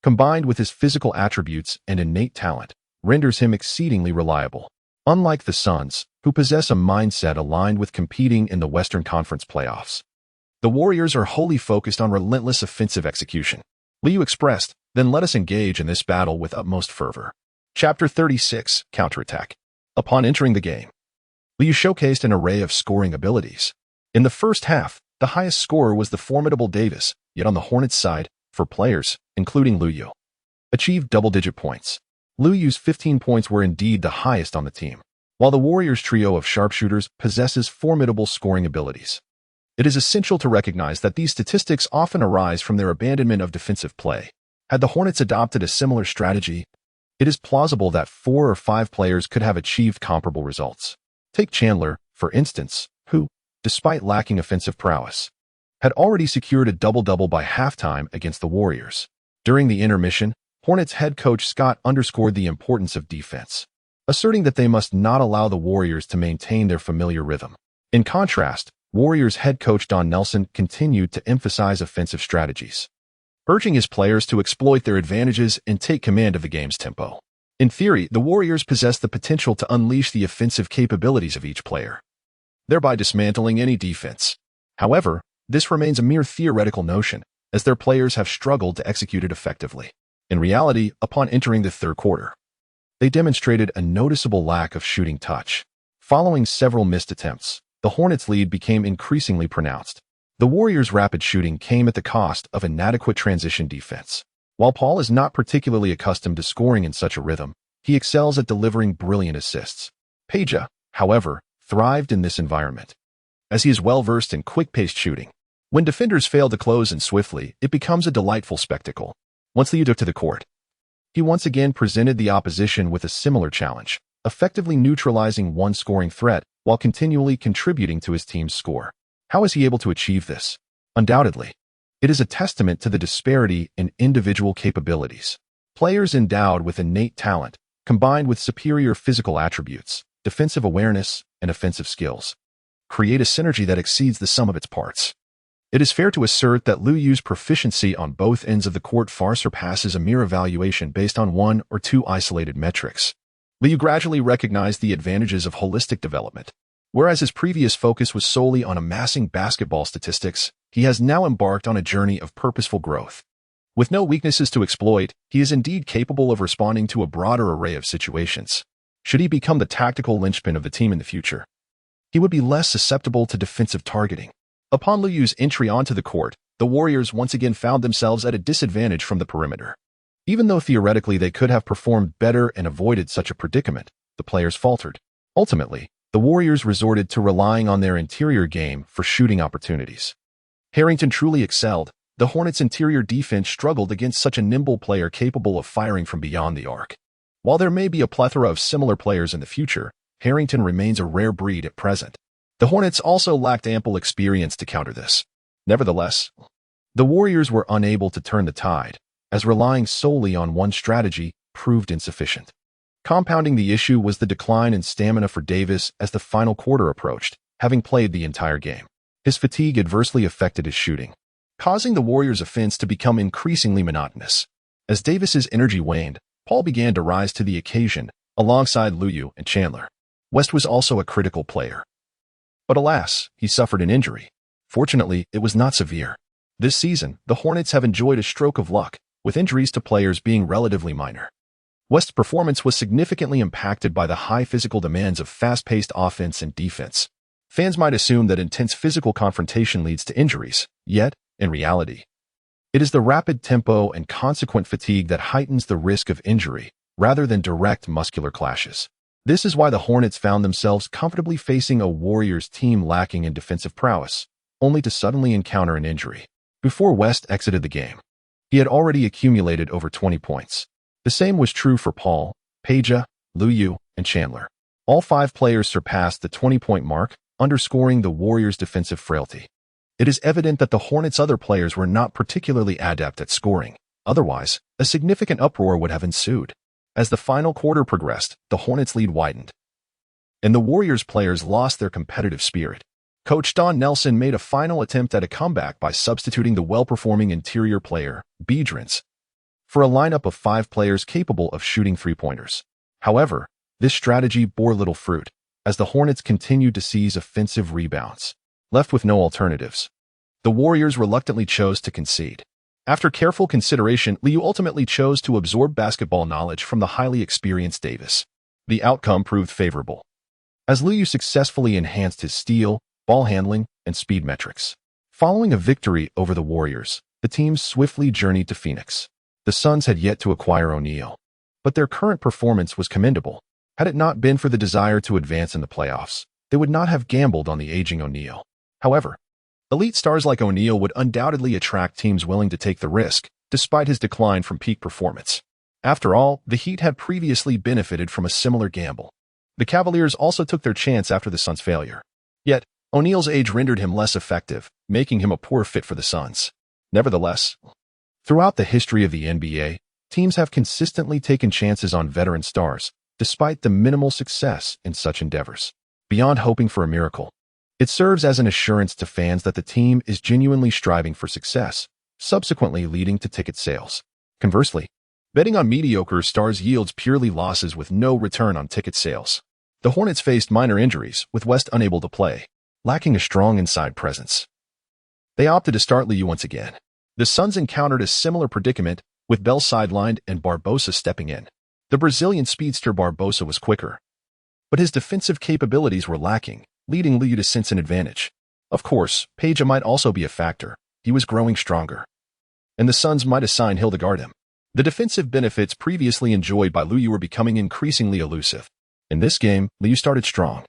combined with his physical attributes and innate talent, renders him exceedingly reliable. Unlike the Suns, who possess a mindset aligned with competing in the Western Conference playoffs, the Warriors are wholly focused on relentless offensive execution. Liu expressed, "Then let us engage in this battle with utmost fervor." Chapter 36, Counterattack. Upon entering the game, Liu showcased an array of scoring abilities. In the first half, the highest scorer was the formidable Davis, yet on the Hornets' side, 4 players, including Liu Yu, achieved double-digit points. Liu Yu's 15 points were indeed the highest on the team, while the Warriors' trio of sharpshooters possesses formidable scoring abilities. It is essential to recognize that these statistics often arise from their abandonment of defensive play. Had the Hornets adopted a similar strategy, it is plausible that 4 or 5 players could have achieved comparable results. Take Chandler, for instance, who, despite lacking offensive prowess, had already secured a double-double by halftime against the Warriors. During the intermission, Hornets head coach Scott underscored the importance of defense, asserting that they must not allow the Warriors to maintain their familiar rhythm. In contrast, Warriors head coach Don Nelson continued to emphasize offensive strategies, urging his players to exploit their advantages and take command of the game's tempo. In theory, the Warriors possess the potential to unleash the offensive capabilities of each player, thereby dismantling any defense. However, this remains a mere theoretical notion, as their players have struggled to execute it effectively. In reality, upon entering the third quarter, they demonstrated a noticeable lack of shooting touch. Following several missed attempts, the Hornets' lead became increasingly pronounced. The Warriors' rapid shooting came at the cost of inadequate transition defense. While Paul is not particularly accustomed to scoring in such a rhythm, he excels at delivering brilliant assists. Peja, however, thrived in this environment, as he is well-versed in quick-paced shooting. When defenders fail to close in swiftly, it becomes a delightful spectacle. Once Liu took to the court, he once again presented the opposition with a similar challenge, effectively neutralizing one scoring threat while continually contributing to his team's score. How is he able to achieve this? Undoubtedly, it is a testament to the disparity in individual capabilities. Players endowed with innate talent, combined with superior physical attributes, defensive awareness, and offensive skills, create a synergy that exceeds the sum of its parts. It is fair to assert that Liu Yu's proficiency on both ends of the court far surpasses a mere evaluation based on one or two isolated metrics. Liu Yu gradually recognized the advantages of holistic development. Whereas his previous focus was solely on amassing basketball statistics, he has now embarked on a journey of purposeful growth. With no weaknesses to exploit, he is indeed capable of responding to a broader array of situations. Should he become the tactical linchpin of the team in the future, he would be less susceptible to defensive targeting. Upon Liu Yu's entry onto the court, the Warriors once again found themselves at a disadvantage from the perimeter. Even though theoretically they could have performed better and avoided such a predicament, the players faltered. Ultimately, the Warriors resorted to relying on their interior game for shooting opportunities. Harrington truly excelled. The Hornets' interior defense struggled against such a nimble player capable of firing from beyond the arc. While there may be a plethora of similar players in the future, Harrington remains a rare breed at present. The Hornets also lacked ample experience to counter this. Nevertheless, the Warriors were unable to turn the tide, as relying solely on one strategy proved insufficient. Compounding the issue was the decline in stamina for Davis as the final quarter approached, having played the entire game. His fatigue adversely affected his shooting, causing the Warriors' offense to become increasingly monotonous. As Davis's energy waned, Paul began to rise to the occasion, alongside Liu Yu and Chandler. West was also a critical player. But alas, he suffered an injury. Fortunately, it was not severe. This season, the Hornets have enjoyed a stroke of luck, with injuries to players being relatively minor. West's performance was significantly impacted by the high physical demands of fast-paced offense and defense. Fans might assume that intense physical confrontation leads to injuries, yet, in reality, it is the rapid tempo and consequent fatigue that heightens the risk of injury, rather than direct muscular clashes. This is why the Hornets found themselves comfortably facing a Warriors team lacking in defensive prowess, only to suddenly encounter an injury. Before West exited the game, he had already accumulated over 20 points. The same was true for Paul, Peja, Liu Yu, and Chandler. All five players surpassed the 20-point mark, underscoring the Warriors' defensive frailty. It is evident that the Hornets' other players were not particularly adept at scoring. Otherwise, a significant uproar would have ensued. As the final quarter progressed, the Hornets' lead widened, and the Warriors players lost their competitive spirit. Coach Don Nelson made a final attempt at a comeback by substituting the well-performing interior player, begets, for a lineup of 5 players capable of shooting three-pointers. However, this strategy bore little fruit, as the Hornets continued to seize offensive rebounds. Left with no alternatives, the Warriors reluctantly chose to concede. After careful consideration, Liu ultimately chose to absorb basketball knowledge from the highly experienced Davis. The outcome proved favorable, as Liu successfully enhanced his steal, ball handling, and speed metrics. Following a victory over the Warriors, the team swiftly journeyed to Phoenix. The Suns had yet to acquire O'Neal, but their current performance was commendable. Had it not been for the desire to advance in the playoffs, they would not have gambled on the aging O'Neal. However, elite stars like O'Neal would undoubtedly attract teams willing to take the risk, despite his decline from peak performance. After all, the Heat had previously benefited from a similar gamble. The Cavaliers also took their chance after the Suns' failure. Yet, O'Neal's age rendered him less effective, making him a poor fit for the Suns. Nevertheless, throughout the history of the NBA, teams have consistently taken chances on veteran stars, despite the minimal success in such endeavors. Beyond hoping for a miracle, it serves as an assurance to fans that the team is genuinely striving for success, subsequently leading to ticket sales. Conversely, betting on mediocre stars yields purely losses with no return on ticket sales. The Hornets faced minor injuries, with West unable to play, lacking a strong inside presence. They opted to start Liu once again. The Suns encountered a similar predicament, with Bell sidelined and Barbosa stepping in. The Brazilian speedster Barbosa was quicker, but his defensive capabilities were lacking, leading Liu to sense an advantage. Of course, Peja might also be a factor. He was growing stronger, and the Suns might assign Hill to guard him. The defensive benefits previously enjoyed by Liu were becoming increasingly elusive. In this game, Liu started strong,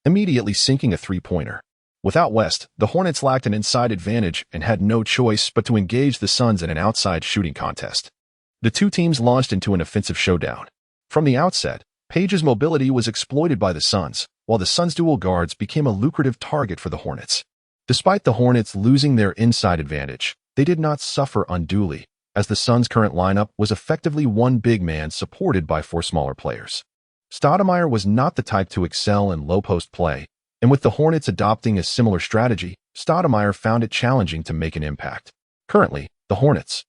immediately sinking a three-pointer. Without West, the Hornets lacked an inside advantage and had no choice but to engage the Suns in an outside shooting contest. The two teams launched into an offensive showdown. From the outset, Peja's mobility was exploited by the Suns, while the Suns' dual guards became a lucrative target for the Hornets. Despite the Hornets losing their inside advantage, they did not suffer unduly, as the Suns' current lineup was effectively one big man supported by four smaller players. Stoudemire was not the type to excel in low-post play, and with the Hornets adopting a similar strategy, Stoudemire found it challenging to make an impact. Currently, the Hornets,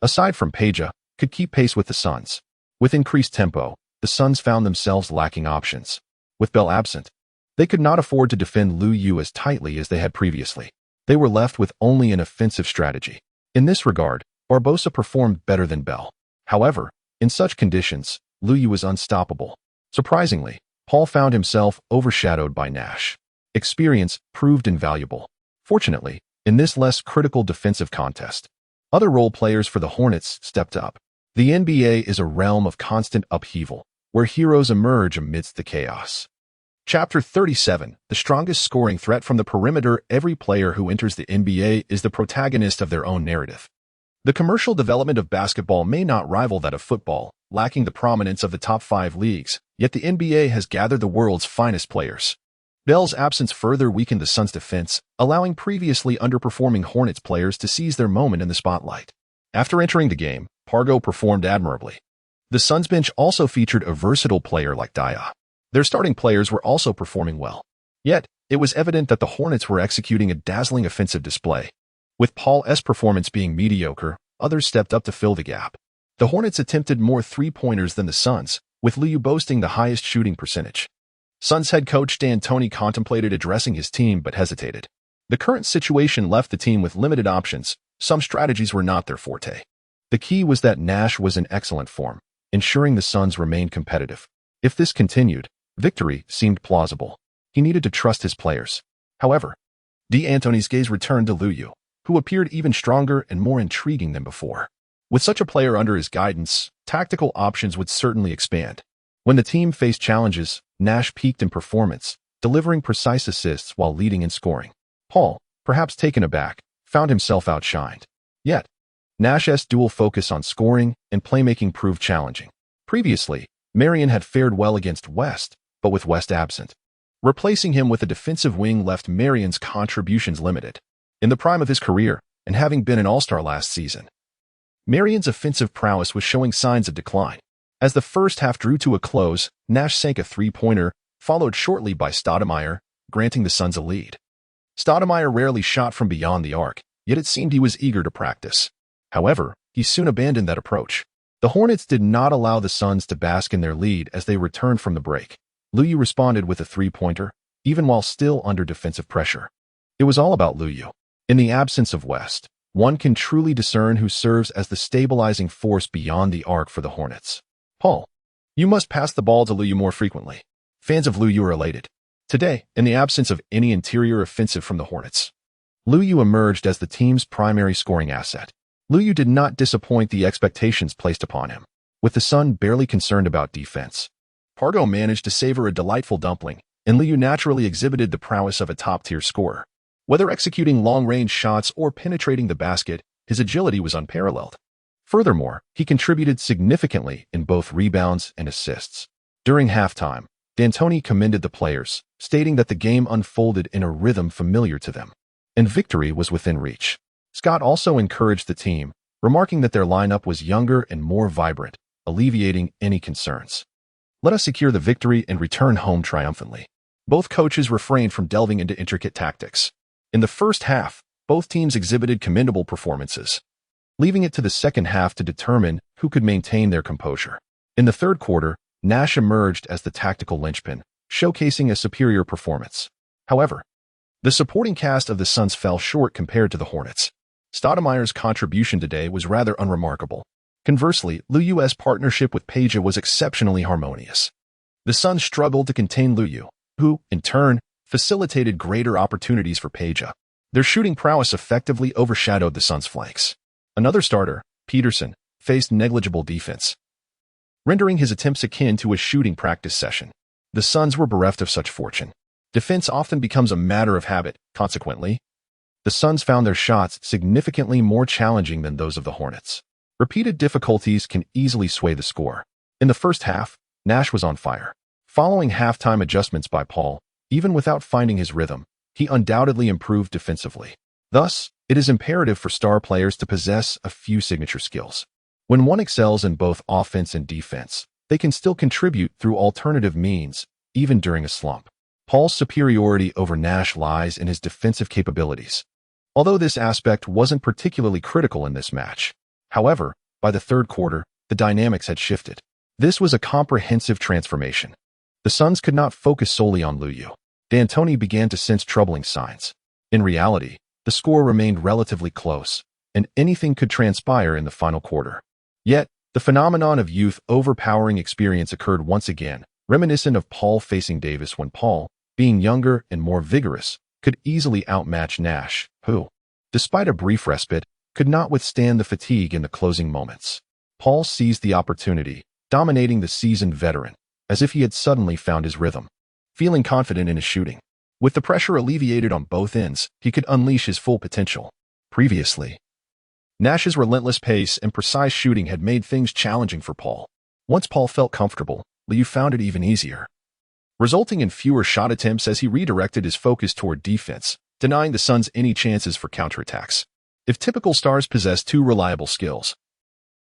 aside from Peja, could keep pace with the Suns. With increased tempo, the Suns found themselves lacking options. With Bell absent, they could not afford to defend Liu Yu as tightly as they had previously. They were left with only an offensive strategy. In this regard, Barbosa performed better than Bell. However, in such conditions, Liu Yu was unstoppable. Surprisingly, Paul found himself overshadowed by Nash. Experience proved invaluable. Fortunately, in this less critical defensive contest, other role players for the Hornets stepped up. The NBA is a realm of constant upheaval, where heroes emerge amidst the chaos. Chapter 37, the strongest scoring threat from the perimeter. Every player who enters the NBA is the protagonist of their own narrative. The commercial development of basketball may not rival that of football, lacking the prominence of the top 5 leagues, yet the NBA has gathered the world's finest players. Bell's absence further weakened the Suns' defense, allowing previously underperforming Hornets players to seize their moment in the spotlight. After entering the game, Pargo performed admirably. The Suns' bench also featured a versatile player like Dia. Their starting players were also performing well. Yet, it was evident that the Hornets were executing a dazzling offensive display. With Paul's performance being mediocre, others stepped up to fill the gap. The Hornets attempted more three-pointers than the Suns, with Liu boasting the highest shooting percentage. Suns head coach D'Antoni contemplated addressing his team but hesitated. The current situation left the team with limited options. Some strategies were not their forte. The key was that Nash was in excellent form, ensuring the Suns remained competitive. If this continued, victory seemed plausible. He needed to trust his players. However, D'Antoni's gaze returned to Liu Yu, who appeared even stronger and more intriguing than before. With such a player under his guidance, tactical options would certainly expand. When the team faced challenges, Nash peaked in performance, delivering precise assists while leading in scoring. Paul, perhaps taken aback, found himself outshined. Yet, Nash's dual focus on scoring and playmaking proved challenging. Previously, Marion had fared well against West, but with West absent, replacing him with a defensive wing left Marion's contributions limited. In the prime of his career, and having been an all-star last season, Marion's offensive prowess was showing signs of decline. As the first half drew to a close, Nash sank a three-pointer, followed shortly by Stoudemire, granting the Suns a lead. Stoudemire rarely shot from beyond the arc, yet it seemed he was eager to practice. However, he soon abandoned that approach. The Hornets did not allow the Suns to bask in their lead as they returned from the break. Liu Yu responded with a three-pointer, even while still under defensive pressure. It was all about Liu Yu. In the absence of West, one can truly discern who serves as the stabilizing force beyond the arc for the Hornets. Paul, you must pass the ball to Liu Yu more frequently. Fans of Liu Yu are elated. Today, in the absence of any interior offensive from the Hornets, Liu Yu emerged as the team's primary scoring asset. Liu Yu did not disappoint the expectations placed upon him. With the Sun barely concerned about defense, Pargo managed to savor a delightful dumpling, and Liu Yu naturally exhibited the prowess of a top-tier scorer. Whether executing long-range shots or penetrating the basket, his agility was unparalleled. Furthermore, he contributed significantly in both rebounds and assists. During halftime, D'Antoni commended the players, stating that the game unfolded in a rhythm familiar to them, and victory was within reach. Scott also encouraged the team, remarking that their lineup was younger and more vibrant, alleviating any concerns. Let us secure the victory and return home triumphantly. Both coaches refrained from delving into intricate tactics. In the first half, both teams exhibited commendable performances, leaving it to the second half to determine who could maintain their composure. In the third quarter, Nash emerged as the tactical linchpin, showcasing a superior performance. However, the supporting cast of the Suns fell short compared to the Hornets. Stoudemire's contribution today was rather unremarkable. Conversely, Liu Yu's partnership with Peja was exceptionally harmonious. The Suns struggled to contain Liu Yu, who, in turn, facilitated greater opportunities for Peja. Their shooting prowess effectively overshadowed the Suns' flanks. Another starter, Peterson, faced negligible defense, rendering his attempts akin to a shooting practice session. The Suns were bereft of such fortune. Defense often becomes a matter of habit. Consequently, the Suns found their shots significantly more challenging than those of the Hornets. Repeated difficulties can easily sway the score. In the first half, Nash was on fire. Following halftime adjustments by Paul, even without finding his rhythm, he undoubtedly improved defensively. Thus, it is imperative for star players to possess a few signature skills. When one excels in both offense and defense, they can still contribute through alternative means, even during a slump. Paul's superiority over Nash lies in his defensive capabilities, although this aspect wasn't particularly critical in this match. However, by the third quarter, the dynamics had shifted. This was a comprehensive transformation. The Suns could not focus solely on Liu. D'Antoni began to sense troubling signs. In reality, the score remained relatively close, and anything could transpire in the final quarter. Yet, the phenomenon of youth overpowering experience occurred once again, reminiscent of Paul facing Davis when Paul, being younger and more vigorous, could easily outmatch Nash, who, despite a brief respite, could not withstand the fatigue in the closing moments. Paul seized the opportunity, dominating the seasoned veteran, as if he had suddenly found his rhythm. Feeling confident in his shooting, with the pressure alleviated on both ends, he could unleash his full potential. Previously, Nash's relentless pace and precise shooting had made things challenging for Paul. Once Paul felt comfortable, Liu found it even easier, resulting in fewer shot attempts as he redirected his focus toward defense, denying the Suns any chances for counterattacks. If typical stars possess 2 reliable skills,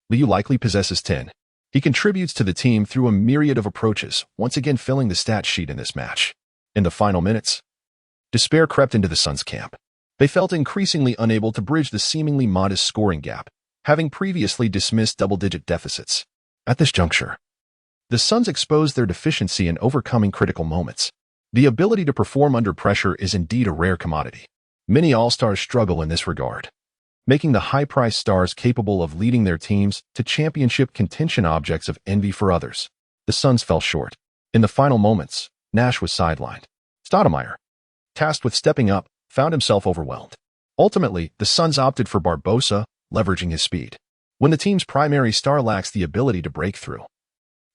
Liu likely possesses 10. He contributes to the team through a myriad of approaches, once again filling the stat sheet in this match. In the final minutes, despair crept into the Suns' camp. They felt increasingly unable to bridge the seemingly modest scoring gap, having previously dismissed double-digit deficits. At this juncture, the Suns exposed their deficiency in overcoming critical moments. The ability to perform under pressure is indeed a rare commodity. Many all-stars struggle in this regard, making the high-priced stars capable of leading their teams to championship contention objects of envy for others. The Suns fell short. In the final moments, Nash was sidelined. Stoudemire, tasked with stepping up, found himself overwhelmed. Ultimately, the Suns opted for Barbosa, leveraging his speed. When the team's primary star lacks the ability to break through,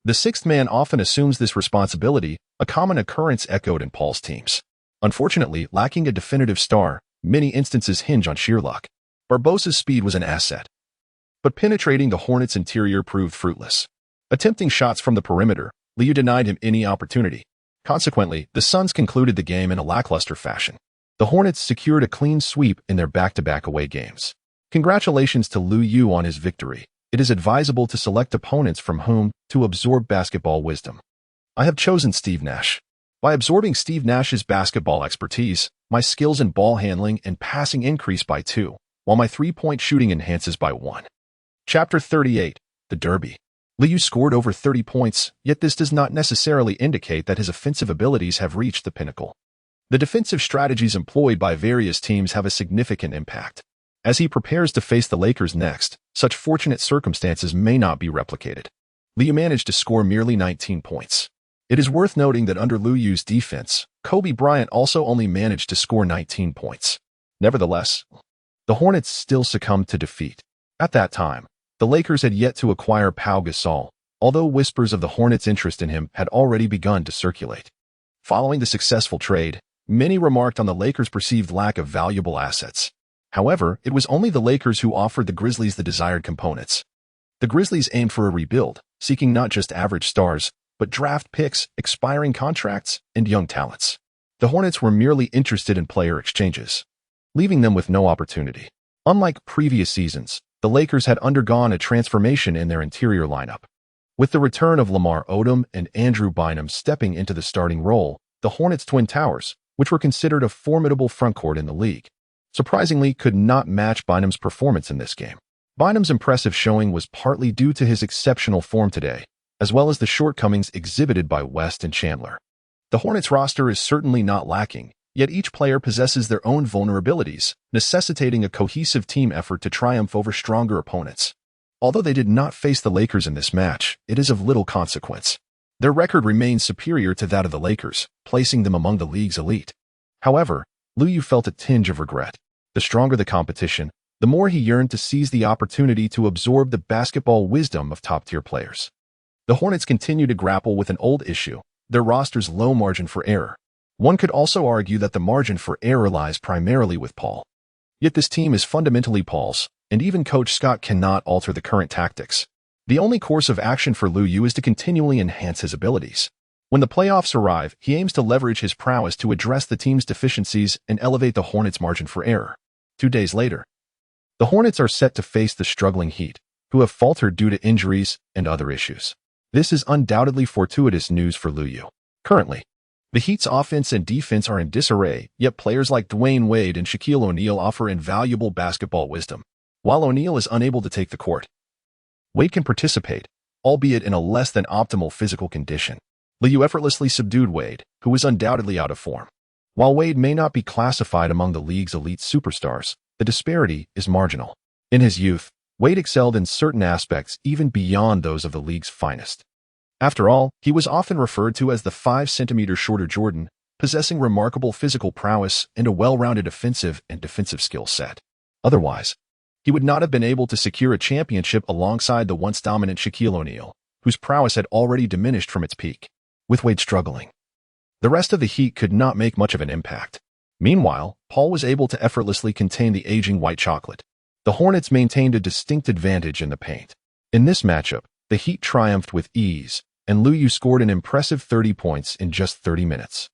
the sixth man often assumes this responsibility, a common occurrence echoed in Paul's teams. Unfortunately, lacking a definitive star, many instances hinge on sheer luck. Barbosa's speed was an asset, but penetrating the Hornets' interior proved fruitless. Attempting shots from the perimeter, Liu denied him any opportunity. Consequently, the Suns concluded the game in a lackluster fashion. The Hornets secured a clean sweep in their back-to-back away games. Congratulations to Liu on his victory. It is advisable to select opponents from whom to absorb basketball wisdom. I have chosen Steve Nash. By absorbing Steve Nash's basketball expertise, my skills in ball handling and passing increase by 2, while my three-point shooting enhances by 1. Chapter 38, The Derby. Liu scored over 30 points, yet this does not necessarily indicate that his offensive abilities have reached the pinnacle. The defensive strategies employed by various teams have a significant impact. As he prepares to face the Lakers next, such fortunate circumstances may not be replicated. Liu managed to score merely 19 points. It is worth noting that under Liu's defense, Kobe Bryant also only managed to score 19 points. Nevertheless, the Hornets still succumbed to defeat. At that time, the Lakers had yet to acquire Pau Gasol, although whispers of the Hornets' interest in him had already begun to circulate. Following the successful trade, many remarked on the Lakers' perceived lack of valuable assets. However, it was only the Lakers who offered the Grizzlies the desired components. The Grizzlies aimed for a rebuild, seeking not just average stars, but draft picks, expiring contracts, and young talents. The Hornets were merely interested in player exchanges, leaving them with no opportunity. Unlike previous seasons, the Lakers had undergone a transformation in their interior lineup. With the return of Lamar Odom and Andrew Bynum stepping into the starting role, the Hornets' Twin Towers, which were considered a formidable frontcourt in the league, surprisingly could not match Bynum's performance in this game. Bynum's impressive showing was partly due to his exceptional form today, as well as the shortcomings exhibited by West and Chandler. The Hornets roster is certainly not lacking, yet each player possesses their own vulnerabilities, necessitating a cohesive team effort to triumph over stronger opponents. Although they did not face the Lakers in this match, it is of little consequence. Their record remains superior to that of the Lakers, placing them among the league's elite. However, Liu felt a tinge of regret. The stronger the competition, the more he yearned to seize the opportunity to absorb the basketball wisdom of top-tier players. The Hornets continue to grapple with an old issue, their roster's low margin for error. One could also argue that the margin for error lies primarily with Paul. Yet this team is fundamentally Paul's, and even Coach Scott cannot alter the current tactics. The only course of action for Liu is to continually enhance his abilities. When the playoffs arrive, he aims to leverage his prowess to address the team's deficiencies and elevate the Hornets' margin for error. 2 days later, the Hornets are set to face the struggling Heat, who have faltered due to injuries and other issues. This is undoubtedly fortuitous news for Lu Yu. Currently, the Heat's offense and defense are in disarray, yet players like Dwayne Wade and Shaquille O'Neal offer invaluable basketball wisdom. While O'Neal is unable to take the court, Wade can participate, albeit in a less than optimal physical condition. Lu Yu effortlessly subdued Wade, who is undoubtedly out of form. While Wade may not be classified among the league's elite superstars, the disparity is marginal. In his youth, Wade excelled in certain aspects even beyond those of the league's finest. After all, he was often referred to as the 5 centimeters shorter Jordan, possessing remarkable physical prowess and a well-rounded offensive and defensive skill set. Otherwise, he would not have been able to secure a championship alongside the once dominant Shaquille O'Neal, whose prowess had already diminished from its peak. With Wade struggling, the rest of the Heat could not make much of an impact. Meanwhile, Paul was able to effortlessly contain the aging white chocolate. The Hornets maintained a distinct advantage in the paint. In this matchup, the Heat triumphed with ease, and Lu Yu scored an impressive 30 points in just 30 minutes.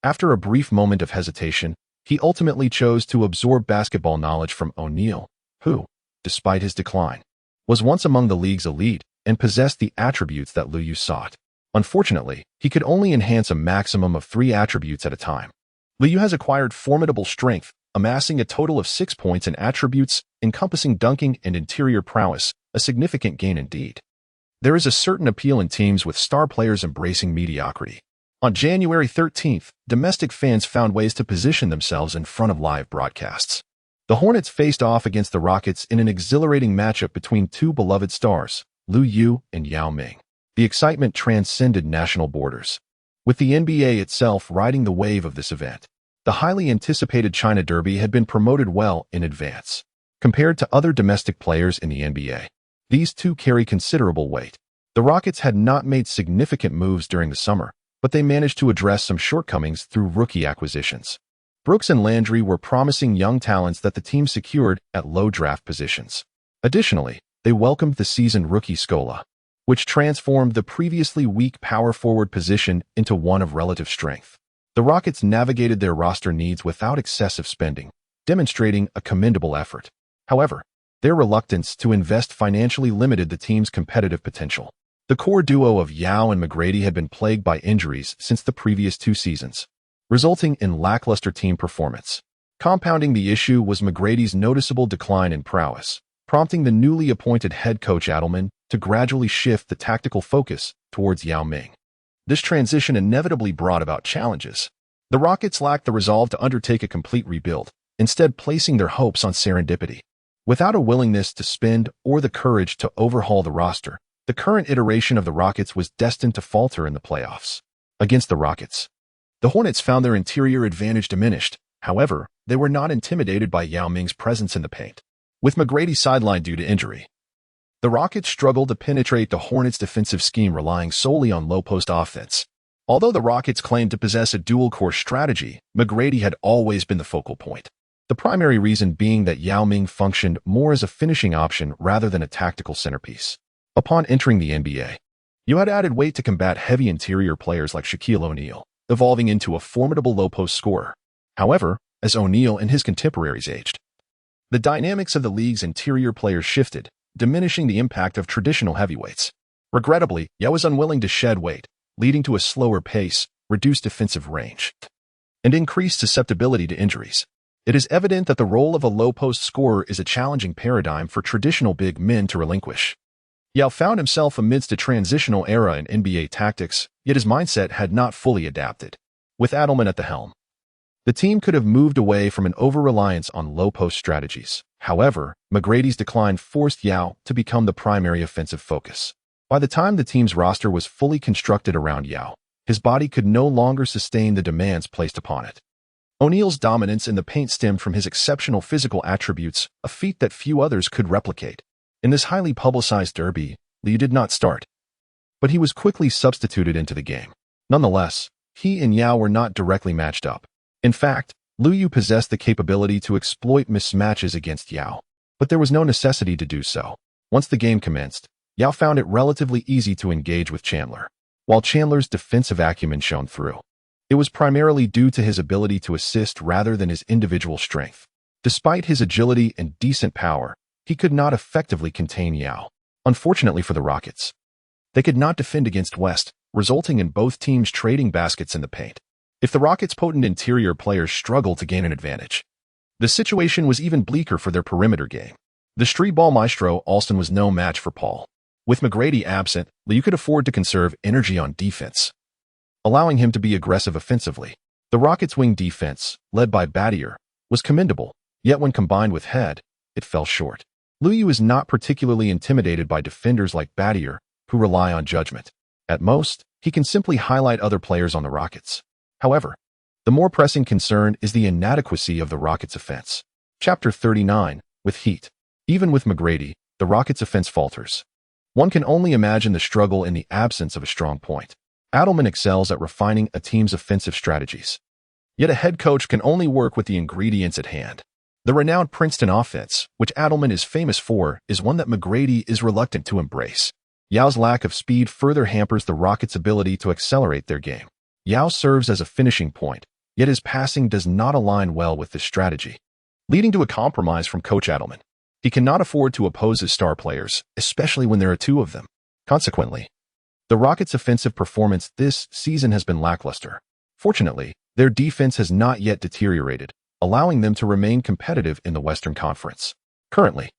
After a brief moment of hesitation, he ultimately chose to absorb basketball knowledge from O'Neal, who, despite his decline, was once among the league's elite and possessed the attributes that Lu Yu sought. Unfortunately, he could only enhance a maximum of 3 attributes at a time. Lu Yu has acquired formidable strength, amassing a total of 6 points in attributes encompassing dunking and interior prowess, a significant gain indeed. There is a certain appeal in teams with star players embracing mediocrity. On January 13th, domestic fans found ways to position themselves in front of live broadcasts. The Hornets faced off against the Rockets in an exhilarating matchup between 2 beloved stars, Lu Yu and Yao Ming. The excitement transcended national borders, with the NBA itself riding the wave of this event. The highly anticipated China Derby had been promoted well in advance. Compared to other domestic players in the NBA, these two carry considerable weight. The Rockets had not made significant moves during the summer, but they managed to address some shortcomings through rookie acquisitions. Brooks and Landry were promising young talents that the team secured at low draft positions. Additionally, they welcomed the seasoned rookie Scola, which transformed the previously weak power forward position into one of relative strength. The Rockets navigated their roster needs without excessive spending, demonstrating a commendable effort. However, their reluctance to invest financially limited the team's competitive potential. The core duo of Yao and McGrady had been plagued by injuries since the previous 2 seasons, resulting in lackluster team performance. Compounding the issue was McGrady's noticeable decline in prowess, prompting the newly appointed head coach Adelman to gradually shift the tactical focus towards Yao Ming. This transition inevitably brought about challenges. The Rockets lacked the resolve to undertake a complete rebuild, instead placing their hopes on serendipity. Without a willingness to spend or the courage to overhaul the roster, the current iteration of the Rockets was destined to falter in the playoffs. Against the Rockets, the Hornets found their interior advantage diminished. However, they were not intimidated by Yao Ming's presence in the paint. With McGrady sidelined due to injury, the Rockets struggled to penetrate the Hornets' defensive scheme, relying solely on low-post offense. Although the Rockets claimed to possess a dual-core strategy, McGrady had always been the focal point. The primary reason being that Yao Ming functioned more as a finishing option rather than a tactical centerpiece. Upon entering the NBA, you had added weight to combat heavy interior players like Shaquille O'Neal, evolving into a formidable low-post scorer. However, as O'Neal and his contemporaries aged, the dynamics of the league's interior players shifted, diminishing the impact of traditional heavyweights. Regrettably, Yao was unwilling to shed weight, leading to a slower pace, reduced defensive range, and increased susceptibility to injuries. It is evident that the role of a low-post scorer is a challenging paradigm for traditional big men to relinquish. Yao found himself amidst a transitional era in NBA tactics, yet his mindset had not fully adapted. With Adelman at the helm, the team could have moved away from an over-reliance on low-post strategies. However, McGrady's decline forced Yao to become the primary offensive focus. By the time the team's roster was fully constructed around Yao, his body could no longer sustain the demands placed upon it. O'Neal's dominance in the paint stemmed from his exceptional physical attributes, a feat that few others could replicate. In this highly publicized derby, Lee did not start, but he was quickly substituted into the game. Nonetheless, he and Yao were not directly matched up. In fact, Lu Yu possessed the capability to exploit mismatches against Yao, but there was no necessity to do so. Once the game commenced, Yao found it relatively easy to engage with Chandler. while Chandler's defensive acumen shone through. It was primarily due to his ability to assist rather than his individual strength. Despite his agility and decent power, he could not effectively contain Yao. Unfortunately for the Rockets, they could not defend against West, resulting in both teams trading baskets in the paint. If the Rockets' potent interior players struggled to gain an advantage, the situation was even bleaker for their perimeter game. The street ball maestro Alston was no match for Paul. With McGrady absent, Liu could afford to conserve energy on defense, allowing him to be aggressive offensively. The Rockets' wing defense, led by Battier, was commendable, yet when combined with Head, it fell short. Liu is not particularly intimidated by defenders like Battier, who rely on judgment. At most, he can simply highlight other players on the Rockets. However, the more pressing concern is the inadequacy of the Rockets' offense. Chapter 39, with Heat. Even with McGrady, the Rockets' offense falters. One can only imagine the struggle in the absence of a strong point. Adelman excels at refining a team's offensive strategies. Yet a head coach can only work with the ingredients at hand. The renowned Princeton offense, which Adelman is famous for, is one that McGrady is reluctant to embrace. Yao's lack of speed further hampers the Rockets' ability to accelerate their game. Yao serves as a finishing point, yet his passing does not align well with this strategy, leading to a compromise from Coach Adelman. He cannot afford to oppose his star players, especially when there are two of them. Consequently, the Rockets' offensive performance this season has been lackluster. Fortunately, their defense has not yet deteriorated, allowing them to remain competitive in the Western Conference. Currently,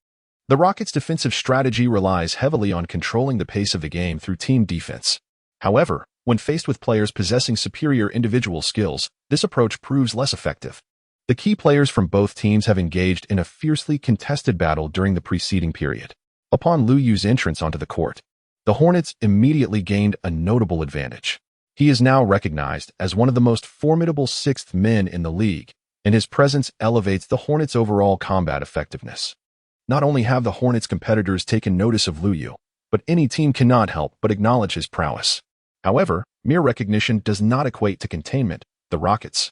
the Rockets' defensive strategy relies heavily on controlling the pace of the game through team defense. However, when faced with players possessing superior individual skills, this approach proves less effective. The key players from both teams have engaged in a fiercely contested battle during the preceding period. Upon Liu Yu's entrance onto the court, the Hornets immediately gained a notable advantage. He is now recognized as one of the most formidable sixth men in the league, and his presence elevates the Hornets' overall combat effectiveness. Not only have the Hornets' competitors taken notice of Liu Yu, but any team cannot help but acknowledge his prowess. However, mere recognition does not equate to containment. The Rockets,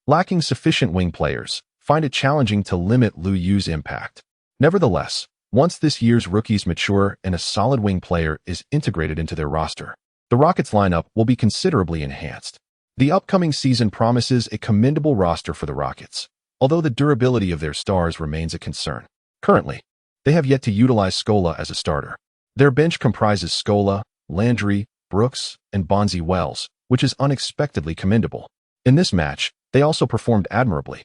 lacking sufficient wing players, find it challenging to limit Liu Yu's impact. Nevertheless, once this year's rookies mature and a solid wing player is integrated into their roster, the Rockets lineup will be considerably enhanced. The upcoming season promises a commendable roster for the Rockets, although the durability of their stars remains a concern. Currently, they have yet to utilize Scola as a starter. Their bench comprises Scola, Landry, Brooks, and Bonzi Wells, which is unexpectedly commendable. In this match, they also performed admirably,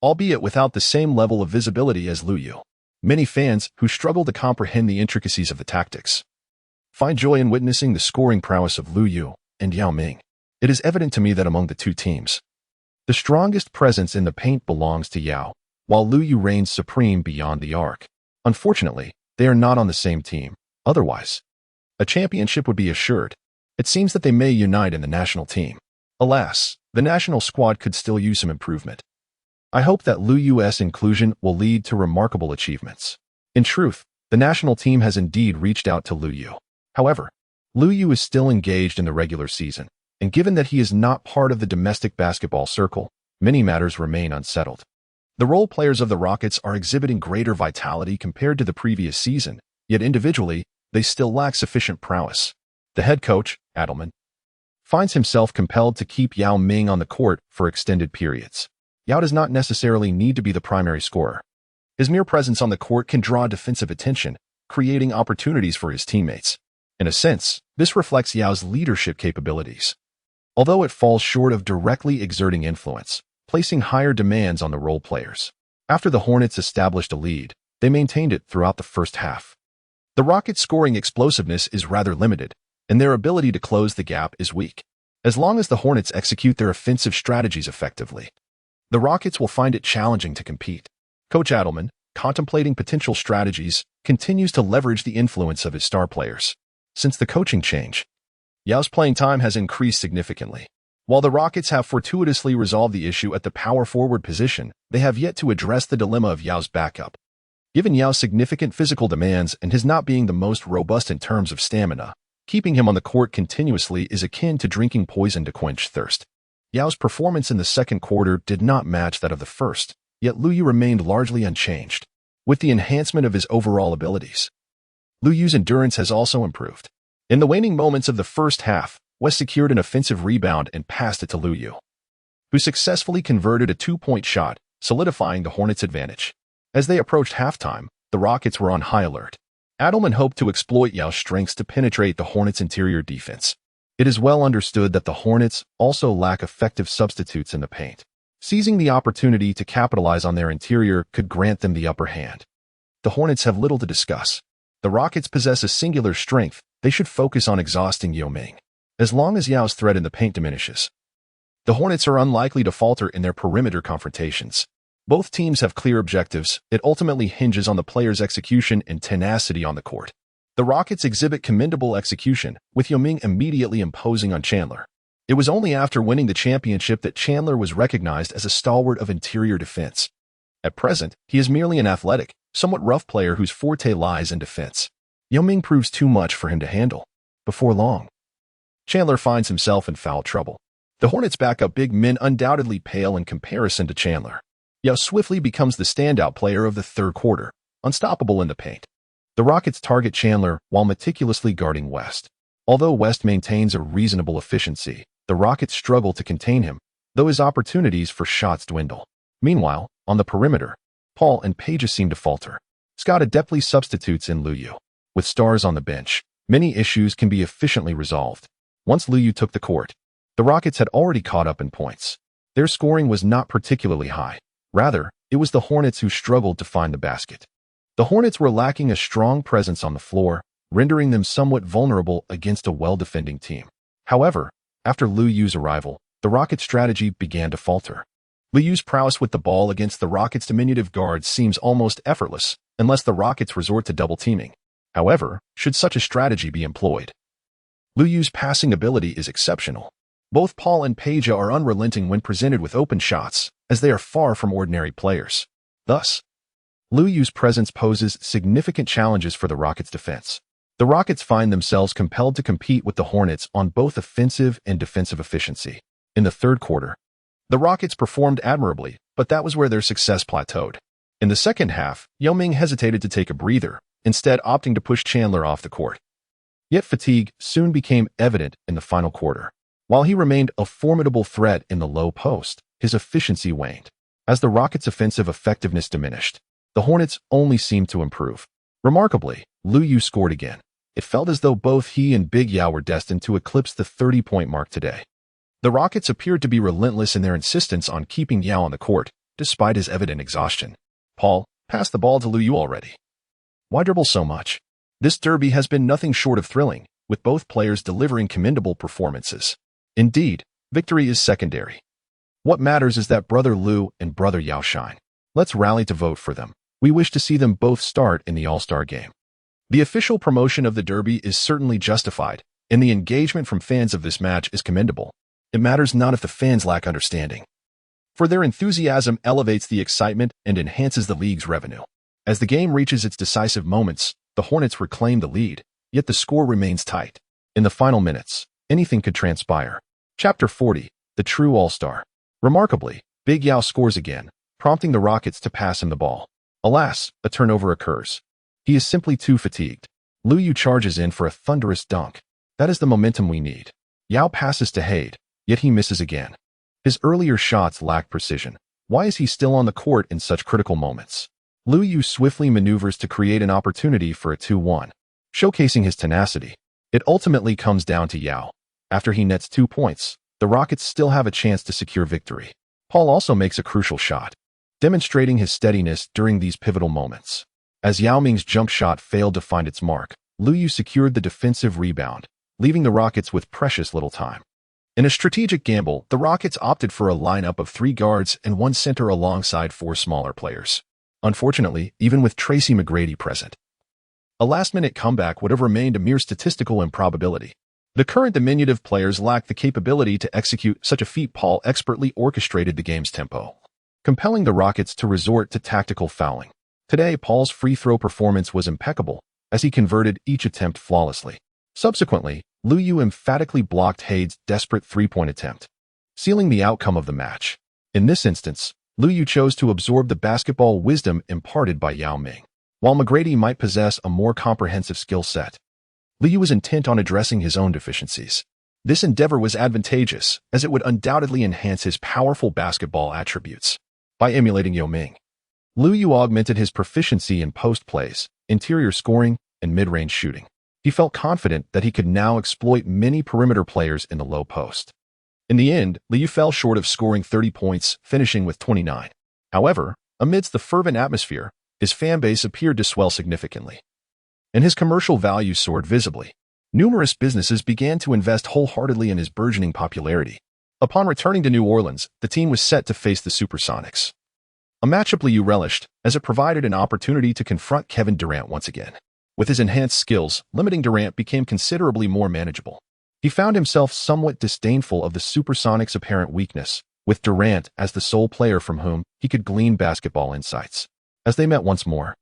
albeit without the same level of visibility as Liu Yu. Many fans who struggle to comprehend the intricacies of the tactics find joy in witnessing the scoring prowess of Liu Yu and Yao Ming. It is evident to me that among the two teams, the strongest presence in the paint belongs to Yao, while Liu Yu reigns supreme beyond the arc. Unfortunately, they are not on the same team. Otherwise, a championship would be assured. It seems that they may unite in the national team. Alas, the national squad could still use some improvement. I hope that Liu Yu's inclusion will lead to remarkable achievements. In truth, the national team has indeed reached out to Liu Yu. However, Liu Yu is still engaged in the regular season, and given that he is not part of the domestic basketball circle, many matters remain unsettled. The role players of the Rockets are exhibiting greater vitality compared to the previous season, yet individually, they still lack sufficient prowess. The head coach, Adelman, finds himself compelled to keep Yao Ming on the court for extended periods. Yao does not necessarily need to be the primary scorer. His mere presence on the court can draw defensive attention, creating opportunities for his teammates. In a sense, this reflects Yao's leadership capabilities, although it falls short of directly exerting influence, placing higher demands on the role players. After the Hornets established a lead, they maintained it throughout the first half. The Rockets' scoring explosiveness is rather limited, and their ability to close the gap is weak. As long as the Hornets execute their offensive strategies effectively, the Rockets will find it challenging to compete. Coach Adelman, contemplating potential strategies, continues to leverage the influence of his star players. Since the coaching change, Yao's playing time has increased significantly. While the Rockets have fortuitously resolved the issue at the power forward position, they have yet to address the dilemma of Yao's backup. Given Yao's significant physical demands and his not being the most robust in terms of stamina, keeping him on the court continuously is akin to drinking poison to quench thirst. Yao's performance in the second quarter did not match that of the first, yet Liu Yu remained largely unchanged. With the enhancement of his overall abilities, Liu Yu's endurance has also improved. In the waning moments of the first half, West secured an offensive rebound and passed it to Lu Yu, who successfully converted a two-point shot, solidifying the Hornets' advantage. As they approached halftime, the Rockets were on high alert. Adelman hoped to exploit Yao's strengths to penetrate the Hornets' interior defense. It is well understood that the Hornets also lack effective substitutes in the paint. Seizing the opportunity to capitalize on their interior could grant them the upper hand. The Hornets have little to discuss. The Rockets possess a singular strength. They should focus on exhausting Yao Ming. As long as Yao's threat in the paint diminishes, the Hornets are unlikely to falter in their perimeter confrontations. Both teams have clear objectives. It ultimately hinges on the players' execution and tenacity on the court. The Rockets exhibit commendable execution, with Yao Ming immediately imposing on Chandler. It was only after winning the championship that Chandler was recognized as a stalwart of interior defense. At present, he is merely an athletic, somewhat rough player whose forte lies in defense. Yao Ming proves too much for him to handle. Before long, Chandler finds himself in foul trouble. The Hornets' backup big men undoubtedly pale in comparison to Chandler. Yao swiftly becomes the standout player of the third quarter, unstoppable in the paint. The Rockets target Chandler while meticulously guarding West. Although West maintains a reasonable efficiency, the Rockets struggle to contain him, though his opportunities for shots dwindle. Meanwhile, on the perimeter, Paul and Page seem to falter. Scott adeptly substitutes in Lu Yu. With stars on the bench, many issues can be efficiently resolved. Once Lu Yu took the court, the Rockets had already caught up in points. Their scoring was not particularly high. Rather, it was the Hornets who struggled to find the basket. The Hornets were lacking a strong presence on the floor, rendering them somewhat vulnerable against a well-defending team. However, after Lu Yu's arrival, the Rockets' strategy began to falter. Lu Yu's prowess with the ball against the Rockets' diminutive guards seems almost effortless, unless the Rockets resort to double-teaming. However, should such a strategy be employed, Lu Yu's passing ability is exceptional. Both Paul and Page are unrelenting when presented with open shots, as they are far from ordinary players. Thus, Lu Yu's presence poses significant challenges for the Rockets' defense. The Rockets find themselves compelled to compete with the Hornets on both offensive and defensive efficiency. In the third quarter, the Rockets performed admirably, but that was where their success plateaued. In the second half, Yao Ming hesitated to take a breather, instead opting to push Chandler off the court. Yet fatigue soon became evident in the final quarter. While he remained a formidable threat in the low post, his efficiency waned. As the Rockets' offensive effectiveness diminished, the Hornets only seemed to improve. Remarkably, Lu Yu scored again. It felt as though both he and Big Yao were destined to eclipse the 30-point mark today. The Rockets appeared to be relentless in their insistence on keeping Yao on the court, despite his evident exhaustion. Paul, pass the ball to Lu Yu already. Why dribble so much? This derby has been nothing short of thrilling, with both players delivering commendable performances. Indeed, victory is secondary. What matters is that Brother Lu and Brother Yao shine. Let's rally to vote for them. We wish to see them both start in the All-Star game. The official promotion of the derby is certainly justified, and the engagement from fans of this match is commendable. It matters not if the fans lack understanding, for their enthusiasm elevates the excitement and enhances the league's revenue. As the game reaches its decisive moments, the Hornets reclaim the lead, yet the score remains tight. In the final minutes, anything could transpire. Chapter 40, The True All-Star. Remarkably, Big Yao scores again, prompting the Rockets to pass him the ball. Alas, a turnover occurs. He is simply too fatigued. Lu Yu charges in for a thunderous dunk. That is the momentum we need. Yao passes to Hade, yet he misses again. His earlier shots lack precision. Why is he still on the court in such critical moments? Lu Yu swiftly maneuvers to create an opportunity for a 2-1, showcasing his tenacity. It ultimately comes down to Yao. After he nets 2 points, the Rockets still have a chance to secure victory. Paul also makes a crucial shot, demonstrating his steadiness during these pivotal moments. As Yao Ming's jump shot failed to find its mark, Lu Yu secured the defensive rebound, leaving the Rockets with precious little time. In a strategic gamble, the Rockets opted for a lineup of 3 guards and 1 center alongside 4 smaller players. Unfortunately, even with Tracy McGrady present, a last-minute comeback would have remained a mere statistical improbability. The current diminutive players lacked the capability to execute such a feat. Paul expertly orchestrated the game's tempo, compelling the Rockets to resort to tactical fouling. Today, Paul's free throw performance was impeccable, as he converted each attempt flawlessly. Subsequently, Lu Yu emphatically blocked Hade's desperate 3-point attempt, sealing the outcome of the match. In this instance, Lu Yu chose to absorb the basketball wisdom imparted by Yao Ming. While McGrady might possess a more comprehensive skill set, Lu Yu was intent on addressing his own deficiencies. This endeavor was advantageous, as it would undoubtedly enhance his powerful basketball attributes. By emulating Yao Ming, Liu Yu augmented his proficiency in post plays, interior scoring, and mid-range shooting. He felt confident that he could now exploit many perimeter players in the low post. In the end, Liu fell short of scoring 30 points, finishing with 29. However, amidst the fervent atmosphere, his fan base appeared to swell significantly, and his commercial value soared visibly. Numerous businesses began to invest wholeheartedly in his burgeoning popularity. Upon returning to New Orleans, the team was set to face the Supersonics. A matchup Liu relished, as it provided an opportunity to confront Kevin Durant once again. With his enhanced skills, limiting Durant became considerably more manageable. He found himself somewhat disdainful of the Supersonics' apparent weakness, with Durant as the sole player from whom he could glean basketball insights. As they met once more,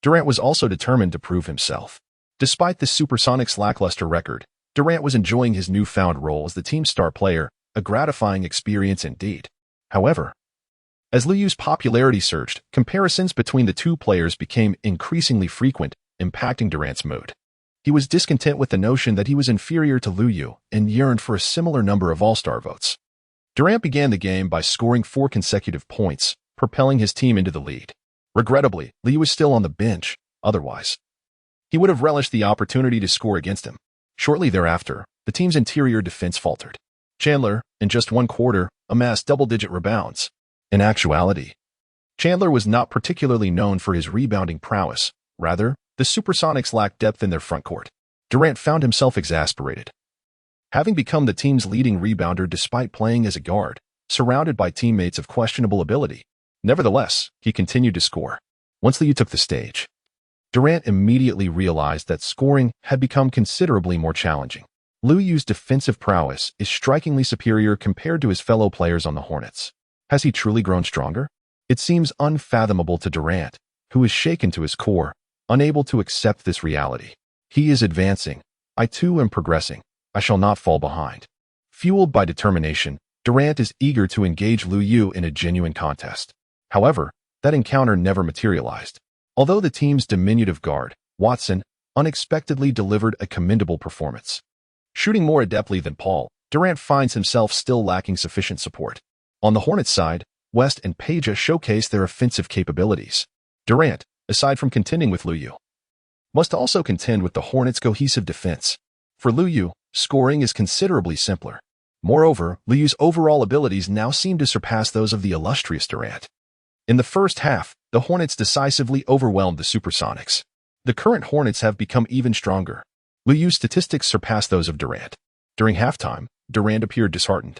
Durant was also determined to prove himself. Despite the Supersonics' lackluster record, Durant was enjoying his newfound role as the team's star player, a gratifying experience indeed. However, as Liu's popularity surged, comparisons between the two players became increasingly frequent, impacting Durant's mood. He was discontent with the notion that he was inferior to Liu and yearned for a similar number of All-Star votes. Durant began the game by scoring 4 consecutive points, propelling his team into the lead. Regrettably, Liu was still on the bench. Otherwise, he would have relished the opportunity to score against him. Shortly thereafter, the team's interior defense faltered. Chandler, in just one quarter, amassed double-digit rebounds. In actuality, Chandler was not particularly known for his rebounding prowess. Rather, the Supersonics lacked depth in their frontcourt. Durant found himself exasperated. Having become the team's leading rebounder despite playing as a guard, surrounded by teammates of questionable ability. Nevertheless, he continued to score. Once Liu took the stage, Durant immediately realized that scoring had become considerably more challenging. Liu's defensive prowess is strikingly superior compared to his fellow players on the Hornets. Has he truly grown stronger? It seems unfathomable to Durant, who is shaken to his core, unable to accept this reality. He is advancing. I too am progressing. I shall not fall behind. Fueled by determination, Durant is eager to engage Liu in a genuine contest. However, that encounter never materialized. Although the team's diminutive guard, Watson, unexpectedly delivered a commendable performance. Shooting more adeptly than Paul, Durant finds himself still lacking sufficient support. On the Hornets side, West and Peja showcase their offensive capabilities. Durant, aside from contending with Liu, must also contend with the Hornets' cohesive defense. For Liu, scoring is considerably simpler. Moreover, Liu's overall abilities now seem to surpass those of the illustrious Durant. In the first half, the Hornets decisively overwhelmed the Supersonics. The current Hornets have become even stronger. Liu's statistics surpass those of Durant. During halftime, Durant appeared disheartened.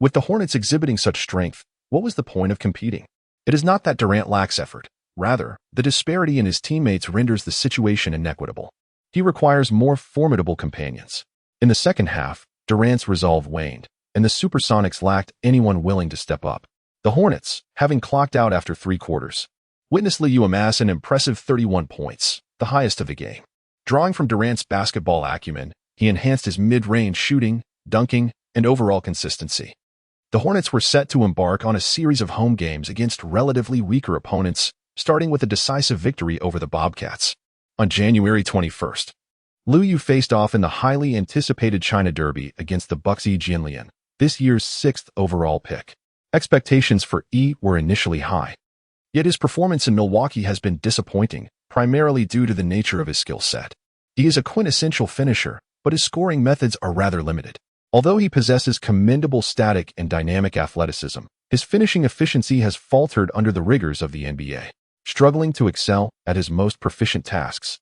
With the Hornets exhibiting such strength, what was the point of competing? It is not that Durant lacks effort. Rather, the disparity in his teammates renders the situation inequitable. He requires more formidable companions. In the second half, Durant's resolve waned, and the Supersonics lacked anyone willing to step up. The Hornets, having clocked out after 3 quarters, witnessed Liu amass an impressive 31 points, the highest of the game. Drawing from Durant's basketball acumen, he enhanced his mid-range shooting, dunking, and overall consistency. The Hornets were set to embark on a series of home games against relatively weaker opponents, starting with a decisive victory over the Bobcats. On January 21st, Liu faced off in the highly anticipated China Derby against the Bucksy Jianlian, this year's 6th overall pick. Expectations for E were initially high. Yet his performance in Milwaukee has been disappointing, primarily due to the nature of his skill set. He is a quintessential finisher, but his scoring methods are rather limited. Although he possesses commendable static and dynamic athleticism, his finishing efficiency has faltered under the rigors of the NBA, struggling to excel at his most proficient tasks.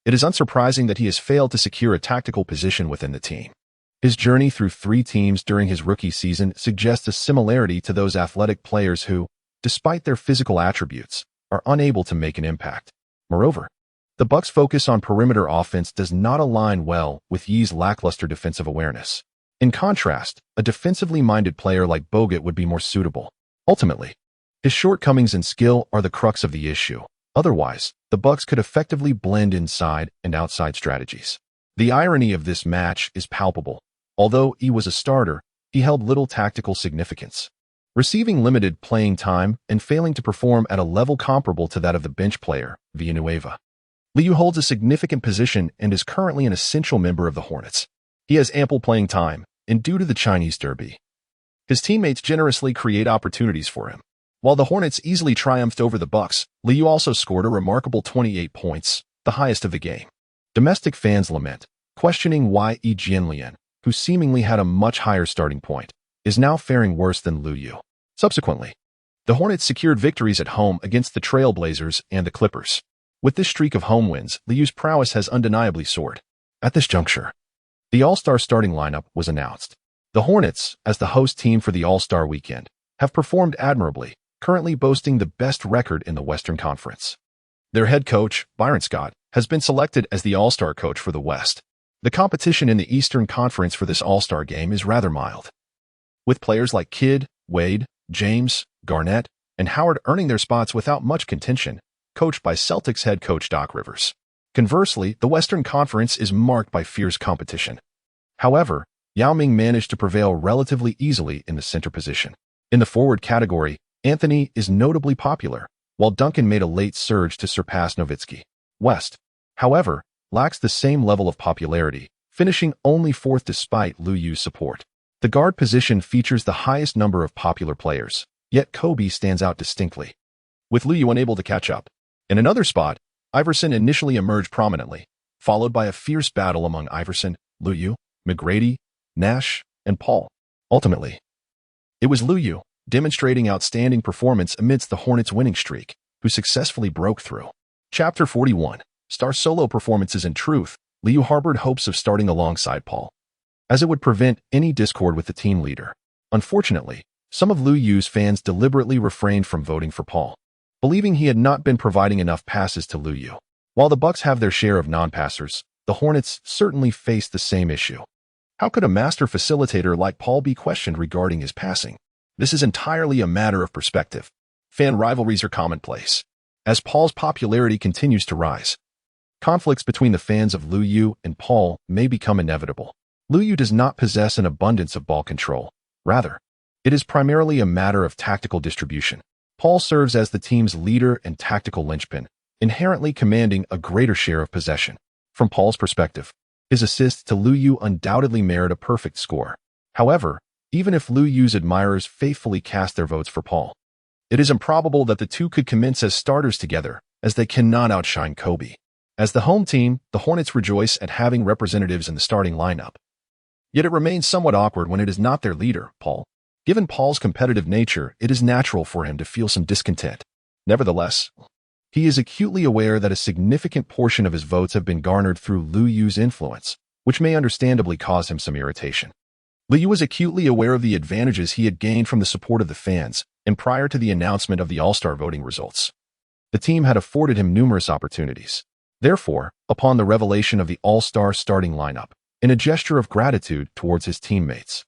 It is unsurprising that he has failed to secure a tactical position within the team. His journey through 3 teams during his rookie season suggests a similarity to those athletic players who, despite their physical attributes, are unable to make an impact. Moreover, the Bucks' focus on perimeter offense does not align well with Ye's lackluster defensive awareness. In contrast, a defensively minded player like Bogut would be more suitable. Ultimately, his shortcomings in skill are the crux of the issue. Otherwise, the Bucks could effectively blend inside and outside strategies. The irony of this match is palpable. Although he was a starter, he held little tactical significance, receiving limited playing time and failing to perform at a level comparable to that of the bench player, Villanueva. Liu holds a significant position and is currently an essential member of the Hornets. He has ample playing time, and due to the Chinese Derby. His teammates generously create opportunities for him. While the Hornets easily triumphed over the Bucks, Liu also scored a remarkable 28 points, the highest of the game. Domestic fans lament, questioning why Yi Jianlian, who seemingly had a much higher starting point, is now faring worse than Liu. Subsequently, the Hornets secured victories at home against the Trail Blazers and the Clippers. With this streak of home wins, Liu's prowess has undeniably soared. At this juncture, the All-Star starting lineup was announced. The Hornets, as the host team for the All-Star weekend, have performed admirably, currently boasting the best record in the Western Conference. Their head coach, Byron Scott, has been selected as the All-Star coach for the West. The competition in the Eastern Conference for this All-Star game is rather mild, with players like Kidd, Wade, James, Garnett, and Howard earning their spots without much contention, coached by Celtics head coach Doc Rivers. Conversely, the Western Conference is marked by fierce competition. However, Yao Ming managed to prevail relatively easily in the center position. In the forward category, Anthony is notably popular, while Duncan made a late surge to surpass Nowitzki. West, however, lacks the same level of popularity, finishing only fourth despite Liu's support. The guard position features the highest number of popular players, yet Kobe stands out distinctly, with Liu unable to catch up. In another spot, Iverson initially emerged prominently, followed by a fierce battle among Iverson, Liu, McGrady, Nash, and Paul. Ultimately, it was Liu, demonstrating outstanding performance amidst the Hornets' winning streak, who successfully broke through. Chapter 41. Star Solo Performances. In truth, Liu harbored hopes of starting alongside Paul, as it would prevent any discord with the team leader. Unfortunately, some of Liu's fans deliberately refrained from voting for Paul, believing he had not been providing enough passes to Liu. While the Bucks have their share of non-passers, the Hornets certainly faced the same issue. How could a master facilitator like Paul be questioned regarding his passing? This is entirely a matter of perspective. Fan rivalries are commonplace. As Paul's popularity continues to rise, conflicts between the fans of Liu and Paul may become inevitable. Liu does not possess an abundance of ball control. Rather, it is primarily a matter of tactical distribution. Paul serves as the team's leader and tactical linchpin, inherently commanding a greater share of possession. From Paul's perspective, his assists to Liu undoubtedly merit a perfect score. However, even if Liu's admirers faithfully cast their votes for Paul, it is improbable that the two could commence as starters together, as they cannot outshine Kobe. As the home team, the Hornets rejoice at having representatives in the starting lineup. Yet it remains somewhat awkward when it is not their leader, Paul. Given Paul's competitive nature, it is natural for him to feel some discontent. Nevertheless, he is acutely aware that a significant portion of his votes have been garnered through Liu's influence, which may understandably cause him some irritation. Liu was acutely aware of the advantages he had gained from the support of the fans, and prior to the announcement of the All-Star voting results, the team had afforded him numerous opportunities. Therefore, upon the revelation of the All-Star starting lineup, in a gesture of gratitude towards his teammates,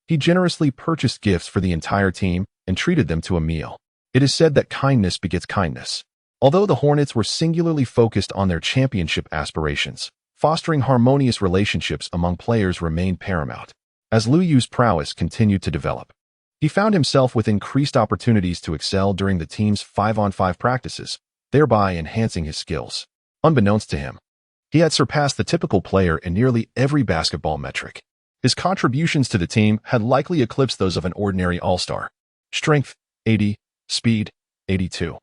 he generously purchased gifts for the entire team and treated them to a meal. It is said that kindness begets kindness. Although the Hornets were singularly focused on their championship aspirations, fostering harmonious relationships among players remained paramount. As Liu's prowess continued to develop, he found himself with increased opportunities to excel during the team's 5-on-5 practices, thereby enhancing his skills. Unbeknownst to him, he had surpassed the typical player in nearly every basketball metric. His contributions to the team had likely eclipsed those of an ordinary all-star. Strength, 80. Speed, 82.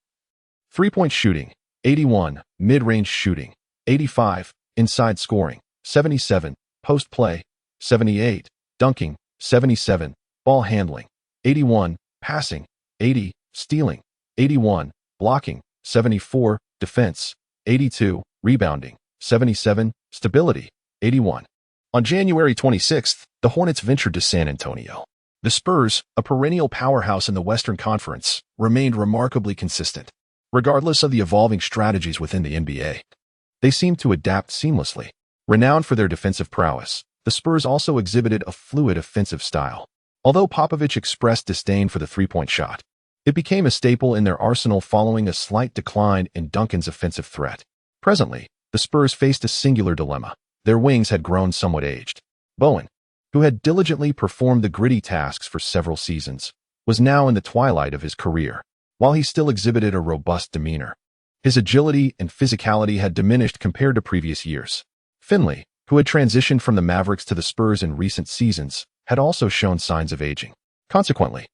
Three-point shooting, 81. Mid-range shooting, 85. Inside scoring, 77. Post play, 78. Dunking, 77. Ball handling, 81. Passing, 80. Stealing, 81. Blocking, 74. Defense, 82. Rebounding, 77. Stability, 81. On January 26th, the Hornets ventured to San Antonio. The Spurs, a perennial powerhouse in the Western Conference, remained remarkably consistent. Regardless of the evolving strategies within the NBA, they seemed to adapt seamlessly. Renowned for their defensive prowess, the Spurs also exhibited a fluid offensive style. Although Popovich expressed disdain for the three-point shot, it became a staple in their arsenal following a slight decline in Duncan's offensive threat. Presently, the Spurs faced a singular dilemma. Their wings had grown somewhat aged. Bowen, who had diligently performed the gritty tasks for several seasons, was now in the twilight of his career. While he still exhibited a robust demeanor, his agility and physicality had diminished compared to previous years. Finley, who had transitioned from the Mavericks to the Spurs in recent seasons, had also shown signs of aging. Consequently,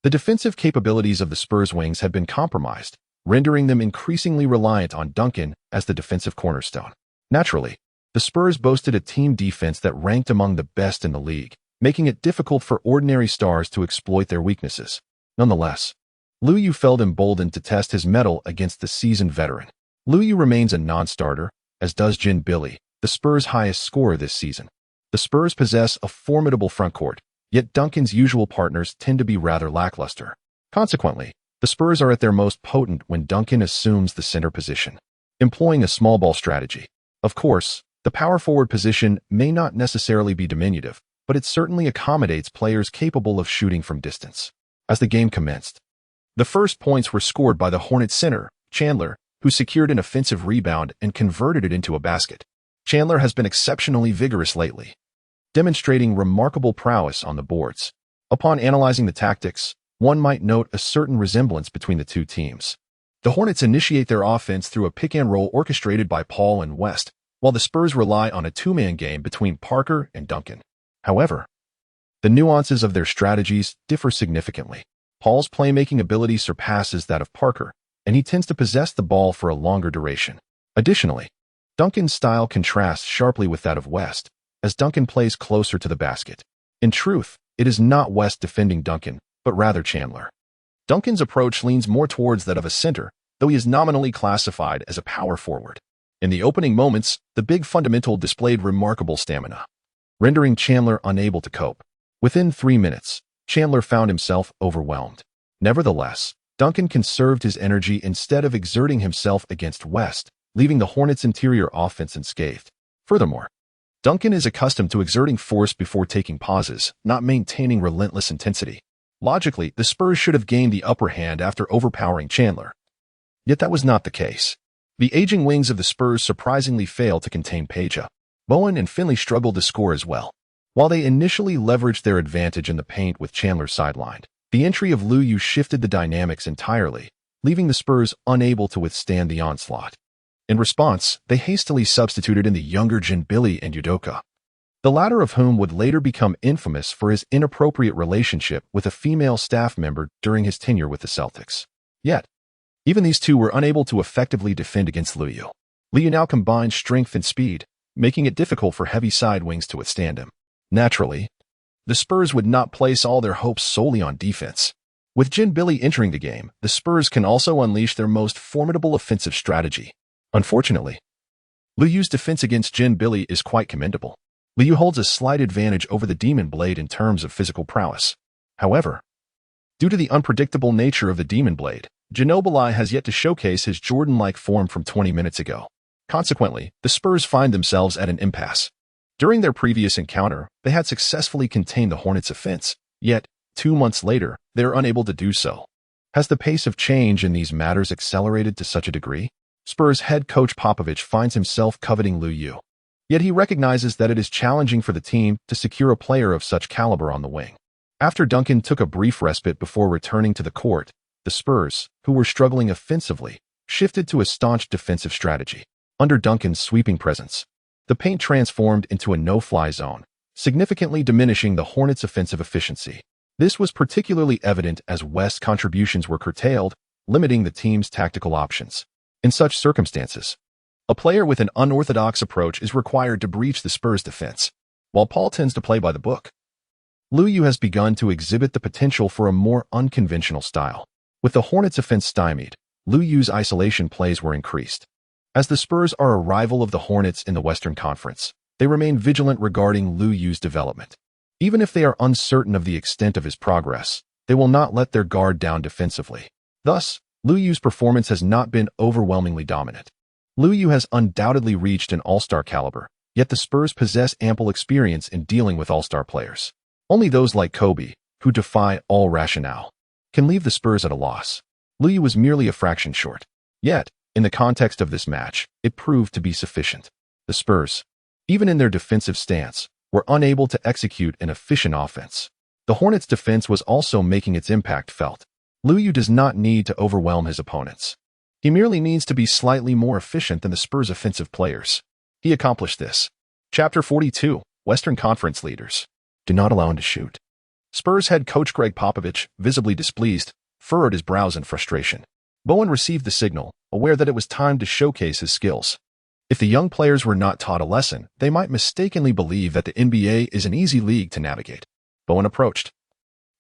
the defensive capabilities of the Spurs wings had been compromised, rendering them increasingly reliant on Duncan as the defensive cornerstone. Naturally, the Spurs boasted a team defense that ranked among the best in the league, making it difficult for ordinary stars to exploit their weaknesses. Nonetheless, Lu Yu felt emboldened to test his mettle against the seasoned veteran. Lu Yu remains a non-starter, as does Jin Billy, the Spurs' highest scorer this season. The Spurs possess a formidable frontcourt, yet Duncan's usual partners tend to be rather lackluster. Consequently, the Spurs are at their most potent when Duncan assumes the center position, employing a small ball strategy. Of course, the power forward position may not necessarily be diminutive, but it certainly accommodates players capable of shooting from distance. As the game commenced, the first points were scored by the Hornets center, Chandler, who secured an offensive rebound and converted it into a basket. Chandler has been exceptionally vigorous lately, demonstrating remarkable prowess on the boards. Upon analyzing the tactics, one might note a certain resemblance between the two teams. The Hornets initiate their offense through a pick-and-roll orchestrated by Paul and West, while the Spurs rely on a two-man game between Parker and Duncan. However, the nuances of their strategies differ significantly. Paul's playmaking ability surpasses that of Parker, and he tends to possess the ball for a longer duration. Additionally, Duncan's style contrasts sharply with that of West, as Duncan plays closer to the basket. In truth, it is not West defending Duncan, but rather Chandler. Duncan's approach leans more towards that of a center, though he is nominally classified as a power forward. In the opening moments, the big fundamental displayed remarkable stamina, rendering Chandler unable to cope. Within 3 minutes, Chandler found himself overwhelmed. Nevertheless, Duncan conserved his energy instead of exerting himself against West, leaving the Hornets' interior offense unscathed. Furthermore, Duncan is accustomed to exerting force before taking pauses, not maintaining relentless intensity. Logically, the Spurs should have gained the upper hand after overpowering Chandler. Yet that was not the case. The aging wings of the Spurs surprisingly failed to contain Peja. Bowen and Finley struggled to score as well. While they initially leveraged their advantage in the paint with Chandler sidelined, the entry of Lu Yu shifted the dynamics entirely, leaving the Spurs unable to withstand the onslaught. In response, they hastily substituted in the younger Jin Billy and Udoka, the latter of whom would later become infamous for his inappropriate relationship with a female staff member during his tenure with the Celtics. Yet, even these two were unable to effectively defend against Lu Yu. Lu Yu now combined strength and speed, making it difficult for heavy side wings to withstand him. Naturally, the Spurs would not place all their hopes solely on defense. With Jin Billy entering the game, the Spurs can also unleash their most formidable offensive strategy. Unfortunately, Lu Yu's defense against Jin Billy is quite commendable. Lu Yu holds a slight advantage over the Demon Blade in terms of physical prowess. However, due to the unpredictable nature of the Demon Blade, Ginobili has yet to showcase his Jordan-like form from 20 minutes ago. Consequently, the Spurs find themselves at an impasse. During their previous encounter, they had successfully contained the Hornets' offense, yet, 2 months later, they are unable to do so. Has the pace of change in these matters accelerated to such a degree? Spurs head coach Popovich finds himself coveting Lu Yu. Yet he recognizes that it is challenging for the team to secure a player of such caliber on the wing. After Duncan took a brief respite before returning to the court, the Spurs, who were struggling offensively, shifted to a staunch defensive strategy. Under Duncan's sweeping presence, the paint transformed into a no-fly zone, significantly diminishing the Hornets' offensive efficiency. This was particularly evident as West's contributions were curtailed, limiting the team's tactical options. In such circumstances, a player with an unorthodox approach is required to breach the Spurs' defense. While Paul tends to play by the book, Lu Yu has begun to exhibit the potential for a more unconventional style. With the Hornets' offense stymied, Lu Yu's isolation plays were increased. As the Spurs are a rival of the Hornets in the Western Conference, they remain vigilant regarding Lu Yu's development. Even if they are uncertain of the extent of his progress, they will not let their guard down defensively. Thus, Lu Yu's performance has not been overwhelmingly dominant. Lu Yu has undoubtedly reached an all-star caliber, yet the Spurs possess ample experience in dealing with all-star players. Only those like Kobe, who defy all rationale, can leave the Spurs at a loss. Lu Yu was merely a fraction short. Yet, in the context of this match, it proved to be sufficient. The Spurs, even in their defensive stance, were unable to execute an efficient offense. The Hornets' defense was also making its impact felt. Lu Yu does not need to overwhelm his opponents. He merely needs to be slightly more efficient than the Spurs' offensive players. He accomplished this. Chapter 42, Western Conference Leaders. Do not allow him to shoot. Spurs head coach Greg Popovich, visibly displeased, furrowed his brows in frustration. Bowen received the signal, aware that it was time to showcase his skills. If the young players were not taught a lesson, they might mistakenly believe that the NBA is an easy league to navigate. Bowen approached,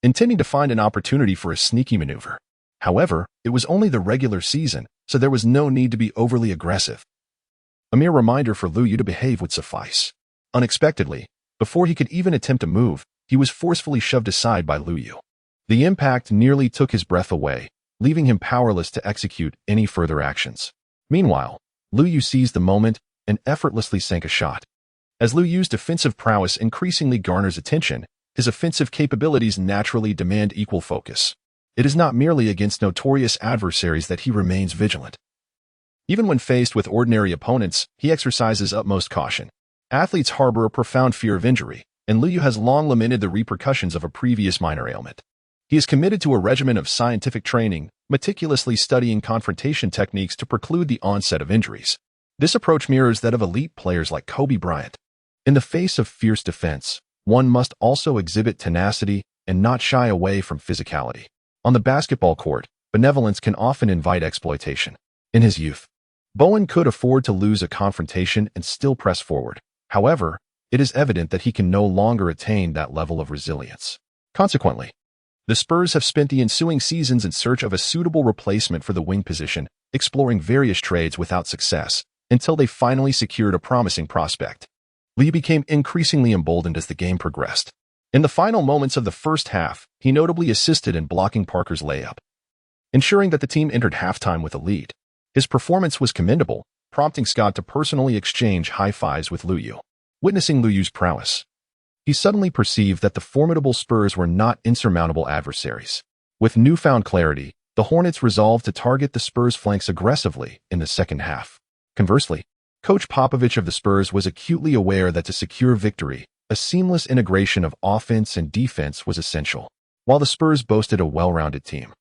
intending to find an opportunity for a sneaky maneuver. However, it was only the regular season, so there was no need to be overly aggressive. A mere reminder for Liu Yu to behave would suffice. Unexpectedly, before he could even attempt to move, he was forcefully shoved aside by Liu Yu. The impact nearly took his breath away, leaving him powerless to execute any further actions. Meanwhile, Liu Yu seized the moment and effortlessly sank a shot. As Liu Yu's defensive prowess increasingly garners attention, his offensive capabilities naturally demand equal focus. It is not merely against notorious adversaries that he remains vigilant. Even when faced with ordinary opponents, he exercises utmost caution. Athletes harbor a profound fear of injury, and Liu Yu has long lamented the repercussions of a previous minor ailment. He is committed to a regimen of scientific training, meticulously studying confrontation techniques to preclude the onset of injuries. This approach mirrors that of elite players like Kobe Bryant. In the face of fierce defense, one must also exhibit tenacity and not shy away from physicality. On the basketball court, benevolence can often invite exploitation. In his youth, Bowen could afford to lose a confrontation and still press forward. However, it is evident that he can no longer attain that level of resilience. Consequently, the Spurs have spent the ensuing seasons in search of a suitable replacement for the wing position, exploring various trades without success, until they finally secured a promising prospect. Lee became increasingly emboldened as the game progressed. In the final moments of the first half, he notably assisted in blocking Parker's layup, ensuring that the team entered halftime with a lead. His performance was commendable, prompting Scott to personally exchange high-fives with Liu Yu. Witnessing Liu Yu's prowess, he suddenly perceived that the formidable Spurs were not insurmountable adversaries. With newfound clarity, the Hornets resolved to target the Spurs' flanks aggressively in the second half. Conversely, Coach Popovich of the Spurs was acutely aware that to secure victory, a seamless integration of offense and defense was essential. While the Spurs boasted a well-rounded team,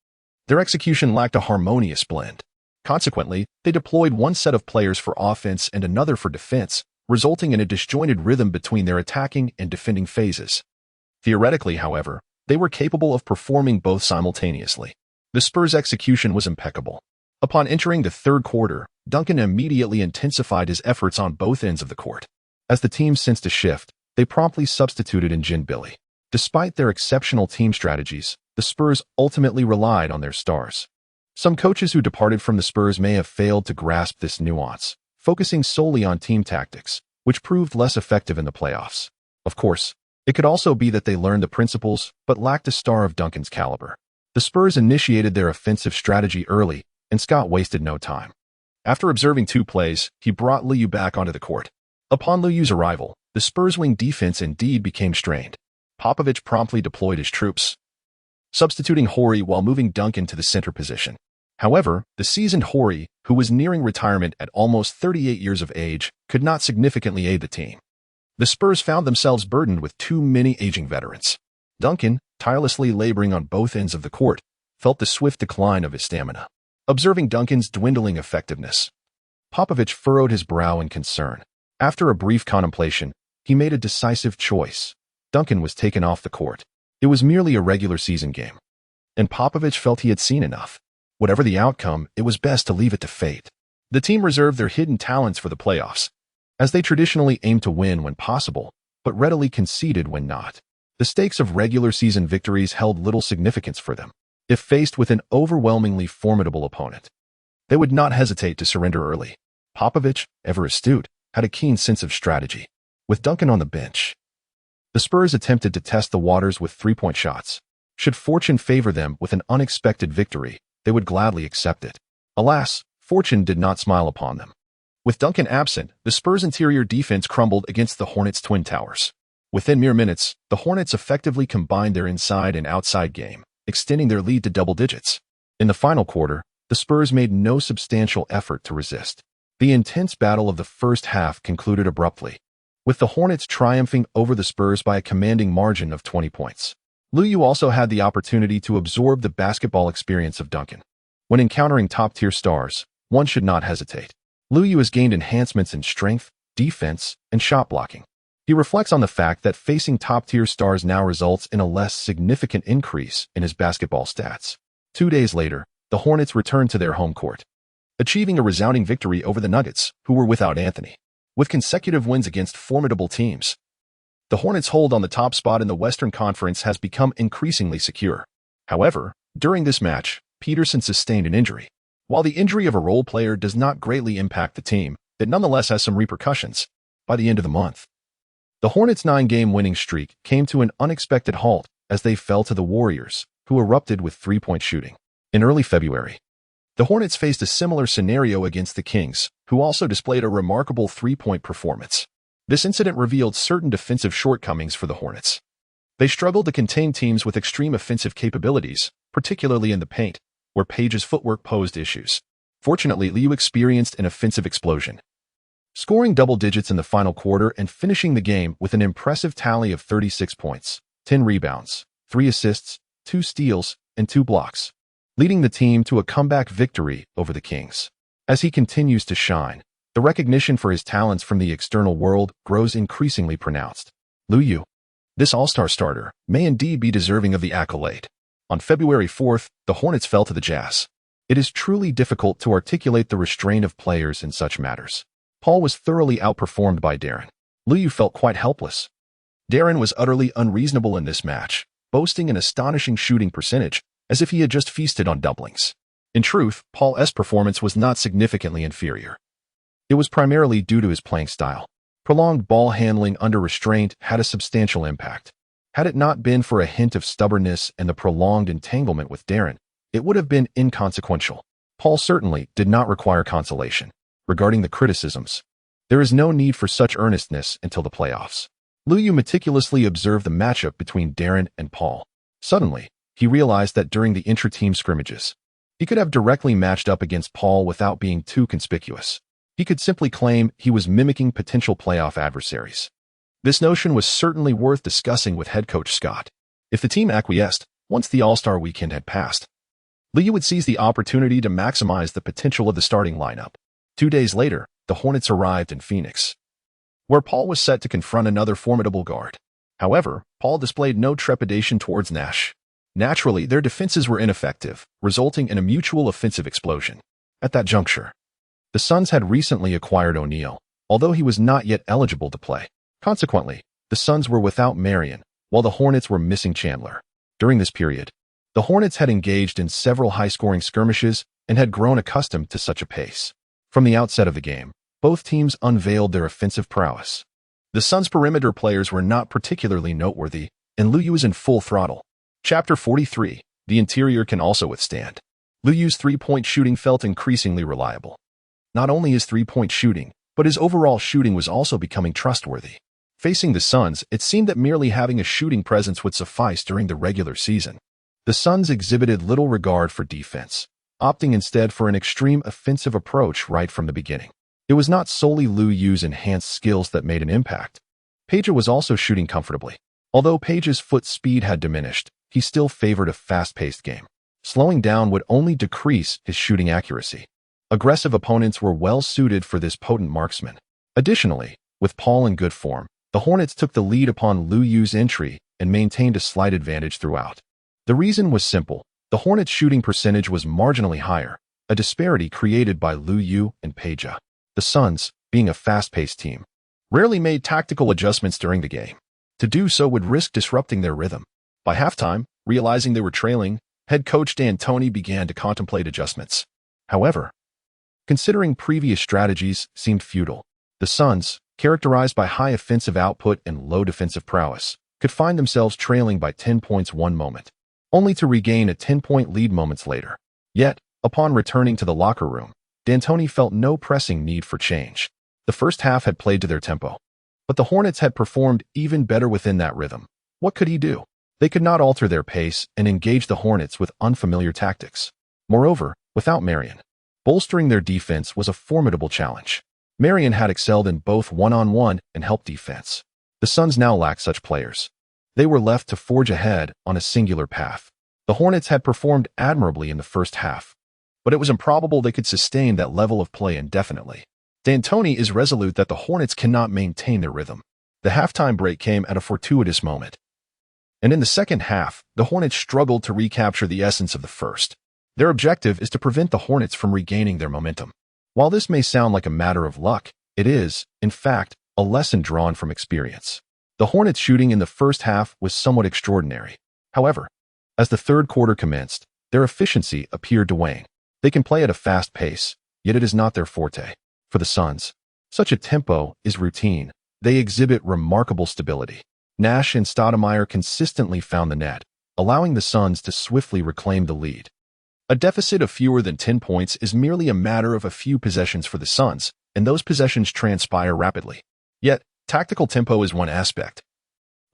their execution lacked a harmonious blend. Consequently, they deployed one set of players for offense and another for defense, resulting in a disjointed rhythm between their attacking and defending phases. Theoretically, however, they were capable of performing both simultaneously. The Spurs' execution was impeccable. Upon entering the third quarter, Duncan immediately intensified his efforts on both ends of the court. As the team sensed a shift, they promptly substituted in Jin Billy. Despite their exceptional team strategies, the Spurs ultimately relied on their stars. Some coaches who departed from the Spurs may have failed to grasp this nuance, focusing solely on team tactics, which proved less effective in the playoffs. Of course, it could also be that they learned the principles, but lacked a star of Duncan's caliber. The Spurs initiated their offensive strategy early, and Scott wasted no time. After observing 2 plays, he brought Liu Yu back onto the court. Upon Liu Yu's arrival, the Spurs' wing defense indeed became strained. Popovich promptly deployed his troops, substituting Horry while moving Duncan to the center position. However, the seasoned Horry, who was nearing retirement at almost 38 years of age, could not significantly aid the team. The Spurs found themselves burdened with too many aging veterans. Duncan, tirelessly laboring on both ends of the court, felt the swift decline of his stamina. Observing Duncan's dwindling effectiveness, Popovich furrowed his brow in concern. After a brief contemplation, he made a decisive choice. Duncan was taken off the court. It was merely a regular season game, and Popovich felt he had seen enough. Whatever the outcome, it was best to leave it to fate. The team reserved their hidden talents for the playoffs, as they traditionally aimed to win when possible, but readily conceded when not. The stakes of regular season victories held little significance for them. If faced with an overwhelmingly formidable opponent, they would not hesitate to surrender early. Popovich, ever astute, had a keen sense of strategy. With Duncan on the bench, the Spurs attempted to test the waters with 3-point shots. Should fortune favor them with an unexpected victory, they would gladly accept it. Alas, fortune did not smile upon them. With Duncan absent, the Spurs' interior defense crumbled against the Hornets' twin towers. Within mere minutes, the Hornets effectively combined their inside and outside game, extending their lead to double digits. In the final quarter, the Spurs made no substantial effort to resist. The intense battle of the first half concluded abruptly, with the Hornets triumphing over the Spurs by a commanding margin of 20 points. Liu Yu also had the opportunity to absorb the basketball experience of Duncan. When encountering top-tier stars, one should not hesitate. Liu Yu has gained enhancements in strength, defense, and shot blocking. He reflects on the fact that facing top-tier stars now results in a less significant increase in his basketball stats. 2 days later, the Hornets returned to their home court, achieving a resounding victory over the Nuggets, who were without Anthony. With consecutive wins against formidable teams, the Hornets' hold on the top spot in the Western Conference has become increasingly secure. However, during this match, Peterson sustained an injury. While the injury of a role player does not greatly impact the team, it nonetheless has some repercussions. By the end of the month, the Hornets' 9-game winning streak came to an unexpected halt as they fell to the Warriors, who erupted with three-point shooting. In early February, the Hornets faced a similar scenario against the Kings, who also displayed a remarkable three-point performance. This incident revealed certain defensive shortcomings for the Hornets. They struggled to contain teams with extreme offensive capabilities, particularly in the paint, where Page's footwork posed issues. Fortunately, Liu experienced an offensive explosion, scoring double digits in the final quarter and finishing the game with an impressive tally of 36 points, 10 rebounds, 3 assists, 2 steals, and 2 blocks, leading the team to a comeback victory over the Kings. As he continues to shine, the recognition for his talents from the external world grows increasingly pronounced. Liu, this all-star starter, may indeed be deserving of the accolade. On February 4th, the Hornets fell to the Jazz. It is truly difficult to articulate the restraint of players in such matters. Paul was thoroughly outperformed by Darren. Liu felt quite helpless. Darren was utterly unreasonable in this match, boasting an astonishing shooting percentage, as if he had just feasted on doublings. In truth, Paul's performance was not significantly inferior. It was primarily due to his playing style. Prolonged ball handling under restraint had a substantial impact. Had it not been for a hint of stubbornness and the prolonged entanglement with Darren, it would have been inconsequential. Paul certainly did not require consolation. Regarding the criticisms, there is no need for such earnestness until the playoffs. Liu meticulously observed the matchup between Darren and Paul. Suddenly, he realized that during the intra-team scrimmages, he could have directly matched up against Paul without being too conspicuous. He could simply claim he was mimicking potential playoff adversaries. This notion was certainly worth discussing with head coach Scott. If the team acquiesced, once the All-Star weekend had passed, Liu would seize the opportunity to maximize the potential of the starting lineup. 2 days later, the Hornets arrived in Phoenix, where Paul was set to confront another formidable guard. However, Paul displayed no trepidation towards Nash. Naturally, their defenses were ineffective, resulting in a mutual offensive explosion. At that juncture, the Suns had recently acquired O'Neal, although he was not yet eligible to play. Consequently, the Suns were without Marion, while the Hornets were missing Chandler. During this period, the Hornets had engaged in several high-scoring skirmishes and had grown accustomed to such a pace. From the outset of the game, both teams unveiled their offensive prowess. The Suns' perimeter players were not particularly noteworthy, and Liu was in full throttle. Chapter 43. The interior can also withstand. Liu's three-point shooting felt increasingly reliable. Not only his three-point shooting, but his overall shooting was also becoming trustworthy. Facing the Suns, it seemed that merely having a shooting presence would suffice during the regular season. The Suns exhibited little regard for defense, opting instead for an extreme offensive approach right from the beginning. It was not solely Liu's enhanced skills that made an impact. Page was also shooting comfortably. Although Page's foot speed had diminished, he still favored a fast-paced game. Slowing down would only decrease his shooting accuracy. Aggressive opponents were well suited for this potent marksman. Additionally, with Paul in good form, the Hornets took the lead upon Liu's entry and maintained a slight advantage throughout. The reason was simple. The Hornets' shooting percentage was marginally higher, a disparity created by Liu and Page. The Suns, being a fast-paced team, rarely made tactical adjustments during the game. To do so would risk disrupting their rhythm. By halftime, realizing they were trailing, head coach D'Antoni began to contemplate adjustments. However, considering previous strategies seemed futile. The Suns, characterized by high offensive output and low defensive prowess, could find themselves trailing by 10 points one moment, only to regain a 10-point lead moments later. Yet, upon returning to the locker room, D'Antoni felt no pressing need for change. The first half had played to their tempo, but the Hornets had performed even better within that rhythm. What could he do? They could not alter their pace and engage the Hornets with unfamiliar tactics. Moreover, without Marion, bolstering their defense was a formidable challenge. Marion had excelled in both one-on-one and help defense. The Suns now lacked such players. They were left to forge ahead on a singular path. The Hornets had performed admirably in the first half, but it was improbable they could sustain that level of play indefinitely. D'Antoni is resolute that the Hornets cannot maintain their rhythm. The halftime break came at a fortuitous moment. And in the second half, the Hornets struggled to recapture the essence of the first. Their objective is to prevent the Hornets from regaining their momentum. While this may sound like a matter of luck, it is, in fact, a lesson drawn from experience. The Hornets' shooting in the first half was somewhat extraordinary. However, as the third quarter commenced, their efficiency appeared to wane. They can play at a fast pace, yet it is not their forte. For the Suns, such a tempo is routine. They exhibit remarkable stability. Nash and Stoudemire consistently found the net, allowing the Suns to swiftly reclaim the lead. A deficit of fewer than 10 points is merely a matter of a few possessions for the Suns, and those possessions transpire rapidly. Yet, tactical tempo is one aspect,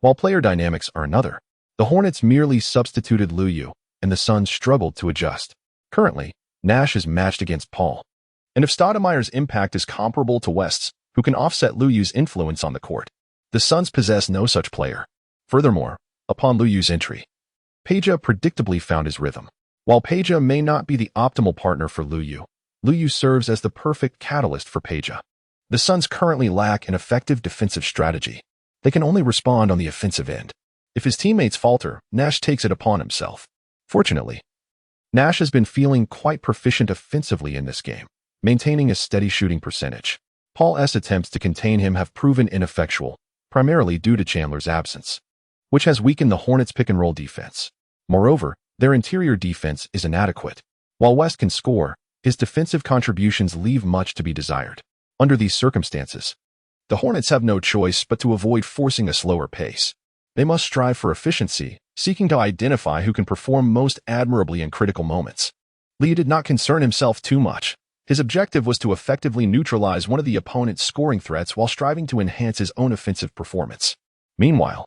while player dynamics are another. The Hornets merely substituted Liu, and the Suns struggled to adjust. Currently, Nash is matched against Paul. And if Stoudemire's impact is comparable to West's, who can offset Liu's influence on the court, the Suns possess no such player. Furthermore, upon Liu's entry, Peja predictably found his rhythm. While Peja may not be the optimal partner for Liu serves as the perfect catalyst for Peja. The Suns currently lack an effective defensive strategy. They can only respond on the offensive end. If his teammates falter, Nash takes it upon himself. Fortunately, Nash has been feeling quite proficient offensively in this game, maintaining a steady shooting percentage. Paul's attempts to contain him have proven ineffectual, primarily due to Chandler's absence, which has weakened the Hornets' pick-and-roll defense. Moreover, their interior defense is inadequate. While West can score, his defensive contributions leave much to be desired. Under these circumstances, the Hornets have no choice but to avoid forcing a slower pace. They must strive for efficiency, seeking to identify who can perform most admirably in critical moments. Lee did not concern himself too much. His objective was to effectively neutralize one of the opponent's scoring threats while striving to enhance his own offensive performance. Meanwhile,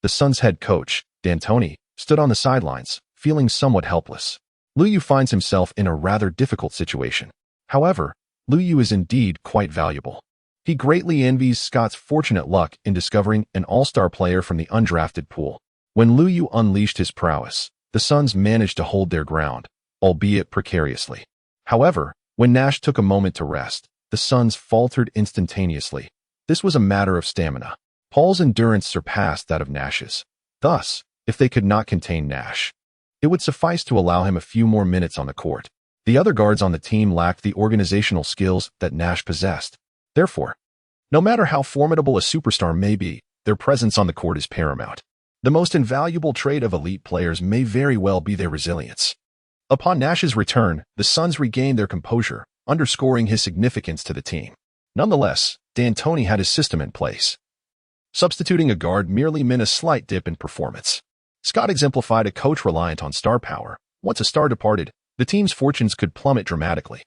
the Suns' head coach, D'Antoni, stood on the sidelines, feeling somewhat helpless. Liu finds himself in a rather difficult situation. However, Liu is indeed quite valuable. He greatly envies Scott's fortunate luck in discovering an all-star player from the undrafted pool. When Liu unleashed his prowess, the Suns managed to hold their ground, albeit precariously. However, when Nash took a moment to rest, the Suns faltered instantaneously. This was a matter of stamina. Paul's endurance surpassed that of Nash's. Thus, if they could not contain Nash, it would suffice to allow him a few more minutes on the court. The other guards on the team lacked the organizational skills that Nash possessed. Therefore, no matter how formidable a superstar may be, their presence on the court is paramount. The most invaluable trait of elite players may very well be their resilience. Upon Nash's return, the Suns regained their composure, underscoring his significance to the team. Nonetheless, D'Antoni had his system in place. Substituting a guard merely meant a slight dip in performance. Scott exemplified a coach reliant on star power. Once a star departed, the team's fortunes could plummet dramatically.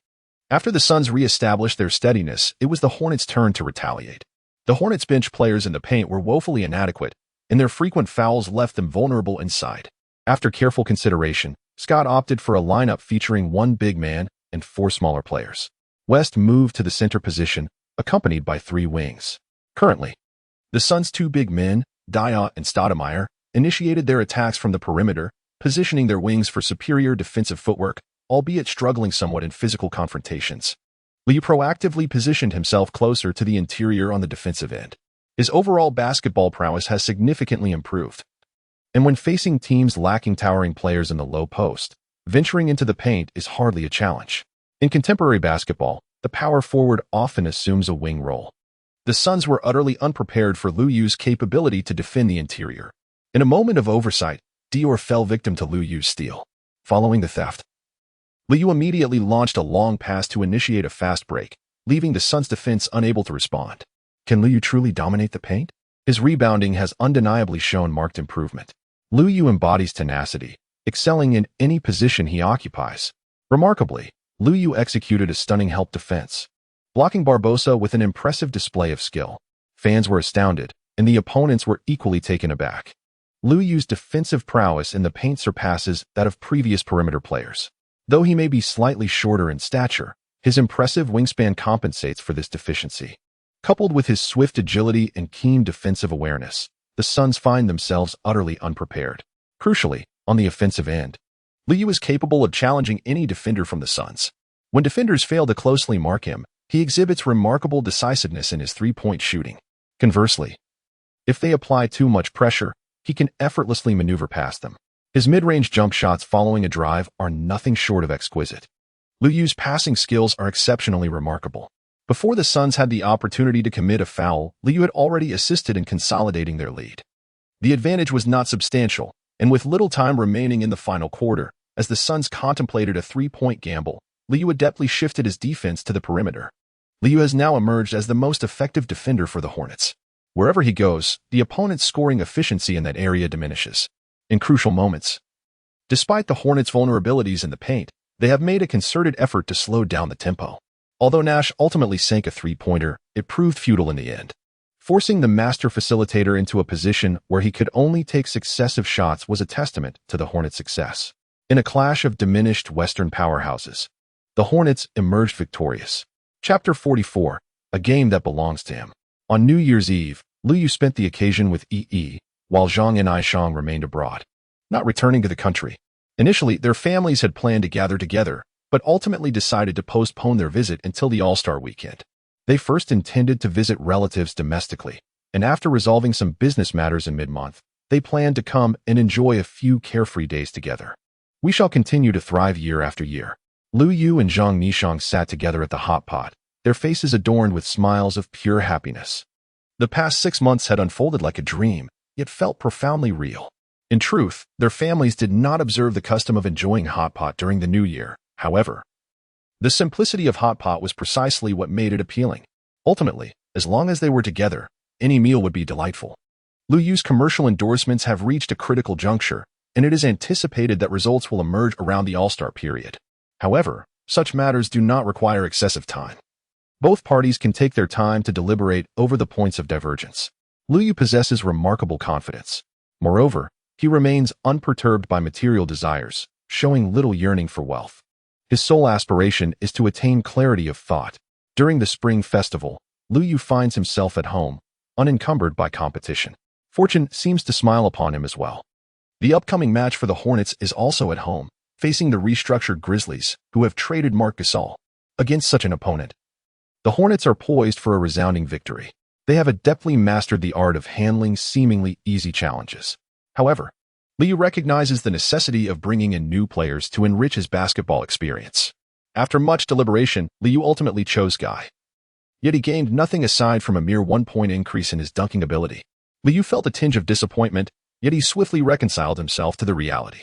After the Suns re-established their steadiness, it was the Hornets' turn to retaliate. The Hornets' bench players in the paint were woefully inadequate, and their frequent fouls left them vulnerable inside. After careful consideration, Scott opted for a lineup featuring one big man and 4 smaller players. West moved to the center position, accompanied by 3 wings. Currently, the Suns' 2 big men, Dia and Stoudemire, initiated their attacks from the perimeter, positioning their wings for superior defensive footwork, albeit struggling somewhat in physical confrontations. Lee proactively positioned himself closer to the interior on the defensive end. His overall basketball prowess has significantly improved. And when facing teams lacking towering players in the low post, venturing into the paint is hardly a challenge. In contemporary basketball, the power forward often assumes a wing role. The Suns were utterly unprepared for Liu's capability to defend the interior. In a moment of oversight, Dior fell victim to Liu's steal. Following the theft, Liu immediately launched a long pass to initiate a fast break, leaving the Suns' defense unable to respond. Can Liu truly dominate the paint? His rebounding has undeniably shown marked improvement. Liu embodies tenacity, excelling in any position he occupies. Remarkably, Liu executed a stunning help defense, blocking Barbosa with an impressive display of skill. Fans were astounded, and the opponents were equally taken aback. Liu's defensive prowess in the paint surpasses that of previous perimeter players. Though he may be slightly shorter in stature, his impressive wingspan compensates for this deficiency. Coupled with his swift agility and keen defensive awareness, the Suns find themselves utterly unprepared. Crucially, on the offensive end, Liu is capable of challenging any defender from the Suns. When defenders fail to closely mark him, he exhibits remarkable decisiveness in his 3-point shooting. Conversely, If they apply too much pressure, he can effortlessly maneuver past them. His mid-range jump shots following a drive are nothing short of exquisite. Liu Yu's passing skills are exceptionally remarkable. Before the Suns had the opportunity to commit a foul, Liu Yu had already assisted in consolidating their lead. The advantage was not substantial, and with little time remaining in the final quarter, as the Suns contemplated a three-point gamble, Liu Yu adeptly shifted his defense to the perimeter. Liu Yu has now emerged as the most effective defender for the Hornets. Wherever he goes, the opponent's scoring efficiency in that area diminishes. In crucial moments, despite the Hornets' vulnerabilities in the paint, they have made a concerted effort to slow down the tempo. Although Nash ultimately sank a three-pointer, it proved futile in the end. Forcing the master facilitator into a position where he could only take successive shots was a testament to the Hornets' success. In a clash of diminished Western powerhouses, the Hornets emerged victorious. Chapter 44, a game that belongs to him. On New Year's Eve, Liu Yu spent the occasion with Yi, while Zhang and Aishang remained abroad, not returning to the country. Initially, their families had planned to gather together, but ultimately decided to postpone their visit until the All-Star weekend. They first intended to visit relatives domestically, and after resolving some business matters in mid-month, they planned to come and enjoy a few carefree days together. We shall continue to thrive year after year. Liu Yu and Zhang Nishang sat together at the hot pot, their faces adorned with smiles of pure happiness. The past 6 months had unfolded like a dream, yet felt profoundly real. In truth, their families did not observe the custom of enjoying hot pot during the new year. However, the simplicity of hot pot was precisely what made it appealing. Ultimately, as long as they were together, any meal would be delightful. Liu Yu's commercial endorsements have reached a critical juncture, and it is anticipated that results will emerge around the All-Star period. However, such matters do not require excessive time. Both parties can take their time to deliberate over the points of divergence. Liu Yu possesses remarkable confidence. Moreover, he remains unperturbed by material desires, showing little yearning for wealth. His sole aspiration is to attain clarity of thought. During the spring festival, Liu Yu finds himself at home, unencumbered by competition. Fortune seems to smile upon him as well. The upcoming match for the Hornets is also at home, facing the restructured Grizzlies, who have traded Marc Gasol. Against such an opponent, the Hornets are poised for a resounding victory. They have adeptly mastered the art of handling seemingly easy challenges. However, Liu Yu recognizes the necessity of bringing in new players to enrich his basketball experience. After much deliberation, Liu Yu ultimately chose Guy. Yet he gained nothing aside from a mere 1-point increase in his dunking ability. Liu Yu felt a tinge of disappointment, yet he swiftly reconciled himself to the reality.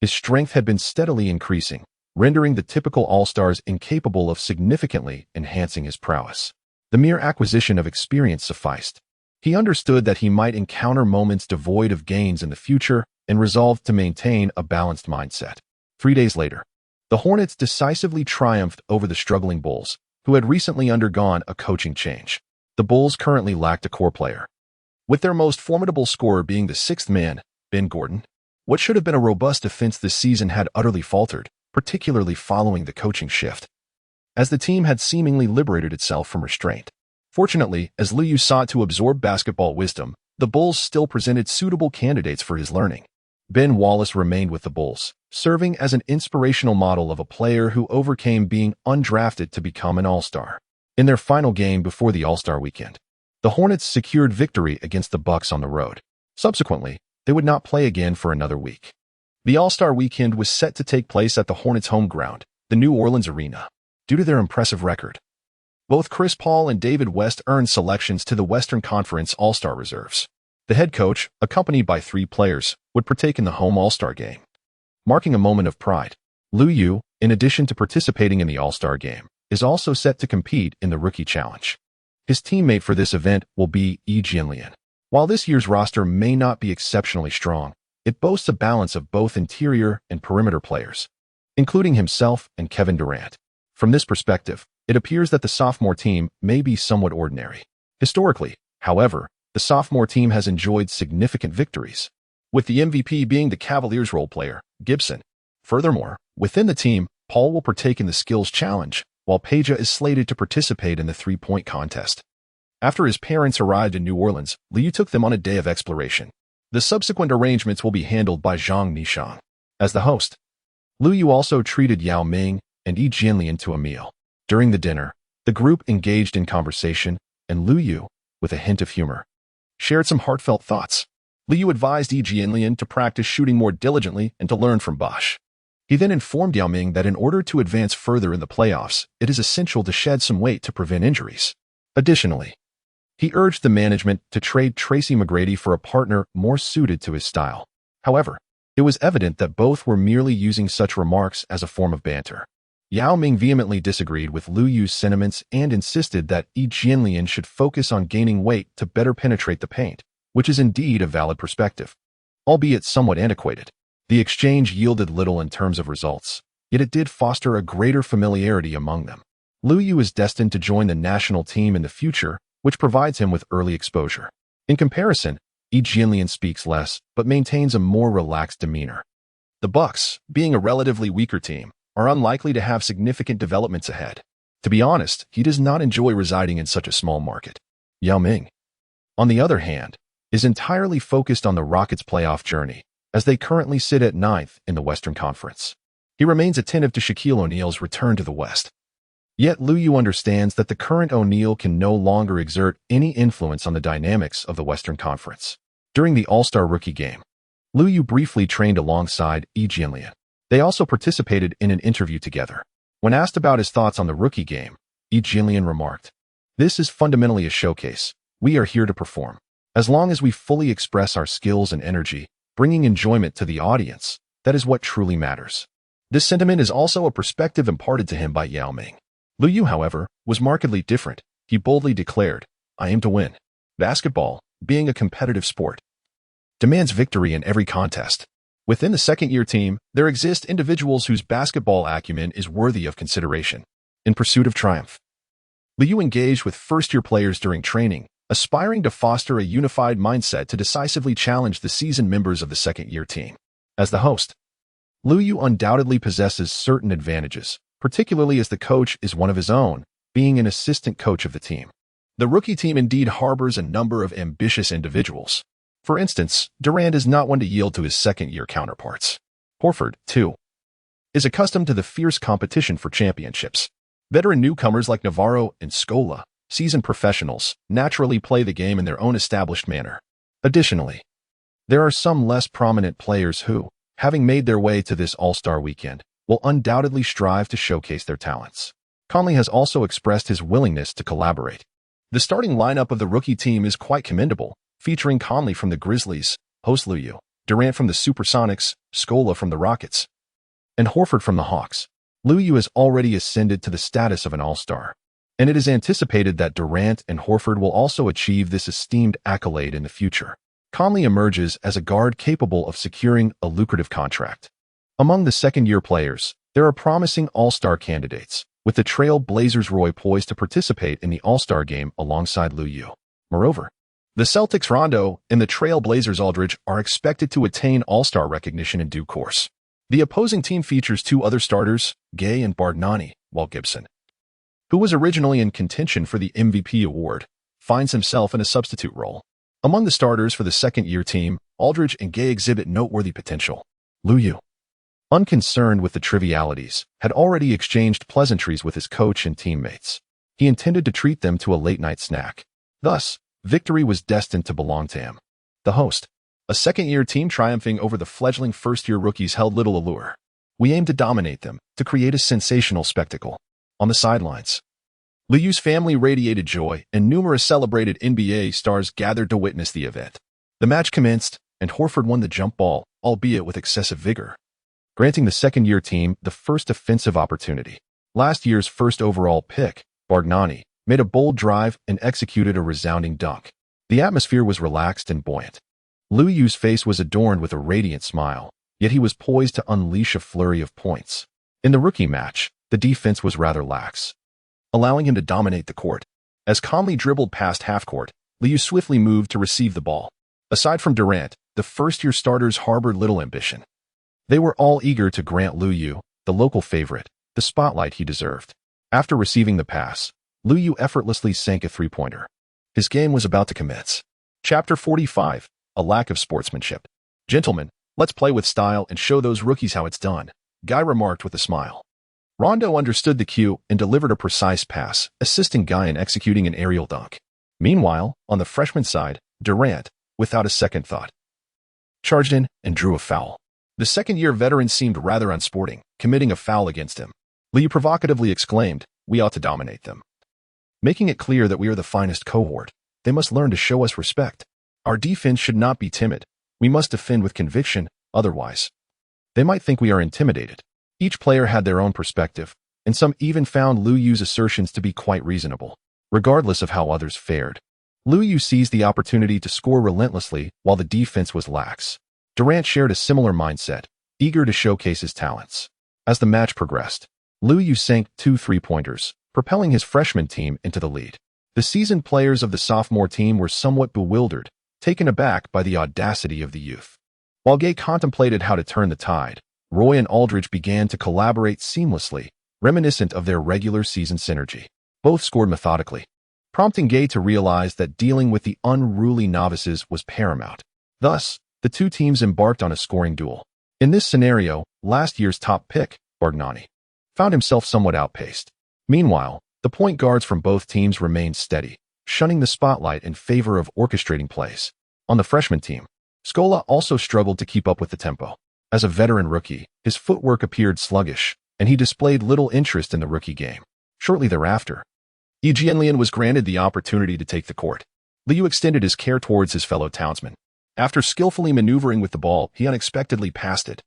His strength had been steadily increasing, rendering the typical all-stars incapable of significantly enhancing his prowess. The mere acquisition of experience sufficed. He understood that he might encounter moments devoid of gains in the future and resolved to maintain a balanced mindset. 3 days later, the Hornets decisively triumphed over the struggling Bulls, who had recently undergone a coaching change. The Bulls currently lacked a core player, with their most formidable scorer being the sixth man, Ben Gordon. What should have been a robust defense this season had utterly faltered, particularly following the coaching shift, as the team had seemingly liberated itself from restraint. Fortunately, as Liu Yu sought to absorb basketball wisdom, the Bulls still presented suitable candidates for his learning. Ben Wallace remained with the Bulls, serving as an inspirational model of a player who overcame being undrafted to become an all-star. In their final game before the All-Star weekend, the Hornets secured victory against the Bucks on the road. Subsequently, they would not play again for another week. The All-Star weekend was set to take place at the Hornets' home ground, the New Orleans Arena. Due to their impressive record, both Chris Paul and David West earned selections to the Western Conference All-Star reserves. The head coach, accompanied by 3 players, would partake in the home All-Star game, marking a moment of pride. Liu Yu, in addition to participating in the All-Star game, is also set to compete in the Rookie Challenge. His teammate for this event will be Yi Jianlian. While this year's roster may not be exceptionally strong, it boasts a balance of both interior and perimeter players, including himself and Kevin Garnett. From this perspective, it appears that the sophomore team may be somewhat ordinary. Historically, however, the sophomore team has enjoyed significant victories, with the MVP being the Cavaliers' role player, Gibson. Furthermore, within the team, Paul will partake in the skills challenge, while Peja is slated to participate in the three-point contest. After his parents arrived in New Orleans, Liu took them on a day of exploration. The subsequent arrangements will be handled by Zhang Nishang. As the host, Liu also treated Yao Ming and Yi Jianlian to a meal. During the dinner, the group engaged in conversation, and Liu, with a hint of humor, shared some heartfelt thoughts. Liu advised Yi Jianlian to practice shooting more diligently and to learn from Bosch. He then informed Yao Ming that in order to advance further in the playoffs, it is essential to shed some weight to prevent injuries. Additionally, he urged the management to trade Tracy McGrady for a partner more suited to his style. However, it was evident that both were merely using such remarks as a form of banter. Yao Ming vehemently disagreed with Liu Yu's sentiments and insisted that Yi Jianlian should focus on gaining weight to better penetrate the paint, which is indeed a valid perspective. Albeit somewhat antiquated, the exchange yielded little in terms of results, yet it did foster a greater familiarity among them. Liu Yu is destined to join the national team in the future, which provides him with early exposure. In comparison, Yi Jianlian speaks less, but maintains a more relaxed demeanor. The Bucks, being a relatively weaker team, are unlikely to have significant developments ahead. To be honest, he does not enjoy residing in such a small market. Yao Ming, on the other hand, is entirely focused on the Rockets' playoff journey, as they currently sit at 9th in the Western Conference. He remains attentive to Shaquille O'Neal's return to the West. Yet Liu Yu understands that the current O'Neal can no longer exert any influence on the dynamics of the Western Conference. During the All-Star Rookie game, Liu Yu briefly trained alongside Yi Jianlian. They also participated in an interview together. When asked about his thoughts on the rookie game, Yi Jianlian remarked, "This is fundamentally a showcase. We are here to perform. As long as we fully express our skills and energy, bringing enjoyment to the audience, that is what truly matters." This sentiment is also a perspective imparted to him by Yao Ming. Liu Yu, however, was markedly different. He boldly declared, "I aim to win. Basketball, being a competitive sport, demands victory in every contest." Within the second-year team, there exist individuals whose basketball acumen is worthy of consideration. In pursuit of triumph, Liu Yu engaged with first-year players during training, aspiring to foster a unified mindset to decisively challenge the seasoned members of the second-year team. As the host, Liu Yu undoubtedly possesses certain advantages, particularly as the coach is one of his own, being an assistant coach of the team. The rookie team indeed harbors a number of ambitious individuals. For instance, Durant is not one to yield to his second-year counterparts. Horford, too, is accustomed to the fierce competition for championships. Veteran newcomers like Navarro and Scola, seasoned professionals, naturally play the game in their own established manner. Additionally, there are some less prominent players who, having made their way to this All-Star weekend, will undoubtedly strive to showcase their talents. Conley has also expressed his willingness to collaborate. The starting lineup of the rookie team is quite commendable, featuring Conley from the Grizzlies, host Liu Yu, Durant from the Supersonics, Scola from the Rockets, and Horford from the Hawks. Liu Yu has already ascended to the status of an All-Star, and it is anticipated that Durant and Horford will also achieve this esteemed accolade in the future. Conley emerges as a guard capable of securing a lucrative contract. Among the second-year players, there are promising All-Star candidates, with the Trail Blazers Roy poised to participate in the All-Star game alongside Liu Yu. Moreover, the Celtics Rondo and the Trail Blazers Aldridge are expected to attain All-Star recognition in due course. The opposing team features two other starters, Gay and Bargnani, while Gibson, who was originally in contention for the MVP award, finds himself in a substitute role. Among the starters for the second-year team, Aldridge and Gay exhibit noteworthy potential. Liu Yu, unconcerned with the trivialities, had already exchanged pleasantries with his coach and teammates. He intended to treat them to a late-night snack. Thus, victory was destined to belong to him. The host, a second-year team triumphing over the fledgling first-year rookies, held little allure. "We aim to dominate them, to create a sensational spectacle." On the sidelines, Liu Yu's family radiated joy, and numerous celebrated NBA stars gathered to witness the event. The match commenced, and Horford won the jump ball, albeit with excessive vigor, granting the second-year team the first offensive opportunity. Last year's first overall pick, Bargnani, made a bold drive and executed a resounding dunk. The atmosphere was relaxed and buoyant. Liu Yu's face was adorned with a radiant smile, yet he was poised to unleash a flurry of points. In the rookie match, the defense was rather lax, allowing him to dominate the court. As Conley dribbled past half-court, Liu Yu swiftly moved to receive the ball. Aside from Durant, the first-year starters harbored little ambition. They were all eager to grant Liu Yu, the local favorite, the spotlight he deserved. After receiving the pass, Liu Yu effortlessly sank a three-pointer. His game was about to commence. Chapter 45, A Lack of Sportsmanship. "Gentlemen, let's play with style and show those rookies how it's done," Guy remarked with a smile. Rondo understood the cue and delivered a precise pass, assisting Guy in executing an aerial dunk. Meanwhile, on the freshman side, Durant, without a second thought, charged in and drew a foul. The second-year veteran seemed rather unsporting, committing a foul against him. Liu provocatively exclaimed, "We ought to dominate them." Making it clear that we are the finest cohort, they must learn to show us respect. Our defense should not be timid. We must defend with conviction, otherwise they might think we are intimidated. Each player had their own perspective, and some even found Liu Yu's assertions to be quite reasonable. Regardless of how others fared, Liu Yu seized the opportunity to score relentlessly while the defense was lax. Durant shared a similar mindset, eager to showcase his talents. As the match progressed, Liu Yu sank 2 three-pointers, propelling his freshman team into the lead. The seasoned players of the sophomore team were somewhat bewildered, taken aback by the audacity of the youth. While Gay contemplated how to turn the tide, Roy and Aldridge began to collaborate seamlessly, reminiscent of their regular season synergy. Both scored methodically, prompting Gay to realize that dealing with the unruly novices was paramount. Thus, the two teams embarked on a scoring duel. In this scenario, last year's top pick, Bargnani, found himself somewhat outpaced. Meanwhile, the point guards from both teams remained steady, shunning the spotlight in favor of orchestrating plays. On the freshman team, Scola also struggled to keep up with the tempo. As a veteran rookie, his footwork appeared sluggish, and he displayed little interest in the rookie game. Shortly thereafter, Jianlian was granted the opportunity to take the court. Liu extended his care towards his fellow townsman. After skillfully maneuvering with the ball, he unexpectedly passed it,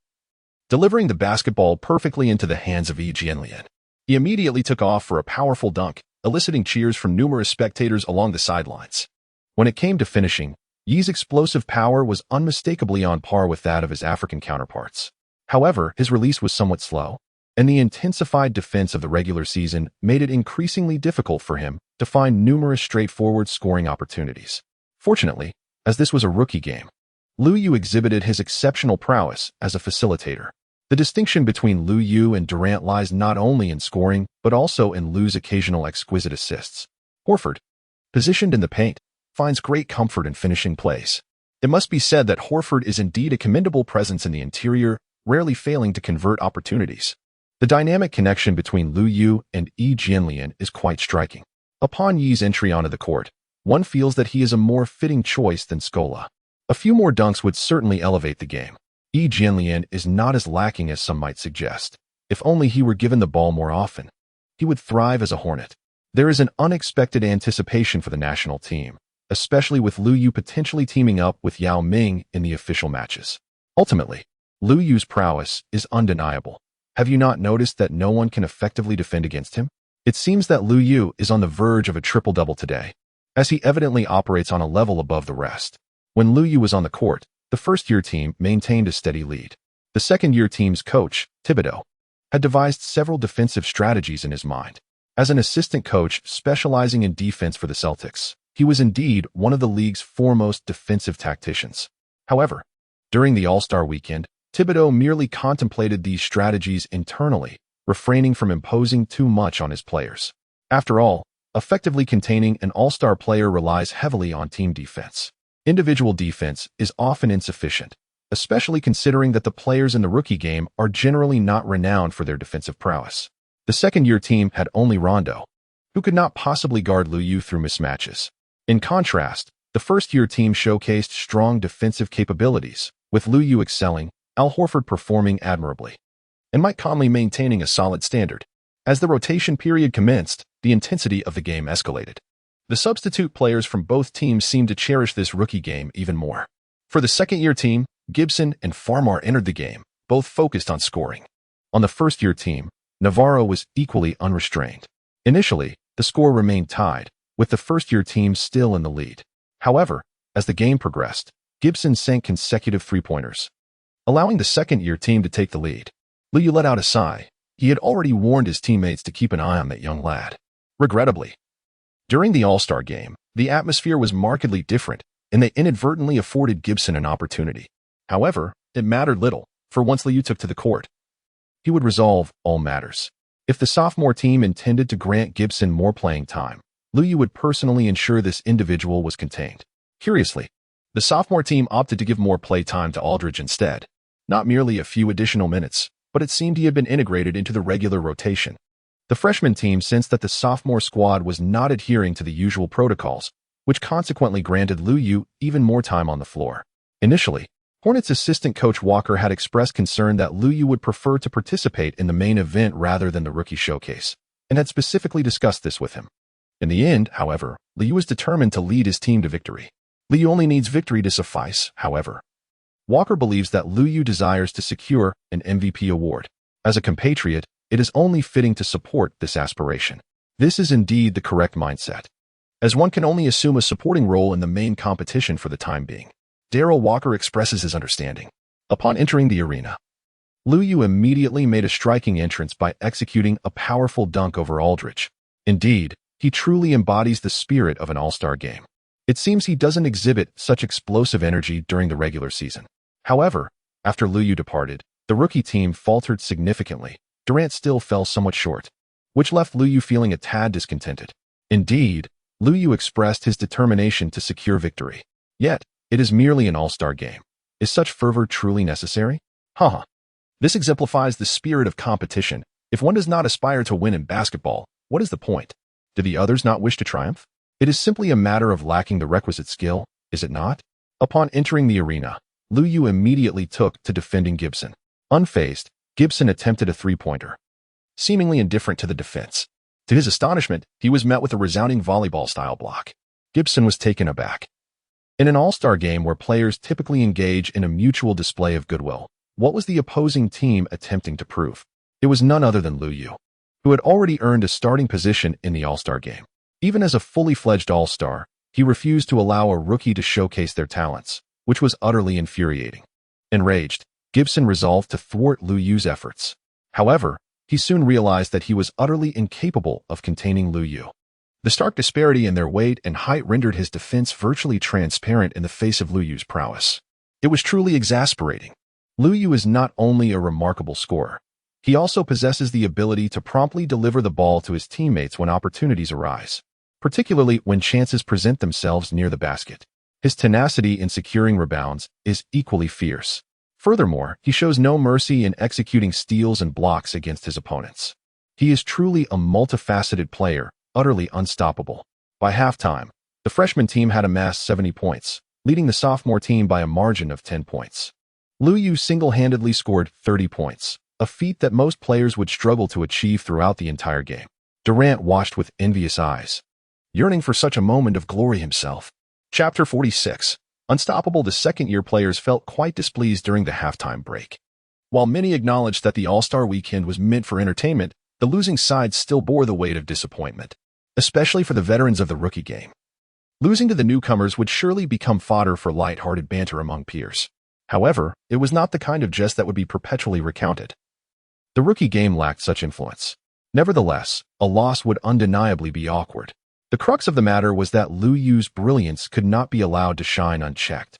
delivering the basketball perfectly into the hands of Jianlian. He immediately took off for a powerful dunk, eliciting cheers from numerous spectators along the sidelines. When it came to finishing, Yi's explosive power was unmistakably on par with that of his African counterparts. However, his release was somewhat slow, and the intensified defense of the regular season made it increasingly difficult for him to find numerous straightforward scoring opportunities. Fortunately, as this was a rookie game, Liu Yu exhibited his exceptional prowess as a facilitator. The distinction between Liu Yu and Durant lies not only in scoring, but also in Liu's occasional exquisite assists. Horford, positioned in the paint, finds great comfort in finishing plays. It must be said that Horford is indeed a commendable presence in the interior, rarely failing to convert opportunities. The dynamic connection between Liu Yu and Jianlian is quite striking. Upon Yi's entry onto the court, one feels that he is a more fitting choice than Scola. A few more dunks would certainly elevate the game. Jianlian is not as lacking as some might suggest. If only he were given the ball more often, he would thrive as a Hornet. There is an unexpected anticipation for the national team, especially with Liu Yu potentially teaming up with Yao Ming in the official matches. Ultimately, Liu Yu's prowess is undeniable. Have you not noticed that no one can effectively defend against him? It seems that Liu Yu is on the verge of a triple-double today, as he evidently operates on a level above the rest. When Liu Yu was on the court, the first-year team maintained a steady lead. The second-year team's coach, Thibodeau, had devised several defensive strategies in his mind. As an assistant coach specializing in defense for the Celtics, he was indeed one of the league's foremost defensive tacticians. However, during the All-Star weekend, Thibodeau merely contemplated these strategies internally, refraining from imposing too much on his players. After all, effectively containing an All-Star player relies heavily on team defense. Individual defense is often insufficient, especially considering that the players in the rookie game are generally not renowned for their defensive prowess. The second-year team had only Rondo, who could not possibly guard Liu Yu through mismatches. In contrast, the first-year team showcased strong defensive capabilities, with Liu Yu excelling, Al Horford performing admirably, and Mike Conley maintaining a solid standard. As the rotation period commenced, the intensity of the game escalated. The substitute players from both teams seemed to cherish this rookie game even more. For the second-year team, Gibson and Farmar entered the game, both focused on scoring. On the first-year team, Navarro was equally unrestrained. Initially, the score remained tied, with the first-year team still in the lead. However, as the game progressed, Gibson sank consecutive three-pointers, allowing the second-year team to take the lead. Liu Yu let out a sigh. He had already warned his teammates to keep an eye on that young lad. Regrettably, during the All-Star game, the atmosphere was markedly different, and they inadvertently afforded Gibson an opportunity. However, it mattered little, for once Liu Yu took to the court, he would resolve all matters. If the sophomore team intended to grant Gibson more playing time, Liu Yu would personally ensure this individual was contained. Curiously, the sophomore team opted to give more play time to Aldridge instead. Not merely a few additional minutes, but it seemed he had been integrated into the regular rotation. The freshman team sensed that the sophomore squad was not adhering to the usual protocols, which consequently granted Lu Yu even more time on the floor. Initially, Hornets assistant coach Walker had expressed concern that Lu Yu would prefer to participate in the main event rather than the rookie showcase, and had specifically discussed this with him. In the end, however, Lu Yu was determined to lead his team to victory. Lu Yu only needs victory to suffice, however. Walker believes that Lu Yu desires to secure an MVP award. As a compatriot, it is only fitting to support this aspiration. This is indeed the correct mindset, as one can only assume a supporting role in the main competition for the time being. Darryl Walker expresses his understanding. Upon entering the arena, Lu Yu immediately made a striking entrance by executing a powerful dunk over Aldridge. Indeed, he truly embodies the spirit of an all-star game. It seems he doesn't exhibit such explosive energy during the regular season. However, after Lu Yu departed, the rookie team faltered significantly. Durant still fell somewhat short, which left Lu Yu feeling a tad discontented. Indeed, Lu Yu expressed his determination to secure victory. Yet, it is merely an all-star game. Is such fervor truly necessary? This exemplifies the spirit of competition. If one does not aspire to win in basketball, what is the point? Do the others not wish to triumph? It is simply a matter of lacking the requisite skill, is it not? Upon entering the arena, Lu Yu immediately took to defending Gibson. Unfazed, Gibson attempted a three-pointer, seemingly indifferent to the defense. To his astonishment, he was met with a resounding volleyball-style block. Gibson was taken aback. In an all-star game where players typically engage in a mutual display of goodwill, what was the opposing team attempting to prove? It was none other than Lu Yu, who had already earned a starting position in the all-star game. Even as a fully fledged all-star, he refused to allow a rookie to showcase their talents, which was utterly infuriating. Enraged, Gibson resolved to thwart Lu Yu's efforts. However, he soon realized that he was utterly incapable of containing Lu Yu. The stark disparity in their weight and height rendered his defense virtually transparent in the face of Lu Yu's prowess. It was truly exasperating. Lu Yu is not only a remarkable scorer, he also possesses the ability to promptly deliver the ball to his teammates when opportunities arise, particularly when chances present themselves near the basket. His tenacity in securing rebounds is equally fierce. Furthermore, he shows no mercy in executing steals and blocks against his opponents. He is truly a multifaceted player, utterly unstoppable. By halftime, the freshman team had amassed 70 points, leading the sophomore team by a margin of 10 points. Lu Yu single-handedly scored 30 points, a feat that most players would struggle to achieve throughout the entire game. Durant watched with envious eyes, yearning for such a moment of glory himself. Chapter 46. Unstoppable. The second-year players felt quite displeased during the halftime break. While many acknowledged that the All-Star weekend was meant for entertainment, the losing side still bore the weight of disappointment, especially for the veterans of the rookie game. Losing to the newcomers would surely become fodder for light-hearted banter among peers. However, it was not the kind of jest that would be perpetually recounted. The rookie game lacked such influence. Nevertheless, a loss would undeniably be awkward. The crux of the matter was that Lu Yu's brilliance could not be allowed to shine unchecked.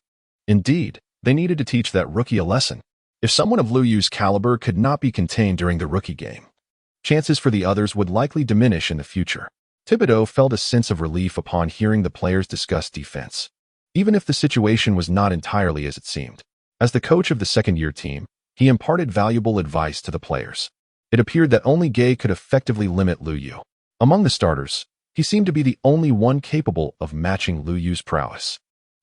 Indeed, they needed to teach that rookie a lesson. If someone of Lu Yu's caliber could not be contained during the rookie game, chances for the others would likely diminish in the future. Thibodeau felt a sense of relief upon hearing the players discuss defense, even if the situation was not entirely as it seemed. As the coach of the second-year team, he imparted valuable advice to the players. It appeared that only Gay could effectively limit Lu Yu. Among the starters, he seemed to be the only one capable of matching Lu Yu's prowess.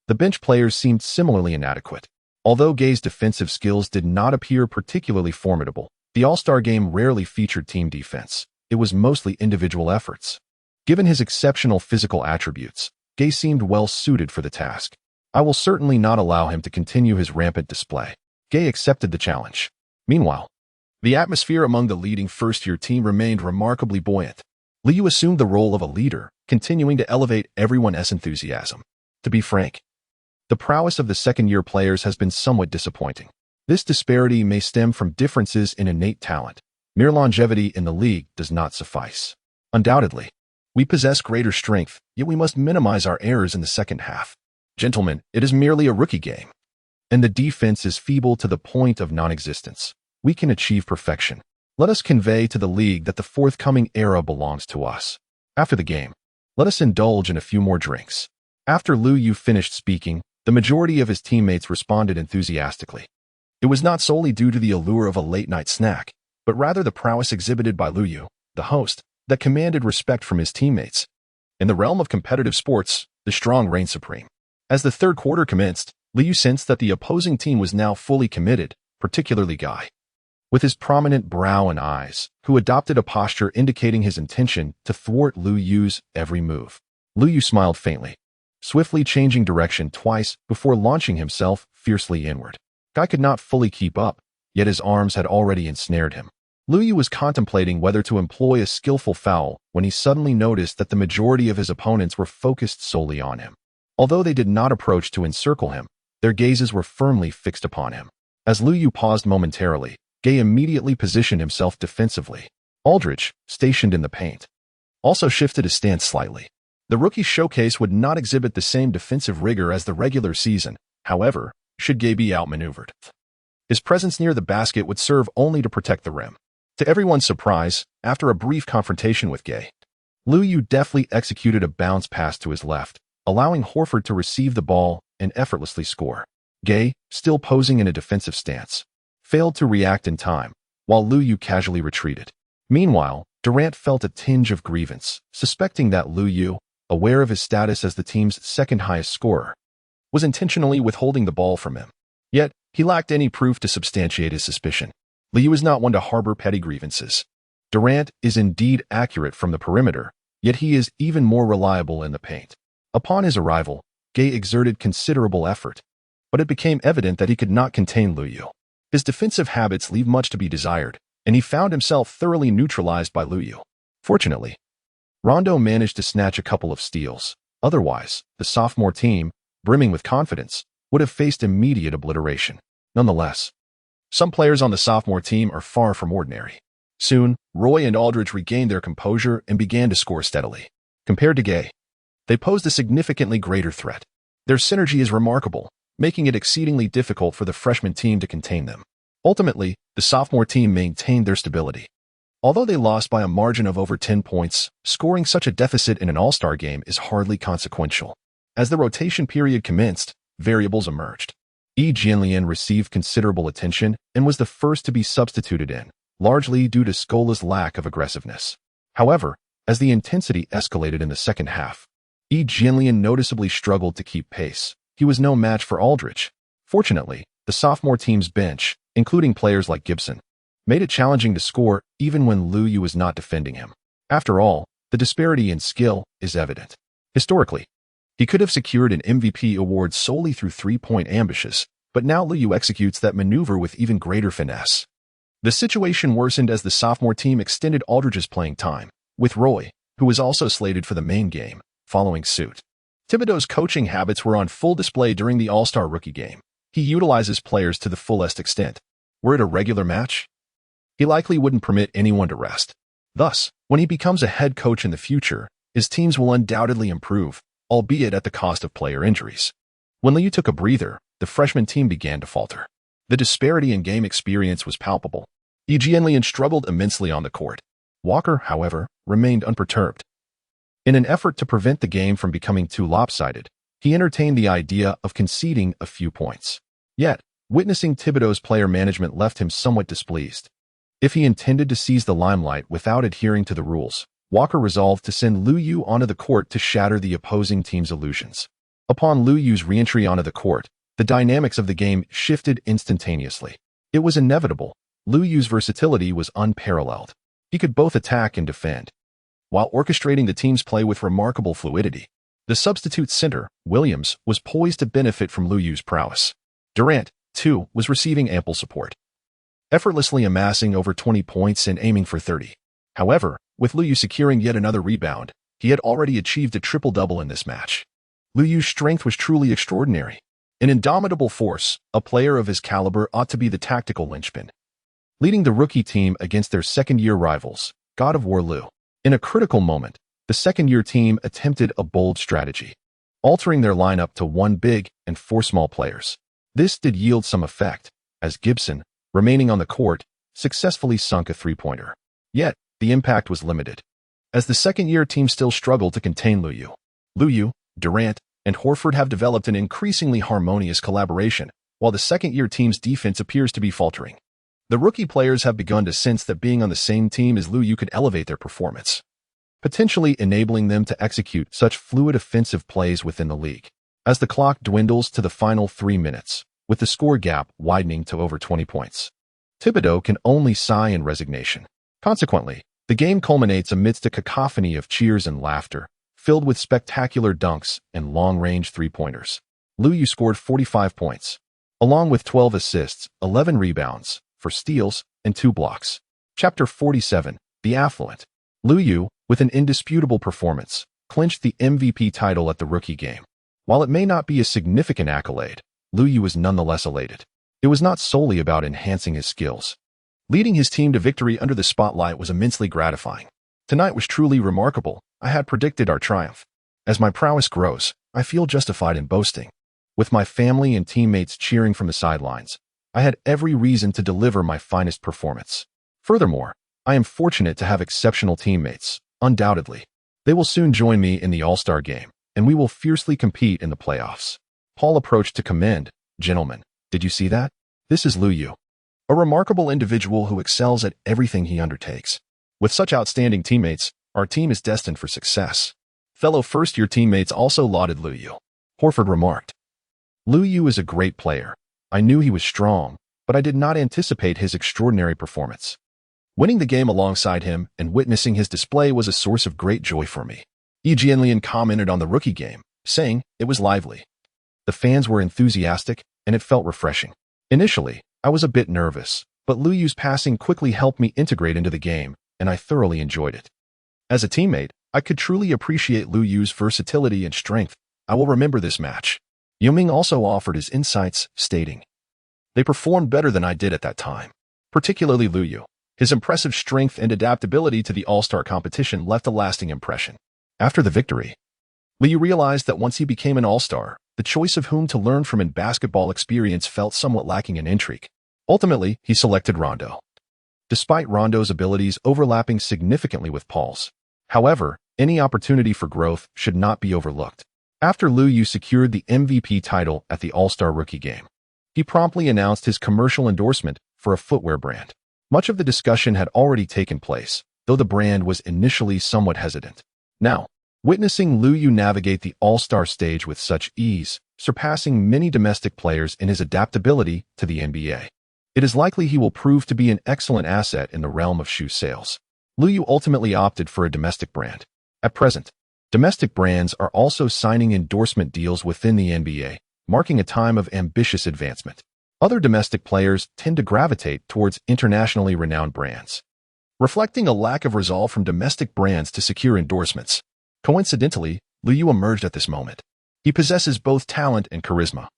The bench players seemed similarly inadequate. Although Gay's defensive skills did not appear particularly formidable, the All-Star game rarely featured team defense. It was mostly individual efforts. Given his exceptional physical attributes, Gay seemed well suited for the task. I will certainly not allow him to continue his rampant display. Gay accepted the challenge. Meanwhile, the atmosphere among the leading first-year team remained remarkably buoyant. Lu Yu assumed the role of a leader, continuing to elevate everyone's enthusiasm. To be frank, the prowess of the second-year players has been somewhat disappointing. This disparity may stem from differences in innate talent. Mere longevity in the league does not suffice. Undoubtedly, we possess greater strength, yet we must minimize our errors in the second half. Gentlemen, it is merely a rookie game, and the defense is feeble to the point of non-existence. We can achieve perfection. Let us convey to the league that the forthcoming era belongs to us. After the game, let us indulge in a few more drinks. After Lu Yu finished speaking, the majority of his teammates responded enthusiastically. It was not solely due to the allure of a late-night snack, but rather the prowess exhibited by Lu Yu, the host, that commanded respect from his teammates. In the realm of competitive sports, the strong reign supreme. As the third quarter commenced, Liu sensed that the opposing team was now fully committed, particularly Guy. With his prominent brow and eyes, who adopted a posture indicating his intention to thwart Liu Yu's every move. Liu Yu smiled faintly, swiftly changing direction twice before launching himself fiercely inward. Guy could not fully keep up, yet his arms had already ensnared him. Liu Yu was contemplating whether to employ a skillful foul when he suddenly noticed that the majority of his opponents were focused solely on him. Although they did not approach to encircle him, their gazes were firmly fixed upon him. As Liu Yu paused momentarily, Gay immediately positioned himself defensively. Aldridge, stationed in the paint, also shifted his stance slightly. The rookie showcase would not exhibit the same defensive rigor as the regular season, however, should Gay be outmaneuvered. His presence near the basket would serve only to protect the rim. To everyone's surprise, after a brief confrontation with Gay, Liu Yu deftly executed a bounce pass to his left, allowing Horford to receive the ball and effortlessly score. Gay, still posing in a defensive stance, failed to react in time, while Liu Yu casually retreated. Meanwhile, Durant felt a tinge of grievance, suspecting that Liu Yu, aware of his status as the team's second highest scorer, was intentionally withholding the ball from him. Yet, he lacked any proof to substantiate his suspicion. Liu Yu is not one to harbor petty grievances. Durant is indeed accurate from the perimeter, yet he is even more reliable in the paint. Upon his arrival, Gay exerted considerable effort, but it became evident that he could not contain Liu Yu. His defensive habits leave much to be desired, and he found himself thoroughly neutralized by Liu Yu. Fortunately, Rondo managed to snatch a couple of steals. Otherwise, the sophomore team, brimming with confidence, would have faced immediate obliteration. Nonetheless, some players on the sophomore team are far from ordinary. Soon, Roy and Aldridge regained their composure and began to score steadily. Compared to Gay, they posed a significantly greater threat. Their synergy is remarkable, making it exceedingly difficult for the freshman team to contain them. Ultimately, the sophomore team maintained their stability. Although they lost by a margin of over 10 points, scoring such a deficit in an all-star game is hardly consequential. As the rotation period commenced, variables emerged. Jianlian received considerable attention and was the first to be substituted in, largely due to Scola's lack of aggressiveness. However, as the intensity escalated in the second half, Jianlian noticeably struggled to keep pace. He was no match for Aldridge. Fortunately, the sophomore team's bench, including players like Gibson, made it challenging to score even when Liu Yu was not defending him. After all, the disparity in skill is evident. Historically, he could have secured an MVP award solely through three-point ambushes, but now Liu Yu executes that maneuver with even greater finesse. The situation worsened as the sophomore team extended Aldridge's playing time, with Roy, who was also slated for the main game, following suit. Thibodeau's coaching habits were on full display during the All-Star rookie game. He utilizes players to the fullest extent. Were it a regular match, he likely wouldn't permit anyone to rest. Thus, when he becomes a head coach in the future, his teams will undoubtedly improve, albeit at the cost of player injuries. When Liu took a breather, the freshman team began to falter. The disparity in game experience was palpable. Jianlian struggled immensely on the court. Walker, however, remained unperturbed. In an effort to prevent the game from becoming too lopsided, he entertained the idea of conceding a few points. Yet, witnessing Thibodeau's player management left him somewhat displeased. If he intended to seize the limelight without adhering to the rules, Walker resolved to send Liu Yu onto the court to shatter the opposing team's illusions. Upon Liu Yu's re-entry onto the court, the dynamics of the game shifted instantaneously. It was inevitable. Liu Yu's versatility was unparalleled. He could both attack and defend, while orchestrating the team's play with remarkable fluidity. The substitute center, Williams, was poised to benefit from Liu Yu's prowess. Durant, too, was receiving ample support, effortlessly amassing over 20 points and aiming for 30. However, with Liu Yu securing yet another rebound, he had already achieved a triple-double in this match. Liu Yu's strength was truly extraordinary. An indomitable force, a player of his caliber ought to be the tactical linchpin, leading the rookie team against their second-year rivals, God of War Liu. In a critical moment, the second-year team attempted a bold strategy, altering their lineup to 1 big and 4 small players. This did yield some effect, as Gibson, remaining on the court, successfully sunk a three-pointer. Yet, the impact was limited, as the second-year team still struggled to contain Liu Yu. Liu Yu, Durant, and Horford have developed an increasingly harmonious collaboration, while the second-year team's defense appears to be faltering. The rookie players have begun to sense that being on the same team as Liu Yu could elevate their performance. potentially enabling them to execute such fluid offensive plays within the league. As the clock dwindles to the final 3 minutes, with the score gap widening to over 20 points, Thibodeau can only sigh in resignation. Consequently, the game culminates amidst a cacophony of cheers and laughter, filled with spectacular dunks and long-range three-pointers. Liu Yu scored 45 points, along with 12 assists, 11 rebounds, for steals, and 2 blocks. Chapter 47, The Affluent. Liu Yu, with an indisputable performance, clinched the MVP title at the rookie game. While it may not be a significant accolade, Liu Yu was nonetheless elated. It was not solely about enhancing his skills. Leading his team to victory under the spotlight was immensely gratifying. Tonight was truly remarkable. I had predicted our triumph. As my prowess grows, I feel justified in boasting. With my family and teammates cheering from the sidelines, I had every reason to deliver my finest performance. Furthermore, I am fortunate to have exceptional teammates, undoubtedly. They will soon join me in the All-Star game, and we will fiercely compete in the playoffs. Paul approached to commend. Gentlemen, did you see that? This is Liu Yu, a remarkable individual who excels at everything he undertakes. With such outstanding teammates, our team is destined for success. Fellow first-year teammates also lauded Liu Yu. Horford remarked, Liu Yu is a great player. I knew he was strong, but I did not anticipate his extraordinary performance. Winning the game alongside him and witnessing his display was a source of great joy for me. Jianlian commented on the rookie game, saying it was lively. The fans were enthusiastic, and it felt refreshing. Initially, I was a bit nervous, but Liu Yu's passing quickly helped me integrate into the game, and I thoroughly enjoyed it. As a teammate, I could truly appreciate Liu Yu's versatility and strength. I will remember this match. Yuming also offered his insights, stating, they performed better than I did at that time. Particularly Liu Yu. His impressive strength and adaptability to the All-Star competition left a lasting impression. After the victory, Liu Yu realized that once he became an All-Star, the choice of whom to learn from in basketball experience felt somewhat lacking in intrigue. Ultimately, he selected Rondo. Despite Rondo's abilities overlapping significantly with Paul's, however, any opportunity for growth should not be overlooked. After Liu Yu secured the MVP title at the All-Star Rookie Game, he promptly announced his commercial endorsement for a footwear brand. Much of the discussion had already taken place, though the brand was initially somewhat hesitant. Now, witnessing Liu Yu navigate the All-Star stage with such ease, surpassing many domestic players in his adaptability to the NBA, it is likely he will prove to be an excellent asset in the realm of shoe sales. Liu Yu ultimately opted for a domestic brand. At present, domestic brands are also signing endorsement deals within the NBA, marking a time of ambitious advancement. Other domestic players tend to gravitate towards internationally renowned brands, reflecting a lack of resolve from domestic brands to secure endorsements. Coincidentally, Liu Yu emerged at this moment. He possesses both talent and charisma,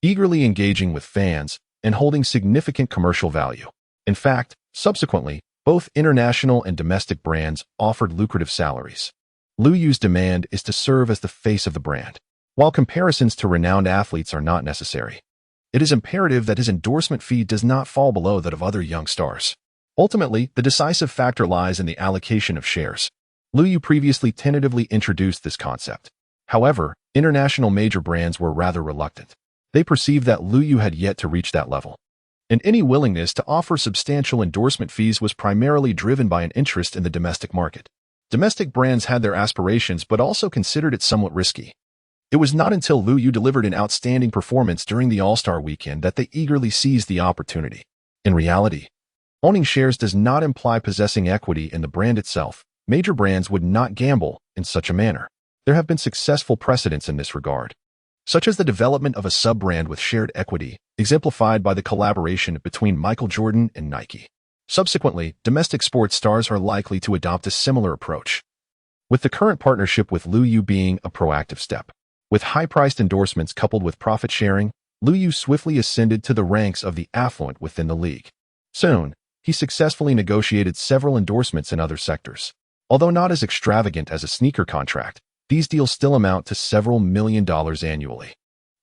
eagerly engaging with fans and holding significant commercial value. In fact, subsequently, both international and domestic brands offered lucrative salaries. Liu Yu's demand is to serve as the face of the brand. While comparisons to renowned athletes are not necessary, it is imperative that his endorsement fee does not fall below that of other young stars. Ultimately, the decisive factor lies in the allocation of shares. Liu Yu previously tentatively introduced this concept. However, international major brands were rather reluctant. They perceived that Liu Yu had yet to reach that level, and any willingness to offer substantial endorsement fees was primarily driven by an interest in the domestic market. Domestic brands had their aspirations but also considered it somewhat risky. It was not until Liu Yu delivered an outstanding performance during the All-Star weekend that they eagerly seized the opportunity. In reality, owning shares does not imply possessing equity in the brand itself. Major brands would not gamble in such a manner. There have been successful precedents in this regard, such as the development of a sub-brand with shared equity, exemplified by the collaboration between Michael Jordan and Nike. Subsequently, domestic sports stars are likely to adopt a similar approach, with the current partnership with Liu Yu being a proactive step. With high-priced endorsements coupled with profit sharing, Liu Yu swiftly ascended to the ranks of the affluent within the league. Soon, he successfully negotiated several endorsements in other sectors. Although not as extravagant as a sneaker contract, these deals still amount to several $1 million annually.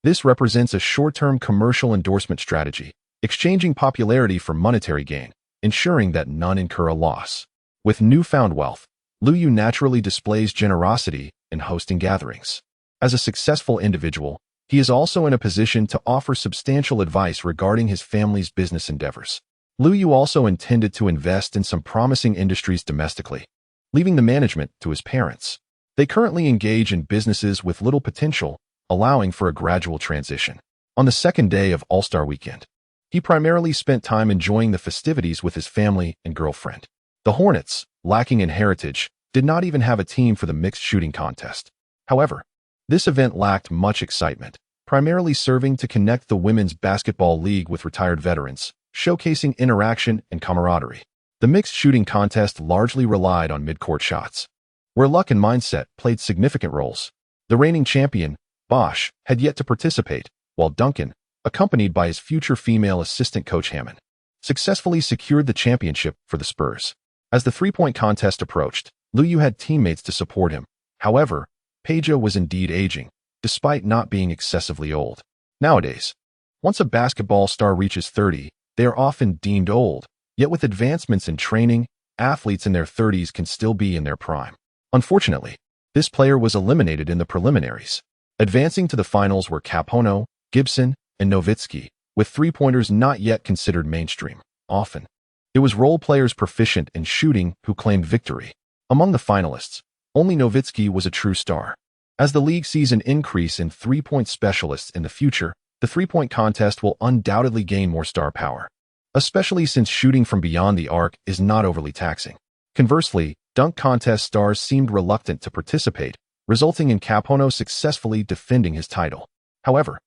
This represents a short-term commercial endorsement strategy, exchanging popularity for monetary gain, ensuring that none incur a loss. With newfound wealth, Liu Yu naturally displays generosity in hosting gatherings. As a successful individual, he is also in a position to offer substantial advice regarding his family's business endeavors. Liu Yu also intended to invest in some promising industries domestically. leaving the management to his parents. They currently engage in businesses with little potential, allowing for a gradual transition. On the second day of All-Star Weekend, he primarily spent time enjoying the festivities with his family and girlfriend. The Hornets, lacking in heritage, did not even have a team for the mixed shooting contest. However, this event lacked much excitement, primarily serving to connect the Women's Basketball League with retired veterans, showcasing interaction and camaraderie. The mixed shooting contest largely relied on mid-court shots, where luck and mindset played significant roles. The reigning champion, Bosch, had yet to participate, while Duncan, accompanied by his future female assistant coach Hammond, successfully secured the championship for the Spurs. As the three-point contest approached, Liu had teammates to support him. However, Peja was indeed aging, despite not being excessively old. Nowadays, once a basketball star reaches 30, they are often deemed old, yet with advancements in training, athletes in their 30s can still be in their prime. Unfortunately, this player was eliminated in the preliminaries. Advancing to the finals were Capono, Gibson, and Nowitzki, with three-pointers not yet considered mainstream. Often, it was role players proficient in shooting who claimed victory. Among the finalists, only Nowitzki was a true star. As the league sees an increase in three-point specialists in the future, the three-point contest will undoubtedly gain more star power, especially since shooting from beyond the arc is not overly taxing. Conversely, dunk contest stars seemed reluctant to participate, resulting in Capono successfully defending his title. However,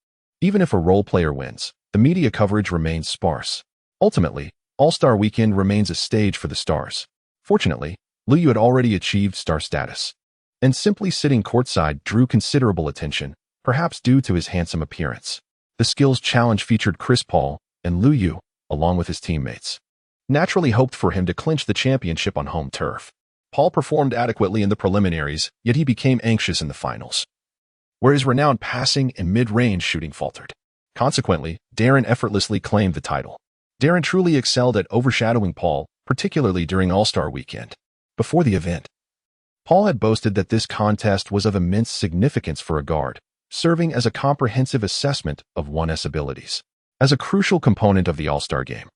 even if a role player wins, the media coverage remains sparse. Ultimately, All-Star Weekend remains a stage for the stars. Fortunately, Liu had already achieved star status, and simply sitting courtside drew considerable attention, perhaps due to his handsome appearance. The skills challenge featured Chris Paul, and Liu, along with his teammates, naturally hoped for him to clinch the championship on home turf. Paul performed adequately in the preliminaries, yet he became anxious in the finals, where his renowned passing and mid-range shooting faltered. Consequently, Darren effortlessly claimed the title. Darren truly excelled at overshadowing Paul, particularly during All-Star Weekend. Before the event, Paul had boasted that this contest was of immense significance for a guard, serving as a comprehensive assessment of one's abilities. As a crucial component of the All-Star game,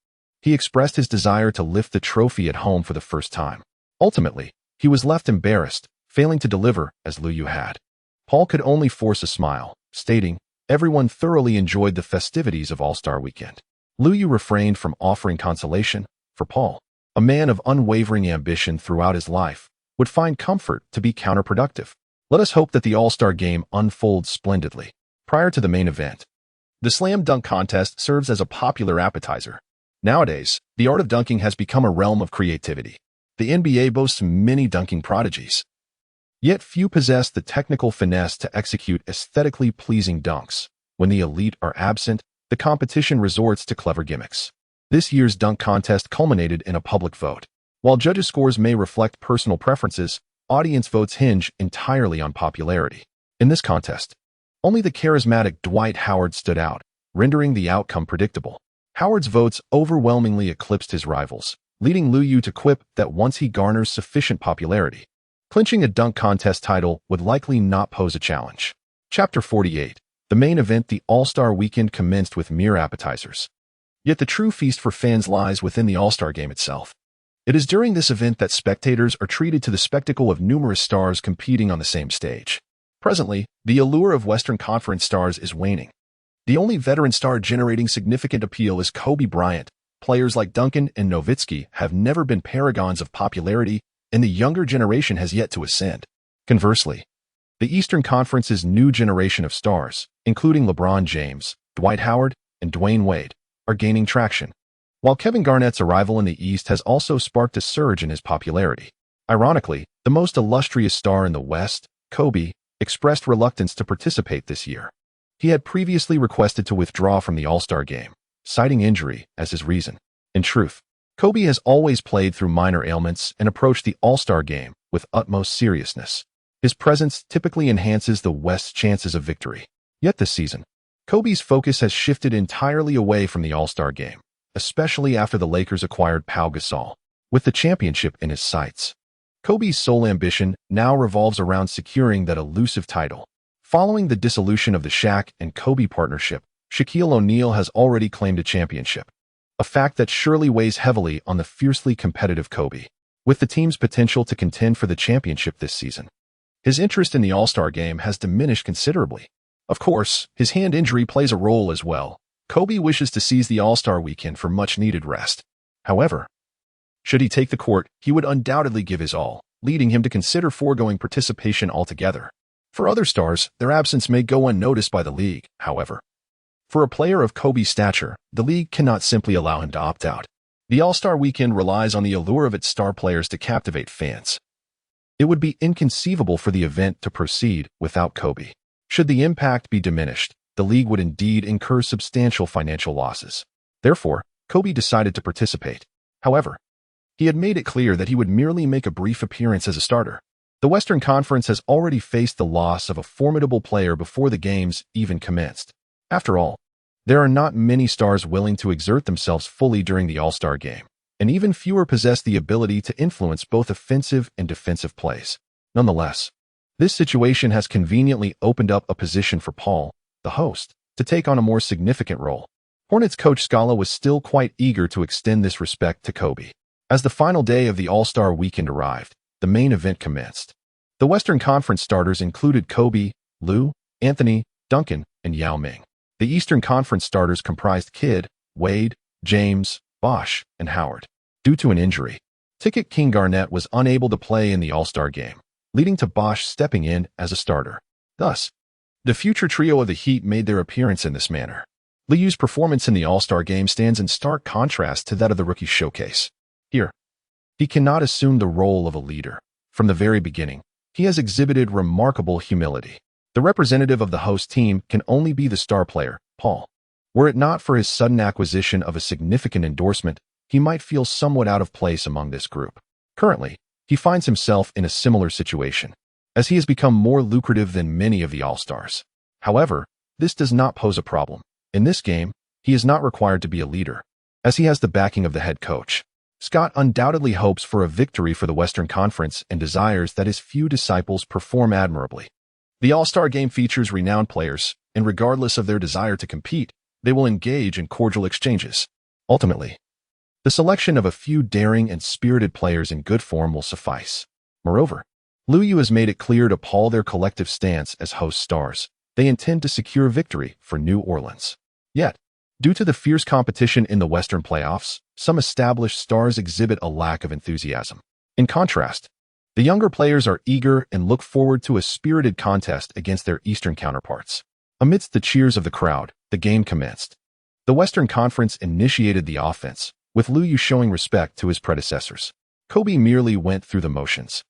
he expressed his desire to lift the trophy at home for the first time. Ultimately, he was left embarrassed, failing to deliver as Liu had. Paul could only force a smile, stating, "Everyone thoroughly enjoyed the festivities of All-Star Weekend." Liu refrained from offering consolation, for Paul, a man of unwavering ambition throughout his life, would find comfort to be counterproductive. Let us hope that the All-Star game unfolds splendidly. Prior to the main event, the slam dunk contest serves as a popular appetizer. Nowadays, the art of dunking has become a realm of creativity. The NBA boasts many dunking prodigies, yet few possess the technical finesse to execute aesthetically pleasing dunks. When the elite are absent, the competition resorts to clever gimmicks. This year's dunk contest culminated in a public vote. While judges' scores may reflect personal preferences, audience votes hinge entirely on popularity. In this contest, only the charismatic Dwight Howard stood out, rendering the outcome predictable. Howard's votes overwhelmingly eclipsed his rivals, leading Liu to quip that once he garners sufficient popularity, clinching a dunk contest title would likely not pose a challenge. Chapter 48. The main event, the All-Star Weekend, commenced with mere appetizers. Yet the true feast for fans lies within the All-Star game itself. It is during this event that spectators are treated to the spectacle of numerous stars competing on the same stage. Presently, the allure of Western Conference stars is waning. The only veteran star generating significant appeal is Kobe Bryant. Players like Duncan and Nowitzki have never been paragons of popularity, and the younger generation has yet to ascend. Conversely, the Eastern Conference's new generation of stars, including LeBron James, Dwight Howard, and Dwayne Wade, are gaining traction, while Kevin Garnett's arrival in the East has also sparked a surge in his popularity. Ironically, the most illustrious star in the West, Kobe, expressed reluctance to participate this year. He had previously requested to withdraw from the All-Star game, citing injury as his reason. In truth, Kobe has always played through minor ailments and approached the All-Star game with utmost seriousness. His presence typically enhances the West's chances of victory. Yet this season, Kobe's focus has shifted entirely away from the All-Star game, especially after the Lakers acquired Pau Gasol. With the championship in his sights, Kobe's sole ambition now revolves around securing that elusive title. Following the dissolution of the Shaq and Kobe partnership, Shaquille O'Neal has already claimed a championship, a fact that surely weighs heavily on the fiercely competitive Kobe. with the team's potential to contend for the championship this season. His interest in the All-Star game has diminished considerably. Of course, his hand injury plays a role as well. Kobe wishes to seize the All-Star weekend for much-needed rest. However, should he take the court, he would undoubtedly give his all, leading him to consider foregoing participation altogether. For other stars, their absence may go unnoticed by the league, however. For a player of Kobe's stature, the league cannot simply allow him to opt out. The All-Star weekend relies on the allure of its star players to captivate fans. It would be inconceivable for the event to proceed without Kobe. Should the impact be diminished, the league would indeed incur substantial financial losses. Therefore, Kobe decided to participate. However, he had made it clear that he would merely make a brief appearance as a starter. The Western Conference has already faced the loss of a formidable player before the games even commenced. After all, there are not many stars willing to exert themselves fully during the All-Star game, and even fewer possess the ability to influence both offensive and defensive plays. Nonetheless, this situation has conveniently opened up a position for Paul, the host, to take on a more significant role. Hornets coach Scala was still quite eager to extend this respect to Kobe. As the final day of the All-Star weekend arrived, the main event commenced. The Western Conference starters included Kobe, Lou, Anthony, Duncan, and Yao Ming. The Eastern Conference starters comprised Kidd, Wade, James, Bosh, and Howard. Due to an injury, Ticket King Garnett was unable to play in the All-Star game, leading to Bosh stepping in as a starter. Thus, the future trio of the Heat made their appearance in this manner. Liu's performance in the All-Star game stands in stark contrast to that of the rookie showcase. Here, he cannot assume the role of a leader. From the very beginning, he has exhibited remarkable humility. The representative of the host team can only be the star player, Paul. Were it not for his sudden acquisition of a significant endorsement, he might feel somewhat out of place among this group. Currently, he finds himself in a similar situation, as he has become more lucrative than many of the All-Stars. However, this does not pose a problem. In this game, he is not required to be a leader, as he has the backing of the head coach. Scott undoubtedly hopes for a victory for the Western Conference and desires that his few disciples perform admirably. The All-Star game features renowned players, and regardless of their desire to compete, they will engage in cordial exchanges. Ultimately, the selection of a few daring and spirited players in good form will suffice. Moreover, Liu has made it clear to Paul their collective stance as host stars. They intend to secure victory for New Orleans. Yet, due to the fierce competition in the Western playoffs, some established stars exhibit a lack of enthusiasm. In contrast, the younger players are eager and look forward to a spirited contest against their Eastern counterparts. Amidst the cheers of the crowd, the game commenced. The Western Conference initiated the offense, with Liu showing respect to his predecessors. Kobe merely went through the motions,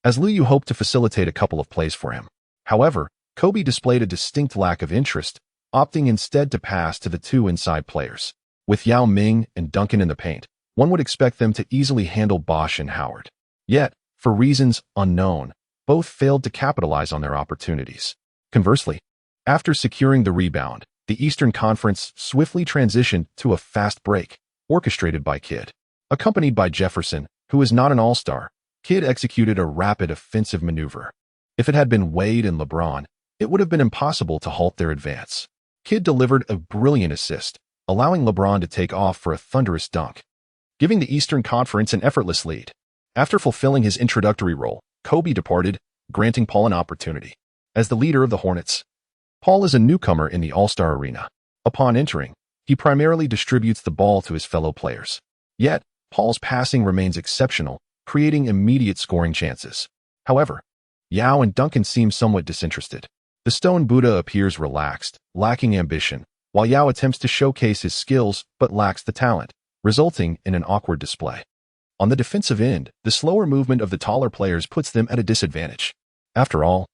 as Liu hoped to facilitate a couple of plays for him. However, Kobe displayed a distinct lack of interest, opting instead to pass to the two inside players. With Yao Ming and Duncan in the paint, one would expect them to easily handle Bosh and Howard. Yet, for reasons unknown, both failed to capitalize on their opportunities. Conversely, after securing the rebound, the Eastern Conference swiftly transitioned to a fast break, orchestrated by Kidd. Accompanied by Jefferson, who is not an all-star, Kidd executed a rapid offensive maneuver. If it had been Wade and LeBron, it would have been impossible to halt their advance. Kidd delivered a brilliant assist, allowing LeBron to take off for a thunderous dunk, giving the Eastern Conference an effortless lead. After fulfilling his introductory role, Kobe departed, granting Paul an opportunity. As the leader of the Hornets, Paul is a newcomer in the All-Star arena. Upon entering, he primarily distributes the ball to his fellow players. Yet, Paul's passing remains exceptional, creating immediate scoring chances. However, Yao and Duncan seem somewhat disinterested. The Stone Buddha appears relaxed, lacking ambition, while Yao attempts to showcase his skills but lacks the talent, resulting in an awkward display. On the defensive end, the slower movement of the taller players puts them at a disadvantage. After all,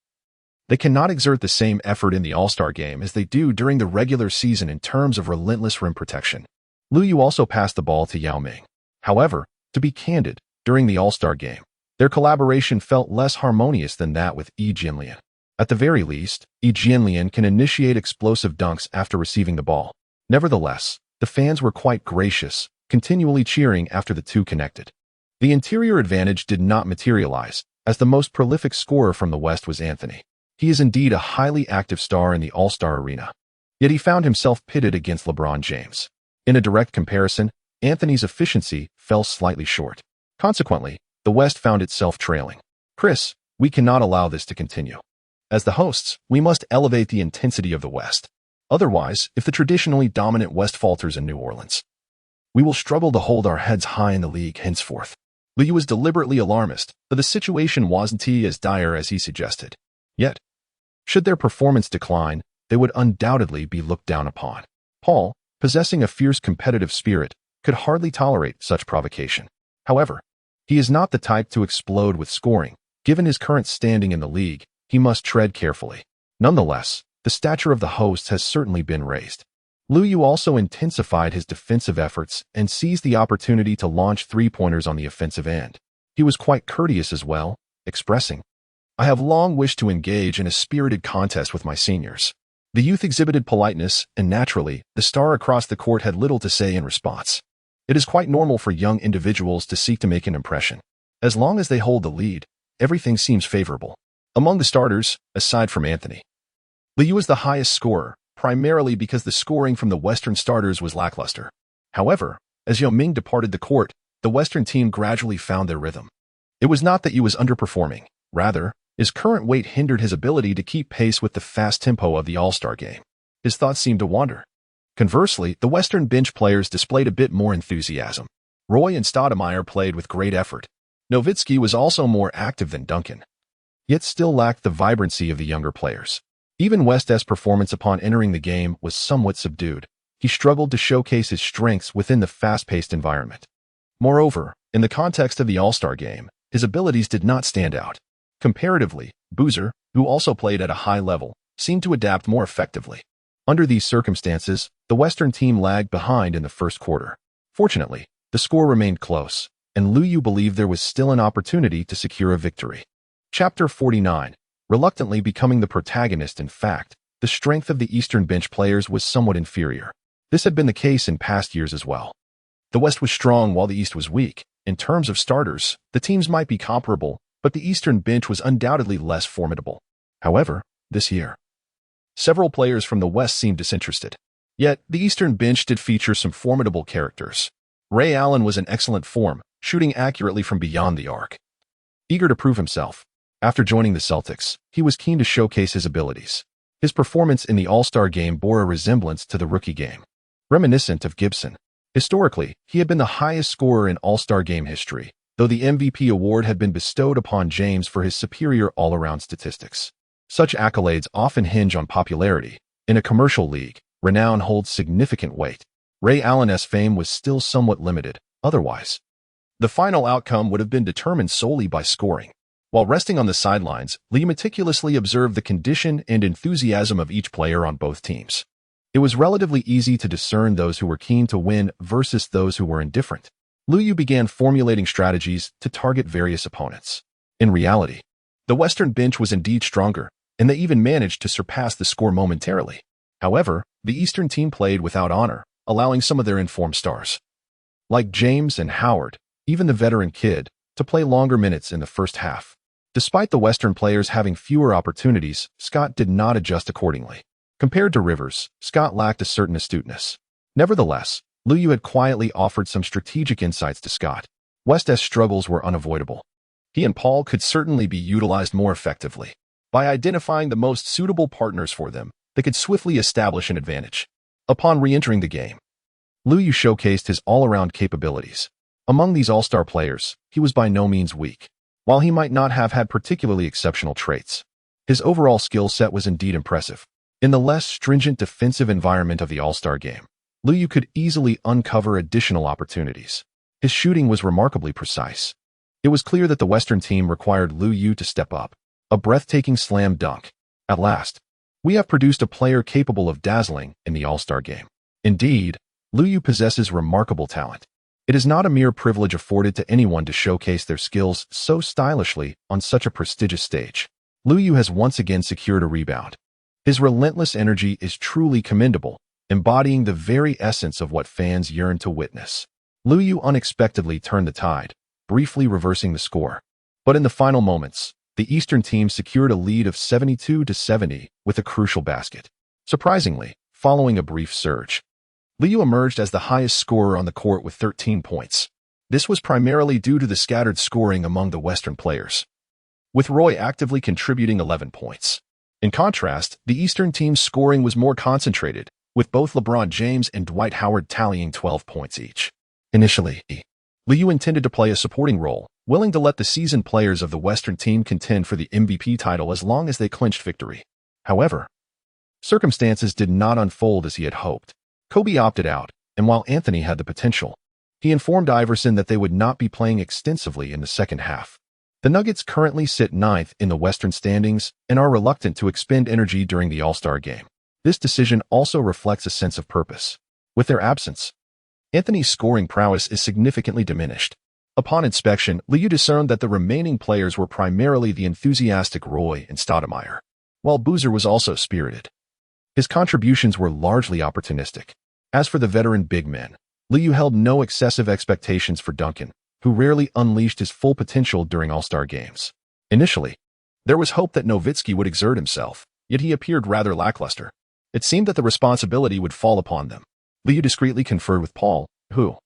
they cannot exert the same effort in the All-Star game as they do during the regular season in terms of relentless rim protection. Liu also passed the ball to Yao Ming. However, to be candid, during the All-Star game, their collaboration felt less harmonious than that with Yi Jianlian. At the very least, Yi Jianlian can initiate explosive dunks after receiving the ball. Nevertheless, the fans were quite gracious, continually cheering after the two connected. The interior advantage did not materialize, as the most prolific scorer from the West was Anthony. He is indeed a highly active star in the All-Star arena. Yet he found himself pitted against LeBron James. In a direct comparison, Anthony's efficiency fell slightly short. Consequently, the West found itself trailing. Chris, we cannot allow this to continue. As the hosts, we must elevate the intensity of the West. Otherwise, if the traditionally dominant West falters in New Orleans, we will struggle to hold our heads high in the league henceforth. Liu was deliberately alarmist, but the situation wasn't as dire as he suggested. Yet, should their performance decline, they would undoubtedly be looked down upon. Paul, possessing a fierce competitive spirit, could hardly tolerate such provocation. However, he is not the type to explode with scoring. Given his current standing in the league, he must tread carefully. Nonetheless, the stature of the hosts has certainly been raised. Liu also intensified his defensive efforts and seized the opportunity to launch three-pointers on the offensive end. He was quite courteous as well, expressing, "I have long wished to engage in a spirited contest with my seniors." The youth exhibited politeness, and naturally, the star across the court had little to say in response. It is quite normal for young individuals to seek to make an impression. As long as they hold the lead, everything seems favorable. Among the starters, aside from Anthony, Liu was the highest scorer, primarily because the scoring from the Western starters was lackluster. However, as Yao Ming departed the court, the Western team gradually found their rhythm. It was not that he was underperforming. Rather, his current weight hindered his ability to keep pace with the fast tempo of the All-Star game. His thoughts seemed to wander. Conversely, the Western bench players displayed a bit more enthusiasm. Roy and Stoudemire played with great effort. Nowitzki was also more active than Duncan, yet still lacked the vibrancy of the younger players. Even West's performance upon entering the game was somewhat subdued. He struggled to showcase his strengths within the fast-paced environment. Moreover, in the context of the All-Star game, his abilities did not stand out. Comparatively, Boozer, who also played at a high level, seemed to adapt more effectively. Under these circumstances, the Western team lagged behind in the first quarter. Fortunately, the score remained close, and Liu believed there was still an opportunity to secure a victory. Chapter 49. Reluctantly becoming the protagonist. In fact, the strength of the Eastern bench players was somewhat inferior. This had been the case in past years as well. The West was strong while the East was weak. In terms of starters, the teams might be comparable, but the Eastern bench was undoubtedly less formidable. However, this year, several players from the West seemed disinterested. Yet, the Eastern bench did feature some formidable characters. Ray Allen was in excellent form, shooting accurately from beyond the arc. Eager to prove himself, after joining the Celtics, he was keen to showcase his abilities. His performance in the All-Star game bore a resemblance to the rookie game, reminiscent of Gibson. Historically, he had been the highest scorer in All-Star game history, though the MVP award had been bestowed upon James for his superior all-around statistics. Such accolades often hinge on popularity. In a commercial league, renown holds significant weight. Ray Allen's fame was still somewhat limited. Otherwise, the final outcome would have been determined solely by scoring. While resting on the sidelines, Lee meticulously observed the condition and enthusiasm of each player on both teams. It was relatively easy to discern those who were keen to win versus those who were indifferent. Liu began formulating strategies to target various opponents. In reality, the Western bench was indeed stronger, and they even managed to surpass the score momentarily. However, the Eastern team played without honor, allowing some of their informed stars, like James and Howard, even the veteran Kidd, to play longer minutes in the first half. Despite the Western players having fewer opportunities, Scott did not adjust accordingly. Compared to Rivers, Scott lacked a certain astuteness. Nevertheless, Liu had quietly offered some strategic insights to Scott. West's struggles were unavoidable. He and Paul could certainly be utilized more effectively. By identifying the most suitable partners for them, they could swiftly establish an advantage. Upon re-entering the game, Liu showcased his all-around capabilities. Among these all-star players, he was by no means weak. While he might not have had particularly exceptional traits, his overall skill set was indeed impressive. In the less stringent defensive environment of the All-Star game, Liu could easily uncover additional opportunities. His shooting was remarkably precise. It was clear that the Western team required Liu to step up. A breathtaking slam dunk. At last, we have produced a player capable of dazzling in the All-Star game. Indeed, Liu possesses remarkable talent. It is not a mere privilege afforded to anyone to showcase their skills so stylishly on such a prestigious stage. Liu has once again secured a rebound. His relentless energy is truly commendable, embodying the very essence of what fans yearn to witness. Liu unexpectedly turned the tide, briefly reversing the score. But in the final moments, the Eastern team secured a lead of 72-70 with a crucial basket. Surprisingly, following a brief surge, Liu emerged as the highest scorer on the court with 13 points. This was primarily due to the scattered scoring among the Western players, with Roy actively contributing 11 points. In contrast, the Eastern team's scoring was more concentrated, with both LeBron James and Dwight Howard tallying 12 points each. Initially, Liu intended to play a supporting role, willing to let the seasoned players of the Western team contend for the MVP title as long as they clinched victory. However, circumstances did not unfold as he had hoped. Kobe opted out, and while Anthony had the potential, he informed Iverson that they would not be playing extensively in the second half. The Nuggets currently sit ninth in the Western standings and are reluctant to expend energy during the All-Star game. This decision also reflects a sense of purpose. With their absence, Anthony's scoring prowess is significantly diminished. Upon inspection, Liu discerned that the remaining players were primarily the enthusiastic Roy and Stoudemire, while Boozer was also spirited. His contributions were largely opportunistic. As for the veteran big men, Liu held no excessive expectations for Duncan, who rarely unleashed his full potential during All-Star games. Initially, there was hope that Nowitzki would exert himself, yet he appeared rather lackluster. It seemed that the responsibility would fall upon them. Liu discreetly conferred with Paul, who,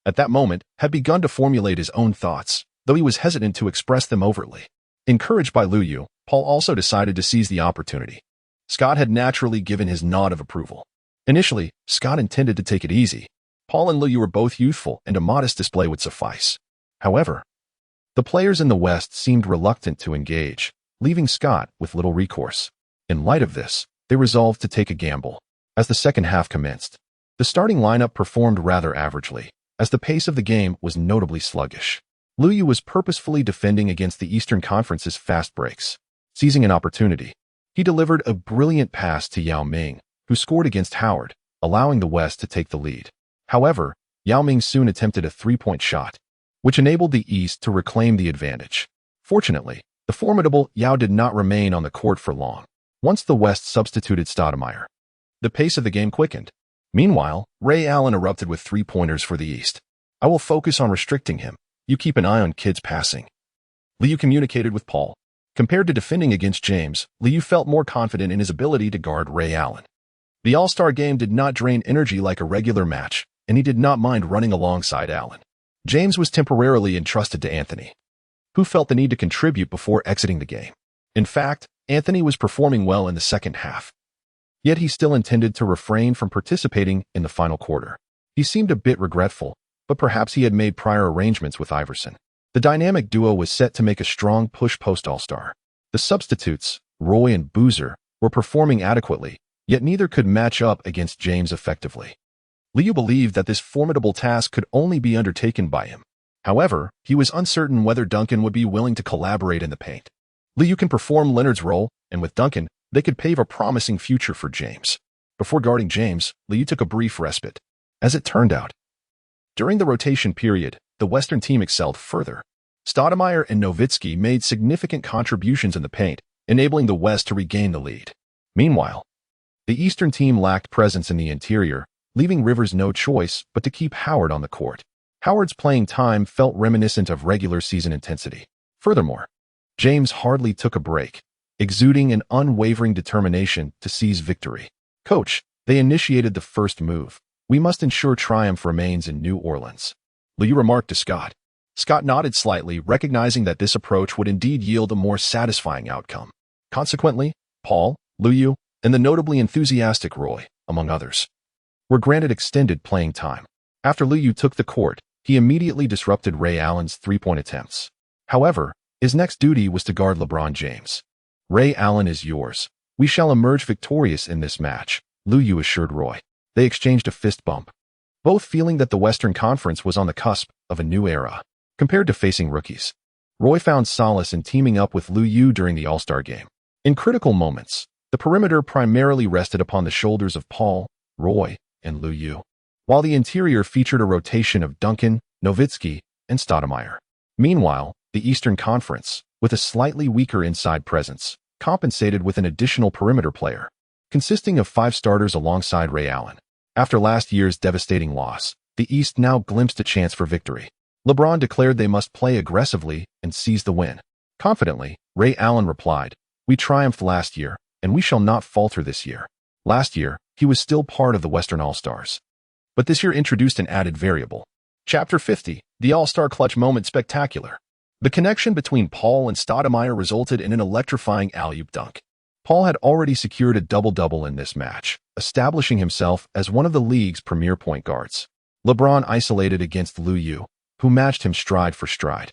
at that moment, had begun to formulate his own thoughts, though he was hesitant to express them overtly. Encouraged by Liu, Paul also decided to seize the opportunity. Scott had naturally given his nod of approval. Initially, Scott intended to take it easy. Paul and Liu were both youthful, and a modest display would suffice. However, the players in the West seemed reluctant to engage, leaving Scott with little recourse. In light of this, they resolved to take a gamble. As the second half commenced, the starting lineup performed rather averagely, as the pace of the game was notably sluggish. Liu was purposefully defending against the Eastern Conference's fast breaks. Seizing an opportunity, he delivered a brilliant pass to Yao Ming, who scored against Howard, allowing the West to take the lead. However, Yao Ming soon attempted a three-point shot, which enabled the East to reclaim the advantage. Fortunately, the formidable Yao did not remain on the court for long. Once the West substituted Stoudemire, the pace of the game quickened. Meanwhile, Ray Allen erupted with three-pointers for the East. "I will focus on restricting him. You keep an eye on kids passing." Liu communicated with Paul. Compared to defending against James, Liu felt more confident in his ability to guard Ray Allen. The All-Star game did not drain energy like a regular match, and he did not mind running alongside Allen. James was temporarily entrusted to Anthony, who felt the need to contribute before exiting the game. In fact, Anthony was performing well in the second half, yet he still intended to refrain from participating in the final quarter. He seemed a bit regretful, but perhaps he had made prior arrangements with Iverson. The dynamic duo was set to make a strong push post-All-Star. The substitutes, Roy and Boozer, were performing adequately, yet neither could match up against James effectively. Liu believed that this formidable task could only be undertaken by him. However, he was uncertain whether Duncan would be willing to collaborate in the paint. Liu can perform Leonard's role, and with Duncan, they could pave a promising future for James. Before guarding James, Liu took a brief respite. As it turned out, during the rotation period, the Western team excelled further. Stoudemire and Nowitzki made significant contributions in the paint, enabling the West to regain the lead. Meanwhile, the Eastern team lacked presence in the interior, leaving Rivers no choice but to keep Howard on the court. Howard's playing time felt reminiscent of regular season intensity. Furthermore, James hardly took a break, exuding an unwavering determination to seize victory. "Coach, they initiated the first move. We must ensure triumph remains in New Orleans," Liu remarked to Scott. Scott nodded slightly, recognizing that this approach would indeed yield a more satisfying outcome. Consequently, Paul, Liu, and the notably enthusiastic Roy, among others, were granted extended playing time. After Liu took the court, he immediately disrupted Ray Allen's three-point attempts. However, his next duty was to guard LeBron James. "Ray Allen is yours. We shall emerge victorious in this match," Liu assured Roy. They exchanged a fist bump, both feeling that the Western Conference was on the cusp of a new era. Compared to facing rookies, Roy found solace in teaming up with Liu during the All-Star game. In critical moments, the perimeter primarily rested upon the shoulders of Paul, Roy, and Liu, while the interior featured a rotation of Duncan, Nowitzki, and Stoudemire. Meanwhile, the Eastern Conference, with a slightly weaker inside presence, compensated with an additional perimeter player, consisting of 5 starters alongside Ray Allen. After last year's devastating loss, the East now glimpsed a chance for victory. LeBron declared they must play aggressively and seize the win. Confidently, Ray Allen replied, "We triumphed last year, and we shall not falter this year." Last year, he was still part of the Western All-Stars, but this year introduced an added variable. Chapter 50, The All-Star Clutch Moment Spectacular. The connection between Paul and Stoudemire resulted in an electrifying alley-oop dunk. Paul had already secured a double-double in this match, establishing himself as one of the league's premier point guards. LeBron isolated against Liu Yu, who matched him stride for stride.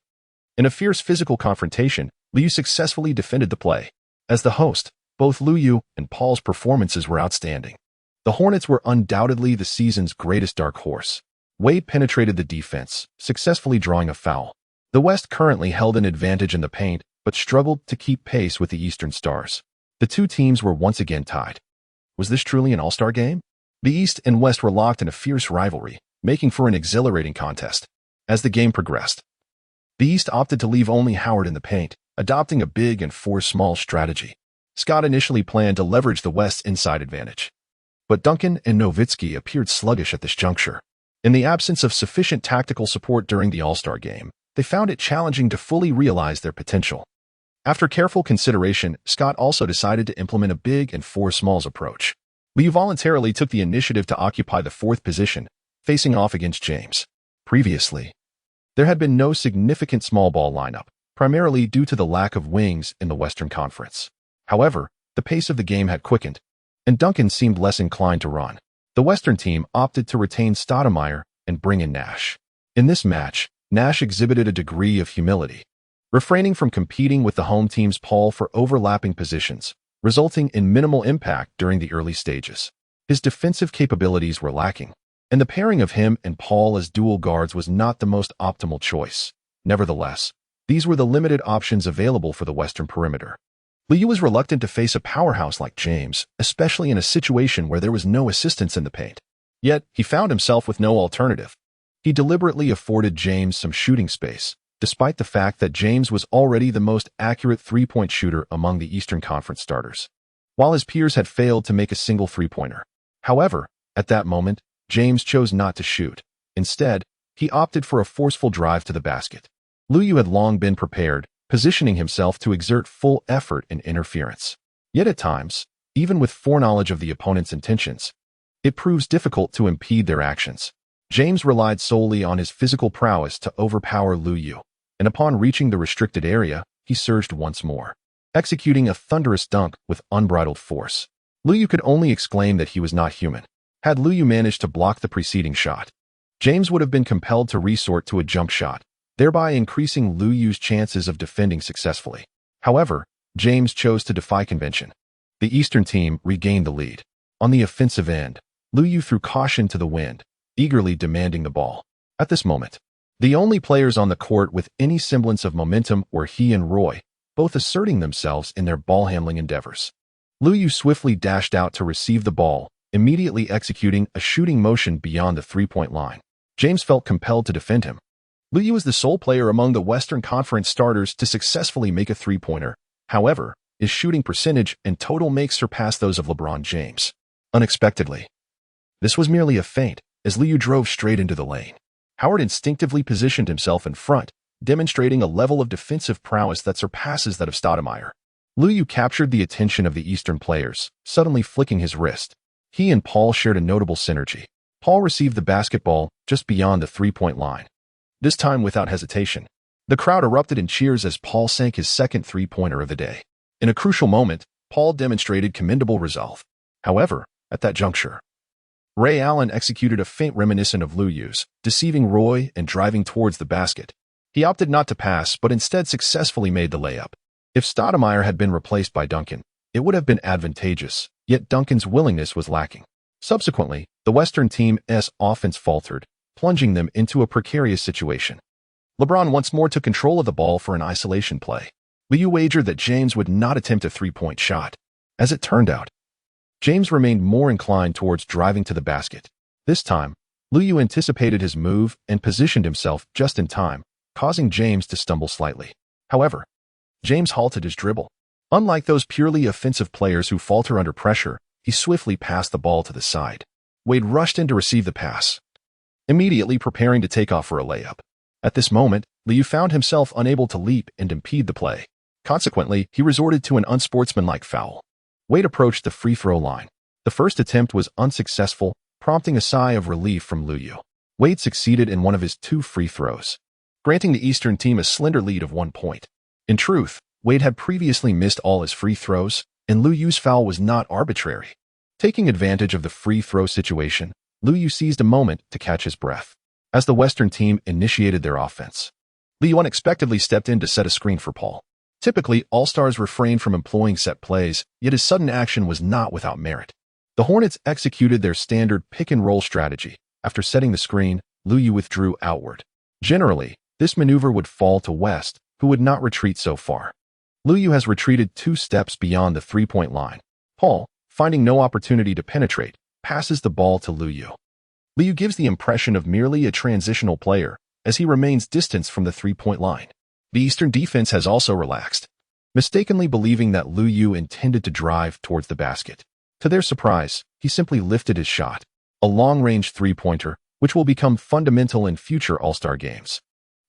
In a fierce physical confrontation, Liu successfully defended the play. As the host, both Liu Yu and Paul's performances were outstanding. The Hornets were undoubtedly the season's greatest dark horse. Wade penetrated the defense, successfully drawing a foul. The West currently held an advantage in the paint, but struggled to keep pace with the Eastern Stars. The two teams were once again tied. Was this truly an all-star game? The East and West were locked in a fierce rivalry, making for an exhilarating contest. As the game progressed, the East opted to leave only Howard in the paint, adopting a big and four small strategy. Scott initially planned to leverage the West's inside advantage, but Duncan and Nowitzki appeared sluggish at this juncture. In the absence of sufficient tactical support during the All-Star game, they found it challenging to fully realize their potential. After careful consideration, Scott also decided to implement a big and four smalls approach. Liu voluntarily took the initiative to occupy the fourth position, facing off against James. Previously, there had been no significant small ball lineup, primarily due to the lack of wings in the Western Conference. However, the pace of the game had quickened, and Duncan seemed less inclined to run. The Western team opted to retain Stoudemire and bring in Nash. In this match, Nash exhibited a degree of humility, refraining from competing with the home team's Paul for overlapping positions, resulting in minimal impact during the early stages. His defensive capabilities were lacking, and the pairing of him and Paul as dual guards was not the most optimal choice. Nevertheless, these were the limited options available for the Western perimeter. Liu was reluctant to face a powerhouse like James, especially in a situation where there was no assistance in the paint. Yet, he found himself with no alternative. He deliberately afforded James some shooting space, despite the fact that James was already the most accurate three-point shooter among the Eastern Conference starters, while his peers had failed to make a single three-pointer. However, at that moment, James chose not to shoot. Instead, he opted for a forceful drive to the basket. Liu had long been prepared, positioning himself to exert full effort in interference. Yet at times, even with foreknowledge of the opponent's intentions, it proves difficult to impede their actions. James relied solely on his physical prowess to overpower Liu, and upon reaching the restricted area, he surged once more, executing a thunderous dunk with unbridled force. Liu could only exclaim that he was not human. Had Liu managed to block the preceding shot, James would have been compelled to resort to a jump shot, thereby increasing Liu's chances of defending successfully. However, James chose to defy convention. The Eastern team regained the lead. On the offensive end, Liu threw caution to the wind, eagerly demanding the ball. At this moment, the only players on the court with any semblance of momentum were he and Roy, both asserting themselves in their ball-handling endeavors. Liu swiftly dashed out to receive the ball, immediately executing a shooting motion beyond the three-point line. James felt compelled to defend him. Liu was the sole player among the Western Conference starters to successfully make a three-pointer. However, his shooting percentage and total makes surpassed those of LeBron James. Unexpectedly, this was merely a feint, as Liu drove straight into the lane. Howard instinctively positioned himself in front, demonstrating a level of defensive prowess that surpasses that of Stoudemire. Liu captured the attention of the Eastern players, suddenly flicking his wrist. He and Paul shared a notable synergy. Paul received the basketball just beyond the three-point line, this time without hesitation. The crowd erupted in cheers as Paul sank his second three-pointer of the day. In a crucial moment, Paul demonstrated commendable resolve. However, at that juncture, Ray Allen executed a feint reminiscent of Liu's, deceiving Roy and driving towards the basket. He opted not to pass, but instead successfully made the layup. If Stoudemire had been replaced by Duncan, it would have been advantageous, yet Duncan's willingness was lacking. Subsequently, the Western team's offense faltered, plunging them into a precarious situation. LeBron once more took control of the ball for an isolation play. Liu wagered that James would not attempt a three-point shot. As it turned out, James remained more inclined towards driving to the basket. This time, Liu anticipated his move and positioned himself just in time, causing James to stumble slightly. However, James halted his dribble. Unlike those purely offensive players who falter under pressure, he swiftly passed the ball to the side. Wade rushed in to receive the pass, immediately preparing to take off for a layup. At this moment, Liu found himself unable to leap and impede the play. Consequently, he resorted to an unsportsmanlike foul. Wade approached the free throw line. The first attempt was unsuccessful, prompting a sigh of relief from Liu. Wade succeeded in one of his 2 free throws, granting the Eastern team a slender lead of 1 point. In truth, Wade had previously missed all his free throws, and Liu Yu's foul was not arbitrary. Taking advantage of the free throw situation, Liu Yu seized a moment to catch his breath. As the Western team initiated their offense, Liu unexpectedly stepped in to set a screen for Paul. Typically, all-stars refrain from employing set plays, yet his sudden action was not without merit. The Hornets executed their standard pick-and-roll strategy. After setting the screen, Liu Yu withdrew outward. Generally, this maneuver would fall to West, who would not retreat so far. Liu Yu has retreated 2 steps beyond the 3-point line. Paul, finding no opportunity to penetrate, passes the ball to Liu Yu. Liu Yu gives the impression of merely a transitional player, as he remains distanced from the 3-point line. The Eastern defense has also relaxed, mistakenly believing that Liu Yu intended to drive towards the basket. To their surprise, he simply lifted his shot, a long-range 3-pointer, which will become fundamental in future All-Star games.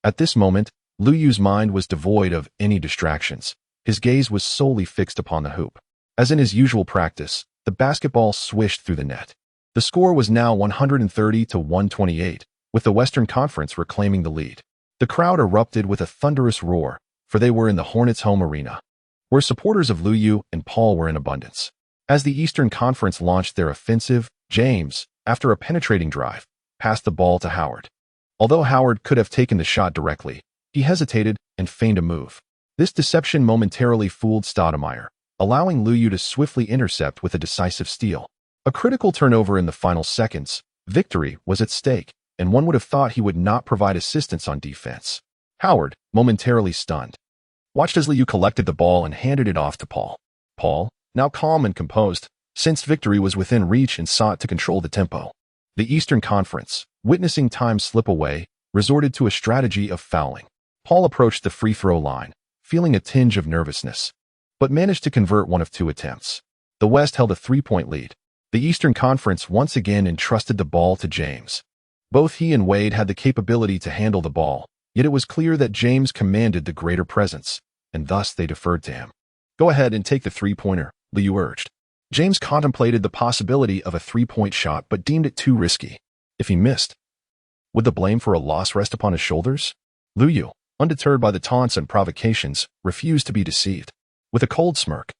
At this moment, Liu Yu's mind was devoid of any distractions. His gaze was solely fixed upon the hoop. As in his usual practice, the basketball swished through the net. The score was now 130-128, with the Western Conference reclaiming the lead. The crowd erupted with a thunderous roar, for they were in the Hornets' home arena, where supporters of Liu Yu and Paul were in abundance. As the Eastern Conference launched their offensive, James, after a penetrating drive, passed the ball to Howard. Although Howard could have taken the shot directly, he hesitated and feigned a move. This deception momentarily fooled Stoudemire, allowing Liu Yu to swiftly intercept with a decisive steal. A critical turnover in the final seconds, victory was at stake, and one would have thought he would not provide assistance on defense. Howard, momentarily stunned, watched as Liu Yu collected the ball and handed it off to Paul. Paul, now calm and composed, sensed victory was within reach and sought to control the tempo. The Eastern Conference, witnessing time slip away, resorted to a strategy of fouling. Paul approached the free throw line, feeling a tinge of nervousness, but managed to convert one of 2 attempts. The West held a 3-point lead. The Eastern Conference once again entrusted the ball to James. Both he and Wade had the capability to handle the ball, yet it was clear that James commanded the greater presence, and thus they deferred to him. "Go ahead and take the 3-pointer," Liu Yu urged. James contemplated the possibility of a 3-point shot but deemed it too risky. If he missed, would the blame for a loss rest upon his shoulders? Liu Yu, undeterred by the taunts and provocations, refused to be deceived. With a cold smirk,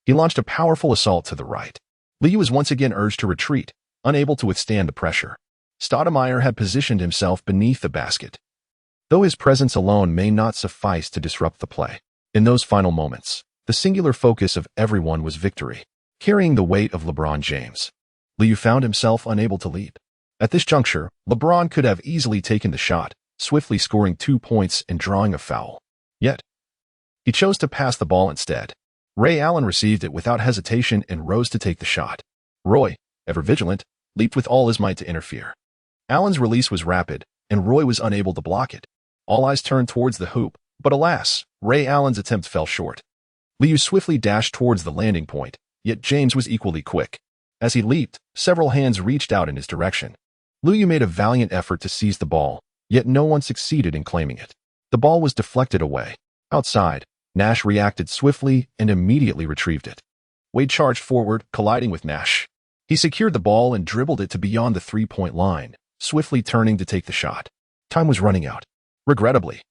he launched a powerful assault to the right. Liu Yu was once again urged to retreat, unable to withstand the pressure. Stoudemire had positioned himself beneath the basket, though his presence alone may not suffice to disrupt the play. In those final moments, the singular focus of everyone was victory, carrying the weight of LeBron James. Liu Yu found himself unable to lead. At this juncture, LeBron could have easily taken the shot, swiftly scoring 2 points and drawing a foul. Yet, he chose to pass the ball instead. Ray Allen received it without hesitation and rose to take the shot. Roy, ever vigilant, leaped with all his might to interfere. Allen's release was rapid, and Roy was unable to block it. All eyes turned towards the hoop, but alas, Ray Allen's attempt fell short. Liu Yu swiftly dashed towards the landing point, yet James was equally quick. As he leaped, several hands reached out in his direction. Liu Yu made a valiant effort to seize the ball, yet no one succeeded in claiming it. The ball was deflected away. Outside, Nash reacted swiftly and immediately retrieved it. Wade charged forward, colliding with Nash. He secured the ball and dribbled it to beyond the 3-point line, swiftly turning to take the shot. Time was running out. Regrettably,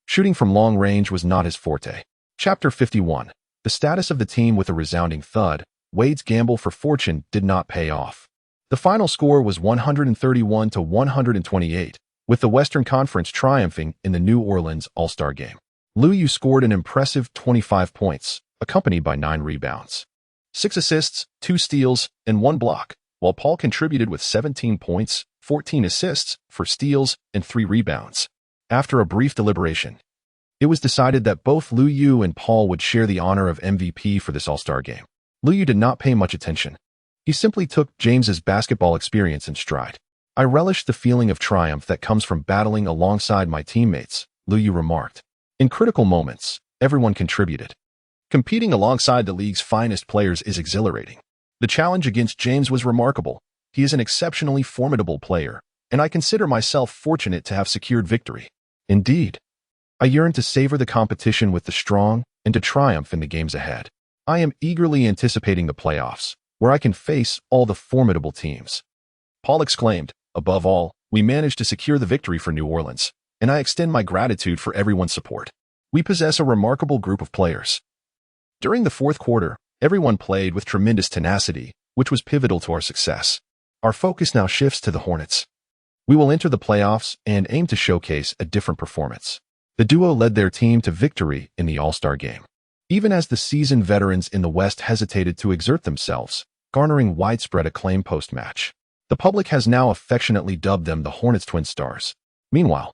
shooting from long range was not his forte. Chapter 51. The status of the team with a resounding thud. Wade's gamble for fortune did not pay off. The final score was 131-128, with the Western Conference triumphing in the New Orleans All-Star Game. Liu Yu scored an impressive 25 points, accompanied by 9 rebounds, 6 assists, 2 steals, and 1 block, while Paul contributed with 17 points, 14 assists, 4 steals, and 3 rebounds. After a brief deliberation, it was decided that both Liu Yu and Paul would share the honor of MVP for this All-Star Game. Liu Yu did not pay much attention. He simply took James's basketball experience in stride. "I relish the feeling of triumph that comes from battling alongside my teammates," Liu Yu remarked. In critical moments, everyone contributed. Competing alongside the league's finest players is exhilarating. The challenge against James was remarkable. He is an exceptionally formidable player, and I consider myself fortunate to have secured victory. Indeed, I yearn to savor the competition with the strong and to triumph in the games ahead. I am eagerly anticipating the playoffs, where I can face all the formidable teams." Paul exclaimed. Above all, We managed to secure the victory for New Orleans, and I extend my gratitude for everyone's support. We possess a remarkable group of players. During the fourth quarter, everyone played with tremendous tenacity, which was pivotal to our success. Our focus now shifts to the Hornets. We will enter the playoffs and aim to showcase a different performance. The duo led their team to victory in the All-Star game. Even as the seasoned veterans in the West hesitated to exert themselves, garnering widespread acclaim post-match. The public has now affectionately dubbed them the Hornets' twin stars. Meanwhile,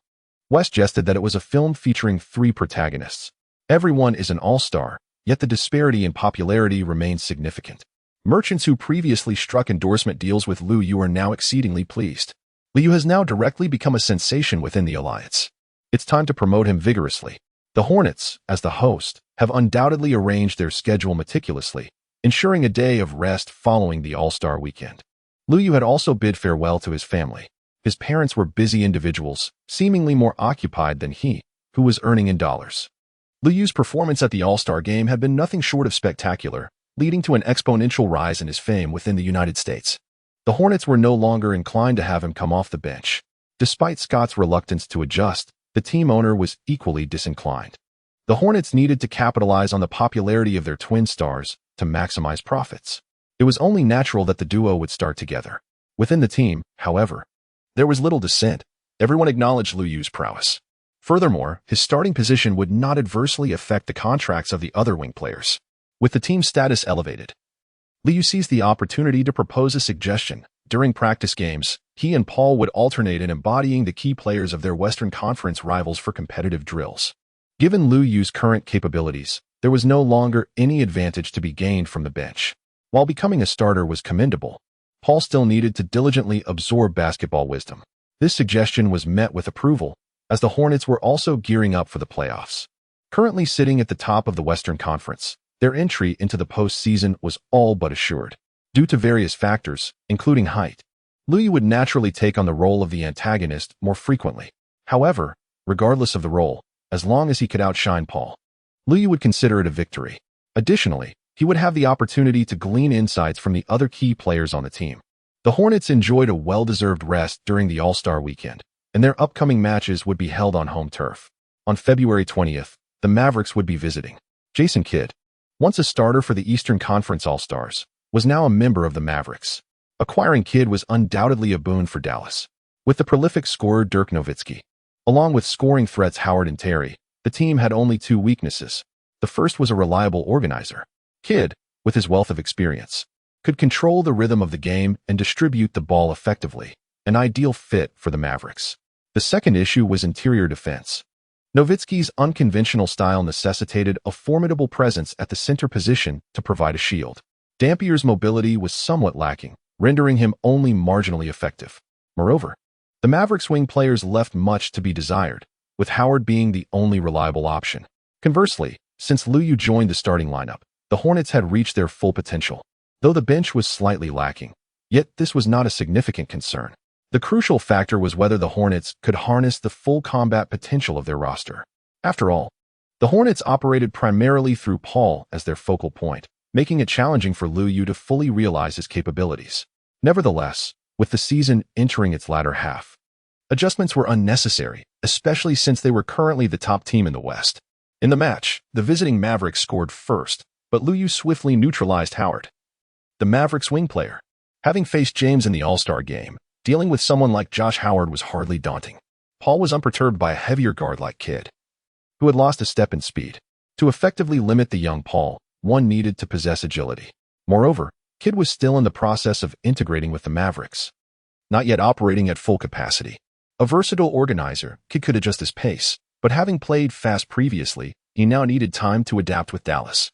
West jested that it was a film featuring 3 protagonists. Everyone is an all-star, yet the disparity in popularity remains significant. Merchants who previously struck endorsement deals with Liu Yu are now exceedingly pleased. Liu has now directly become a sensation within the alliance. It's time to promote him vigorously. The Hornets, as the host, have undoubtedly arranged their schedule meticulously, ensuring a day of rest following the All-Star weekend. Liu Yu had also bid farewell to his family. His parents were busy individuals, seemingly more occupied than he, who was earning in dollars. Liu Yu's performance at the All-Star game had been nothing short of spectacular, leading to an exponential rise in his fame within the United States. The Hornets were no longer inclined to have him come off the bench. Despite Scott's reluctance to adjust, the team owner was equally disinclined. The Hornets needed to capitalize on the popularity of their twin stars to maximize profits. It was only natural that the duo would start together. Within the team, however, there was little dissent. Everyone acknowledged Liu Yu's prowess. Furthermore, his starting position would not adversely affect the contracts of the other wing players. With the team's status elevated, Liu Yu seized the opportunity to propose a suggestion. During practice games, he and Paul would alternate in embodying the key players of their Western Conference rivals for competitive drills. Given Liu Yu's current capabilities, there was no longer any advantage to be gained from the bench. While becoming a starter was commendable, Paul still needed to diligently absorb basketball wisdom. This suggestion was met with approval, as the Hornets were also gearing up for the playoffs. Currently sitting at the top of the Western Conference, their entry into the postseason was all but assured. Due to various factors, including height, Liu Yu would naturally take on the role of the antagonist more frequently. However, regardless of the role, as long as he could outshine Paul, Liu Yu would consider it a victory. Additionally, he would have the opportunity to glean insights from the other key players on the team. The Hornets enjoyed a well-deserved rest during the All-Star weekend, and their upcoming matches would be held on home turf. On February 20th, the Mavericks would be visiting. Jason Kidd, once a starter for the Eastern Conference All-Stars, was now a member of the Mavericks. Acquiring Kidd was undoubtedly a boon for Dallas. With the prolific scorer Dirk Nowitzki, along with scoring threats Howard and Terry, the team had only 2 weaknesses. The first was a reliable organizer. Kidd, with his wealth of experience, could control the rhythm of the game and distribute the ball effectively, an ideal fit for the Mavericks. The second issue was interior defense. Nowitzki's unconventional style necessitated a formidable presence at the center position to provide a shield. Dampier's mobility was somewhat lacking, rendering him only marginally effective. Moreover, the Mavericks wing players left much to be desired, with Howard being the only reliable option. Conversely, since Liu Yu joined the starting lineup, the Hornets had reached their full potential. Though the bench was slightly lacking, yet this was not a significant concern. The crucial factor was whether the Hornets could harness the full combat potential of their roster. After all, the Hornets operated primarily through Paul as their focal point, making it challenging for Liu Yu to fully realize his capabilities. Nevertheless, with the season entering its latter half, adjustments were unnecessary, especially since they were currently the top team in the West. In the match, the visiting Mavericks scored first, but Liu Yu swiftly neutralized Howard, the Mavericks wing player. Having faced James in the All-Star game, dealing with someone like Josh Howard was hardly daunting. Paul was unperturbed by a heavier guard like Kidd, who had lost a step in speed. To effectively limit the young Paul, one needed to possess agility. Moreover, Kidd was still in the process of integrating with the Mavericks, not yet operating at full capacity. A versatile organizer, Kidd could adjust his pace, but having played fast previously, he now needed time to adapt with Dallas.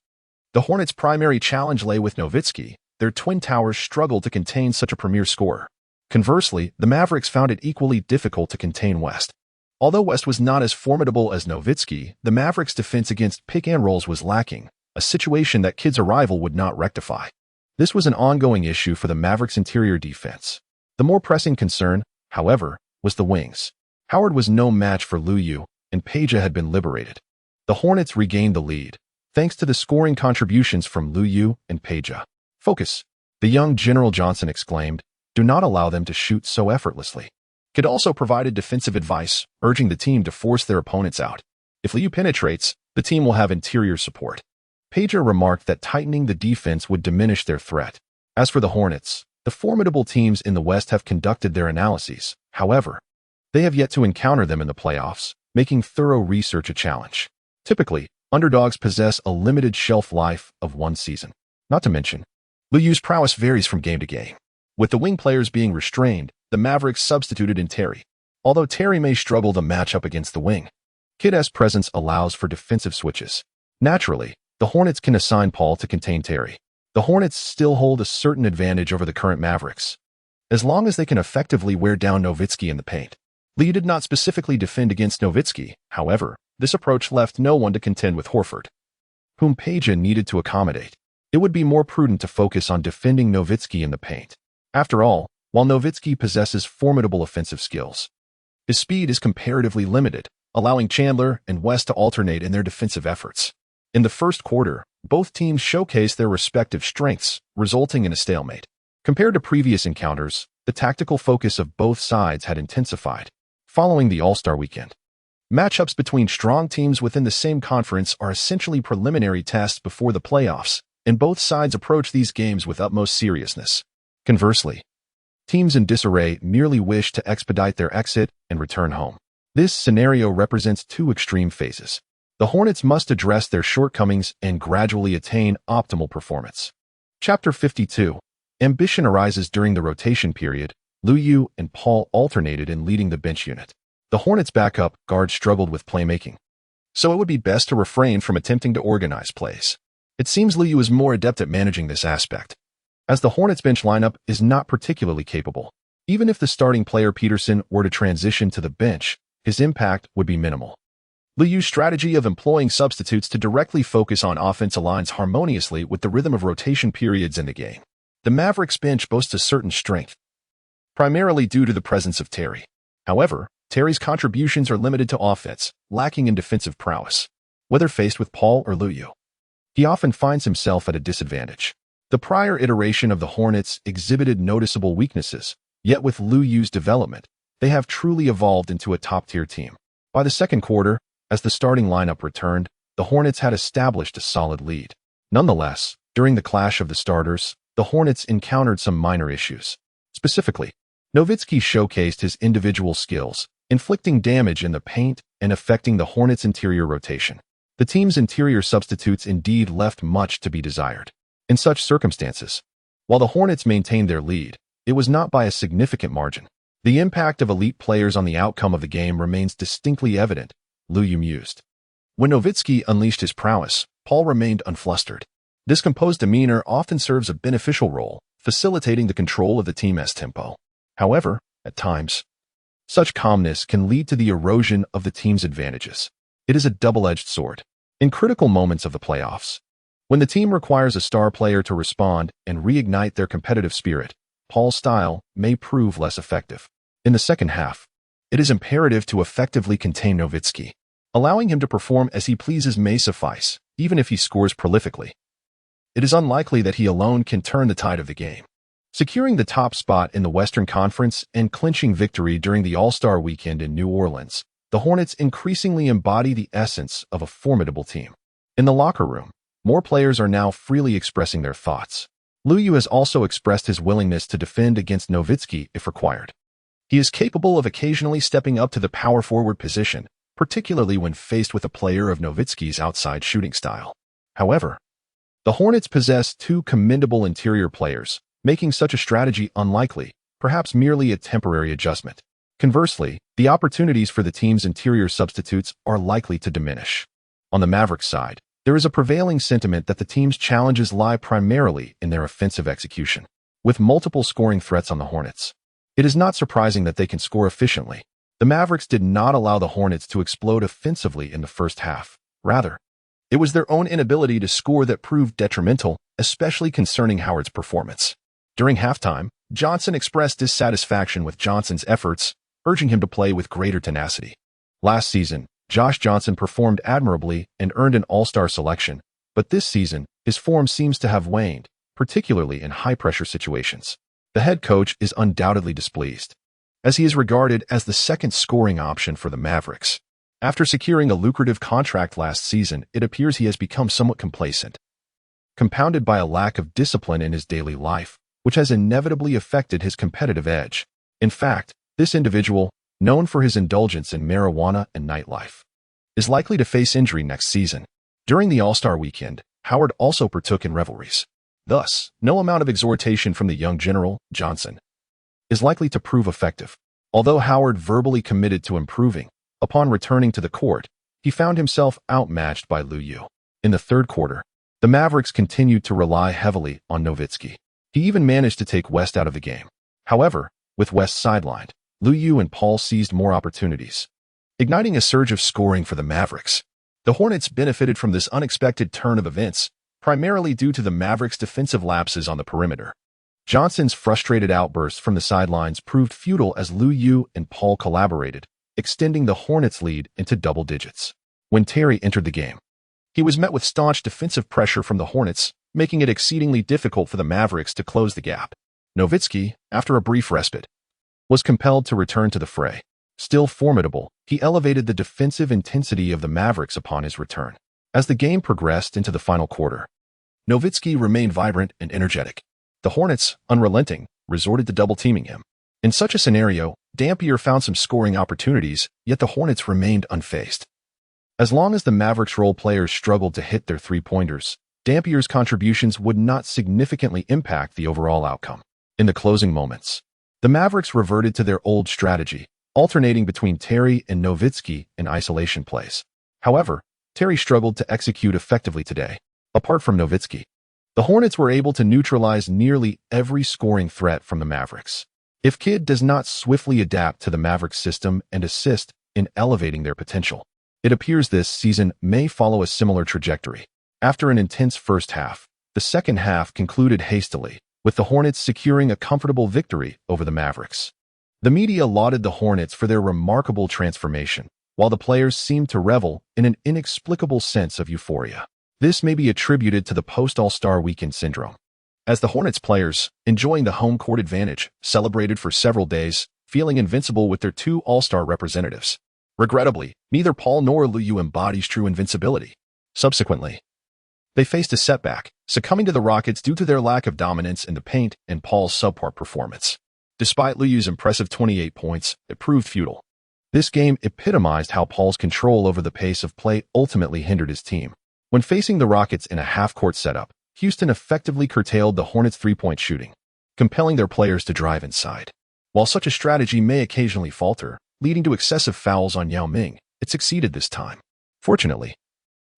The Hornets' primary challenge lay with Nowitzki. Their twin towers struggled to contain such a premier scorer. Conversely, the Mavericks found it equally difficult to contain West. Although West was not as formidable as Nowitzki, the Mavericks' defense against pick-and-rolls was lacking, a situation that Kidd's arrival would not rectify. This was an ongoing issue for the Mavericks' interior defense. The more pressing concern, however, was the wings. Howard was no match for Liu Yu, and Peja had been liberated. The Hornets regained the lead, thanks to the scoring contributions from Liu Yu and Peja. "Focus," the young General Johnson exclaimed. "Do not allow them to shoot so effortlessly." Kidd also provided defensive advice, urging the team to force their opponents out. If Liu penetrates, the team will have interior support. Pager remarked that tightening the defense would diminish their threat. As for the Hornets, the formidable teams in the West have conducted their analyses. However, they have yet to encounter them in the playoffs, making thorough research a challenge. Typically, underdogs possess a limited shelf life of one season. Not to mention, Liu's prowess varies from game to game. With the wing players being restrained, the Mavericks substituted in Terry. Although Terry may struggle to match up against the wing, Kidd's presence allows for defensive switches. Naturally, the Hornets can assign Paul to contain Terry. The Hornets still hold a certain advantage over the current Mavericks, as long as they can effectively wear down Nowitzki in the paint. Liu did not specifically defend against Nowitzki. However, this approach left no one to contend with Horford, whom Pager needed to accommodate. It would be more prudent to focus on defending Nowitzki in the paint. After all, while Nowitzki possesses formidable offensive skills, his speed is comparatively limited, allowing Chandler and West to alternate in their defensive efforts. In the first quarter, both teams showcased their respective strengths, resulting in a stalemate. Compared to previous encounters, the tactical focus of both sides had intensified. Following the All-Star weekend, matchups between strong teams within the same conference are essentially preliminary tests before the playoffs, and both sides approach these games with utmost seriousness. Conversely, teams in disarray merely wish to expedite their exit and return home. This scenario represents two extreme phases. The Hornets must address their shortcomings and gradually attain optimal performance. Chapter 52. Ambition arises during the rotation period. Liu and Paul alternated in leading the bench unit. The Hornets' backup guard struggled with playmaking, so it would be best to refrain from attempting to organize plays. It seems Liu is more adept at managing this aspect, as the Hornets' bench lineup is not particularly capable. Even if the starting player Peterson were to transition to the bench, his impact would be minimal. Liu's strategy of employing substitutes to directly focus on offense aligns harmoniously with the rhythm of rotation periods in the game. The Mavericks bench boasts a certain strength, primarily due to the presence of Terry. However, Terry's contributions are limited to offense, lacking in defensive prowess. Whether faced with Paul or Liu, he often finds himself at a disadvantage. The prior iteration of the Hornets exhibited noticeable weaknesses, yet with Liu's development, they have truly evolved into a top-tier team. By the second quarter, as the starting lineup returned, the Hornets had established a solid lead. Nonetheless, during the clash of the starters, the Hornets encountered some minor issues. Specifically, Nowitzki showcased his individual skills, inflicting damage in the paint and affecting the Hornets' interior rotation. The team's interior substitutes indeed left much to be desired. In such circumstances, while the Hornets maintained their lead, it was not by a significant margin. The impact of elite players on the outcome of the game remains distinctly evident, Liu mused. When Nowitzki unleashed his prowess, Paul remained unflustered. This composed demeanor often serves a beneficial role, facilitating the control of the team's tempo. However, at times, such calmness can lead to the erosion of the team's advantages. It is a double-edged sword. In critical moments of the playoffs, when the team requires a star player to respond and reignite their competitive spirit, Paul's style may prove less effective. In the second half, it is imperative to effectively contain Nowitzki. Allowing him to perform as he pleases may suffice, even if he scores prolifically. It is unlikely that he alone can turn the tide of the game. Securing the top spot in the Western Conference and clinching victory during the All-Star weekend in New Orleans, the Hornets increasingly embody the essence of a formidable team. In the locker room, more players are now freely expressing their thoughts. Liu has also expressed his willingness to defend against Nowitzki if required. He is capable of occasionally stepping up to the power forward position, particularly when faced with a player of Nowitzki's outside shooting style. However, the Hornets possess two commendable interior players, making such a strategy unlikely, perhaps merely a temporary adjustment. Conversely, the opportunities for the team's interior substitutes are likely to diminish. On the Mavericks side, there is a prevailing sentiment that the team's challenges lie primarily in their offensive execution. With multiple scoring threats on the Hornets, it is not surprising that they can score efficiently. The Mavericks did not allow the Hornets to explode offensively in the first half. Rather, it was their own inability to score that proved detrimental, especially concerning Howard's performance. During halftime, Johnson expressed dissatisfaction with Johnson's efforts, urging him to play with greater tenacity. Last season, Josh Johnson performed admirably and earned an All-Star selection, but this season, his form seems to have waned, particularly in high-pressure situations. The head coach is undoubtedly displeased. as he is regarded as the second scoring option for the Mavericks. After securing a lucrative contract last season, it appears he has become somewhat complacent, compounded by a lack of discipline in his daily life, which has inevitably affected his competitive edge. In fact, this individual, known for his indulgence in marijuana and nightlife, is likely to face injury next season. During the All-Star weekend, Howard also partook in revelries. Thus, no amount of exhortation from the young general, Johnson, is likely to prove effective. Although Howard verbally committed to improving, upon returning to the court, he found himself outmatched by Lu Yu. In the third quarter, the Mavericks continued to rely heavily on Nowitzki. He even managed to take West out of the game. However, with West sidelined, Lu Yu and Paul seized more opportunities, igniting a surge of scoring for the Mavericks. The Hornets benefited from this unexpected turn of events, primarily due to the Mavericks' defensive lapses on the perimeter. Johnson's frustrated outbursts from the sidelines proved futile as Lu Yu and Paul collaborated, extending the Hornets' lead into double digits. When Terry entered the game, he was met with staunch defensive pressure from the Hornets, making it exceedingly difficult for the Mavericks to close the gap. Nowitzki, after a brief respite, was compelled to return to the fray. Still formidable, he elevated the defensive intensity of the Mavericks upon his return. As the game progressed into the final quarter, Nowitzki remained vibrant and energetic. The Hornets, unrelenting, resorted to double-teaming him. In such a scenario, Dampier found some scoring opportunities, yet the Hornets remained unfazed. As long as the Mavericks role players struggled to hit their three-pointers, Dampier's contributions would not significantly impact the overall outcome. In the closing moments, the Mavericks reverted to their old strategy, alternating between Terry and Nowitzki in isolation plays. However, Terry struggled to execute effectively today. Apart from Nowitzki, the Hornets were able to neutralize nearly every scoring threat from the Mavericks. If Kidd does not swiftly adapt to the Mavericks system and assist in elevating their potential, it appears this season may follow a similar trajectory. After an intense first half, the second half concluded hastily, with the Hornets securing a comfortable victory over the Mavericks. The media lauded the Hornets for their remarkable transformation, while the players seemed to revel in an inexplicable sense of euphoria. This may be attributed to the post-All-Star Weekend syndrome, as the Hornets players, enjoying the home court advantage, celebrated for several days, feeling invincible with their two All-Star representatives. Regrettably, neither Paul nor Lu Yu embodies true invincibility. Subsequently, they faced a setback, succumbing to the Rockets due to their lack of dominance in the paint and Paul's subpar performance. Despite Lu Yu's impressive 28 points, it proved futile. This game epitomized how Paul's control over the pace of play ultimately hindered his team. When facing the Rockets in a half-court setup, Houston effectively curtailed the Hornets' three-point shooting, compelling their players to drive inside. While such a strategy may occasionally falter, leading to excessive fouls on Yao Ming, it succeeded this time. Fortunately,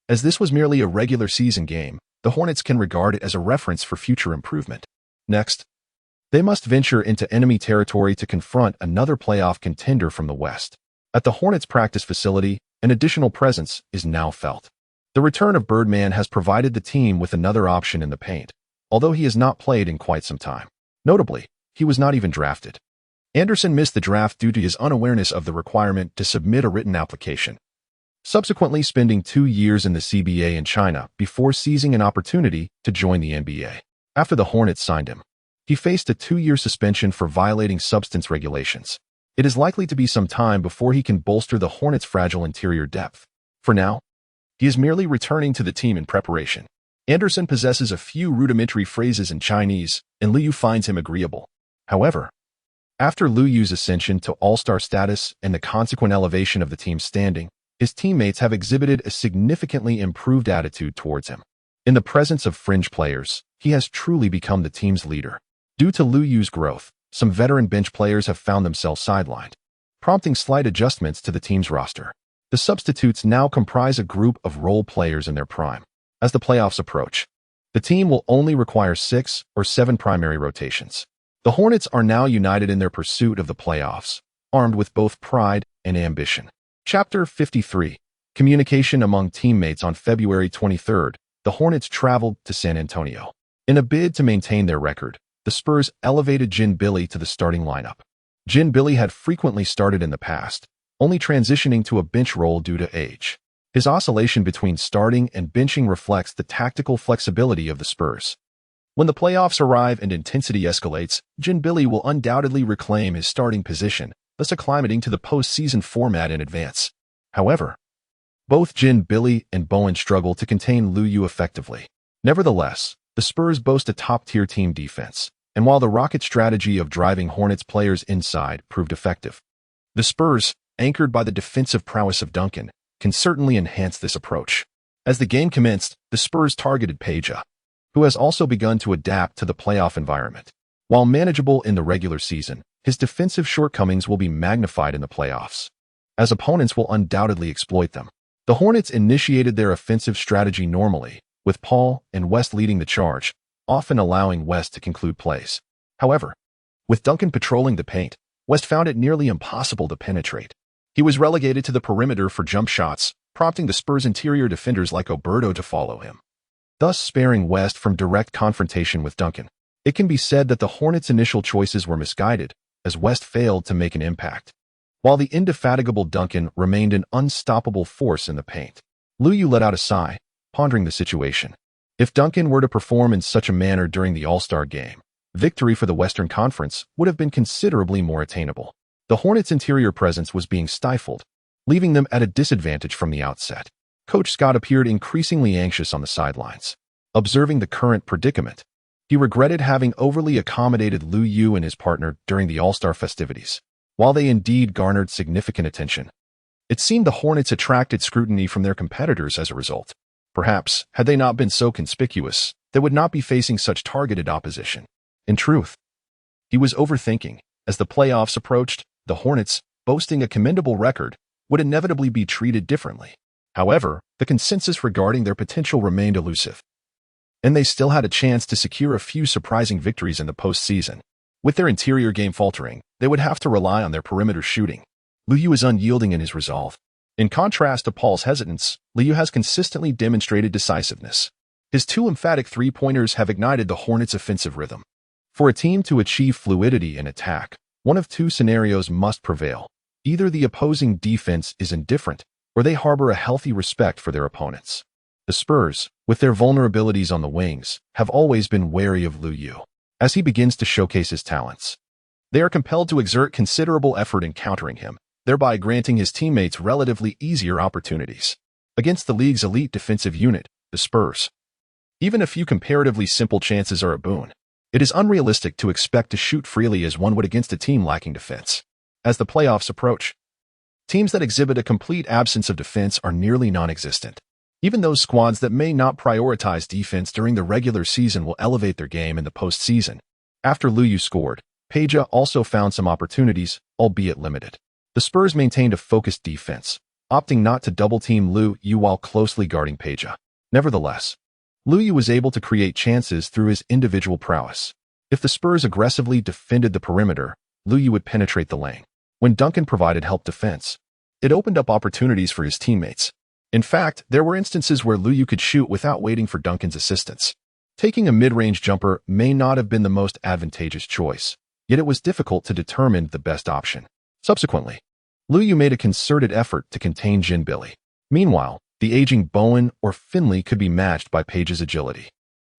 as this was merely a regular season game, the Hornets can regard it as a reference for future improvement. Next, they must venture into enemy territory to confront another playoff contender from the West. At the Hornets' practice facility, an additional presence is now felt. The return of Birdman has provided the team with another option in the paint, although he has not played in quite some time. Notably, he was not even drafted. Anderson missed the draft due to his unawareness of the requirement to submit a written application, subsequently spending 2 years in the CBA in China before seizing an opportunity to join the NBA. After the Hornets signed him, he faced a 2-year suspension for violating substance regulations. It is likely to be some time before he can bolster the Hornets' fragile interior depth. For now, he is merely returning to the team in preparation. Anderson possesses a few rudimentary phrases in Chinese, and Lu Yu finds him agreeable. However, after Lu Yu's ascension to all-star status and the consequent elevation of the team's standing, his teammates have exhibited a significantly improved attitude towards him. In the presence of fringe players, he has truly become the team's leader. Due to Lu Yu's growth, some veteran bench players have found themselves sidelined, prompting slight adjustments to the team's roster. The substitutes now comprise a group of role players in their prime. As the playoffs approach, the team will only require 6 or 7 primary rotations. The Hornets are now united in their pursuit of the playoffs, armed with both pride and ambition. Chapter 53. Communication among teammates. On February 23rd, the Hornets traveled to San Antonio. In a bid to maintain their record, the Spurs elevated Jin Billy to the starting lineup. Jin Billy had frequently started in the past, only transitioning to a bench role due to age. His oscillation between starting and benching reflects the tactical flexibility of the Spurs. When the playoffs arrive and intensity escalates, Billy will undoubtedly reclaim his starting position, thus acclimating to the postseason format in advance. However, both Billy and Bowen struggle to contain Lu Yu effectively. Nevertheless, the Spurs boast a top-tier team defense, and while the Rockets' strategy of driving Hornets players inside proved effective, the Spurs, anchored by the defensive prowess of Duncan, can certainly enhance this approach. As the game commenced, the Spurs targeted Peja, who has also begun to adapt to the playoff environment. While manageable in the regular season, his defensive shortcomings will be magnified in the playoffs, as opponents will undoubtedly exploit them. The Hornets initiated their offensive strategy normally, with Paul and West leading the charge, often allowing West to conclude plays. However, with Duncan patrolling the paint, West found it nearly impossible to penetrate. He was relegated to the perimeter for jump shots, prompting the Spurs' interior defenders like Oberto to follow him, thus sparing West from direct confrontation with Duncan. It can be said that the Hornets' initial choices were misguided, as West failed to make an impact, while the indefatigable Duncan remained an unstoppable force in the paint. Lu Yu let out a sigh, pondering the situation. If Duncan were to perform in such a manner during the All-Star game, victory for the Western Conference would have been considerably more attainable. The Hornets' interior presence was being stifled, leaving them at a disadvantage from the outset. Coach Scott appeared increasingly anxious on the sidelines. Observing the current predicament, he regretted having overly accommodated Lu Yu and his partner during the All-Star festivities. While they indeed garnered significant attention, it seemed the Hornets attracted scrutiny from their competitors as a result. Perhaps, had they not been so conspicuous, they would not be facing such targeted opposition. In truth, he was overthinking. As the playoffs approached, the Hornets, boasting a commendable record, would inevitably be treated differently. However, the consensus regarding their potential remained elusive, and they still had a chance to secure a few surprising victories in the postseason. With their interior game faltering, they would have to rely on their perimeter shooting. Lu Yu is unyielding in his resolve. In contrast to Paul's hesitance, Lu Yu has consistently demonstrated decisiveness. His two emphatic three-pointers have ignited the Hornets' offensive rhythm. For a team to achieve fluidity in attack, one of two scenarios must prevail. Either the opposing defense is indifferent, or they harbor a healthy respect for their opponents. The Spurs, with their vulnerabilities on the wings, have always been wary of Lu Yu. As he begins to showcase his talents, they are compelled to exert considerable effort in countering him, thereby granting his teammates relatively easier opportunities. Against the league's elite defensive unit, the Spurs, even a few comparatively simple chances are a boon. It is unrealistic to expect to shoot freely as one would against a team lacking defense. As the playoffs approach, teams that exhibit a complete absence of defense are nearly non-existent. Even those squads that may not prioritize defense during the regular season will elevate their game in the postseason. After Lu Yu scored, Peja also found some opportunities, albeit limited. The Spurs maintained a focused defense, opting not to double-team Lu Yu while closely guarding Peja. Nevertheless, Lu Yu was able to create chances through his individual prowess. If the Spurs aggressively defended the perimeter, Lu Yu would penetrate the lane. When Duncan provided help defense, it opened up opportunities for his teammates. In fact, there were instances where Lu Yu could shoot without waiting for Duncan's assistance. Taking a mid-range jumper may not have been the most advantageous choice, yet it was difficult to determine the best option. Subsequently, Lu Yu made a concerted effort to contain Billy. Meanwhile, the aging Bowen or Finley could be matched by Peja's agility.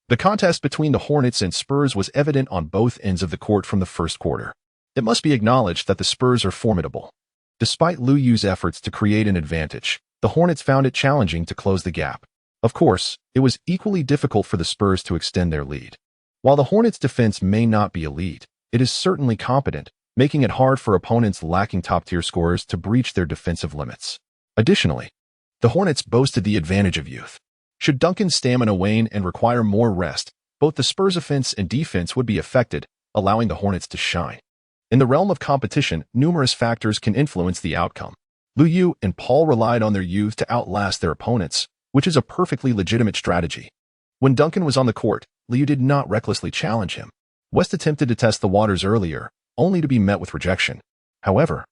The contest between the Hornets and Spurs was evident on both ends of the court from the first quarter. It must be acknowledged that the Spurs are formidable. Despite Lu Yu's efforts to create an advantage, the Hornets found it challenging to close the gap. Of course, it was equally difficult for the Spurs to extend their lead. While the Hornets' defense may not be elite, it is certainly competent, making it hard for opponents lacking top-tier scorers to breach their defensive limits. Additionally, the Hornets boasted the advantage of youth. Should Duncan's stamina wane and require more rest, both the Spurs' offense and defense would be affected, allowing the Hornets to shine. In the realm of competition, numerous factors can influence the outcome. Lu Yu and Paul relied on their youth to outlast their opponents, which is a perfectly legitimate strategy. When Duncan was on the court, Lu Yu did not recklessly challenge him. West attempted to test the waters earlier, only to be met with rejection. However,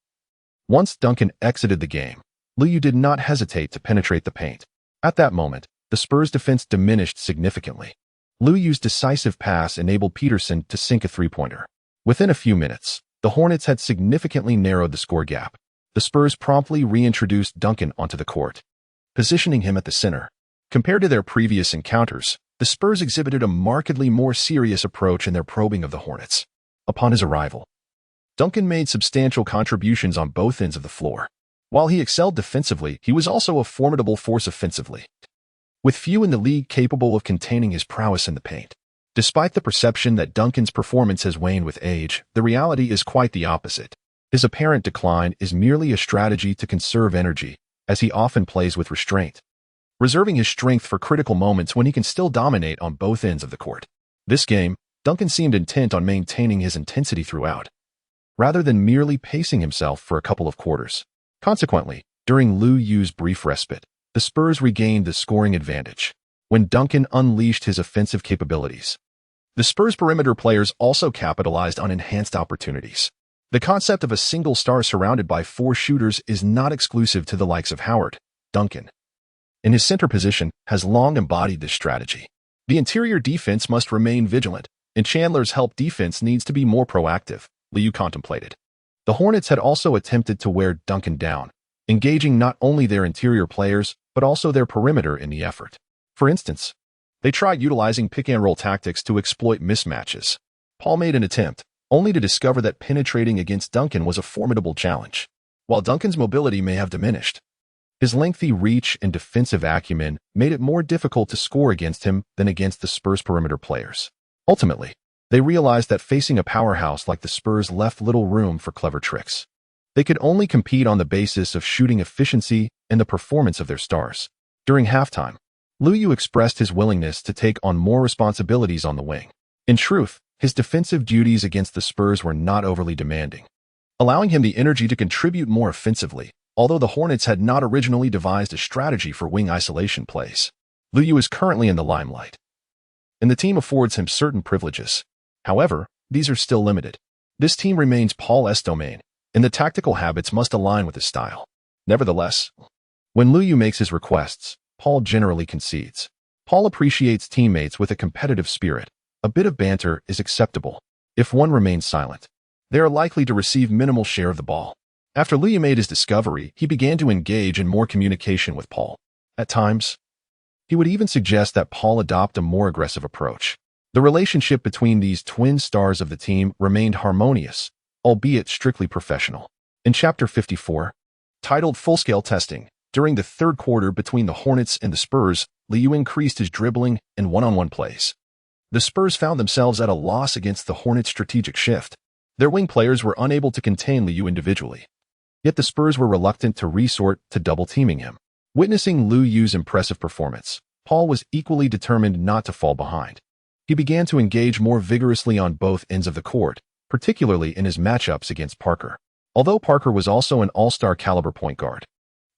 once Duncan exited the game, Lu Yu did not hesitate to penetrate the paint. At that moment, the Spurs' defense diminished significantly. Lu Yu's decisive pass enabled Peterson to sink a three-pointer. Within a few minutes, the Hornets had significantly narrowed the score gap. The Spurs promptly reintroduced Duncan onto the court, positioning him at the center. Compared to their previous encounters, the the Spurs exhibited a markedly more serious approach in their probing of the Hornets. Upon his arrival, Duncan made substantial contributions on both ends of the floor. While he excelled defensively, he was also a formidable force offensively, with few in the league capable of containing his prowess in the paint. Despite the perception that Duncan's performance has waned with age, the reality is quite the opposite. His apparent decline is merely a strategy to conserve energy, as he often plays with restraint, reserving his strength for critical moments when he can still dominate on both ends of the court. This game, Duncan seemed intent on maintaining his intensity throughout, rather than merely pacing himself for a couple of quarters. Consequently, during Lu Yu's brief respite, the Spurs regained the scoring advantage when Duncan unleashed his offensive capabilities. The Spurs' perimeter players also capitalized on enhanced opportunities. The concept of a single star surrounded by 4 shooters is not exclusive to the likes of Howard. Duncan, in his center position, has long embodied this strategy. The interior defense must remain vigilant, and Chandler's help defense needs to be more proactive, Liu contemplated. The Hornets had also attempted to wear Duncan down, engaging not only their interior players, but also their perimeter in the effort. For instance, they tried utilizing pick-and-roll tactics to exploit mismatches. Paul made an attempt, only to discover that penetrating against Duncan was a formidable challenge. While Duncan's mobility may have diminished, his lengthy reach and defensive acumen made it more difficult to score against him than against the Spurs' perimeter players. Ultimately, they realized that facing a powerhouse like the Spurs left little room for clever tricks. They could only compete on the basis of shooting efficiency and the performance of their stars. During halftime, Lu Yu expressed his willingness to take on more responsibilities on the wing. In truth, his defensive duties against the Spurs were not overly demanding, allowing him the energy to contribute more offensively, although the Hornets had not originally devised a strategy for wing isolation plays. Lu Yu is currently in the limelight, and the team affords him certain privileges. However, these are still limited. This team remains Paul's domain, and the tactical habits must align with his style. Nevertheless, when Lu Yu makes his requests, Paul generally concedes. Paul appreciates teammates with a competitive spirit. A bit of banter is acceptable. If one remains silent, they are likely to receive minimal share of the ball. After Lu Yu made his discovery, he began to engage in more communication with Paul. At times, he would even suggest that Paul adopt a more aggressive approach. The relationship between these twin stars of the team remained harmonious, albeit strictly professional. In Chapter 54, titled Full-Scale Testing, during the third quarter between the Hornets and the Spurs, Liu increased his dribbling and one-on-one plays. The Spurs found themselves at a loss against the Hornets' strategic shift. Their wing players were unable to contain Liu individually, yet the Spurs were reluctant to resort to double-teaming him. Witnessing Lu Yu's impressive performance, Paul was equally determined not to fall behind. He began to engage more vigorously on both ends of the court, particularly in his matchups against Parker. Although Parker was also an all-star caliber point guard,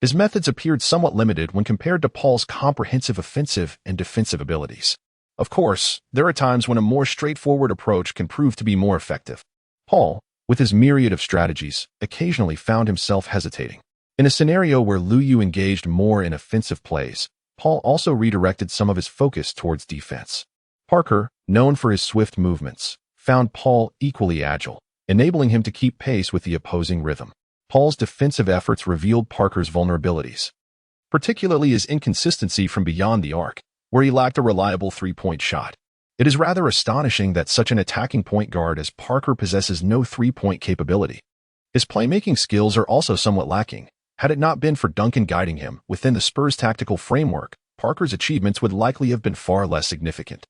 his methods appeared somewhat limited when compared to Paul's comprehensive offensive and defensive abilities. Of course, there are times when a more straightforward approach can prove to be more effective. Paul, with his myriad of strategies, occasionally found himself hesitating. In a scenario where Lu Yu engaged more in offensive plays, Paul also redirected some of his focus towards defense. Parker, known for his swift movements, found Paul equally agile, enabling him to keep pace with the opposing rhythm. Paul's defensive efforts revealed Parker's vulnerabilities, particularly his inconsistency from beyond the arc, where he lacked a reliable three-point shot. It is rather astonishing that such an attacking point guard as Parker possesses no three-point capability. His playmaking skills are also somewhat lacking. Had it not been for Duncan guiding him within the Spurs' tactical framework, Parker's achievements would likely have been far less significant.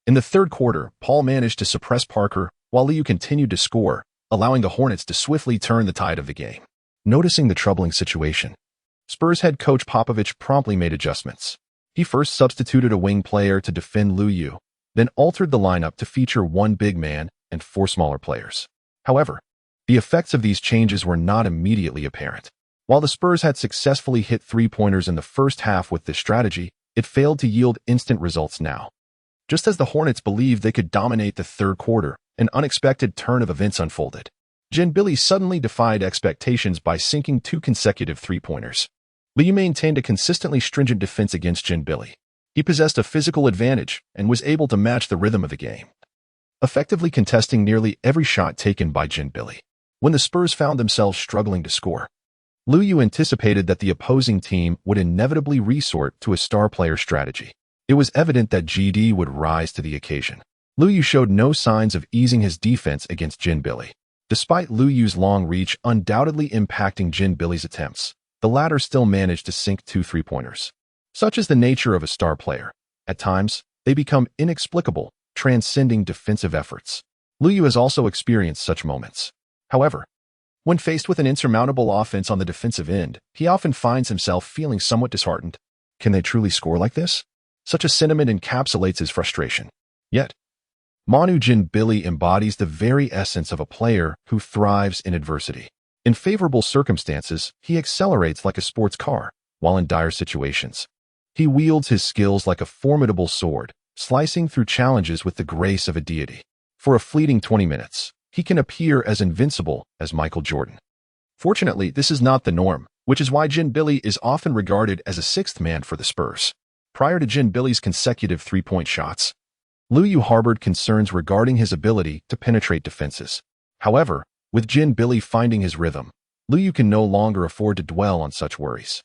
In the third quarter, Paul managed to suppress Parker while Liu continued to score, allowing the Hornets to swiftly turn the tide of the game. Noticing the troubling situation, Spurs head coach Popovich promptly made adjustments. He first substituted a wing player to defend Lu Yu, then altered the lineup to feature one big man and 4 smaller players. However, the effects of these changes were not immediately apparent. While the Spurs had successfully hit three-pointers in the first half with this strategy, it failed to yield instant results now. Just as the Hornets believed they could dominate the third quarter, an unexpected turn of events unfolded. Ginobili suddenly defied expectations by sinking 2 consecutive three-pointers. Liu maintained a consistently stringent defense against Ginobili. He possessed a physical advantage and was able to match the rhythm of the game, effectively contesting nearly every shot taken by Ginobili. When the Spurs found themselves struggling to score, Lu Yu anticipated that the opposing team would inevitably resort to a star player strategy. It was evident that GD would rise to the occasion. Liu Yu showed no signs of easing his defense against Jin Billy. Despite Liu Yu's long reach undoubtedly impacting Jin Billy's attempts, the latter still managed to sink 2 three-pointers. Such is the nature of a star player. At times, they become inexplicable, transcending defensive efforts. Liu Yu has also experienced such moments. However, when faced with an insurmountable offense on the defensive end, he often finds himself feeling somewhat disheartened. Can they truly score like this? Such a sentiment encapsulates his frustration. Yet, Manu Jin Billy embodies the very essence of a player who thrives in adversity. In favorable circumstances, he accelerates like a sports car, while in dire situations, he wields his skills like a formidable sword, slicing through challenges with the grace of a deity. For a fleeting 20 minutes, he can appear as invincible as Michael Jordan. Fortunately, this is not the norm, which is why Jin Billy is often regarded as a sixth man for the Spurs. Prior to Jin Billy's consecutive three-point shots, Liu Yu harbored concerns regarding his ability to penetrate defenses. However, with Jin Billy finding his rhythm, Liu Yu can no longer afford to dwell on such worries.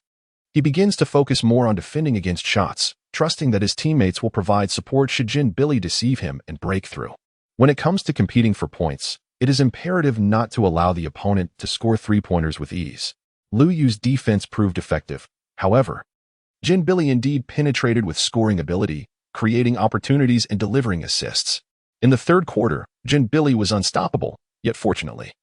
He begins to focus more on defending against shots, trusting that his teammates will provide support should Jin Billy deceive him and break through. When it comes to competing for points, it is imperative not to allow the opponent to score three-pointers with ease. Liu Yu's defense proved effective. However, Jin Billy indeed penetrated with scoring ability, creating opportunities and delivering assists. In the third quarter, Jin Billy was unstoppable, yet fortunately,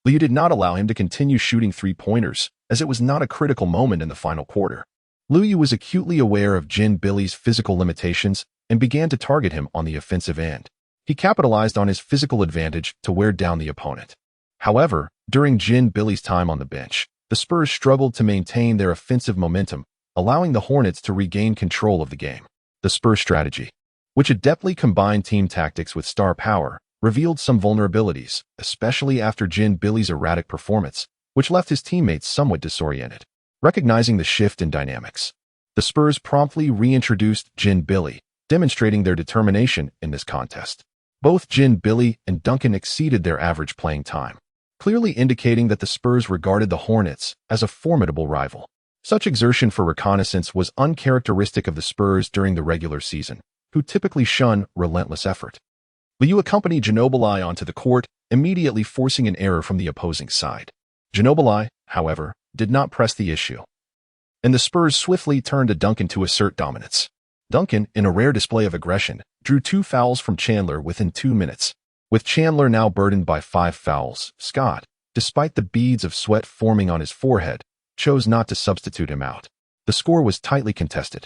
Liu did not allow him to continue shooting three-pointers, as it was not a critical moment in the final quarter. Liu Yu was acutely aware of Jin Billy's physical limitations and began to target him on the offensive end. He capitalized on his physical advantage to wear down the opponent. However, during Jin Billy's time on the bench, the Spurs struggled to maintain their offensive momentum, allowing the Hornets to regain control of the game. The Spurs strategy, which adeptly combined team tactics with star power, revealed some vulnerabilities, especially after Jin Billy's erratic performance, which left his teammates somewhat disoriented. Recognizing the shift in dynamics, the Spurs promptly reintroduced Jin Billy, demonstrating their determination in this contest. Both Jin Billy and Duncan exceeded their average playing time, clearly indicating that the Spurs regarded the Hornets as a formidable rival. Such exertion for reconnaissance was uncharacteristic of the Spurs during the regular season, who typically shun relentless effort. Liu accompanied Ginobili onto the court, immediately forcing an error from the opposing side. Ginobili, however, did not press the issue, and the Spurs swiftly turned to Duncan to assert dominance. Duncan, in a rare display of aggression, drew 2 fouls from Chandler within 2 minutes. With Chandler now burdened by 5 fouls, Scott, despite the beads of sweat forming on his forehead, chose not to substitute him out. The score was tightly contested,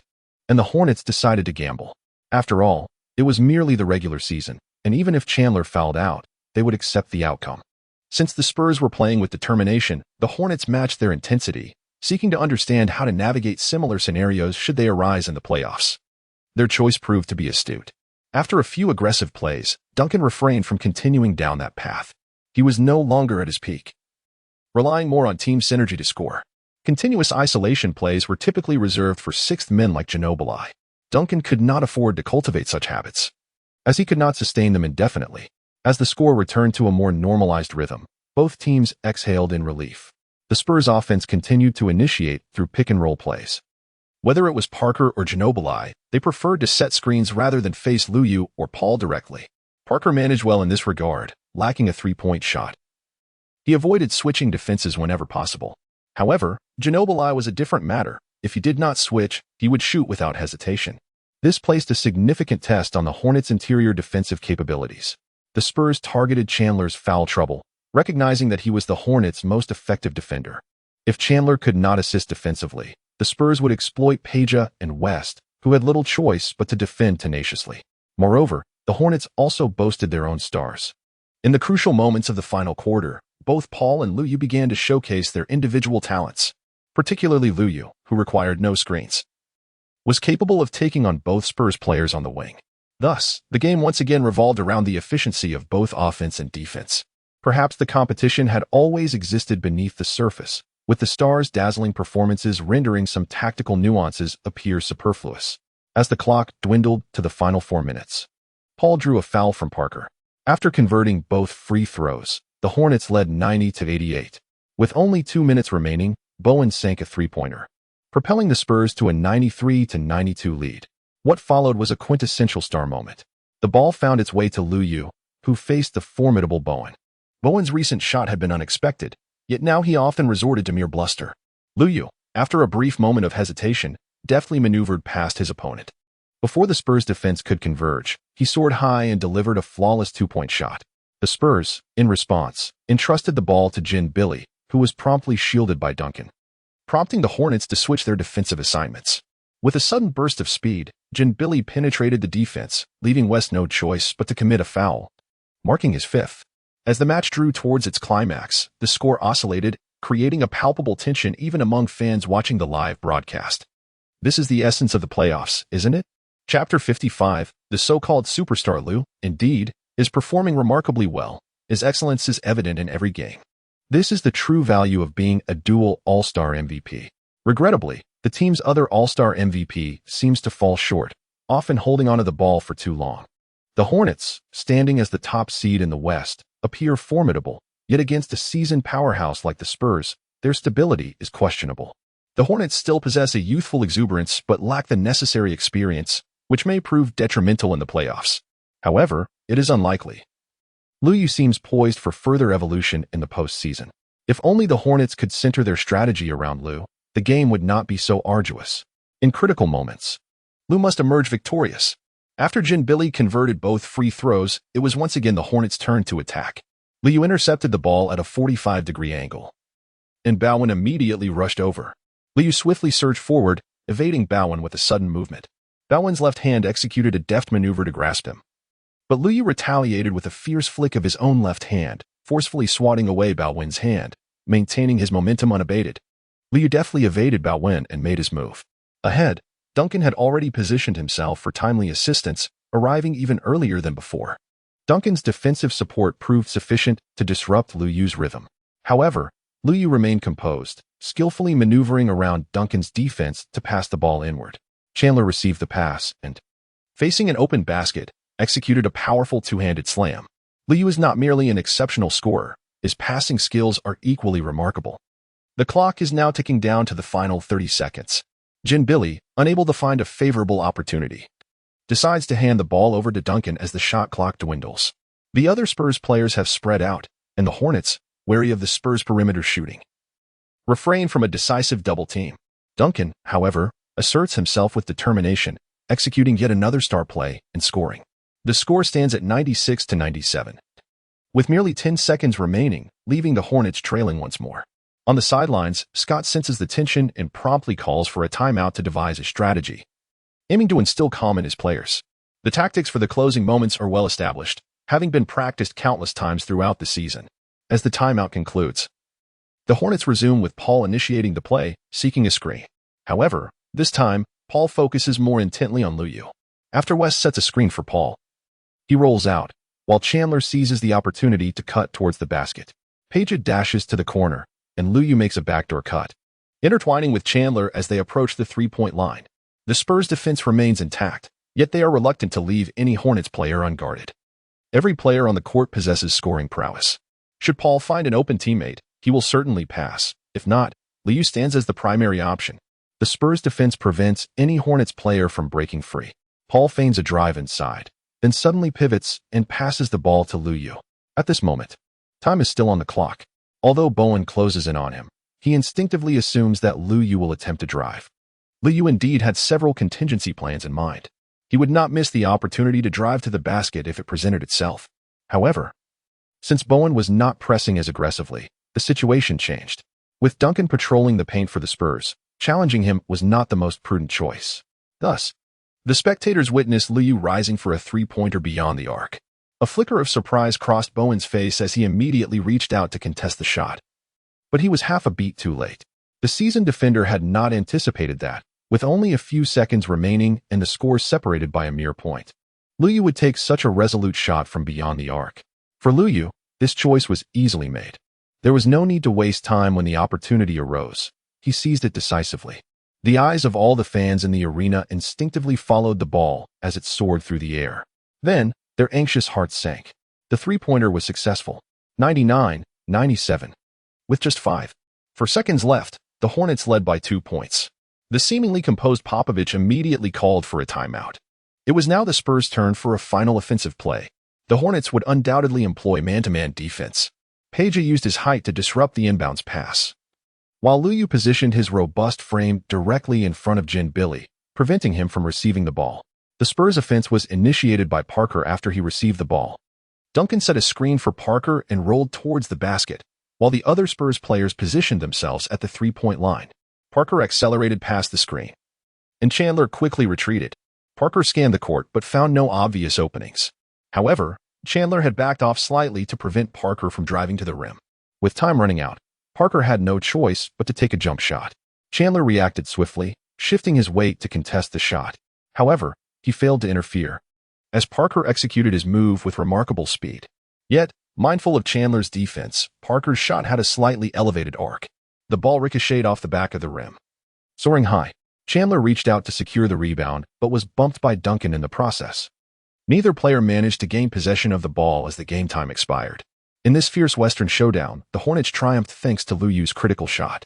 and the Hornets decided to gamble. After all, it was merely the regular season, and even if Chandler fouled out, they would accept the outcome. Since the Spurs were playing with determination, the Hornets matched their intensity, seeking to understand how to navigate similar scenarios should they arise in the playoffs. Their choice proved to be astute. After a few aggressive plays, Duncan refrained from continuing down that path. He was no longer at his peak, relying more on team synergy to score. Continuous isolation plays were typically reserved for sixth men like Ginobili. Duncan could not afford to cultivate such habits, as he could not sustain them indefinitely. As the score returned to a more normalized rhythm, both teams exhaled in relief. The Spurs offense continued to initiate through pick-and-roll plays. Whether it was Parker or Ginobili, they preferred to set screens rather than face Liu Yu or Paul directly. Parker managed well in this regard, lacking a three-point shot. He avoided switching defenses whenever possible. However, Ginobili was a different matter. If he did not switch, he would shoot without hesitation. This placed a significant test on the Hornets' interior defensive capabilities. The Spurs targeted Chandler's foul trouble, recognizing that he was the Hornets' most effective defender. If Chandler could not assist defensively, the Spurs would exploit Peja and West, who had little choice but to defend tenaciously. Moreover, the Hornets also boasted their own stars. In the crucial moments of the final quarter, both Paul and Liu Yu began to showcase their individual talents. Particularly Liu Yu, who required no screens, was capable of taking on both Spurs players on the wing. Thus, the game once again revolved around the efficiency of both offense and defense. Perhaps the competition had always existed beneath the surface, with the Stars' dazzling performances rendering some tactical nuances appear superfluous. As the clock dwindled to the final 4 minutes, Paul drew a foul from Parker. After converting both free throws, the Hornets led 90-88. With only 2 minutes remaining, Bowen sank a three-pointer, propelling the Spurs to a 93-92 lead. What followed was a quintessential star moment. The ball found its way to Lu Yu, who faced the formidable Bowen. Bowen's recent shot had been unexpected, yet now he often resorted to mere bluster. Lu Yu, after a brief moment of hesitation, deftly maneuvered past his opponent. Before the Spurs' defense could converge, he soared high and delivered a flawless two-point shot. The Spurs, in response, entrusted the ball to Jin Billy, who was promptly shielded by Duncan, prompting the Hornets to switch their defensive assignments. With a sudden burst of speed, Jin Billy penetrated the defense, leaving West no choice but to commit a foul, marking his fifth. As the match drew towards its climax, the score oscillated, creating a palpable tension even among fans watching the live broadcast. This is the essence of the playoffs, isn't it? Chapter 55, the so-called superstar Lu, indeed, is performing remarkably well. His excellence is evident in every game. This is the true value of being a dual all-star MVP. Regrettably, the team's other all-star MVP seems to fall short, often holding onto the ball for too long. The Hornets, standing as the top seed in the West, appear formidable, yet against a seasoned powerhouse like the Spurs, their stability is questionable. The Hornets still possess a youthful exuberance but lack the necessary experience, which may prove detrimental in the playoffs. However, it is unlikely. Lu Yu seems poised for further evolution in the postseason. If only the Hornets could center their strategy around Lu, the game would not be so arduous. In critical moments, Lu must emerge victorious. After Jin Billy converted both free throws, it was once again the Hornets' turn to attack. Lu Yu intercepted the ball at a 45-degree angle, and Bowen immediately rushed over. Lu Yu swiftly surged forward, evading Bowen with a sudden movement. Bowen's left hand executed a deft maneuver to grasp him, but Lu Yu retaliated with a fierce flick of his own left hand, forcefully swatting away Bowen's hand, maintaining his momentum unabated. Lu Yu deftly evaded Bowen and made his move. Ahead, Duncan had already positioned himself for timely assistance, arriving even earlier than before. Duncan's defensive support proved sufficient to disrupt Lu Yu's rhythm. However, Lu Yu remained composed, skillfully maneuvering around Duncan's defense to pass the ball inward. Chandler received the pass and, facing an open basket, executed a powerful two-handed slam. Lu Yu is not merely an exceptional scorer, his passing skills are equally remarkable. The clock is now ticking down to the final 30 seconds. Jin Billy, unable to find a favorable opportunity, decides to hand the ball over to Duncan as the shot clock dwindles. The other Spurs players have spread out, and the Hornets, wary of the Spurs' perimeter shooting, refrain from a decisive double team. Duncan, however, asserts himself with determination, executing yet another star play and scoring. The score stands at 96-97, with merely 10 seconds remaining, leaving the Hornets trailing once more. On the sidelines, Scott senses the tension and promptly calls for a timeout to devise a strategy, aiming to instill calm in his players. The tactics for the closing moments are well established, having been practiced countless times throughout the season. As the timeout concludes, the Hornets resume with Paul initiating the play, seeking a screen. However, this time, Paul focuses more intently on Lu Yu. After West sets a screen for Paul, he rolls out, while Chandler seizes the opportunity to cut towards the basket. Page dashes to the corner, and Lu Yu makes a backdoor cut, intertwining with Chandler as they approach the three-point line. The Spurs' defense remains intact, yet they are reluctant to leave any Hornets player unguarded. Every player on the court possesses scoring prowess. Should Paul find an open teammate, he will certainly pass. If not, Lu Yu stands as the primary option. The Spurs' defense prevents any Hornets player from breaking free. Paul feigns a drive inside, then suddenly pivots and passes the ball to Lu Yu. At this moment, time is still on the clock. Although Bowen closes in on him, he instinctively assumes that Lu Yu will attempt to drive. Lu Yu indeed had several contingency plans in mind. He would not miss the opportunity to drive to the basket if it presented itself. However, since Bowen was not pressing as aggressively, the situation changed. With Duncan patrolling the paint for the Spurs, challenging him was not the most prudent choice. Thus, the spectators witnessed Lu Yu rising for a three-pointer beyond the arc. A flicker of surprise crossed Bowen's face as he immediately reached out to contest the shot. But he was half a beat too late. The seasoned defender had not anticipated that, with only a few seconds remaining and the score separated by a mere point. Lu Yu would take such a resolute shot from beyond the arc. For Lu Yu, this choice was easily made. There was no need to waste time when the opportunity arose. He seized it decisively. The eyes of all the fans in the arena instinctively followed the ball as it soared through the air. Then, their anxious hearts sank. The three-pointer was successful. 99-97. With just 5 seconds left, the Hornets led by 2 points. The seemingly composed Popovich immediately called for a timeout. It was now the Spurs' turn for a final offensive play. The Hornets would undoubtedly employ man-to-man defense. Peja used his height to disrupt the inbounds pass, while Luyu positioned his robust frame directly in front of Ginobili, preventing him from receiving the ball. The Spurs' offense was initiated by Parker after he received the ball. Duncan set a screen for Parker and rolled towards the basket, while the other Spurs players positioned themselves at the three-point line. Parker accelerated past the screen, and Chandler quickly retreated. Parker scanned the court but found no obvious openings. However, Chandler had backed off slightly to prevent Parker from driving to the rim. With time running out, Parker had no choice but to take a jump shot. Chandler reacted swiftly, shifting his weight to contest the shot. However, he failed to interfere, as Parker executed his move with remarkable speed. Yet, mindful of Chandler's defense, Parker's shot had a slightly elevated arc. The ball ricocheted off the back of the rim. Soaring high, Chandler reached out to secure the rebound but was bumped by Duncan in the process. Neither player managed to gain possession of the ball as the game time expired. In this fierce Western showdown, the Hornets triumphed thanks to Luyu's critical shot.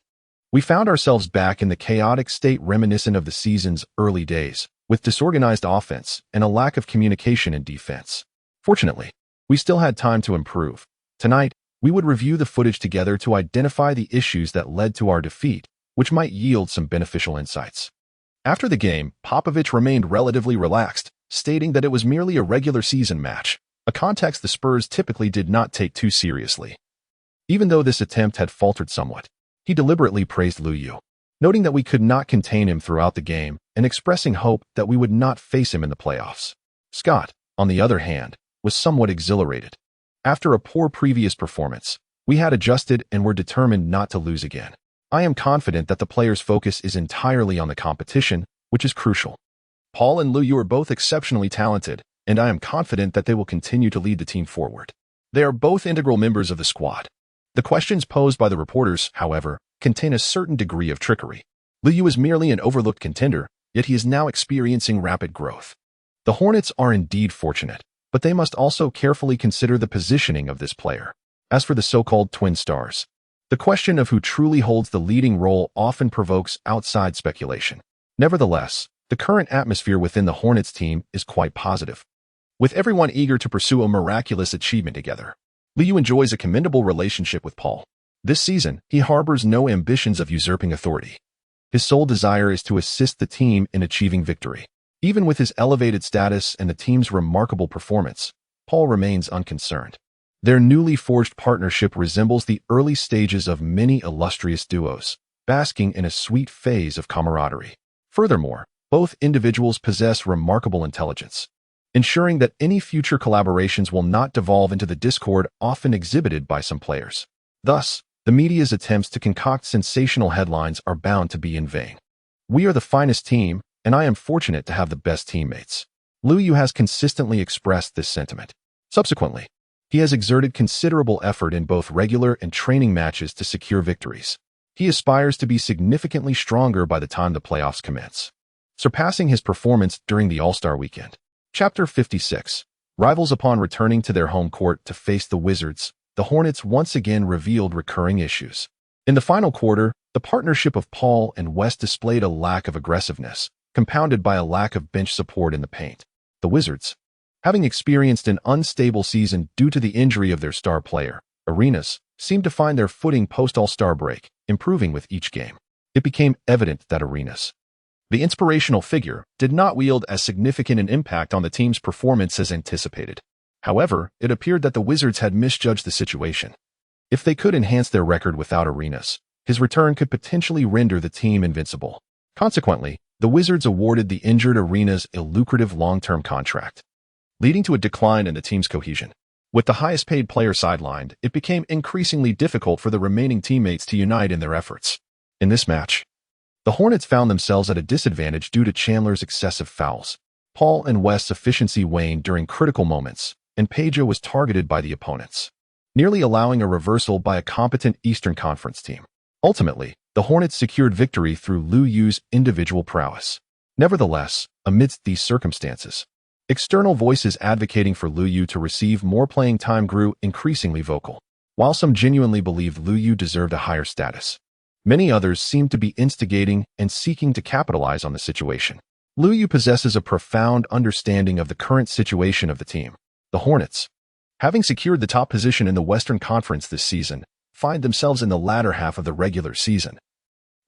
We found ourselves back in the chaotic state reminiscent of the season's early days, with disorganized offense and a lack of communication in defense. Fortunately, we still had time to improve. Tonight, we would review the footage together to identify the issues that led to our defeat, which might yield some beneficial insights. After the game, Popovich remained relatively relaxed, stating that it was merely a regular season match, a context the Spurs typically did not take too seriously. Even though this attempt had faltered somewhat, he deliberately praised Luyu, noting that we could not contain him throughout the game and expressing hope that we would not face him in the playoffs. Scott, on the other hand, was somewhat exhilarated. After a poor previous performance, we had adjusted and were determined not to lose again. I am confident that the players' focus is entirely on the competition, which is crucial. Paul and Luyu are both exceptionally talented, and I am confident that they will continue to lead the team forward. They are both integral members of the squad. The questions posed by the reporters, however, contain a certain degree of trickery. Luyu is merely an overlooked contender, yet he is now experiencing rapid growth. The Hornets are indeed fortunate, but they must also carefully consider the positioning of this player. As for the so-called twin stars, the question of who truly holds the leading role often provokes outside speculation. Nevertheless, the current atmosphere within the Hornets team is quite positive, with everyone eager to pursue a miraculous achievement together. Luyu enjoys a commendable relationship with Paul. This season, he harbors no ambitions of usurping authority. His sole desire is to assist the team in achieving victory. Even with his elevated status and the team's remarkable performance, Paul remains unconcerned. Their newly forged partnership resembles the early stages of many illustrious duos, basking in a sweet phase of camaraderie. Furthermore, both individuals possess remarkable intelligence, ensuring that any future collaborations will not devolve into the discord often exhibited by some players. Thus, the media's attempts to concoct sensational headlines are bound to be in vain. We are the finest team, and I am fortunate to have the best teammates. Luyu has consistently expressed this sentiment. Subsequently, he has exerted considerable effort in both regular and training matches to secure victories. He aspires to be significantly stronger by the time the playoffs commence, surpassing his performance during the All-Star weekend. Chapter 56. Rivals. Upon returning to their home court to face the Wizards, the Hornets once again revealed recurring issues. In the final quarter, the partnership of Paul and West displayed a lack of aggressiveness, compounded by a lack of bench support in the paint. The Wizards, having experienced an unstable season due to the injury of their star player, Arenas, seemed to find their footing post-All-Star break, improving with each game. It became evident that Arenas, the inspirational figure, did not wield as significant an impact on the team's performance as anticipated. However, it appeared that the Wizards had misjudged the situation. If they could enhance their record without Arenas, his return could potentially render the team invincible. Consequently, the Wizards awarded the injured Arenas a lucrative long-term contract, leading to a decline in the team's cohesion. With the highest-paid player sidelined, it became increasingly difficult for the remaining teammates to unite in their efforts. In this match, the Hornets found themselves at a disadvantage due to Chandler's excessive fouls. Paul and West's efficiency waned during critical moments, and Peja was targeted by the opponents, nearly allowing a reversal by a competent Eastern Conference team. Ultimately, the Hornets secured victory through Luyu's individual prowess. Nevertheless, amidst these circumstances, external voices advocating for Luyu to receive more playing time grew increasingly vocal. While some genuinely believed Luyu deserved a higher status, Many others seem to be instigating and seeking to capitalize on the situation. Lu Yu possesses a profound understanding of the current situation of the team. The Hornets, having secured the top position in the Western Conference this season, find themselves in the latter half of the regular season,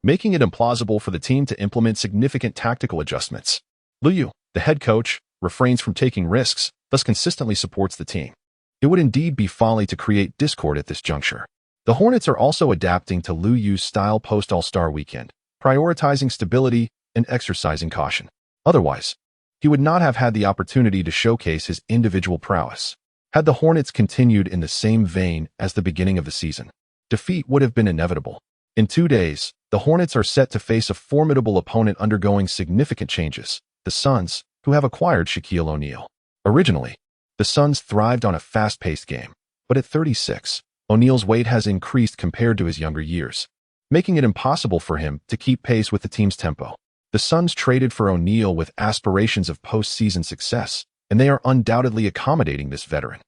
making it implausible for the team to implement significant tactical adjustments. Lu Yu, the head coach, refrains from taking risks, thus consistently supports the team. It would indeed be folly to create discord at this juncture. The Hornets are also adapting to Lu Yu's style post-All-Star weekend, prioritizing stability and exercising caution. Otherwise, he would not have had the opportunity to showcase his individual prowess. Had the Hornets continued in the same vein as the beginning of the season, defeat would have been inevitable. In 2 days, the Hornets are set to face a formidable opponent undergoing significant changes, the Suns, who have acquired Shaquille O'Neal. Originally, the Suns thrived on a fast-paced game, but at 36, O'Neal's weight has increased compared to his younger years, making it impossible for him to keep pace with the team's tempo. The Suns traded for O'Neal with aspirations of postseason success, and they are undoubtedly accommodating this veteran.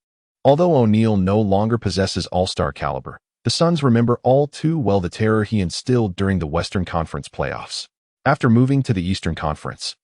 Although O'Neal no longer possesses all-star caliber, the Suns remember all too well the terror he instilled during the Western Conference playoffs. After moving to the Eastern Conference,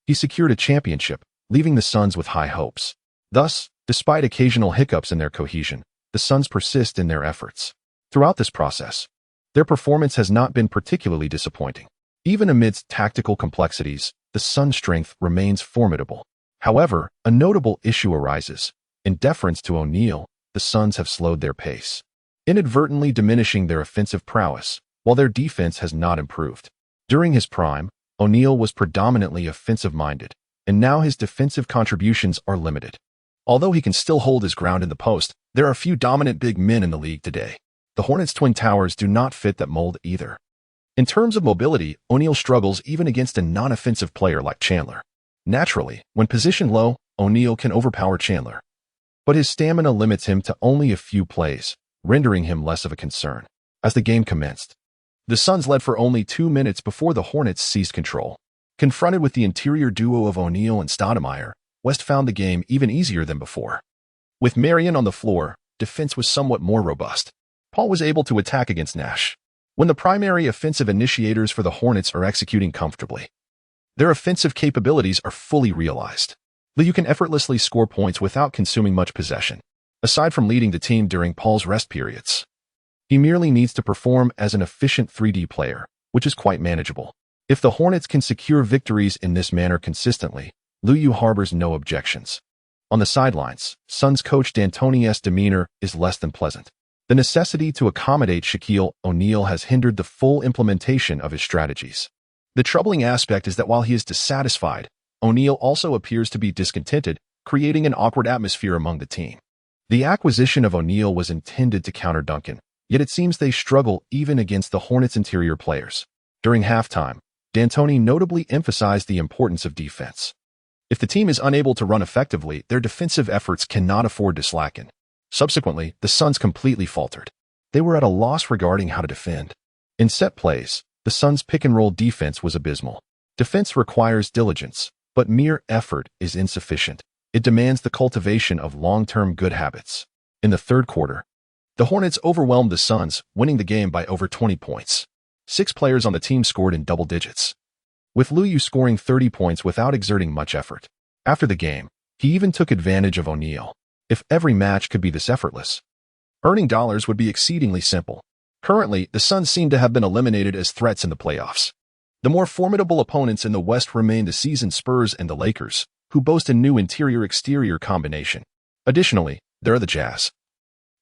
he secured a championship, leaving the Suns with high hopes. Thus, despite occasional hiccups in their cohesion, the Suns persist in their efforts. Throughout this process, their performance has not been particularly disappointing. Even amidst tactical complexities, the Suns' strength remains formidable. However, a notable issue arises. In deference to O'Neal, the Suns have slowed their pace, inadvertently diminishing their offensive prowess, while their defense has not improved. During his prime, O'Neal was predominantly offensive-minded, and now his defensive contributions are limited. Although he can still hold his ground in the post, there are few dominant big men in the league today. The Hornets' Twin Towers do not fit that mold either. In terms of mobility, O'Neal struggles even against a non-offensive player like Chandler. Naturally, when positioned low, O'Neal can overpower Chandler, but his stamina limits him to only a few plays, rendering him less of a concern. As the game commenced, the Suns led for only 2 minutes before the Hornets seized control. Confronted with the interior duo of O'Neal and Stoudemire, West found the game even easier than before. With Marion on the floor, defense was somewhat more robust. Paul was able to attack against Nash. When the primary offensive initiators for the Hornets are executing comfortably, their offensive capabilities are fully realized. Lu can effortlessly score points without consuming much possession. Aside from leading the team during Paul's rest periods, he merely needs to perform as an efficient 3D player, which is quite manageable. If the Hornets can secure victories in this manner consistently, Lu harbors no objections. On the sidelines, Suns coach D'Antoni's demeanor is less than pleasant. The necessity to accommodate Shaquille O'Neal has hindered the full implementation of his strategies. The troubling aspect is that while he is dissatisfied, O'Neal also appears to be discontented, creating an awkward atmosphere among the team. The acquisition of O'Neal was intended to counter Duncan, yet it seems they struggle even against the Hornets' interior players. During halftime, D'Antoni notably emphasized the importance of defense. If the team is unable to run effectively, their defensive efforts cannot afford to slacken. Subsequently, the Suns completely faltered. They were at a loss regarding how to defend. In set plays, the Suns' pick-and-roll defense was abysmal. Defense requires diligence, but mere effort is insufficient. It demands the cultivation of long-term good habits. In the third quarter, the Hornets overwhelmed the Suns, winning the game by over 20 points. 6 players on the team scored in double digits, with Lu scoring 30 points without exerting much effort. After the game, he even took advantage of O'Neal. If every match could be this effortless, earning dollars would be exceedingly simple. Currently, the Suns seem to have been eliminated as threats in the playoffs. The more formidable opponents in the West remain the seasoned Spurs and the Lakers, who boast a new interior-exterior combination. Additionally, there are the Jazz,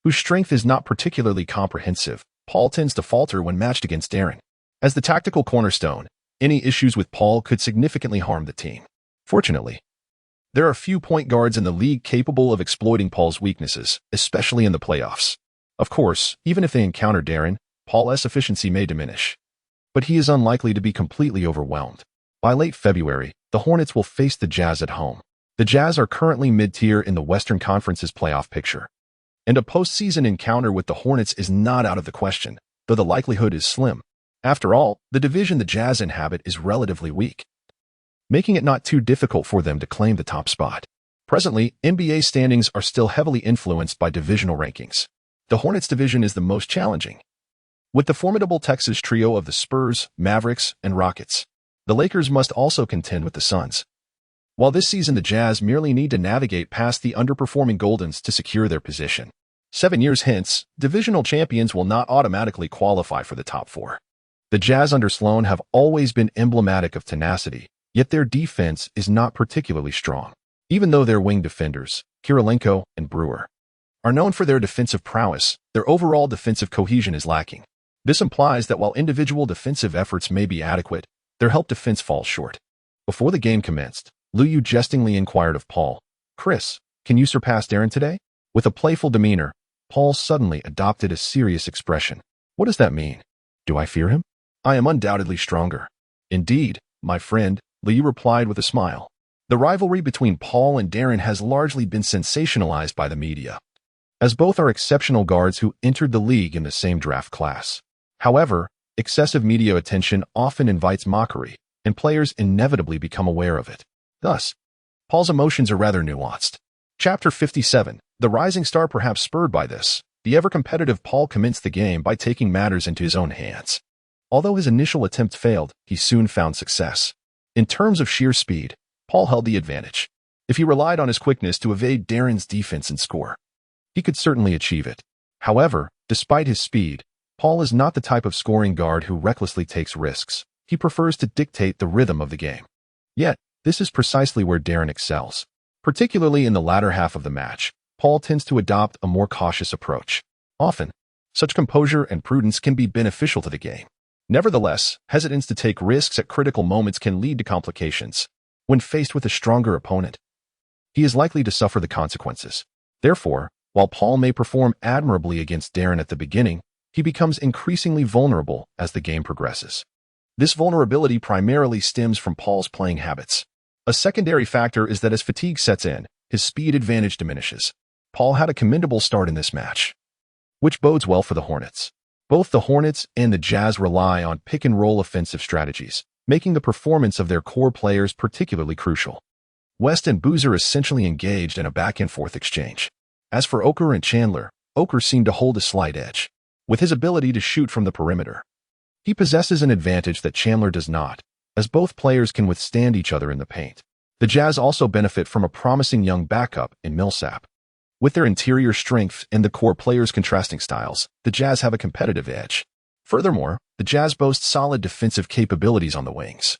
whose strength is not particularly comprehensive. Paul tends to falter when matched against Aaron. As the tactical cornerstone, any issues with Paul could significantly harm the team. Fortunately, there are few point guards in the league capable of exploiting Paul's weaknesses, especially in the playoffs. Of course, even if they encounter Darren, Paul's efficiency may diminish, but he is unlikely to be completely overwhelmed. By late February, the Hornets will face the Jazz at home. The Jazz are currently mid-tier in the Western Conference's playoff picture, and a postseason encounter with the Hornets is not out of the question, though the likelihood is slim. After all, the division the Jazz inhabit is relatively weak, making it not too difficult for them to claim the top spot. Presently, NBA standings are still heavily influenced by divisional rankings. The Hornets division is the most challenging, With the formidable Texas trio of the Spurs, Mavericks, and Rockets, the Lakers must also contend with the Suns. While this season the Jazz merely need to navigate past the underperforming Goldens to secure their position. 7 years hence, divisional champions will not automatically qualify for the top 4. The Jazz under Sloan have always been emblematic of tenacity, yet their defense is not particularly strong. Even though their wing defenders, Kirilenko and Brewer, are known for their defensive prowess, their overall defensive cohesion is lacking. This implies that while individual defensive efforts may be adequate, their help defense falls short. Before the game commenced, Liu jestingly inquired of Paul, "Chris, can you surpass Darren today?" With a playful demeanor, Paul suddenly adopted a serious expression. "What does that mean? Do I fear him? I am undoubtedly stronger." "Indeed, my friend," Liu replied with a smile. The rivalry between Paul and Darren has largely been sensationalized by the media, as both are exceptional guards who entered the league in the same draft class. However, excessive media attention often invites mockery, and players inevitably become aware of it. Thus, Paul's emotions are rather nuanced. Chapter 57. The rising star perhaps spurred by this, the ever-competitive Paul commenced the game by taking matters into his own hands. Although his initial attempt failed, he soon found success. In terms of sheer speed, Paul held the advantage. If he relied on his quickness to evade Darren's defense and score, he could certainly achieve it. However, despite his speed, Paul is not the type of scoring guard who recklessly takes risks. He prefers to dictate the rhythm of the game. Yet, this is precisely where Darren excels. Particularly in the latter half of the match, Paul tends to adopt a more cautious approach. Often, such composure and prudence can be beneficial to the game. Nevertheless, hesitance to take risks at critical moments can lead to complications. When faced with a stronger opponent, he is likely to suffer the consequences. Therefore, while Paul may perform admirably against Darren at the beginning, he becomes increasingly vulnerable as the game progresses. This vulnerability primarily stems from Paul's playing habits. A secondary factor is that as fatigue sets in, his speed advantage diminishes. Paul had a commendable start in this match, which bodes well for the Hornets. Both the Hornets and the Jazz rely on pick-and-roll offensive strategies, making the performance of their core players particularly crucial. West and Boozer essentially engaged in a back-and-forth exchange. As for Oker and Chandler, Oker seemed to hold a slight edge. With his ability to shoot from the perimeter, he possesses an advantage that Chandler does not, as both players can withstand each other in the paint. The Jazz also benefit from a promising young backup in Millsap. With their interior strength and the core players' contrasting styles, the Jazz have a competitive edge. Furthermore, the Jazz boast solid defensive capabilities on the wings,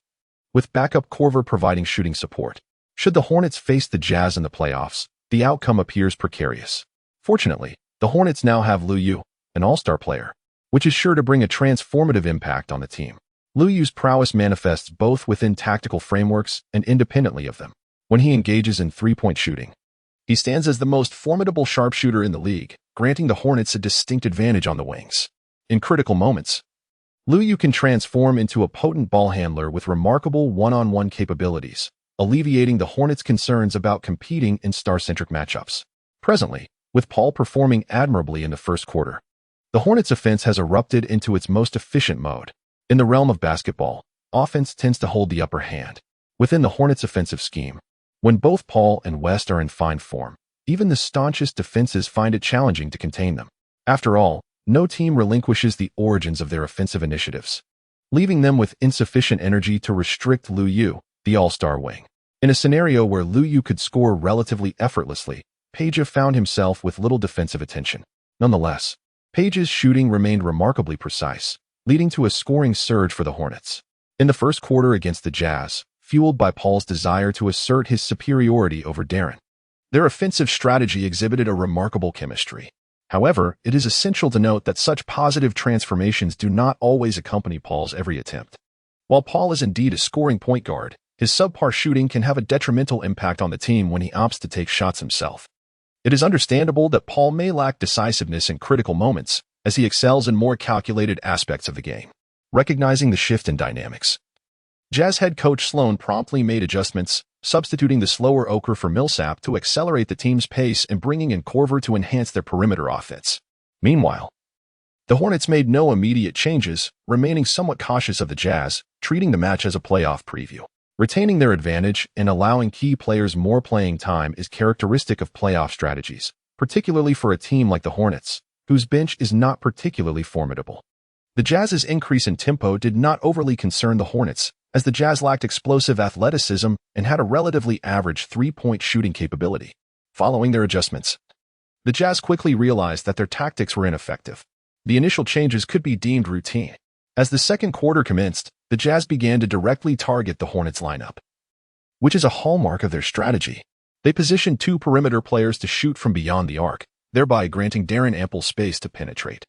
with backup Korver providing shooting support. Should the Hornets face the Jazz in the playoffs, the outcome appears precarious. Fortunately, the Hornets now have Liu, an all-star player, which is sure to bring a transformative impact on the team. Liu's prowess manifests both within tactical frameworks and independently of them. When he engages in three-point shooting, he stands as the most formidable sharpshooter in the league, granting the Hornets a distinct advantage on the wings. In critical moments, Liu can transform into a potent ball handler with remarkable one-on-one capabilities, alleviating the Hornets' concerns about competing in star-centric matchups. Presently, with Paul performing admirably in the first quarter, the Hornets' offense has erupted into its most efficient mode. In the realm of basketball, offense tends to hold the upper hand. Within the Hornets' offensive scheme, when both Paul and West are in fine form, even the staunchest defenses find it challenging to contain them. After all, no team relinquishes the origins of their offensive initiatives, leaving them with insufficient energy to restrict Liu, the all-star wing. In a scenario where Liu could score relatively effortlessly, Page found himself with little defensive attention. Nonetheless, Page's shooting remained remarkably precise, leading to a scoring surge for the Hornets. In the first quarter against the Jazz, fueled by Paul's desire to assert his superiority over Darren, their offensive strategy exhibited a remarkable chemistry. However, it is essential to note that such positive transformations do not always accompany Paul's every attempt. While Paul is indeed a scoring point guard, his subpar shooting can have a detrimental impact on the team when he opts to take shots himself. It is understandable that Paul may lack decisiveness in critical moments, as he excels in more calculated aspects of the game. Recognizing the shift in dynamics, Jazz head coach Sloan promptly made adjustments, substituting the slower Oker for Millsap to accelerate the team's pace and bringing in Korver to enhance their perimeter offense. Meanwhile, the Hornets made no immediate changes, remaining somewhat cautious of the Jazz, treating the match as a playoff preview. Retaining their advantage and allowing key players more playing time is characteristic of playoff strategies, particularly for a team like the Hornets, whose bench is not particularly formidable. The Jazz's increase in tempo did not overly concern the Hornets, as the Jazz lacked explosive athleticism and had a relatively average three-point shooting capability. Following their adjustments, the Jazz quickly realized that their tactics were ineffective. The initial changes could be deemed routine. As the second quarter commenced, the Jazz began to directly target the Hornets lineup, which is a hallmark of their strategy. They positioned two perimeter players to shoot from beyond the arc, thereby granting Darren ample space to penetrate.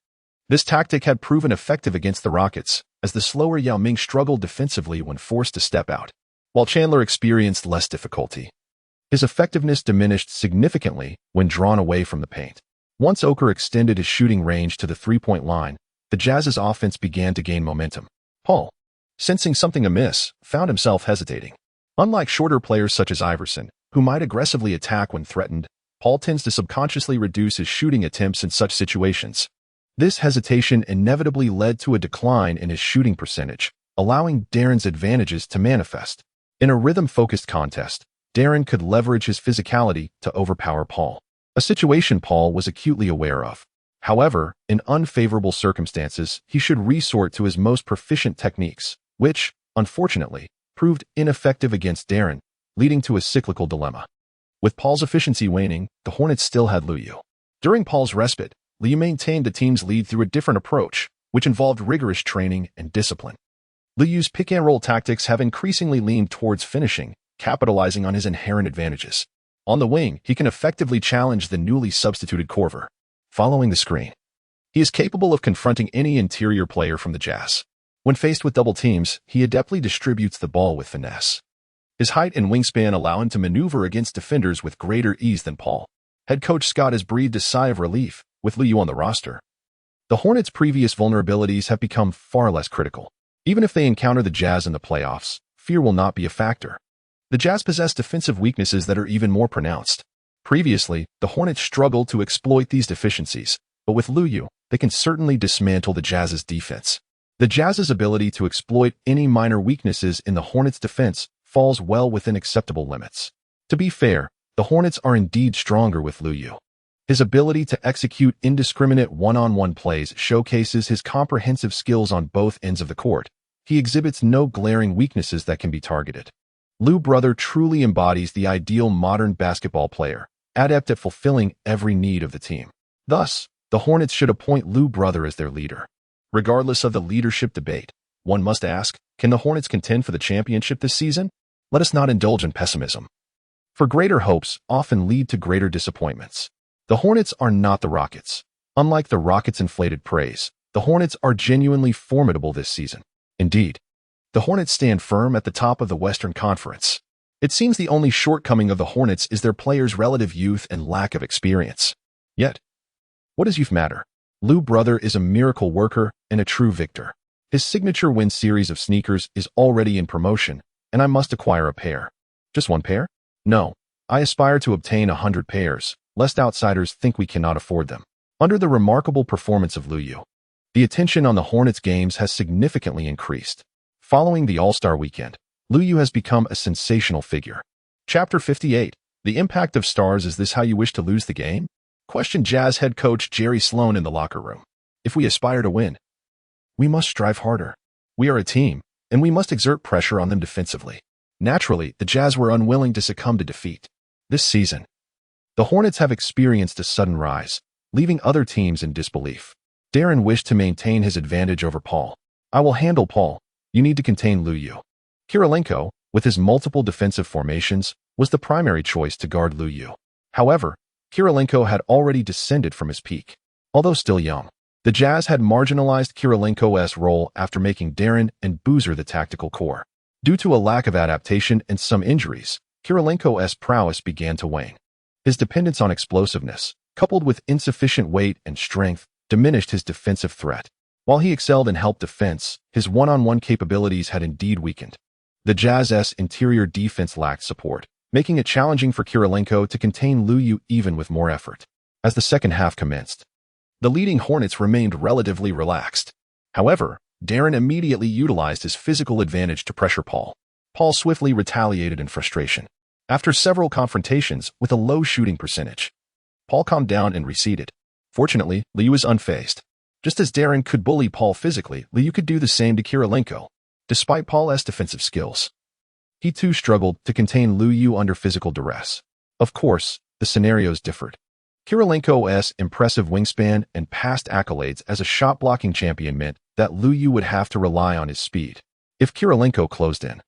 This tactic had proven effective against the Rockets, as the slower Yao Ming struggled defensively when forced to step out, while Chandler experienced less difficulty. His effectiveness diminished significantly when drawn away from the paint. Once Oker extended his shooting range to the three-point line, the Jazz's offense began to gain momentum. Paul, sensing something amiss, found himself hesitating. Unlike shorter players such as Iverson, who might aggressively attack when threatened, Paul tends to subconsciously reduce his shooting attempts in such situations. This hesitation inevitably led to a decline in his shooting percentage, allowing Darren's advantages to manifest. In a rhythm-focused contest, Darren could leverage his physicality to overpower Paul, a situation Paul was acutely aware of. However, in unfavorable circumstances, he should resort to his most proficient techniques, which, unfortunately, proved ineffective against Darren, leading to a cyclical dilemma. With Paul's efficiency waning, the Hornets still had Liu. During Paul's respite, Liu maintained the team's lead through a different approach, which involved rigorous training and discipline. Liu's pick-and-roll tactics have increasingly leaned towards finishing, capitalizing on his inherent advantages. On the wing, he can effectively challenge the newly substituted Korver. Following the screen, he is capable of confronting any interior player from the Jazz. When faced with double teams, he adeptly distributes the ball with finesse. His height and wingspan allow him to maneuver against defenders with greater ease than Paul. Head coach Scott has breathed a sigh of relief with Liu on the roster. The Hornets' previous vulnerabilities have become far less critical. Even if they encounter the Jazz in the playoffs, fear will not be a factor. The Jazz possess defensive weaknesses that are even more pronounced. Previously, the Hornets struggled to exploit these deficiencies, but with Liu, they can certainly dismantle the Jazz's defense. The Jazz's ability to exploit any minor weaknesses in the Hornets' defense falls well within acceptable limits. To be fair, the Hornets are indeed stronger with Liu. His ability to execute indiscriminate one-on-one plays showcases his comprehensive skills on both ends of the court. He exhibits no glaring weaknesses that can be targeted. Liu brother truly embodies the ideal modern basketball player, adept at fulfilling every need of the team. Thus, the Hornets should appoint Liu brother as their leader. Regardless of the leadership debate, one must ask, can the Hornets contend for the championship this season? Let us not indulge in pessimism, for greater hopes often lead to greater disappointments. The Hornets are not the Rockets. Unlike the Rockets' inflated praise, the Hornets are genuinely formidable this season. Indeed, the Hornets stand firm at the top of the Western Conference. It seems the only shortcoming of the Hornets is their players' relative youth and lack of experience. Yet, what does youth matter? Liu brother is a miracle worker and a true victor. His signature win series of sneakers is already in promotion, and I must acquire a pair. Just one pair? No, I aspire to obtain 100 pairs, lest outsiders think we cannot afford them. Under the remarkable performance of Liu, the attention on the Hornets games has significantly increased. Following the All-Star weekend, Liu has become a sensational figure. Chapter 58, The Impact of Stars. Is this how you wish to lose the game? Questioned Jazz head coach Jerry Sloan in the locker room. If we aspire to win, we must strive harder. We are a team, and we must exert pressure on them defensively. Naturally, the Jazz were unwilling to succumb to defeat. This season, the Hornets have experienced a sudden rise, leaving other teams in disbelief. Darren wished to maintain his advantage over Paul. I will handle Paul. You need to contain Liu. Kirilenko, with his multiple defensive formations, was the primary choice to guard Liu. However, Kirilenko had already descended from his peak. Although still young, the Jazz had marginalized Kirilenko's role after making Darren and Boozer the tactical core. Due to a lack of adaptation and some injuries, Kirilenko's prowess began to wane. His dependence on explosiveness, coupled with insufficient weight and strength, diminished his defensive threat. While he excelled in help defense, his one-on-one capabilities had indeed weakened. The Jazz's interior defense lacked support, making it challenging for Kirilenko to contain Liu even with more effort. As the second half commenced, the leading Hornets remained relatively relaxed. However, Darren immediately utilized his physical advantage to pressure Paul. Paul swiftly retaliated in frustration. After several confrontations with a low shooting percentage, Paul calmed down and receded. Fortunately, Liu was unfazed. Just as Darren could bully Paul physically, Liu could do the same to Kirilenko. Despite Paul's defensive skills, he too struggled to contain Liu Yu under physical duress. Of course, the scenarios differed. Kirilenko's impressive wingspan and past accolades as a shot-blocking champion meant that Liu Yu would have to rely on his speed. If Kirilenko closed in,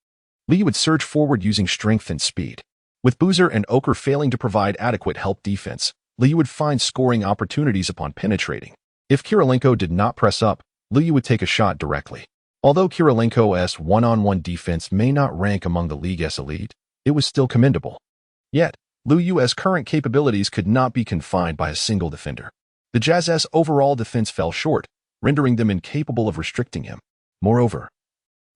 Liu would surge forward using strength and speed. With Boozer and Ochre failing to provide adequate help defense, Liu would find scoring opportunities upon penetrating. If Kirilenko did not press up, Liu would take a shot directly. Although Kirilenko's one-on-one defense may not rank among the league's elite, it was still commendable. Yet, Liu Yu's current capabilities could not be confined by a single defender. The Jazz's overall defense fell short, rendering them incapable of restricting him. Moreover,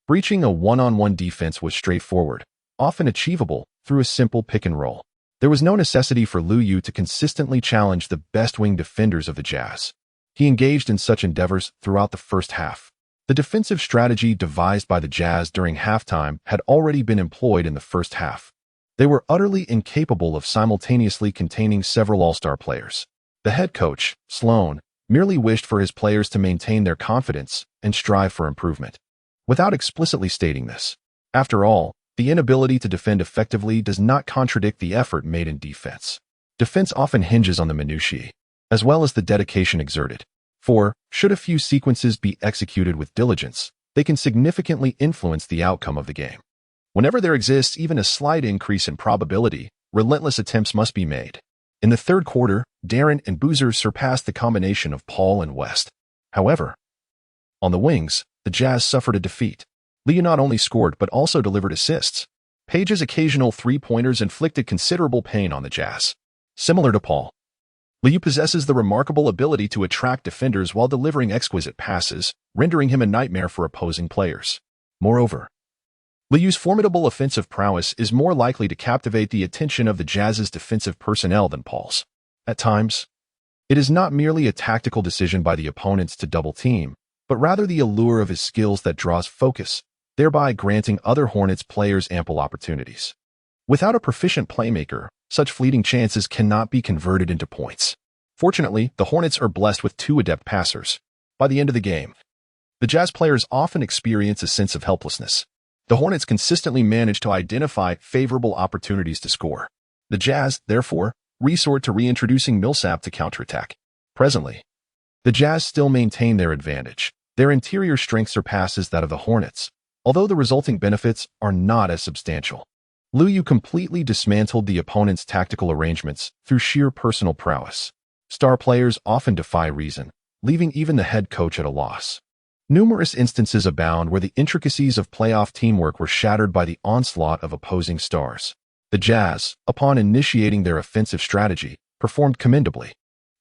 breaching a one-on-one defense was straightforward, often achievable through a simple pick-and-roll. There was no necessity for Liu Yu to consistently challenge the best wing defenders of the Jazz. He engaged in such endeavors throughout the first half. The defensive strategy devised by the Jazz during halftime had already been employed in the first half. They were utterly incapable of simultaneously containing several all-star players. The head coach, Sloan, merely wished for his players to maintain their confidence and strive for improvement, without explicitly stating this. After all, the inability to defend effectively does not contradict the effort made in defense. Defense often hinges on the minutiae, as well as the dedication exerted. For, should a few sequences be executed with diligence, they can significantly influence the outcome of the game. Whenever there exists even a slight increase in probability, relentless attempts must be made. In the third quarter, Darren and Boozer surpassed the combination of Paul and West. However, on the wings, the Jazz suffered a defeat. Liu not only scored but also delivered assists. Page's occasional three-pointers inflicted considerable pain on the Jazz. Similar to Paul, Liu possesses the remarkable ability to attract defenders while delivering exquisite passes, rendering him a nightmare for opposing players. Moreover, Liu's formidable offensive prowess is more likely to captivate the attention of the Jazz's defensive personnel than Paul's. At times, it is not merely a tactical decision by the opponents to double-team, but rather the allure of his skills that draws focus, thereby granting other Hornets players ample opportunities. Without a proficient playmaker, such fleeting chances cannot be converted into points. Fortunately, the Hornets are blessed with two adept passers. By the end of the game, the Jazz players often experience a sense of helplessness. The Hornets consistently manage to identify favorable opportunities to score. The Jazz, therefore, resort to reintroducing Millsap to counterattack. Presently, the Jazz still maintain their advantage. Their interior strength surpasses that of the Hornets, although the resulting benefits are not as substantial. Liu Yu completely dismantled the opponent's tactical arrangements through sheer personal prowess. Star players often defy reason, leaving even the head coach at a loss. Numerous instances abound where the intricacies of playoff teamwork were shattered by the onslaught of opposing stars. The Jazz, upon initiating their offensive strategy, performed commendably.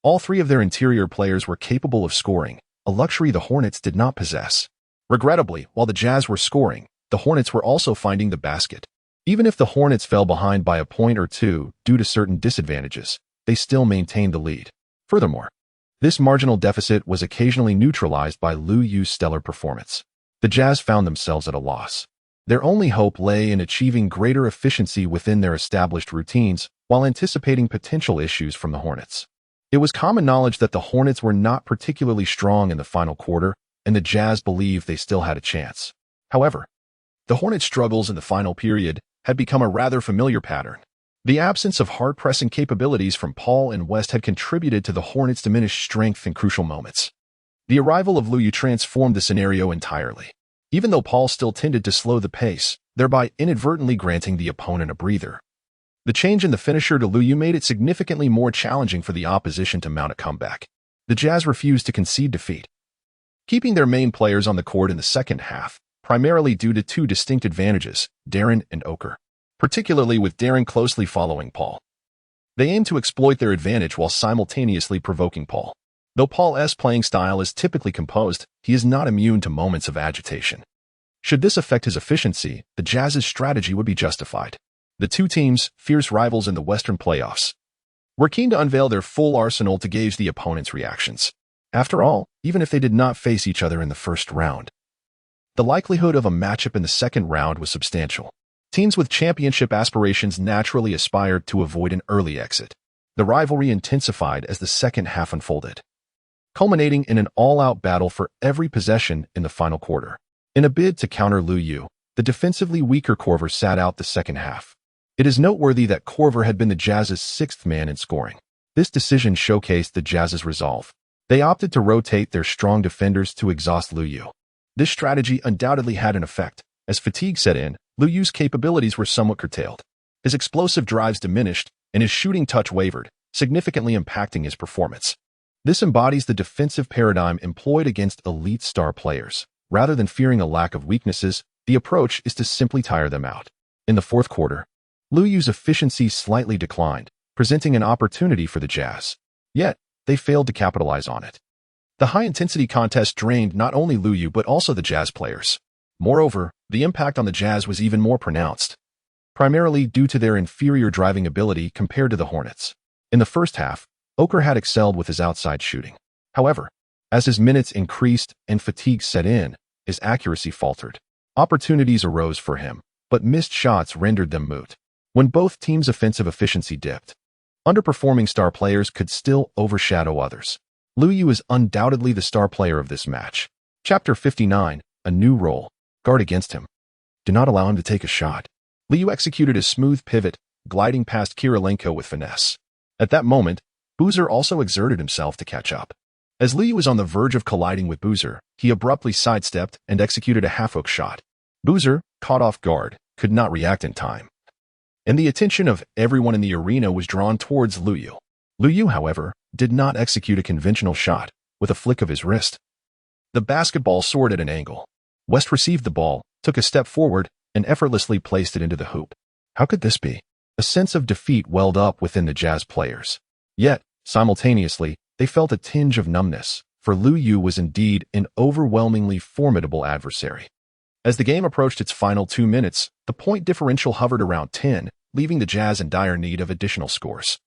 All three of their interior players were capable of scoring, a luxury the Hornets did not possess. Regrettably, while the Jazz were scoring, the Hornets were also finding the basket. Even if the Hornets fell behind by a point or two due to certain disadvantages, they still maintained the lead. Furthermore, this marginal deficit was occasionally neutralized by Liu Yu's stellar performance. The Jazz found themselves at a loss. Their only hope lay in achieving greater efficiency within their established routines while anticipating potential issues from the Hornets. It was common knowledge that the Hornets were not particularly strong in the final quarter, and the Jazz believed they still had a chance. However, the Hornets' struggles in the final period had become a rather familiar pattern. The absence of hard-pressing capabilities from Paul and West had contributed to the Hornets' diminished strength in crucial moments. The arrival of Liu Yu transformed the scenario entirely. Even though Paul still tended to slow the pace, thereby inadvertently granting the opponent a breather. The change in the finisher to Liu Yu made it significantly more challenging for the opposition to mount a comeback. The Jazz refused to concede defeat, keeping their main players on the court in the second half, primarily due to two distinct advantages, Darren and Ochre, particularly with Darren closely following Paul. They aimed to exploit their advantage while simultaneously provoking Paul. Though Paul's playing style is typically composed, he is not immune to moments of agitation. Should this affect his efficiency, the Jazz's strategy would be justified. The two teams, fierce rivals in the Western playoffs, were keen to unveil their full arsenal to gauge the opponent's reactions. After all, even if they did not face each other in the first round, the likelihood of a matchup in the second round was substantial. Teams with championship aspirations naturally aspired to avoid an early exit. The rivalry intensified as the second half unfolded. culminating in an all-out battle for every possession in the final quarter. In a bid to counter Lu Yu, the defensively weaker Korver sat out the second half. It is noteworthy that Korver had been the Jazz's sixth man in scoring. This decision showcased the Jazz's resolve. They opted to rotate their strong defenders to exhaust Lu Yu. This strategy undoubtedly had an effect. As fatigue set in, Lu Yu's capabilities were somewhat curtailed. His explosive drives diminished, and his shooting touch wavered, significantly impacting his performance. This embodies the defensive paradigm employed against elite star players. Rather than fearing a lack of weaknesses, the approach is to simply tire them out. In the fourth quarter, Lu Yu's efficiency slightly declined, presenting an opportunity for the Jazz. Yet, they failed to capitalize on it. The high-intensity contest drained not only Lu Yu but also the Jazz players. Moreover, the impact on the Jazz was even more pronounced, primarily due to their inferior driving ability compared to the Hornets. In the first half, Oker had excelled with his outside shooting. However, as his minutes increased and fatigue set in, his accuracy faltered. Opportunities arose for him, but missed shots rendered them moot. When both teams' offensive efficiency dipped, underperforming star players could still overshadow others. Lu Yu is undoubtedly the star player of this match. Chapter 59, a new role. Guard against him. Do not allow him to take a shot. Lu Yu executed a smooth pivot, gliding past Kirilenko with finesse. At that moment, Boozer also exerted himself to catch up. As Lu Yu was on the verge of colliding with Boozer, he abruptly sidestepped and executed a half-hook shot. Boozer, caught off guard, could not react in time, and the attention of everyone in the arena was drawn towards Lu Yu. Lu Yu, however, did not execute a conventional shot. With a flick of his wrist, the basketball soared at an angle. West received the ball, took a step forward, and effortlessly placed it into the hoop. How could this be? A sense of defeat welled up within the Jazz players. Yet, simultaneously, they felt a tinge of numbness, for Lu Yu was indeed an overwhelmingly formidable adversary. As the game approached its final 2 minutes, the point differential hovered around 10, leaving the Jazz in dire need of additional scores.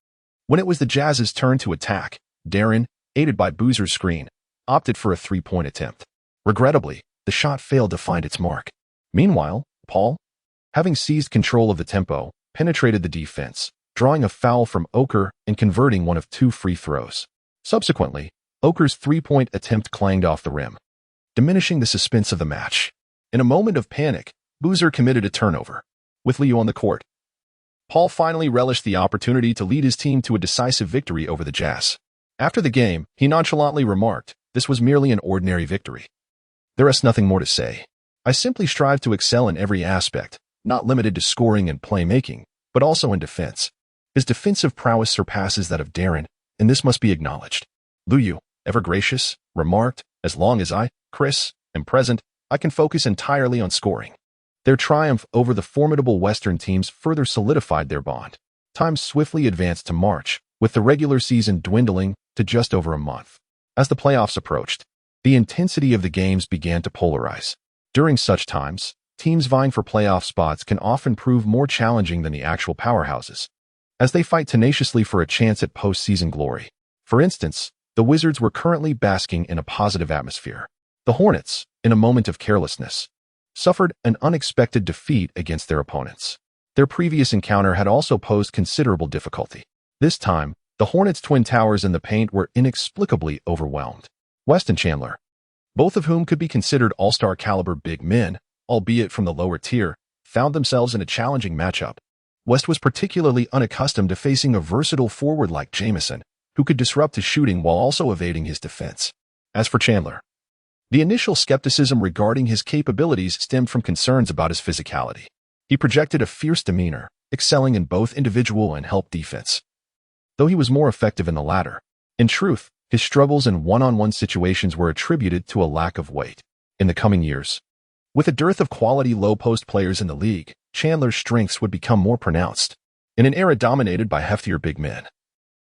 When it was the Jazz's turn to attack, Darren, aided by Boozer's screen, opted for a three-point attempt. Regrettably, the shot failed to find its mark. Meanwhile, Paul, having seized control of the tempo, penetrated the defense, drawing a foul from Oker and converting one of 2 free throws. Subsequently, Oker's three-point attempt clanged off the rim, diminishing the suspense of the match. In a moment of panic, Boozer committed a turnover. With Lu Yu on the court, Paul finally relished the opportunity to lead his team to a decisive victory over the Jazz. After the game, he nonchalantly remarked, "This was merely an ordinary victory. There is nothing more to say. I simply strive to excel in every aspect, not limited to scoring and playmaking, but also in defense." His defensive prowess surpasses that of Darren, and this must be acknowledged. Lu Yu, ever gracious, remarked, "As long as I, Chris, am present, I can focus entirely on scoring." Their triumph over the formidable Western teams further solidified their bond. Time swiftly advanced to March, with the regular season dwindling to just over a month. As the playoffs approached, the intensity of the games began to polarize. During such times, teams vying for playoff spots can often prove more challenging than the actual powerhouses, as they fight tenaciously for a chance at postseason glory. For instance, the Wizards were currently basking in a positive atmosphere. The Hornets, in a moment of carelessness, suffered an unexpected defeat against their opponents. Their previous encounter had also posed considerable difficulty. This time, the Hornets' twin towers in the paint were inexplicably overwhelmed. West and Chandler, both of whom could be considered all-star caliber big men, albeit from the lower tier, found themselves in a challenging matchup. West was particularly unaccustomed to facing a versatile forward like Jamison, who could disrupt his shooting while also evading his defense. As for Chandler, the initial skepticism regarding his capabilities stemmed from concerns about his physicality. He projected a fierce demeanor, excelling in both individual and help defense, though he was more effective in the latter. In truth, his struggles in one-on-one situations were attributed to a lack of weight. In the coming years, with a dearth of quality low-post players in the league, Chandler's strengths would become more pronounced. In an era dominated by heftier big men,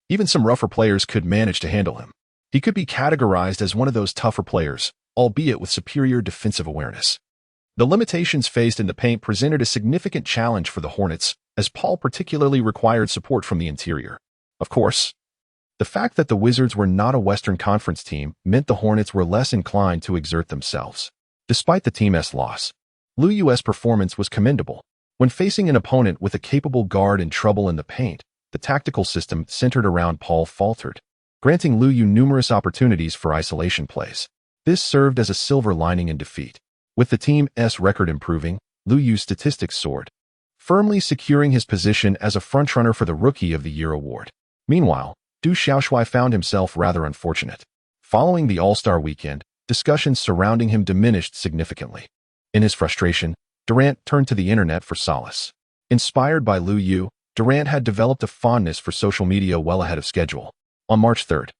even some rougher players could manage to handle him. He could be categorized as one of those tougher players, albeit with superior defensive awareness. The limitations faced in the paint presented a significant challenge for the Hornets, as Paul particularly required support from the interior. Of course, the fact that the Wizards were not a Western Conference team meant the Hornets were less inclined to exert themselves. Despite the team's loss, Lu Yu's performance was commendable. When facing an opponent with a capable guard in trouble in the paint, the tactical system centered around Paul faltered. granting Lu Yu numerous opportunities for isolation plays. This served as a silver lining in defeat. With the team's record improving, Lu Yu's statistics soared, firmly securing his position as a frontrunner for the Rookie of the Year award. Meanwhile, Du Xiaoshui found himself rather unfortunate. Following the All-Star weekend, discussions surrounding him diminished significantly. In his frustration, Durant turned to the internet for solace. Inspired by Lu Yu, Durant had developed a fondness for social media well ahead of schedule. On March 3rd,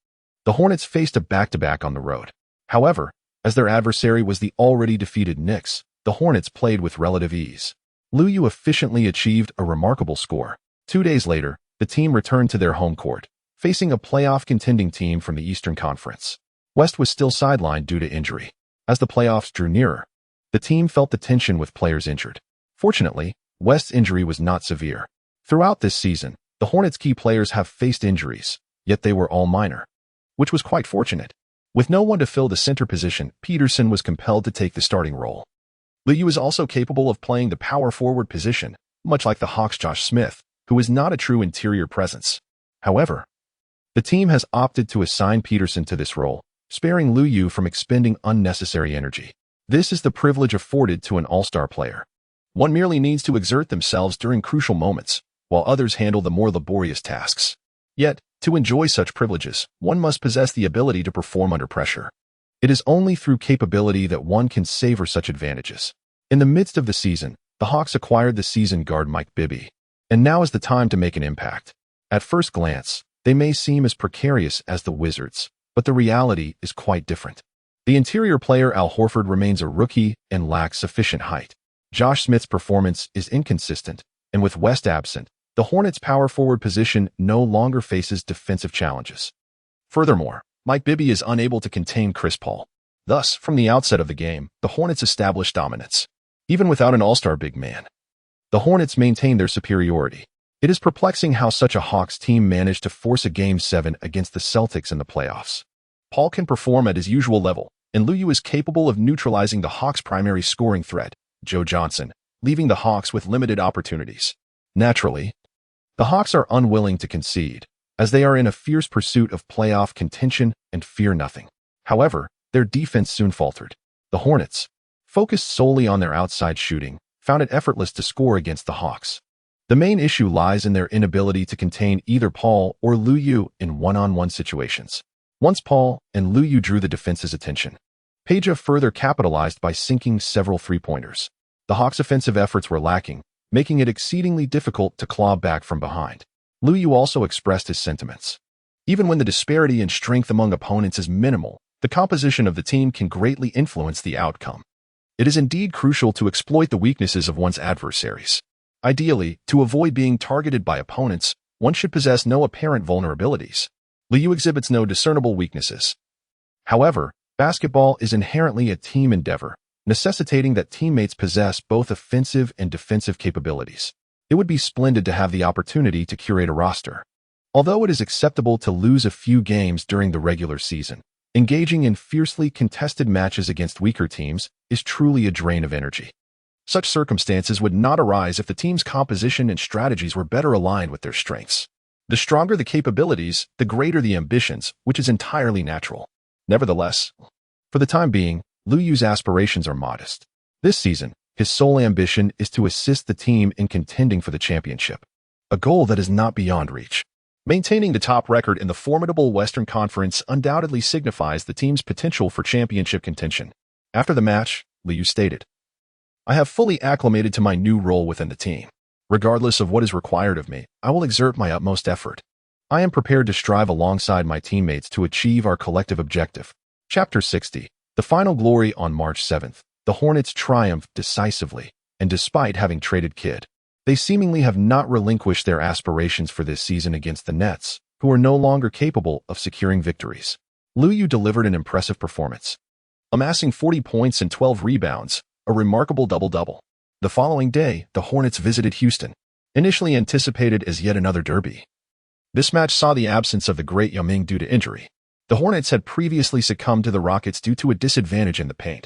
the Hornets faced a back-to-back on the road. However, as their adversary was the already defeated Knicks, the Hornets played with relative ease. Lu Yu efficiently achieved a remarkable score. 2 days later, the team returned to their home court, facing a playoff contending team from the Eastern Conference. West was still sidelined due to injury. As the playoffs drew nearer, the team felt the tension with players injured. Fortunately, West's injury was not severe. Throughout this season, the Hornets' key players have faced injuries, yet they were all minor, which was quite fortunate. With no one to fill the center position, Peterson was compelled to take the starting role. Lu Yu is also capable of playing the power forward position, much like the Hawks' Josh Smith, who is not a true interior presence. However, the team has opted to assign Peterson to this role, sparing Lu Yu from expending unnecessary energy. This is the privilege afforded to an all-star player. One merely needs to exert themselves during crucial moments, while others handle the more laborious tasks. Yet, to enjoy such privileges, one must possess the ability to perform under pressure. It is only through capability that one can savor such advantages. In the midst of the season, the Hawks acquired the seasoned guard Mike Bibby, and now is the time to make an impact. At first glance, they may seem as precarious as the Wizards, but the reality is quite different. The interior player Al Horford remains a rookie and lacks sufficient height. Josh Smith's performance is inconsistent, and with West absent, the Hornets' power forward position no longer faces defensive challenges. Furthermore, Mike Bibby is unable to contain Chris Paul. Thus, from the outset of the game, the Hornets established dominance. Even without an all-star big man, the Hornets maintained their superiority. It is perplexing how such a Hawks team managed to force a Game 7 against the Celtics in the playoffs. Paul can perform at his usual level, and Lu Yu is capable of neutralizing the Hawks' primary scoring threat, Joe Johnson, leaving the Hawks with limited opportunities. Naturally, the Hawks are unwilling to concede, as they are in a fierce pursuit of playoff contention and fear nothing. However, their defense soon faltered. The Hornets, focused solely on their outside shooting, found it effortless to score against the Hawks. The main issue lies in their inability to contain either Paul or Lu Yu in one-on-one situations. Once Paul and Lu Yu drew the defense's attention, Peja further capitalized by sinking several three-pointers. The Hawks' offensive efforts were lacking, making it exceedingly difficult to claw back from behind. Lu Yu also expressed his sentiments. Even when the disparity in strength among opponents is minimal, the composition of the team can greatly influence the outcome. It is indeed crucial to exploit the weaknesses of one's adversaries. Ideally, to avoid being targeted by opponents, one should possess no apparent vulnerabilities. Lu Yu exhibits no discernible weaknesses. However, basketball is inherently a team endeavor, necessitating that teammates possess both offensive and defensive capabilities. It would be splendid to have the opportunity to curate a roster. Although it is acceptable to lose a few games during the regular season, engaging in fiercely contested matches against weaker teams is truly a drain of energy. Such circumstances would not arise if the team's composition and strategies were better aligned with their strengths. The stronger the capabilities, the greater the ambitions, which is entirely natural. Nevertheless, for the time being, Lu Yu's aspirations are modest. This season, his sole ambition is to assist the team in contending for the championship, a goal that is not beyond reach. Maintaining the top record in the formidable Western Conference undoubtedly signifies the team's potential for championship contention. After the match, Lu Yu stated, "I have fully acclimated to my new role within the team. Regardless of what is required of me, I will exert my utmost effort. I am prepared to strive alongside my teammates to achieve our collective objective." Chapter 60. The final glory. On March 7th, the Hornets triumphed decisively, and despite having traded Kidd, they seemingly have not relinquished their aspirations for this season against the Nets, who are no longer capable of securing victories. Lu Yu delivered an impressive performance, amassing 40 points and 12 rebounds, a remarkable double-double. The following day, the Hornets visited Houston, initially anticipated as yet another derby. This match saw the absence of the great Yao Ming due to injury. The Hornets had previously succumbed to the Rockets due to a disadvantage in the paint,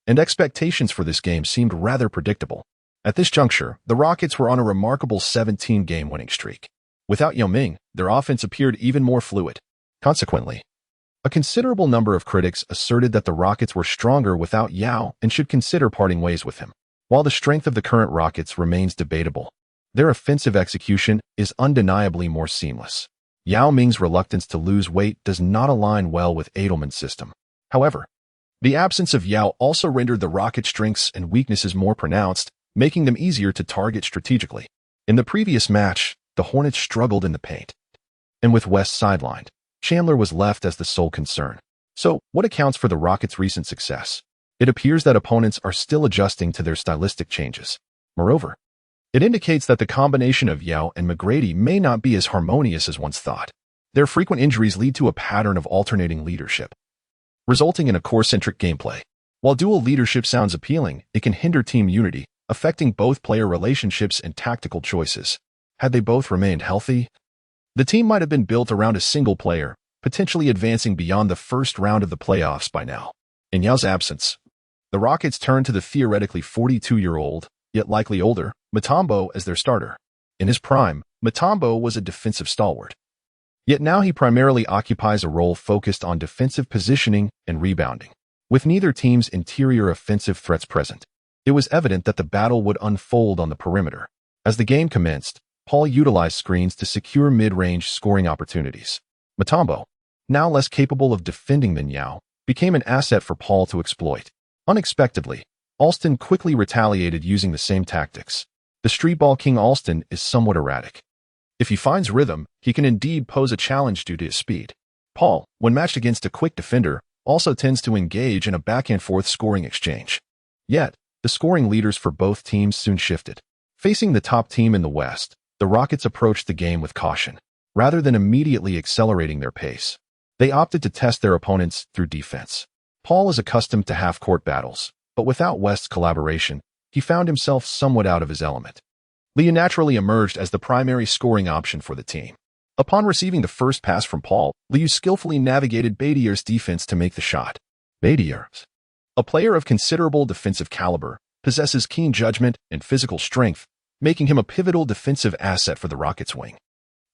and expectations for this game seemed rather predictable. At this juncture, the Rockets were on a remarkable 17-game winning streak. Without Yao Ming, their offense appeared even more fluid. Consequently, a considerable number of critics asserted that the Rockets were stronger without Yao and should consider parting ways with him. While the strength of the current Rockets remains debatable, their offensive execution is undeniably more seamless. Yao Ming's reluctance to lose weight does not align well with Edelman's system. However, the absence of Yao also rendered the Rockets' strengths and weaknesses more pronounced, making them easier to target strategically. In the previous match, the Hornets struggled in the paint, and with West sidelined, Chandler was left as the sole concern. So, what accounts for the Rockets' recent success? It appears that opponents are still adjusting to their stylistic changes. Moreover, it indicates that the combination of Yao and McGrady may not be as harmonious as once thought. Their frequent injuries lead to a pattern of alternating leadership, resulting in a core-centric gameplay. While dual leadership sounds appealing, it can hinder team unity, affecting both player relationships and tactical choices. Had they both remained healthy, the team might have been built around a single player, potentially advancing beyond the first round of the playoffs by now. In Yao's absence, the Rockets turned to the theoretically 42-year-old, yet likely older, Mutombo as their starter. In his prime, Mutombo was a defensive stalwart. Yet now he primarily occupies a role focused on defensive positioning and rebounding. With neither team's interior offensive threats present, it was evident that the battle would unfold on the perimeter. As the game commenced, Paul utilized screens to secure mid-range scoring opportunities. Mutombo, now less capable of defending than Yao, became an asset for Paul to exploit. Unexpectedly, Alston quickly retaliated using the same tactics. The streetball king Alston is somewhat erratic. If he finds rhythm, he can indeed pose a challenge due to his speed. Paul, when matched against a quick defender, also tends to engage in a back-and-forth scoring exchange. Yet, the scoring leaders for both teams soon shifted. Facing the top team in the West, the Rockets approached the game with caution. Rather than immediately accelerating their pace, they opted to test their opponents through defense. Paul is accustomed to half-court battles, but without West's collaboration, he found himself somewhat out of his element. Liu naturally emerged as the primary scoring option for the team. Upon receiving the first pass from Paul, Liu skillfully navigated Betier's defense to make the shot. Betier, a player of considerable defensive caliber, possesses keen judgment and physical strength, making him a pivotal defensive asset for the Rockets' wing.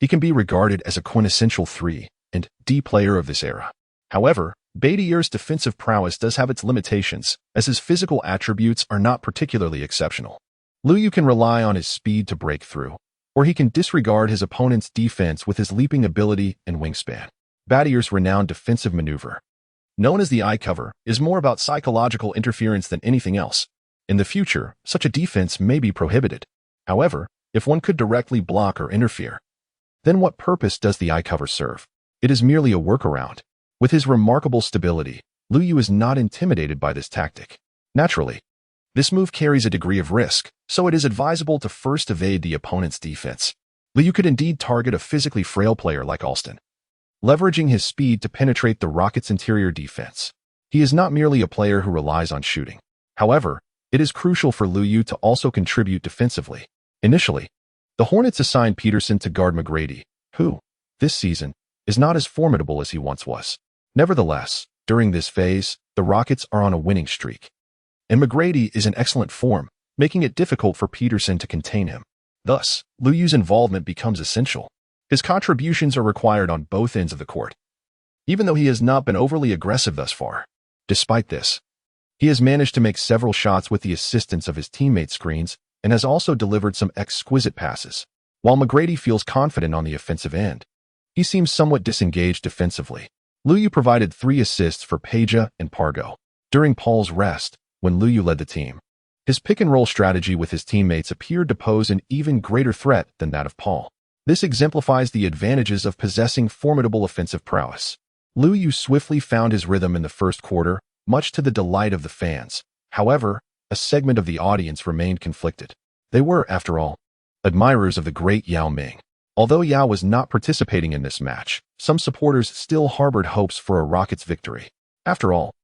He can be regarded as a quintessential 3 and D player of this era. However, Betier's defensive prowess does have its limitations, as his physical attributes are not particularly exceptional. Liu can rely on his speed to break through, or he can disregard his opponent's defense with his leaping ability and wingspan. Betier's renowned defensive maneuver, known as the eye cover, is more about psychological interference than anything else. In the future, such a defense may be prohibited. However, if one could directly block or interfere, then what purpose does the eye cover serve? It is merely a workaround. With his remarkable stability, Liu is not intimidated by this tactic. Naturally, this move carries a degree of risk, so it is advisable to first evade the opponent's defense. Liu could indeed target a physically frail player like Alston, leveraging his speed to penetrate the Rockets' interior defense. He is not merely a player who relies on shooting. However, it is crucial for Liu to also contribute defensively. Initially, the Hornets assigned Peterson to guard McGrady, who, this season, is not as formidable as he once was. Nevertheless, during this phase, the Rockets are on a winning streak, and McGrady is in excellent form, making it difficult for Peterson to contain him. Thus, Liu's involvement becomes essential. His contributions are required on both ends of the court, even though he has not been overly aggressive thus far. Despite this, he has managed to make several shots with the assistance of his teammates' screens and has also delivered some exquisite passes. While McGrady feels confident on the offensive end, he seems somewhat disengaged defensively. Liu provided 3 assists for Peja and Pargo during Paul's rest when Liu led the team. His pick-and-roll strategy with his teammates appeared to pose an even greater threat than that of Paul. This exemplifies the advantages of possessing formidable offensive prowess. Liu swiftly found his rhythm in the first quarter, much to the delight of the fans. However, a segment of the audience remained conflicted. They were, after all, admirers of the great Yao Ming. Although Yao was not participating in this match, some supporters still harbored hopes for a Rockets victory. After all,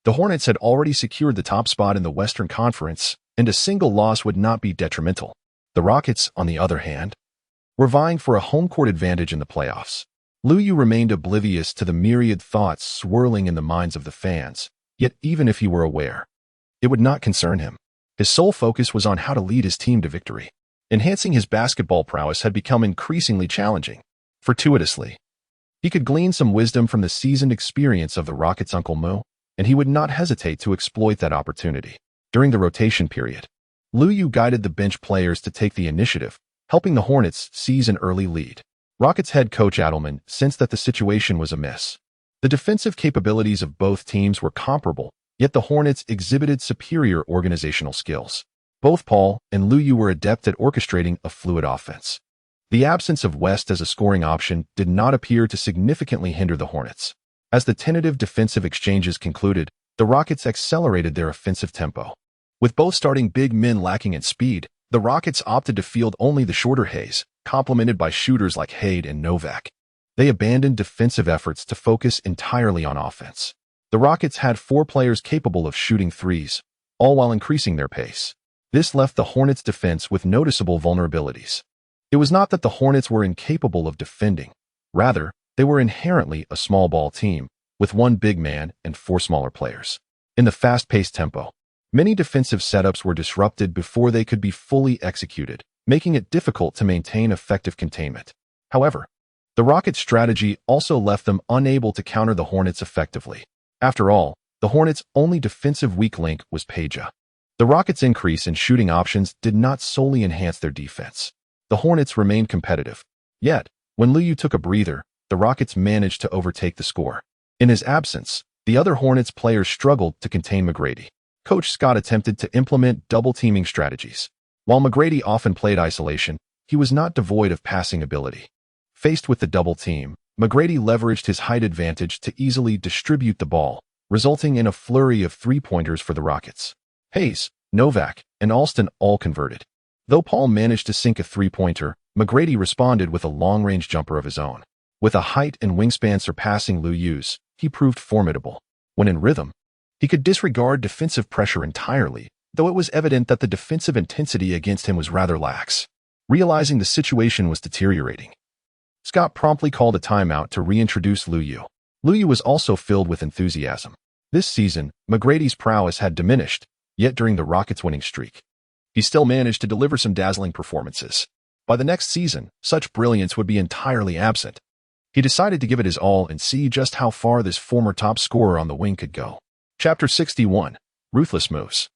the Hornets had already secured the top spot in the Western Conference, and a single loss would not be detrimental. The Rockets, on the other hand, were vying for a home court advantage in the playoffs. Liu remained oblivious to the myriad thoughts swirling in the minds of the fans, yet even if he were aware, it would not concern him. His sole focus was on how to lead his team to victory. Enhancing his basketball prowess had become increasingly challenging. Fortuitously, He could glean some wisdom from the seasoned experience of the Rockets' Uncle Mo, and he would not hesitate to exploit that opportunity. During the rotation period, Lu Yu guided the bench players to take the initiative, helping the Hornets seize an early lead. Rockets head coach Adelman sensed that the situation was amiss. The defensive capabilities of both teams were comparable, yet the Hornets exhibited superior organizational skills. Both Paul and Lu Yu were adept at orchestrating a fluid offense. The absence of West as a scoring option did not appear to significantly hinder the Hornets. As the tentative defensive exchanges concluded, the Rockets accelerated their offensive tempo. With both starting big men lacking in speed, the Rockets opted to field only the shorter Hayes, complemented by shooters like Haid and Novak. They abandoned defensive efforts to focus entirely on offense. The Rockets had 4 players capable of shooting threes, all while increasing their pace. This left the Hornets' defense with noticeable vulnerabilities. It was not that the Hornets were incapable of defending. Rather, they were inherently a small ball team, with 1 big man and 4 smaller players. In the fast-paced tempo, many defensive setups were disrupted before they could be fully executed, making it difficult to maintain effective containment. However, the Rockets' strategy also left them unable to counter the Hornets effectively. After all, the Hornets' only defensive weak link was Peja. The Rockets' increase in shooting options did not solely enhance their defense. The Hornets remained competitive. Yet, when Lu Yu took a breather, the Rockets managed to overtake the score. In his absence, the other Hornets players struggled to contain McGrady. Coach Scott attempted to implement double-teaming strategies. While McGrady often played isolation, he was not devoid of passing ability. Faced with the double team, McGrady leveraged his height advantage to easily distribute the ball, resulting in a flurry of three-pointers for the Rockets. Hayes, Novak, and Alston all converted. Though Paul managed to sink a three-pointer, McGrady responded with a long-range jumper of his own. With a height and wingspan surpassing Lu Yu's, he proved formidable. When in rhythm, he could disregard defensive pressure entirely, though it was evident that the defensive intensity against him was rather lax. Realizing the situation was deteriorating, Scott promptly called a timeout to reintroduce Lu Yu. Lu Yu was also filled with enthusiasm. This season, McGrady's prowess had diminished, yet during the Rockets' winning streak, he still managed to deliver some dazzling performances. By the next season, such brilliance would be entirely absent. He decided to give it his all and see just how far this former top scorer on the wing could go. Chapter 61. Ruthless Moves.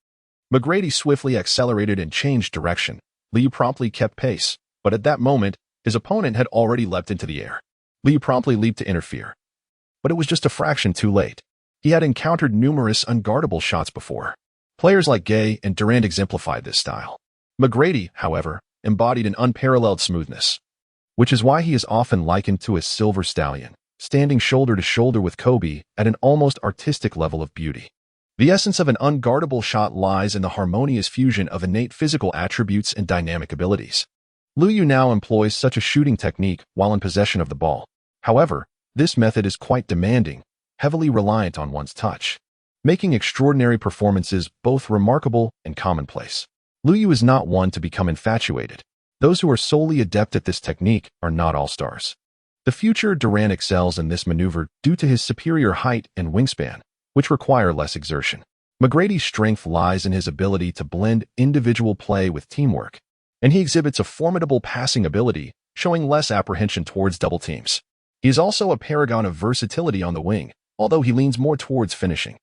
McGrady swiftly accelerated and changed direction. Lu Yu promptly kept pace, but at that moment, his opponent had already leapt into the air. Lu Yu promptly leaped to interfere. But it was just a fraction too late. He had encountered numerous unguardable shots before. Players like Gay and Durant exemplified this style. McGrady, however, embodied an unparalleled smoothness, which is why he is often likened to a silver stallion, standing shoulder to shoulder with Kobe at an almost artistic level of beauty. The essence of an unguardable shot lies in the harmonious fusion of innate physical attributes and dynamic abilities. Lu Yu now employs such a shooting technique while in possession of the ball. However, this method is quite demanding, heavily reliant on one's touch, making extraordinary performances both remarkable and commonplace. Lu Yu is not one to become infatuated. Those who are solely adept at this technique are not all-stars. The future Durant excels in this maneuver due to his superior height and wingspan, which require less exertion. McGrady's strength lies in his ability to blend individual play with teamwork, and he exhibits a formidable passing ability, showing less apprehension towards double teams. He is also a paragon of versatility on the wing, although he leans more towards finishing.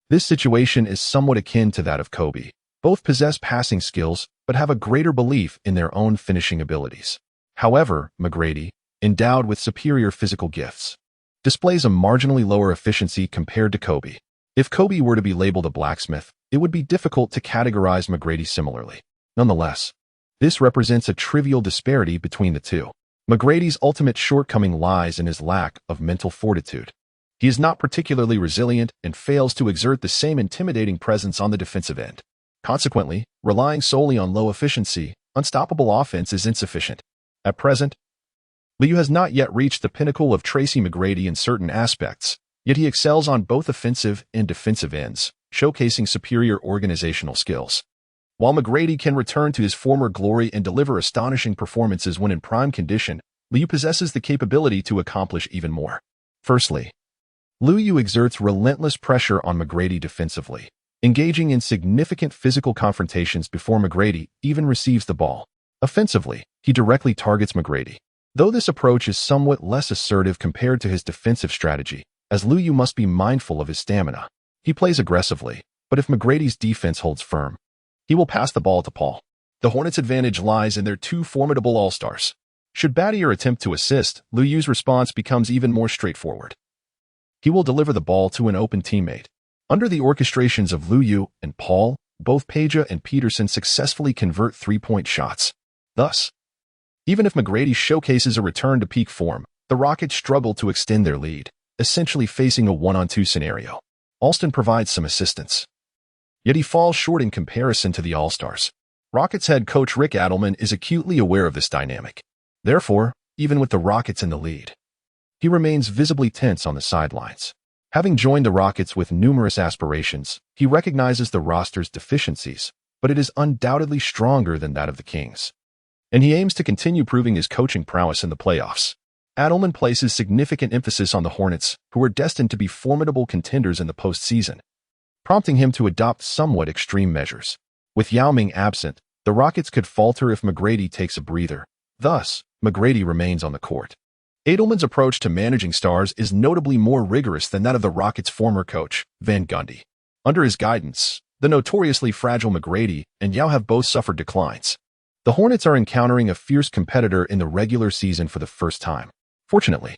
This situation is somewhat akin to that of Kobe. Both possess passing skills, but have a greater belief in their own finishing abilities. However, McGrady, endowed with superior physical gifts, displays a marginally lower efficiency compared to Kobe. If Kobe were to be labeled a blacksmith, it would be difficult to categorize McGrady similarly. Nonetheless, this represents a trivial disparity between the two. McGrady's ultimate shortcoming lies in his lack of mental fortitude. He is not particularly resilient and fails to exert the same intimidating presence on the defensive end. Consequently, relying solely on low efficiency, unstoppable offense is insufficient. At present, Lu Yu has not yet reached the pinnacle of Tracy McGrady in certain aspects, yet he excels on both offensive and defensive ends, showcasing superior organizational skills. While McGrady can return to his former glory and deliver astonishing performances when in prime condition, Lu Yu possesses the capability to accomplish even more. Firstly, Lu Yu exerts relentless pressure on McGrady defensively, engaging in significant physical confrontations before McGrady even receives the ball. Offensively, he directly targets McGrady, Though this approach is somewhat less assertive compared to his defensive strategy, as Liu Yu must be mindful of his stamina. He plays aggressively, but if McGrady's defense holds firm, he will pass the ball to Paul. The Hornets' advantage lies in their two formidable all-stars. Should Battier attempt to assist, Liu Yu's response becomes even more straightforward. He will deliver the ball to an open teammate. Under the orchestrations of Liu Yu and Paul, both Peja and Peterson successfully convert three-point shots. Thus, even if McGrady showcases a return to peak form, the Rockets struggle to extend their lead, essentially facing a one-on-two scenario. Alston provides some assistance, yet he falls short in comparison to the All-Stars. Rockets head coach Rick Adelman is acutely aware of this dynamic. Therefore, even with the Rockets in the lead, he remains visibly tense on the sidelines. Having joined the Rockets with numerous aspirations, he recognizes the roster's deficiencies, but it is undoubtedly stronger than that of the Kings. And he aims to continue proving his coaching prowess in the playoffs. Adelman places significant emphasis on the Hornets, who are destined to be formidable contenders in the postseason, prompting him to adopt somewhat extreme measures. With Yao Ming absent, the Rockets could falter if McGrady takes a breather. Thus, McGrady remains on the court. Adelman's approach to managing stars is notably more rigorous than that of the Rockets' former coach, Van Gundy. Under his guidance, the notoriously fragile McGrady and Yao have both suffered declines. The Hornets are encountering a fierce competitor in the regular season for the first time. Fortunately,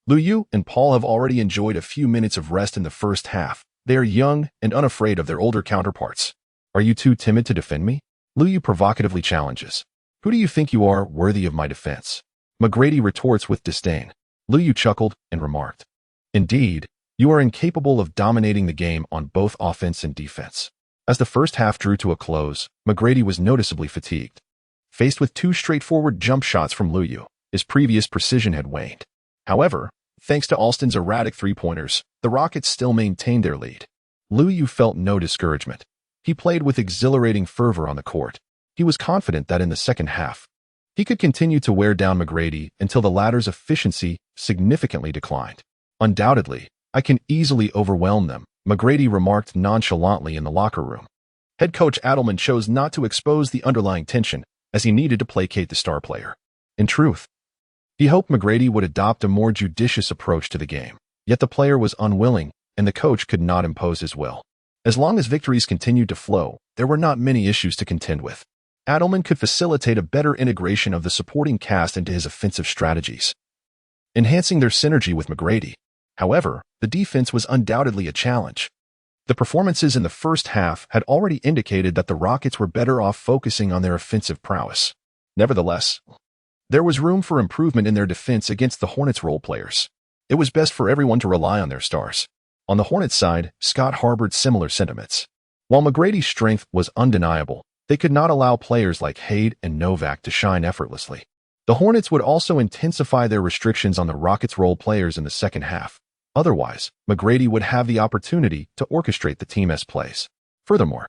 Liu Yu and Paul have already enjoyed a few minutes of rest in the first half. They are young and unafraid of their older counterparts. Are you too timid to defend me? Liu Yu provocatively challenges. Who do you think you are, worthy of my defense? McGrady retorts with disdain. Liu Yu chuckled and remarked, Indeed, you are incapable of dominating the game on both offense and defense. As the first half drew to a close, McGrady was noticeably fatigued. Faced with two straightforward jump shots from Liu Yu, his previous precision had waned. However, thanks to Alston's erratic three-pointers, the Rockets still maintained their lead. Liu Yu felt no discouragement. He played with exhilarating fervor on the court. He was confident that in the second half, he could continue to wear down McGrady until the latter's efficiency significantly declined. Undoubtedly, I can easily overwhelm them, McGrady remarked nonchalantly in the locker room. Head coach Adelman chose not to expose the underlying tension, as he needed to placate the star player. In truth, he hoped McGrady would adopt a more judicious approach to the game. Yet the player was unwilling, and the coach could not impose his will. As long as victories continued to flow, there were not many issues to contend with. Adelman could facilitate a better integration of the supporting cast into his offensive strategies, enhancing their synergy with McGrady. However, the defense was undoubtedly a challenge. The performances in the first half had already indicated that the Rockets were better off focusing on their offensive prowess. Nevertheless, there was room for improvement in their defense against the Hornets' role players. It was best for everyone to rely on their stars. On the Hornets' side, Scott harbored similar sentiments. While McGrady's strength was undeniable, they could not allow players like Haid and Novak to shine effortlessly. The Hornets would also intensify their restrictions on the Rockets' role players in the second half. Otherwise, McGrady would have the opportunity to orchestrate the team's plays. Furthermore,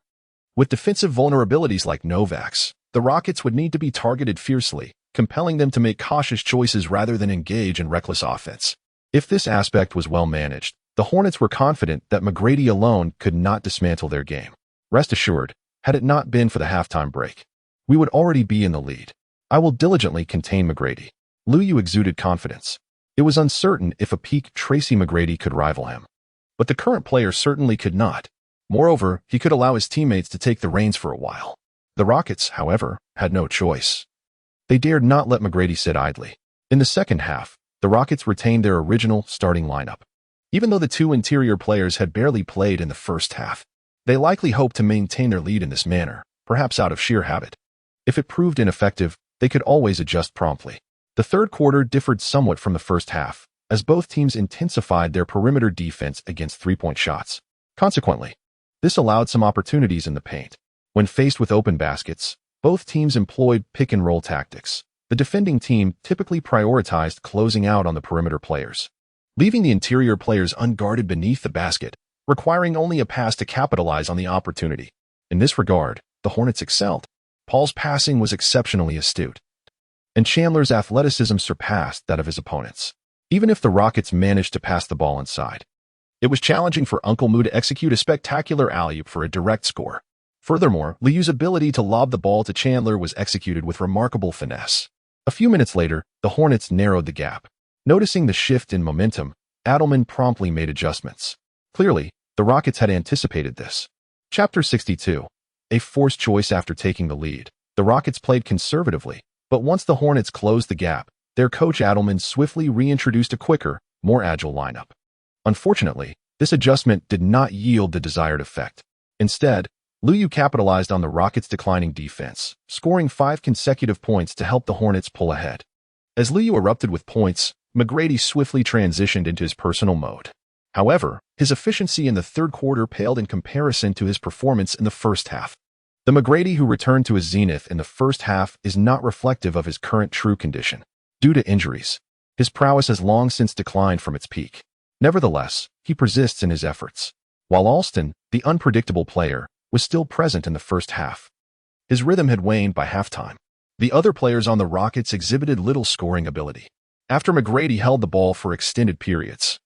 with defensive vulnerabilities like Novak's, the Rockets would need to be targeted fiercely, compelling them to make cautious choices rather than engage in reckless offense. If this aspect was well managed, the Hornets were confident that McGrady alone could not dismantle their game. Rest assured, had it not been for the halftime break, we would already be in the lead. I will diligently contain McGrady. Liu Yu exuded confidence. It was uncertain if a peak Tracy McGrady could rival him. But the current player certainly could not. Moreover, he could allow his teammates to take the reins for a while. The Rockets, however, had no choice. They dared not let McGrady sit idly. In the second half, the Rockets retained their original starting lineup. Even though the two interior players had barely played in the first half, they likely hoped to maintain their lead in this manner, perhaps out of sheer habit. If it proved ineffective, they could always adjust promptly. The third quarter differed somewhat from the first half, as both teams intensified their perimeter defense against three-point shots. Consequently, this allowed some opportunities in the paint. When faced with open baskets, both teams employed pick-and-roll tactics. The defending team typically prioritized closing out on the perimeter players, leaving the interior players unguarded beneath the basket, requiring only a pass to capitalize on the opportunity. In this regard, the Hornets excelled. Paul's passing was exceptionally astute, and Chandler's athleticism surpassed that of his opponents. Even if the Rockets managed to pass the ball inside, it was challenging for Uncle Moo to execute a spectacular alley-oop for a direct score. Furthermore, Liu's ability to lob the ball to Chandler was executed with remarkable finesse. A few minutes later, the Hornets narrowed the gap. Noticing the shift in momentum, Adelman promptly made adjustments. Clearly, the Rockets had anticipated this. Chapter 62. A forced choice after taking the lead. The Rockets played conservatively, but once the Hornets closed the gap, their coach Adelman swiftly reintroduced a quicker, more agile lineup. Unfortunately, this adjustment did not yield the desired effect. Instead, Luyu capitalized on the Rockets' declining defense, scoring 5 consecutive points to help the Hornets pull ahead. As Luyu erupted with points, McGrady swiftly transitioned into his personal mode. However, his efficiency in the third quarter paled in comparison to his performance in the first half. The McGrady who returned to his zenith in the first half is not reflective of his current true condition. Due to injuries, his prowess has long since declined from its peak. Nevertheless, he persists in his efforts. While Alston, the unpredictable player, was still present in the first half, his rhythm had waned by halftime. The other players on the Rockets exhibited little scoring ability. After McGrady held the ball for extended periods,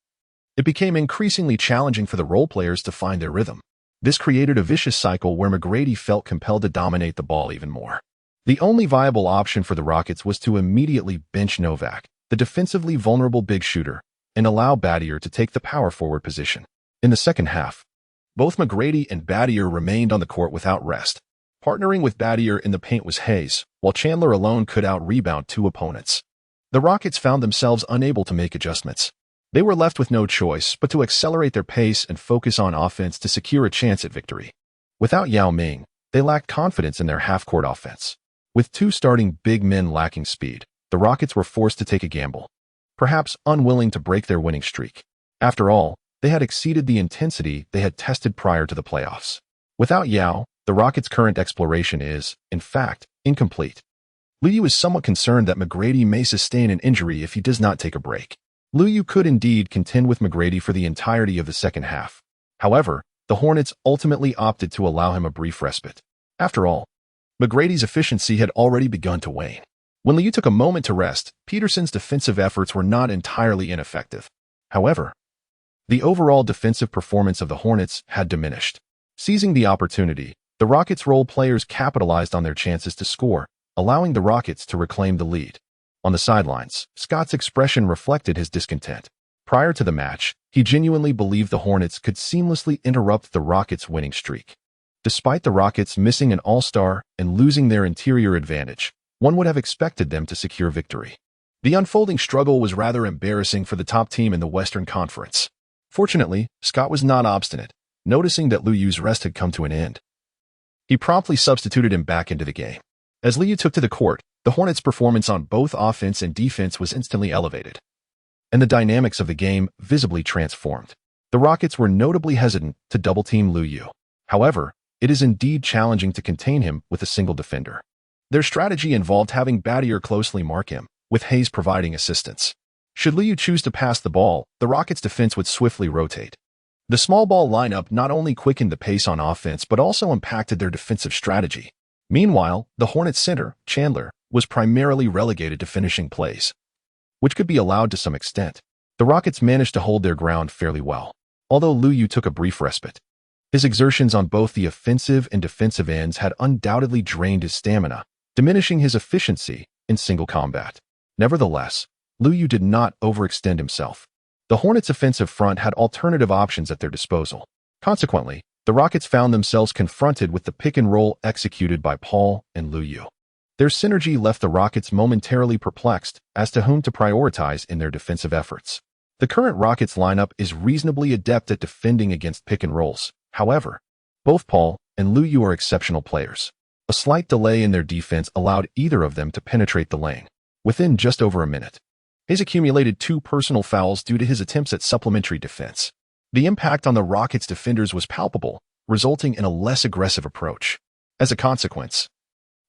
it became increasingly challenging for the role players to find their rhythm. This created a vicious cycle where McGrady felt compelled to dominate the ball even more. The only viable option for the Rockets was to immediately bench Novak, the defensively vulnerable big shooter, and allow Battier to take the power forward position. In the second half, both McGrady and Battier remained on the court without rest. Partnering with Battier in the paint was Hayes, while Chandler alone could out-rebound 2 opponents. The Rockets found themselves unable to make adjustments. They were left with no choice but to accelerate their pace and focus on offense to secure a chance at victory. Without Yao Ming, they lacked confidence in their half-court offense. With 2 starting big men lacking speed, the Rockets were forced to take a gamble, perhaps unwilling to break their winning streak. After all, they had exceeded the intensity they had tested prior to the playoffs. Without Yao, the Rockets' current exploration is, in fact, incomplete. Luyu is somewhat concerned that McGrady may sustain an injury if he does not take a break. Luyu could indeed contend with McGrady for the entirety of the second half. However, the Hornets ultimately opted to allow him a brief respite. After all, McGrady's efficiency had already begun to wane. When Luyu took a moment to rest, Peterson's defensive efforts were not entirely ineffective. However, the overall defensive performance of the Hornets had diminished. Seizing the opportunity, the Rockets' role players capitalized on their chances to score, allowing the Rockets to reclaim the lead. On the sidelines, Scott's expression reflected his discontent. Prior to the match, he genuinely believed the Hornets could seamlessly interrupt the Rockets' winning streak. Despite the Rockets missing an all-star and losing their interior advantage, one would have expected them to secure victory. The unfolding struggle was rather embarrassing for the top team in the Western Conference. Fortunately, Scott was not obstinate, noticing that Luyu's rest had come to an end. He promptly substituted him back into the game. As Luyu took to the court, the Hornets' performance on both offense and defense was instantly elevated, and the dynamics of the game visibly transformed. The Rockets were notably hesitant to double-team Luyu. However, it is indeed challenging to contain him with a single defender. Their strategy involved having Battier closely mark him, with Hayes providing assistance. Should Luyu choose to pass the ball, the Rockets' defense would swiftly rotate. The small ball lineup not only quickened the pace on offense but also impacted their defensive strategy. Meanwhile, the Hornets' center, Chandler, was primarily relegated to finishing plays, which could be allowed to some extent. The Rockets managed to hold their ground fairly well, although Luyu took a brief respite. His exertions on both the offensive and defensive ends had undoubtedly drained his stamina, diminishing his efficiency in single combat. Nevertheless, Luyu did not overextend himself. The Hornets' offensive front had alternative options at their disposal. Consequently, the Rockets found themselves confronted with the pick-and-roll executed by Paul and Luyu. Their synergy left the Rockets momentarily perplexed as to whom to prioritize in their defensive efforts. The current Rockets lineup is reasonably adept at defending against pick-and-rolls. However, both Paul and Luyu are exceptional players. A slight delay in their defense allowed either of them to penetrate the lane. Within just over a minute, Hayes accumulated 2 personal fouls due to his attempts at supplementary defense. The impact on the Rockets' defenders was palpable, resulting in a less aggressive approach. As a consequence,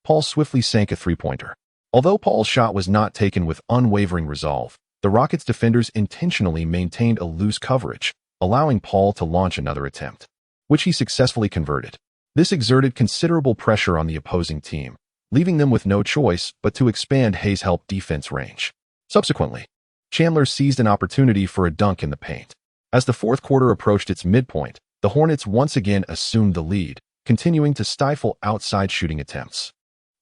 Paul swiftly sank a 3-pointer. Although Paul's shot was not taken with unwavering resolve, the Rockets' defenders intentionally maintained a loose coverage, allowing Paul to launch another attempt, which he successfully converted. This exerted considerable pressure on the opposing team, leaving them with no choice but to expand Hayes' help defense range. Subsequently, Chandler seized an opportunity for a dunk in the paint. As the fourth quarter approached its midpoint, the Hornets once again assumed the lead, continuing to stifle outside shooting attempts.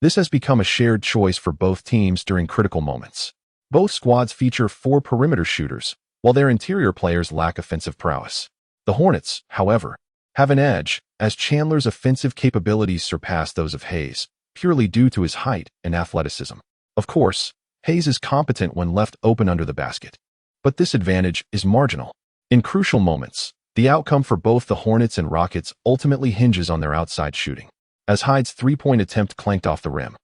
This has become a shared choice for both teams during critical moments. Both squads feature 4 perimeter shooters, while their interior players lack offensive prowess. The Hornets, however, have an edge, as Chandler's offensive capabilities surpass those of Hayes, purely due to his height and athleticism. Of course, Hayes is competent when left open under the basket, but this advantage is marginal. In crucial moments, the outcome for both the Hornets and Rockets ultimately hinges on their outside shooting. As Hyde's three-point attempt clanked off the rim,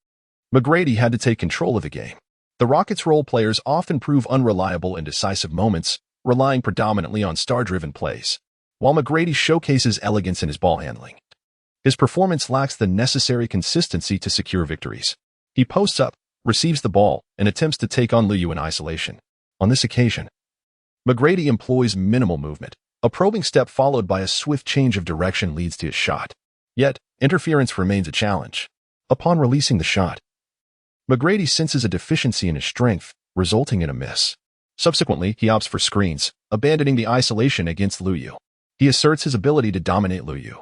McGrady had to take control of the game. The Rockets' role players often prove unreliable in decisive moments, relying predominantly on star-driven plays, while McGrady showcases elegance in his ball handling. His performance lacks the necessary consistency to secure victories. He posts up, receives the ball, and attempts to take on Liu in isolation. On this occasion, McGrady employs minimal movement. A probing step followed by a swift change of direction leads to his shot. Yet, interference remains a challenge. Upon releasing the shot, McGrady senses a deficiency in his strength, resulting in a miss. Subsequently, he opts for screens, abandoning the isolation against Liu. He asserts his ability to dominate Liu,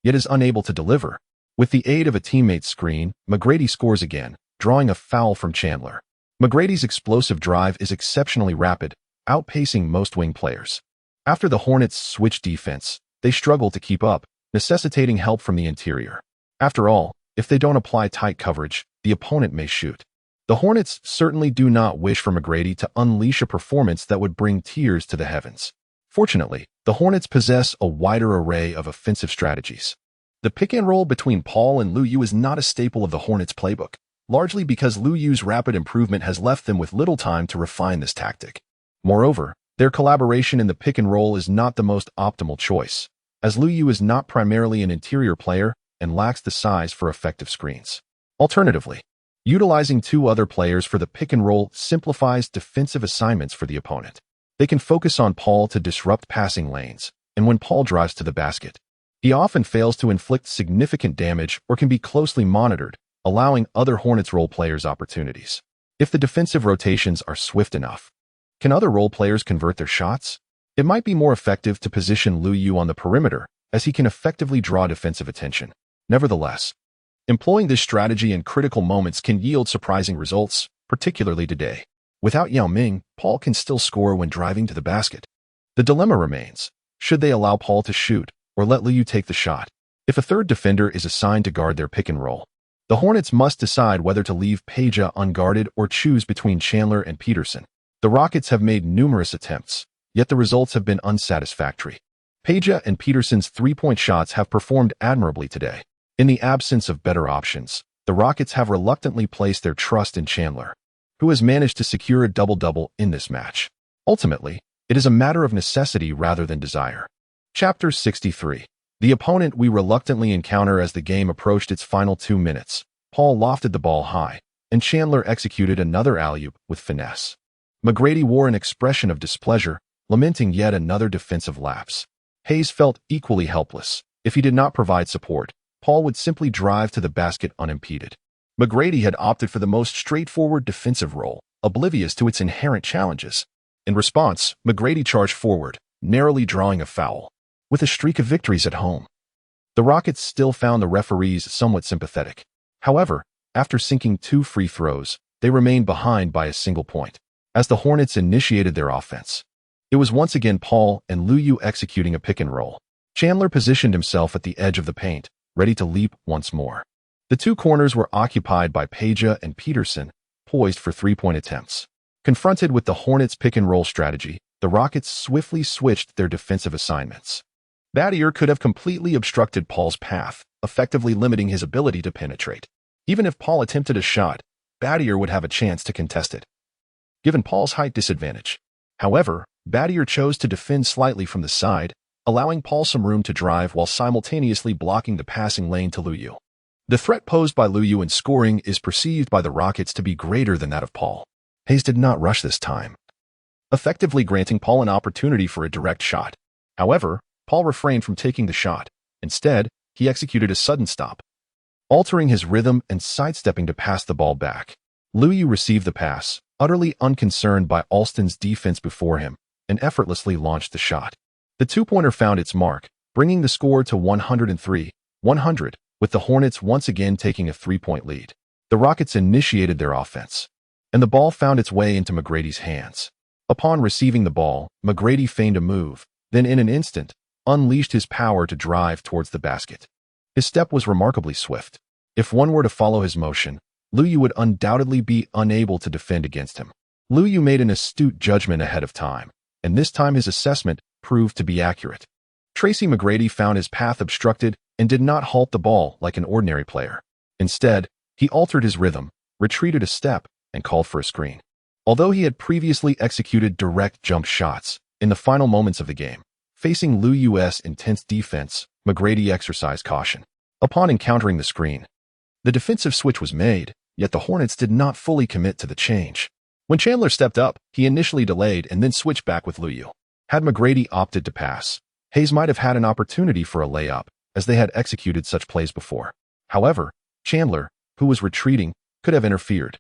yet is unable to deliver. With the aid of a teammate's screen, McGrady scores again, drawing a foul from Chandler. McGrady's explosive drive is exceptionally rapid, outpacing most wing players. After the Hornets switch defense, they struggle to keep up, necessitating help from the interior. After all, if they don't apply tight coverage, the opponent may shoot. The Hornets certainly do not wish for McGrady to unleash a performance that would bring tears to the heavens. Fortunately, the Hornets possess a wider array of offensive strategies. The pick-and-roll between Paul and Liu is not a staple of the Hornets' playbook, largely because Liu's rapid improvement has left them with little time to refine this tactic. Moreover, their collaboration in the pick-and-roll is not the most optimal choice, as Liu is not primarily an interior player and lacks the size for effective screens. Alternatively, utilizing 2 other players for the pick-and-roll simplifies defensive assignments for the opponent. They can focus on Paul to disrupt passing lanes, and when Paul drives to the basket, he often fails to inflict significant damage or can be closely monitored, allowing other Hornets role players opportunities. If the defensive rotations are swift enough, can other role players convert their shots? It might be more effective to position Liu on the perimeter, as he can effectively draw defensive attention. Nevertheless, employing this strategy in critical moments can yield surprising results, particularly today. Without Yao Ming, Paul can still score when driving to the basket. The dilemma remains: should they allow Paul to shoot, or let Liu take the shot? If a third defender is assigned to guard their pick-and-roll, the Hornets must decide whether to leave Peja unguarded or choose between Chandler and Peterson. The Rockets have made numerous attempts, yet the results have been unsatisfactory. Peja and Peterson's three-point shots have performed admirably today. In the absence of better options, the Rockets have reluctantly placed their trust in Chandler, who has managed to secure a double-double in this match. Ultimately, it is a matter of necessity rather than desire. Chapter 63. The opponent we reluctantly encounter. As the game approached its final 2 minutes, Paul lofted the ball high, and Chandler executed another alley-oop with finesse. McGrady wore an expression of displeasure, lamenting yet another defensive lapse. Hayes felt equally helpless. If he did not provide support, Paul would simply drive to the basket unimpeded. McGrady had opted for the most straightforward defensive role, oblivious to its inherent challenges. In response, McGrady charged forward, narrowly drawing a foul. With a streak of victories at home, the Rockets still found the referees somewhat sympathetic. However, after sinking 2 free throws, they remained behind by a single point. As the Hornets initiated their offense, it was once again Paul and Liu executing a pick-and-roll. Chandler positioned himself at the edge of the paint, ready to leap once more. The 2 corners were occupied by Peja and Peterson, poised for three-point attempts. Confronted with the Hornets' pick-and-roll strategy, the Rockets swiftly switched their defensive assignments. Battier could have completely obstructed Paul's path, effectively limiting his ability to penetrate. Even if Paul attempted a shot, Battier would have a chance to contest it, given Paul's height disadvantage. However, Battier chose to defend slightly from the side, allowing Paul some room to drive while simultaneously blocking the passing lane to Liu. The threat posed by Liu in scoring is perceived by the Rockets to be greater than that of Paul. Hayes did not rush this time, effectively granting Paul an opportunity for a direct shot. However, Paul refrained from taking the shot. Instead, he executed a sudden stop, altering his rhythm and sidestepping to pass the ball back. Liu received the pass, utterly unconcerned by Alston's defense before him, and effortlessly launched the shot. The two-pointer found its mark, bringing the score to 103-100, with the Hornets once again taking a 3-point lead. The Rockets initiated their offense, and the ball found its way into McGrady's hands. Upon receiving the ball, McGrady feigned a move, then in an instant, unleashed his power to drive towards the basket. His step was remarkably swift. If one were to follow his motion, Liu would undoubtedly be unable to defend against him. Liu made an astute judgment ahead of time, and this time his assessment proved to be accurate. Tracy McGrady found his path obstructed and did not halt the ball like an ordinary player. Instead, he altered his rhythm, retreated a step, and called for a screen. Although he had previously executed direct jump shots in the final moments of the game, facing Liu's intense defense, McGrady exercised caution. Upon encountering the screen, the defensive switch was made, yet the Hornets did not fully commit to the change. When Chandler stepped up, he initially delayed and then switched back with Liu. Had McGrady opted to pass, Hayes might have had an opportunity for a layup, as they had executed such plays before. However, Chandler, who was retreating, could have interfered.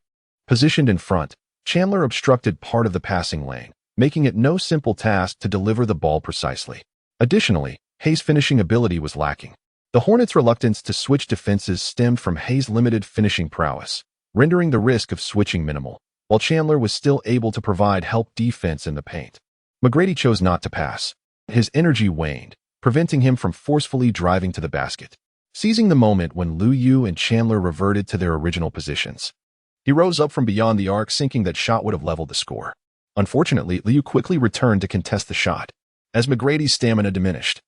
Positioned in front, Chandler obstructed part of the passing lane, making it no simple task to deliver the ball precisely. Additionally, Hayes' finishing ability was lacking. The Hornets' reluctance to switch defenses stemmed from Hayes' limited finishing prowess, rendering the risk of switching minimal, while Chandler was still able to provide help defense in the paint. McGrady chose not to pass. His energy waned, preventing him from forcefully driving to the basket. Seizing the moment when Liu and Chandler reverted to their original positions, he rose up from beyond the arc, thinking that shot would have leveled the score. Unfortunately, Liu quickly returned to contest the shot, as McGrady's stamina diminished.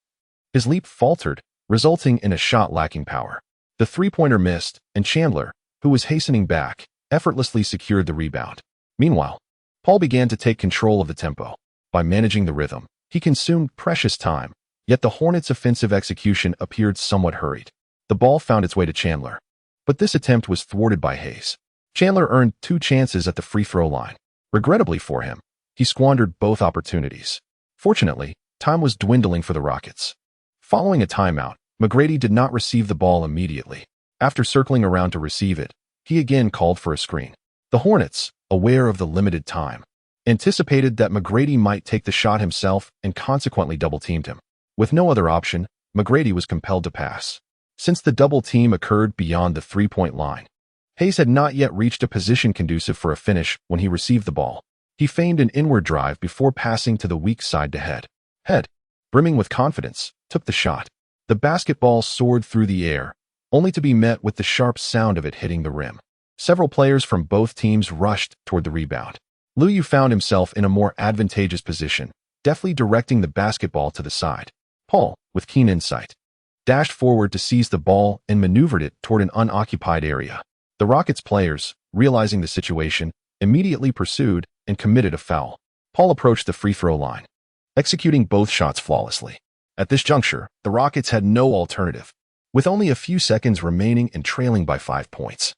His leap faltered, resulting in a shot lacking power. The three-pointer missed, and Chandler, who was hastening back, effortlessly secured the rebound. Meanwhile, Paul began to take control of the tempo. By managing the rhythm, he consumed precious time, yet the Hornets' offensive execution appeared somewhat hurried. The ball found its way to Chandler, but this attempt was thwarted by Hayes. Chandler earned 2 chances at the free throw line. Regrettably for him, he squandered both opportunities. Fortunately, time was dwindling for the Rockets. Following a timeout, McGrady did not receive the ball immediately. After circling around to receive it, he again called for a screen. The Hornets, aware of the limited time, anticipated that McGrady might take the shot himself and consequently double-teamed him. With no other option, McGrady was compelled to pass. Since the double team occurred beyond the three-point line, Hayes had not yet reached a position conducive for a finish when he received the ball. He feigned an inward drive before passing to the weak side to Head, brimming with confidence, took the shot. The basketball soared through the air, only to be met with the sharp sound of it hitting the rim. Several players from both teams rushed toward the rebound. Liu found himself in a more advantageous position, deftly directing the basketball to the side. Paul, with keen insight, dashed forward to seize the ball and maneuvered it toward an unoccupied area. The Rockets players, realizing the situation, immediately pursued and committed a foul. Paul approached the free throw line, executing both shots flawlessly. At this juncture, the Rockets had no alternative, with only a few seconds remaining and trailing by 5 points.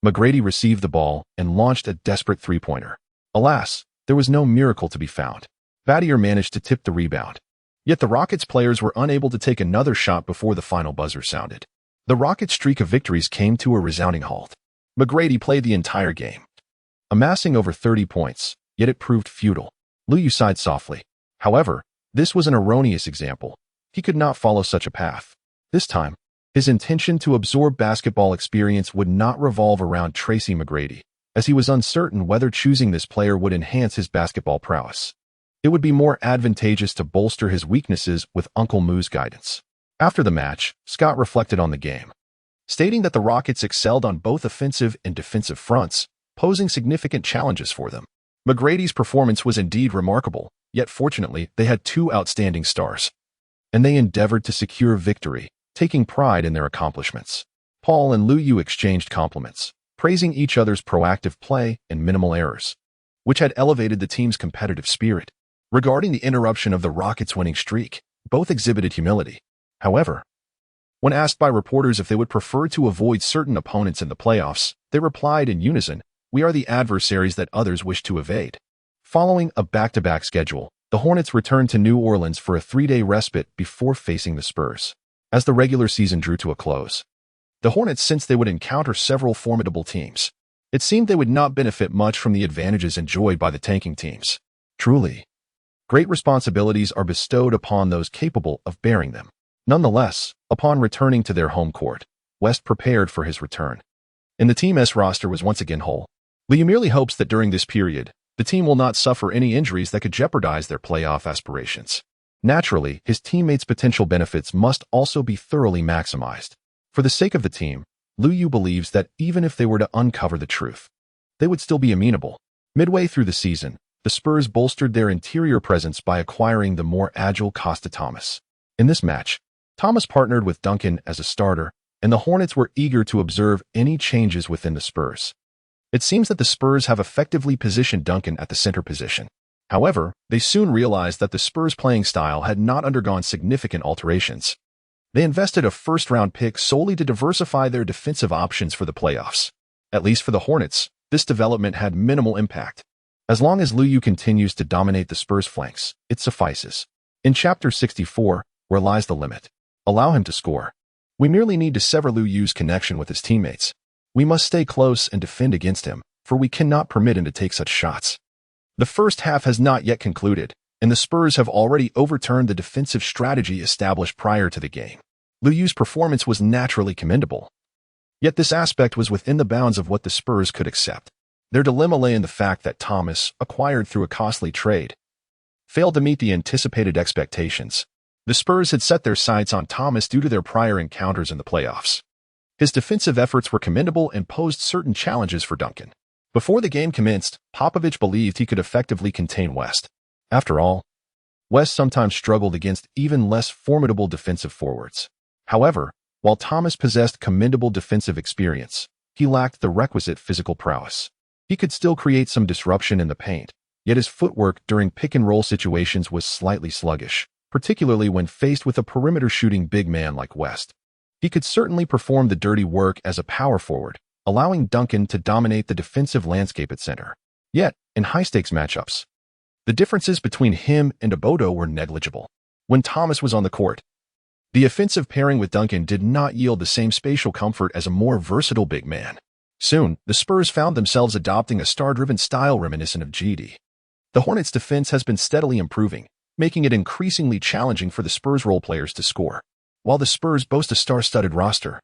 McGrady received the ball and launched a desperate three-pointer. Alas, there was no miracle to be found. Battier managed to tip the rebound. Yet the Rockets players were unable to take another shot before the final buzzer sounded. The Rockets' streak of victories came to a resounding halt. McGrady played the entire game, amassing over 30 points, yet it proved futile. Liu sighed softly. However, this was an erroneous example. He could not follow such a path. This time, his intention to absorb basketball experience would not revolve around Tracy McGrady, as he was uncertain whether choosing this player would enhance his basketball prowess. It would be more advantageous to bolster his weaknesses with Uncle Moo's guidance. After the match, Scott reflected on the game, stating that the Rockets excelled on both offensive and defensive fronts, posing significant challenges for them. McGrady's performance was indeed remarkable, yet fortunately they had 2 outstanding stars, and they endeavored to secure victory, taking pride in their accomplishments. Paul and Liu exchanged compliments, praising each other's proactive play and minimal errors, which had elevated the team's competitive spirit. Regarding the interruption of the Rockets' winning streak, both exhibited humility. However, when asked by reporters if they would prefer to avoid certain opponents in the playoffs, they replied in unison, "We are the adversaries that others wish to evade." Following a back-to-back schedule, the Hornets returned to New Orleans for a 3-day respite before facing the Spurs. As the regular season drew to a close, the Hornets sensed they would encounter several formidable teams. It seemed they would not benefit much from the advantages enjoyed by the tanking teams. Truly, great responsibilities are bestowed upon those capable of bearing them. Nonetheless, upon returning to their home court, West prepared for his return. and the Team S roster was once again whole. Liu merely hopes that during this period, the team will not suffer any injuries that could jeopardize their playoff aspirations. Naturally, his teammates' potential benefits must also be thoroughly maximized. For the sake of the team, Liu believes that even if they were to uncover the truth, they would still be amenable. Midway through the season, the Spurs bolstered their interior presence by acquiring the more agile Costa Thomas. In this match, Thomas partnered with Duncan as a starter, and the Hornets were eager to observe any changes within the Spurs. It seems that the Spurs have effectively positioned Duncan at the center position. However, they soon realized that the Spurs' playing style had not undergone significant alterations. They invested a first-round pick solely to diversify their defensive options for the playoffs. At least for the Hornets, this development had minimal impact. As long as Liu continues to dominate the Spurs' flanks, it suffices. In Chapter 64, where lies the limit? Allow him to score. We merely need to sever Liu's connection with his teammates. We must stay close and defend against him, for we cannot permit him to take such shots. The first half has not yet concluded, and the Spurs have already overturned the defensive strategy established prior to the game. Liu's performance was naturally commendable. Yet this aspect was within the bounds of what the Spurs could accept. Their dilemma lay in the fact that Thomas, acquired through a costly trade, failed to meet the anticipated expectations. The Spurs had set their sights on Thomas due to their prior encounters in the playoffs. His defensive efforts were commendable and posed certain challenges for Duncan. Before the game commenced, Popovich believed he could effectively contain West. After all, West sometimes struggled against even less formidable defensive forwards. However, while Thomas possessed commendable defensive experience, he lacked the requisite physical prowess. He could still create some disruption in the paint, yet his footwork during pick-and-roll situations was slightly sluggish, particularly when faced with a perimeter-shooting big man like West. He could certainly perform the dirty work as a power forward, allowing Duncan to dominate the defensive landscape at center. Yet, in high-stakes matchups, the differences between him and Obodo were negligible. When Thomas was on the court, the offensive pairing with Duncan did not yield the same spatial comfort as a more versatile big man. Soon, the Spurs found themselves adopting a star-driven style reminiscent of GD. The Hornets' defense has been steadily improving, making it increasingly challenging for the Spurs role players to score. While the Spurs boast a star-studded roster,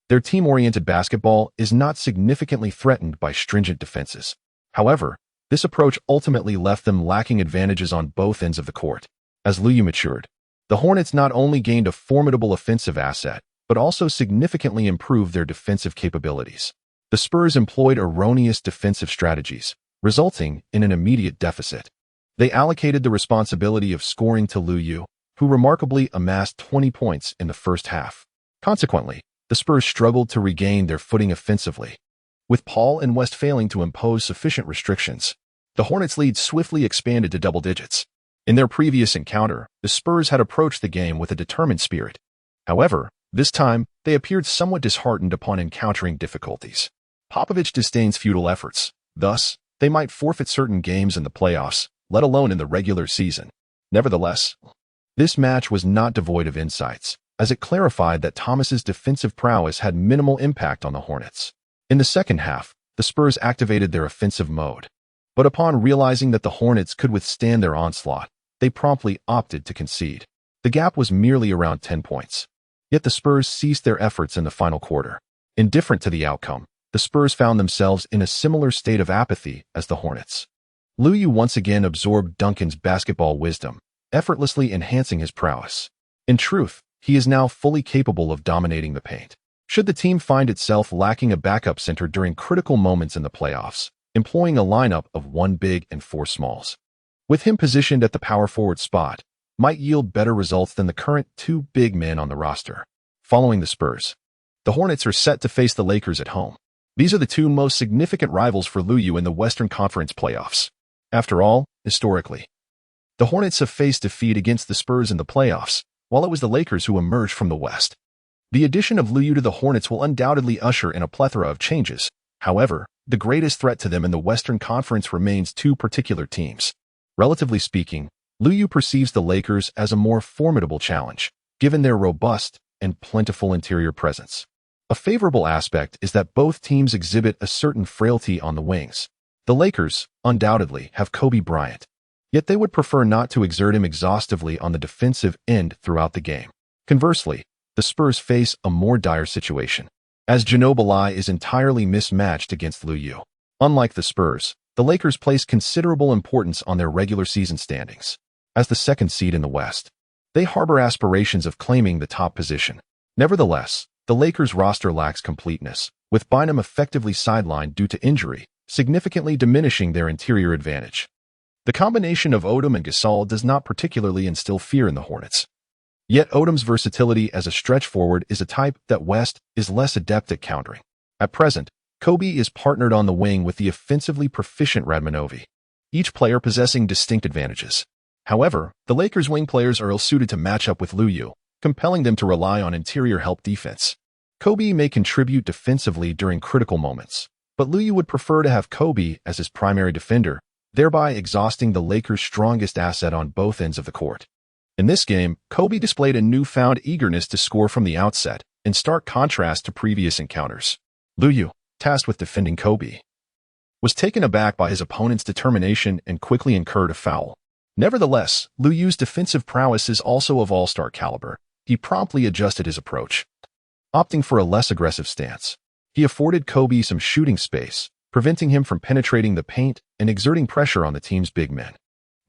their team-oriented basketball is not significantly threatened by stringent defenses. However, this approach ultimately left them lacking advantages on both ends of the court. As Liu matured, the Hornets not only gained a formidable offensive asset, but also significantly improved their defensive capabilities. The Spurs employed erroneous defensive strategies, resulting in an immediate deficit. They allocated the responsibility of scoring to Liu, who remarkably amassed 20 points in the first half. Consequently, the Spurs struggled to regain their footing offensively. With Paul and West failing to impose sufficient restrictions, the Hornets' lead swiftly expanded to double digits. In their previous encounter, the Spurs had approached the game with a determined spirit. However, this time, they appeared somewhat disheartened upon encountering difficulties. Popovich disdains futile efforts. Thus, they might forfeit certain games in the playoffs, let alone in the regular season. Nevertheless, this match was not devoid of insights, as it clarified that Thomas's defensive prowess had minimal impact on the Hornets. In the second half, the Spurs activated their offensive mode. But upon realizing that the Hornets could withstand their onslaught, they promptly opted to concede. The gap was merely around 10 points. Yet the Spurs ceased their efforts in the final quarter. Indifferent to the outcome, the Spurs found themselves in a similar state of apathy as the Hornets. Liu once again absorbed Duncan's basketball wisdom, effortlessly enhancing his prowess. In truth, he is now fully capable of dominating the paint. Should the team find itself lacking a backup center during critical moments in the playoffs, employing a lineup of 1 big and 4 smalls, with him positioned at the power forward spot, might yield better results than the current 2 big men on the roster. Following the Spurs, the Hornets are set to face the Lakers at home. These are the 2 most significant rivals for Liu in the Western Conference playoffs. After all, historically, the Hornets have faced defeat against the Spurs in the playoffs, while it was the Lakers who emerged from the West. The addition of Liu to the Hornets will undoubtedly usher in a plethora of changes. However, the greatest threat to them in the Western Conference remains 2 particular teams. Relatively speaking, Liu perceives the Lakers as a more formidable challenge, given their robust and plentiful interior presence. A favorable aspect is that both teams exhibit a certain frailty on the wings. The Lakers, undoubtedly, have Kobe Bryant, yet they would prefer not to exert him exhaustively on the defensive end throughout the game. Conversely, the Spurs face a more dire situation. as Ginobili is entirely mismatched against Liu Yu. Unlike the Spurs, the Lakers place considerable importance on their regular season standings. As the second seed in the West, they harbor aspirations of claiming the top position. Nevertheless, the Lakers' roster lacks completeness, with Bynum effectively sidelined due to injury, significantly diminishing their interior advantage. The combination of Odom and Gasol does not particularly instill fear in the Hornets. Yet Odom's versatility as a stretch forward is a type that West is less adept at countering. At present, Kobe is partnered on the wing with the offensively proficient Radmanovi, each player possessing distinct advantages. However, the Lakers' wing players are ill-suited to match up with Liu Yu, compelling them to rely on interior help defense. Kobe may contribute defensively during critical moments, but Liu Yu would prefer to have Kobe as his primary defender, thereby exhausting the Lakers' strongest asset on both ends of the court. In this game, Kobe displayed a newfound eagerness to score from the outset, in stark contrast to previous encounters. Liu Yu, tasked with defending Kobe, was taken aback by his opponent's determination and quickly incurred a foul. Nevertheless, Liu Yu's defensive prowess is also of all-star caliber. He promptly adjusted his approach, opting for a less aggressive stance. He afforded Kobe some shooting space, preventing him from penetrating the paint and exerting pressure on the team's big men.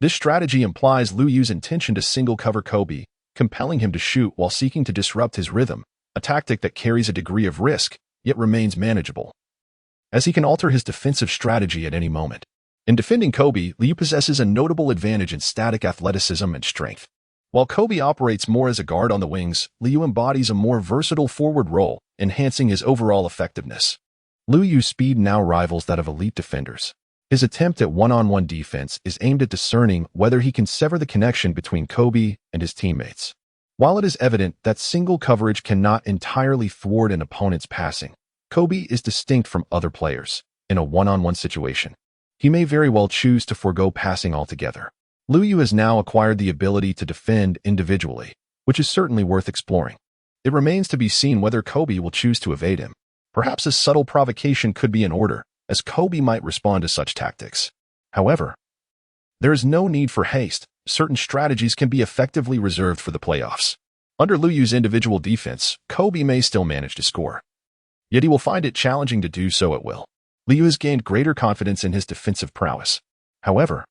This strategy implies Liu Yu's intention to single-cover Kobe, compelling him to shoot while seeking to disrupt his rhythm, a tactic that carries a degree of risk, yet remains manageable, as he can alter his defensive strategy at any moment. In defending Kobe, Liu possesses a notable advantage in static athleticism and strength. While Kobe operates more as a guard on the wings, Liu embodies a more versatile forward role, enhancing his overall effectiveness. Liu Yu's speed now rivals that of elite defenders. His attempt at one-on-one defense is aimed at discerning whether he can sever the connection between Kobe and his teammates. While it is evident that single coverage cannot entirely thwart an opponent's passing, Kobe is distinct from other players. In a one-on-one situation, he may very well choose to forego passing altogether. Liu Yu has now acquired the ability to defend individually, which is certainly worth exploring. It remains to be seen whether Kobe will choose to evade him. Perhaps a subtle provocation could be in order, as Kobe might respond to such tactics. However, there is no need for haste. Certain strategies can be effectively reserved for the playoffs. Under Liu Yu's individual defense, Kobe may still manage to score. Yet he will find it challenging to do so at will. Liu Yu has gained greater confidence in his defensive prowess. However,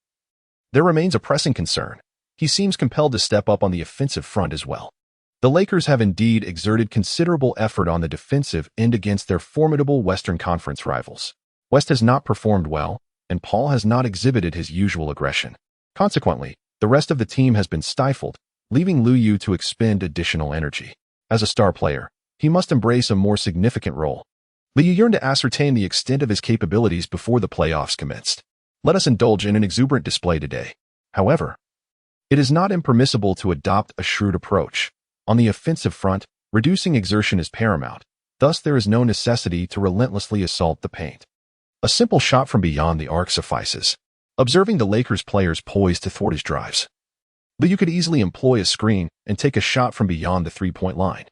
there remains a pressing concern. He seems compelled to step up on the offensive front as well. The Lakers have indeed exerted considerable effort on the defensive end against their formidable Western Conference rivals. West has not performed well, and Paul has not exhibited his usual aggression. Consequently, the rest of the team has been stifled, leaving Liu Yu to expend additional energy. As a star player, he must embrace a more significant role. Liu Yu yearned to ascertain the extent of his capabilities before the playoffs commenced. Let us indulge in an exuberant display today. However, it is not impermissible to adopt a shrewd approach. On the offensive front, reducing exertion is paramount. Thus, there is no necessity to relentlessly assault the paint. A simple shot from beyond the arc suffices. Observing the Lakers players poised to thwart his drives, Liu Yu could easily employ a screen and take a shot from beyond the three-point line.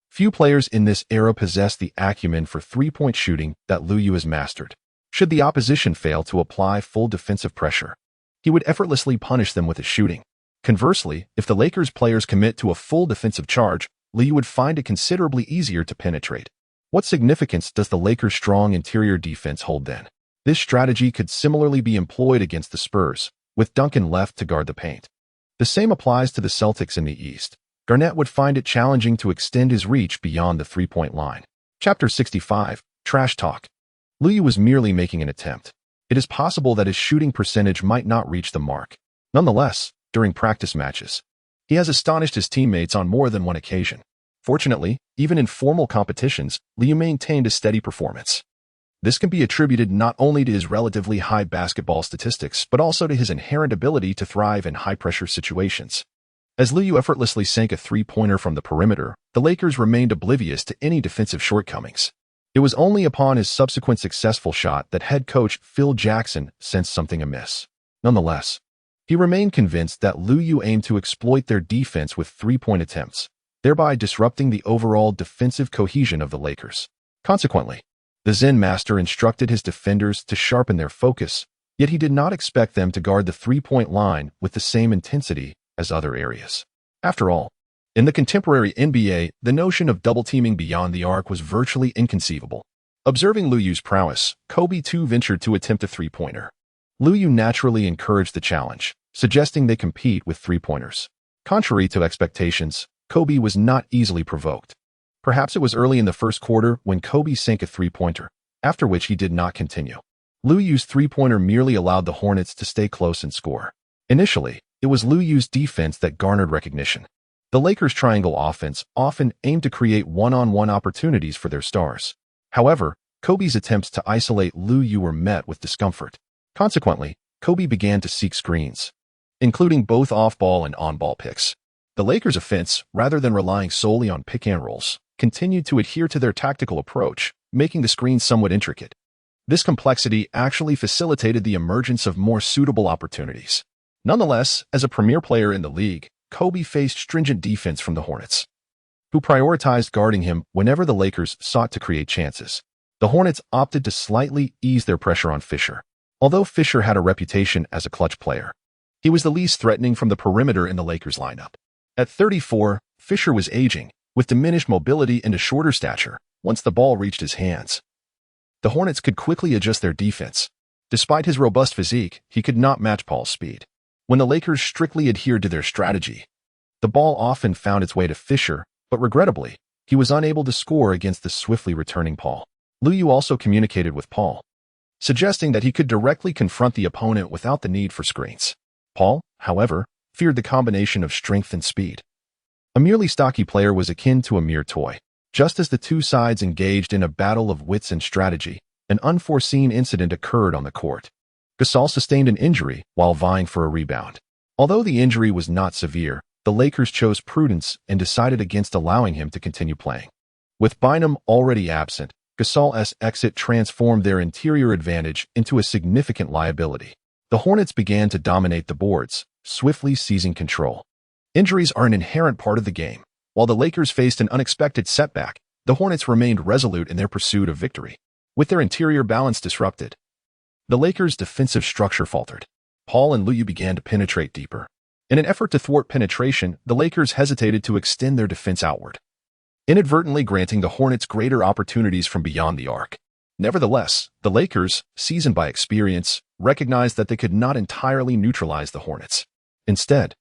Few players in this era possess the acumen for three-point shooting that Liu Yu has mastered. Should the opposition fail to apply full defensive pressure, he would effortlessly punish them with his shooting. Conversely, if the Lakers players commit to a full defensive charge, Liu Yu would find it considerably easier to penetrate. What significance does the Lakers' strong interior defense hold then? This strategy could similarly be employed against the Spurs, with Duncan left to guard the paint. The same applies to the Celtics in the East. Garnett would find it challenging to extend his reach beyond the three-point line. Chapter 65, Trash Talk. Liu Yu was merely making an attempt. It is possible that his shooting percentage might not reach the mark. Nonetheless, during practice matches, he has astonished his teammates on more than one occasion. Fortunately, even in formal competitions, Liu Yu maintained a steady performance. This can be attributed not only to his relatively high basketball statistics, but also to his inherent ability to thrive in high-pressure situations. As Liu Yu effortlessly sank a three-pointer from the perimeter, the Lakers remained oblivious to any defensive shortcomings. It was only upon his subsequent successful shot that head coach Phil Jackson sensed something amiss. Nonetheless, he remained convinced that Liu Yu aimed to exploit their defense with three-point attempts, thereby disrupting the overall defensive cohesion of the Lakers. Consequently, the Zen master instructed his defenders to sharpen their focus, yet he did not expect them to guard the three-point line with the same intensity as other areas. After all, In the contemporary NBA, the notion of double-teaming beyond the arc was virtually inconceivable. Observing Lu Yu's prowess, Kobe too ventured to attempt a three-pointer. Lu Yu naturally encouraged the challenge, suggesting they compete with three-pointers. Contrary to expectations, Kobe was not easily provoked. Perhaps it was early in the first quarter when Kobe sank a three-pointer, after which he did not continue. Lu Yu's three-pointer merely allowed the Hornets to stay close and score. Initially, it was Lu Yu's defense that garnered recognition. The Lakers' triangle offense often aimed to create one-on-one opportunities for their stars. However, Kobe's attempts to isolate Lu Yu were met with discomfort. Consequently, Kobe began to seek screens, including both off-ball and on-ball picks. The Lakers' offense, rather than relying solely on pick-and-rolls, continued to adhere to their tactical approach, making the screens somewhat intricate. This complexity actually facilitated the emergence of more suitable opportunities. Nonetheless, as a premier player in the league, Kobe faced stringent defense from the Hornets, who prioritized guarding him whenever the Lakers sought to create chances. The Hornets opted to slightly ease their pressure on Fisher. Although Fisher had a reputation as a clutch player, he was the least threatening from the perimeter in the Lakers lineup. At 34, Fisher was aging, with diminished mobility and a shorter stature, once the ball reached his hands. The Hornets could quickly adjust their defense. Despite his robust physique, he could not match Paul's speed. When the Lakers strictly adhered to their strategy, the ball often found its way to Fisher, but regrettably, he was unable to score against the swiftly returning Paul. Lu Yu also communicated with Paul, suggesting that he could directly confront the opponent without the need for screens. Paul, however, feared the combination of strength and speed. A merely stocky player was akin to a mere toy. Just as the two sides engaged in a battle of wits and strategy, an unforeseen incident occurred on the court. Gasol sustained an injury while vying for a rebound. Although the injury was not severe, the Lakers chose prudence and decided against allowing him to continue playing. With Bynum already absent, Gasol's exit transformed their interior advantage into a significant liability. The Hornets began to dominate the boards, swiftly seizing control. Injuries are an inherent part of the game. While the Lakers faced an unexpected setback, the Hornets remained resolute in their pursuit of victory. With their interior balance disrupted, the Lakers' defensive structure faltered. Paul and Lu Yu began to penetrate deeper. In an effort to thwart penetration, the Lakers hesitated to extend their defense outward, inadvertently granting the Hornets greater opportunities from beyond the arc. Nevertheless, the Lakers, seasoned by experience, recognized that they could not entirely neutralize the Hornets. Instead,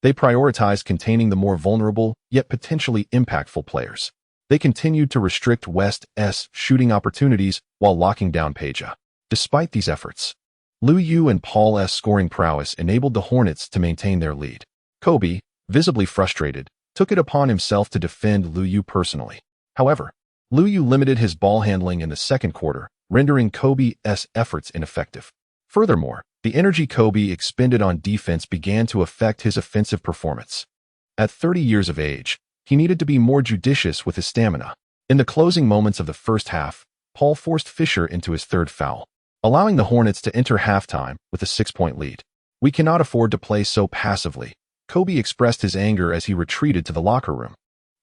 they prioritized containing the more vulnerable, yet potentially impactful players. They continued to restrict West's shooting opportunities while locking down Peja. Despite these efforts, Lu Yu and Paul's scoring prowess enabled the Hornets to maintain their lead. Kobe, visibly frustrated, took it upon himself to defend Lu Yu personally. However, Lu Yu limited his ball handling in the second quarter, rendering Kobe's efforts ineffective. Furthermore, the energy Kobe expended on defense began to affect his offensive performance. At 30 years of age, he needed to be more judicious with his stamina. In the closing moments of the first half, Paul forced Fisher into his third foul, allowing the Hornets to enter halftime with a 6-point lead. "We cannot afford to play so passively," Kobe expressed his anger as he retreated to the locker room.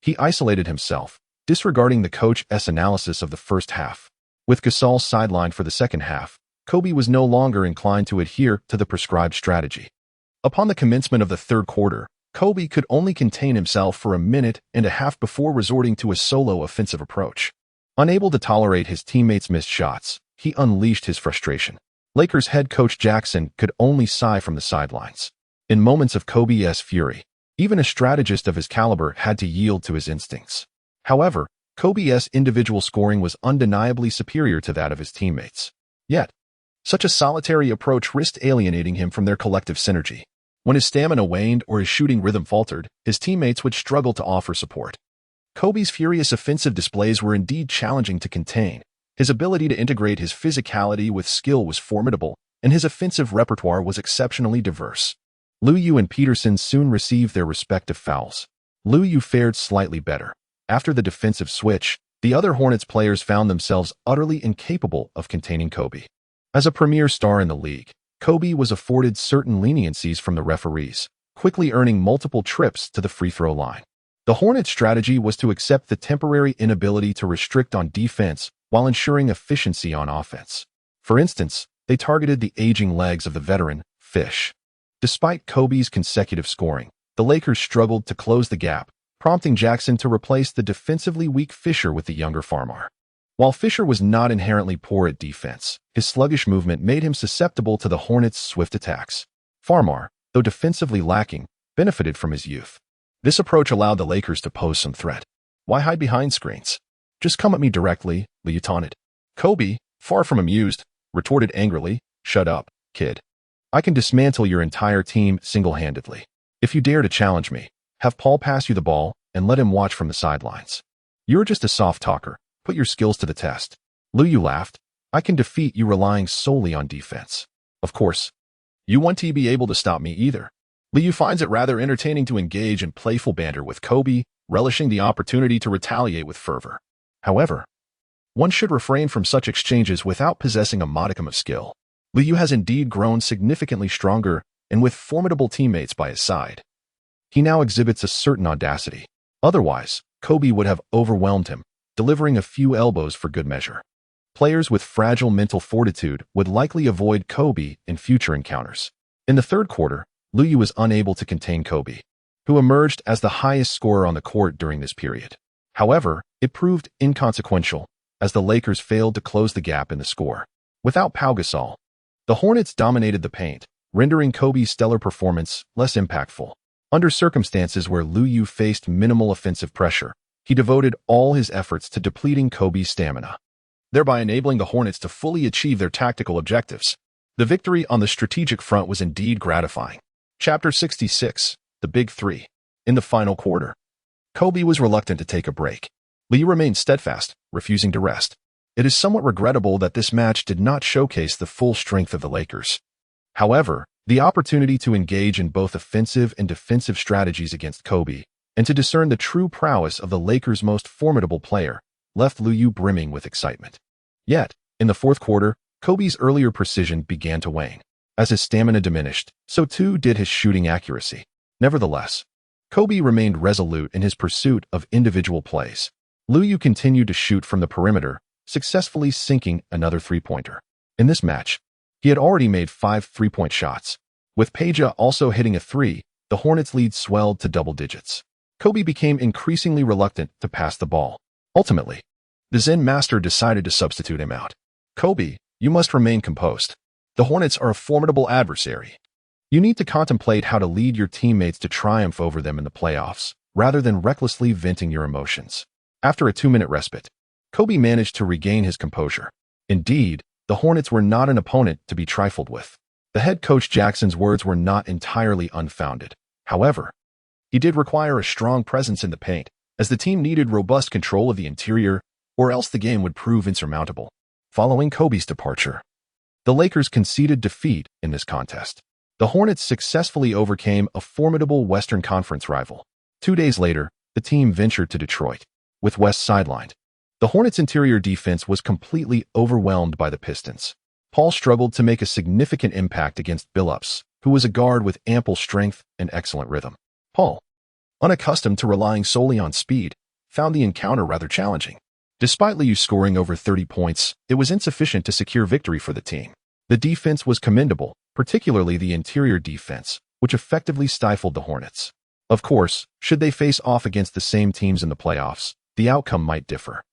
He isolated himself, disregarding the coach's analysis of the first half. With Gasol sidelined for the second half, Kobe was no longer inclined to adhere to the prescribed strategy. Upon the commencement of the third quarter, Kobe could only contain himself for a minute and a half before resorting to a solo offensive approach. Unable to tolerate his teammates' missed shots, he unleashed his frustration. Lakers head coach Jackson could only sigh from the sidelines. In moments of Kobe's fury, even a strategist of his caliber had to yield to his instincts. However, Kobe's individual scoring was undeniably superior to that of his teammates. Yet, such a solitary approach risked alienating him from their collective synergy. When his stamina waned or his shooting rhythm faltered, his teammates would struggle to offer support. Kobe's furious offensive displays were indeed challenging to contain. His ability to integrate his physicality with skill was formidable, and his offensive repertoire was exceptionally diverse. Lu Yu and Peterson soon received their respective fouls. Lu Yu fared slightly better. After the defensive switch, the other Hornets players found themselves utterly incapable of containing Kobe. As a premier star in the league, Kobe was afforded certain leniencies from the referees, quickly earning multiple trips to the free throw line. The Hornets' strategy was to accept the temporary inability to restrict on defense while ensuring efficiency on offense. For instance, they targeted the aging legs of the veteran, Fish. Despite Kobe's consecutive scoring, the Lakers struggled to close the gap, prompting Jackson to replace the defensively weak Fisher with the younger Farmar. While Fisher was not inherently poor at defense, his sluggish movement made him susceptible to the Hornets' swift attacks. Farmar, though defensively lacking, benefited from his youth. This approach allowed the Lakers to pose some threat. Why hide behind screens? Just come at me directly, Liu taunted. Kobe, far from amused, retorted angrily, "Shut up, kid. I can dismantle your entire team single-handedly. If you dare to challenge me, have Paul pass you the ball and let him watch from the sidelines. You're just a soft talker. Put your skills to the test." Liu laughed. "I can defeat you relying solely on defense. Of course, you won't be able to stop me either." Liu finds it rather entertaining to engage in playful banter with Kobe, relishing the opportunity to retaliate with fervor. However, one should refrain from such exchanges without possessing a modicum of skill. Liu has indeed grown significantly stronger and with formidable teammates by his side. He now exhibits a certain audacity. Otherwise, Kobe would have overwhelmed him, delivering a few elbows for good measure. Players with fragile mental fortitude would likely avoid Kobe in future encounters. In the third quarter, Liu was unable to contain Kobe, who emerged as the highest scorer on the court during this period. However, it proved inconsequential, as the Lakers failed to close the gap in the score. Without Pau Gasol, the Hornets dominated the paint, rendering Kobe's stellar performance less impactful. Under circumstances where Liu faced minimal offensive pressure, he devoted all his efforts to depleting Kobe's stamina, thereby enabling the Hornets to fully achieve their tactical objectives. The victory on the strategic front was indeed gratifying. Chapter 66, The Big Three. In the final quarter, Kobe was reluctant to take a break. Liu remained steadfast, refusing to rest. It is somewhat regrettable that this match did not showcase the full strength of the Lakers. However, the opportunity to engage in both offensive and defensive strategies against Kobe, and to discern the true prowess of the Lakers' most formidable player, left Liu brimming with excitement. Yet, in the fourth quarter, Kobe's earlier precision began to wane. As his stamina diminished, so too did his shooting accuracy. Nevertheless, Kobe remained resolute in his pursuit of individual plays. Liu continued to shoot from the perimeter, successfully sinking another three-pointer. In this match, he had already made 5 three-point shots. With Peja also hitting a three, the Hornets' lead swelled to double digits. Kobe became increasingly reluctant to pass the ball. Ultimately, the Zen master decided to substitute him out. "Kobe, you must remain composed. The Hornets are a formidable adversary. You need to contemplate how to lead your teammates to triumph over them in the playoffs, rather than recklessly venting your emotions." After a 2-minute respite, Kobe managed to regain his composure. Indeed, the Hornets were not an opponent to be trifled with. The head coach Jackson's words were not entirely unfounded. However, he did require a strong presence in the paint, as the team needed robust control of the interior, or else the game would prove insurmountable. Following Kobe's departure, the Lakers conceded defeat in this contest. The Hornets successfully overcame a formidable Western Conference rival. 2 days later, the team ventured to Detroit. With West sidelined, the Hornets' interior defense was completely overwhelmed by the Pistons. Paul struggled to make a significant impact against Billups, who was a guard with ample strength and excellent rhythm. Paul, unaccustomed to relying solely on speed, found the encounter rather challenging. Despite Liu scoring over 30 points, it was insufficient to secure victory for the team. The defense was commendable, particularly the interior defense, which effectively stifled the Hornets. Of course, should they face off against the same teams in the playoffs, the outcome might differ.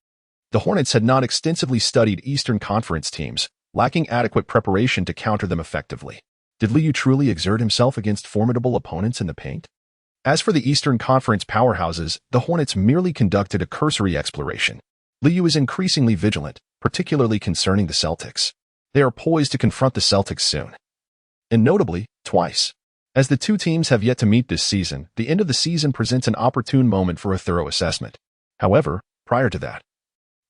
The Hornets had not extensively studied Eastern Conference teams, lacking adequate preparation to counter them effectively. Did Liu truly exert himself against formidable opponents in the paint? As for the Eastern Conference powerhouses, the Hornets merely conducted a cursory exploration. Liu is increasingly vigilant, particularly concerning the Celtics. They are poised to confront the Celtics soon. And notably, twice. As the two teams have yet to meet this season, the end of the season presents an opportune moment for a thorough assessment. However, prior to that,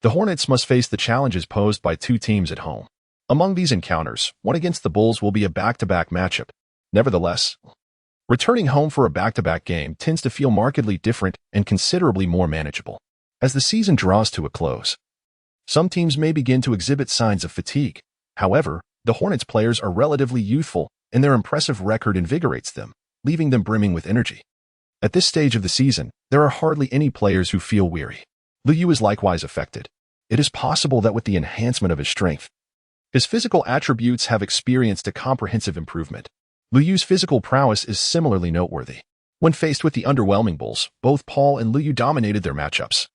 the Hornets must face the challenges posed by two teams at home. Among these encounters, one against the Bulls will be a back-to-back matchup. Nevertheless, returning home for a back-to-back game tends to feel markedly different and considerably more manageable. As the season draws to a close, some teams may begin to exhibit signs of fatigue. However, the Hornets players are relatively youthful, and their impressive record invigorates them, leaving them brimming with energy. At this stage of the season, there are hardly any players who feel weary. Liu is likewise affected. It is possible that with the enhancement of his strength, his physical attributes have experienced a comprehensive improvement. Liu's physical prowess is similarly noteworthy. When faced with the underwhelming Bulls, both Paul and Lu Yu dominated their matchups,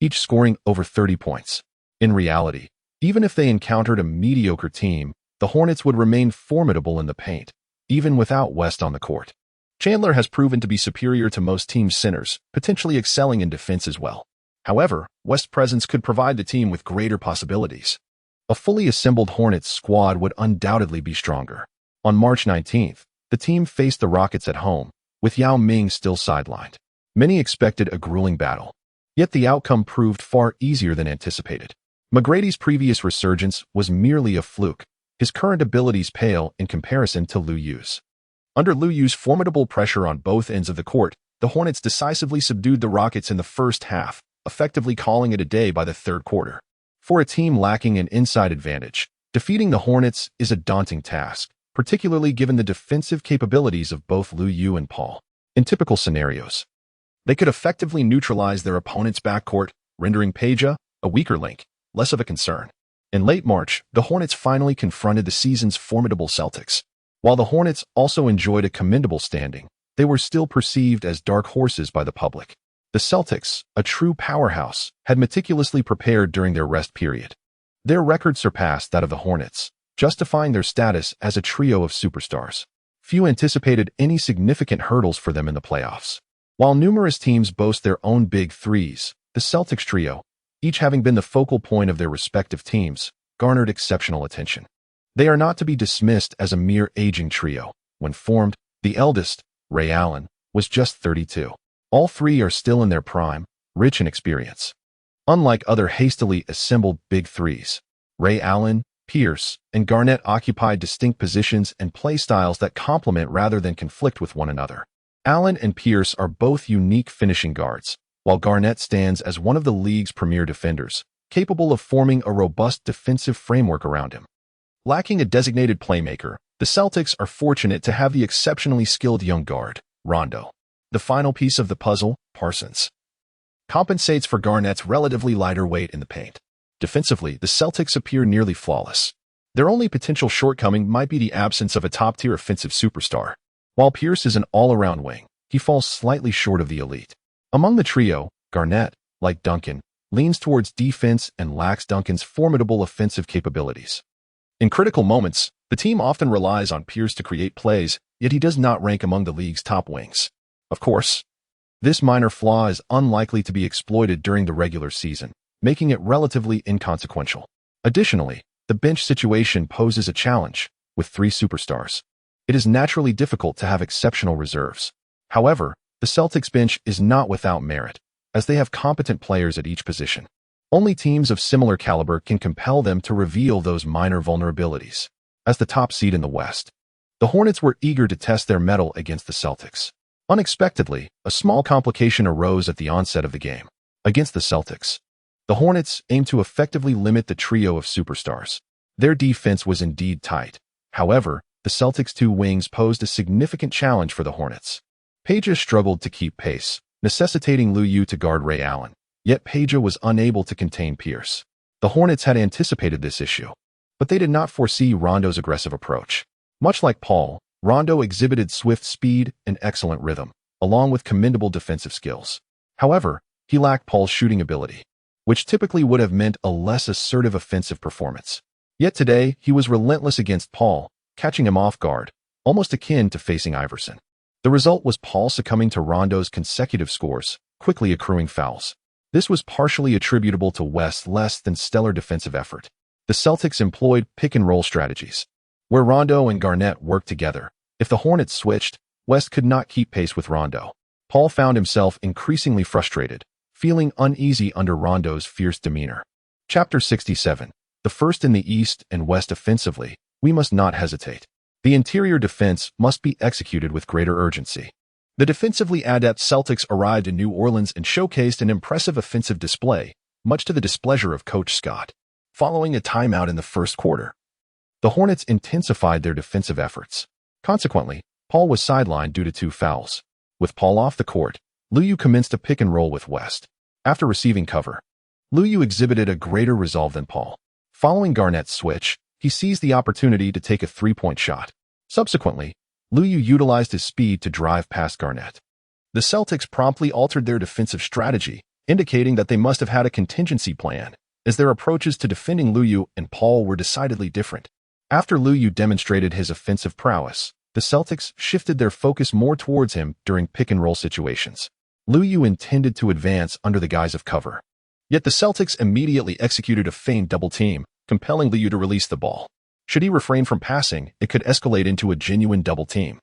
each scoring over 30 points. In reality, even if they encountered a mediocre team, the Hornets would remain formidable in the paint, even without West on the court. Chandler has proven to be superior to most team centers, potentially excelling in defense as well. However, West's presence could provide the team with greater possibilities. A fully assembled Hornets squad would undoubtedly be stronger. On March 19th, the team faced the Rockets at home, with Yao Ming still sidelined. Many expected a grueling battle, yet the outcome proved far easier than anticipated. McGrady's previous resurgence was merely a fluke, his current abilities pale in comparison to Lu Yu's. Under Lu Yu's formidable pressure on both ends of the court, the Hornets decisively subdued the Rockets in the first half, effectively calling it a day by the third quarter. For a team lacking an inside advantage, defeating the Hornets is a daunting task, particularly given the defensive capabilities of both Lu Yu and Paul. In typical scenarios, they could effectively neutralize their opponent's backcourt, rendering Peja, a weaker link, less of a concern. In late March, the Hornets finally confronted the season's formidable Celtics. While the Hornets also enjoyed a commendable standing, they were still perceived as dark horses by the public. The Celtics, a true powerhouse, had meticulously prepared during their rest period. Their record surpassed that of the Hornets, justifying their status as a trio of superstars. Few anticipated any significant hurdles for them in the playoffs. While numerous teams boast their own big threes, the Celtics trio, each having been the focal point of their respective teams, garnered exceptional attention. They are not to be dismissed as a mere aging trio. When formed, the eldest, Ray Allen, was just 32. All three are still in their prime, rich in experience. Unlike other hastily assembled big threes, Ray Allen, Pierce, and Garnett occupy distinct positions and play styles that complement rather than conflict with one another. Allen and Pierce are both unique finishing guards, while Garnett stands as one of the league's premier defenders, capable of forming a robust defensive framework around him. Lacking a designated playmaker, the Celtics are fortunate to have the exceptionally skilled young guard, Rondo. The final piece of the puzzle, Parsons, compensates for Garnett's relatively lighter weight in the paint. Defensively, the Celtics appear nearly flawless. Their only potential shortcoming might be the absence of a top-tier offensive superstar. While Pierce is an all-around wing, he falls slightly short of the elite. Among the trio, Garnett, like Duncan, leans towards defense and lacks Duncan's formidable offensive capabilities. In critical moments, the team often relies on Pierce to create plays, yet he does not rank among the league's top wings. Of course, this minor flaw is unlikely to be exploited during the regular season, making it relatively inconsequential. Additionally, the bench situation poses a challenge. With three superstars, it is naturally difficult to have exceptional reserves. However, the Celtics bench is not without merit, as they have competent players at each position. Only teams of similar caliber can compel them to reveal those minor vulnerabilities. As the top seed in the West, the Hornets were eager to test their mettle against the Celtics. Unexpectedly, a small complication arose at the onset of the game. Against the Celtics, the Hornets aimed to effectively limit the trio of superstars. Their defense was indeed tight. However, the Celtics' two wings posed a significant challenge for the Hornets. Peja struggled to keep pace, necessitating Lu Yu to guard Ray Allen. Yet Peja was unable to contain Pierce. The Hornets had anticipated this issue, but they did not foresee Rondo's aggressive approach. Much like Paul, Rondo exhibited swift speed and excellent rhythm, along with commendable defensive skills. However, he lacked Paul's shooting ability, which typically would have meant a less assertive offensive performance. Yet today, he was relentless against Paul, catching him off guard, almost akin to facing Iverson. The result was Paul succumbing to Rondo's consecutive scores, quickly accruing fouls. This was partially attributable to West's less than stellar defensive effort. The Celtics employed pick-and-roll strategies, where Rondo and Garnett worked together. If the Hornets switched, West could not keep pace with Rondo. Paul found himself increasingly frustrated, feeling uneasy under Rondo's fierce demeanor. Chapter 67. The first in the East and West offensively, we must not hesitate. The interior defense must be executed with greater urgency. The defensively adept Celtics arrived in New Orleans and showcased an impressive offensive display, much to the displeasure of Coach Scott. Following a timeout in the first quarter, the Hornets intensified their defensive efforts. Consequently, Paul was sidelined due to two fouls. With Paul off the court, Lu Yu commenced a pick-and-roll with West. After receiving cover, Lu Yu exhibited a greater resolve than Paul. Following Garnett's switch, he seized the opportunity to take a three-point shot. Subsequently, Lu Yu utilized his speed to drive past Garnett. The Celtics promptly altered their defensive strategy, indicating that they must have had a contingency plan, as their approaches to defending Liu and Paul were decidedly different. After Liu demonstrated his offensive prowess, the Celtics shifted their focus more towards him during pick-and-roll situations. Liu intended to advance under the guise of cover. Yet the Celtics immediately executed a feigned double-team, compelling Liu to release the ball. Should he refrain from passing, it could escalate into a genuine double-team,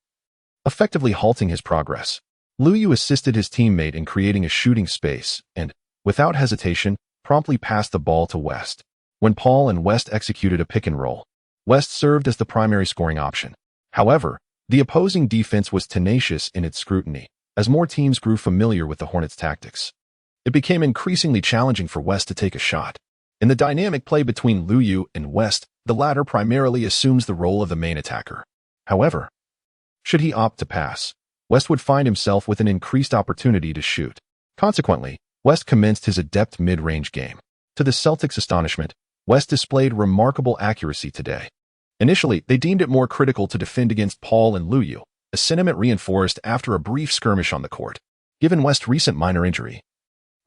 effectively halting his progress. Liu assisted his teammate in creating a shooting space and, without hesitation, promptly passed the ball to West. When Paul and West executed a pick-and-roll, West served as the primary scoring option. However, the opposing defense was tenacious in its scrutiny, as more teams grew familiar with the Hornets' tactics. It became increasingly challenging for West to take a shot. In the dynamic play between Liu and West, the latter primarily assumes the role of the main attacker. However, should he opt to pass, West would find himself with an increased opportunity to shoot. Consequently, West commenced his adept mid-range game. To the Celtics' astonishment, West displayed remarkable accuracy today. Initially, they deemed it more critical to defend against Paul and Liu, a sentiment reinforced after a brief skirmish on the court. Given West's recent minor injury,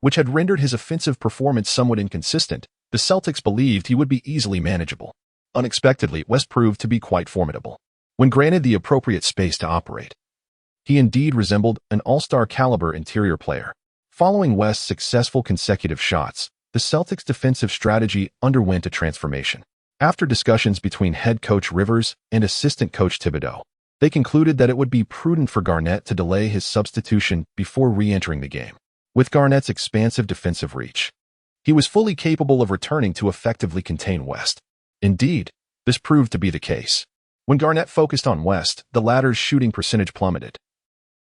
which had rendered his offensive performance somewhat inconsistent, the Celtics believed he would be easily manageable. Unexpectedly, West proved to be quite formidable. When granted the appropriate space to operate, he indeed resembled an all-star caliber interior player. Following West's successful consecutive shots, the Celtics' defensive strategy underwent a transformation. After discussions between head coach Rivers and assistant coach Thibodeau, they concluded that it would be prudent for Garnett to delay his substitution before re-entering the game. With Garnett's expansive defensive reach, he was fully capable of returning to effectively contain West. Indeed, this proved to be the case. When Garnett focused on West, the latter's shooting percentage plummeted,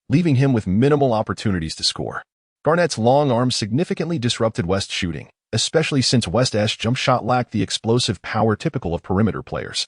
leaving him with minimal opportunities to score. Garnett's long arms significantly disrupted West's shooting, especially since West's jump shot lacked the explosive power typical of perimeter players,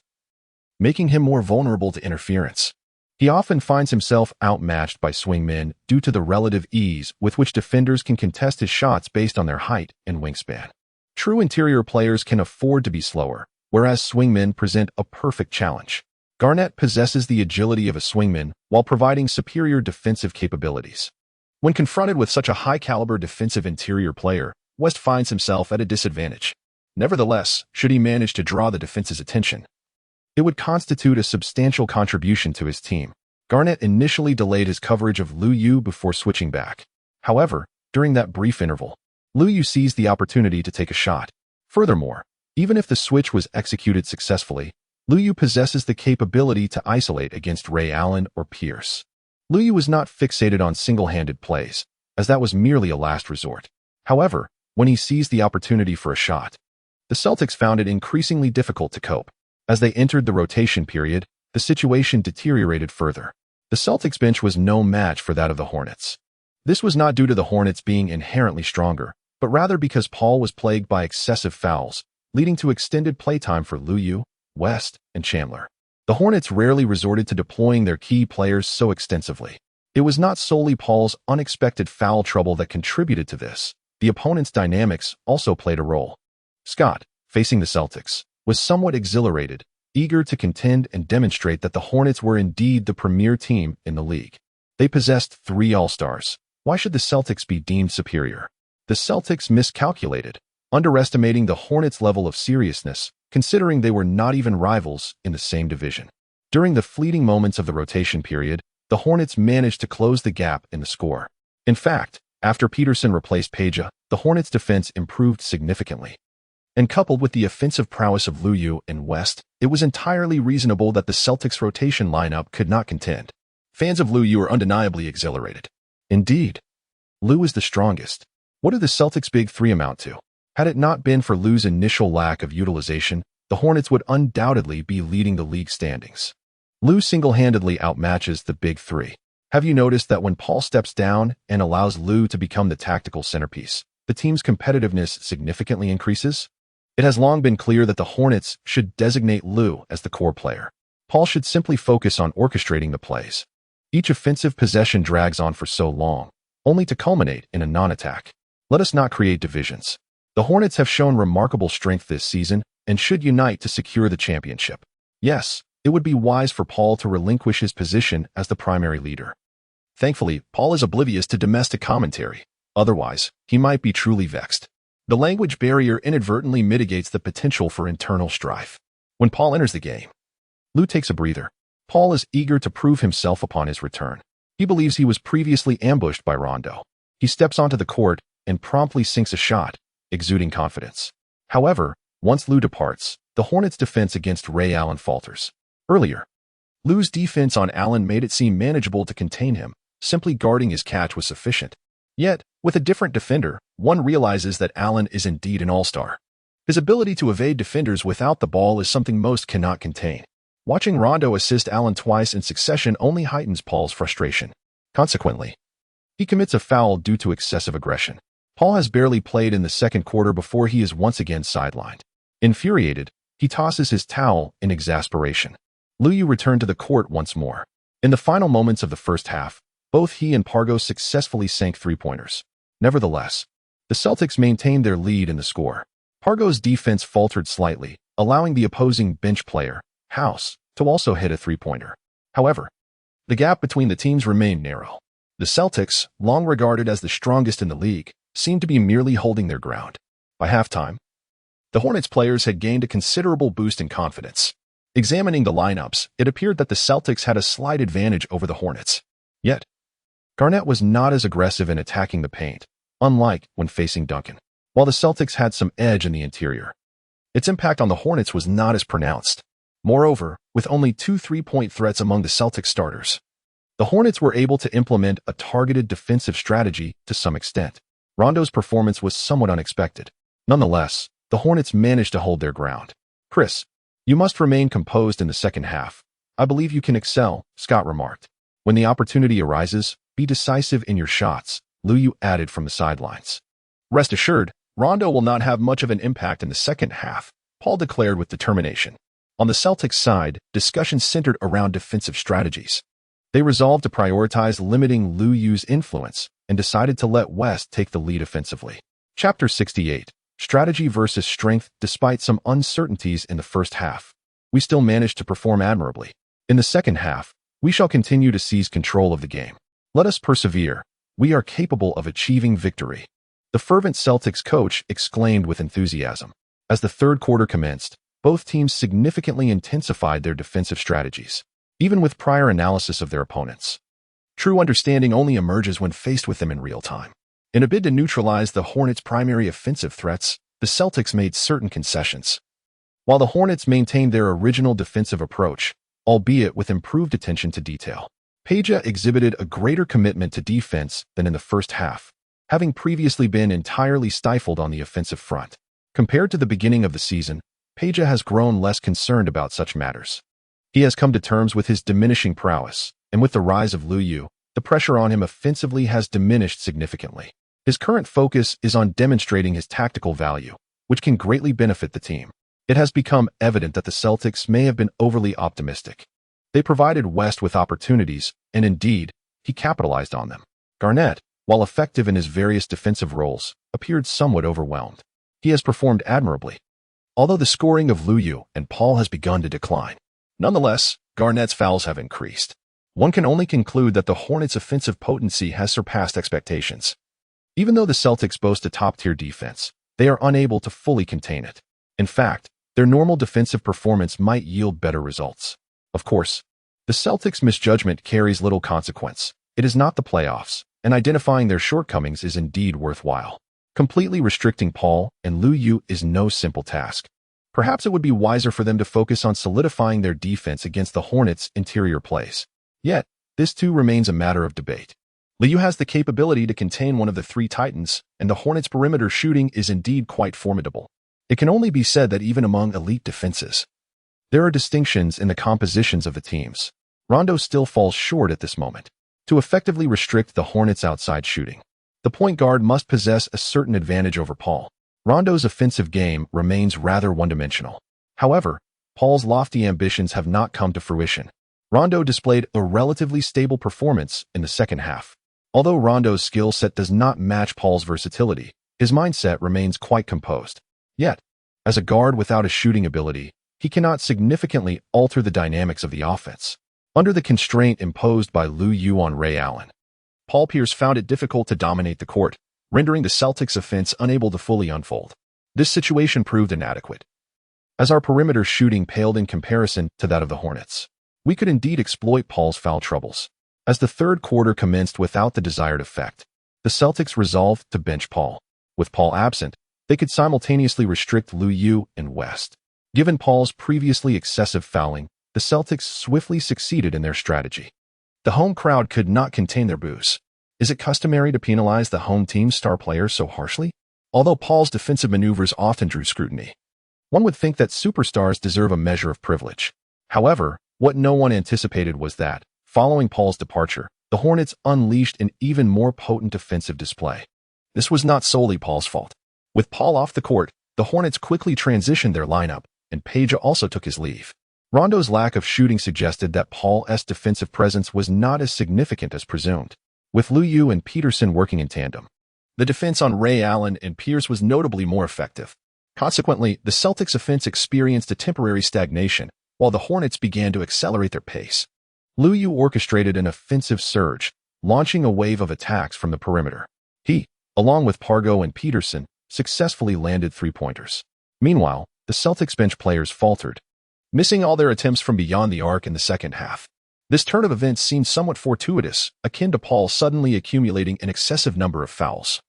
making him more vulnerable to interference. He often finds himself outmatched by swingmen due to the relative ease with which defenders can contest his shots based on their height and wingspan. True interior players can afford to be slower, whereas swingmen present a perfect challenge. Garnett possesses the agility of a swingman while providing superior defensive capabilities. When confronted with such a high-caliber defensive interior player, West finds himself at a disadvantage. Nevertheless, should he manage to draw the defense's attention, it would constitute a substantial contribution to his team. Garnett initially delayed his coverage of Liu before switching back. However, during that brief interval, Liu seized the opportunity to take a shot. Furthermore, even if the switch was executed successfully, Liu possesses the capability to isolate against Ray Allen or Pierce. Liu was not fixated on single-handed plays, as that was merely a last resort. However, when he seized the opportunity for a shot, the Celtics found it increasingly difficult to cope. As they entered the rotation period, the situation deteriorated further. The Celtics bench was no match for that of the Hornets. This was not due to the Hornets being inherently stronger, but rather because Paul was plagued by excessive fouls, leading to extended playtime for Liu, West, and Chandler. The Hornets rarely resorted to deploying their key players so extensively. It was not solely Paul's unexpected foul trouble that contributed to this. The opponent's dynamics also played a role. Scott, facing the Celtics, was somewhat exhilarated, eager to contend and demonstrate that the Hornets were indeed the premier team in the league. They possessed 3 All-Stars. Why should the Celtics be deemed superior? The Celtics miscalculated, underestimating the Hornets' level of seriousness, considering they were not even rivals in the same division. During the fleeting moments of the rotation period, the Hornets managed to close the gap in the score. In fact, after Peterson replaced Peja, the Hornets' defense improved significantly. And coupled with the offensive prowess of Liu and West, it was entirely reasonable that the Celtics' rotation lineup could not contend. Fans of Liu are undeniably exhilarated. Indeed, Liu is the strongest. What do the Celtics' big three amount to? Had it not been for Liu's initial lack of utilization, the Hornets would undoubtedly be leading the league standings. Liu single-handedly outmatches the big three. Have you noticed that when Paul steps down and allows Liu to become the tactical centerpiece, the team's competitiveness significantly increases? It has long been clear that the Hornets should designate Liu as the core player. Paul should simply focus on orchestrating the plays. Each offensive possession drags on for so long, only to culminate in a non-attack. Let us not create divisions. The Hornets have shown remarkable strength this season and should unite to secure the championship. Yes, it would be wise for Paul to relinquish his position as the primary leader. Thankfully, Paul is oblivious to domestic commentary. Otherwise, he might be truly vexed. The language barrier inadvertently mitigates the potential for internal strife. When Paul enters the game, Lou takes a breather. Paul is eager to prove himself upon his return. He believes he was previously ambushed by Rondo. He steps onto the court and promptly sinks a shot, exuding confidence. However, once Lou departs, the Hornets' defense against Ray Allen falters. Earlier, Lou's defense on Allen made it seem manageable to contain him. Simply guarding his catch was sufficient. Yet, with a different defender, one realizes that Allen is indeed an all-star. His ability to evade defenders without the ball is something most cannot contain. Watching Rondo assist Allen twice in succession only heightens Paul's frustration. Consequently, he commits a foul due to excessive aggression. Paul has barely played in the second quarter before he is once again sidelined. Infuriated, he tosses his towel in exasperation. Lou returned to the court once more. In the final moments of the first half, both he and Pargo successfully sank three-pointers. Nevertheless, the Celtics maintained their lead in the score. Pargo's defense faltered slightly, allowing the opposing bench player, House, to also hit a three-pointer. However, the gap between the teams remained narrow. The Celtics, long regarded as the strongest in the league, seemed to be merely holding their ground. By halftime, the Hornets players had gained a considerable boost in confidence. Examining the lineups, it appeared that the Celtics had a slight advantage over the Hornets. Yet, Garnett was not as aggressive in attacking the paint, unlike when facing Duncan. While the Celtics had some edge in the interior, its impact on the Hornets was not as pronounced. Moreover, with only 2 3-point threats among the Celtics starters, the Hornets were able to implement a targeted defensive strategy to some extent. Rondo's performance was somewhat unexpected. Nonetheless, the Hornets managed to hold their ground. "Chris, you must remain composed in the second half. I believe you can excel," Scott remarked. "When the opportunity arises, be decisive in your shots," Lou added from the sidelines. "Rest assured, Rondo will not have much of an impact in the second half," Paul declared with determination. On the Celtics side, discussions centered around defensive strategies. They resolved to prioritize limiting Lou's influence and decided to let West take the lead offensively. Chapter 68. Strategy versus strength. Despite some uncertainties in the first half, we still managed to perform admirably. In the second half, we shall continue to seize control of the game. Let us persevere. We are capable of achieving victory. The fervent Celtics coach exclaimed with enthusiasm. As the third quarter commenced, both teams significantly intensified their defensive strategies, even with prior analysis of their opponents. True understanding only emerges when faced with them in real time. In a bid to neutralize the Hornets' primary offensive threats, the Celtics made certain concessions, while the Hornets maintained their original defensive approach, albeit with improved attention to detail. Peja exhibited a greater commitment to defense than in the first half, having previously been entirely stifled on the offensive front. Compared to the beginning of the season, Peja has grown less concerned about such matters. He has come to terms with his diminishing prowess, and with the rise of Lou, the pressure on him offensively has diminished significantly. His current focus is on demonstrating his tactical value, which can greatly benefit the team. It has become evident that the Celtics may have been overly optimistic. They provided West with opportunities, and indeed, he capitalized on them. Garnett, while effective in his various defensive roles, appeared somewhat overwhelmed. He has performed admirably, although the scoring of Lou and Paul has begun to decline. Nonetheless, Garnett's fouls have increased. One can only conclude that the Hornets' offensive potency has surpassed expectations. Even though the Celtics boast a top-tier defense, they are unable to fully contain it. In fact, their normal defensive performance might yield better results. Of course, the Celtics' misjudgment carries little consequence. It is not the playoffs, and identifying their shortcomings is indeed worthwhile. Completely restricting Paul and Lou is no simple task. Perhaps it would be wiser for them to focus on solidifying their defense against the Hornets' interior plays. Yet, this too remains a matter of debate. Lou has the capability to contain one of the three Titans, and the Hornets' perimeter shooting is indeed quite formidable. It can only be said that even among elite defenses, there are distinctions in the compositions of the teams. Rondo still falls short at this moment. To effectively restrict the Hornets' outside shooting, the point guard must possess a certain advantage over Paul. Rondo's offensive game remains rather one-dimensional. However, Paul's lofty ambitions have not come to fruition. Rondo displayed a relatively stable performance in the second half. Although Rondo's skill set does not match Paul's versatility, his mindset remains quite composed. Yet, as a guard without a shooting ability, he cannot significantly alter the dynamics of the offense. Under the constraint imposed by Lou on Ray Allen, Paul Pierce found it difficult to dominate the court, rendering the Celtics' offense unable to fully unfold. This situation proved inadequate, as our perimeter shooting paled in comparison to that of the Hornets. We could indeed exploit Paul's foul troubles. As the third quarter commenced without the desired effect, the Celtics resolved to bench Paul. With Paul absent, they could simultaneously restrict Liu and West. Given Paul's previously excessive fouling, the Celtics swiftly succeeded in their strategy. The home crowd could not contain their boos. Is it customary to penalize the home team's star players so harshly? Although Paul's defensive maneuvers often drew scrutiny, one would think that superstars deserve a measure of privilege. However, what no one anticipated was that, following Paul's departure, the Hornets unleashed an even more potent defensive display. This was not solely Paul's fault. With Paul off the court, the Hornets quickly transitioned their lineup, and Page also took his leave. Rondo's lack of shooting suggested that Paul's defensive presence was not as significant as presumed. With Liu and Peterson working in tandem, the defense on Ray Allen and Pierce was notably more effective. Consequently, the Celtics' offense experienced a temporary stagnation, while the Hornets began to accelerate their pace. Liu orchestrated an offensive surge, launching a wave of attacks from the perimeter. He, along with Pargo and Peterson, successfully landed three-pointers. Meanwhile, the Celtics bench players faltered, missing all their attempts from beyond the arc in the second half. This turn of events seemed somewhat fortuitous, akin to Paul suddenly accumulating an excessive number of fouls.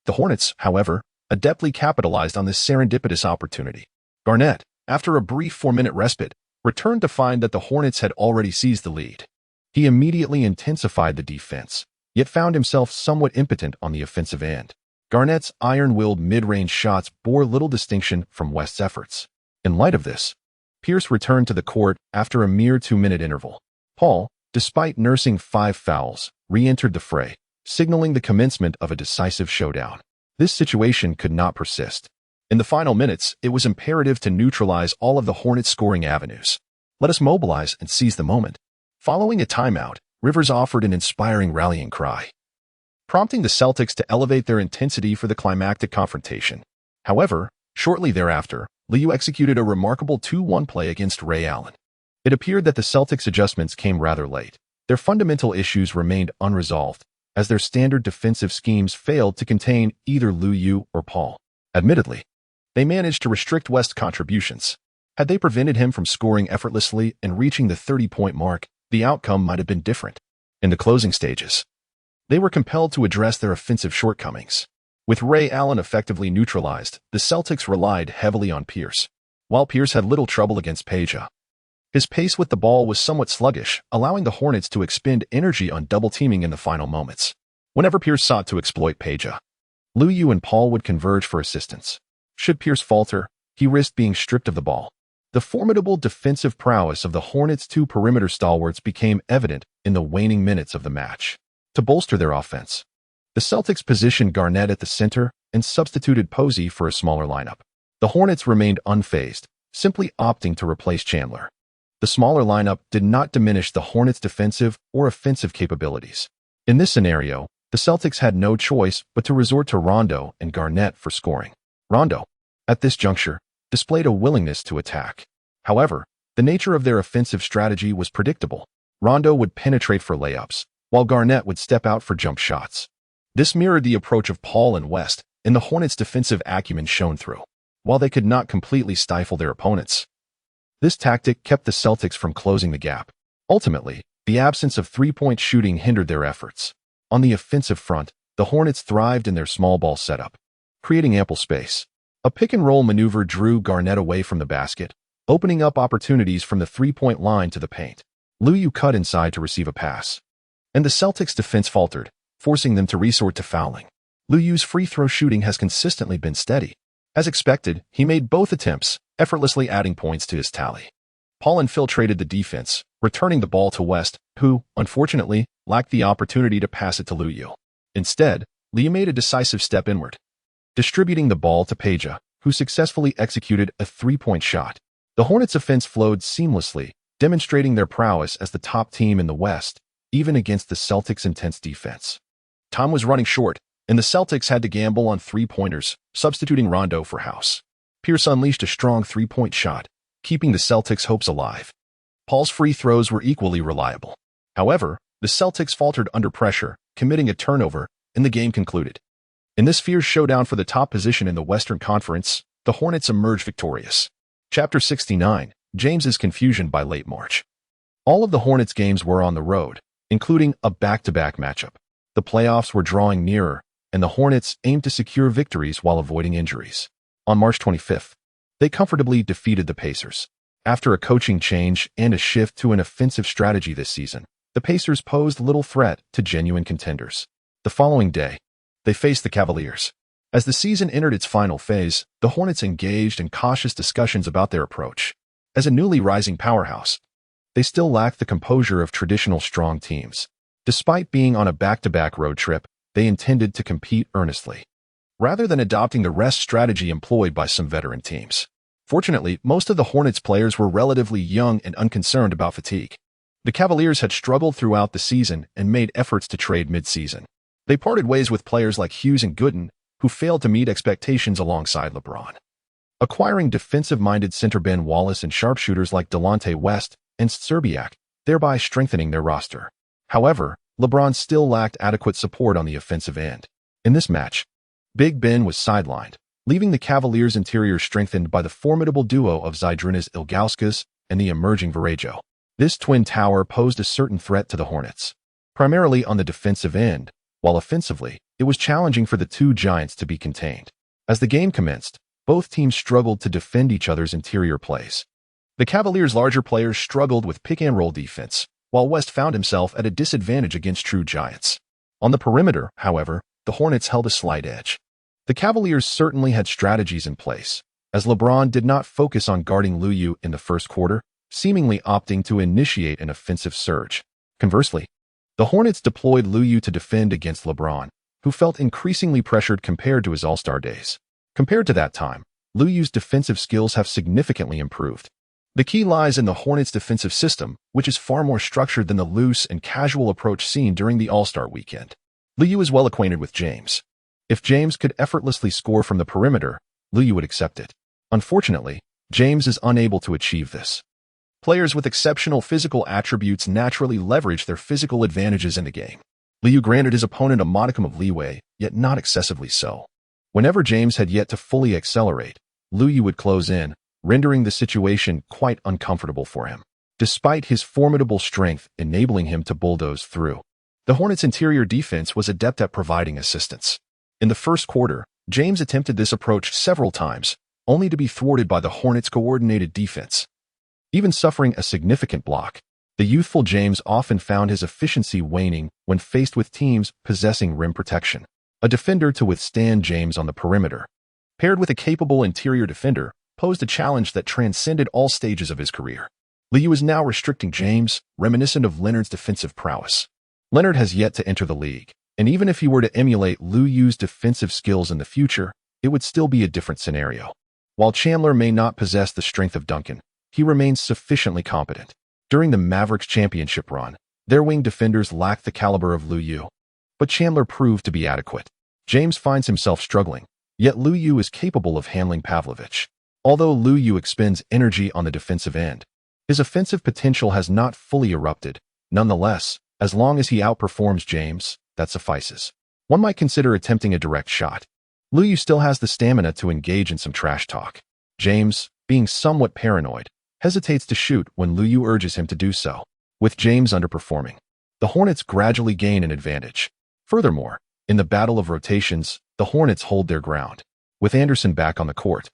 The Hornets, however, adeptly capitalized on this serendipitous opportunity. Garnett, after a brief 4-minute respite, returned to find that the Hornets had already seized the lead. He immediately intensified the defense, yet found himself somewhat impotent on the offensive end. Garnett's iron-willed mid-range shots bore little distinction from West's efforts. In light of this, Pierce returned to the court after a mere 2-minute interval. Paul, despite nursing 5 fouls, re-entered the fray, signaling the commencement of a decisive showdown. This situation could not persist. In the final minutes, it was imperative to neutralize all of the Hornets' scoring avenues. Let us mobilize and seize the moment. Following a timeout, Rivers offered an inspiring rallying cry, prompting the Celtics to elevate their intensity for the climactic confrontation. However, shortly thereafter, Liu executed a remarkable 2-1 play against Ray Allen. It appeared that the Celtics' adjustments came rather late. Their fundamental issues remained unresolved, as their standard defensive schemes failed to contain either Liu or Paul. Admittedly, they managed to restrict West's contributions. Had they prevented him from scoring effortlessly and reaching the 30-point mark, the outcome might have been different. In the closing stages, they were compelled to address their offensive shortcomings. With Ray Allen effectively neutralized, the Celtics relied heavily on Pierce. While Pierce had little trouble against Page, his pace with the ball was somewhat sluggish, allowing the Hornets to expend energy on double-teaming in the final moments. Whenever Pierce sought to exploit Page, Liu and Paul would converge for assistance. Should Pierce falter, he risked being stripped of the ball. The formidable defensive prowess of the Hornets' 2 perimeter stalwarts became evident in the waning minutes of the match. To bolster their offense, the Celtics positioned Garnett at the center and substituted Posey for a smaller lineup. The Hornets remained unfazed, simply opting to replace Chandler. The smaller lineup did not diminish the Hornets' defensive or offensive capabilities. In this scenario, the Celtics had no choice but to resort to Rondo and Garnett for scoring. Rondo, at this juncture, displayed a willingness to attack. However, the nature of their offensive strategy was predictable. Rondo would penetrate for layups, while Garnett would step out for jump shots. This mirrored the approach of Paul and West, and the Hornets' defensive acumen shone through. While they could not completely stifle their opponents, this tactic kept the Celtics from closing the gap. Ultimately, the absence of three-point shooting hindered their efforts. On the offensive front, the Hornets thrived in their small ball setup, creating ample space. A pick-and-roll maneuver drew Garnett away from the basket, opening up opportunities from the three-point line to the paint. Liu cut inside to receive a pass, and the Celtics' defense faltered, forcing them to resort to fouling. Liu's free-throw shooting has consistently been steady. As expected, he made both attempts, effortlessly adding points to his tally. Paul infiltrated the defense, returning the ball to West, who, unfortunately, lacked the opportunity to pass it to Liu. Instead, Liu made a decisive step inward, distributing the ball to Page, who successfully executed a three-point shot. The Hornets' offense flowed seamlessly, demonstrating their prowess as the top team in the West, even against the Celtics' intense defense. Time was running short, and the Celtics had to gamble on three-pointers, substituting Rondo for House. Pierce unleashed a strong three-point shot, keeping the Celtics' hopes alive. Paul's free throws were equally reliable. However, The Celtics faltered under pressure, committing a turnover, and the game concluded. In this fierce showdown for the top position in the Western Conference, the Hornets emerged victorious. Chapter 69, James's Confusion by Late March. All of the Hornets' games were on the road, including a back-to-back matchup. The playoffs were drawing nearer, and the Hornets aimed to secure victories while avoiding injuries. On March 25th, they comfortably defeated the Pacers. After a coaching change and a shift to an offensive strategy this season, the Pacers posed little threat to genuine contenders. The following day, they faced the Cavaliers. As the season entered its final phase, the Hornets engaged in cautious discussions about their approach. As a newly rising powerhouse, they still lacked the composure of traditional strong teams. Despite being on a back-to-back road trip, they intended to compete earnestly, rather than adopting the rest strategy employed by some veteran teams. Fortunately, most of the Hornets players were relatively young and unconcerned about fatigue. The Cavaliers had struggled throughout the season and made efforts to trade mid-season. They parted ways with players like Hughes and Gooden, who failed to meet expectations alongside LeBron. Acquiring defensive-minded center Ben Wallace and sharpshooters like Delonte West and Szczerbiak, thereby strengthening their roster. However, LeBron still lacked adequate support on the offensive end. In this match, Big Ben was sidelined, leaving the Cavaliers' interior strengthened by the formidable duo of Zydrunas Ilgauskas and the emerging Varejao. This twin tower posed a certain threat to the Hornets, primarily on the defensive end, while offensively, it was challenging for the two giants to be contained. As the game commenced, both teams struggled to defend each other's interior plays. The Cavaliers' larger players struggled with pick-and-roll defense, while West found himself at a disadvantage against true giants. On the perimeter, however, the Hornets held a slight edge. The Cavaliers certainly had strategies in place, as LeBron did not focus on guarding Liu in the first quarter, seemingly opting to initiate an offensive surge. Conversely, the Hornets deployed Liu to defend against LeBron, who felt increasingly pressured compared to his All-Star days. Compared to that time, Liu's defensive skills have significantly improved. The key lies in the Hornets' defensive system, which is far more structured than the loose and casual approach seen during the All-Star weekend. Liu is well acquainted with James. If James could effortlessly score from the perimeter, Liu would accept it. Unfortunately, James is unable to achieve this. Players with exceptional physical attributes naturally leverage their physical advantages in the game. Liu granted his opponent a modicum of leeway, yet not excessively so. Whenever James had yet to fully accelerate, Liu would close in, rendering the situation quite uncomfortable for him, despite his formidable strength enabling him to bulldoze through. The Hornets' interior defense was adept at providing assistance. In the first quarter, James attempted this approach several times, only to be thwarted by the Hornets' coordinated defense. Even suffering a significant block, the youthful James often found his efficiency waning when faced with teams possessing rim protection. A defender to withstand James on the perimeter, paired with a capable interior defender, posed a challenge that transcended all stages of his career. Liu is now restricting James, reminiscent of Leonard's defensive prowess. Leonard has yet to enter the league, and even if he were to emulate Liu's defensive skills in the future, it would still be a different scenario. While Chandler may not possess the strength of Duncan, he remains sufficiently competent. During the Mavericks championship run, their wing defenders lacked the caliber of Liu, but Chandler proved to be adequate. James finds himself struggling, yet Liu is capable of handling Pavlovich. Although Liu expends energy on the defensive end, his offensive potential has not fully erupted. Nonetheless, as long as he outperforms James, that suffices. One might consider attempting a direct shot. Liu still has the stamina to engage in some trash talk. James, being somewhat paranoid, hesitates to shoot when Liu urges him to do so. With James underperforming, the Hornets gradually gain an advantage. Furthermore, in the battle of rotations, the Hornets hold their ground. With Anderson back on the court,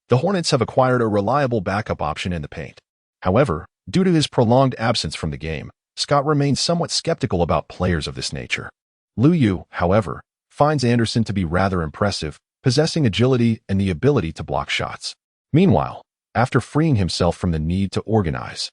the Hornets have acquired a reliable backup option in the paint. However, due to his prolonged absence from the game, Scott remains somewhat skeptical about players of this nature. Liu, however, finds Anderson to be rather impressive, possessing agility and the ability to block shots. Meanwhile, after freeing himself from the need to organize,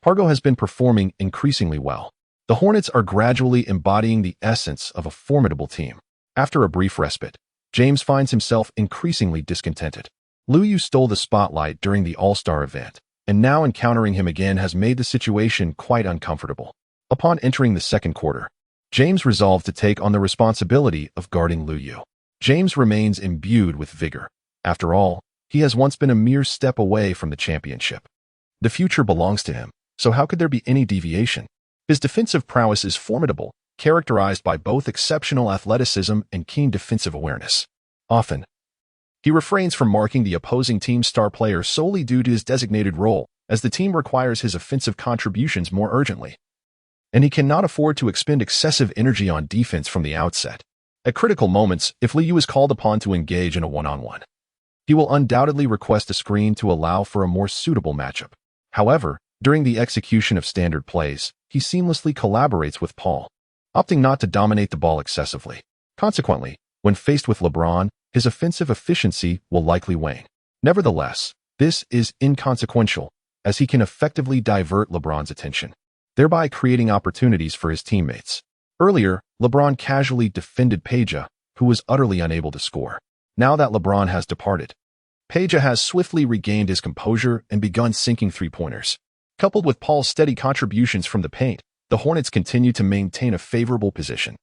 Pargo has been performing increasingly well. The Hornets are gradually embodying the essence of a formidable team. After a brief respite, James finds himself increasingly discontented. Liu stole the spotlight during the All-Star event, and now encountering him again has made the situation quite uncomfortable. Upon entering the second quarter, James resolved to take on the responsibility of guarding Liu. James remains imbued with vigor. After all, he has once been a mere step away from the championship. The future belongs to him, so how could there be any deviation? His defensive prowess is formidable, characterized by both exceptional athleticism and keen defensive awareness. Often, he refrains from marking the opposing team's star player solely due to his designated role, as the team requires his offensive contributions more urgently. And he cannot afford to expend excessive energy on defense from the outset. At critical moments, if Liu is called upon to engage in a one-on-one, he will undoubtedly request a screen to allow for a more suitable matchup. However, during the execution of standard plays, he seamlessly collaborates with Paul, opting not to dominate the ball excessively. Consequently, when faced with LeBron, his offensive efficiency will likely wane. Nevertheless, this is inconsequential, as he can effectively divert LeBron's attention, thereby creating opportunities for his teammates. Earlier, LeBron casually defended Peja, who was utterly unable to score. Now that LeBron has departed, Peja has swiftly regained his composure and begun sinking three-pointers. Coupled with Paul's steady contributions from the paint, the Hornets continue to maintain a favorable position.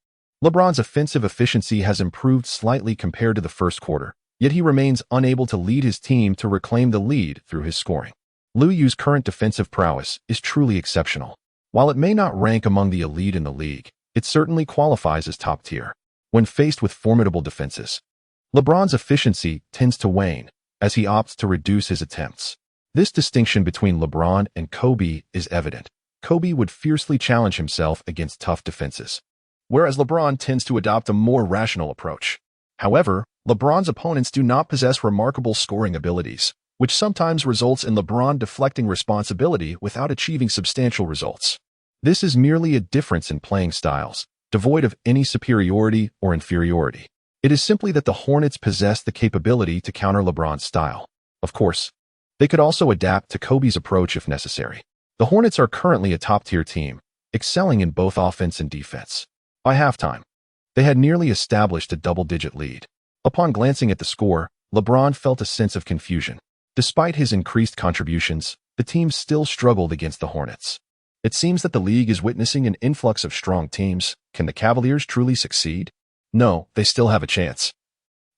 LeBron's offensive efficiency has improved slightly compared to the first quarter, yet he remains unable to lead his team to reclaim the lead through his scoring. Liu Yu's current defensive prowess is truly exceptional. While it may not rank among the elite in the league, it certainly qualifies as top tier. When faced with formidable defenses, LeBron's efficiency tends to wane, as he opts to reduce his attempts. This distinction between LeBron and Kobe is evident. Kobe would fiercely challenge himself against tough defenses, whereas LeBron tends to adopt a more rational approach. However, LeBron's opponents do not possess remarkable scoring abilities, which sometimes results in LeBron deflecting responsibility without achieving substantial results. This is merely a difference in playing styles, devoid of any superiority or inferiority. It is simply that the Hornets possess the capability to counter LeBron's style. Of course, they could also adapt to Kobe's approach if necessary. The Hornets are currently a top-tier team, excelling in both offense and defense. By halftime, they had nearly established a double-digit lead. Upon glancing at the score, LeBron felt a sense of confusion. Despite his increased contributions, the team still struggled against the Hornets. It seems that the league is witnessing an influx of strong teams. Can the Cavaliers truly succeed? No, they still have a chance.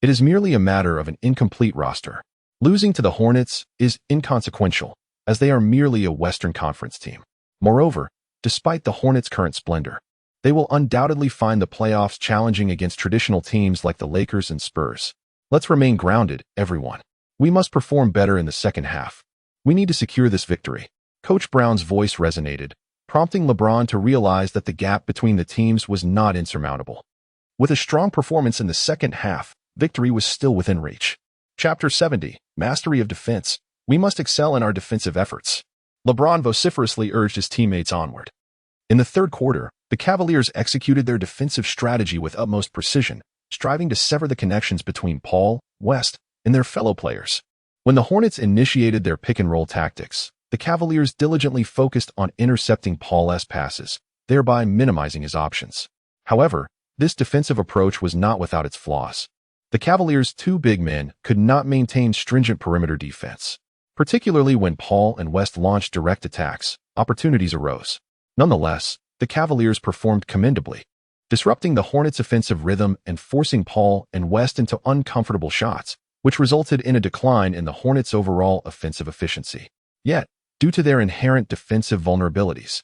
It is merely a matter of an incomplete roster. Losing to the Hornets is inconsequential, as they are merely a Western Conference team. Moreover, despite the Hornets' current splendor, they will undoubtedly find the playoffs challenging against traditional teams like the Lakers and Spurs. Let's remain grounded, everyone. We must perform better in the second half. We need to secure this victory. Coach Brown's voice resonated, prompting LeBron to realize that the gap between the teams was not insurmountable. With a strong performance in the second half, victory was still within reach. Chapter 70, Mastery of Defense. We must excel in our defensive efforts. LeBron vociferously urged his teammates onward. In the third quarter, the Cavaliers executed their defensive strategy with utmost precision, striving to sever the connections between Paul, West, and their fellow players. When the Hornets initiated their pick-and-roll tactics, the Cavaliers diligently focused on intercepting Paul's passes, thereby minimizing his options. However, this defensive approach was not without its flaws. The Cavaliers' two big men could not maintain stringent perimeter defense. Particularly when Paul and West launched direct attacks, opportunities arose. Nonetheless, the Cavaliers performed commendably, disrupting the Hornets' offensive rhythm and forcing Paul and West into uncomfortable shots, which resulted in a decline in the Hornets' overall offensive efficiency. Yet, due to their inherent defensive vulnerabilities,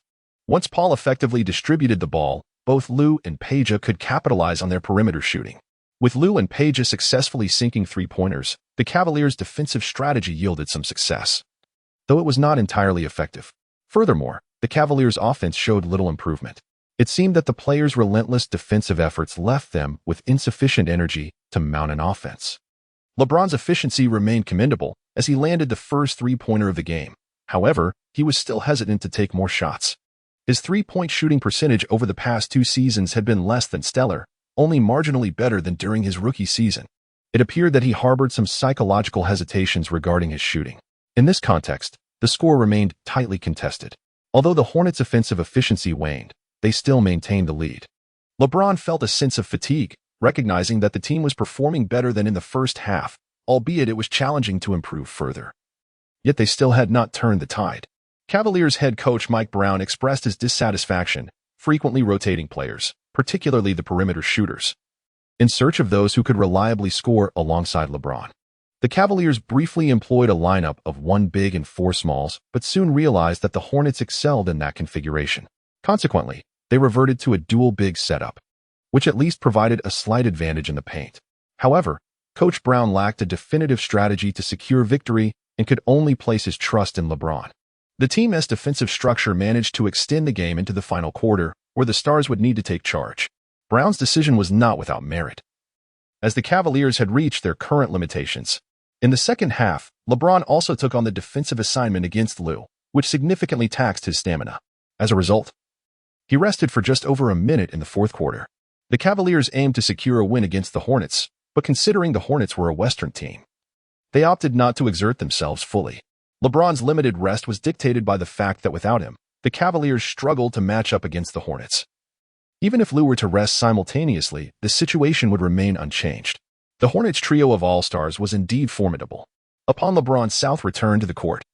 once Paul effectively distributed the ball, both Liu and Peja could capitalize on their perimeter shooting. With Liu and Peja successfully sinking three-pointers, the Cavaliers' defensive strategy yielded some success, though it was not entirely effective. Furthermore, the Cavaliers' offense showed little improvement. It seemed that the players' relentless defensive efforts left them with insufficient energy to mount an offense. LeBron's efficiency remained commendable as he landed the first three-pointer of the game. However, he was still hesitant to take more shots. His three-point shooting percentage over the past 2 seasons had been less than stellar, only marginally better than during his rookie season. It appeared that he harbored some psychological hesitations regarding his shooting. In this context, the score remained tightly contested. Although the Hornets' offensive efficiency waned, they still maintained the lead. LeBron felt a sense of fatigue, recognizing that the team was performing better than in the first half, albeit it was challenging to improve further. Yet they still had not turned the tide. Cavaliers head coach Mike Brown expressed his dissatisfaction, frequently rotating players, particularly the perimeter shooters, in search of those who could reliably score alongside LeBron. The Cavaliers briefly employed a lineup of 1 big and 4 smalls, but soon realized that the Hornets excelled in that configuration. Consequently, they reverted to a dual big setup, which at least provided a slight advantage in the paint. However, Coach Brown lacked a definitive strategy to secure victory and could only place his trust in LeBron. The team's defensive structure managed to extend the game into the final quarter, where the Stars would need to take charge. Brown's decision was not without merit, as the Cavaliers had reached their current limitations. In the second half, LeBron also took on the defensive assignment against Lou, which significantly taxed his stamina. As a result, he rested for just over a minute in the fourth quarter. The Cavaliers aimed to secure a win against the Hornets, but considering the Hornets were a Western team, they opted not to exert themselves fully. LeBron's limited rest was dictated by the fact that without him, the Cavaliers struggled to match up against the Hornets. Even if Lou were to rest simultaneously, the situation would remain unchanged. The Hornets' trio of all-stars was indeed formidable. Upon LeBron's south return to the court,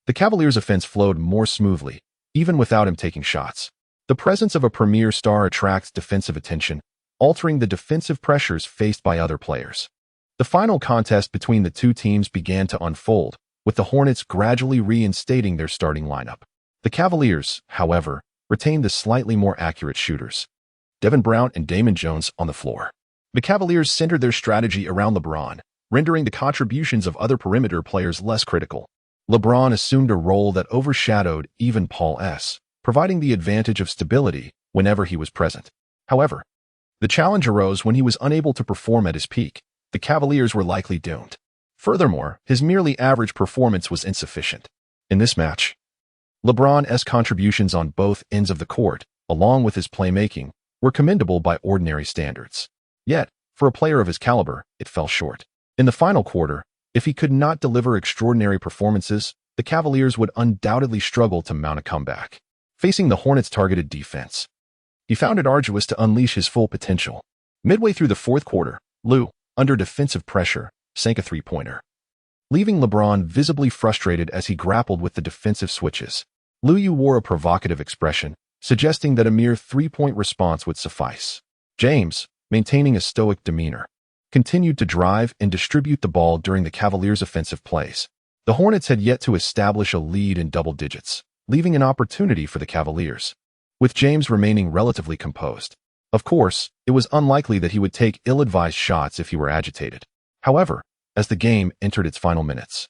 the Cavaliers' offense flowed more smoothly, even without him taking shots. The presence of a premier star attracts defensive attention, altering the defensive pressures faced by other players. The final contest between the two teams began to unfold, with the Hornets gradually reinstating their starting lineup. The Cavaliers, however, retained the slightly more accurate shooters, Devin Brown and Damon Jones, on the floor. The Cavaliers centered their strategy around LeBron, rendering the contributions of other perimeter players less critical. LeBron assumed a role that overshadowed even Paul S., providing the advantage of stability whenever he was present. However, the challenge arose when he was unable to perform at his peak. The Cavaliers were likely doomed. Furthermore, his merely average performance was insufficient. In this match, LeBron's contributions on both ends of the court, along with his playmaking, were commendable by ordinary standards. Yet, for a player of his caliber, it fell short. In the final quarter, if he could not deliver extraordinary performances, the Cavaliers would undoubtedly struggle to mount a comeback. Facing the Hornets' targeted defense, he found it arduous to unleash his full potential. Midway through the fourth quarter, Lou, under defensive pressure, sank a three-pointer, leaving LeBron visibly frustrated as he grappled with the defensive switches. Lou wore a provocative expression, suggesting that a mere three-point response would suffice. James, maintaining a stoic demeanor, continued to drive and distribute the ball during the Cavaliers' offensive plays. The Hornets had yet to establish a lead in double digits, leaving an opportunity for the Cavaliers, with James remaining relatively composed. Of course, it was unlikely that he would take ill-advised shots if he were agitated. However, as the game entered its final minutes,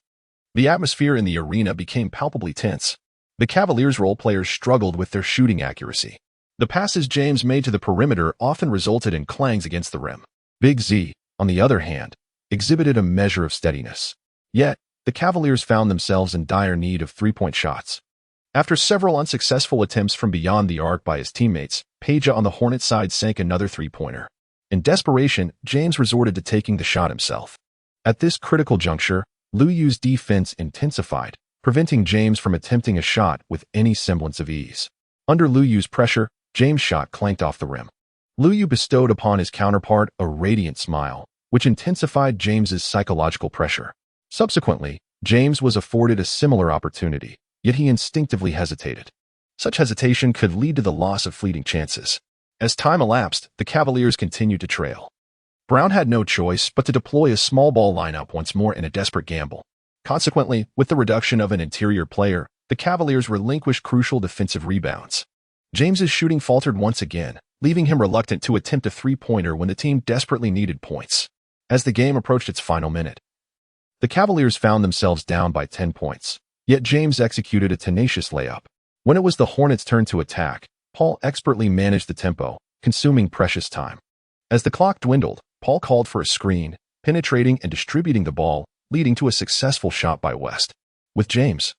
the atmosphere in the arena became palpably tense. The Cavaliers' role players struggled with their shooting accuracy. The passes James made to the perimeter often resulted in clangs against the rim. Big Z, on the other hand, exhibited a measure of steadiness. Yet, the Cavaliers found themselves in dire need of three-point shots. After several unsuccessful attempts from beyond the arc by his teammates, Peja on the Hornets side sank another three-pointer. In desperation, James resorted to taking the shot himself. At this critical juncture, Lou's defense intensified, preventing James from attempting a shot with any semblance of ease. Under Lou's pressure, James' shot clanked off the rim. Lou bestowed upon his counterpart a radiant smile, which intensified James's psychological pressure. Subsequently, James was afforded a similar opportunity, yet he instinctively hesitated. Such hesitation could lead to the loss of fleeting chances. As time elapsed, the Cavaliers continued to trail. Brown had no choice but to deploy a small ball lineup once more in a desperate gamble. Consequently, with the reduction of an interior player, the Cavaliers relinquished crucial defensive rebounds. James's shooting faltered once again, leaving him reluctant to attempt a three-pointer when the team desperately needed points. As the game approached its final minute, the Cavaliers found themselves down by 10 points, yet James executed a tenacious layup. When it was the Hornets' turn to attack, Paul expertly managed the tempo, consuming precious time. As the clock dwindled, Paul called for a screen, penetrating and distributing the ball, leading to a successful shot by West. With James,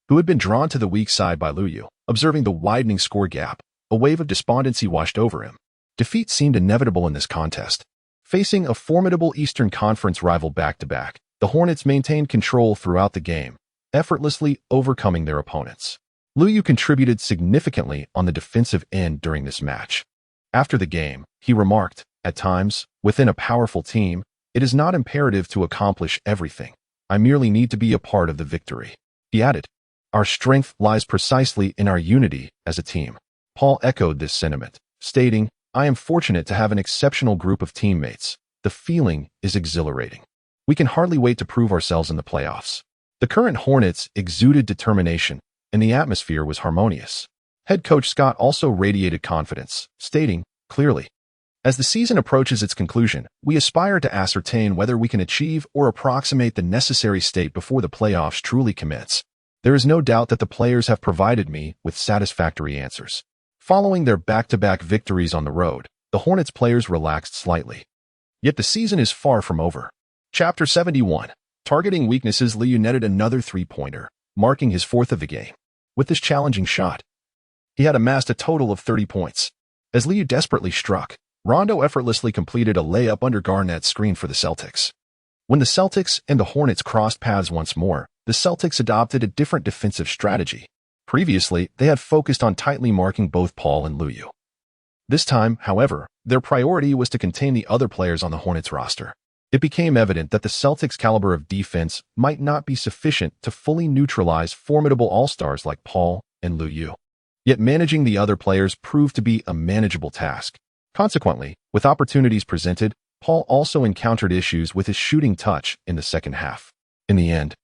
who had been drawn to the weak side by Lou, observing the widening score gap, a wave of despondency washed over him. Defeat seemed inevitable in this contest. Facing a formidable Eastern Conference rival back-to-back, the Hornets maintained control throughout the game, effortlessly overcoming their opponents. Lou contributed significantly on the defensive end during this match. After the game, he remarked, "At times, within a powerful team, it is not imperative to accomplish everything. I merely need to be a part of the victory." He added, "Our strength lies precisely in our unity as a team." Paul echoed this sentiment, stating, "I am fortunate to have an exceptional group of teammates. The feeling is exhilarating. We can hardly wait to prove ourselves in the playoffs." The current Hornets exuded determination, and the atmosphere was harmonious. Head coach Scott also radiated confidence, stating, clearly, "As the season approaches its conclusion, we aspire to ascertain whether we can achieve or approximate the necessary state before the playoffs truly commence. There is no doubt that the players have provided me with satisfactory answers." Following their back-to-back victories on the road, the Hornets players relaxed slightly. Yet the season is far from over. Chapter 71. Targeting weaknesses. Liu netted another three-pointer, marking his fourth of the game. With this challenging shot, he had amassed a total of 30 points. As Liu desperately struck, Rondo effortlessly completed a layup under Garnett's screen for the Celtics. When the Celtics and the Hornets crossed paths once more, the Celtics adopted a different defensive strategy. Previously, they had focused on tightly marking both Paul and Liu. This time, however, their priority was to contain the other players on the Hornets roster. It became evident that the Celtics' caliber of defense might not be sufficient to fully neutralize formidable all-stars like Paul and Liu. Yet managing the other players proved to be a manageable task. Consequently, with opportunities presented, Paul also encountered issues with his shooting touch in the second half. In the end,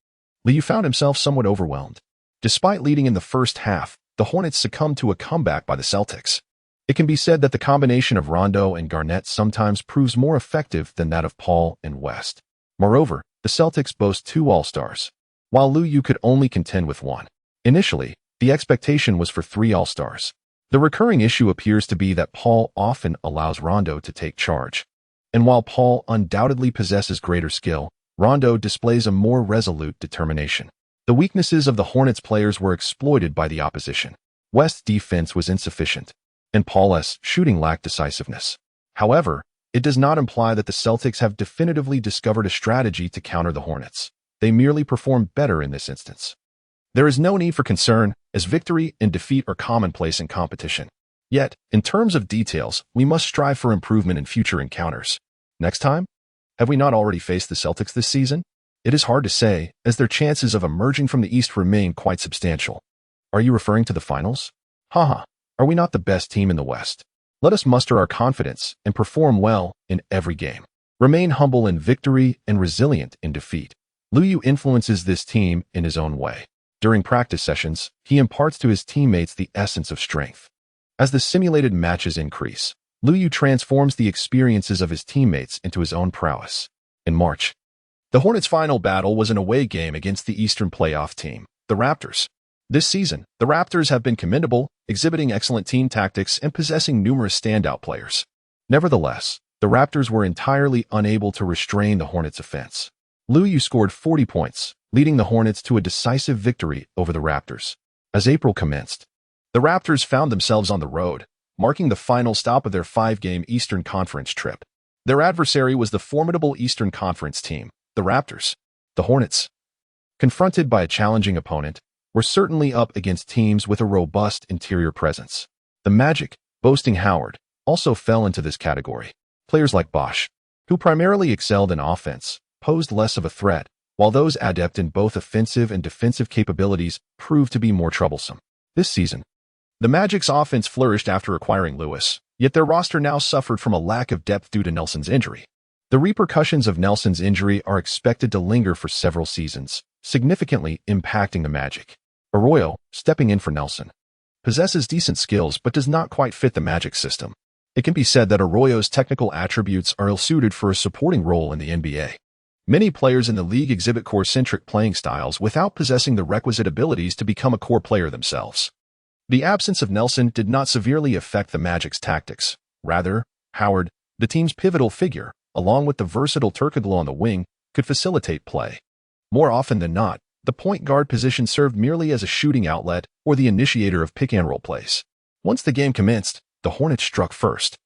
Liu found himself somewhat overwhelmed. Despite leading in the first half, the Hornets succumbed to a comeback by the Celtics. It can be said that the combination of Rondo and Garnett sometimes proves more effective than that of Paul and West. Moreover, the Celtics boast two All-Stars, while Liu could only contend with one. Initially, the expectation was for three All-Stars. The recurring issue appears to be that Paul often allows Rondo to take charge. And while Paul undoubtedly possesses greater skill, Rondo displays a more resolute determination. The weaknesses of the Hornets players were exploited by the opposition. West's defense was insufficient, and Paul's shooting lacked decisiveness. However, it does not imply that the Celtics have definitively discovered a strategy to counter the Hornets. They merely performed better in this instance. There is no need for concern, as victory and defeat are commonplace in competition. Yet, in terms of details, we must strive for improvement in future encounters. Next time? Have we not already faced the Celtics this season? It is hard to say, as their chances of emerging from the East remain quite substantial. Are you referring to the finals? Haha, are we not the best team in the West? Let us muster our confidence and perform well in every game. Remain humble in victory and resilient in defeat. Liu influences this team in his own way. During practice sessions, he imparts to his teammates the essence of strength. As the simulated matches increase, Liu transforms the experiences of his teammates into his own prowess. In March, the Hornets' final battle was an away game against the Eastern playoff team, the Raptors. This season, the Raptors have been commendable, exhibiting excellent team tactics and possessing numerous standout players. Nevertheless, the Raptors were entirely unable to restrain the Hornets' offense. Liu scored 40 points, leading the Hornets to a decisive victory over the Raptors. As April commenced, the Raptors found themselves on the road, marking the final stop of their 5-game Eastern Conference trip. Their adversary was the formidable Eastern Conference team, the Raptors. The Hornets, confronted by a challenging opponent, were certainly up against teams with a robust interior presence. The Magic, boasting Howard, also fell into this category. Players like Bosh, who primarily excelled in offense, posed less of a threat, while those adept in both offensive and defensive capabilities proved to be more troublesome. This season, the Magic's offense flourished after acquiring Lewis, yet their roster now suffered from a lack of depth due to Nelson's injury. The repercussions of Nelson's injury are expected to linger for several seasons, significantly impacting the Magic. Arroyo, stepping in for Nelson, possesses decent skills but does not quite fit the Magic system. It can be said that Arroyo's technical attributes are ill-suited for a supporting role in the NBA. Many players in the league exhibit core-centric playing styles without possessing the requisite abilities to become a core player themselves. The absence of Nelson did not severely affect the Magic's tactics. Rather, Howard, the team's pivotal figure, along with the versatile Turkoglu on the wing, could facilitate play. More often than not, the point guard position served merely as a shooting outlet or the initiator of pick-and-roll plays. Once the game commenced, the Hornets struck first,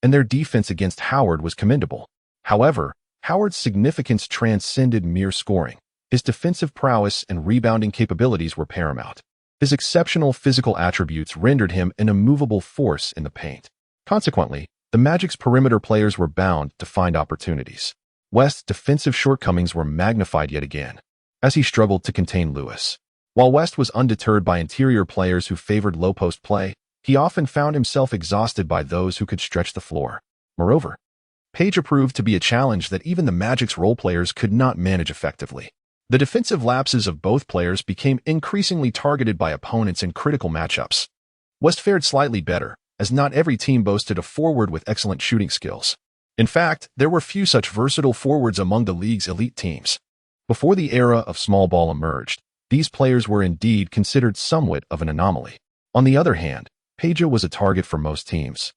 and their defense against Howard was commendable. However, Howard's significance transcended mere scoring. His defensive prowess and rebounding capabilities were paramount. His exceptional physical attributes rendered him an immovable force in the paint. Consequently, the Magic's perimeter players were bound to find opportunities. West's defensive shortcomings were magnified yet again, as he struggled to contain Lewis. While West was undeterred by interior players who favored low-post play, he often found himself exhausted by those who could stretch the floor. Moreover, Page proved to be a challenge that even the Magic's role players could not manage effectively. The defensive lapses of both players became increasingly targeted by opponents in critical matchups. West fared slightly better, as not every team boasted a forward with excellent shooting skills. In fact, there were few such versatile forwards among the league's elite teams. Before the era of small ball emerged, these players were indeed considered somewhat of an anomaly. On the other hand, Peja was a target for most teams.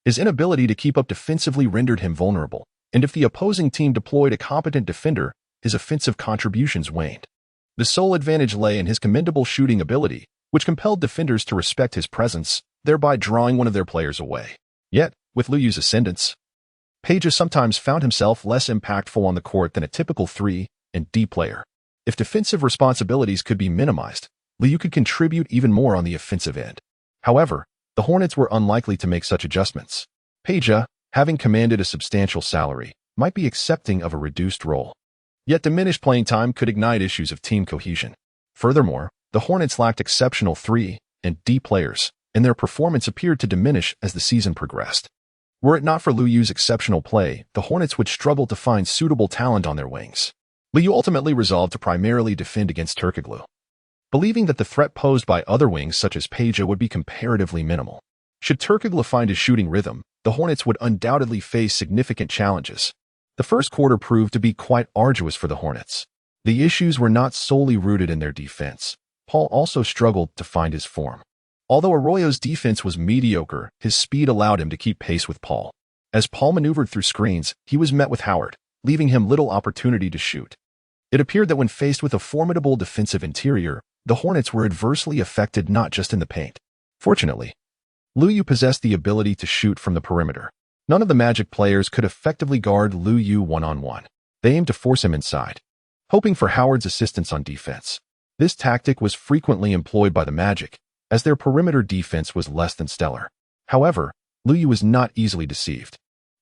His inability to keep up defensively rendered him vulnerable, and if the opposing team deployed a competent defender, his offensive contributions waned. The sole advantage lay in his commendable shooting ability, which compelled defenders to respect his presence, thereby drawing one of their players away. Yet, with Luyu's ascendance, Peja sometimes found himself less impactful on the court than a typical 3-and-D player. If defensive responsibilities could be minimized, Luyu could contribute even more on the offensive end. However, the Hornets were unlikely to make such adjustments. Peja, having commanded a substantial salary, might be accepting of a reduced role. Yet diminished playing time could ignite issues of team cohesion. Furthermore, the Hornets lacked exceptional 3-and-D players, and their performance appeared to diminish as the season progressed. Were it not for Luyu's exceptional play, the Hornets would struggle to find suitable talent on their wings. Luyu ultimately resolved to primarily defend against Turkoglu, believing that the threat posed by other wings such as Peja would be comparatively minimal. Should Turkoglu find his shooting rhythm, the Hornets would undoubtedly face significant challenges. The first quarter proved to be quite arduous for the Hornets. The issues were not solely rooted in their defense. Paul also struggled to find his form. Although Arroyo's defense was mediocre, his speed allowed him to keep pace with Paul. As Paul maneuvered through screens, he was met with Howard, leaving him little opportunity to shoot. It appeared that when faced with a formidable defensive interior, the Hornets were adversely affected not just in the paint. Fortunately, Luyu possessed the ability to shoot from the perimeter. None of the Magic players could effectively guard Luyu one-on-one. They aimed to force him inside, hoping for Howard's assistance on defense. This tactic was frequently employed by the Magic, as their perimeter defense was less than stellar. However, Luyu was not easily deceived.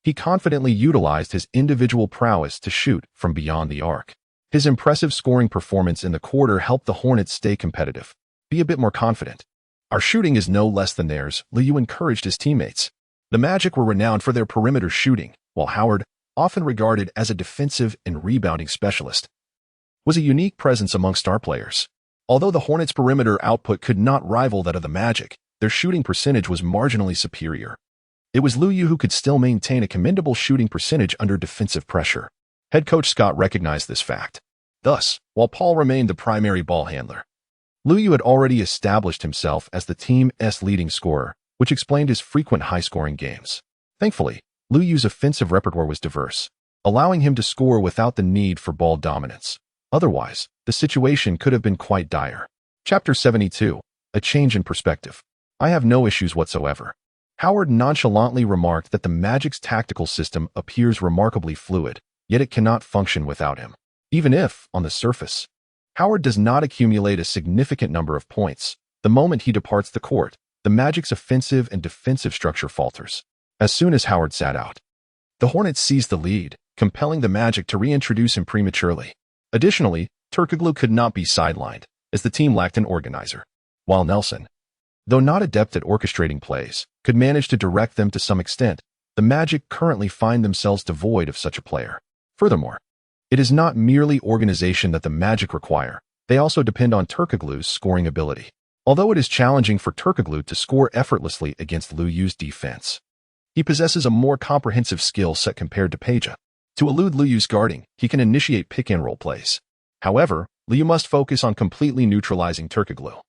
He confidently utilized his individual prowess to shoot from beyond the arc. His impressive scoring performance in the quarter helped the Hornets stay competitive. Be a bit more confident. Our shooting is no less than theirs, Luyu encouraged his teammates. The Magic were renowned for their perimeter shooting, while Howard, often regarded as a defensive and rebounding specialist, was a unique presence among star players. Although the Hornets' perimeter output could not rival that of the Magic, their shooting percentage was marginally superior. It was Luyu who could still maintain a commendable shooting percentage under defensive pressure. Head coach Scott recognized this fact. Thus, while Paul remained the primary ball handler, Luyu had already established himself as the team's leading scorer, which explained his frequent high-scoring games. Thankfully, Luyu's offensive repertoire was diverse, allowing him to score without the need for ball dominance. Otherwise, the situation could have been quite dire. Chapter 72. A Change in Perspective. I have no issues whatsoever. Howard nonchalantly remarked that the Magic's tactical system appears remarkably fluid, yet it cannot function without him. Even if, on the surface, Howard does not accumulate a significant number of points, the moment he departs the court, the Magic's offensive and defensive structure falters. As soon as Howard sat out, the Hornets seized the lead, compelling the Magic to reintroduce him prematurely. Additionally, Turkoglu could not be sidelined, as the team lacked an organizer, while Nelson, though not adept at orchestrating plays, could manage to direct them to some extent. The Magic currently find themselves devoid of such a player. Furthermore, it is not merely organization that the Magic require. They also depend on Turkoglu's scoring ability. Although it is challenging for Turkoglu to score effortlessly against Luyu's defense, he possesses a more comprehensive skill set compared to Peja. To elude Luyu's guarding, he can initiate pick-and-roll plays. However, Luyu must focus on completely neutralizing Turkoglu,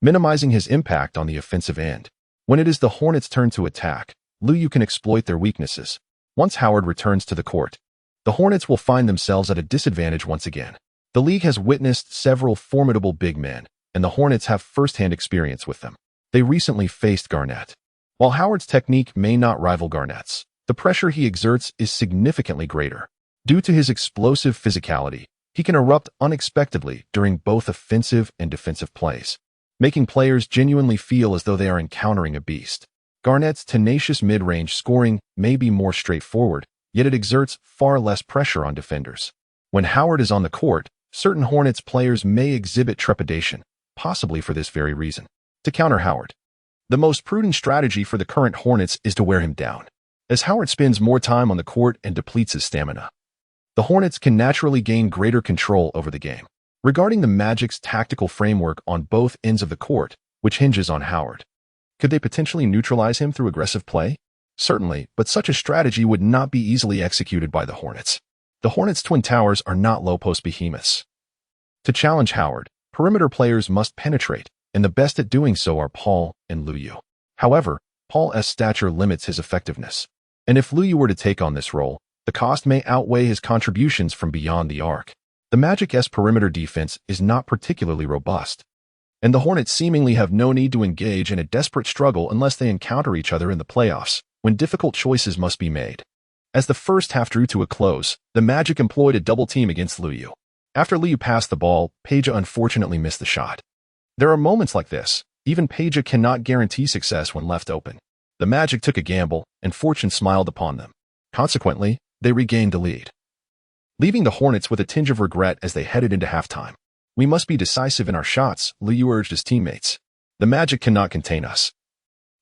minimizing his impact on the offensive end. When it is the Hornets' turn to attack, Luyu can exploit their weaknesses. Once Howard returns to the court, the Hornets will find themselves at a disadvantage once again. The league has witnessed several formidable big men, and the Hornets have first-hand experience with them. They recently faced Garnett. While Howard's technique may not rival Garnett's, the pressure he exerts is significantly greater. Due to his explosive physicality, he can erupt unexpectedly during both offensive and defensive plays, making players genuinely feel as though they are encountering a beast. Garnett's tenacious mid-range scoring may be more straightforward, yet it exerts far less pressure on defenders. When Howard is on the court, certain Hornets players may exhibit trepidation, possibly for this very reason. To counter Howard, the most prudent strategy for the current Hornets is to wear him down. As Howard spends more time on the court and depletes his stamina, the Hornets can naturally gain greater control over the game. Regarding the Magic's tactical framework on both ends of the court, which hinges on Howard, Could they potentially neutralize him through aggressive play? Certainly, but such a strategy would not be easily executed by the Hornets. The Hornets' twin towers are not low-post behemoths. To challenge Howard, perimeter players must penetrate, and the best at doing so are Paul and Lu Yu. However, Paul's stature limits his effectiveness, and if Lu Yu were to take on this role, the cost may outweigh his contributions from beyond the arc. The Magic's perimeter defense is not particularly robust, and the Hornets seemingly have no need to engage in a desperate struggle unless they encounter each other in the playoffs, when difficult choices must be made. As the first half drew to a close, the Magic employed a double team against Lu Yu. After Lu Yu passed the ball, Peja unfortunately missed the shot. There are moments like this. Even Peja cannot guarantee success when left open. The Magic took a gamble, and fortune smiled upon them. Consequently, they regained the lead, leaving the Hornets with a tinge of regret as they headed into halftime. "We must be decisive in our shots," Lu Yu urged his teammates. "The Magic cannot contain us.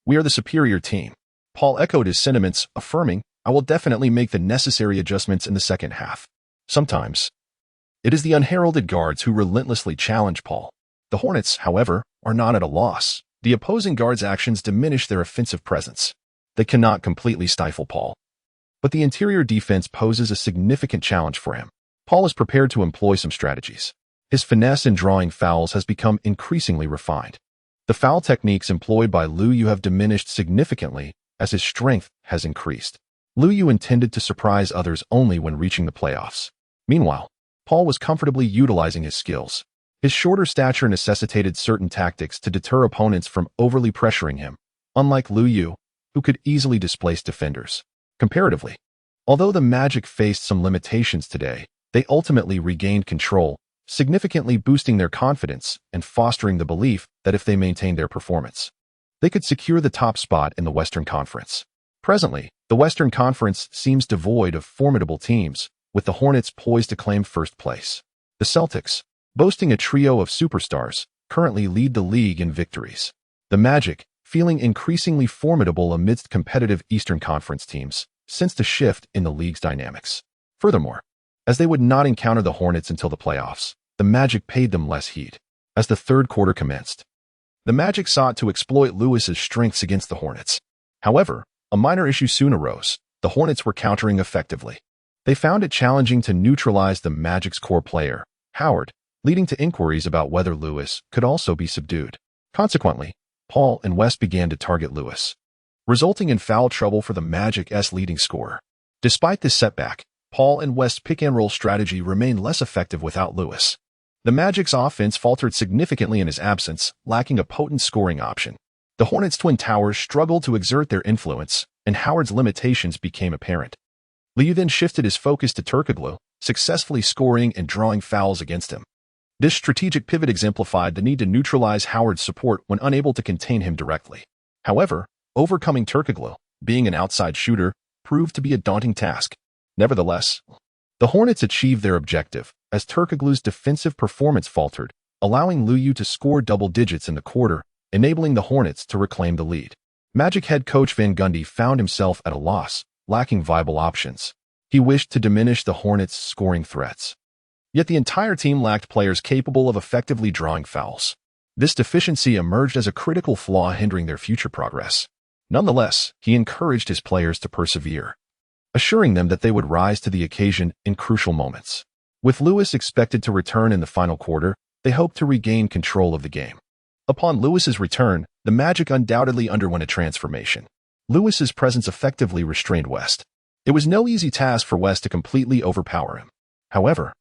We are the superior team." Paul echoed his sentiments, affirming, "I will definitely make the necessary adjustments in the second half." Sometimes, it is the unheralded guards who relentlessly challenge Paul. The Hornets, however, are not at a loss. The opposing guards' actions diminish their offensive presence. They cannot completely stifle Paul, but the interior defense poses a significant challenge for him. Paul is prepared to employ some strategies. His finesse in drawing fouls has become increasingly refined. The foul techniques employed by Lu Yu have diminished significantly as his strength has increased. Lu Yu intended to surprise others only when reaching the playoffs. Meanwhile, Paul was comfortably utilizing his skills. His shorter stature necessitated certain tactics to deter opponents from overly pressuring him, unlike Lu Yu, who could easily displace defenders. Comparatively, although the Magic faced some limitations today, they ultimately regained control, significantly boosting their confidence and fostering the belief that if they maintained their performance, they could secure the top spot in the Western Conference. Presently, the Western Conference seems devoid of formidable teams, with the Hornets poised to claim first place. The Celtics, boasting a trio of superstars, currently lead the league in victories. The Magic, feeling increasingly formidable amidst competitive Eastern Conference teams, sensed a shift in the league's dynamics. Furthermore, as they would not encounter the Hornets until the playoffs, the Magic paid them less heed. As the third quarter commenced, the Magic sought to exploit Lewis's strengths against the Hornets. However, a minor issue soon arose. The Hornets were countering effectively. They found it challenging to neutralize the Magic's core player, Howard, leading to inquiries about whether Lewis could also be subdued. Consequently, Paul and West began to target Lewis, resulting in foul trouble for the Magic's leading scorer. Despite this setback, Paul and West's pick-and-roll strategy remained less effective without Lewis. The Magic's offense faltered significantly in his absence, lacking a potent scoring option. The Hornets' twin towers struggled to exert their influence, and Howard's limitations became apparent. Lee then shifted his focus to Turkoglu, successfully scoring and drawing fouls against him. This strategic pivot exemplified the need to neutralize Howard's support when unable to contain him directly. However, overcoming Turkoglu, being an outside shooter, proved to be a daunting task. Nevertheless, the Hornets achieved their objective, as Turkoglu's defensive performance faltered, allowing Lu Yu to score double digits in the quarter, enabling the Hornets to reclaim the lead. Magic head coach Van Gundy found himself at a loss, lacking viable options. He wished to diminish the Hornets' scoring threats, yet the entire team lacked players capable of effectively drawing fouls. This deficiency emerged as a critical flaw hindering their future progress. Nonetheless, he encouraged his players to persevere, assuring them that they would rise to the occasion in crucial moments. With Lewis expected to return in the final quarter, they hoped to regain control of the game. Upon Lewis's return, the Magic undoubtedly underwent a transformation. Lewis's presence effectively restrained West. It was no easy task for West to completely overpower him. However,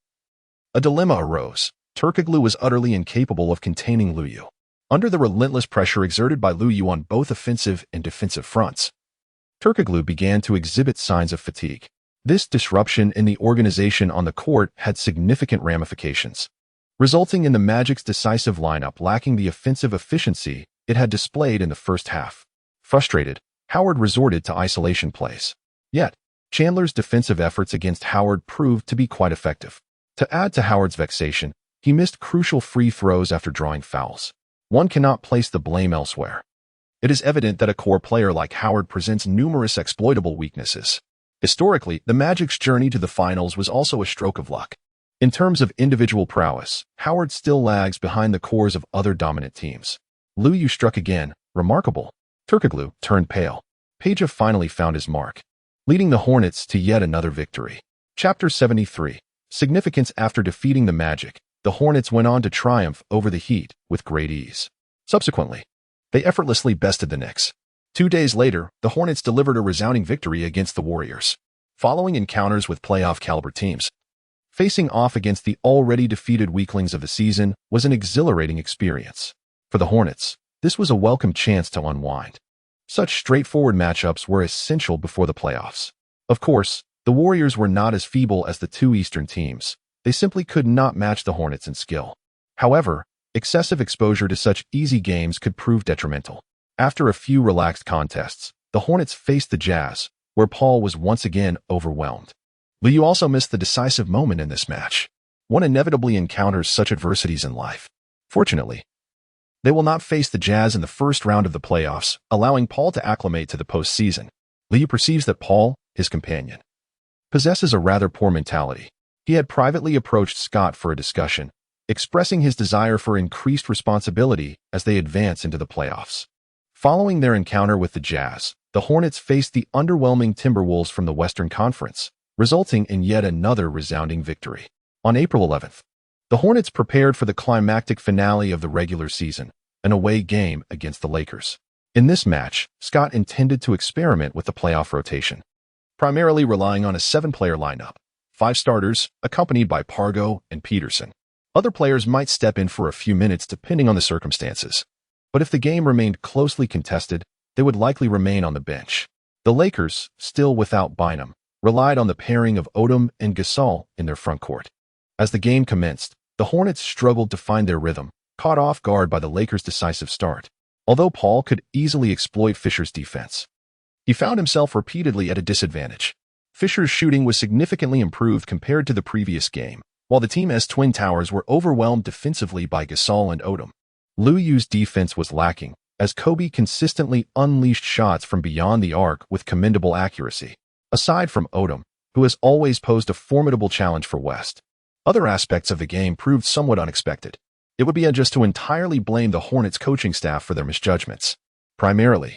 a dilemma arose. Turkoglu was utterly incapable of containing Lu Yu. Under the relentless pressure exerted by Lu Yu on both offensive and defensive fronts, Turkoglu began to exhibit signs of fatigue. This disruption in the organization on the court had significant ramifications, resulting in the Magic's decisive lineup lacking the offensive efficiency it had displayed in the first half. Frustrated, Howard resorted to isolation plays. Yet, Chandler's defensive efforts against Howard proved to be quite effective. To add to Howard's vexation, he missed crucial free throws after drawing fouls. One cannot place the blame elsewhere. It is evident that a core player like Howard presents numerous exploitable weaknesses. Historically, the Magic's journey to the finals was also a stroke of luck. In terms of individual prowess, Howard still lags behind the cores of other dominant teams. Lu Yu struck again, remarkable, Turkoglu turned pale. Peja finally found his mark, leading the Hornets to yet another victory. Chapter 73. Significance. After defeating the Magic, the Hornets went on to triumph over the Heat with great ease. Subsequently, they effortlessly bested the Knicks. 2 days later, the Hornets delivered a resounding victory against the Warriors. Following encounters with playoff-caliber teams, facing off against the already defeated weaklings of the season was an exhilarating experience. For the Hornets, this was a welcome chance to unwind. Such straightforward matchups were essential before the playoffs. Of course, the Warriors were not as feeble as the two Eastern teams. They simply could not match the Hornets in skill. However, excessive exposure to such easy games could prove detrimental. After a few relaxed contests, the Hornets faced the Jazz, where Paul was once again overwhelmed. Liu also missed the decisive moment in this match. One inevitably encounters such adversities in life. Fortunately, they will not face the Jazz in the first round of the playoffs, allowing Paul to acclimate to the postseason. Liu perceives that Paul, his companion, possesses a rather poor mentality. He had privately approached Scott for a discussion, expressing his desire for increased responsibility as they advance into the playoffs. Following their encounter with the Jazz, the Hornets faced the underwhelming Timberwolves from the Western Conference, resulting in yet another resounding victory. On April 11th, the Hornets prepared for the climactic finale of the regular season, an away game against the Lakers. In this match, Scott intended to experiment with the playoff rotation, primarily relying on a 7-player lineup, 5 starters, accompanied by Pargo and Peterson. Other players might step in for a few minutes depending on the circumstances, but if the game remained closely contested, they would likely remain on the bench. The Lakers, still without Bynum, relied on the pairing of Odom and Gasol in their front court. As the game commenced, the Hornets struggled to find their rhythm, caught off guard by the Lakers' decisive start. Although Paul could easily exploit Fisher's defense, he found himself repeatedly at a disadvantage. Fisher's shooting was significantly improved compared to the previous game, while the team's Twin Towers were overwhelmed defensively by Gasol and Odom. Liu's defense was lacking, as Kobe consistently unleashed shots from beyond the arc with commendable accuracy. Aside from Odom, who has always posed a formidable challenge for West, other aspects of the game proved somewhat unexpected. It would be unjust to entirely blame the Hornets coaching staff for their misjudgments. Primarily,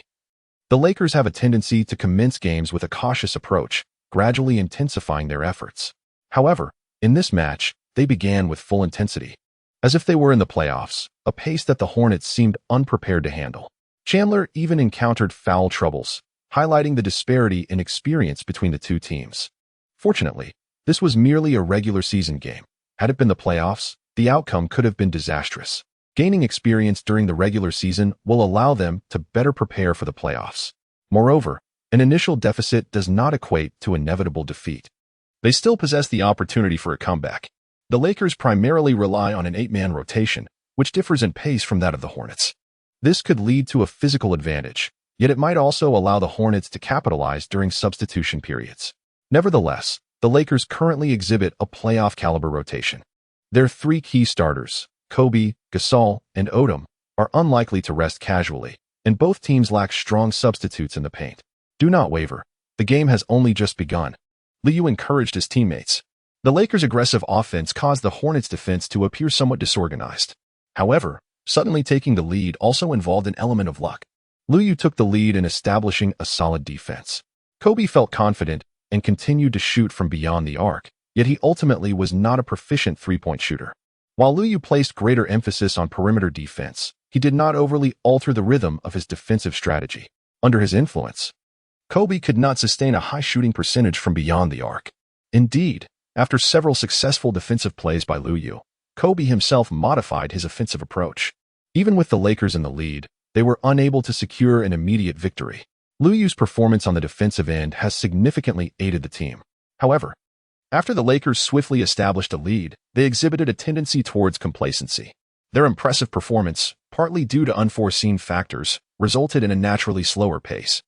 the Lakers have a tendency to commence games with a cautious approach, gradually intensifying their efforts. However, in this match, they began with full intensity, as if they were in the playoffs, a pace that the Hornets seemed unprepared to handle. Chandler even encountered foul troubles, highlighting the disparity in experience between the two teams. Fortunately, this was merely a regular season game. Had it been the playoffs, the outcome could have been disastrous. Gaining experience during the regular season will allow them to better prepare for the playoffs. Moreover, an initial deficit does not equate to inevitable defeat. They still possess the opportunity for a comeback. The Lakers primarily rely on an 8-man rotation, which differs in pace from that of the Hornets. This could lead to a physical advantage, yet it might also allow the Hornets to capitalize during substitution periods. Nevertheless, the Lakers currently exhibit a playoff-caliber rotation. Their 3 key starters, Kobe, Gasol, and Odom, are unlikely to rest casually, and both teams lack strong substitutes in the paint. Do not waver. The game has only just begun. Liu encouraged his teammates. The Lakers' aggressive offense caused the Hornets' defense to appear somewhat disorganized. However, suddenly taking the lead also involved an element of luck. Liu took the lead in establishing a solid defense. Kobe felt confident and continued to shoot from beyond the arc, yet he ultimately was not a proficient three-point shooter. While Liu placed greater emphasis on perimeter defense, he did not overly alter the rhythm of his defensive strategy. Under his influence, Kobe could not sustain a high shooting percentage from beyond the arc. Indeed, after several successful defensive plays by Liu, Kobe himself modified his offensive approach. Even with the Lakers in the lead, they were unable to secure an immediate victory. Liu's performance on the defensive end has significantly aided the team. However, after the Lakers swiftly established a lead, they exhibited a tendency towards complacency. Their impressive performance, partly due to unforeseen factors, resulted in a naturally slower pace,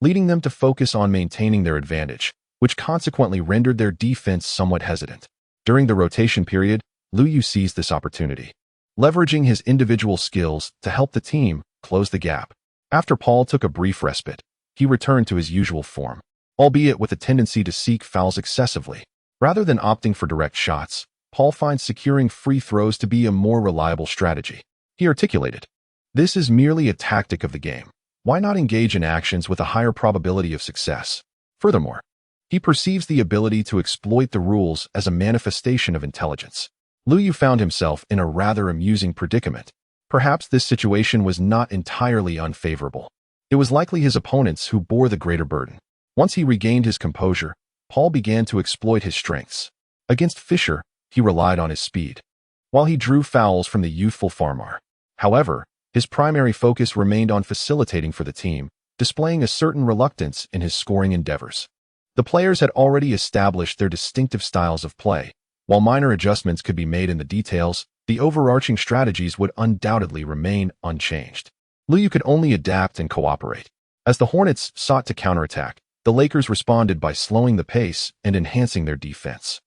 leading them to focus on maintaining their advantage, which consequently rendered their defense somewhat hesitant. During the rotation period, Liu seized this opportunity, leveraging his individual skills to help the team close the gap. After Paul took a brief respite, he returned to his usual form, albeit with a tendency to seek fouls excessively. Rather than opting for direct shots, Paul finds securing free throws to be a more reliable strategy. He articulated, "This is merely a tactic of the game. Why not engage in actions with a higher probability of success? Furthermore, he perceives the ability to exploit the rules as a manifestation of intelligence. Liu Yu found himself in a rather amusing predicament. Perhaps this situation was not entirely unfavorable. It was likely his opponents who bore the greater burden. Once he regained his composure, Paul began to exploit his strengths. Against Fischer, he relied on his speed, while he drew fouls from the youthful farmer. However, his primary focus remained on facilitating for the team, displaying a certain reluctance in his scoring endeavors. The players had already established their distinctive styles of play. While minor adjustments could be made in the details, the overarching strategies would undoubtedly remain unchanged. Liu Yu could only adapt and cooperate. As the Hornets sought to counterattack, the Lakers responded by slowing the pace and enhancing their defense.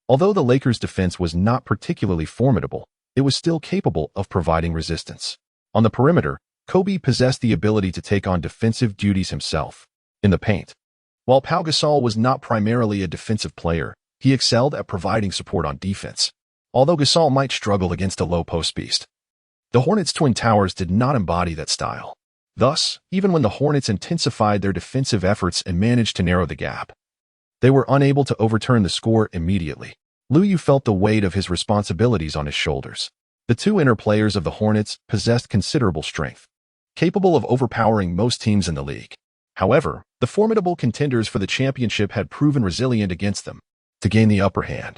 Although the Lakers' defense was not particularly formidable, it was still capable of providing resistance. On the perimeter, Kobe possessed the ability to take on defensive duties himself. In the paint, while Pau Gasol was not primarily a defensive player, he excelled at providing support on defense. Although Gasol might struggle against a low post beast, the Hornets' Twin Towers did not embody that style. Thus, even when the Hornets intensified their defensive efforts and managed to narrow the gap, they were unable to overturn the score immediately. Liu Yu felt the weight of his responsibilities on his shoulders. The two inner players of the Hornets possessed considerable strength, capable of overpowering most teams in the league. However, the formidable contenders for the championship had proven resilient against them. To gain the upper hand,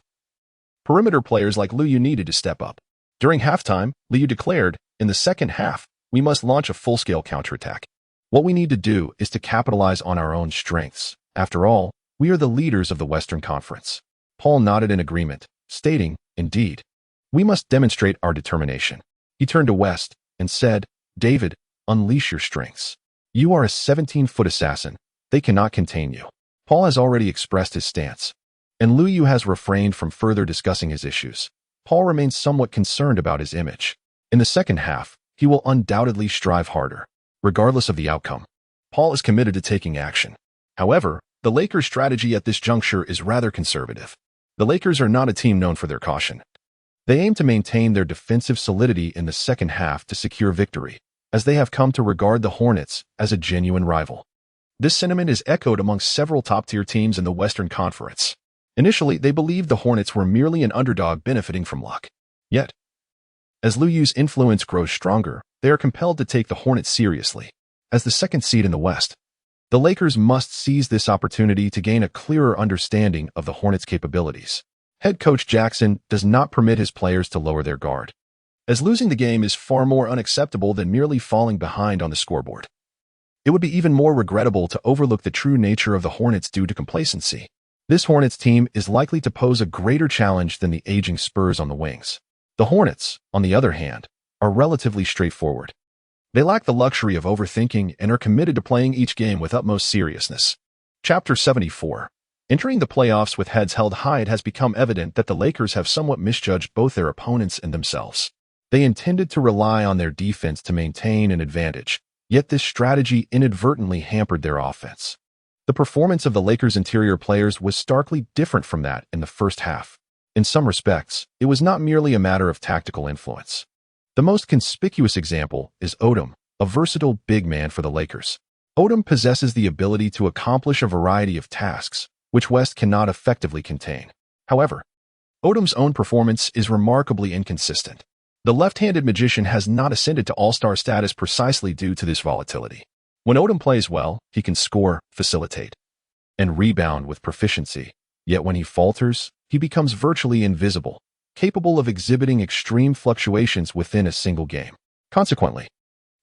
perimeter players like Liu Yu needed to step up. During halftime, Liu Yu declared, "In the second half, we must launch a full-scale counterattack. What we need to do is to capitalize on our own strengths. After all, we are the leaders of the Western Conference." Paul nodded in agreement, stating, "Indeed, we must demonstrate our determination." He turned to West and said, "David, unleash your strengths. You are a 17-foot assassin. They cannot contain you." Paul has already expressed his stance, and Liu Yu has refrained from further discussing his issues. Paul remains somewhat concerned about his image. In the second half, he will undoubtedly strive harder, regardless of the outcome. Paul is committed to taking action. However, the Lakers' strategy at this juncture is rather conservative. The Lakers are not a team known for their caution. They aim to maintain their defensive solidity in the second half to secure victory, as they have come to regard the Hornets as a genuine rival. This sentiment is echoed amongst several top-tier teams in the Western Conference. Initially, they believed the Hornets were merely an underdog benefiting from luck. Yet, as Liu Yu's influence grows stronger, they are compelled to take the Hornets seriously. As the second seed in the West, the Lakers must seize this opportunity to gain a clearer understanding of the Hornets' capabilities. Head coach Jackson does not permit his players to lower their guard, as losing the game is far more unacceptable than merely falling behind on the scoreboard. It would be even more regrettable to overlook the true nature of the Hornets due to complacency. This Hornets team is likely to pose a greater challenge than the aging Spurs on the wings. The Hornets, on the other hand, are relatively straightforward. They lack the luxury of overthinking and are committed to playing each game with utmost seriousness. Chapter 74. Entering the playoffs with heads held high, it has become evident that the Lakers have somewhat misjudged both their opponents and themselves. They intended to rely on their defense to maintain an advantage, yet this strategy inadvertently hampered their offense. The performance of the Lakers' interior players was starkly different from that in the first half. In some respects, it was not merely a matter of tactical influence. The most conspicuous example is Odom, a versatile big man for the Lakers. Odom possesses the ability to accomplish a variety of tasks, which West cannot effectively contain. However, Odom's own performance is remarkably inconsistent. The left-handed magician has not ascended to all-star status precisely due to this volatility. When Odom plays well, he can score, facilitate, and rebound with proficiency. Yet when he falters, he becomes virtually invisible, capable of exhibiting extreme fluctuations within a single game. Consequently,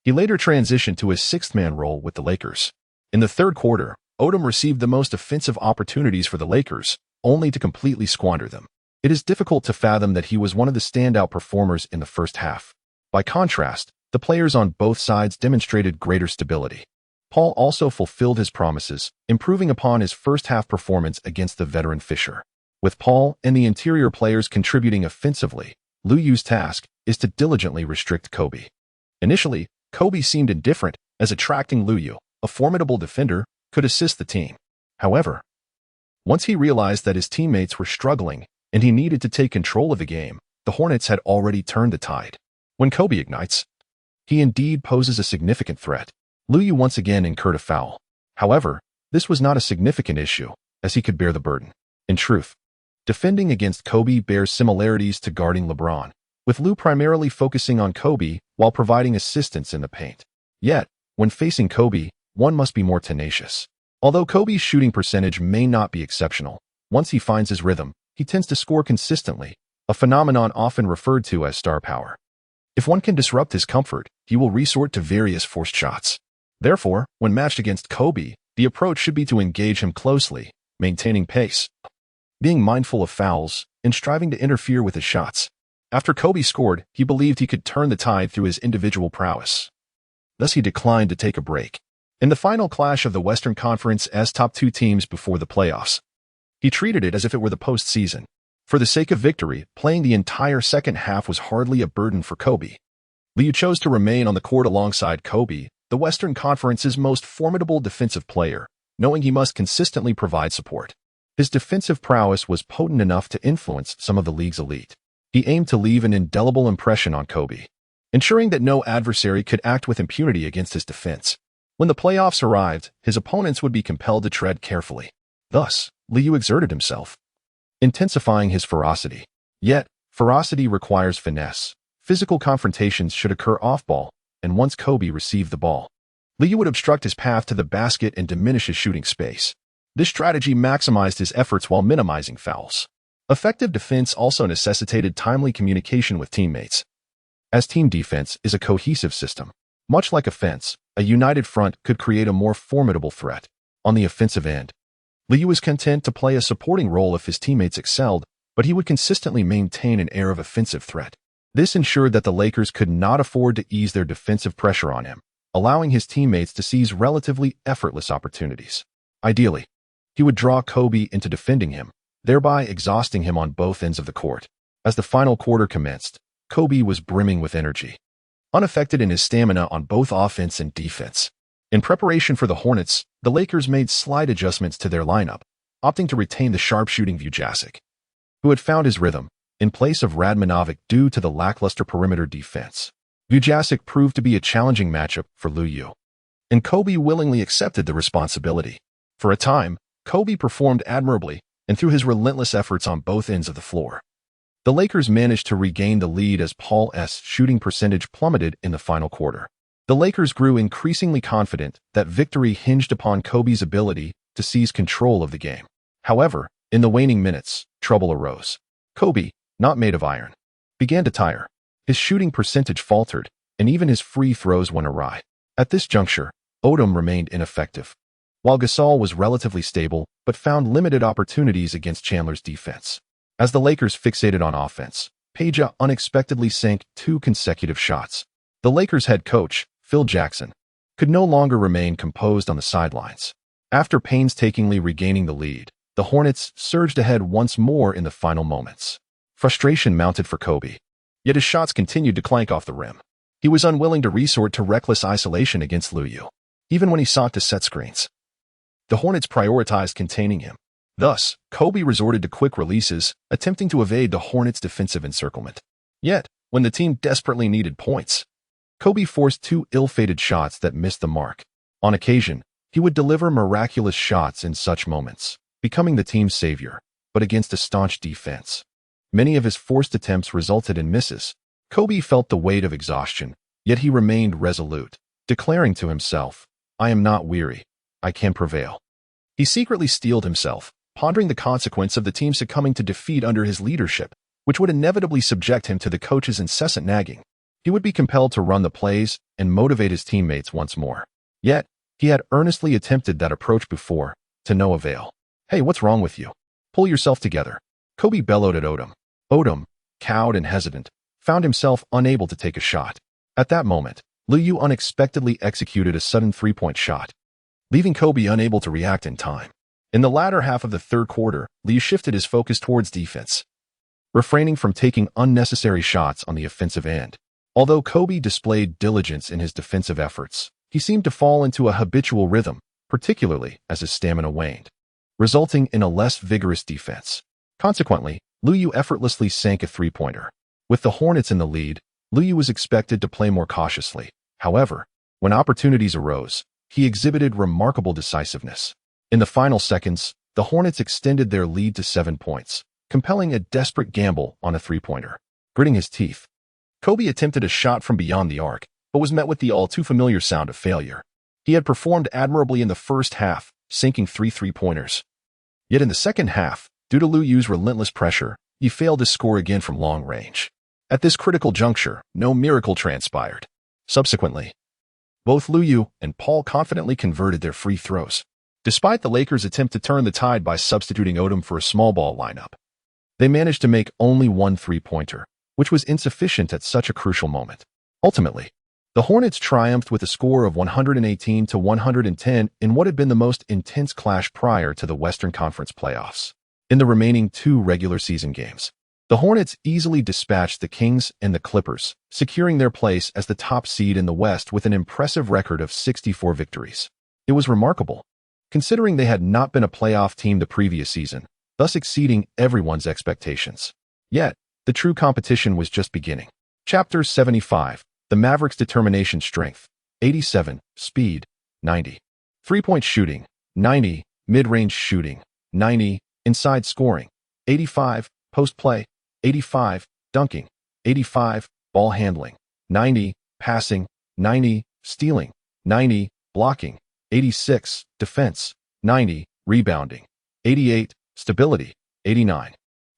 he later transitioned to his sixth-man role with the Lakers. In the third quarter, Odom received the most offensive opportunities for the Lakers, only to completely squander them. It is difficult to fathom that he was one of the standout performers in the first half. By contrast, the players on both sides demonstrated greater stability. Paul also fulfilled his promises, improving upon his first-half performance against the veteran Fischer. With Paul and the interior players contributing offensively, Liu Yu's task is to diligently restrict Kobe. Initially, Kobe seemed indifferent, as attracting Liu Yu, a formidable defender, could assist the team. However, once he realized that his teammates were struggling and he needed to take control of the game, the Hornets had already turned the tide. When Kobe ignites, he indeed poses a significant threat. Liu Yu once again incurred a foul. However, this was not a significant issue, as he could bear the burden. In truth, defending against Kobe bears similarities to guarding LeBron, with Liu primarily focusing on Kobe while providing assistance in the paint. Yet, when facing Kobe, one must be more tenacious. Although Kobe's shooting percentage may not be exceptional, once he finds his rhythm, he tends to score consistently, a phenomenon often referred to as star power. If one can disrupt his comfort, he will resort to various forced shots. Therefore, when matched against Kobe, the approach should be to engage him closely, maintaining pace, being mindful of fouls, and striving to interfere with his shots. After Kobe scored, he believed he could turn the tide through his individual prowess. Thus he declined to take a break. In the final clash of the Western Conference's top two teams before the playoffs, he treated it as if it were the postseason. For the sake of victory, playing the entire second half was hardly a burden for Kobe. Liu chose to remain on the court alongside Kobe, the Western Conference's most formidable defensive player, knowing he must consistently provide support. His defensive prowess was potent enough to influence some of the league's elite. He aimed to leave an indelible impression on Kobe, ensuring that no adversary could act with impunity against his defense. When the playoffs arrived, his opponents would be compelled to tread carefully. Thus, Liu exerted himself, intensifying his ferocity. Yet, ferocity requires finesse. Physical confrontations should occur off-ball, and once Kobe received the ball, Liu would obstruct his path to the basket and diminish his shooting space. This strategy maximized his efforts while minimizing fouls. Effective defense also necessitated timely communication with teammates, as team defense is a cohesive system. Much like offense, a united front could create a more formidable threat. On the offensive end, Liu was content to play a supporting role if his teammates excelled, but he would consistently maintain an air of offensive threat. This ensured that the Lakers could not afford to ease their defensive pressure on him, allowing his teammates to seize relatively effortless opportunities. Ideally, he would draw Kobe into defending him, thereby exhausting him on both ends of the court. As the final quarter commenced, Kobe was brimming with energy, unaffected in his stamina on both offense and defense. In preparation for the Hornets, the Lakers made slight adjustments to their lineup, opting to retain the sharpshooting Vujasic, who had found his rhythm, in place of Radmanovic due to the lackluster perimeter defense. Vujasic proved to be a challenging matchup for Liu Yu, and Kobe willingly accepted the responsibility. For a time, Kobe performed admirably, and through his relentless efforts on both ends of the floor, the Lakers managed to regain the lead as Paul's shooting percentage plummeted in the final quarter. The Lakers grew increasingly confident that victory hinged upon Kobe's ability to seize control of the game. However, in the waning minutes, trouble arose. Kobe, not made of iron, began to tire. His shooting percentage faltered, and even his free throws went awry. At this juncture, Odom remained ineffective, while Gasol was relatively stable but found limited opportunities against Chandler's defense. As the Lakers fixated on offense, Peja unexpectedly sank 2 consecutive shots. The Lakers head coach, Phil Jackson, could no longer remain composed on the sidelines. After painstakingly regaining the lead, the Hornets surged ahead once more in the final moments. Frustration mounted for Kobe, yet his shots continued to clank off the rim. He was unwilling to resort to reckless isolation against Liu Yu, even when he sought to set screens. The Hornets prioritized containing him. Thus, Kobe resorted to quick releases, attempting to evade the Hornets' defensive encirclement. Yet, when the team desperately needed points, Kobe forced 2 ill-fated shots that missed the mark. On occasion, he would deliver miraculous shots in such moments, becoming the team's savior, but against a staunch defense. Many of his forced attempts resulted in misses. Kobe felt the weight of exhaustion, yet he remained resolute, declaring to himself, "I am not weary. I can prevail." He secretly steeled himself, pondering the consequence of the team succumbing to defeat under his leadership, which would inevitably subject him to the coach's incessant nagging. He would be compelled to run the plays and motivate his teammates once more. Yet, he had earnestly attempted that approach before, to no avail. "Hey, what's wrong with you? Pull yourself together," Kobe bellowed at Odom. Odom, cowed and hesitant, found himself unable to take a shot. At that moment, Liu Yu unexpectedly executed a sudden 3-point shot, leaving Kobe unable to react in time. In the latter half of the third quarter, Liu shifted his focus towards defense, refraining from taking unnecessary shots on the offensive end. Although Kobe displayed diligence in his defensive efforts, he seemed to fall into a habitual rhythm, particularly as his stamina waned, resulting in a less vigorous defense. Consequently, Liu Yu effortlessly sank a 3-pointer. With the Hornets in the lead, Liu Yu was expected to play more cautiously. However, When opportunities arose, he exhibited remarkable decisiveness. In the final seconds, the Hornets extended their lead to 7 points, compelling a desperate gamble on a three-pointer. Gritting his teeth, Kobe attempted a shot from beyond the arc, but was met with the all-too-familiar sound of failure. He had performed admirably in the first half, sinking 3 three-pointers. Yet in the second half, due to Lu Yu's relentless pressure, he failed to score again from long range. At this critical juncture, no miracle transpired. Subsequently, both Lu Yu and Paul confidently converted their free throws. Despite the Lakers' attempt to turn the tide by substituting Odom for a small ball lineup, they managed to make only 1 three-pointer, which was insufficient at such a crucial moment. Ultimately, the Hornets triumphed with a score of 118-110 in what had been the most intense clash prior to the Western Conference playoffs. In the remaining 2 regular season games, the Hornets easily dispatched the Kings and the Clippers, securing their place as the top seed in the West with an impressive record of 64 victories. It was remarkable, considering they had not been a playoff team the previous season, thus exceeding everyone's expectations. Yet, the true competition was just beginning. Chapter 75. The Mavericks' determination strength. 87. Speed. 90. Three-point shooting. 90. Mid-range shooting. 90. Inside scoring. 85. Post-play. 85. Dunking. 85. Ball handling. 90. Passing. 90. Stealing. 90. Blocking. 86. Defense. 90. Rebounding. 88. Stability. 89.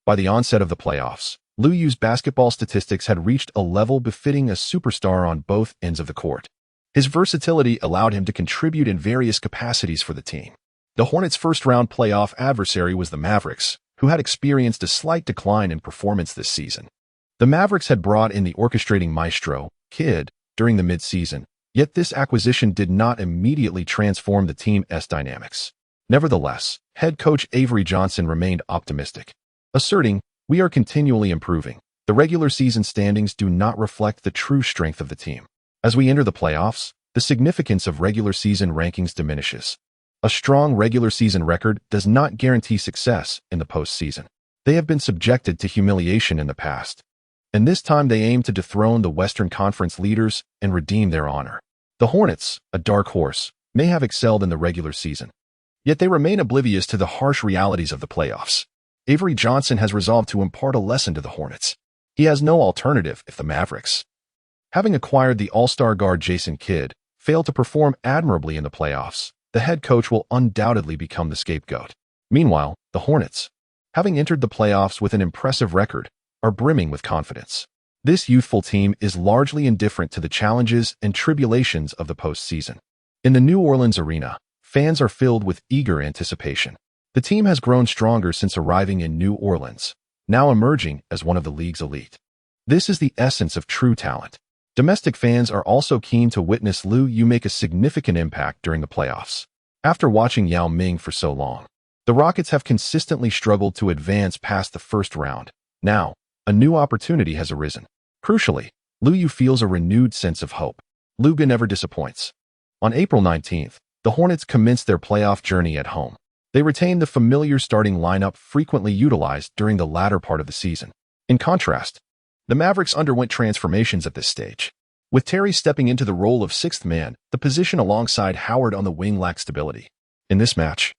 By the onset of the playoffs, Lu Yu's basketball statistics had reached a level befitting a superstar on both ends of the court. His versatility allowed him to contribute in various capacities for the team. The Hornets' first-round playoff adversary was the Mavericks, who had experienced a slight decline in performance this season. The Mavericks had brought in the orchestrating maestro, Kidd, during the mid-season, yet this acquisition did not immediately transform the team's dynamics. Nevertheless, head coach Avery Johnson remained optimistic, asserting, "We are continually improving. The regular season standings do not reflect the true strength of the team. As we enter the playoffs, the significance of regular season rankings diminishes. A strong regular season record does not guarantee success in the postseason. They have been subjected to humiliation in the past, and this time they aim to dethrone the Western Conference leaders and redeem their honor." The Hornets, a dark horse, may have excelled in the regular season, yet they remain oblivious to the harsh realities of the playoffs. Avery Johnson has resolved to impart a lesson to the Hornets. He has no alternative if the Mavericks, having acquired the all-star guard Jason Kidd, fail to perform admirably in the playoffs. The head coach will undoubtedly become the scapegoat. Meanwhile, the Hornets, having entered the playoffs with an impressive record, are brimming with confidence. This youthful team is largely indifferent to the challenges and tribulations of the postseason. In the New Orleans arena, fans are filled with eager anticipation. The team has grown stronger since arriving in New Orleans, now emerging as one of the league's elite. This is the essence of true talent. Domestic fans are also keen to witness Lu Yu make a significant impact during the playoffs. After watching Yao Ming for so long, the Rockets have consistently struggled to advance past the first round. Now, a new opportunity has arisen. Crucially, Lu Yu feels a renewed sense of hope. Luga never disappoints. On April 19th, the Hornets commenced their playoff journey at home. They retained the familiar starting lineup frequently utilized during the latter part of the season. In contrast, the Mavericks underwent transformations at this stage. With Terry stepping into the role of sixth man, the position alongside Howard on the wing lacked stability. In this match,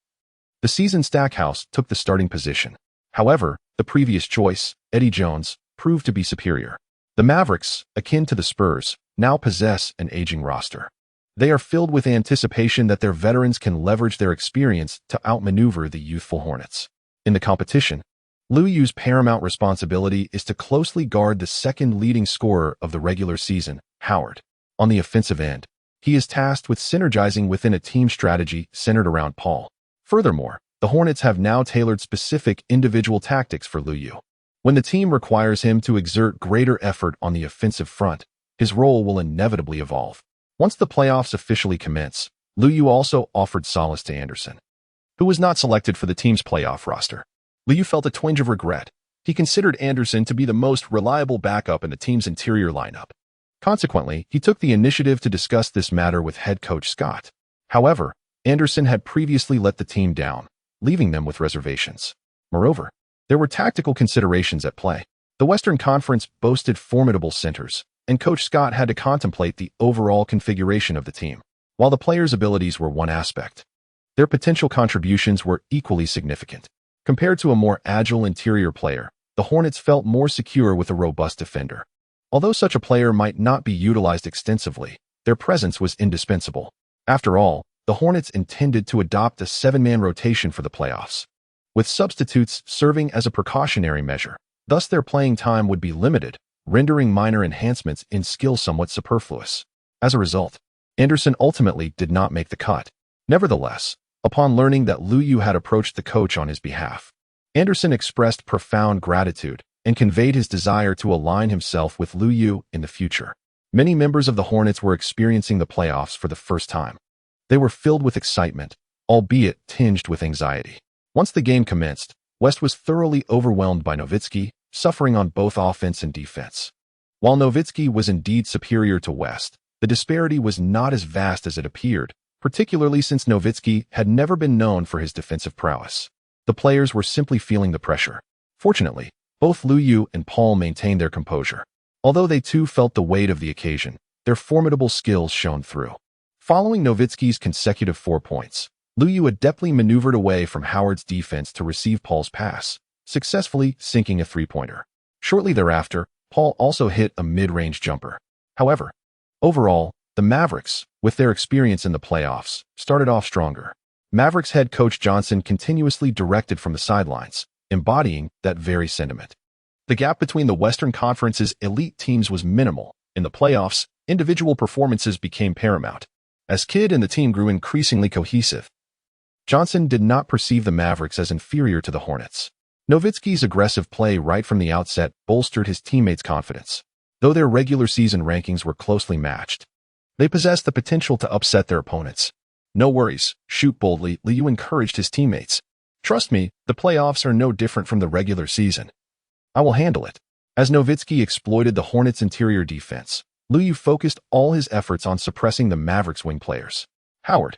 the seasoned Stackhouse took the starting position. However, the previous choice, Eddie Jones, proved to be superior. The Mavericks, akin to the Spurs, now possess an aging roster. They are filled with anticipation that their veterans can leverage their experience to outmaneuver the youthful Hornets. In the competition, Lu Yu's paramount responsibility is to closely guard the second leading scorer of the regular season, Howard. On the offensive end, he is tasked with synergizing within a team strategy centered around Paul. Furthermore, the Hornets have now tailored specific individual tactics for Lu Yu. When the team requires him to exert greater effort on the offensive front, his role will inevitably evolve. Once the playoffs officially commence, Lu Yu also offered solace to Anderson, who was not selected for the team's playoff roster. Lu Yu felt a twinge of regret. He considered Anderson to be the most reliable backup in the team's interior lineup. Consequently, he took the initiative to discuss this matter with head coach Scott. However, Anderson had previously let the team down, leaving them with reservations. Moreover, there were tactical considerations at play. The Western Conference boasted formidable centers, and Coach Scott had to contemplate the overall configuration of the team. While the players' abilities were one aspect, their potential contributions were equally significant. Compared to a more agile interior player, the Hornets felt more secure with a robust defender. Although such a player might not be utilized extensively, their presence was indispensable. After all, the Hornets intended to adopt a 7-man rotation for the playoffs, with substitutes serving as a precautionary measure. Thus, their playing time would be limited, rendering minor enhancements in skill somewhat superfluous. As a result, Anderson ultimately did not make the cut. Nevertheless, upon learning that Lu Yu had approached the coach on his behalf, Anderson expressed profound gratitude and conveyed his desire to align himself with Lu Yu in the future. Many members of the Hornets were experiencing the playoffs for the first time. They were filled with excitement, albeit tinged with anxiety. Once the game commenced, West was thoroughly overwhelmed by Nowitzki, suffering on both offense and defense. While Nowitzki was indeed superior to West, the disparity was not as vast as it appeared, particularly since Nowitzki had never been known for his defensive prowess. The players were simply feeling the pressure. Fortunately, both Lu Yu and Paul maintained their composure. Although they too felt the weight of the occasion, their formidable skills shone through. Following Nowitzki's consecutive 4 points, Lu Yu adeptly maneuvered away from Howard's defense to receive Paul's pass, successfully sinking a 3-pointer. Shortly thereafter, Paul also hit a mid-range jumper. However, overall, the Mavericks, with their experience in the playoffs, started off stronger. Mavericks head coach Johnson continuously directed from the sidelines, embodying that very sentiment. The gap between the Western Conference's elite teams was minimal. In the playoffs, individual performances became paramount. As Kidd and the team grew increasingly cohesive, Johnson did not perceive the Mavericks as inferior to the Hornets. Nowitzki's aggressive play right from the outset bolstered his teammates' confidence. Though their regular season rankings were closely matched, they possessed the potential to upset their opponents. "No worries, shoot boldly," Liu encouraged his teammates. "Trust me, the playoffs are no different from the regular season. I will handle it." As Nowitzki exploited the Hornets' interior defense, Liu focused all his efforts on suppressing the Mavericks' wing players. Howard,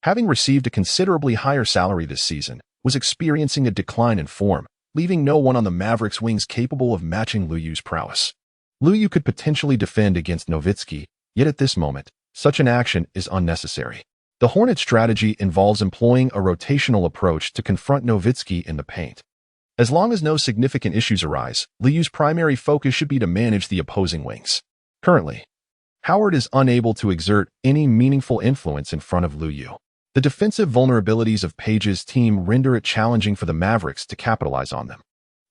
having received a considerably higher salary this season, was experiencing a decline in form, leaving no one on the Mavericks' wings capable of matching Liu's prowess. Liu could potentially defend against Nowitzki, yet at this moment, such an action is unnecessary. The Hornets' strategy involves employing a rotational approach to confront Nowitzki in the paint. As long as no significant issues arise, Liu's primary focus should be to manage the opposing wings. Currently, Howard is unable to exert any meaningful influence in front of Liu. The defensive vulnerabilities of Page's team render it challenging for the Mavericks to capitalize on them.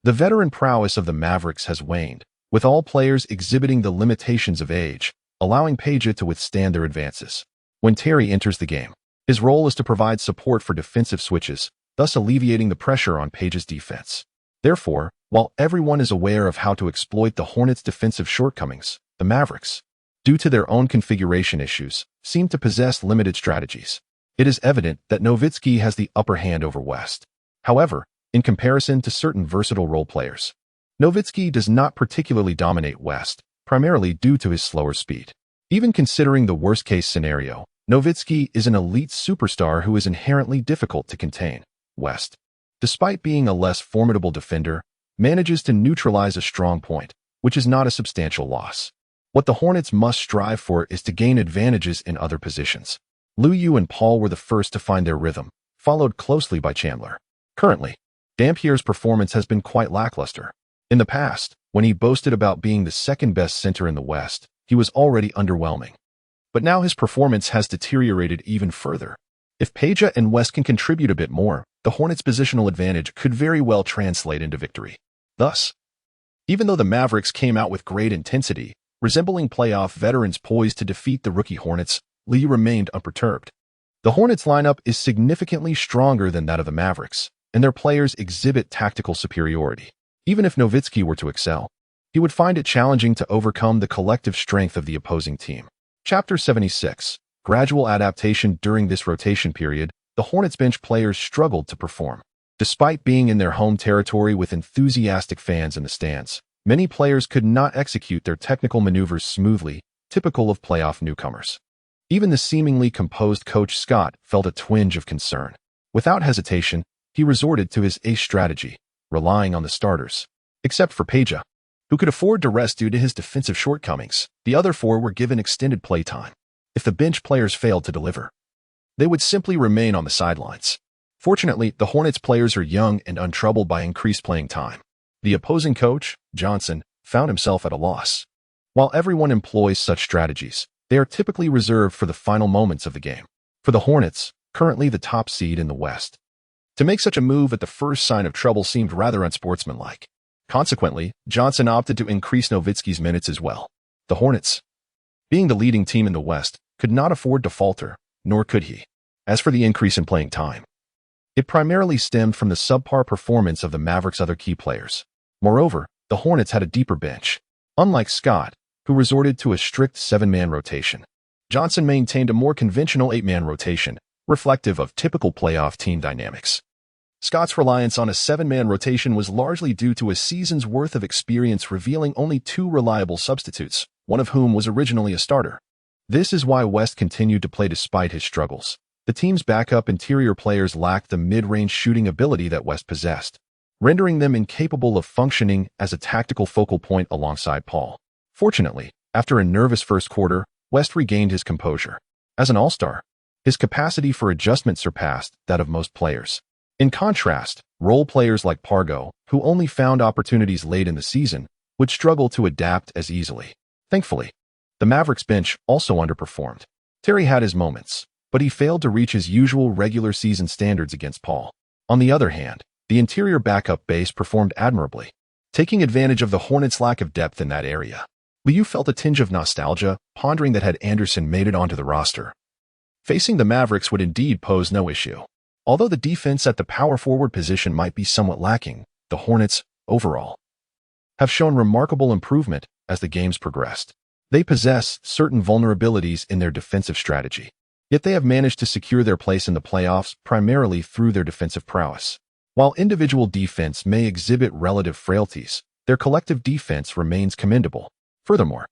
The veteran prowess of the Mavericks has waned, with all players exhibiting the limitations of age, allowing Page to withstand their advances. When Terry enters the game, his role is to provide support for defensive switches, thus alleviating the pressure on Page's defense. Therefore, while everyone is aware of how to exploit the Hornets' defensive shortcomings, the Mavericks, due to their own configuration issues, seem to possess limited strategies. It is evident that Nowitzki has the upper hand over West. However, in comparison to certain versatile role players, Nowitzki does not particularly dominate West, primarily due to his slower speed. Even considering the worst-case scenario, Nowitzki is an elite superstar who is inherently difficult to contain. West, despite being a less formidable defender, manages to neutralize a strong point, which is not a substantial loss. What the Hornets must strive for is to gain advantages in other positions. Liu and Paul were the first to find their rhythm, followed closely by Chandler. Currently, Dampierre's performance has been quite lackluster. In the past, when he boasted about being the second-best center in the West, he was already underwhelming. But now his performance has deteriorated even further. If Page and West can contribute a bit more, the Hornets' positional advantage could very well translate into victory. Thus, even though the Mavericks came out with great intensity, resembling playoff veterans poised to defeat the rookie Hornets, Liu remained unperturbed. The Hornets' lineup is significantly stronger than that of the Mavericks, and their players exhibit tactical superiority. Even if Nowitzki were to excel, he would find it challenging to overcome the collective strength of the opposing team. Chapter 76. Gradual adaptation. During this rotation period, the Hornets bench players struggled to perform. Despite being in their home territory with enthusiastic fans in the stands, many players could not execute their technical maneuvers smoothly, typical of playoff newcomers. Even the seemingly composed Coach Scott felt a twinge of concern. Without hesitation, he resorted to his ace strategy, relying on the starters. Except for Page, who could afford to rest due to his defensive shortcomings. The other four were given extended playtime. If the bench players failed to deliver, they would simply remain on the sidelines. Fortunately, the Hornets players are young and untroubled by increased playing time. The opposing coach, Johnson, found himself at a loss. While everyone employs such strategies, they are typically reserved for the final moments of the game. For the Hornets, currently the top seed in the West, to make such a move at the first sign of trouble seemed rather unsportsmanlike. Consequently, Johnson opted to increase Nowitzki's minutes as well. The Hornets, being the leading team in the West, could not afford to falter, nor could he. As for the increase in playing time, it primarily stemmed from the subpar performance of the Mavericks' other key players. Moreover, the Hornets had a deeper bench. Unlike Scott, who resorted to a strict 7-man rotation, Johnson maintained a more conventional 8-man rotation, reflective of typical playoff team dynamics. Scott's reliance on a 7-man rotation was largely due to a season's worth of experience revealing only 2 reliable substitutes, one of whom was originally a starter. This is why West continued to play despite his struggles. The team's backup interior players lacked the mid-range shooting ability that West possessed, rendering them incapable of functioning as a tactical focal point alongside Paul. Fortunately, after a nervous first quarter, West regained his composure. As an all-star, his capacity for adjustment surpassed that of most players. In contrast, role players like Pargo, who only found opportunities late in the season, would struggle to adapt as easily. Thankfully, the Mavericks bench also underperformed. Terry had his moments, but he failed to reach his usual regular season standards against Paul. On the other hand, the interior backup base performed admirably, taking advantage of the Hornets' lack of depth in that area. Liu felt a tinge of nostalgia, pondering that had Anderson made it onto the roster, facing the Mavericks would indeed pose no issue. Although the defense at the power forward position might be somewhat lacking, the Hornets, overall, have shown remarkable improvement as the games progressed. They possess certain vulnerabilities in their defensive strategy, yet they have managed to secure their place in the playoffs primarily through their defensive prowess. While individual defense may exhibit relative frailties, their collective defense remains commendable. Furthermore,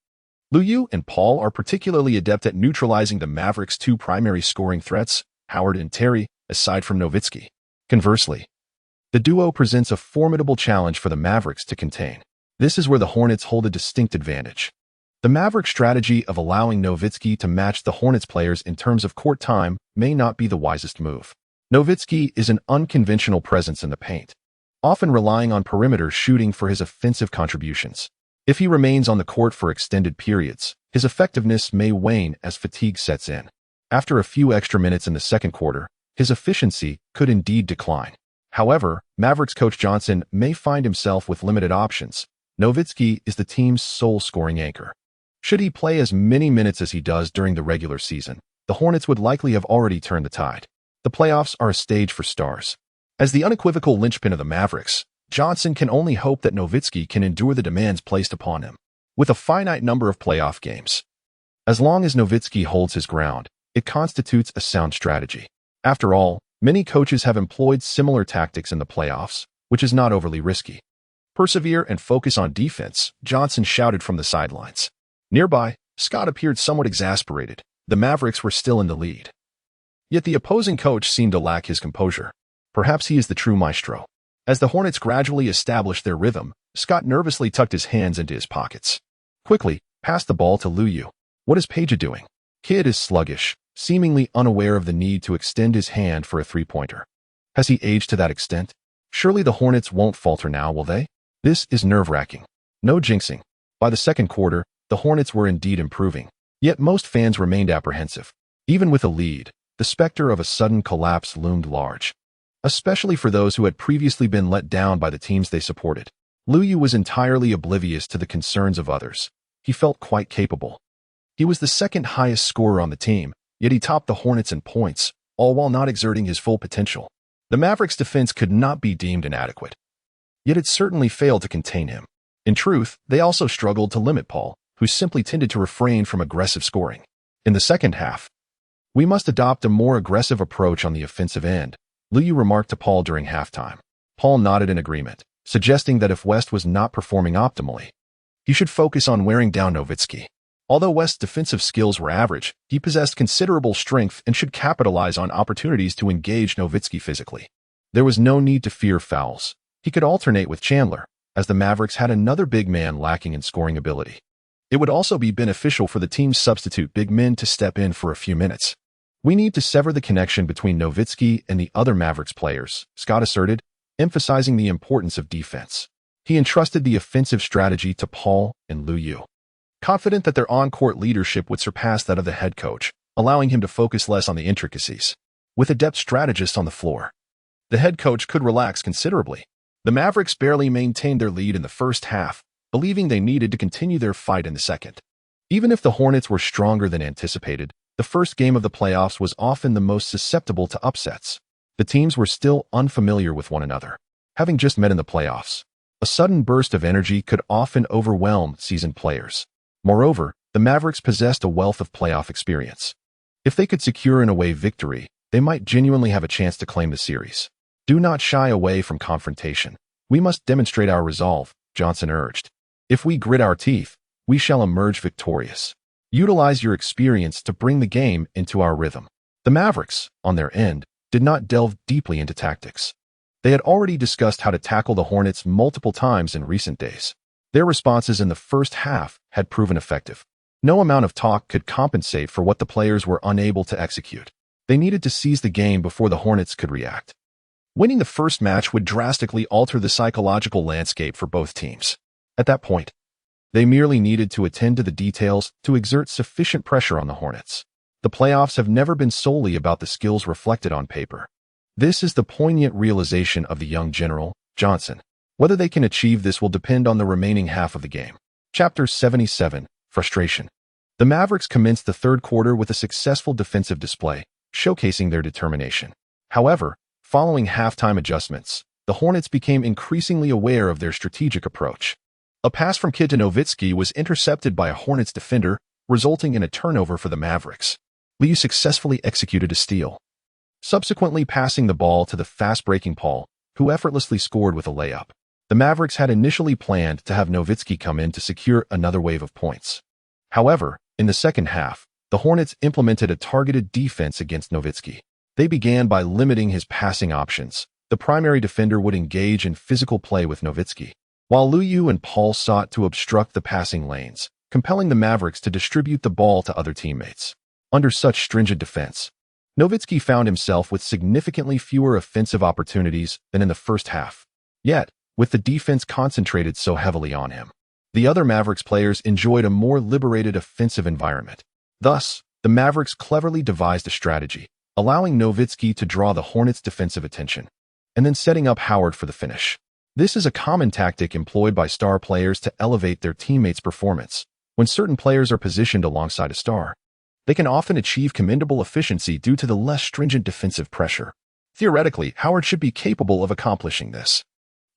Liu and Paul are particularly adept at neutralizing the Mavericks' 2 primary scoring threats, Howard and Terry, aside from Nowitzki. Conversely, the duo presents a formidable challenge for the Mavericks to contain. This is where the Hornets hold a distinct advantage. The Maverick strategy of allowing Nowitzki to match the Hornets players in terms of court time may not be the wisest move. Nowitzki is an unconventional presence in the paint, often relying on perimeter shooting for his offensive contributions. If he remains on the court for extended periods, his effectiveness may wane as fatigue sets in. After a few extra minutes in the second quarter, his efficiency could indeed decline. However, Mavericks coach Johnson may find himself with limited options. Nowitzki is the team's sole scoring anchor. Should he play as many minutes as he does during the regular season, the Hornets would likely have already turned the tide. The playoffs are a stage for stars. As the unequivocal linchpin of the Mavericks, Johnson can only hope that Nowitzki can endure the demands placed upon him. With a finite number of playoff games, as long as Nowitzki holds his ground, it constitutes a sound strategy. After all, many coaches have employed similar tactics in the playoffs, which is not overly risky. Persevere and focus on defense, Johnson shouted from the sidelines. Nearby, Scott appeared somewhat exasperated. The Mavericks were still in the lead. Yet the opposing coach seemed to lack his composure. Perhaps he is the true maestro. As the Hornets gradually established their rhythm, Scott nervously tucked his hands into his pockets. Quickly, passed the ball to Liu. What is Peja doing? Kid is sluggish, seemingly unaware of the need to extend his hand for a three-pointer. Has he aged to that extent? Surely the Hornets won't falter now, will they? This is nerve-wracking. No jinxing. By the second quarter, the Hornets were indeed improving. Yet most fans remained apprehensive. Even with a lead, the specter of a sudden collapse loomed large, especially for those who had previously been let down by the teams they supported. Liu was entirely oblivious to the concerns of others. He felt quite capable. He was the second highest scorer on the team, yet he topped the Hornets in points, all while not exerting his full potential. The Mavericks' defense could not be deemed inadequate, yet it certainly failed to contain him. In truth, they also struggled to limit Paul, who simply tended to refrain from aggressive scoring. In the second half, we must adopt a more aggressive approach on the offensive end, Liu remarked to Paul during halftime. Paul nodded in agreement, suggesting that if West was not performing optimally, he should focus on wearing down Nowitzki. Although West's defensive skills were average, he possessed considerable strength and should capitalize on opportunities to engage Nowitzki physically. There was no need to fear fouls. He could alternate with Chandler, as the Mavericks had another big man lacking in scoring ability. It would also be beneficial for the team's substitute big men to step in for a few minutes. "We need to sever the connection between Nowitzki and the other Mavericks players," Scott asserted, emphasizing the importance of defense. He entrusted the offensive strategy to Paul and Lu Yu, confident that their on-court leadership would surpass that of the head coach, allowing him to focus less on the intricacies. With a depth strategist on the floor, the head coach could relax considerably. The Mavericks barely maintained their lead in the first half, believing they needed to continue their fight in the second. Even if the Hornets were stronger than anticipated, the first game of the playoffs was often the most susceptible to upsets. The teams were still unfamiliar with one another, having just met in the playoffs. A sudden burst of energy could often overwhelm seasoned players. Moreover, the Mavericks possessed a wealth of playoff experience. If they could secure an away victory, they might genuinely have a chance to claim the series. "Do not shy away from confrontation. We must demonstrate our resolve," Johnson urged. "If we grit our teeth, we shall emerge victorious. Utilize your experience to bring the game into our rhythm." The Mavericks, on their end, did not delve deeply into tactics. They had already discussed how to tackle the Hornets multiple times in recent days. Their responses in the first half had proven effective. No amount of talk could compensate for what the players were unable to execute. They needed to seize the game before the Hornets could react. Winning the first match would drastically alter the psychological landscape for both teams. At that point, they merely needed to attend to the details to exert sufficient pressure on the Hornets. The playoffs have never been solely about the skills reflected on paper. This is the poignant realization of the young general, Johnson. Whether they can achieve this will depend on the remaining half of the game. Chapter 77, Frustration. The Mavericks commenced the third quarter with a successful defensive display, showcasing their determination. However, following halftime adjustments, the Hornets became increasingly aware of their strategic approach. A pass from Kidd to Nowitzki was intercepted by a Hornets defender, resulting in a turnover for the Mavericks. Liu successfully executed a steal, subsequently passing the ball to the fast-breaking Paul, who effortlessly scored with a layup. The Mavericks had initially planned to have Nowitzki come in to secure another wave of points. However, in the second half, the Hornets implemented a targeted defense against Nowitzki. They began by limiting his passing options. The primary defender would engage in physical play with Nowitzki, while Lu Yu and Paul sought to obstruct the passing lanes, compelling the Mavericks to distribute the ball to other teammates. Under such stringent defense, Nowitzki found himself with significantly fewer offensive opportunities than in the first half. Yet, with the defense concentrated so heavily on him, the other Mavericks players enjoyed a more liberated offensive environment. Thus, the Mavericks cleverly devised a strategy, allowing Nowitzki to draw the Hornets' defensive attention, and then setting up Howard for the finish. This is a common tactic employed by star players to elevate their teammates' performance. When certain players are positioned alongside a star, they can often achieve commendable efficiency due to the less stringent defensive pressure. Theoretically, Howard should be capable of accomplishing this.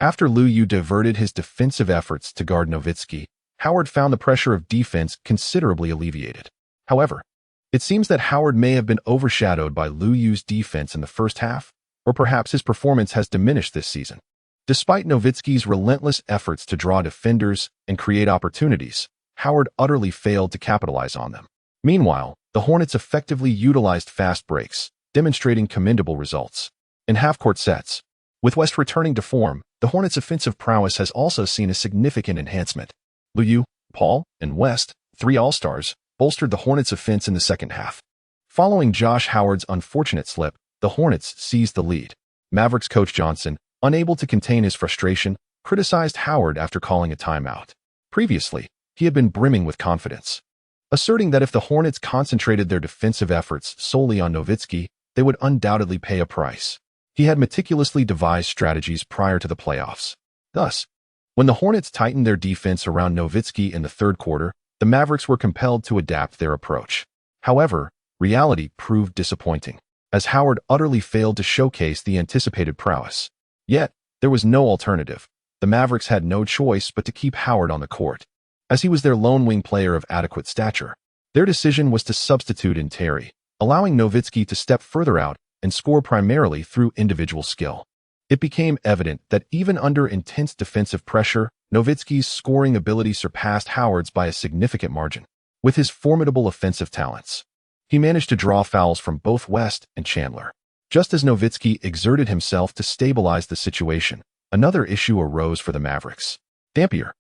After Lu Yu diverted his defensive efforts to guard Nowitzki, Howard found the pressure of defense considerably alleviated. However, it seems that Howard may have been overshadowed by Lu Yu's defense in the first half, or perhaps his performance has diminished this season. Despite Nowitzki's relentless efforts to draw defenders and create opportunities, Howard utterly failed to capitalize on them. Meanwhile, the Hornets effectively utilized fast breaks, demonstrating commendable results. In half-court sets, with West returning to form, the Hornets' offensive prowess has also seen a significant enhancement. Lu Yu, Paul, and West, three All-Stars, bolstered the Hornets' offense in the second half. Following Josh Howard's unfortunate slip, the Hornets seized the lead. Mavericks coach Johnson, unable to contain his frustration, criticized Howard after calling a timeout. Previously, he had been brimming with confidence, asserting that if the Hornets concentrated their defensive efforts solely on Nowitzki, they would undoubtedly pay a price. He had meticulously devised strategies prior to the playoffs. Thus, when the Hornets tightened their defense around Nowitzki in the third quarter, the Mavericks were compelled to adapt their approach. However, reality proved disappointing, as Howard utterly failed to showcase the anticipated prowess. Yet, there was no alternative. The Mavericks had no choice but to keep Howard on the court, as he was their lone wing player of adequate stature. Their decision was to substitute in Terry, allowing Nowitzki to step further out and score primarily through individual skill. It became evident that even under intense defensive pressure, Nowitzki's scoring ability surpassed Howard's by a significant margin. With his formidable offensive talents, he managed to draw fouls from both West and Chandler. Just as Nowitzki exerted himself to stabilize the situation, another issue arose for the Mavericks. Dampier,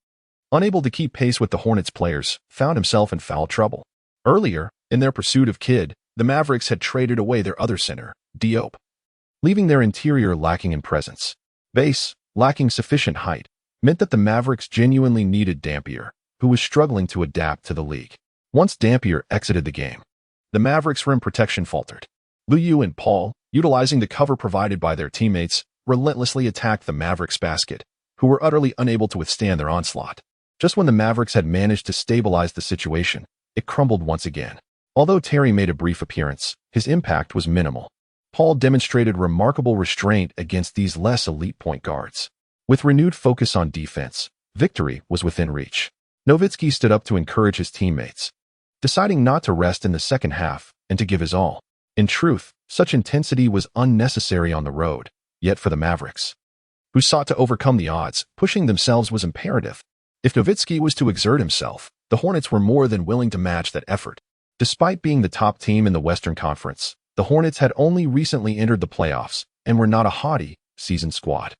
unable to keep pace with the Hornets players, found himself in foul trouble. Earlier, in their pursuit of Kidd, the Mavericks had traded away their other center, Diop, leaving their interior lacking in presence. Base, lacking sufficient height, meant that the Mavericks genuinely needed Dampier, who was struggling to adapt to the league. Once Dampier exited the game, the Mavericks' rim protection faltered. Liu and Paul, utilizing the cover provided by their teammates, relentlessly attacked the Mavericks' basket, who were utterly unable to withstand their onslaught. Just when the Mavericks had managed to stabilize the situation, it crumbled once again. Although Terry made a brief appearance, his impact was minimal. Paul demonstrated remarkable restraint against these less elite point guards. With renewed focus on defense, victory was within reach. Nowitzki stood up to encourage his teammates, deciding not to rest in the second half and to give his all. In truth, such intensity was unnecessary on the road, yet for the Mavericks, who sought to overcome the odds, pushing themselves was imperative. If Nowitzki was to exert himself, the Hornets were more than willing to match that effort. Despite being the top team in the Western Conference, the Hornets had only recently entered the playoffs and were not a haughty, seasoned squad.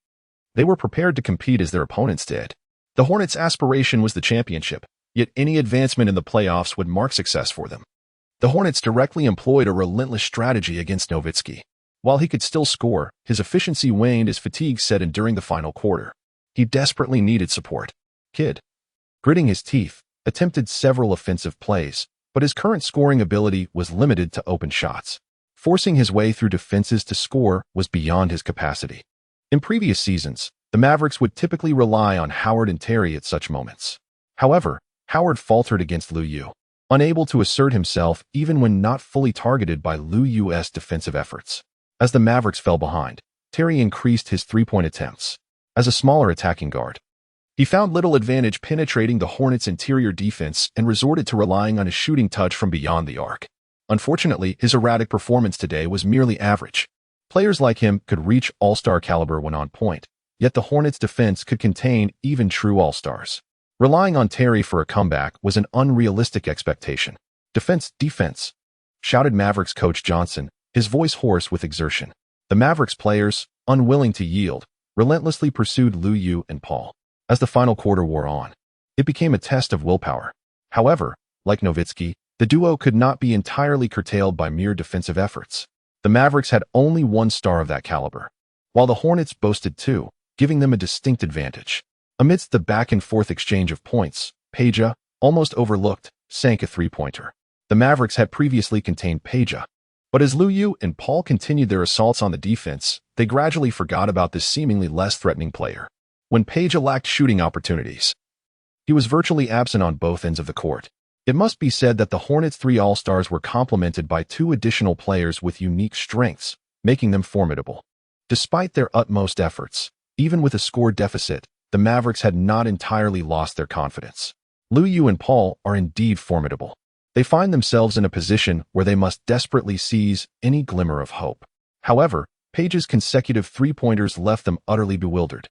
They were prepared to compete as their opponents did. The Hornets' aspiration was the championship, yet any advancement in the playoffs would mark success for them. The Hornets directly employed a relentless strategy against Nowitzki. While he could still score, his efficiency waned as fatigue set in during the final quarter. He desperately needed support. Kidd, gritting his teeth, attempted several offensive plays, but his current scoring ability was limited to open shots. Forcing his way through defenses to score was beyond his capacity. In previous seasons, the Mavericks would typically rely on Howard and Terry at such moments. However, Howard faltered against Liu, unable to assert himself even when not fully targeted by Liu's defensive efforts. As the Mavericks fell behind, Terry increased his three-point attempts. As a smaller attacking guard, he found little advantage penetrating the Hornets' interior defense and resorted to relying on his shooting touch from beyond the arc. Unfortunately, his erratic performance today was merely average. Players like him could reach all-star caliber when on point, yet the Hornets' defense could contain even true all-stars. Relying on Terry for a comeback was an unrealistic expectation. Defense, shouted Mavericks coach Johnson, his voice hoarse with exertion. The Mavericks players, unwilling to yield, relentlessly pursued Liu and Paul. As the final quarter wore on, it became a test of willpower. However, like Nowitzki, the duo could not be entirely curtailed by mere defensive efforts. The Mavericks had only one star of that caliber, while the Hornets boasted two, giving them a distinct advantage. Amidst the back-and-forth exchange of points, Peja, almost overlooked, sank a three-pointer. The Mavericks had previously contained Peja, but as Liu and Paul continued their assaults on the defense, they gradually forgot about this seemingly less threatening player. When Peja lacked shooting opportunities, he was virtually absent on both ends of the court. It must be said that the Hornets' three All-Stars were complemented by two additional players with unique strengths, making them formidable. Despite their utmost efforts, even with a score deficit, the Mavericks had not entirely lost their confidence. Liu and Paul are indeed formidable. They find themselves in a position where they must desperately seize any glimmer of hope. However, Peja's consecutive three-pointers left them utterly bewildered.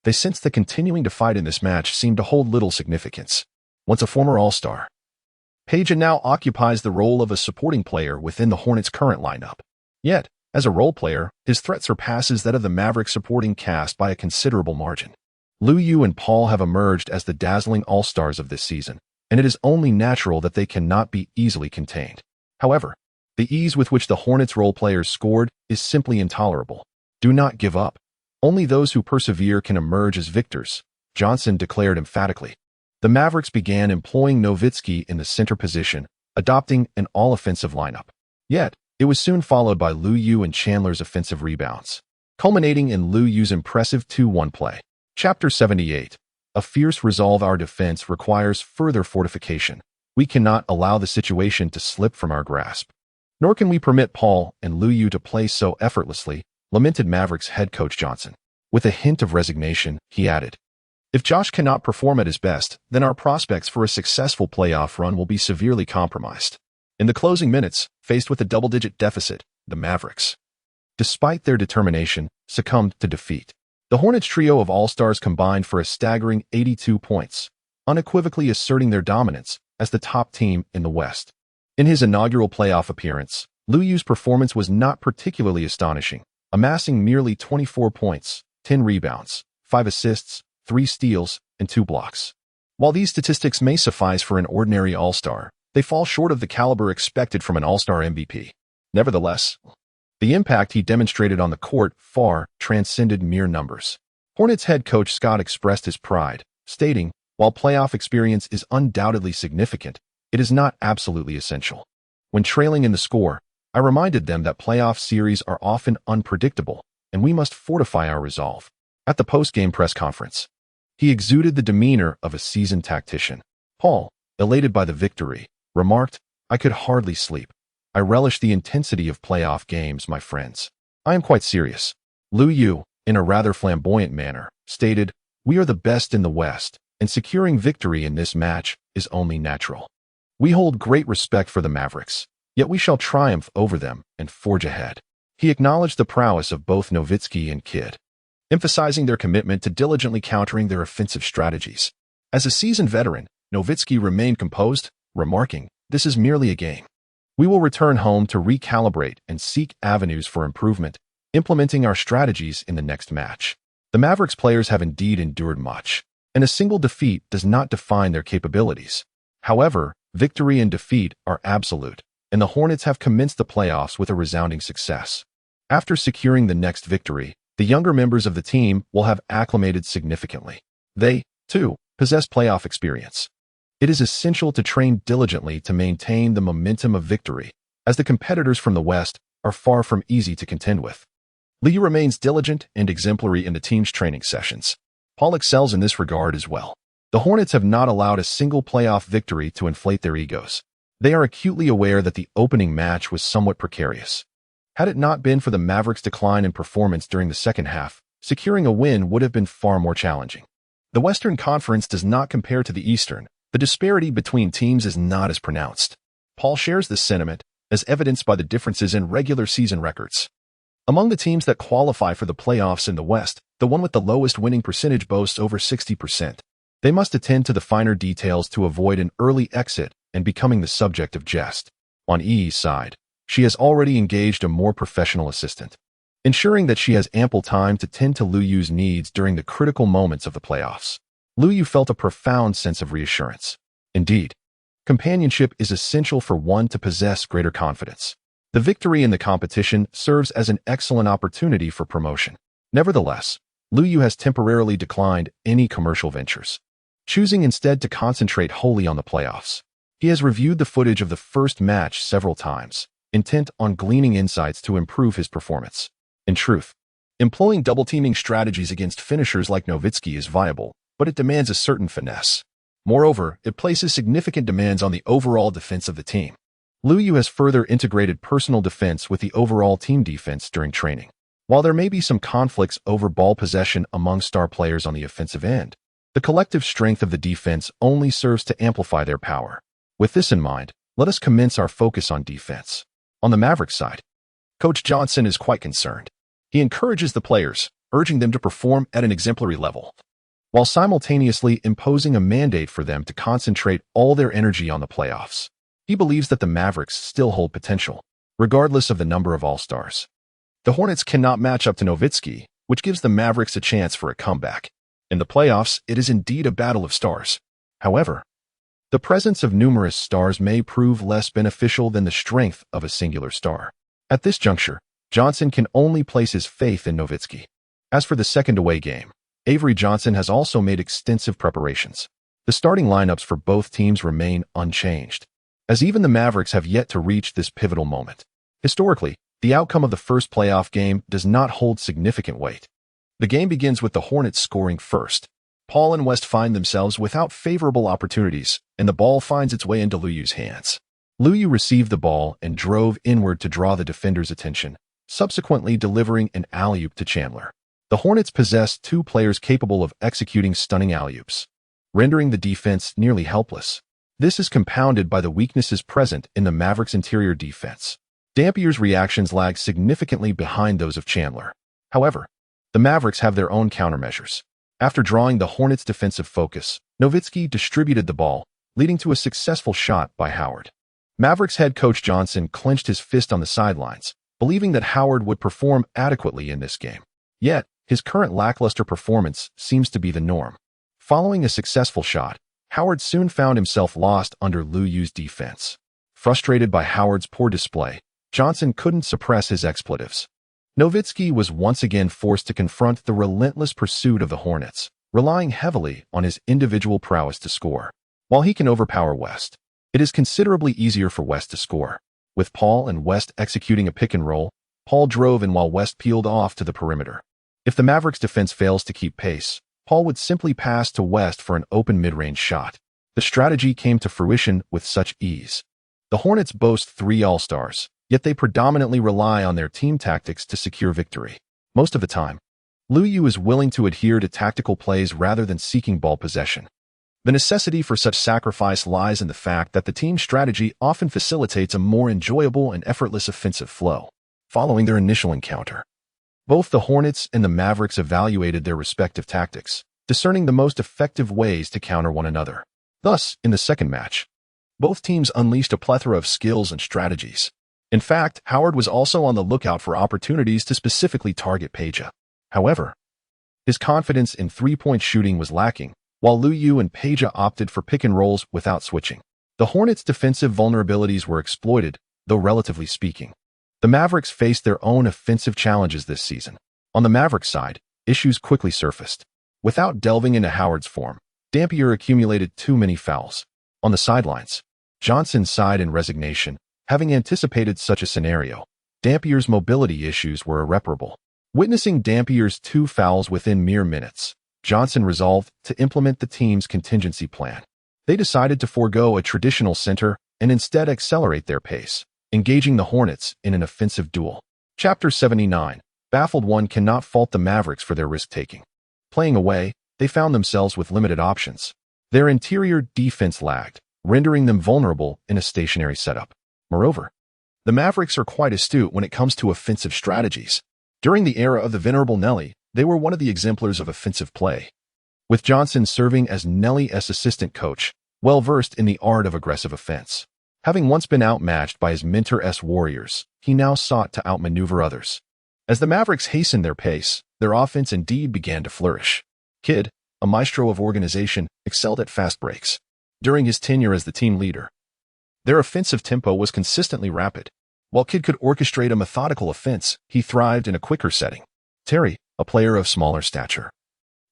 They sensed that continuing to fight in this match seemed to hold little significance. Once a former All-Star, Peja now occupies the role of a supporting player within the Hornets' current lineup. Yet, as a role player, his threat surpasses that of the Mavericks' supporting cast by a considerable margin. Liu and Paul have emerged as the dazzling All-Stars of this season, and it is only natural that they cannot be easily contained. However, the ease with which the Hornets' role players scored is simply intolerable. Do not give up. Only those who persevere can emerge as victors, Johnson declared emphatically. The Mavericks began employing Nowitzki in the center position, adopting an all-offensive lineup. Yet, it was soon followed by Liu and Chandler's offensive rebounds, culminating in Liu's impressive 2-1 play. Chapter 78. A fierce resolve. Our defense requires further fortification. We cannot allow the situation to slip from our grasp. Nor can we permit Paul and Liu to play so effortlessly, lamented Mavericks head coach Johnson. With a hint of resignation, he added, if Josh cannot perform at his best, then our prospects for a successful playoff run will be severely compromised. In the closing minutes, faced with a double-digit deficit, the Mavericks, despite their determination, succumbed to defeat. The Hornets trio of All-Stars combined for a staggering 82 points, unequivocally asserting their dominance as the top team in the West. In his inaugural playoff appearance, Liu's performance was not particularly astonishing, amassing merely 24 points, 10 rebounds, 5 assists, 3 steals, and 2 blocks. While these statistics may suffice for an ordinary All-Star, they fall short of the caliber expected from an All-Star MVP. Nevertheless, the impact he demonstrated on the court far transcended mere numbers. Hornets head coach Scott expressed his pride, stating, "While playoff experience is undoubtedly significant, it is not absolutely essential." When trailing in the score, I reminded them that playoff series are often unpredictable, and we must fortify our resolve. At the post-game press conference, he exuded the demeanor of a seasoned tactician. Paul, elated by the victory, remarked, "I could hardly sleep. I relish the intensity of playoff games, my friends. I am quite serious." Lu Yu, in a rather flamboyant manner, stated, "We are the best in the West, and securing victory in this match is only natural. We hold great respect for the Mavericks, yet we shall triumph over them and forge ahead." He acknowledged the prowess of both Nowitzki and Kidd, emphasizing their commitment to diligently countering their offensive strategies. As a seasoned veteran, Nowitzki remained composed, remarking, "This is merely a game. We will return home to recalibrate and seek avenues for improvement, implementing our strategies in the next match." The Mavericks players have indeed endured much, and a single defeat does not define their capabilities. However, victory and defeat are absolute, and the Hornets have commenced the playoffs with a resounding success. After securing the next victory, the younger members of the team will have acclimated significantly. They, too, possess playoff experience. It is essential to train diligently to maintain the momentum of victory, as the competitors from the West are far from easy to contend with. Liu remains diligent and exemplary in the team's training sessions. Paul excels in this regard as well. The Hornets have not allowed a single playoff victory to inflate their egos. They are acutely aware that the opening match was somewhat precarious. Had it not been for the Mavericks' decline in performance during the second half, securing a win would have been far more challenging. The Western Conference does not compare to the Eastern. The disparity between teams is not as pronounced. Paul shares this sentiment, as evidenced by the differences in regular season records. Among the teams that qualify for the playoffs in the West, the one with the lowest winning percentage boasts over 60%. They must attend to the finer details to avoid an early exit and becoming the subject of jest. On E's side, she has already engaged a more professional assistant, ensuring that she has ample time to tend to Lu Yu's needs during the critical moments of the playoffs. Lu Yu felt a profound sense of reassurance. Indeed, companionship is essential for one to possess greater confidence. The victory in the competition serves as an excellent opportunity for promotion. Nevertheless, Lu Yu has temporarily declined any commercial ventures, choosing instead to concentrate wholly on the playoffs. He has reviewed the footage of the first match several times, intent on gleaning insights to improve his performance. In truth, employing double-teaming strategies against finishers like Nowitzki is viable, but it demands a certain finesse. Moreover, it places significant demands on the overall defense of the team. Lu Yu has further integrated personal defense with the overall team defense during training. While there may be some conflicts over ball possession among star players on the offensive end, the collective strength of the defense only serves to amplify their power. With this in mind, let us commence our focus on defense. On the Mavericks side, Coach Johnson is quite concerned. He encourages the players, urging them to perform at an exemplary level, while simultaneously imposing a mandate for them to concentrate all their energy on the playoffs. He believes that the Mavericks still hold potential, regardless of the number of All-Stars. The Hornets cannot match up to Nowitzki, which gives the Mavericks a chance for a comeback. In the playoffs, it is indeed a battle of stars. However, the presence of numerous stars may prove less beneficial than the strength of a singular star. At this juncture, Johnson can only place his faith in Nowitzki. As for the second away game, Avery Johnson has also made extensive preparations. The starting lineups for both teams remain unchanged, as even the Mavericks have yet to reach this pivotal moment. Historically, the outcome of the first playoff game does not hold significant weight. The game begins with the Hornets scoring first. Paul and West find themselves without favorable opportunities, and the ball finds its way into Lu Yu's hands. Lu Yu received the ball and drove inward to draw the defender's attention, subsequently delivering an alley-oop to Chandler. The Hornets possess two players capable of executing stunning alley-oops, rendering the defense nearly helpless. This is compounded by the weaknesses present in the Mavericks' interior defense. Dampier's reactions lag significantly behind those of Chandler. However, the Mavericks have their own countermeasures. After drawing the Hornets' defensive focus, Nowitzki distributed the ball, leading to a successful shot by Howard. Mavericks head coach Johnson clenched his fist on the sidelines, believing that Howard would perform adequately in this game. Yet, His current lackluster performance seems to be the norm. Following a successful shot, Howard soon found himself lost under Liu Yu's defense. Frustrated by Howard's poor display, Johnson couldn't suppress his expletives. Nowitzki was once again forced to confront the relentless pursuit of the Hornets, relying heavily on his individual prowess to score. While he can overpower West, it is considerably easier for West to score. With Paul and West executing a pick and roll, Paul drove in while West peeled off to the perimeter. If the Mavericks' defense fails to keep pace, Paul would simply pass to West for an open mid-range shot. The strategy came to fruition with such ease. The Hornets boast 3 All-Stars, yet they predominantly rely on their team tactics to secure victory. Most of the time, Liu Yu is willing to adhere to tactical plays rather than seeking ball possession. The necessity for such sacrifice lies in the fact that the team strategy often facilitates a more enjoyable and effortless offensive flow. Following their initial encounter, both the Hornets and the Mavericks evaluated their respective tactics, discerning the most effective ways to counter one another. Thus, in the second match, both teams unleashed a plethora of skills and strategies. In fact, Howard was also on the lookout for opportunities to specifically target Peja. However, his confidence in three-point shooting was lacking, while Liu Yu and Peja opted for pick and rolls without switching. The Hornets' defensive vulnerabilities were exploited, though relatively speaking. The Mavericks faced their own offensive challenges this season. On the Mavericks side, issues quickly surfaced. Without delving into Howard's form, Dampier accumulated too many fouls. On the sidelines, Johnson sighed in resignation, having anticipated such a scenario. Dampier's mobility issues were irreparable. Witnessing Dampier's 2 fouls within mere minutes, Johnson resolved to implement the team's contingency plan. They decided to forego a traditional center and instead accelerate their pace, engaging the Hornets in an offensive duel. Chapter 79. Baffled one cannot fault the Mavericks for their risk-taking. Playing away, they found themselves with limited options. Their interior defense lagged, rendering them vulnerable in a stationary setup. Moreover, the Mavericks are quite astute when it comes to offensive strategies. During the era of the venerable Nelly, they were one of the exemplars of offensive play. With Johnson serving as Nelly's assistant coach, well-versed in the art of aggressive offense. Having once been outmatched by his mentor's Warriors, he now sought to outmaneuver others. As the Mavericks hastened their pace, their offense indeed began to flourish. Kidd, a maestro of organization, excelled at fast breaks. During his tenure as the team leader, their offensive tempo was consistently rapid. While Kidd could orchestrate a methodical offense, he thrived in a quicker setting. Terry, a player of smaller stature,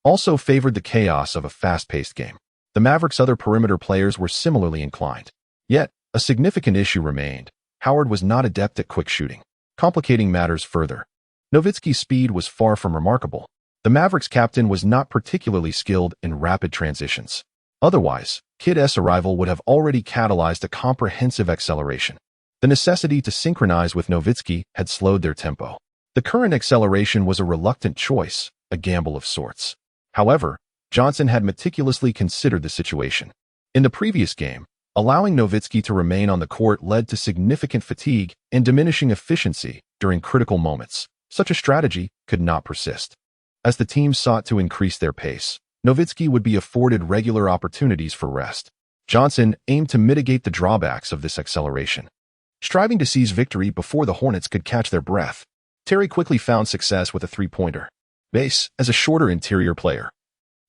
also favored the chaos of a fast-paced game. The Mavericks' other perimeter players were similarly inclined. Yet, a significant issue remained. Howard was not adept at quick shooting, complicating matters further. Nowitzki's speed was far from remarkable. The Mavericks' captain was not particularly skilled in rapid transitions. Otherwise, Kidd's arrival would have already catalyzed a comprehensive acceleration. The necessity to synchronize with Nowitzki had slowed their tempo. The current acceleration was a reluctant choice, a gamble of sorts. However, Johnson had meticulously considered the situation. In the previous game, allowing Nowitzki to remain on the court led to significant fatigue and diminishing efficiency during critical moments. Such a strategy could not persist. As the team sought to increase their pace, Nowitzki would be afforded regular opportunities for rest. Johnson aimed to mitigate the drawbacks of this acceleration, striving to seize victory before the Hornets could catch their breath. Terry quickly found success with a three-pointer. Bass, as a shorter interior player,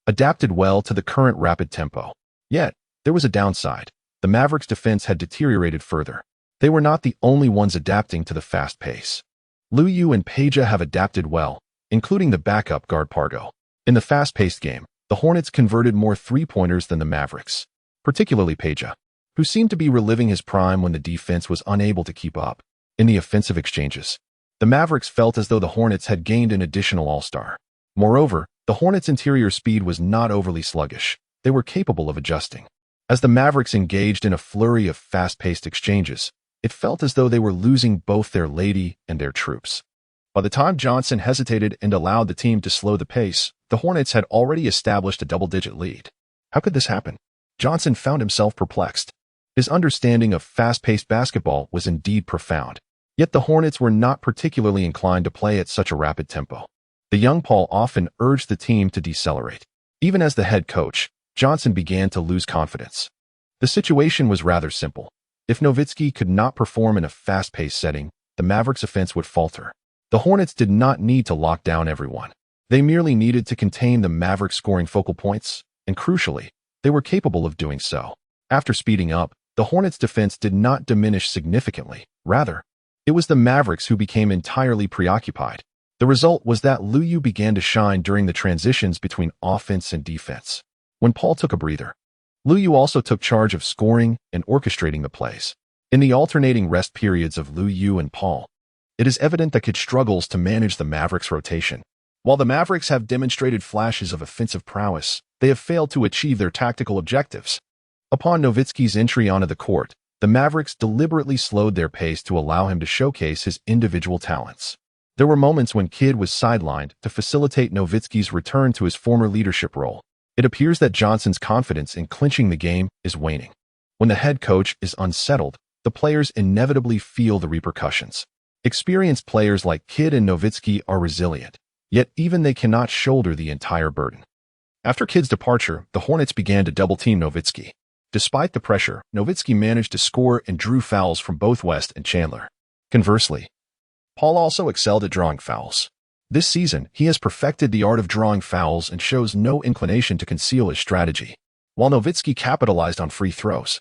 adapted well to the current rapid tempo. Yet, there was a downside. The Mavericks' defense had deteriorated further. They were not the only ones adapting to the fast pace. Liu Yu and Peja have adapted well, including the backup guard Pargo. In the fast-paced game, the Hornets converted more three-pointers than the Mavericks, particularly Peja, who seemed to be reliving his prime when the defense was unable to keep up. In the offensive exchanges, the Mavericks felt as though the Hornets had gained an additional all-star. Moreover, the Hornets' interior speed was not overly sluggish. They were capable of adjusting. As the Mavericks engaged in a flurry of fast-paced exchanges, it felt as though they were losing both their lady and their troops. By the time Johnson hesitated and allowed the team to slow the pace, the Hornets had already established a double-digit lead. How could this happen? Johnson found himself perplexed. His understanding of fast-paced basketball was indeed profound. Yet the Hornets were not particularly inclined to play at such a rapid tempo. The young Paul often urged the team to decelerate. Even as the head coach, Johnson began to lose confidence. The situation was rather simple. If Nowitzki could not perform in a fast-paced setting, the Mavericks' offense would falter. The Hornets did not need to lock down everyone. They merely needed to contain the Mavericks' scoring focal points, and crucially, they were capable of doing so. After speeding up, the Hornets' defense did not diminish significantly. Rather, it was the Mavericks who became entirely preoccupied. The result was that Liu began to shine during the transitions between offense and defense. When Paul took a breather, Liu also took charge of scoring and orchestrating the plays. In the alternating rest periods of Liu and Paul, it is evident that Kid struggles to manage the Mavericks' rotation. While the Mavericks have demonstrated flashes of offensive prowess, they have failed to achieve their tactical objectives. Upon Nowitzki's entry onto the court, the Mavericks deliberately slowed their pace to allow him to showcase his individual talents. There were moments when Kidd was sidelined to facilitate Nowitzki's return to his former leadership role. It appears that Johnson's confidence in clinching the game is waning. When the head coach is unsettled, the players inevitably feel the repercussions. Experienced players like Kidd and Nowitzki are resilient, yet even they cannot shoulder the entire burden. After Kidd's departure, the Hornets began to double-team Nowitzki. Despite the pressure, Nowitzki managed to score and drew fouls from both West and Chandler. Conversely, Paul also excelled at drawing fouls. This season, he has perfected the art of drawing fouls and shows no inclination to conceal his strategy. While Nowitzki capitalized on free throws,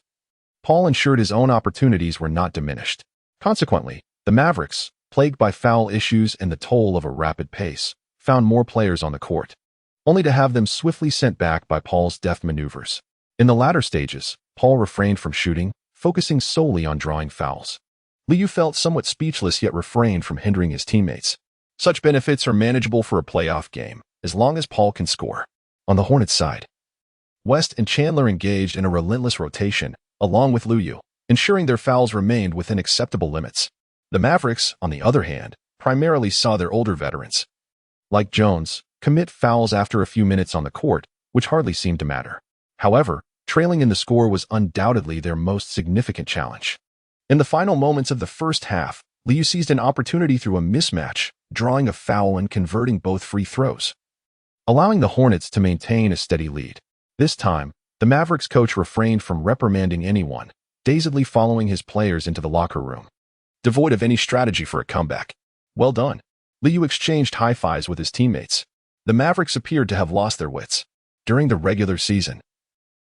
Paul ensured his own opportunities were not diminished. Consequently, the Mavericks, plagued by foul issues and the toll of a rapid pace, found more players on the court, only to have them swiftly sent back by Paul's deft maneuvers. In the latter stages, Paul refrained from shooting, focusing solely on drawing fouls. Liu felt somewhat speechless yet refrained from hindering his teammates. Such benefits are manageable for a playoff game, as long as Paul can score. On the Hornets' side, West and Chandler engaged in a relentless rotation, along with Liu, ensuring their fouls remained within acceptable limits. The Mavericks, on the other hand, primarily saw their older veterans, like Jones, commit fouls after a few minutes on the court, which hardly seemed to matter. However, trailing in the score was undoubtedly their most significant challenge. In the final moments of the first half, Liu seized an opportunity through a mismatch, drawing a foul and converting both free throws, allowing the Hornets to maintain a steady lead. This time, the Mavericks coach refrained from reprimanding anyone, dazedly following his players into the locker room, devoid of any strategy for a comeback. Well done. Liu exchanged high fives with his teammates. The Mavericks appeared to have lost their wits. During the regular season,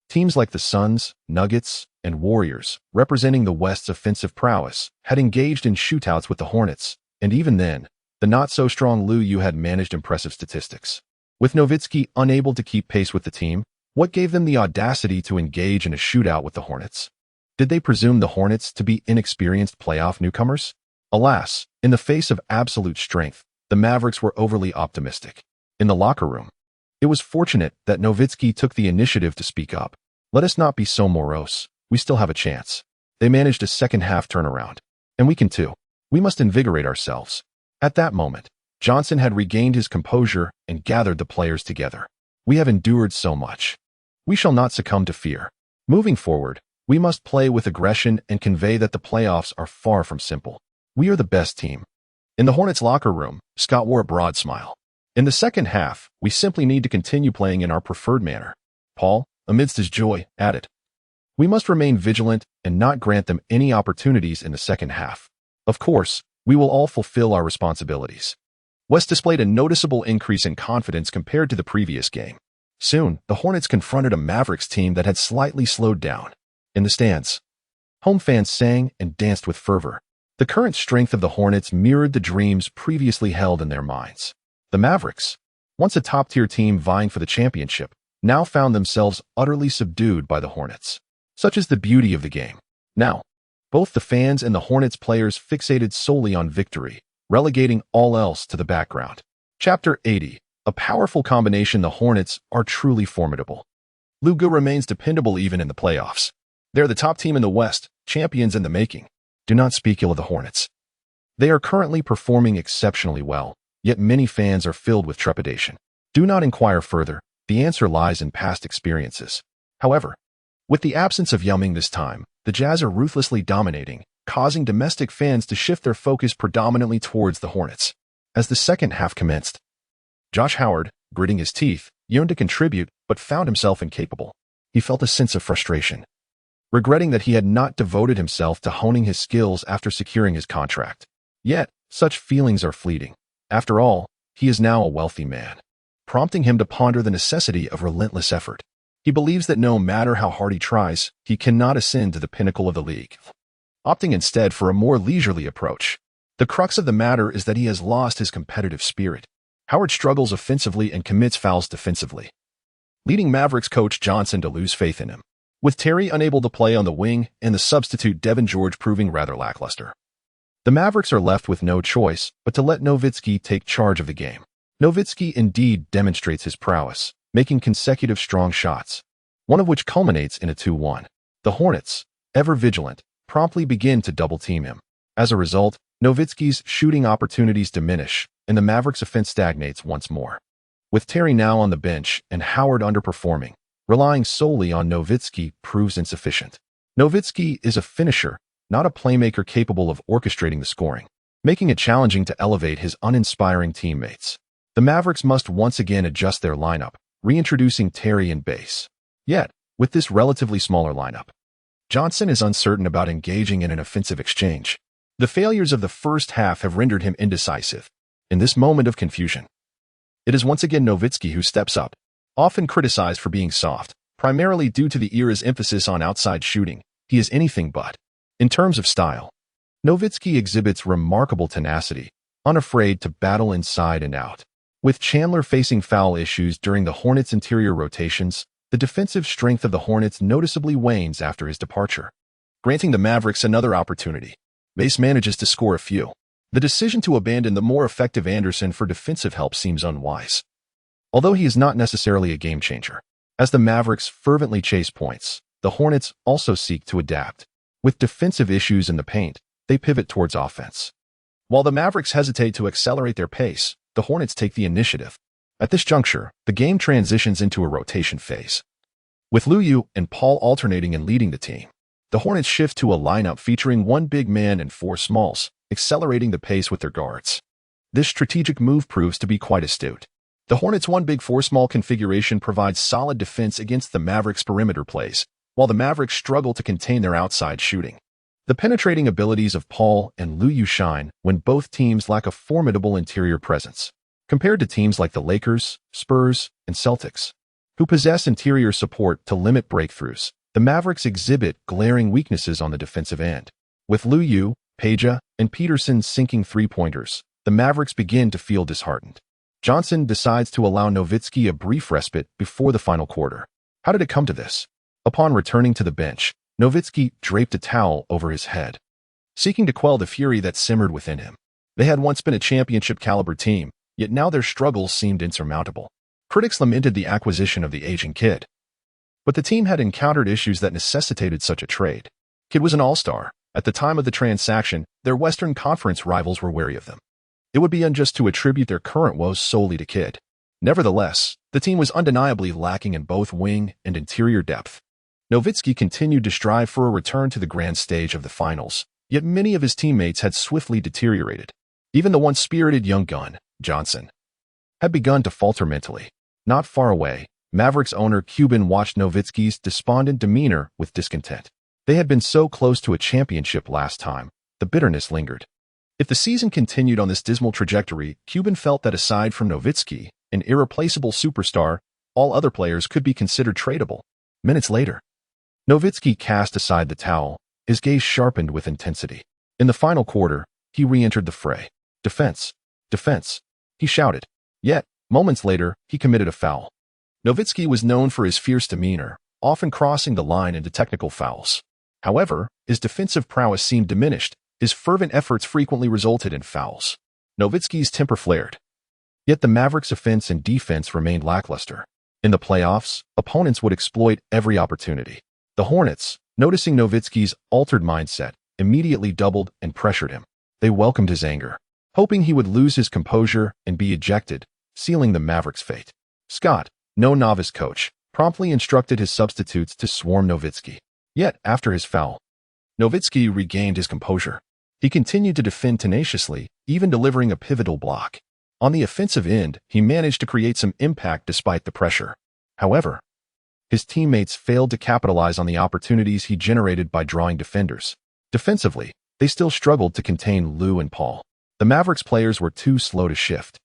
teams like the Suns, Nuggets, and Warriors, representing the West's offensive prowess, had engaged in shootouts with the Hornets, and even then, the not-so-strong Liu had managed impressive statistics. With Nowitzki unable to keep pace with the team, what gave them the audacity to engage in a shootout with the Hornets? Did they presume the Hornets to be inexperienced playoff newcomers? Alas, in the face of absolute strength, the Mavericks were overly optimistic. In the locker room, it was fortunate that Nowitzki took the initiative to speak up. Let us not be so morose. We still have a chance. They managed a second-half turnaround. And we can too. We must invigorate ourselves. At that moment, Johnson had regained his composure and gathered the players together. We have endured so much. We shall not succumb to fear. Moving forward, we must play with aggression and convey that the playoffs are far from simple. We are the best team. In the Hornets' locker room, Scott wore a broad smile. In the second half, we simply need to continue playing in our preferred manner. Paul, amidst his joy, added, "We must remain vigilant and not grant them any opportunities in the second half. Of course, we will all fulfill our responsibilities." West displayed a noticeable increase in confidence compared to the previous game. Soon, the Hornets confronted a Mavericks team that had slightly slowed down. In the stands, home fans sang and danced with fervor. The current strength of the Hornets mirrored the dreams previously held in their minds. The Mavericks, once a top-tier team vying for the championship, now found themselves utterly subdued by the Hornets. Such is the beauty of the game. Now, both the fans and the Hornets players fixated solely on victory, relegating all else to the background. Chapter 80. A powerful combination. The Hornets are truly formidable. Luka remains dependable even in the playoffs. They're the top team in the West, champions in the making. Do not speak ill of the Hornets. They are currently performing exceptionally well, yet many fans are filled with trepidation. Do not inquire further. The answer lies in past experiences. However, with the absence of Yao Ming this time, the Jazz are ruthlessly dominating, causing domestic fans to shift their focus predominantly towards the Hornets. As the second half commenced, Josh Howard, gritting his teeth, yearned to contribute but found himself incapable. He felt a sense of frustration, regretting that he had not devoted himself to honing his skills after securing his contract. Yet, such feelings are fleeting. After all, he is now a wealthy man. prompting him to ponder the necessity of relentless effort. He believes that no matter how hard he tries, he cannot ascend to the pinnacle of the league, opting instead for a more leisurely approach. The crux of the matter is that he has lost his competitive spirit. Howard struggles offensively and commits fouls defensively, leading Mavericks coach Johnson to lose faith in him, with Terry unable to play on the wing and the substitute Devin George proving rather lackluster. The Mavericks are left with no choice but to let Nowitzki take charge of the game. Nowitzki indeed demonstrates his prowess, making consecutive strong shots, one of which culminates in a 2-1. The Hornets, ever vigilant, promptly begin to double-team him. As a result, Nowitzki's shooting opportunities diminish, and the Mavericks' offense stagnates once more. With Terry now on the bench and Howard underperforming, relying solely on Nowitzki proves insufficient. Nowitzki is a finisher, not a playmaker capable of orchestrating the scoring, making it challenging to elevate his uninspiring teammates. The Mavericks must once again adjust their lineup, reintroducing Terry in base. Yet, with this relatively smaller lineup, Johnson is uncertain about engaging in an offensive exchange. The failures of the first half have rendered him indecisive. In this moment of confusion, it is once again Nowitzki who steps up, often criticized for being soft, primarily due to the era's emphasis on outside shooting. He is anything but. In terms of style, Nowitzki exhibits remarkable tenacity, unafraid to battle inside and out. With Chandler facing foul issues during the Hornets' interior rotations, the defensive strength of the Hornets noticeably wanes after his departure. Granting the Mavericks another opportunity, Base manages to score a few. The decision to abandon the more effective Anderson for defensive help seems unwise, although he is not necessarily a game changer. As the Mavericks fervently chase points, the Hornets also seek to adapt. With defensive issues in the paint, they pivot towards offense. While the Mavericks hesitate to accelerate their pace, the Hornets take the initiative. At this juncture, the game transitions into a rotation phase. With Luyu and Paul alternating and leading the team, the Hornets shift to a lineup featuring one big man and four smalls, accelerating the pace with their guards. This strategic move proves to be quite astute. The Hornets' one big four small configuration provides solid defense against the Mavericks' perimeter plays, while the Mavericks struggle to contain their outside shooting. The penetrating abilities of Paul and Luyu shine when both teams lack a formidable interior presence, compared to teams like the Lakers, Spurs, and Celtics, who possess interior support to limit breakthroughs. The Mavericks exhibit glaring weaknesses on the defensive end. With Luyu, Peja, and Peterson sinking three-pointers, the Mavericks begin to feel disheartened. Johnson decides to allow Nowitzki a brief respite before the final quarter. How did it come to this? Upon returning to the bench, Nowitzki draped a towel over his head, seeking to quell the fury that simmered within him. They had once been a championship-caliber team, yet now their struggles seemed insurmountable. Critics lamented the acquisition of the aging Kid, but the team had encountered issues that necessitated such a trade. Kid was an all-star. At the time of the transaction, their Western Conference rivals were wary of them. It would be unjust to attribute their current woes solely to Kid. Nevertheless, the team was undeniably lacking in both wing and interior depth. Nowitzki continued to strive for a return to the grand stage of the finals, yet many of his teammates had swiftly deteriorated. Even the once spirited young gun, Johnson, had begun to falter mentally. Not far away, Mavericks owner Cuban watched Nowitzki's despondent demeanor with discontent. They had been so close to a championship last time, the bitterness lingered. If the season continued on this dismal trajectory, Cuban felt that aside from Nowitzki, an irreplaceable superstar, all other players could be considered tradable. Minutes later, Nowitzki cast aside the towel, his gaze sharpened with intensity. In the final quarter, he re-entered the fray. Defense! Defense! He shouted. Yet, moments later, he committed a foul. Nowitzki was known for his fierce demeanor, often crossing the line into technical fouls. However, his defensive prowess seemed diminished. His fervent efforts frequently resulted in fouls. Nowitzki's temper flared. Yet the Mavericks' offense and defense remained lackluster. In the playoffs, opponents would exploit every opportunity. The Hornets, noticing Nowitzki's altered mindset, immediately doubled and pressured him. They welcomed his anger, hoping he would lose his composure and be ejected, sealing the Mavericks' fate. Scott, no novice coach, promptly instructed his substitutes to swarm Nowitzki. Yet, after his foul, Nowitzki regained his composure. He continued to defend tenaciously, even delivering a pivotal block. On the offensive end, he managed to create some impact despite the pressure. However, his teammates failed to capitalize on the opportunities he generated by drawing defenders. Defensively, they still struggled to contain Lou and Paul. The Mavericks players were too slow to shift,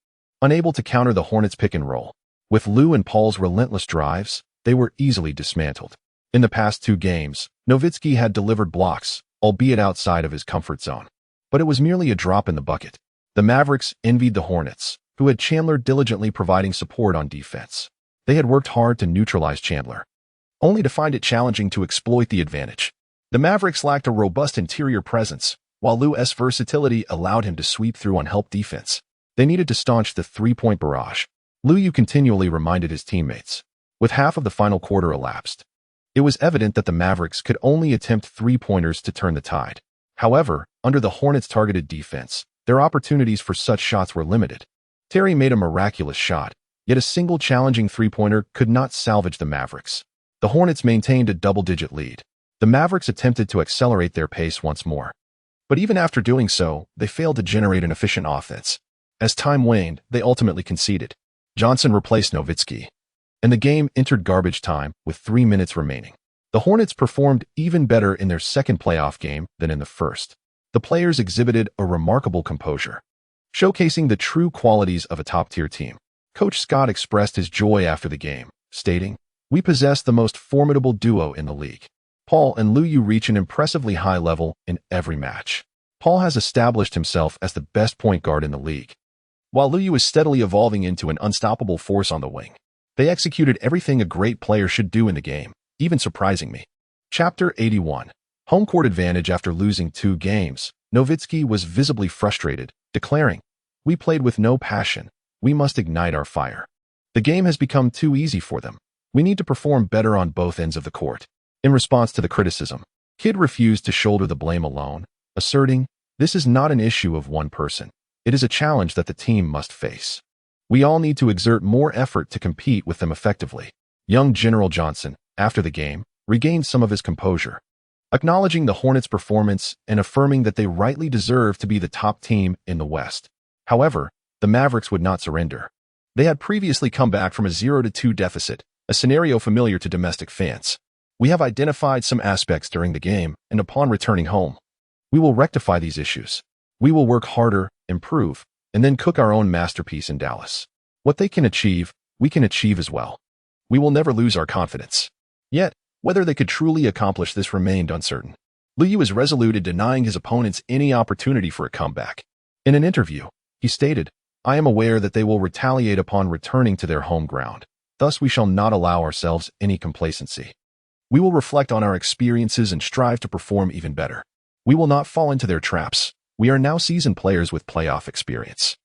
unable to counter the Hornets' pick and roll. With Lou and Paul's relentless drives, they were easily dismantled. In the past 2 games, Nowitzki had delivered blocks, albeit outside of his comfort zone. But it was merely a drop in the bucket. The Mavericks envied the Hornets, who had Chandler diligently providing support on defense. They had worked hard to neutralize Chandler, only to find it challenging to exploit the advantage. The Mavericks lacked a robust interior presence, while Lou's versatility allowed him to sweep through unhelped defense. They needed to staunch the three-point barrage. Lou continually reminded his teammates. With half of the final quarter elapsed, it was evident that the Mavericks could only attempt three-pointers to turn the tide. However, under the Hornets' targeted defense, their opportunities for such shots were limited. Terry made a miraculous shot, yet a single challenging three-pointer could not salvage the Mavericks. The Hornets maintained a double-digit lead. The Mavericks attempted to accelerate their pace once more. But even after doing so, they failed to generate an efficient offense. As time waned, they ultimately conceded. Johnson replaced Nowitzki, and the game entered garbage time with 3 minutes remaining. The Hornets performed even better in their second playoff game than in the first. The players exhibited a remarkable composure, showcasing the true qualities of a top-tier team. Coach Scott expressed his joy after the game, stating, "We possess the most formidable duo in the league. Paul and Lou reach an impressively high level in every match. Paul has established himself as the best point guard in the league, while Lou is steadily evolving into an unstoppable force on the wing. They executed everything a great player should do in the game, even surprising me." Chapter 81. Home court advantage. After losing 2 games, Nowitzki was visibly frustrated, declaring, "We played with no passion. We must ignite our fire. The game has become too easy for them. We need to perform better on both ends of the court." In response to the criticism, Kidd refused to shoulder the blame alone, asserting, "This is not an issue of one person. It is a challenge that the team must face. We all need to exert more effort to compete with them effectively." Young General Johnson, after the game, regained some of his composure, acknowledging the Hornets' performance and affirming that they rightly deserve to be the top team in the West. However, the Mavericks would not surrender. They had previously come back from a 0-2 deficit, a scenario familiar to domestic fans. "We have identified some aspects during the game, and upon returning home, we will rectify these issues. We will work harder, improve, and then cook our own masterpiece in Dallas. What they can achieve, we can achieve as well. We will never lose our confidence." Yet, whether they could truly accomplish this remained uncertain. Lou was resolute in denying his opponents any opportunity for a comeback. In an interview, he stated, "I am aware that they will retaliate upon returning to their home ground. Thus, we shall not allow ourselves any complacency. We will reflect on our experiences and strive to perform even better. We will not fall into their traps. We are now seasoned players with playoff experience."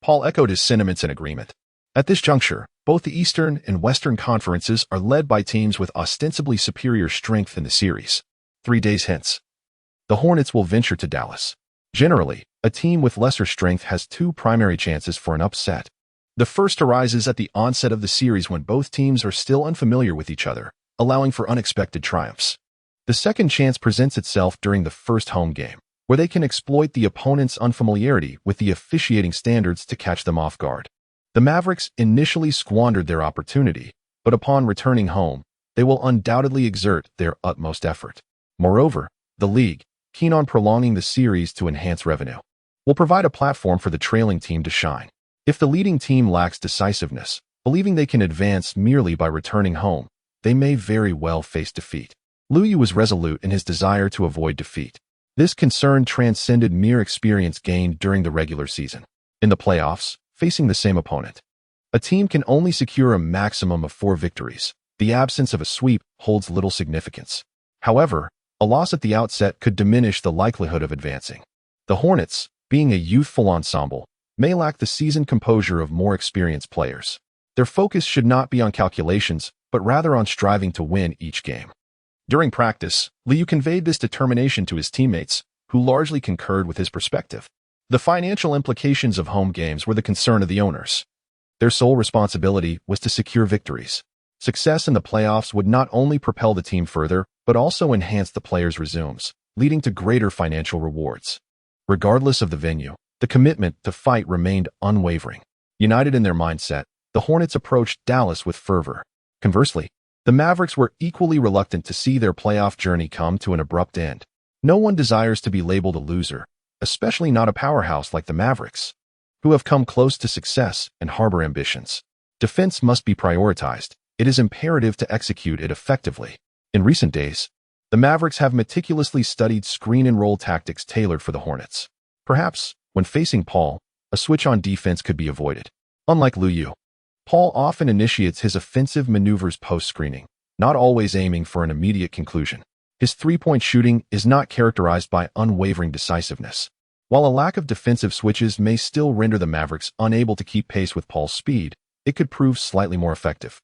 Paul echoed his sentiments in agreement. At this juncture, both the Eastern and Western conferences are led by teams with ostensibly superior strength in the series. 3 days hence, the Hornets will venture to Dallas. Generally, a team with lesser strength has 2 primary chances for an upset. The first arises at the onset of the series when both teams are still unfamiliar with each other, allowing for unexpected triumphs. The second chance presents itself during the first home game, where they can exploit the opponent's unfamiliarity with the officiating standards to catch them off guard. The Mavericks initially squandered their opportunity, but upon returning home, they will undoubtedly exert their utmost effort. Moreover, the league, keen on prolonging the series to enhance revenue, will provide a platform for the trailing team to shine. If the leading team lacks decisiveness, believing they can advance merely by returning home, they may very well face defeat. Lou was resolute in his desire to avoid defeat. This concern transcended mere experience gained during the regular season. In the playoffs, facing the same opponent, a team can only secure a maximum of 4 victories. The absence of a sweep holds little significance. However, a loss at the outset could diminish the likelihood of advancing. The Hornets, being a youthful ensemble, may lack the seasoned composure of more experienced players. Their focus should not be on calculations, but rather on striving to win each game. During practice, Lou conveyed this determination to his teammates, who largely concurred with his perspective. The financial implications of home games were the concern of the owners. Their sole responsibility was to secure victories. Success in the playoffs would not only propel the team further, but also enhance the players' resumes, leading to greater financial rewards. Regardless of the venue, the commitment to fight remained unwavering. United in their mindset, the Hornets approached Dallas with fervor. Conversely, the Mavericks were equally reluctant to see their playoff journey come to an abrupt end. No one desires to be labeled a loser, especially not a powerhouse like the Mavericks, who have come close to success and harbor ambitions. Defense must be prioritized. It is imperative to execute it effectively. In recent days, the Mavericks have meticulously studied screen and roll tactics tailored for the Hornets. Perhaps, when facing Paul, a switch on defense could be avoided. Unlike Lu Yu, Paul often initiates his offensive maneuvers post-screening, not always aiming for an immediate conclusion. His three-point shooting is not characterized by unwavering decisiveness. While a lack of defensive switches may still render the Mavericks unable to keep pace with Paul's speed, it could prove slightly more effective.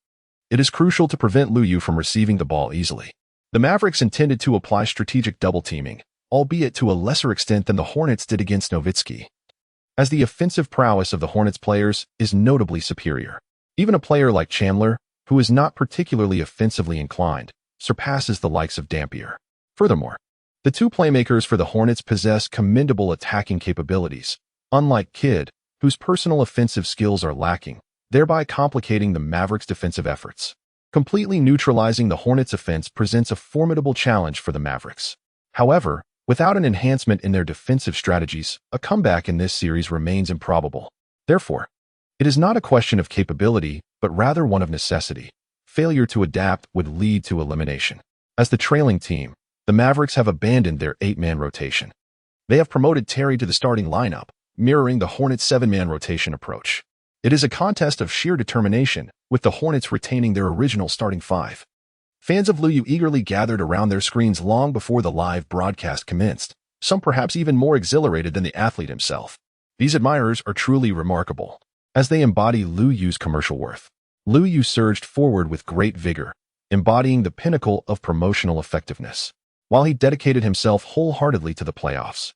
It is crucial to prevent Lu Yu from receiving the ball easily. The Mavericks intended to apply strategic double-teaming, albeit to a lesser extent than the Hornets did against Nowitzki, as the offensive prowess of the Hornets players is notably superior. Even a player like Chandler, who is not particularly offensively inclined, surpasses the likes of Dampier. Furthermore, the two playmakers for the Hornets possess commendable attacking capabilities, unlike Kidd, whose personal offensive skills are lacking, thereby complicating the Mavericks' defensive efforts. Completely neutralizing the Hornets' offense presents a formidable challenge for the Mavericks. However, without an enhancement in their defensive strategies, a comeback in this series remains improbable. Therefore, it is not a question of capability, but rather one of necessity. Failure to adapt would lead to elimination. As the trailing team, the Mavericks have abandoned their 8-man rotation. They have promoted Terry to the starting lineup, mirroring the Hornets' 7-man rotation approach. It is a contest of sheer determination, with the Hornets retaining their original starting 5. Fans of Lu Yu eagerly gathered around their screens long before the live broadcast commenced, some perhaps even more exhilarated than the athlete himself. These admirers are truly remarkable, as they embody Lu Yu's commercial worth. Lu Yu surged forward with great vigor, embodying the pinnacle of promotional effectiveness. While he dedicated himself wholeheartedly to the playoffs,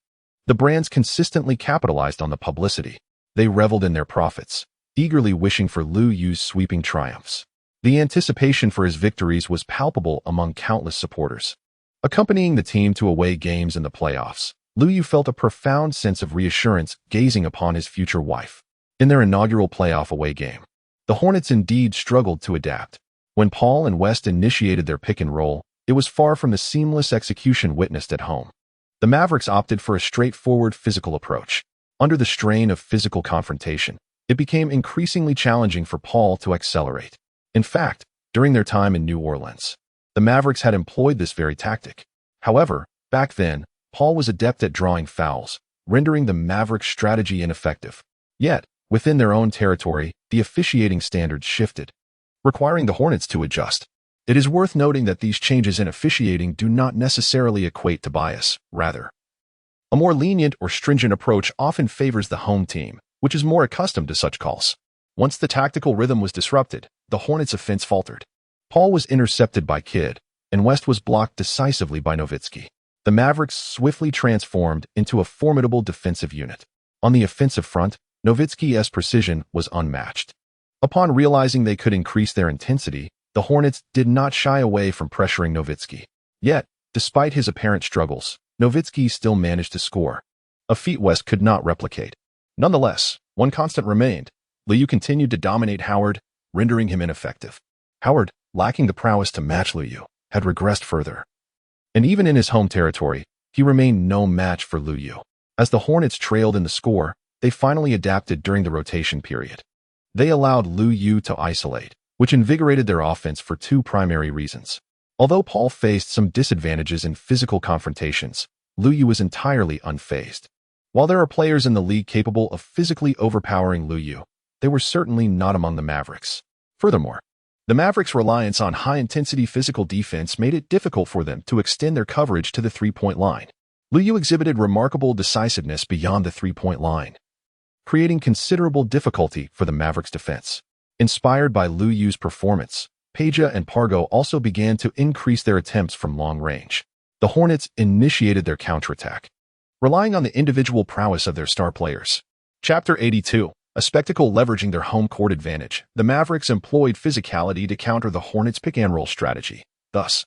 the brands consistently capitalized on the publicity. They reveled in their profits, eagerly wishing for Lu Yu's sweeping triumphs. The anticipation for his victories was palpable among countless supporters. Accompanying the team to away games in the playoffs, Lu Yu felt a profound sense of reassurance gazing upon his future wife. In their inaugural playoff away game, the Hornets indeed struggled to adapt. When Paul and West initiated their pick and roll, it was far from the seamless execution witnessed at home. The Mavericks opted for a straightforward physical approach. Under the strain of physical confrontation, it became increasingly challenging for Paul to accelerate. In fact, during their time in New Orleans, the Mavericks had employed this very tactic. However, back then, Paul was adept at drawing fouls, rendering the Mavericks' strategy ineffective. Yet, within their own territory, the officiating standards shifted, requiring the Hornets to adjust. It is worth noting that these changes in officiating do not necessarily equate to bias. Rather, a more lenient or stringent approach often favors the home team, which is more accustomed to such calls. Once the tactical rhythm was disrupted, the Hornets' offense faltered. Paul was intercepted by Kidd, and West was blocked decisively by Nowitzki. The Mavericks swiftly transformed into a formidable defensive unit. On the offensive front, Nowitzki's precision was unmatched. Upon realizing they could increase their intensity, the Hornets did not shy away from pressuring Nowitzki. Yet, despite his apparent struggles, Nowitzki still managed to score, a feat West could not replicate. Nonetheless, one constant remained. Lu Yu continued to dominate Howard, rendering him ineffective. Howard, lacking the prowess to match Lu Yu, had regressed further. And even in his home territory, he remained no match for Lu Yu. As the Hornets trailed in the score, they finally adapted during the rotation period. They allowed Lu Yu to isolate, which invigorated their offense for two primary reasons. Although Paul faced some disadvantages in physical confrontations, Lu Yu was entirely unfazed. While there are players in the league capable of physically overpowering Lu Yu, they were certainly not among the Mavericks. Furthermore, the Mavericks' reliance on high-intensity physical defense made it difficult for them to extend their coverage to the three-point line. Lu Yu exhibited remarkable decisiveness beyond the three-point line, creating considerable difficulty for the Mavericks' defense. Inspired by Lu Yu's performance, Peja and Pargo also began to increase their attempts from long range. The Hornets initiated their counterattack, relying on the individual prowess of their star players. Chapter 82. A spectacle leveraging their home court advantage, the Mavericks employed physicality to counter the Hornets' pick-and-roll strategy. Thus,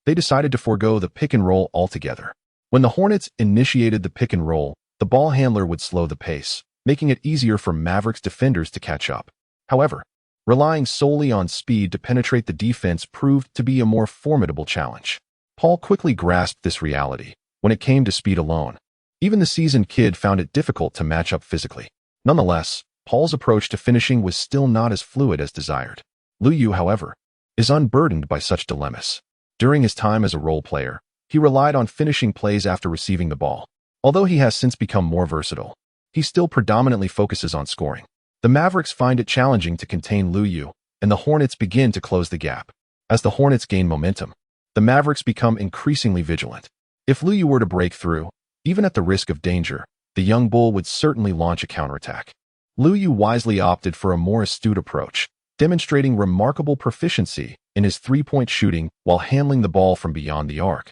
they decided to forego the pick-and-roll altogether. When the Hornets initiated the pick-and-roll, the ball handler would slow the pace, making it easier for Mavericks defenders to catch up. However, relying solely on speed to penetrate the defense proved to be a more formidable challenge. Paul quickly grasped this reality. When it came to speed alone, even the seasoned Kid found it difficult to match up physically. Nonetheless, Paul's approach to finishing was still not as fluid as desired. Lu Yu, however, is unburdened by such dilemmas. During his time as a role player, he relied on finishing plays after receiving the ball. Although he has since become more versatile, he still predominantly focuses on scoring. The Mavericks find it challenging to contain Lu Yu, and the Hornets begin to close the gap. As the Hornets gain momentum, the Mavericks become increasingly vigilant. If Lu Yu were to break through, even at the risk of danger, the young bull would certainly launch a counterattack. Lu Yu wisely opted for a more astute approach, demonstrating remarkable proficiency in his three-point shooting while handling the ball from beyond the arc,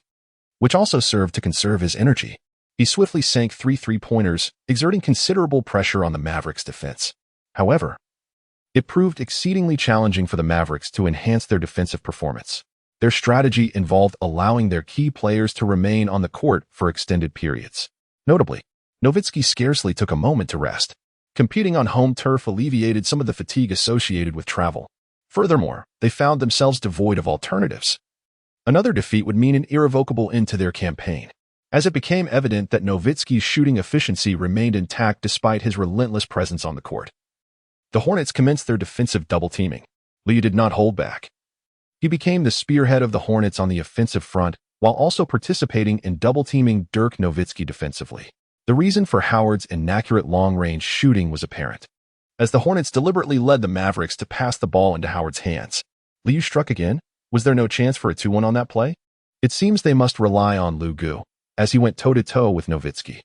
which also served to conserve his energy. He swiftly sank three-pointers, exerting considerable pressure on the Mavericks' defense. However, it proved exceedingly challenging for the Mavericks to enhance their defensive performance. Their strategy involved allowing their key players to remain on the court for extended periods. Notably, Nowitzki scarcely took a moment to rest. Competing on home turf alleviated some of the fatigue associated with travel. Furthermore, they found themselves devoid of alternatives. Another defeat would mean an irrevocable end to their campaign, as it became evident that Nowitzki's shooting efficiency remained intact despite his relentless presence on the court. The Hornets commenced their defensive double-teaming. Lee did not hold back. He became the spearhead of the Hornets on the offensive front while also participating in double-teaming Dirk Nowitzki defensively. The reason for Howard's inaccurate long-range shooting was apparent. As the Hornets deliberately led the Mavericks to pass the ball into Howard's hands, Liu struck again. Was there no chance for a 2-1 on that play? It seems they must rely on Lu Gu, as he went toe-to-toe with Nowitzki.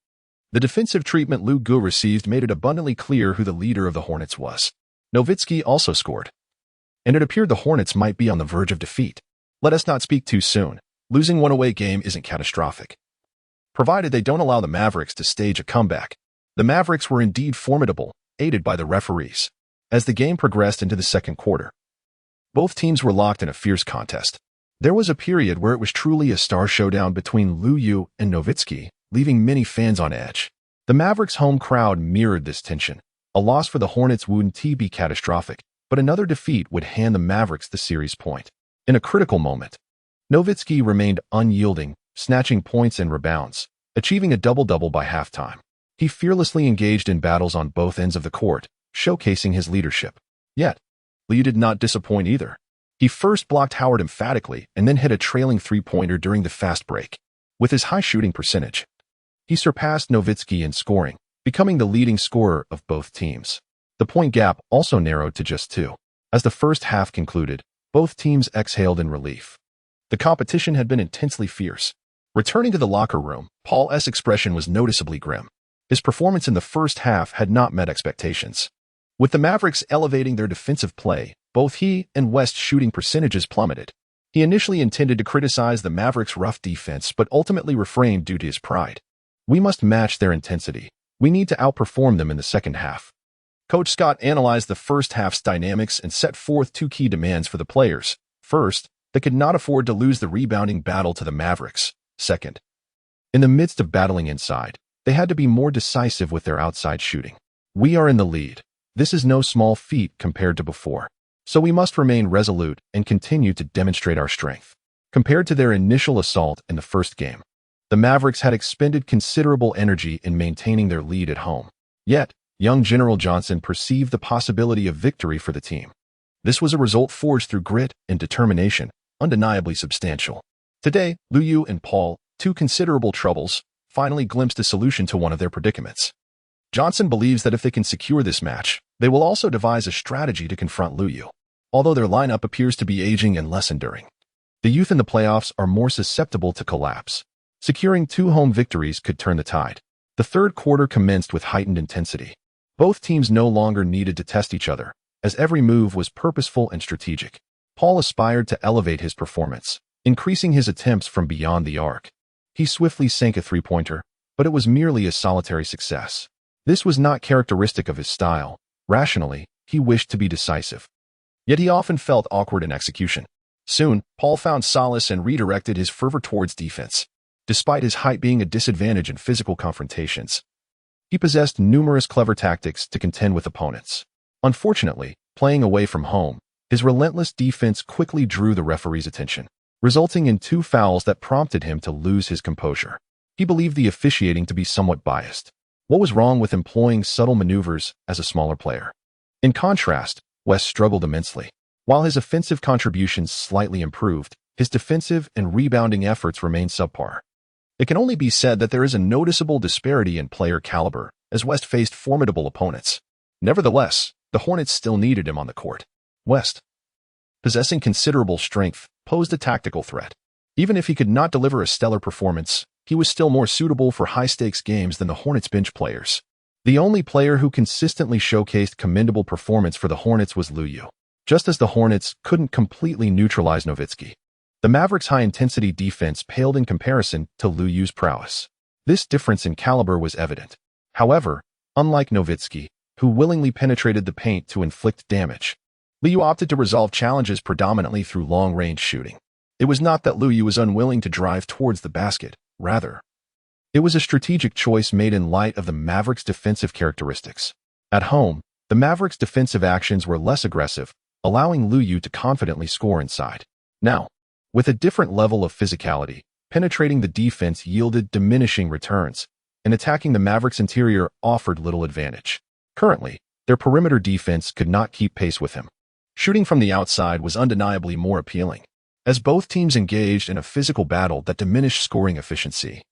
The defensive treatment Lu Gu received made it abundantly clear who the leader of the Hornets was. Nowitzki also scored, and it appeared the Hornets might be on the verge of defeat. Let us not speak too soon. Losing one away game isn't catastrophic, provided they don't allow the Mavericks to stage a comeback. The Mavericks were indeed formidable, aided by the referees. As the game progressed into the second quarter, both teams were locked in a fierce contest. There was a period where it was truly a star showdown between Lu Yu and Nowitzki, leaving many fans on edge. The Mavericks' home crowd mirrored this tension. A loss for the Hornets wouldn't be catastrophic, but another defeat would hand the Mavericks the series point. In a critical moment, Nowitzki remained unyielding, snatching points and rebounds, achieving a double-double by halftime. He fearlessly engaged in battles on both ends of the court, showcasing his leadership. Yet, Liu did not disappoint either. He first blocked Howard emphatically and then hit a trailing three-pointer during the fast break. With his high shooting percentage, he surpassed Nowitzki in scoring, becoming the leading scorer of both teams. The point gap also narrowed to just 2. As the first half concluded, both teams exhaled in relief. The competition had been intensely fierce. Returning to the locker room, Paul's expression was noticeably grim. His performance in the first half had not met expectations. With the Mavericks elevating their defensive play, both he and West's shooting percentages plummeted. He initially intended to criticize the Mavericks' rough defense, but ultimately refrained due to his pride. We must match their intensity. We need to outperform them in the second half. Coach Scott analyzed the first half's dynamics and set forth 2 key demands for the players. First, they could not afford to lose the rebounding battle to the Mavericks. Second, in the midst of battling inside, they had to be more decisive with their outside shooting. We are in the lead. This is no small feat compared to before. So we must remain resolute and continue to demonstrate our strength. Compared to their initial assault in the first game, the Mavericks had expended considerable energy in maintaining their lead at home. Yet, young General Johnson perceived the possibility of victory for the team. This was a result forged through grit and determination, undeniably substantial. Today, Lu Yu and Paul, 2 considerable troubles, finally glimpsed a solution to one of their predicaments. Johnson believes that if they can secure this match, they will also devise a strategy to confront Lu Yu. Although their lineup appears to be aging and less enduring, the youth in the playoffs are more susceptible to collapse. Securing 2 home victories could turn the tide. The third quarter commenced with heightened intensity. Both teams no longer needed to test each other, as every move was purposeful and strategic. Paul aspired to elevate his performance, increasing his attempts from beyond the arc. He swiftly sank a three-pointer, but it was merely a solitary success. This was not characteristic of his style. Rationally, he wished to be decisive. Yet he often felt awkward in execution. Soon, Paul found solace and redirected his fervor towards defense. Despite his height being a disadvantage in physical confrontations, he possessed numerous clever tactics to contend with opponents. Unfortunately, playing away from home, his relentless defense quickly drew the referee's attention, resulting in 2 fouls that prompted him to lose his composure. He believed the officiating to be somewhat biased. What was wrong with employing subtle maneuvers as a smaller player? In contrast, West struggled immensely. While his offensive contributions slightly improved, his defensive and rebounding efforts remained subpar. It can only be said that there is a noticeable disparity in player caliber, as West faced formidable opponents. Nevertheless, the Hornets still needed him on the court. West, possessing considerable strength, posed a tactical threat. Even if he could not deliver a stellar performance, he was still more suitable for high-stakes games than the Hornets' bench players. The only player who consistently showcased commendable performance for the Hornets was Yu. Just as the Hornets couldn't completely neutralize Nowitzki, the Mavericks' high-intensity defense paled in comparison to Yu's prowess. This difference in caliber was evident. However, unlike Nowitzki, who willingly penetrated the paint to inflict damage, Yu opted to resolve challenges predominantly through long-range shooting. It was not that Yu was unwilling to drive towards the basket. Rather, it was a strategic choice made in light of the Mavericks' defensive characteristics. At home, the Mavericks' defensive actions were less aggressive, allowing Yu to confidently score inside. Now, with a different level of physicality, penetrating the defense yielded diminishing returns, and attacking the Mavericks' interior offered little advantage. Currently, their perimeter defense could not keep pace with him. Shooting from the outside was undeniably more appealing, as both teams engaged in a physical battle that diminished scoring efficiency.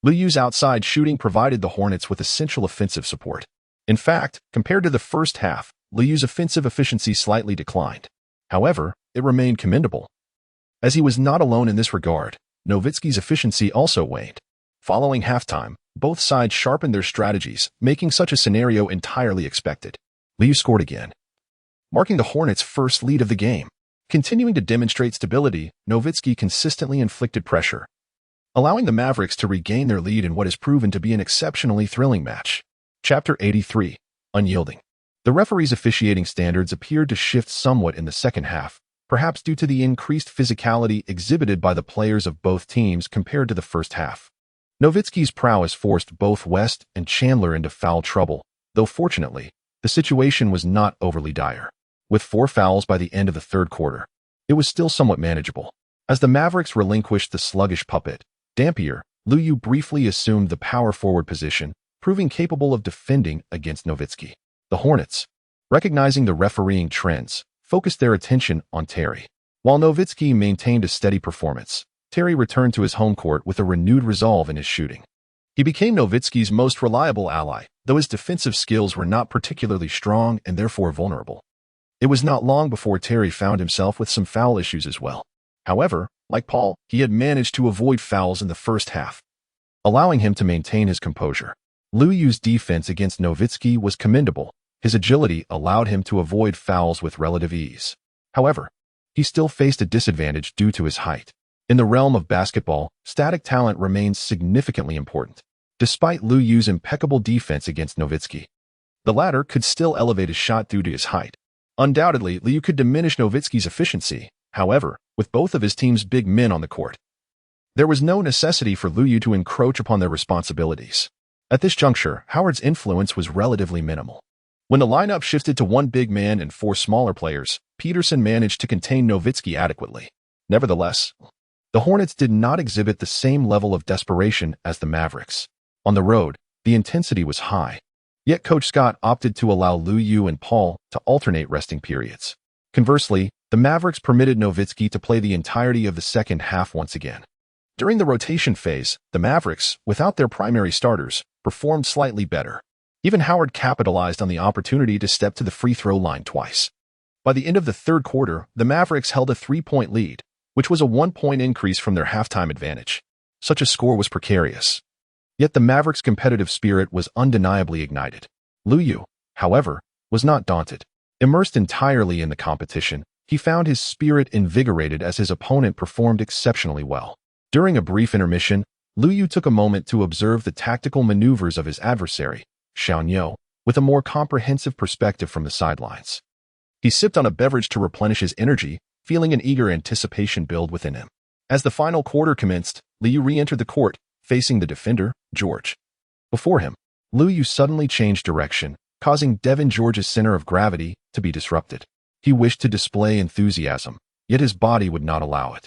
Yu's outside shooting provided the Hornets with essential offensive support. In fact, compared to the first half, Yu's offensive efficiency slightly declined. However, it remained commendable. As he was not alone in this regard, Nowitzki's efficiency also waned. Following halftime, both sides sharpened their strategies, making such a scenario entirely expected. Yu scored again, marking the Hornets' first lead of the game. Continuing to demonstrate stability, Nowitzki consistently inflicted pressure, allowing the Mavericks to regain their lead in what has proven to be an exceptionally thrilling match. Chapter 83. Unyielding. The referee's officiating standards appeared to shift somewhat in the second half, perhaps due to the increased physicality exhibited by the players of both teams compared to the first half. Nowitzki's prowess forced both West and Chandler into foul trouble, though fortunately, the situation was not overly dire. With 4 fouls by the end of the third quarter, it was still somewhat manageable. As the Mavericks relinquished the sluggish puppet, Dampier, Yu briefly assumed the power forward position, proving capable of defending against Nowitzki. The Hornets, recognizing the refereeing trends, focused their attention on Terry. While Nowitzki maintained a steady performance, Terry returned to his home court with a renewed resolve in his shooting. He became Nowitzki's most reliable ally, though his defensive skills were not particularly strong and therefore vulnerable. It was not long before Terry found himself with some foul issues as well. However, like Paul, he had managed to avoid fouls in the first half, allowing him to maintain his composure. Yu's defense against Nowitzki was commendable. His agility allowed him to avoid fouls with relative ease. However, he still faced a disadvantage due to his height. In the realm of basketball, static talent remains significantly important. Despite Yu's impeccable defense against Nowitzki, the latter could still elevate his shot due to his height. Undoubtedly, Yu could diminish Nowitzki's efficiency. However, with both of his team's big men on the court, there was no necessity for Yu to encroach upon their responsibilities. At this juncture, Howard's influence was relatively minimal. When the lineup shifted to 1 big man and 4 smaller players, Peterson managed to contain Nowitzki adequately. Nevertheless, the Hornets did not exhibit the same level of desperation as the Mavericks. On the road, the intensity was high. Yet Coach Scott opted to allow Yu and Paul to alternate resting periods. Conversely, the Mavericks permitted Nowitzki to play the entirety of the second half once again. During the rotation phase, the Mavericks, without their primary starters, performed slightly better. Even Howard capitalized on the opportunity to step to the free throw line twice. By the end of the third quarter, the Mavericks held a 3-point lead, which was a 1-point increase from their halftime advantage. Such a score was precarious. Yet the Mavericks' competitive spirit was undeniably ignited. Yu, however, was not daunted. Immersed entirely in the competition, he found his spirit invigorated as his opponent performed exceptionally well. During a brief intermission, Yu took a moment to observe the tactical maneuvers of his adversary, Xiaonyo, with a more comprehensive perspective from the sidelines. He sipped on a beverage to replenish his energy, feeling an eager anticipation build within him. As the final quarter commenced, Yu re-entered the court, facing the defender, George. Before him, Yu suddenly changed direction, causing Devin George's center of gravity to be disrupted. He wished to display enthusiasm, yet his body would not allow it.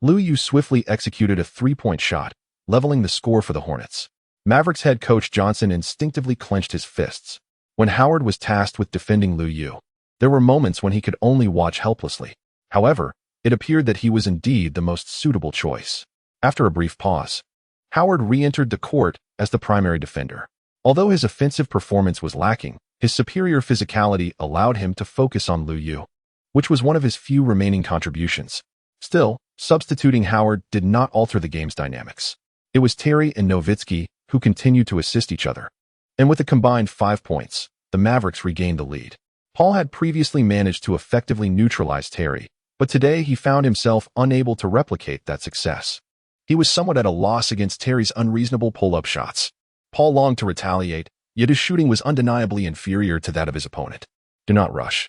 Yu swiftly executed a 3-point shot, leveling the score for the Hornets. Mavericks head coach Johnson instinctively clenched his fists. When Howard was tasked with defending Liu Yu, there were moments when he could only watch helplessly. However, it appeared that he was indeed the most suitable choice. After a brief pause, Howard re-entered the court as the primary defender. Although his offensive performance was lacking, his superior physicality allowed him to focus on Liu Yu, which was one of his few remaining contributions. Still, substituting Howard did not alter the game's dynamics. It was Terry and Nowitzki who continued to assist each other. And with a combined 5 points, the Mavericks regained the lead. Paul had previously managed to effectively neutralize Terry, but today he found himself unable to replicate that success. He was somewhat at a loss against Terry's unreasonable pull-up shots. Paul longed to retaliate, yet his shooting was undeniably inferior to that of his opponent. Do not rush.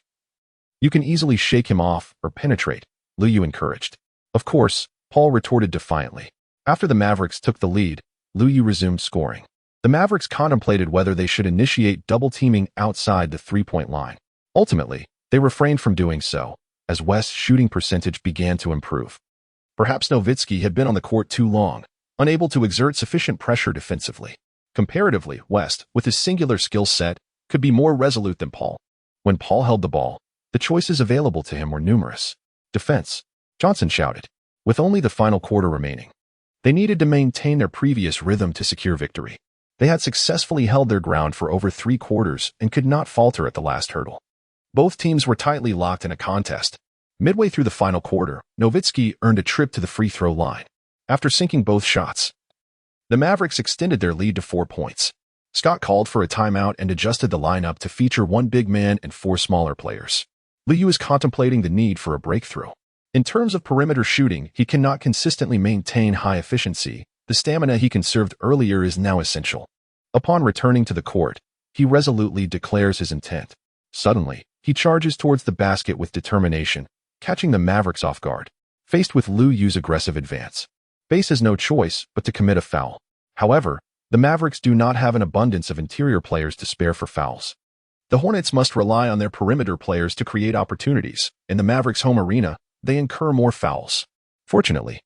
You can easily shake him off or penetrate, Liu Yu encouraged. Of course, Paul retorted defiantly. After the Mavericks took the lead, Liu Yu resumed scoring. The Mavericks contemplated whether they should initiate double-teaming outside the three-point line. Ultimately, they refrained from doing so, as West's shooting percentage began to improve. Perhaps Nowitzki had been on the court too long, unable to exert sufficient pressure defensively. Comparatively, West, with his singular skill set, could be more resolute than Paul. When Paul held the ball, the choices available to him were numerous. Defense, Johnson shouted, with only the final quarter remaining. They needed to maintain their previous rhythm to secure victory. They had successfully held their ground for over 3 quarters and could not falter at the last hurdle. Both teams were tightly locked in a contest. Midway through the final quarter, Nowitzki earned a trip to the free throw line. After sinking both shots, the Mavericks extended their lead to 4 points. Scott called for a timeout and adjusted the lineup to feature 1 big man and 4 smaller players. Liu Yu is contemplating the need for a breakthrough. In terms of perimeter shooting, he cannot consistently maintain high efficiency. The stamina he conserved earlier is now essential. Upon returning to the court, he resolutely declares his intent. Suddenly, he charges towards the basket with determination, catching the Mavericks off guard. Faced with Liu Yu's aggressive advance, Base has no choice but to commit a foul. However, the Mavericks do not have an abundance of interior players to spare for fouls. The Hornets must rely on their perimeter players to create opportunities. In the Mavericks' home arena, they incur more fouls. Fortunately,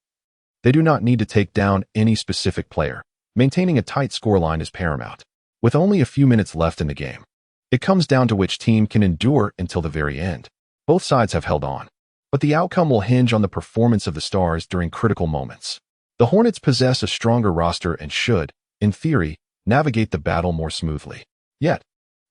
they do not need to take down any specific player. Maintaining a tight scoreline is paramount. With only a few minutes left in the game, it comes down to which team can endure until the very end. Both sides have held on, but the outcome will hinge on the performance of the stars during critical moments. The Hornets possess a stronger roster and should, in theory, navigate the battle more smoothly. Yet,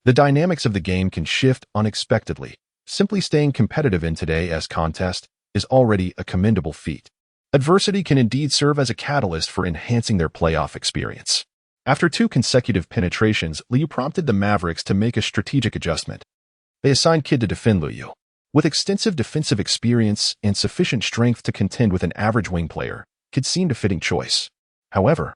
the dynamics of the game can shift unexpectedly. Simply staying competitive in today's contest is already a commendable feat. Adversity can indeed serve as a catalyst for enhancing their playoff experience. After 2 consecutive penetrations, Liu prompted the Mavericks to make a strategic adjustment. They assigned Kidd to defend Liu Yu. With extensive defensive experience and sufficient strength to contend with an average wing player, Kidd seemed a fitting choice. However,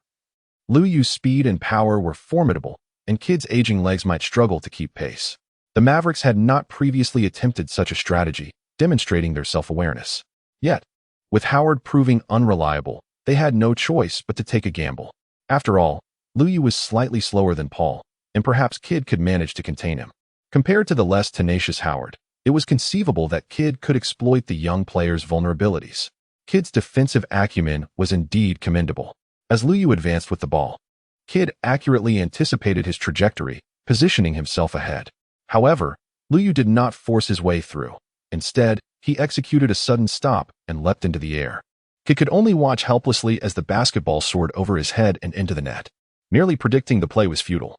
Liu Yu's speed and power were formidable, and Kidd's aging legs might struggle to keep pace. The Mavericks had not previously attempted such a strategy, demonstrating their self-awareness. Yet, with Howard proving unreliable, they had no choice but to take a gamble. After all, Liu Yu was slightly slower than Paul, and perhaps Kidd could manage to contain him. Compared to the less tenacious Howard, it was conceivable that Kidd could exploit the young player's vulnerabilities. Kidd's defensive acumen was indeed commendable. As Liu Yu advanced with the ball, Kidd accurately anticipated his trajectory, positioning himself ahead. However, Liu Yu did not force his way through. Instead, he executed a sudden stop and leapt into the air. Kidd could only watch helplessly as the basketball soared over his head and into the net. Nearly predicting the play was futile,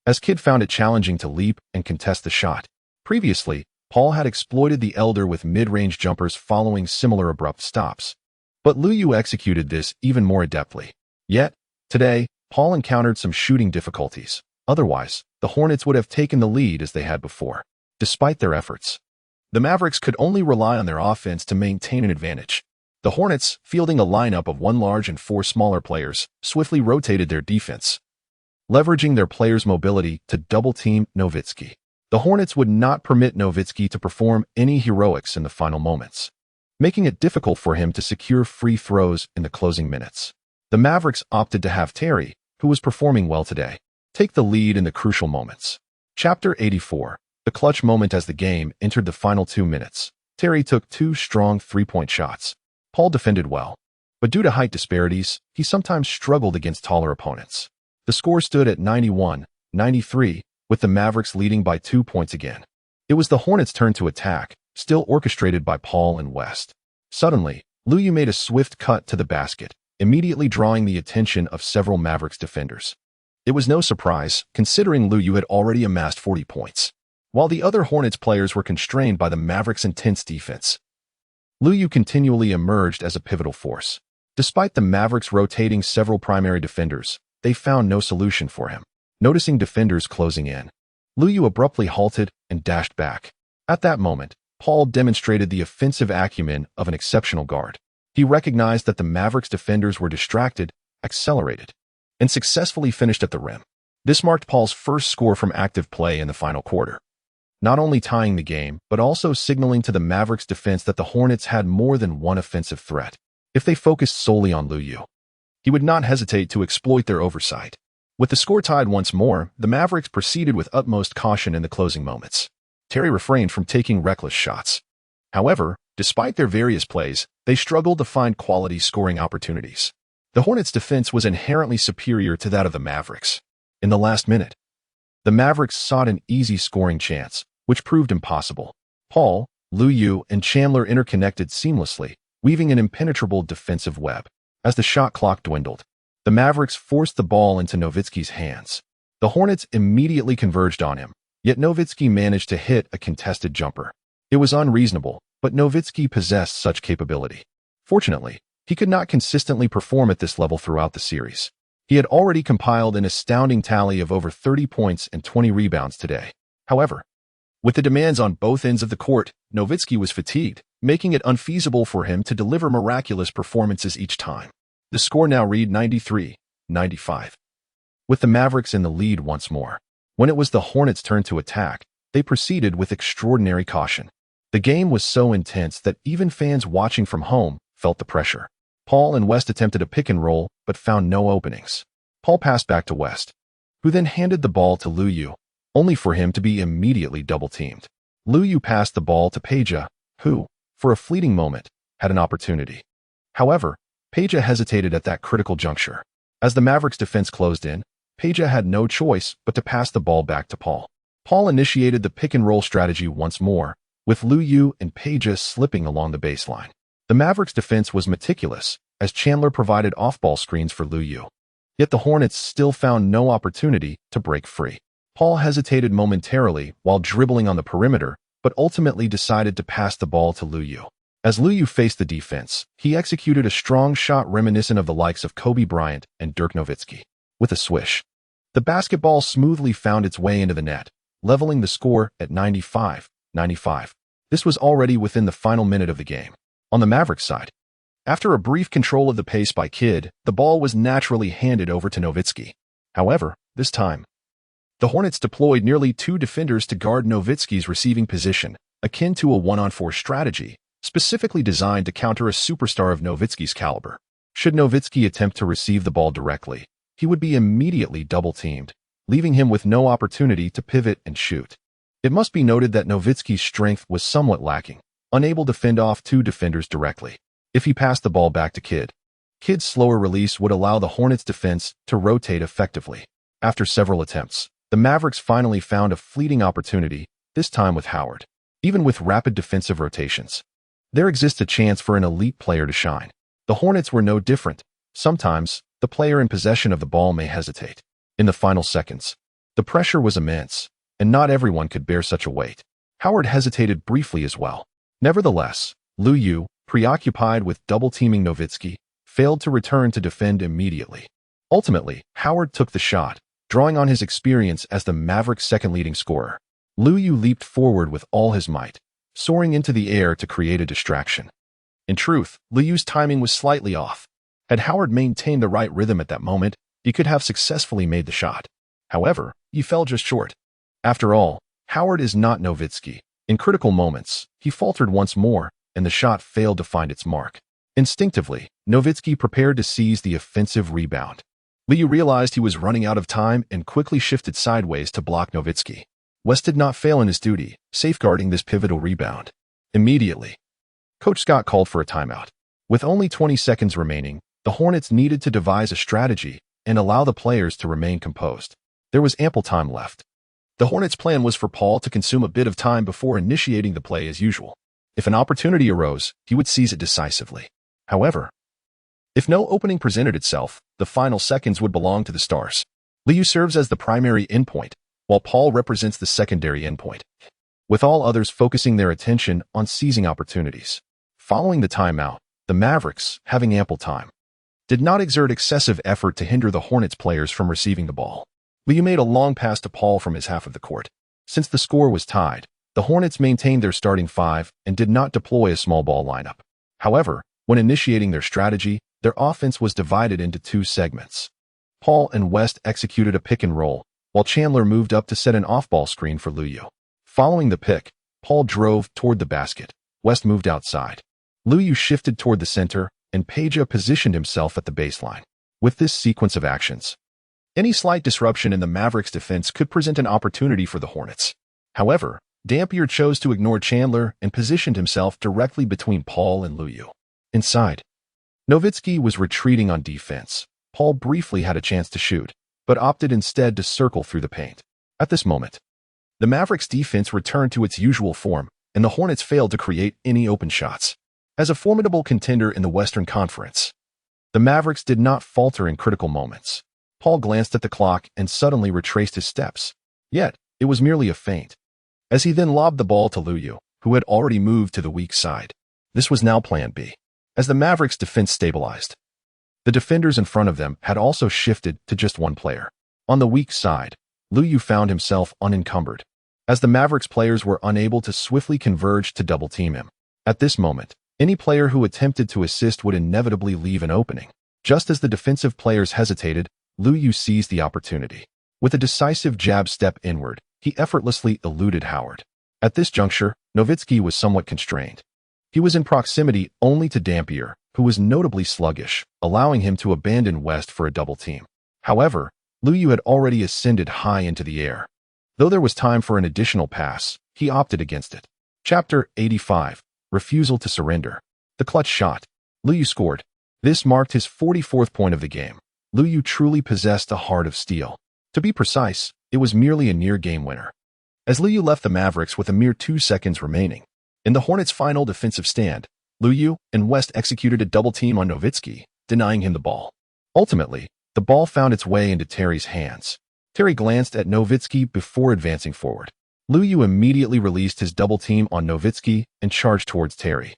as Kidd found it challenging to leap and contest the shot. Previously, Paul had exploited the elder with mid-range jumpers following similar abrupt stops. But Liu Yu executed this even more adeptly. Yet, today, Paul encountered some shooting difficulties. Otherwise, the Hornets would have taken the lead as they had before. Despite their efforts, the Mavericks could only rely on their offense to maintain an advantage. The Hornets, fielding a lineup of 1 large and 4 smaller players, swiftly rotated their defense, leveraging their players' mobility to double-team Nowitzki. The Hornets would not permit Nowitzki to perform any heroics in the final moments, making it difficult for him to secure free throws in the closing minutes. The Mavericks opted to have Terry, who was performing well today, take the lead in the crucial moments. Chapter 84. The clutch moment. As the game entered the final 2 minutes, Terry took 2 strong 3-point shots. Paul defended well, but due to height disparities, he sometimes struggled against taller opponents. The score stood at 91-93, with the Mavericks leading by 2 points again. It was the Hornets' turn to attack, still orchestrated by Paul and West. Suddenly, Liu made a swift cut to the basket, immediately drawing the attention of several Mavericks defenders. It was no surprise, considering Liu had already amassed 40 points. While the other Hornets players were constrained by the Mavericks' intense defense, Liu continually emerged as a pivotal force. Despite the Mavericks rotating several primary defenders, they found no solution for him. Noticing defenders closing in, Liu abruptly halted and dashed back. At that moment, Paul demonstrated the offensive acumen of an exceptional guard. He recognized that the Mavericks defenders were distracted, accelerated, and successfully finished at the rim. This marked Paul's first score from active play in the final quarter, not only tying the game, but also signaling to the Mavericks defense that the Hornets had more than one offensive threat. If they focused solely on Liu, he would not hesitate to exploit their oversight. With the score tied once more, the Mavericks proceeded with utmost caution in the closing moments. Terry refrained from taking reckless shots. However, despite their various plays, they struggled to find quality scoring opportunities. The Hornets' defense was inherently superior to that of the Mavericks. In the last minute, the Mavericks sought an easy scoring chance, which proved impossible. Paul, Liu, and Chandler interconnected seamlessly, weaving an impenetrable defensive web. As the shot clock dwindled, the Mavericks forced the ball into Nowitzki's hands. The Hornets immediately converged on him, yet Nowitzki managed to hit a contested jumper. It was unreasonable, but Nowitzki possessed such capability. Fortunately, he could not consistently perform at this level throughout the series. He had already compiled an astounding tally of over 30 points and 20 rebounds today. However, with the demands on both ends of the court, Nowitzki was fatigued, making it unfeasible for him to deliver miraculous performances each time. The score now read 93-95. With the Mavericks in the lead once more, when it was the Hornets' turn to attack, they proceeded with extraordinary caution. The game was so intense that even fans watching from home felt the pressure. Paul and West attempted a pick and roll, but found no openings. Paul passed back to West, who then handed the ball to Liu, only for him to be immediately double-teamed. Liu passed the ball to Peja, who, for a fleeting moment, had an opportunity. However, Peja hesitated at that critical juncture. As the Mavericks' defense closed in, Peja had no choice but to pass the ball back to Paul. Paul initiated the pick-and-roll strategy once more, with Liu and Peja slipping along the baseline. The Mavericks' defense was meticulous, as Chandler provided off-ball screens for Liu. Yet the Hornets still found no opportunity to break free. Paul hesitated momentarily while dribbling on the perimeter, but ultimately decided to pass the ball to Liu. As Liu faced the defense, he executed a strong shot reminiscent of the likes of Kobe Bryant and Dirk Nowitzki. With a swish, the basketball smoothly found its way into the net, leveling the score at 95-95. This was already within the final minute of the game. On the Mavericks side, after a brief control of the pace by Kidd, the ball was naturally handed over to Nowitzki. However, this time, the Hornets deployed nearly 2 defenders to guard Nowitzki's receiving position, akin to a 1-on-4 strategy, specifically designed to counter a superstar of Nowitzki's caliber. Should Nowitzki attempt to receive the ball directly, he would be immediately double-teamed, leaving him with no opportunity to pivot and shoot. It must be noted that Nowitzki's strength was somewhat lacking, unable to fend off 2 defenders directly. If he passed the ball back to Kidd, Kidd's slower release would allow the Hornets' defense to rotate effectively. After several attempts, the Mavericks finally found a fleeting opportunity, this time with Howard. Even with rapid defensive rotations, there exists a chance for an elite player to shine. The Hornets were no different. Sometimes, the player in possession of the ball may hesitate. In the final seconds, the pressure was immense, and not everyone could bear such a weight. Howard hesitated briefly as well. Nevertheless, Liu, preoccupied with double-teaming Nowitzki, failed to return to defend immediately. Ultimately, Howard took the shot, drawing on his experience as the Mavericks' second leading scorer. Liu leaped forward with all his might, soaring into the air to create a distraction. In truth, Liu's timing was slightly off. Had Howard maintained the right rhythm at that moment, he could have successfully made the shot. However, he fell just short. After all, Howard is not Nowitzki. In critical moments, he faltered once more, and the shot failed to find its mark. Instinctively, Nowitzki prepared to seize the offensive rebound. Liu realized he was running out of time and quickly shifted sideways to block Nowitzki. West did not fail in his duty, safeguarding this pivotal rebound. Immediately, Coach Scott called for a timeout. With only 20 seconds remaining, the Hornets needed to devise a strategy and allow the players to remain composed. There was ample time left. The Hornets' plan was for Paul to consume a bit of time before initiating the play as usual. If an opportunity arose, he would seize it decisively. However, if no opening presented itself, the final seconds would belong to the stars. Liu serves as the primary endpoint, while Paul represents the secondary endpoint, with all others focusing their attention on seizing opportunities. Following the timeout, the Mavericks, having ample time, did not exert excessive effort to hinder the Hornets players from receiving the ball. Liu made a long pass to Paul from his half of the court. Since the score was tied, the Hornets maintained their starting five and did not deploy a small ball lineup. However, when initiating their strategy, their offense was divided into two segments. Paul and West executed a pick and roll, while Chandler moved up to set an off-ball screen for Liu. Following the pick, Paul drove toward the basket. West moved outside. Liu shifted toward the center, and Peja positioned himself at the baseline. With this sequence of actions, any slight disruption in the Mavericks' defense could present an opportunity for the Hornets. However, Dampier chose to ignore Chandler and positioned himself directly between Paul and Liu. Inside, Nowitzki was retreating on defense. Paul briefly had a chance to shoot, but opted instead to circle through the paint. At this moment, the Mavericks' defense returned to its usual form, and the Hornets failed to create any open shots. As a formidable contender in the Western Conference, the Mavericks did not falter in critical moments. Paul glanced at the clock and suddenly retraced his steps. Yet, it was merely a feint, as he then lobbed the ball to Liu, who had already moved to the weak side. This was now Plan B. As the Mavericks' defense stabilized, the defenders in front of them had also shifted to just one player. On the weak side, Liu found himself unencumbered, as the Mavericks players were unable to swiftly converge to double-team him. At this moment, any player who attempted to assist would inevitably leave an opening. Just as the defensive players hesitated, Liu seized the opportunity. With a decisive jab step inward, he effortlessly eluded Howard. At this juncture, Nowitzki was somewhat constrained. He was in proximity only to Dampier, who was notably sluggish, allowing him to abandon West for a double team. However, Liu had already ascended high into the air. Though there was time for an additional pass, he opted against it. Chapter 85. Refusal to surrender. The clutch shot. Liu scored. This marked his 44th point of the game. Liu truly possessed a heart of steel. To be precise, it was merely a near-game winner. As Liu left the Mavericks with a mere 2 seconds remaining, in the Hornets' final defensive stand, Liu and West executed a double-team on Nowitzki, denying him the ball. Ultimately, the ball found its way into Terry's hands. Terry glanced at Nowitzki before advancing forward. Liu immediately released his double-team on Nowitzki and charged towards Terry.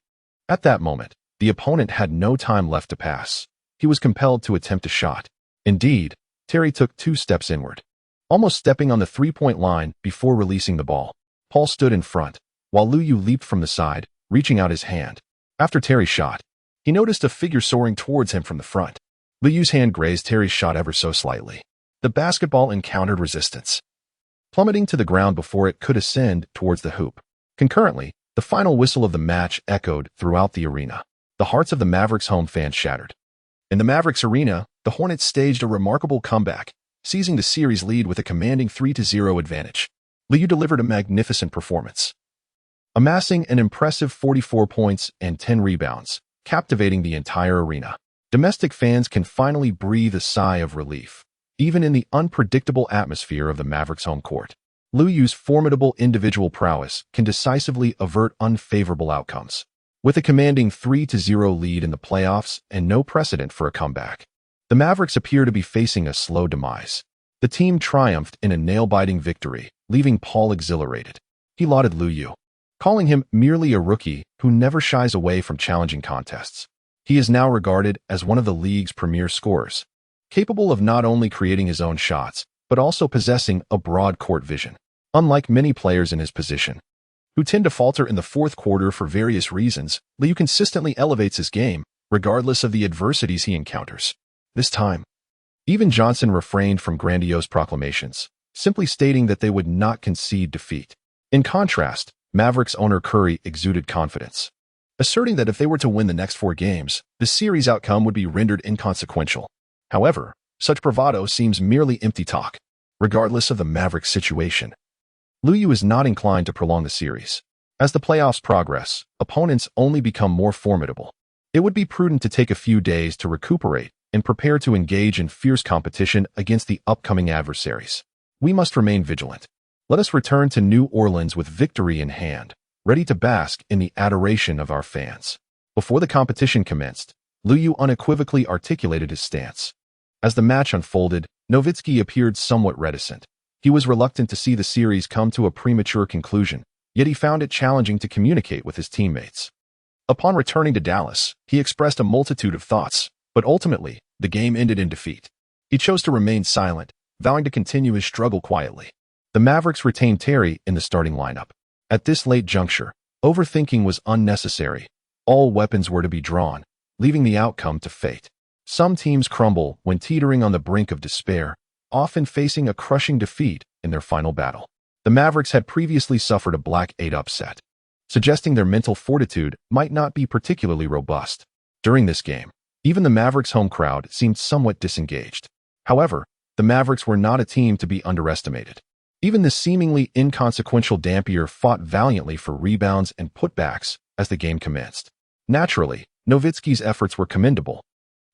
At that moment, the opponent had no time left to pass. He was compelled to attempt a shot. Indeed, Terry took 2 steps inward, almost stepping on the three-point line before releasing the ball. Paul stood in front, while Liu leaped from the side, reaching out his hand. After Terry shot, he noticed a figure soaring towards him from the front. Liu's hand grazed Terry's shot ever so slightly. The basketball encountered resistance, plummeting to the ground before it could ascend towards the hoop. Concurrently, the final whistle of the match echoed throughout the arena. The hearts of the Mavericks home fans shattered. In the Mavericks arena, the Hornets staged a remarkable comeback, seizing the series lead with a commanding 3-0 advantage. Liu delivered a magnificent performance, amassing an impressive 44 points and 10 rebounds, captivating the entire arena. Domestic fans can finally breathe a sigh of relief, even in the unpredictable atmosphere of the Mavericks' home court. Liu's formidable individual prowess can decisively avert unfavorable outcomes. With a commanding 3-0 lead in the playoffs and no precedent for a comeback, the Mavericks appear to be facing a slow demise. The team triumphed in a nail-biting victory, leaving Paul exhilarated. He lauded Liu, calling him merely a rookie who never shies away from challenging contests. He is now regarded as one of the league's premier scorers, capable of not only creating his own shots, but also possessing a broad court vision. Unlike many players in his position, who tend to falter in the fourth quarter for various reasons, Liu consistently elevates his game, regardless of the adversities he encounters. This time, even Johnson refrained from grandiose proclamations, simply stating that they would not concede defeat. In contrast, Mavericks owner Curry exuded confidence, asserting that if they were to win the next 4 games, the series outcome would be rendered inconsequential. However, such bravado seems merely empty talk. Regardless of the Mavericks' situation, Liu is not inclined to prolong the series. As the playoffs progress, opponents only become more formidable. It would be prudent to take a few days to recuperate and prepare to engage in fierce competition against the upcoming adversaries. We must remain vigilant. Let us return to New Orleans with victory in hand, ready to bask in the adoration of our fans. Before the competition commenced, Liu Yu unequivocally articulated his stance. As the match unfolded, Nowitzki appeared somewhat reticent. He was reluctant to see the series come to a premature conclusion, yet he found it challenging to communicate with his teammates. Upon returning to Dallas, he expressed a multitude of thoughts, but ultimately, the game ended in defeat. He chose to remain silent, vowing to continue his struggle quietly. The Mavericks retained Terry in the starting lineup. At this late juncture, overthinking was unnecessary. All weapons were to be drawn, leaving the outcome to fate. Some teams crumble when teetering on the brink of despair, often facing a crushing defeat in their final battle. The Mavericks had previously suffered a Black 8 upset, suggesting their mental fortitude might not be particularly robust. During this game, even the Mavericks' home crowd seemed somewhat disengaged. However, the Mavericks were not a team to be underestimated. Even the seemingly inconsequential Dampier fought valiantly for rebounds and putbacks as the game commenced. Naturally, Nowitzki's efforts were commendable,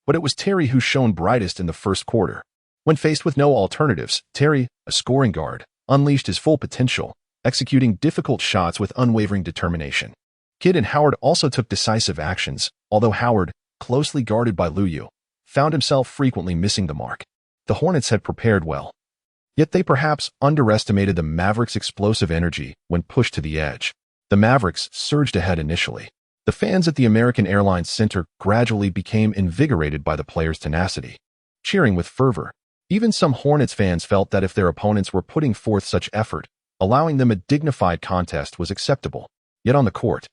but it was Terry who shone brightest in the first quarter. When faced with no alternatives, Terry, a scoring guard, unleashed his full potential, executing difficult shots with unwavering determination. Kidd and Howard also took decisive actions, although Howard, closely guarded by Liu Yu, found himself frequently missing the mark. The Hornets had prepared well, yet they perhaps underestimated the Mavericks' explosive energy when pushed to the edge. The Mavericks surged ahead initially. The fans at the American Airlines Center gradually became invigorated by the players' tenacity, cheering with fervor. Even some Hornets fans felt that if their opponents were putting forth such effort, allowing them a dignified contest was acceptable. Yet on the court,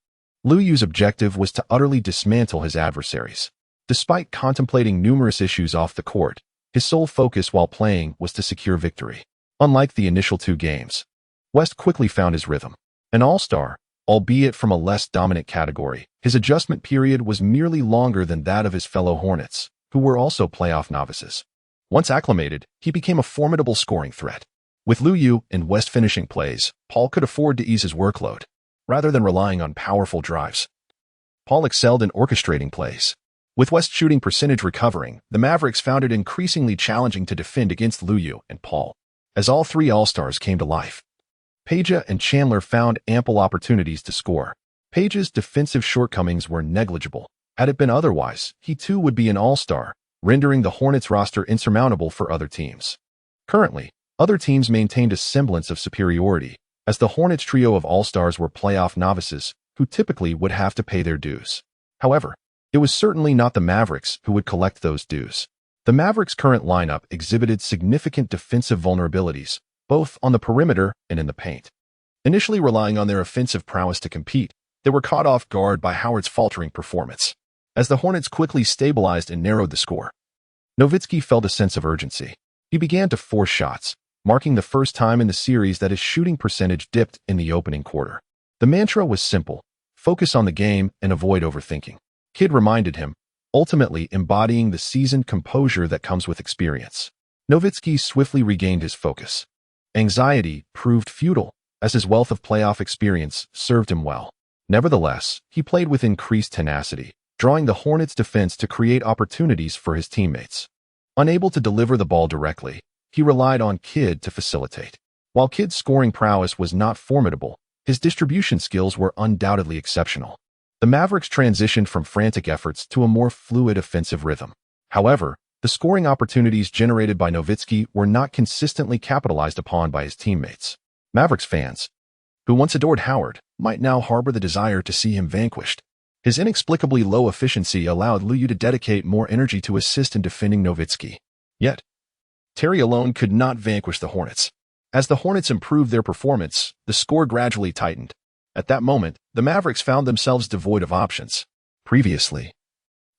Liu Yu's objective was to utterly dismantle his adversaries. Despite contemplating numerous issues off the court, his sole focus while playing was to secure victory. Unlike the initial two games, West quickly found his rhythm. An all-star, albeit from a less dominant category, his adjustment period was merely longer than that of his fellow Hornets, who were also playoff novices. Once acclimated, he became a formidable scoring threat. With Liu Yu and West finishing plays, Paul could afford to ease his workload, rather than relying on powerful drives. Paul excelled in orchestrating plays. With West's shooting percentage recovering, the Mavericks found it increasingly challenging to defend against Liu Yu and Paul, as all three All-Stars came to life. Peja and Chandler found ample opportunities to score. Peja's defensive shortcomings were negligible. Had it been otherwise, he too would be an All-Star, rendering the Hornets roster insurmountable for other teams. Currently, other teams maintained a semblance of superiority, as the Hornets trio of All-Stars were playoff novices, who typically would have to pay their dues. However, it was certainly not the Mavericks who would collect those dues. The Mavericks' current lineup exhibited significant defensive vulnerabilities, both on the perimeter and in the paint. Initially relying on their offensive prowess to compete, they were caught off guard by Howard's faltering performance. As the Hornets quickly stabilized and narrowed the score, Nowitzki felt a sense of urgency. He began to force shots, marking the first time in the series that his shooting percentage dipped in the opening quarter. The mantra was simple: focus on the game and avoid overthinking. Kidd reminded him, ultimately embodying the seasoned composure that comes with experience. Nowitzki swiftly regained his focus. Anxiety proved futile, as his wealth of playoff experience served him well. Nevertheless, he played with increased tenacity, drawing the Hornets' defense to create opportunities for his teammates. Unable to deliver the ball directly, he relied on Kidd to facilitate. While Kidd's scoring prowess was not formidable, his distribution skills were undoubtedly exceptional. The Mavericks transitioned from frantic efforts to a more fluid offensive rhythm. However, the scoring opportunities generated by Nowitzki were not consistently capitalized upon by his teammates. Mavericks fans, who once adored Howard, might now harbor the desire to see him vanquished. His inexplicably low efficiency allowed Liu Yu to dedicate more energy to assist in defending Nowitzki. Yet, Terry alone could not vanquish the Hornets. As the Hornets improved their performance, the score gradually tightened. At that moment, the Mavericks found themselves devoid of options. Previously,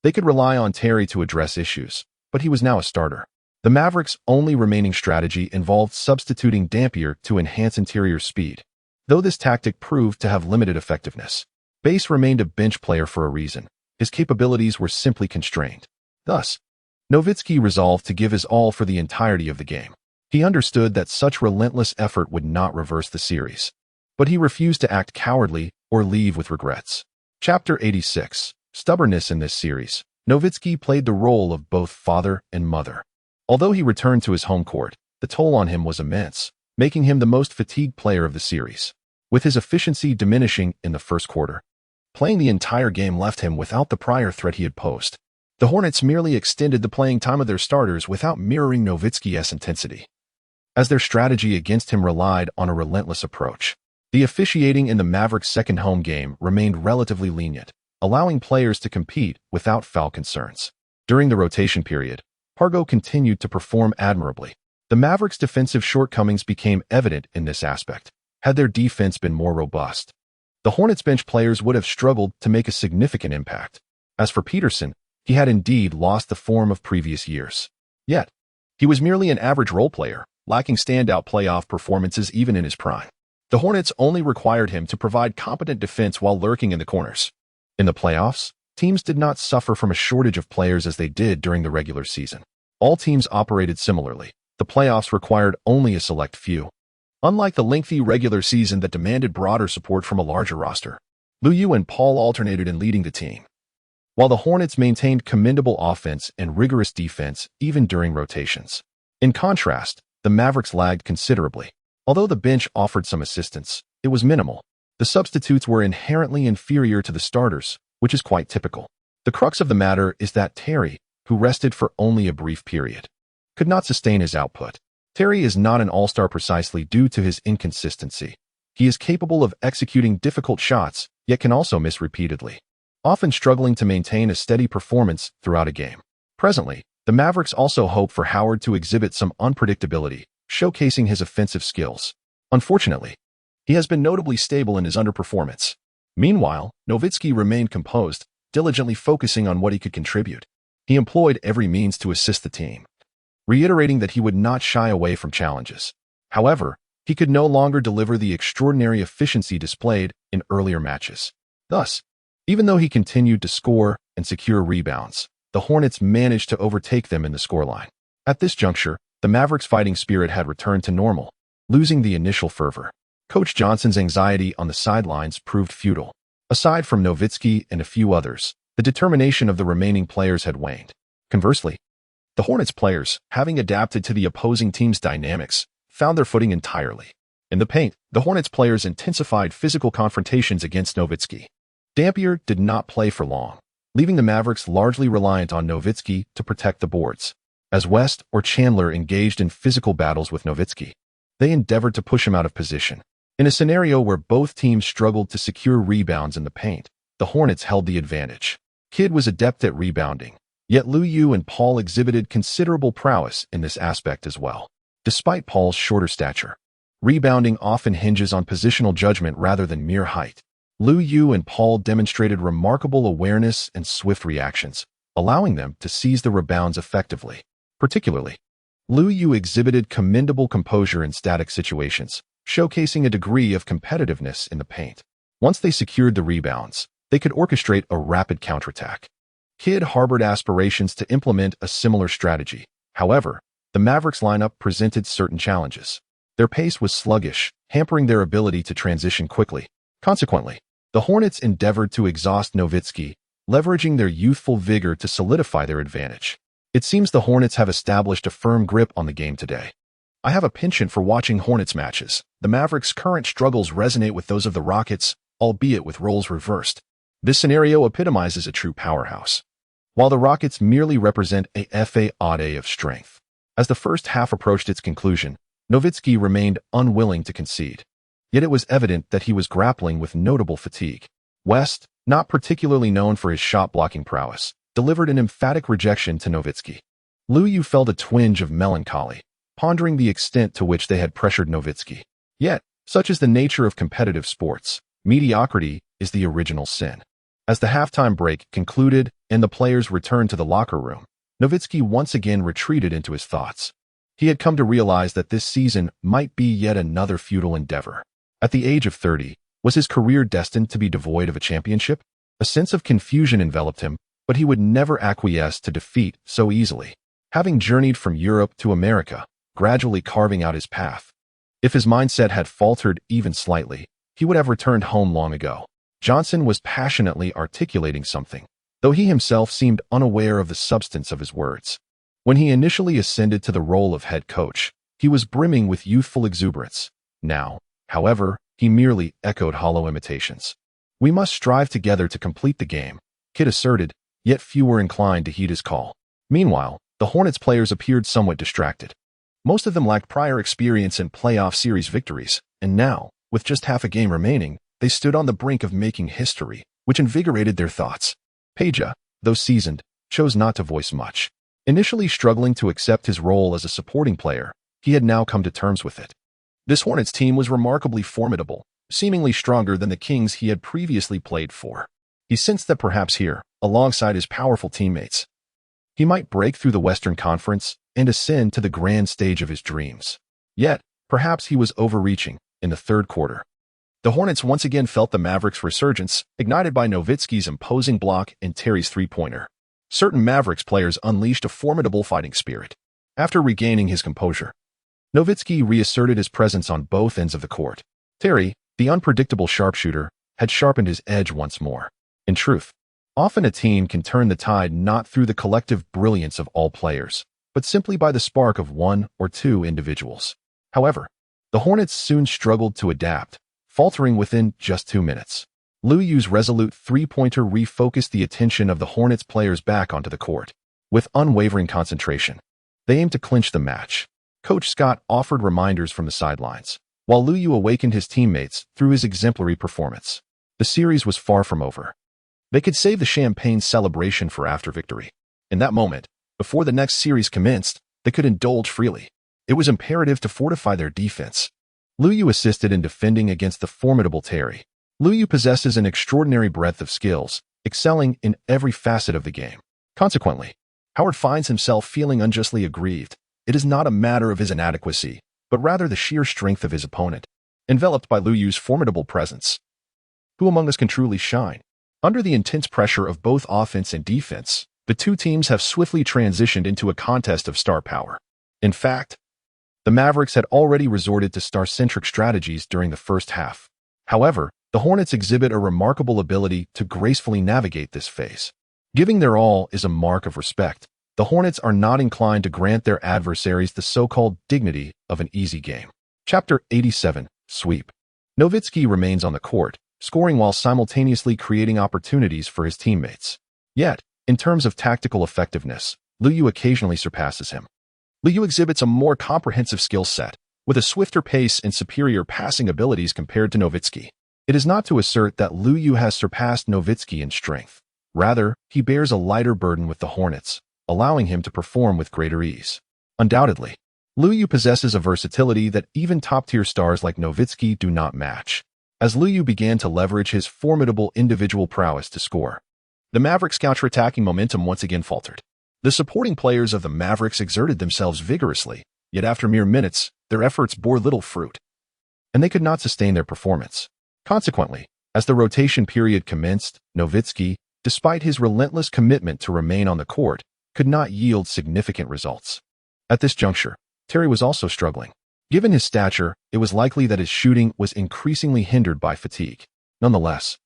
they could rely on Terry to address issues, but he was now a starter. The Mavericks' only remaining strategy involved substituting Dampier to enhance interior speed. Though this tactic proved to have limited effectiveness, Bass remained a bench player for a reason. His capabilities were simply constrained. Thus, Nowitzki resolved to give his all for the entirety of the game. He understood that such relentless effort would not reverse the series, but he refused to act cowardly or leave with regrets. Chapter 86. Stubbornness in this series. Nowitzki played the role of both father and mother. Although he returned to his home court, the toll on him was immense, making him the most fatigued player of the series, with his efficiency diminishing in the first quarter. Playing the entire game left him without the prior threat he had posed. The Hornets merely extended the playing time of their starters without mirroring Nowitzki's intensity, as their strategy against him relied on a relentless approach. The officiating in the Mavericks' second home game remained relatively lenient, allowing players to compete without foul concerns. During the rotation period, Pargo continued to perform admirably. The Mavericks' defensive shortcomings became evident in this aspect. Had their defense been more robust, the Hornets bench players would have struggled to make a significant impact. As for Peterson, he had indeed lost the form of previous years. Yet, he was merely an average role player, lacking standout playoff performances even in his prime. The Hornets only required him to provide competent defense while lurking in the corners. In the playoffs, teams did not suffer from a shortage of players as they did during the regular season. All teams operated similarly. The playoffs required only a select few. Unlike the lengthy regular season that demanded broader support from a larger roster, Lou and Paul alternated in leading the team, while the Hornets maintained commendable offense and rigorous defense even during rotations. In contrast, the Mavericks lagged considerably. Although the bench offered some assistance, it was minimal. The substitutes were inherently inferior to the starters, which is quite typical. The crux of the matter is that Terry, who rested for only a brief period, could not sustain his output. Terry is not an all-star precisely due to his inconsistency. He is capable of executing difficult shots, yet can also miss repeatedly, often struggling to maintain a steady performance throughout a game. Presently, the Mavericks also hope for Howard to exhibit some unpredictability, showcasing his offensive skills. Unfortunately, he has been notably stable in his underperformance. Meanwhile, Nowitzki remained composed, diligently focusing on what he could contribute. He employed every means to assist the team, reiterating that he would not shy away from challenges. However, he could no longer deliver the extraordinary efficiency displayed in earlier matches. Thus, even though he continued to score and secure rebounds, the Hornets managed to overtake them in the scoreline. At this juncture, the Mavericks' fighting spirit had returned to normal, losing the initial fervor. Coach Johnson's anxiety on the sidelines proved futile. Aside from Nowitzki and a few others, the determination of the remaining players had waned. Conversely, the Hornets players, having adapted to the opposing team's dynamics, found their footing entirely. In the paint, the Hornets players intensified physical confrontations against Nowitzki. Dampier did not play for long, leaving the Mavericks largely reliant on Nowitzki to protect the boards. As West or Chandler engaged in physical battles with Nowitzki, they endeavored to push him out of position. In a scenario where both teams struggled to secure rebounds in the paint, the Hornets held the advantage. Kidd was adept at rebounding, yet Lou and Paul exhibited considerable prowess in this aspect as well. Despite Paul's shorter stature, rebounding often hinges on positional judgment rather than mere height. Lou and Paul demonstrated remarkable awareness and swift reactions, allowing them to seize the rebounds effectively. Particularly, Lou exhibited commendable composure in static situations, showcasing a degree of competitiveness in the paint. Once they secured the rebounds, they could orchestrate a rapid counterattack. Kidd harbored aspirations to implement a similar strategy. However, the Mavericks lineup presented certain challenges. Their pace was sluggish, hampering their ability to transition quickly. Consequently, the Hornets endeavored to exhaust Nowitzki, leveraging their youthful vigor to solidify their advantage. It seems the Hornets have established a firm grip on the game today. I have a penchant for watching Hornets matches. The Mavericks' current struggles resonate with those of the Rockets, albeit with roles reversed. This scenario epitomizes a true powerhouse, while the Rockets merely represent a fade of strength. As the first half approached its conclusion, Nowitzki remained unwilling to concede. Yet it was evident that he was grappling with notable fatigue. West, not particularly known for his shot-blocking prowess, delivered an emphatic rejection to Nowitzki. Lou felt a twinge of melancholy, pondering the extent to which they had pressured Nowitzki. Yet, such is the nature of competitive sports, mediocrity is the original sin. As the halftime break concluded and the players returned to the locker room, Nowitzki once again retreated into his thoughts. He had come to realize that this season might be yet another futile endeavor. At the age of 30, was his career destined to be devoid of a championship? A sense of confusion enveloped him, but he would never acquiesce to defeat so easily. Having journeyed from Europe to America, gradually carving out his path, if his mindset had faltered even slightly, he would have returned home long ago. Johnson was passionately articulating something, though he himself seemed unaware of the substance of his words. When he initially ascended to the role of head coach, he was brimming with youthful exuberance. Now, however, he merely echoed hollow imitations. "We must strive together to complete the game," Kidd asserted, yet few were inclined to heed his call. Meanwhile, the Hornets players appeared somewhat distracted. Most of them lacked prior experience in playoff series victories, and now, with just half a game remaining, they stood on the brink of making history, which invigorated their thoughts. Peja, though seasoned, chose not to voice much. Initially struggling to accept his role as a supporting player, he had now come to terms with it. This Hornets team was remarkably formidable, seemingly stronger than the Kings he had previously played for. He sensed that perhaps here, alongside his powerful teammates, he might break through the Western Conference and ascend to the grand stage of his dreams. Yet, perhaps he was overreaching. In the third quarter, the Hornets once again felt the Mavericks' resurgence, ignited by Nowitzki's imposing block and Terry's three-pointer. Certain Mavericks players unleashed a formidable fighting spirit. After regaining his composure, Nowitzki reasserted his presence on both ends of the court. Terry, the unpredictable sharpshooter, had sharpened his edge once more. In truth, often a team can turn the tide not through the collective brilliance of all players, but simply by the spark of one or two individuals. However, the Hornets soon struggled to adapt, faltering within just 2 minutes. Lou Yu's resolute three-pointer refocused the attention of the Hornets players back onto the court. With unwavering concentration, they aimed to clinch the match. Coach Scott offered reminders from the sidelines, while Lou Yu awakened his teammates through his exemplary performance. The series was far from over. They could save the champagne celebration for after victory. In that moment, before the next series commenced, they could indulge freely. It was imperative to fortify their defense. Lou Yu assisted in defending against the formidable Terry. Lou Yu possesses an extraordinary breadth of skills, excelling in every facet of the game. Consequently, Howard finds himself feeling unjustly aggrieved. It is not a matter of his inadequacy, but rather the sheer strength of his opponent. Enveloped by Lou Yu's formidable presence, who among us can truly shine? Under the intense pressure of both offense and defense, the two teams have swiftly transitioned into a contest of star power. In fact, the Mavericks had already resorted to star-centric strategies during the first half. However, the Hornets exhibit a remarkable ability to gracefully navigate this phase. Giving their all is a mark of respect. The Hornets are not inclined to grant their adversaries the so-called dignity of an easy game. Chapter 87, Sweep. Nowitzki remains on the court, scoring while simultaneously creating opportunities for his teammates. Yet, in terms of tactical effectiveness, Lou Yu occasionally surpasses him. Lou Yu exhibits a more comprehensive skill set, with a swifter pace and superior passing abilities compared to Nowitzki. It is not to assert that Lou Yu has surpassed Nowitzki in strength. Rather, he bears a lighter burden with the Hornets, allowing him to perform with greater ease. Undoubtedly, Lou Yu possesses a versatility that even top-tier stars like Nowitzki do not match. As Lou Yu began to leverage his formidable individual prowess to score, the Mavericks' counterattacking momentum once again faltered. The supporting players of the Mavericks exerted themselves vigorously, yet after mere minutes, their efforts bore little fruit, and they could not sustain their performance. Consequently, as the rotation period commenced, Nowitzki, despite his relentless commitment to remain on the court, could not yield significant results. At this juncture, Terry was also struggling. Given his stature, it was likely that his shooting was increasingly hindered by fatigue. Nonetheless,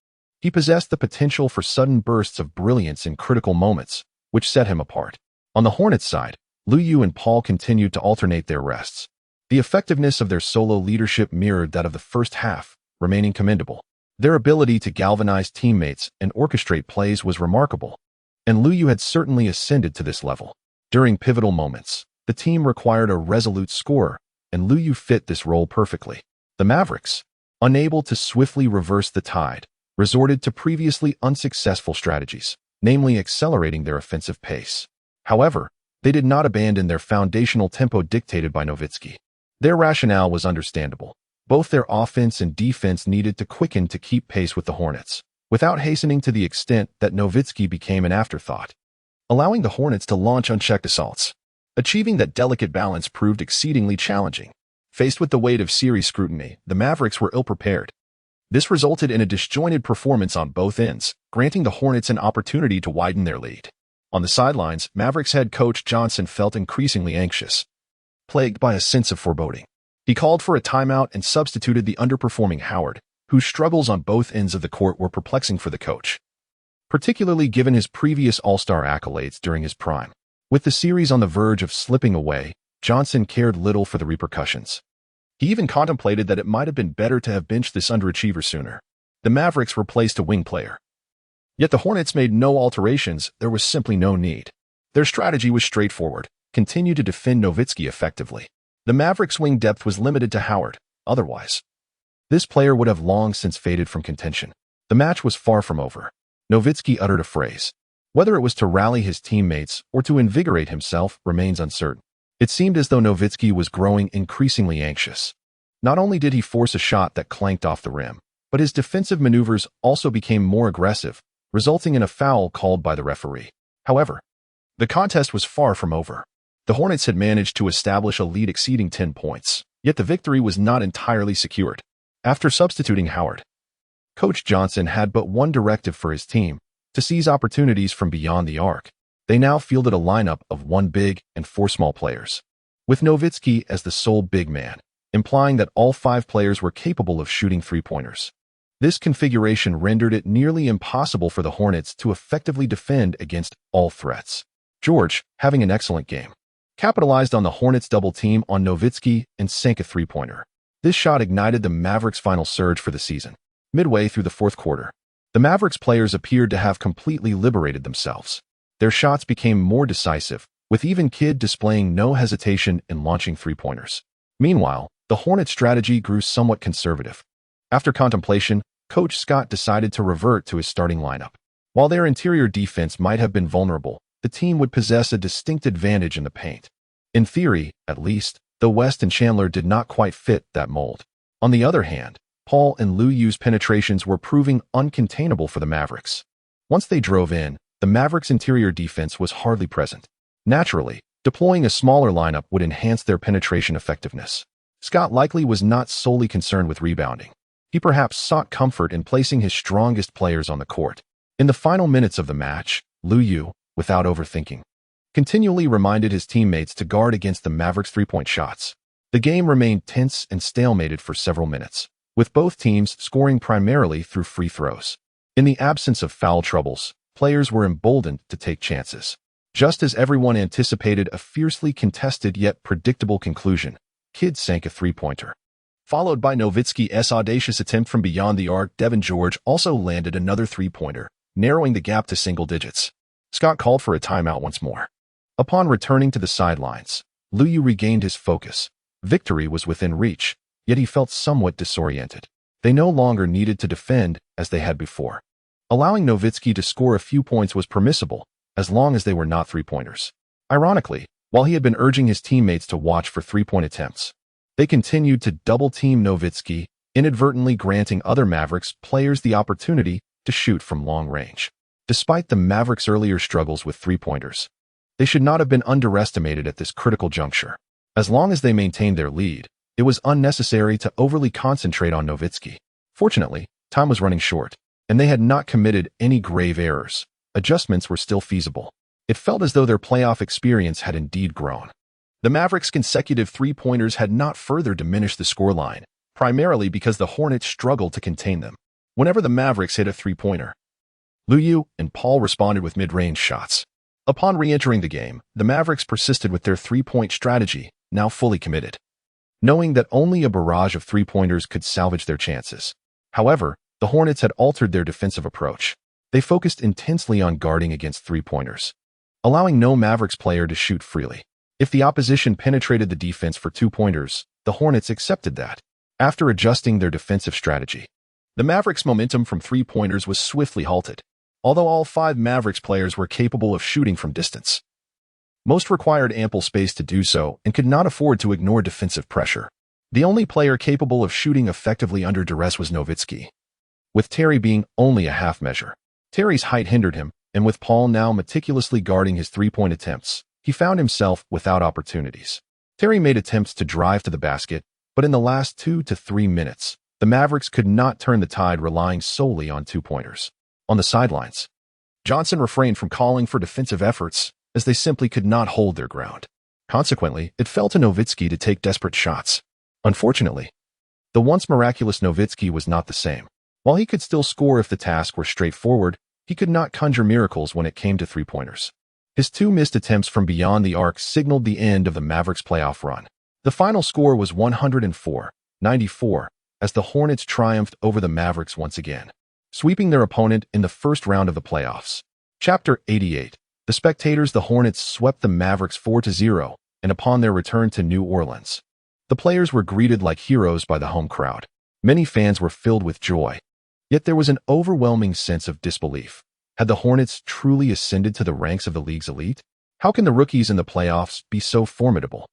he possessed the potential for sudden bursts of brilliance in critical moments, which set him apart. On the Hornets side, Lou Yu and Paul continued to alternate their rests. The effectiveness of their solo leadership mirrored that of the first half, remaining commendable. Their ability to galvanize teammates and orchestrate plays was remarkable, and Lou Yu had certainly ascended to this level. During pivotal moments, the team required a resolute scorer, and Lou Yu fit this role perfectly. The Mavericks, unable to swiftly reverse the tide, resorted to previously unsuccessful strategies, namely accelerating their offensive pace. However, they did not abandon their foundational tempo dictated by Nowitzki. Their rationale was understandable. Both their offense and defense needed to quicken to keep pace with the Hornets, without hastening to the extent that Nowitzki became an afterthought, allowing the Hornets to launch unchecked assaults. Achieving that delicate balance proved exceedingly challenging. Faced with the weight of series scrutiny, the Mavericks were ill-prepared. This resulted in a disjointed performance on both ends, granting the Hornets an opportunity to widen their lead. On the sidelines, Mavericks head coach Johnson felt increasingly anxious, plagued by a sense of foreboding. He called for a timeout and substituted the underperforming Howard, whose struggles on both ends of the court were perplexing for the coach. particularly given his previous All-Star accolades during his prime. With the series on the verge of slipping away, Johnson cared little for the repercussions. He even contemplated that it might have been better to have benched this underachiever sooner. The Mavericks replaced a wing player. Yet the Hornets made no alterations. There was simply no need. Their strategy was straightforward: continue to defend Nowitzki effectively. The Mavericks' wing depth was limited to Howard. Otherwise, this player would have long since faded from contention. The match was far from over. Nowitzki uttered a phrase. Whether it was to rally his teammates or to invigorate himself remains uncertain. It seemed as though Nowitzki was growing increasingly anxious. Not only did he force a shot that clanked off the rim, but his defensive maneuvers also became more aggressive, resulting in a foul called by the referee. However, the contest was far from over. The Hornets had managed to establish a lead exceeding 10 points, yet the victory was not entirely secured. After substituting Howard, Coach Johnson had but one directive for his team: to seize opportunities from beyond the arc. They now fielded a lineup of 1 big and 4 small players, with Nowitzki as the sole big man, implying that all 5 players were capable of shooting three-pointers. This configuration rendered it nearly impossible for the Hornets to effectively defend against all threats. George, having an excellent game, capitalized on the Hornets' double team on Nowitzki and sank a three-pointer. This shot ignited the Mavericks' final surge for the season. Midway through the fourth quarter, the Mavericks players appeared to have completely liberated themselves. Their shots became more decisive, with even Kidd displaying no hesitation in launching three-pointers. Meanwhile, the Hornets' strategy grew somewhat conservative. After contemplation, Coach Scott decided to revert to his starting lineup. While their interior defense might have been vulnerable, the team would possess a distinct advantage in the paint. In theory, at least, though West and Chandler did not quite fit that mold. On the other hand, Paul and Lou Yu's penetrations were proving uncontainable for the Mavericks. Once they drove in, the Mavericks' interior defense was hardly present. Naturally, deploying a smaller lineup would enhance their penetration effectiveness. Scott likely was not solely concerned with rebounding. He perhaps sought comfort in placing his strongest players on the court. In the final minutes of the match, Lou Yu, without overthinking, continually reminded his teammates to guard against the Mavericks' three-point shots. The game remained tense and stalemated for several minutes, with both teams scoring primarily through free throws. In the absence of foul troubles, players were emboldened to take chances. Just as everyone anticipated a fiercely contested yet predictable conclusion, Kidd sank a three-pointer. Followed by Nowitzki's audacious attempt from beyond the arc, Devin George also landed another three-pointer, narrowing the gap to single digits. Scott called for a timeout once more. Upon returning to the sidelines, Lou Yu regained his focus. Victory was within reach, yet he felt somewhat disoriented. They no longer needed to defend as they had before. Allowing Nowitzki to score a few points was permissible, as long as they were not three-pointers. Ironically, while he had been urging his teammates to watch for three-point attempts, they continued to double-team Nowitzki, inadvertently granting other Mavericks players the opportunity to shoot from long range. Despite the Mavericks' earlier struggles with three-pointers, they should not have been underestimated at this critical juncture. As long as they maintained their lead, it was unnecessary to overly concentrate on Nowitzki. Fortunately, time was running short, and they had not committed any grave errors. Adjustments were still feasible. It felt as though their playoff experience had indeed grown. The Mavericks' consecutive three-pointers had not further diminished the scoreline, primarily because the Hornets struggled to contain them. Whenever the Mavericks hit a three-pointer, Lou Yu and Paul responded with mid-range shots. Upon re-entering the game, the Mavericks persisted with their three-point strategy, now fully committed, knowing that only a barrage of three-pointers could salvage their chances. However, the Hornets had altered their defensive approach. They focused intensely on guarding against three-pointers, allowing no Mavericks player to shoot freely. If the opposition penetrated the defense for two-pointers, the Hornets accepted that. After adjusting their defensive strategy, the Mavericks' momentum from three-pointers was swiftly halted. Although all 5 Mavericks players were capable of shooting from distance, most required ample space to do so and could not afford to ignore defensive pressure. The only player capable of shooting effectively under duress was Nowitzki, with Terry being only a half measure. Terry's height hindered him, and with Paul now meticulously guarding his three-point attempts, he found himself without opportunities. Terry made attempts to drive to the basket, but in the last 2 to 3 minutes, the Mavericks could not turn the tide relying solely on two-pointers. On the sidelines, Johnson refrained from calling for defensive efforts, as they simply could not hold their ground. Consequently, it fell to Nowitzki to take desperate shots. Unfortunately, the once miraculous Nowitzki was not the same. While he could still score if the task were straightforward, he could not conjure miracles when it came to three-pointers. His two missed attempts from beyond the arc signaled the end of the Mavericks' playoff run. The final score was 104-94, as the Hornets triumphed over the Mavericks once again, sweeping their opponent in the first round of the playoffs. Chapter 88. The spectators. The Hornets swept the Mavericks 4-0, and upon their return to New Orleans, the players were greeted like heroes by the home crowd. Many fans were filled with joy. Yet there was an overwhelming sense of disbelief. Had the Hornets truly ascended to the ranks of the league's elite? How can the rookies in the playoffs be so formidable?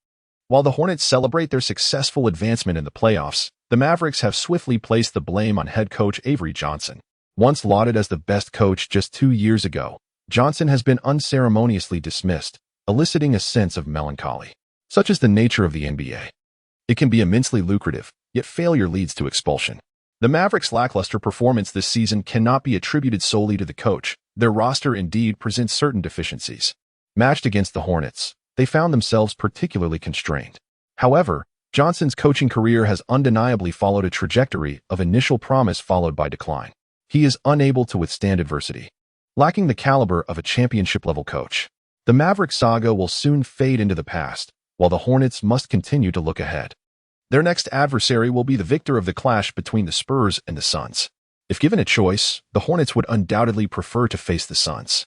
While the Hornets celebrate their successful advancement in the playoffs, the Mavericks have swiftly placed the blame on head coach Avery Johnson. Once lauded as the best coach just 2 years ago, Johnson has been unceremoniously dismissed, eliciting a sense of melancholy. Such is the nature of the NBA. It can be immensely lucrative, yet failure leads to expulsion. The Mavericks' lackluster performance this season cannot be attributed solely to the coach. Their roster indeed presents certain deficiencies. Matched against the Hornets, they found themselves particularly constrained. However, Johnson's coaching career has undeniably followed a trajectory of initial promise followed by decline. He is unable to withstand adversity, lacking the caliber of a championship-level coach. The Mavericks saga will soon fade into the past, while the Hornets must continue to look ahead. Their next adversary will be the victor of the clash between the Spurs and the Suns. If given a choice, the Hornets would undoubtedly prefer to face the Suns,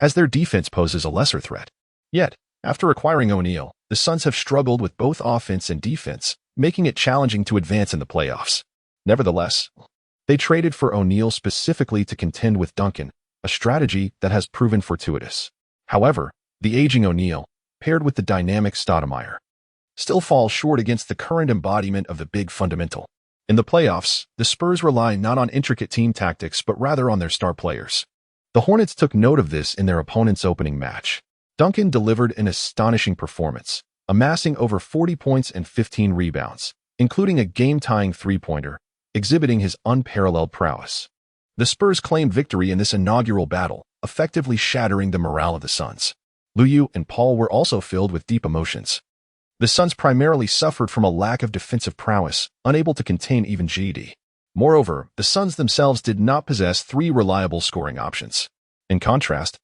as their defense poses a lesser threat. Yet, after acquiring O'Neal, the Suns have struggled with both offense and defense, making it challenging to advance in the playoffs. Nevertheless, they traded for O'Neal specifically to contend with Duncan, a strategy that has proven fortuitous. However, the aging O'Neal, paired with the dynamic Stoudemire, still falls short against the current embodiment of the big fundamental. In the playoffs, the Spurs rely not on intricate team tactics but rather on their star players. The Hornets took note of this in their opponent's opening match. Duncan delivered an astonishing performance, amassing over 40 points and 15 rebounds, including a game-tying three-pointer, exhibiting his unparalleled prowess. The Spurs claimed victory in this inaugural battle, effectively shattering the morale of the Suns. Lou and Paul were also filled with deep emotions. The Suns primarily suffered from a lack of defensive prowess, unable to contain even GD. Moreover, the Suns themselves did not possess 3 reliable scoring options. In contrast,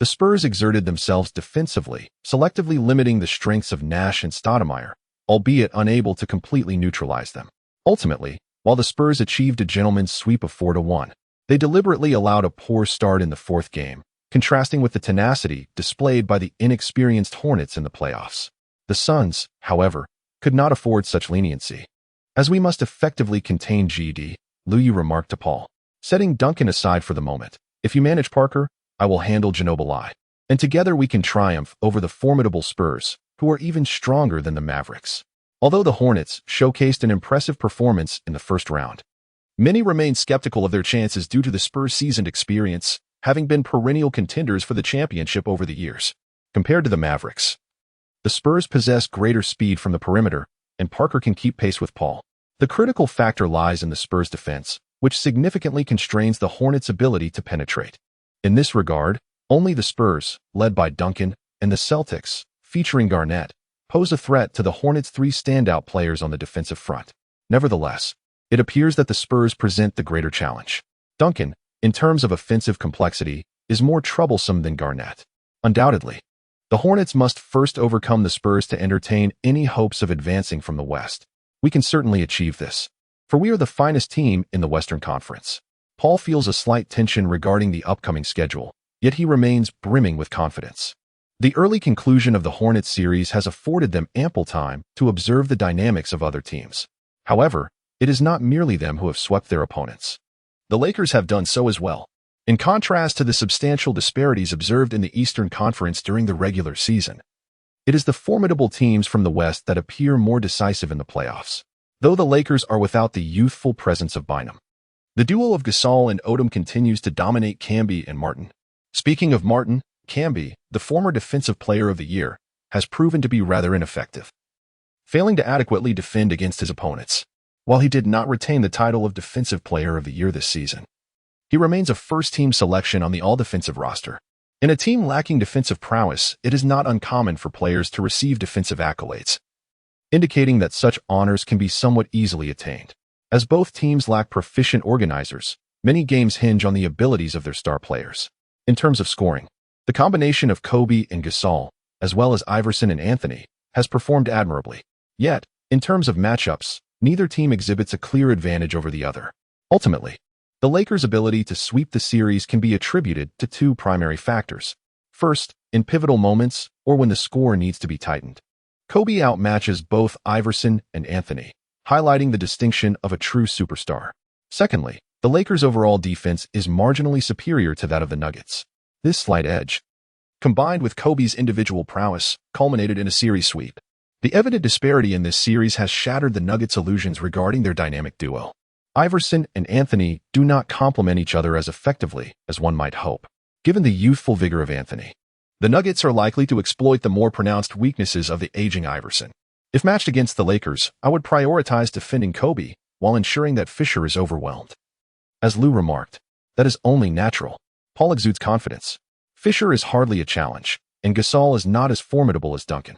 the Spurs exerted themselves defensively, selectively limiting the strengths of Nash and Stoudemire, albeit unable to completely neutralize them. Ultimately, while the Spurs achieved a gentleman's sweep of 4-1, they deliberately allowed a poor start in the 4th game, contrasting with the tenacity displayed by the inexperienced Hornets in the playoffs. The Suns, however, could not afford such leniency. As we must effectively contain GD, Lou remarked to Paul, setting Duncan aside for the moment. If you manage Parker, I will handle Ginobili. And together we can triumph over the formidable Spurs, who are even stronger than the Mavericks. Although the Hornets showcased an impressive performance in the first round, many remain skeptical of their chances due to the Spurs' seasoned experience, having been perennial contenders for the championship over the years. Compared to the Mavericks, the Spurs possess greater speed from the perimeter, and Parker can keep pace with Paul. The critical factor lies in the Spurs' defense, which significantly constrains the Hornets' ability to penetrate. In this regard, only the Spurs, led by Duncan, and the Celtics, featuring Garnett, pose a threat to the Hornets' 3 standout players on the defensive front. Nevertheless, it appears that the Spurs present the greater challenge. Duncan, in terms of offensive complexity, is more troublesome than Garnett. Undoubtedly, the Hornets must first overcome the Spurs to entertain any hopes of advancing from the West. We can certainly achieve this, for we are the finest team in the Western Conference. Paul feels a slight tension regarding the upcoming schedule, yet he remains brimming with confidence. The early conclusion of the Hornets series has afforded them ample time to observe the dynamics of other teams. However, it is not merely them who have swept their opponents. The Lakers have done so as well. In contrast to the substantial disparities observed in the Eastern Conference during the regular season, it is the formidable teams from the West that appear more decisive in the playoffs. Though the Lakers are without the youthful presence of Bynum, the duo of Gasol and Odom continues to dominate Camby and Martin. Speaking of Martin, Camby, the former Defensive Player of the Year, has proven to be rather ineffective, failing to adequately defend against his opponents. While he did not retain the title of Defensive Player of the Year this season, he remains a first-team selection on the all-defensive roster. In a team lacking defensive prowess, it is not uncommon for players to receive defensive accolades, indicating that such honors can be somewhat easily attained. As both teams lack proficient organizers, Many games hinge on the abilities of their star players. In terms of scoring, the combination of Kobe and Gasol, as well as Iverson and Anthony, has performed admirably. Yet, in terms of matchups, neither team exhibits a clear advantage over the other. Ultimately, the Lakers' ability to sweep the series can be attributed to two primary factors. First, in pivotal moments or when the score needs to be tightened. Kobe outmatches both Iverson and Anthony, highlighting the distinction of a true superstar. Secondly, the Lakers' overall defense is marginally superior to that of the Nuggets. This slight edge, combined with Kobe's individual prowess, culminated in a series sweep. The evident disparity in this series has shattered the Nuggets' illusions regarding their dynamic duo. Iverson and Anthony do not complement each other as effectively as one might hope. Given the youthful vigor of Anthony, the Nuggets are likely to exploit the more pronounced weaknesses of the aging Iverson. If matched against the Lakers, I would prioritize defending Kobe while ensuring that Fisher is overwhelmed. As Lou remarked, that is only natural. Paul exudes confidence. Fisher is hardly a challenge, and Gasol is not as formidable as Duncan.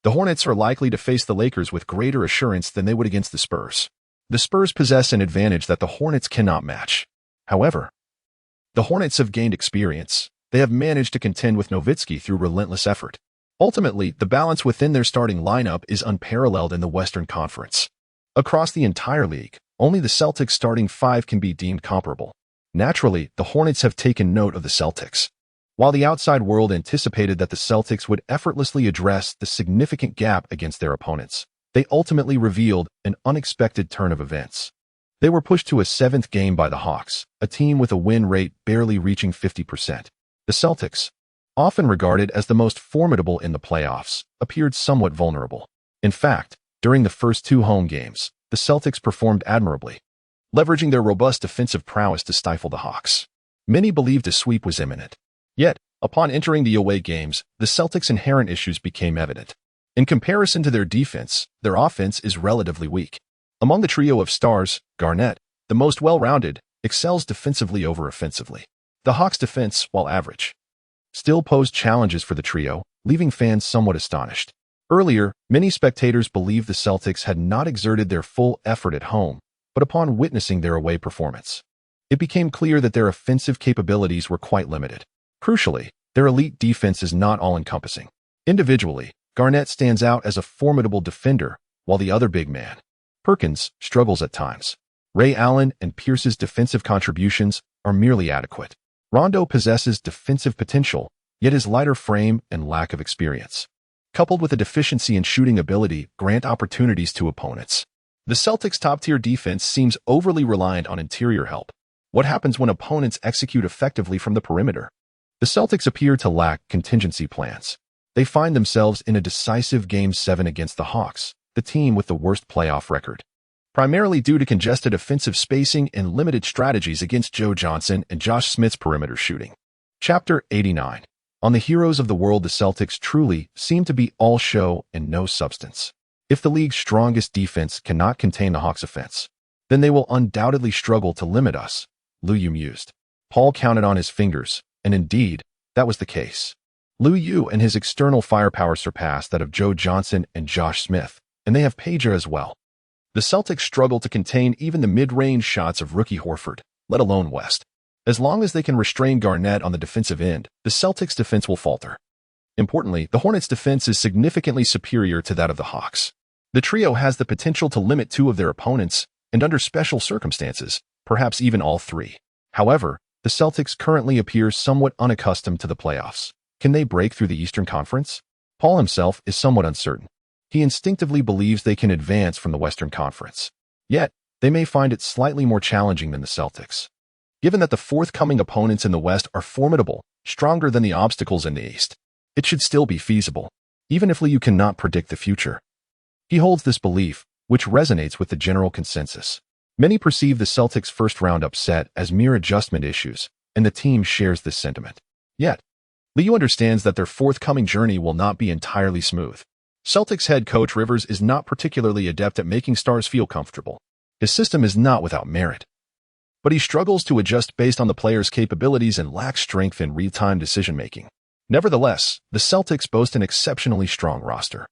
The Hornets are likely to face the Lakers with greater assurance than they would against the Spurs. The Spurs possess an advantage that the Hornets cannot match. However, the Hornets have gained experience. They have managed to contend with Nowitzki through relentless effort. Ultimately, the balance within their starting lineup is unparalleled in the Western Conference. Across the entire league, only the Celtics' starting five can be deemed comparable. Naturally, the Hornets have taken note of the Celtics. While the outside world anticipated that the Celtics would effortlessly address the significant gap against their opponents, they ultimately revealed an unexpected turn of events. They were pushed to a seventh game by the Hawks, a team with a win rate barely reaching 50%. The Celtics, often regarded as the most formidable in the playoffs, appeared somewhat vulnerable. In fact, during the first two home games, the Celtics performed admirably, leveraging their robust defensive prowess to stifle the Hawks. Many believed a sweep was imminent. Yet, upon entering the away games, the Celtics' inherent issues became evident. In comparison to their defense, their offense is relatively weak. Among the trio of stars, Garnett, the most well-rounded, excels defensively over offensively. The Hawks' defense, while average, still posed challenges for the trio, leaving fans somewhat astonished. Earlier, many spectators believed the Celtics had not exerted their full effort at home, but upon witnessing their away performance, it became clear that their offensive capabilities were quite limited. Crucially, their elite defense is not all-encompassing. Individually, Garnett stands out as a formidable defender, while the other big man, Perkins, struggles at times. Ray Allen and Pierce's defensive contributions are merely adequate. Rondo possesses defensive potential, yet his lighter frame and lack of experience, coupled with a deficiency in shooting ability, grant opportunities to opponents. The Celtics' top-tier defense seems overly reliant on interior help. What happens when opponents execute effectively from the perimeter? The Celtics appear to lack contingency plans. They find themselves in a decisive Game 7 against the Hawks, the team with the worst playoff record, primarily due to congested offensive spacing and limited strategies against Joe Johnson and Josh Smith's perimeter shooting. Chapter 89. On the heroes of the world, the Celtics truly seem to be all show and no substance. If the league's strongest defense cannot contain the Hawks' offense, then they will undoubtedly struggle to limit us, Lou mused. Paul counted on his fingers, and indeed, that was the case. Lou and his external firepower surpassed that of Joe Johnson and Josh Smith, and they have Pager as well. The Celtics struggle to contain even the mid-range shots of rookie Horford, let alone West. As long as they can restrain Garnett on the defensive end, the Celtics' defense will falter. Importantly, the Hornets' defense is significantly superior to that of the Hawks. The trio has the potential to limit two of their opponents, and under special circumstances, perhaps even all three. However, the Celtics currently appear somewhat unaccustomed to the playoffs. Can they break through the Eastern Conference? Paul himself is somewhat uncertain. He instinctively believes they can advance from the Western Conference. Yet, they may find it slightly more challenging than the Celtics. Given that the forthcoming opponents in the West are formidable, stronger than the obstacles in the East, it should still be feasible, even if Liu cannot predict the future. He holds this belief, which resonates with the general consensus. Many perceive the Celtics' first-round upset as mere adjustment issues, and the team shares this sentiment. Yet, Liu understands that their forthcoming journey will not be entirely smooth. Celtics head coach Rivers is not particularly adept at making stars feel comfortable. His system is not without merit, but he struggles to adjust based on the players' capabilities and lacks strength in real-time decision-making. Nevertheless, the Celtics boast an exceptionally strong roster,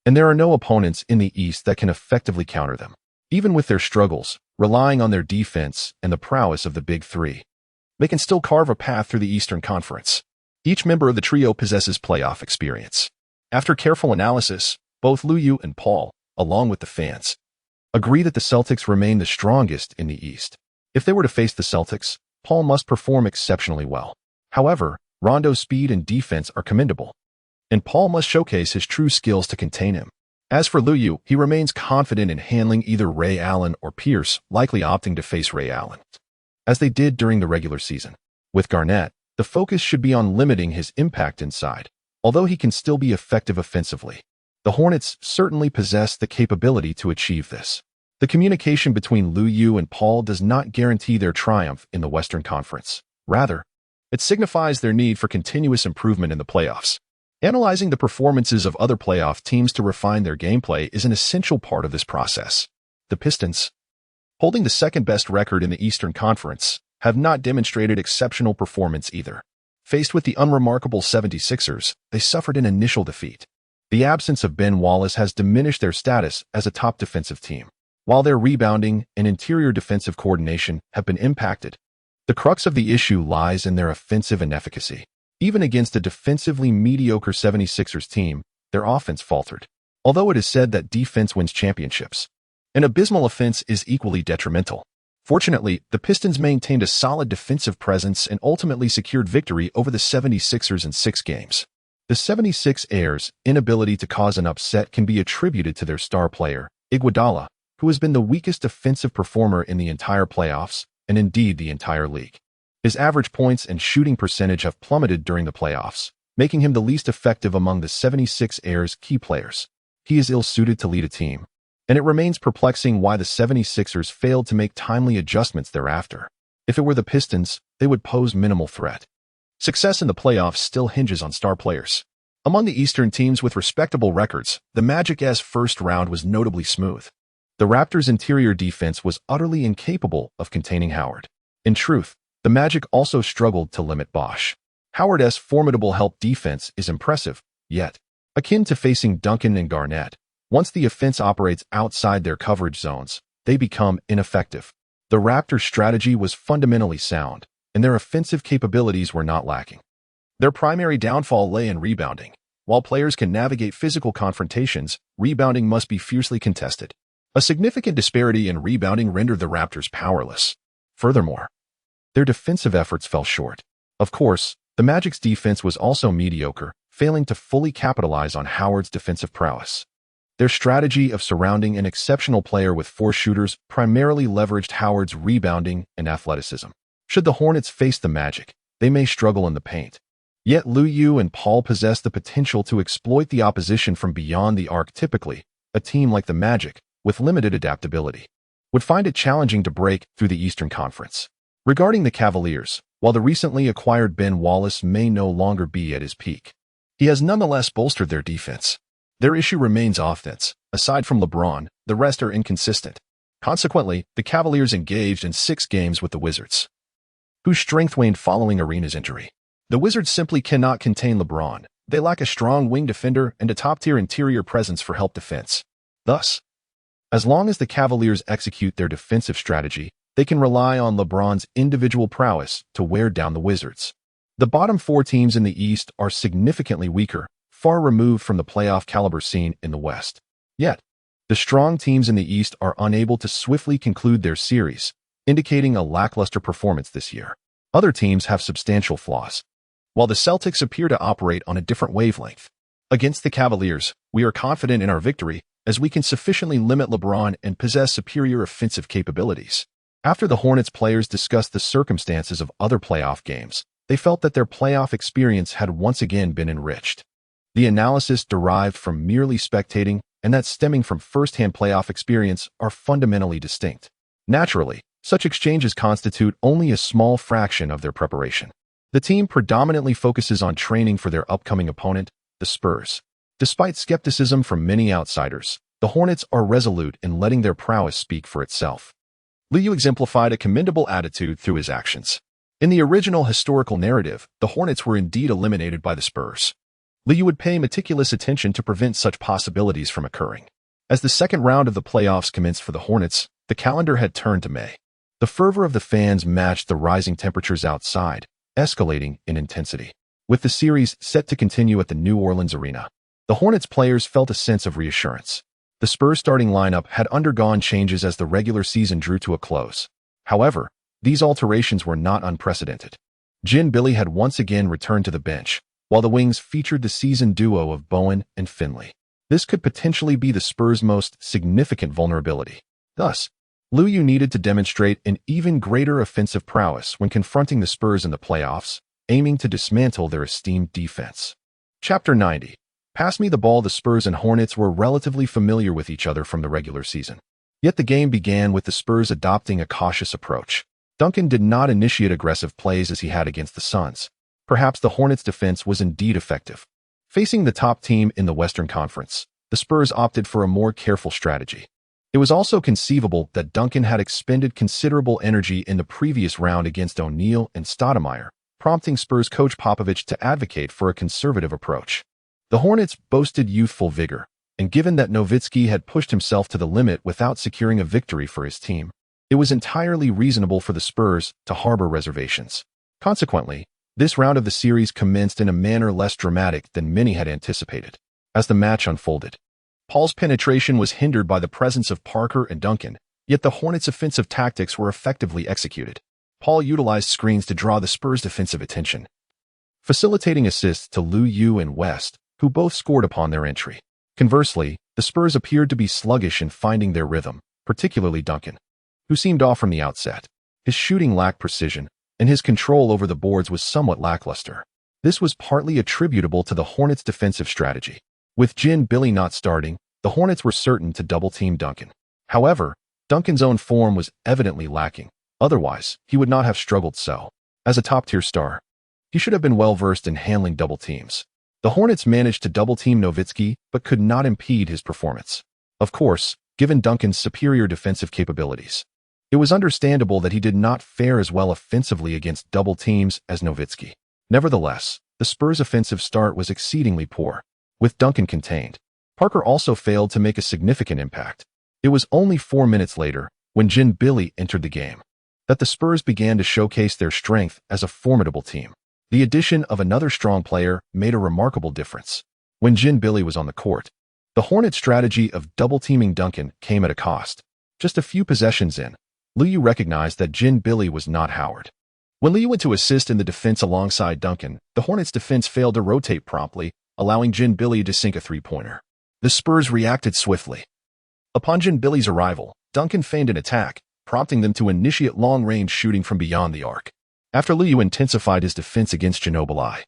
and there are no opponents in the East that can effectively counter them. Even with their struggles, relying on their defense and the prowess of the Big Three. They can still carve a path through the Eastern Conference. Each member of the trio possesses playoff experience. After careful analysis, both Liu and Paul, along with the fans, agree that the Celtics remain the strongest in the East. If they were to face the Celtics, Paul must perform exceptionally well. However, Rondo's speed and defense are commendable, and Paul must showcase his true skills to contain him. As for Liu, he remains confident in handling either Ray Allen or Pierce, likely opting to face Ray Allen, as they did during the regular season. With Garnett, the focus should be on limiting his impact inside, although he can still be effective offensively. The Hornets certainly possess the capability to achieve this. The communication between Liu and Paul does not guarantee their triumph in the Western Conference. Rather, it signifies their need for continuous improvement in the playoffs. Analyzing the performances of other playoff teams to refine their gameplay is an essential part of this process. The Pistons, holding the second-best record in the Eastern Conference, have not demonstrated exceptional performance either. Faced with the unremarkable 76ers, they suffered an initial defeat. The absence of Ben Wallace has diminished their status as a top defensive team, while their rebounding and interior defensive coordination have been impacted. The crux of the issue lies in their offensive inefficacy. Even against a defensively mediocre 76ers team, their offense faltered. Although it is said that defense wins championships, an abysmal offense is equally detrimental. Fortunately, the Pistons maintained a solid defensive presence and ultimately secured victory over the 76ers in 6 games. The 76ers' inability to cause an upset can be attributed to their star player, Iguodala, who has been the weakest defensive performer in the entire playoffs, and indeed the entire league. His average points and shooting percentage have plummeted during the playoffs, making him the least effective among the 76ers' key players. He is ill-suited to lead a team, and it remains perplexing why the 76ers failed to make timely adjustments thereafter. If it were the Pistons, they would pose minimal threat. Success in the playoffs still hinges on star players. Among the Eastern teams with respectable records, the Magic's first round was notably smooth. The Raptors' interior defense was utterly incapable of containing Howard. In truth, the Magic also struggled to limit Bosh. Howard's formidable help defense is impressive, yet, akin to facing Duncan and Garnett, once the offense operates outside their coverage zones, they become ineffective. The Raptors' strategy was fundamentally sound, and their offensive capabilities were not lacking. Their primary downfall lay in rebounding. While players can navigate physical confrontations, rebounding must be fiercely contested. A significant disparity in rebounding rendered the Raptors powerless. Furthermore, their defensive efforts fell short. Of course, the Magic's defense was also mediocre, failing to fully capitalize on Howard's defensive prowess. Their strategy of surrounding an exceptional player with 4 shooters primarily leveraged Howard's rebounding and athleticism. Should the Hornets face the Magic, they may struggle in the paint. Yet Liu and Paul possess the potential to exploit the opposition from beyond the arc. Typically, a team like the Magic, with limited adaptability, would find it challenging to break through the Eastern Conference. Regarding the Cavaliers, while the recently acquired Ben Wallace may no longer be at his peak, he has nonetheless bolstered their defense. Their issue remains offense. Aside from LeBron, the rest are inconsistent. Consequently, the Cavaliers engaged in 6 games with the Wizards, whose strength waned following Arena's injury. The Wizards simply cannot contain LeBron. They lack a strong wing defender and a top-tier interior presence for help defense. Thus, as long as the Cavaliers execute their defensive strategy, they can rely on LeBron's individual prowess to wear down the Wizards. The bottom 4 teams in the East are significantly weaker, far removed from the playoff caliber scene in the West. Yet, the strong teams in the East are unable to swiftly conclude their series, indicating a lackluster performance this year. Other teams have substantial flaws, while the Celtics appear to operate on a different wavelength. Against the Cavaliers, we are confident in our victory, as we can sufficiently limit LeBron and possess superior offensive capabilities. After the Hornets players discussed the circumstances of other playoff games, they felt that their playoff experience had once again been enriched. The analysis derived from merely spectating and that stemming from first-hand playoff experience are fundamentally distinct. Naturally, such exchanges constitute only a small fraction of their preparation. The team predominantly focuses on training for their upcoming opponent, the Spurs. Despite skepticism from many outsiders, the Hornets are resolute in letting their prowess speak for itself. Liu exemplified a commendable attitude through his actions. In the original historical narrative, the Hornets were indeed eliminated by the Spurs. Liu would pay meticulous attention to prevent such possibilities from occurring. As the second round of the playoffs commenced for the Hornets, the calendar had turned to May. The fervor of the fans matched the rising temperatures outside, escalating in intensity. With the series set to continue at the New Orleans arena, the Hornets players felt a sense of reassurance. The Spurs starting lineup had undergone changes as the regular season drew to a close. However, these alterations were not unprecedented. Gin Billy had once again returned to the bench, while the wings featured the seasoned duo of Bowen and Finley. This could potentially be the Spurs' most significant vulnerability. Thus, Lou needed to demonstrate an even greater offensive prowess when confronting the Spurs in the playoffs, aiming to dismantle their esteemed defense. Chapter 90. Pass me the ball. The Spurs and Hornets were relatively familiar with each other from the regular season. Yet the game began with the Spurs adopting a cautious approach. Duncan did not initiate aggressive plays as he had against the Suns. Perhaps the Hornets' defense was indeed effective. Facing the top team in the Western Conference, the Spurs opted for a more careful strategy. It was also conceivable that Duncan had expended considerable energy in the previous round against O'Neal and Stoudemire, prompting Spurs coach Popovich to advocate for a conservative approach. The Hornets boasted youthful vigor, and given that Nowitzki had pushed himself to the limit without securing a victory for his team, it was entirely reasonable for the Spurs to harbor reservations. Consequently, this round of the series commenced in a manner less dramatic than many had anticipated. As the match unfolded, Paul's penetration was hindered by the presence of Parker and Duncan, yet the Hornets' offensive tactics were effectively executed. Paul utilized screens to draw the Spurs' defensive attention, facilitating assists to Lou and West, who both scored upon their entry. Conversely, the Spurs appeared to be sluggish in finding their rhythm, particularly Duncan, who seemed off from the outset. His shooting lacked precision, and his control over the boards was somewhat lackluster. This was partly attributable to the Hornets' defensive strategy. With Gin Billy not starting, the Hornets were certain to double-team Duncan. However, Duncan's own form was evidently lacking. Otherwise, he would not have struggled so. As a top-tier star, he should have been well-versed in handling double teams. The Hornets managed to double-team Nowitzki, but could not impede his performance. Of course, given Duncan's superior defensive capabilities, it was understandable that he did not fare as well offensively against double teams as Nowitzki. Nevertheless, the Spurs' offensive start was exceedingly poor. With Duncan contained, Parker also failed to make a significant impact. It was only 4 minutes later, when Gin Billy entered the game, that the Spurs began to showcase their strength as a formidable team. The addition of another strong player made a remarkable difference. When Gin Billy was on the court, the Hornets' strategy of double-teaming Duncan came at a cost. Just a few possessions in, Lou recognized that Gin Billy was not Howard. When Lou went to assist in the defense alongside Duncan, the Hornets' defense failed to rotate promptly, allowing Gin Billy to sink a three-pointer. The Spurs reacted swiftly. Upon Gin Billy's arrival, Duncan feigned an attack, prompting them to initiate long-range shooting from beyond the arc. After Lou intensified his defense against Ginobili,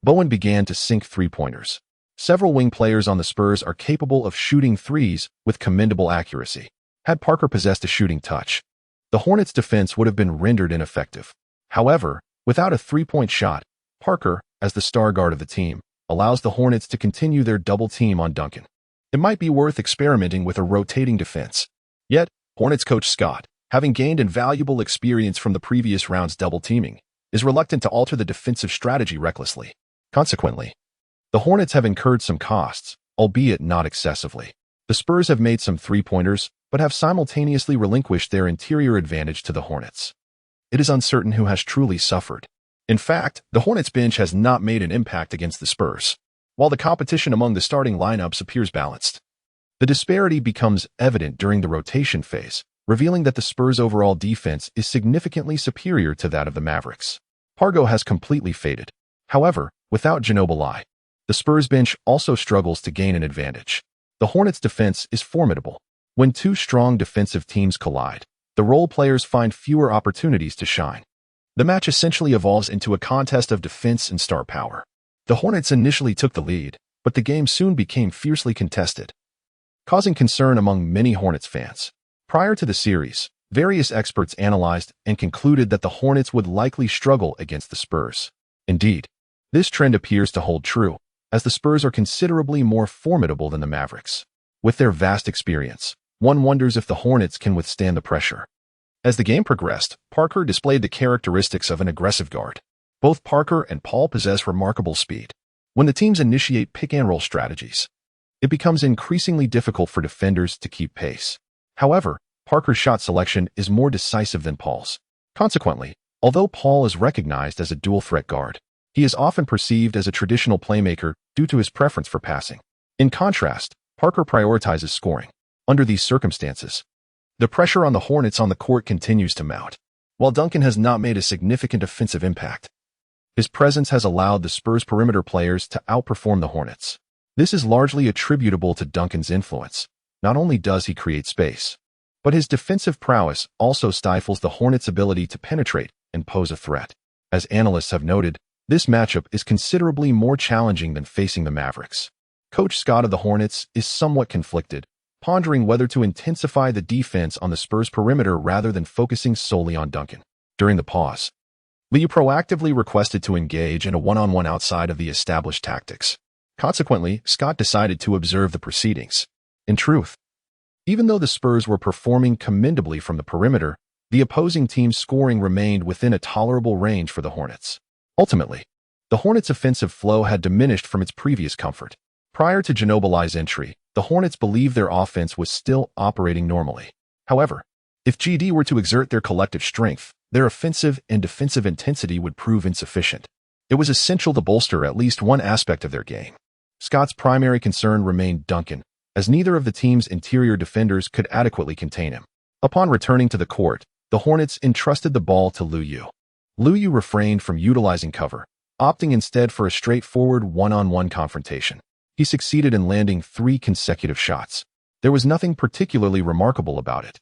Bowen began to sink three-pointers. Several wing players on the Spurs are capable of shooting threes with commendable accuracy. Had Parker possessed a shooting touch, the Hornets' defense would have been rendered ineffective. However, without a three-point shot, Parker, as the star guard of the team, allows the Hornets to continue their double team on Duncan. It might be worth experimenting with a rotating defense. Yet, Hornets coach Scott, having gained invaluable experience from the previous round's double teaming, is reluctant to alter the defensive strategy recklessly. Consequently, the Hornets have incurred some costs, albeit not excessively. The Spurs have made some three-pointers, but have simultaneously relinquished their interior advantage to the Hornets. It is uncertain who has truly suffered. In fact, the Hornets bench has not made an impact against the Spurs, while the competition among the starting lineups appears balanced. The disparity becomes evident during the rotation phase, revealing that the Spurs' overall defense is significantly superior to that of the Mavericks. Pargo has completely faded. However, without Ginobili, the Spurs bench also struggles to gain an advantage. The Hornets' defense is formidable. When two strong defensive teams collide, the role players find fewer opportunities to shine. The match essentially evolves into a contest of defense and star power. The Hornets initially took the lead, but the game soon became fiercely contested, causing concern among many Hornets fans. Prior to the series, various experts analyzed and concluded that the Hornets would likely struggle against the Spurs. Indeed, this trend appears to hold true, as the Spurs are considerably more formidable than the Mavericks. With their vast experience, one wonders if the Hornets can withstand the pressure. As the game progressed, Parker displayed the characteristics of an aggressive guard. Both Parker and Paul possess remarkable speed. When the teams initiate pick-and-roll strategies, it becomes increasingly difficult for defenders to keep pace. However, Parker's shot selection is more decisive than Paul's. Consequently, although Paul is recognized as a dual threat guard, he is often perceived as a traditional playmaker due to his preference for passing. In contrast, Parker prioritizes scoring. Under these circumstances, the pressure on the Hornets on the court continues to mount. While Duncan has not made a significant offensive impact, his presence has allowed the Spurs' perimeter players to outperform the Hornets. This is largely attributable to Duncan's influence. Not only does he create space, but his defensive prowess also stifles the Hornets' ability to penetrate and pose a threat. As analysts have noted, this matchup is considerably more challenging than facing the Mavericks. Coach Scott of the Hornets is somewhat conflicted, pondering whether to intensify the defense on the Spurs' perimeter rather than focusing solely on Duncan. During the pause, Liu proactively requested to engage in a one-on-one outside of the established tactics. Consequently, Scott decided to observe the proceedings. In truth, even though the Spurs were performing commendably from the perimeter, the opposing team's scoring remained within a tolerable range for the Hornets. Ultimately, the Hornets' offensive flow had diminished from its previous comfort. Prior to Ginobili's entry, the Hornets believed their offense was still operating normally. However, if GD were to exert their collective strength, their offensive and defensive intensity would prove insufficient. It was essential to bolster at least one aspect of their game. Scott's primary concern remained Duncan, as neither of the team's interior defenders could adequately contain him. Upon returning to the court, the Hornets entrusted the ball to Liu. Liu refrained from utilizing cover, opting instead for a straightforward one-on-one confrontation. He succeeded in landing 3 consecutive shots. There was nothing particularly remarkable about it.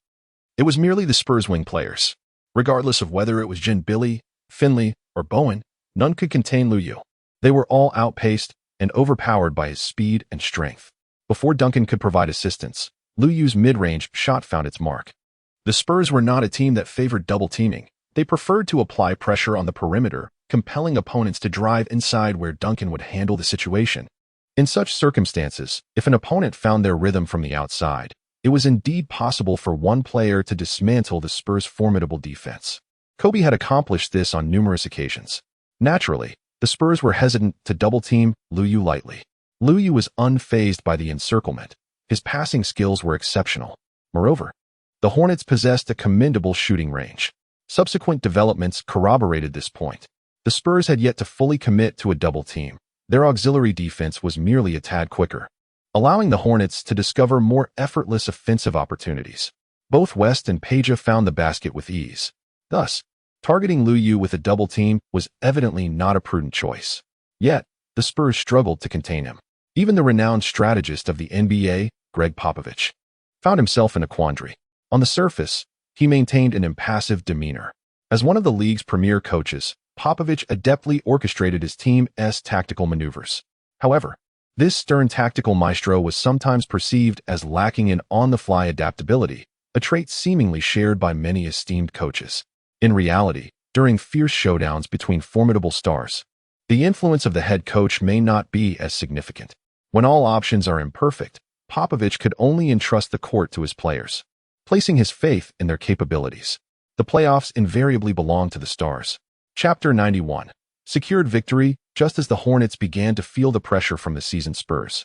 It was merely the Spurs' wing players. Regardless of whether it was Billy, Finley, or Bowen, none could contain Liu. They were all outpaced and overpowered by his speed and strength. Before Duncan could provide assistance, Liu's mid-range shot found its mark. The Spurs were not a team that favored double-teaming. They preferred to apply pressure on the perimeter, compelling opponents to drive inside where Duncan would handle the situation. In such circumstances, if an opponent found their rhythm from the outside, it was indeed possible for one player to dismantle the Spurs' formidable defense. Kobe had accomplished this on numerous occasions. Naturally, the Spurs were hesitant to double-team Liu lightly. Liu was unfazed by the encirclement. His passing skills were exceptional. Moreover, the Hornets possessed a commendable shooting range. Subsequent developments corroborated this point. The Spurs had yet to fully commit to a double team. Their auxiliary defense was merely a tad quicker, allowing the Hornets to discover more effortless offensive opportunities. Both West and Peja found the basket with ease. Thus, targeting Liu with a double team was evidently not a prudent choice. Yet, the Spurs struggled to contain him. Even the renowned strategist of the NBA, Greg Popovich, found himself in a quandary. On the surface, he maintained an impassive demeanor. As one of the league's premier coaches, Popovich adeptly orchestrated his team's tactical maneuvers. However, this stern tactical maestro was sometimes perceived as lacking in on-the-fly adaptability, a trait seemingly shared by many esteemed coaches. In reality, during fierce showdowns between formidable stars, the influence of the head coach may not be as significant. When all options are imperfect, Popovich could only entrust the court to his players, placing his faith in their capabilities. The playoffs invariably belong to the stars. Chapter 91. Secured victory. Just as the Hornets began to feel the pressure from the seasoned Spurs,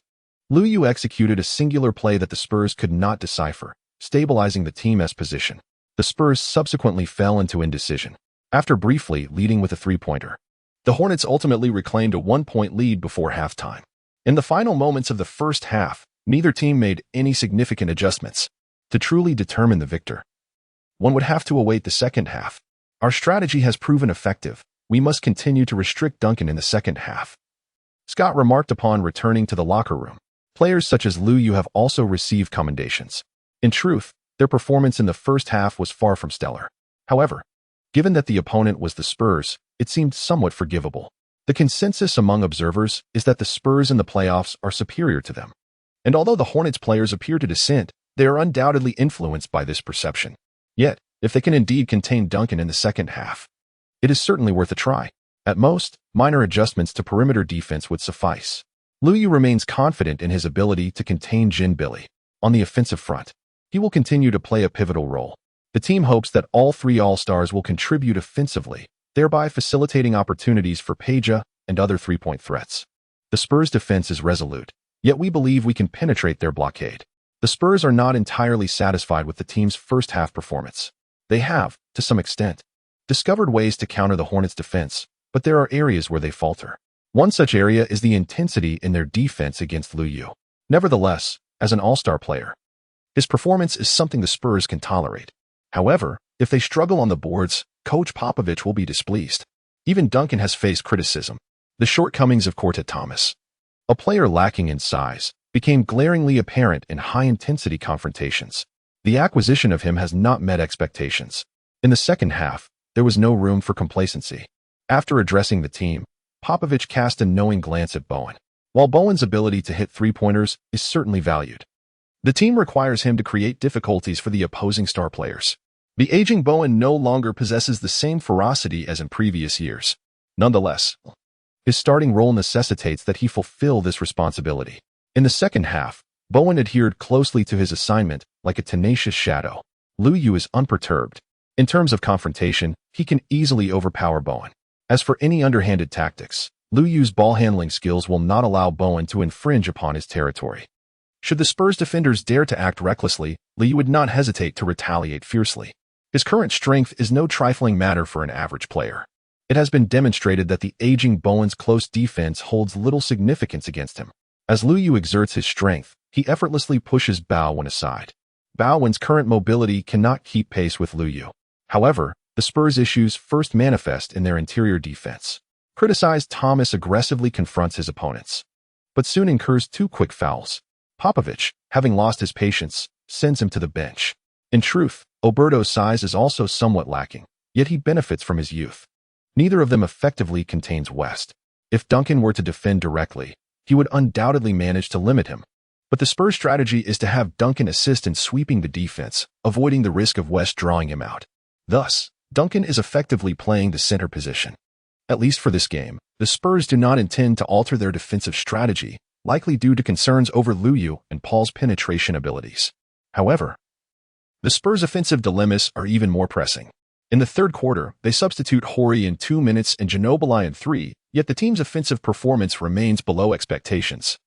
Liu executed a singular play that the Spurs could not decipher, stabilizing the team's position. The Spurs subsequently fell into indecision. After briefly leading with a three-pointer, the Hornets ultimately reclaimed a 1-point lead before halftime. In the final moments of the first half, neither team made any significant adjustments. To truly determine the victor, one would have to await the second half. Our strategy has proven effective. We must continue to restrict Duncan in the second half, Scott remarked upon returning to the locker room. Players such as Liu have also received commendations. In truth, their performance in the first half was far from stellar. However, given that the opponent was the Spurs, it seemed somewhat forgivable. The consensus among observers is that the Spurs in the playoffs are superior to them. And although the Hornets players appear to dissent, they are undoubtedly influenced by this perception. Yet, if they can indeed contain Duncan in the second half, it is certainly worth a try. At most, minor adjustments to perimeter defense would suffice. Liu remains confident in his ability to contain Billy. On the offensive front, he will continue to play a pivotal role. The team hopes that all 3 All-Stars will contribute offensively, thereby facilitating opportunities for Peja and other three-point threats. The Spurs' defense is resolute, yet we believe we can penetrate their blockade. The Spurs are not entirely satisfied with the team's first-half performance. They have, to some extent, discovered ways to counter the Hornets' defense, but there are areas where they falter. One such area is the intensity in their defense against Lu Yu. Nevertheless, as an all-star player, his performance is something the Spurs can tolerate. However, if they struggle on the boards, Coach Popovich will be displeased. Even Duncan has faced criticism. The shortcomings of Quartet Thomas, a player lacking in size, became glaringly apparent in high-intensity confrontations. The acquisition of him has not met expectations. In the second half, there was no room for complacency. After addressing the team, Popovich cast a knowing glance at Bowen. While Bowen's ability to hit three-pointers is certainly valued, the team requires him to create difficulties for the opposing star players. The aging Bowen no longer possesses the same ferocity as in previous years. Nonetheless, his starting role necessitates that he fulfill this responsibility. In the second half, Bowen adhered closely to his assignment like a tenacious shadow. Lu Yu is unperturbed. In terms of confrontation, he can easily overpower Bowen. As for any underhanded tactics, Lu Yu's ball-handling skills will not allow Bowen to infringe upon his territory. Should the Spurs defenders dare to act recklessly, Lu Yu would not hesitate to retaliate fiercely. His current strength is no trifling matter for an average player. It has been demonstrated that the aging Bowen's close defense holds little significance against him. As Lu Yu exerts his strength, he effortlessly pushes Bowen aside. Bowen's current mobility cannot keep pace with Lu Yu. However, the Spurs' issues first manifest in their interior defense. Criticized Thomas aggressively confronts his opponents, but soon incurs two quick fouls. Popovich, having lost his patience, sends him to the bench. In truth, Oberto's size is also somewhat lacking, yet he benefits from his youth. Neither of them effectively contains West. If Duncan were to defend directly, he would undoubtedly manage to limit him. But the Spurs' strategy is to have Duncan assist in sweeping the defense, avoiding the risk of West drawing him out. Thus, Duncan is effectively playing the center position. At least for this game, the Spurs do not intend to alter their defensive strategy, likely due to concerns over Lu Yu and Paul's penetration abilities. However, the Spurs' offensive dilemmas are even more pressing. In the third quarter, they substitute Horry in 2 minutes and Ginobili in 3, yet the team's offensive performance remains below expectations.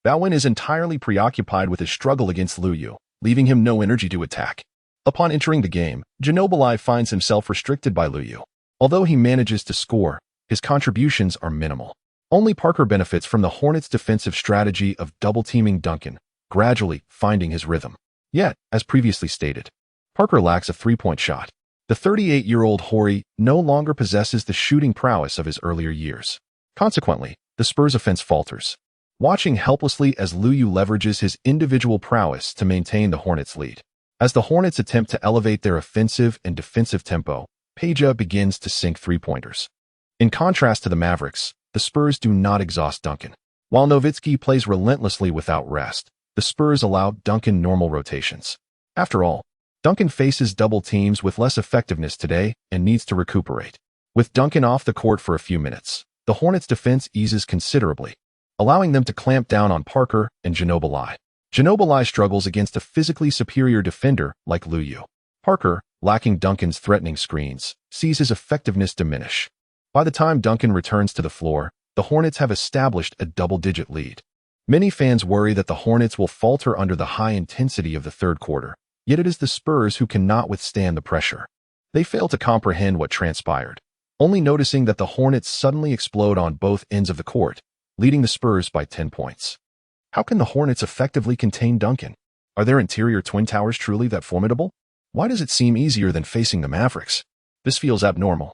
Bowen is entirely preoccupied with his struggle against Lu Yu, leaving him no energy to attack. Upon entering the game, Ginobili finds himself restricted by Lu Yu. Although he manages to score, his contributions are minimal. Only Parker benefits from the Hornets' defensive strategy of double-teaming Duncan, gradually finding his rhythm. Yet, as previously stated, Parker lacks a three-point shot. The 38-year-old Horry no longer possesses the shooting prowess of his earlier years. Consequently, the Spurs' offense falters. Watching helplessly as Lu Yu leverages his individual prowess to maintain the Hornets' lead. As the Hornets attempt to elevate their offensive and defensive tempo, Peja begins to sink three-pointers. In contrast to the Mavericks, the Spurs do not exhaust Duncan. While Nowitzki plays relentlessly without rest, the Spurs allow Duncan normal rotations. After all, Duncan faces double teams with less effectiveness today and needs to recuperate. With Duncan off the court for a few minutes, the Hornets' defense eases considerably, allowing them to clamp down on Parker and Ginobili. Ginobili struggles against a physically superior defender like Lu Yu. Parker, lacking Duncan's threatening screens, sees his effectiveness diminish. By the time Duncan returns to the floor, the Hornets have established a double-digit lead. Many fans worry that the Hornets will falter under the high intensity of the third quarter, yet it is the Spurs who cannot withstand the pressure. They fail to comprehend what transpired, only noticing that the Hornets suddenly explode on both ends of the court, leading the Spurs by 10 points. How can the Hornets effectively contain Duncan? Are their interior twin towers truly that formidable? Why does it seem easier than facing the Mavericks? This feels abnormal.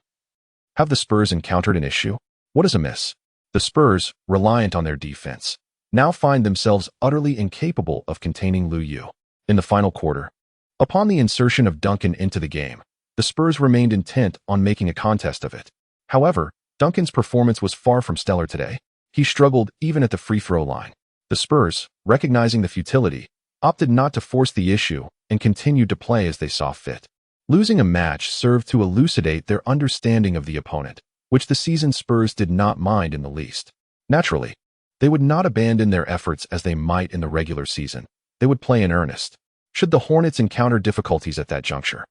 Have the Spurs encountered an issue? What is amiss? The Spurs, reliant on their defense, now find themselves utterly incapable of containing Lu Yu. In the final quarter, upon the insertion of Duncan into the game, the Spurs remained intent on making a contest of it. However, Duncan's performance was far from stellar today. He struggled even at the free throw line. The Spurs, recognizing the futility, opted not to force the issue and continued to play as they saw fit. Losing a match served to elucidate their understanding of the opponent, which the seasoned Spurs did not mind in the least. Naturally, they would not abandon their efforts as they might in the regular season. They would play in earnest. Should the Hornets encounter difficulties at that juncture,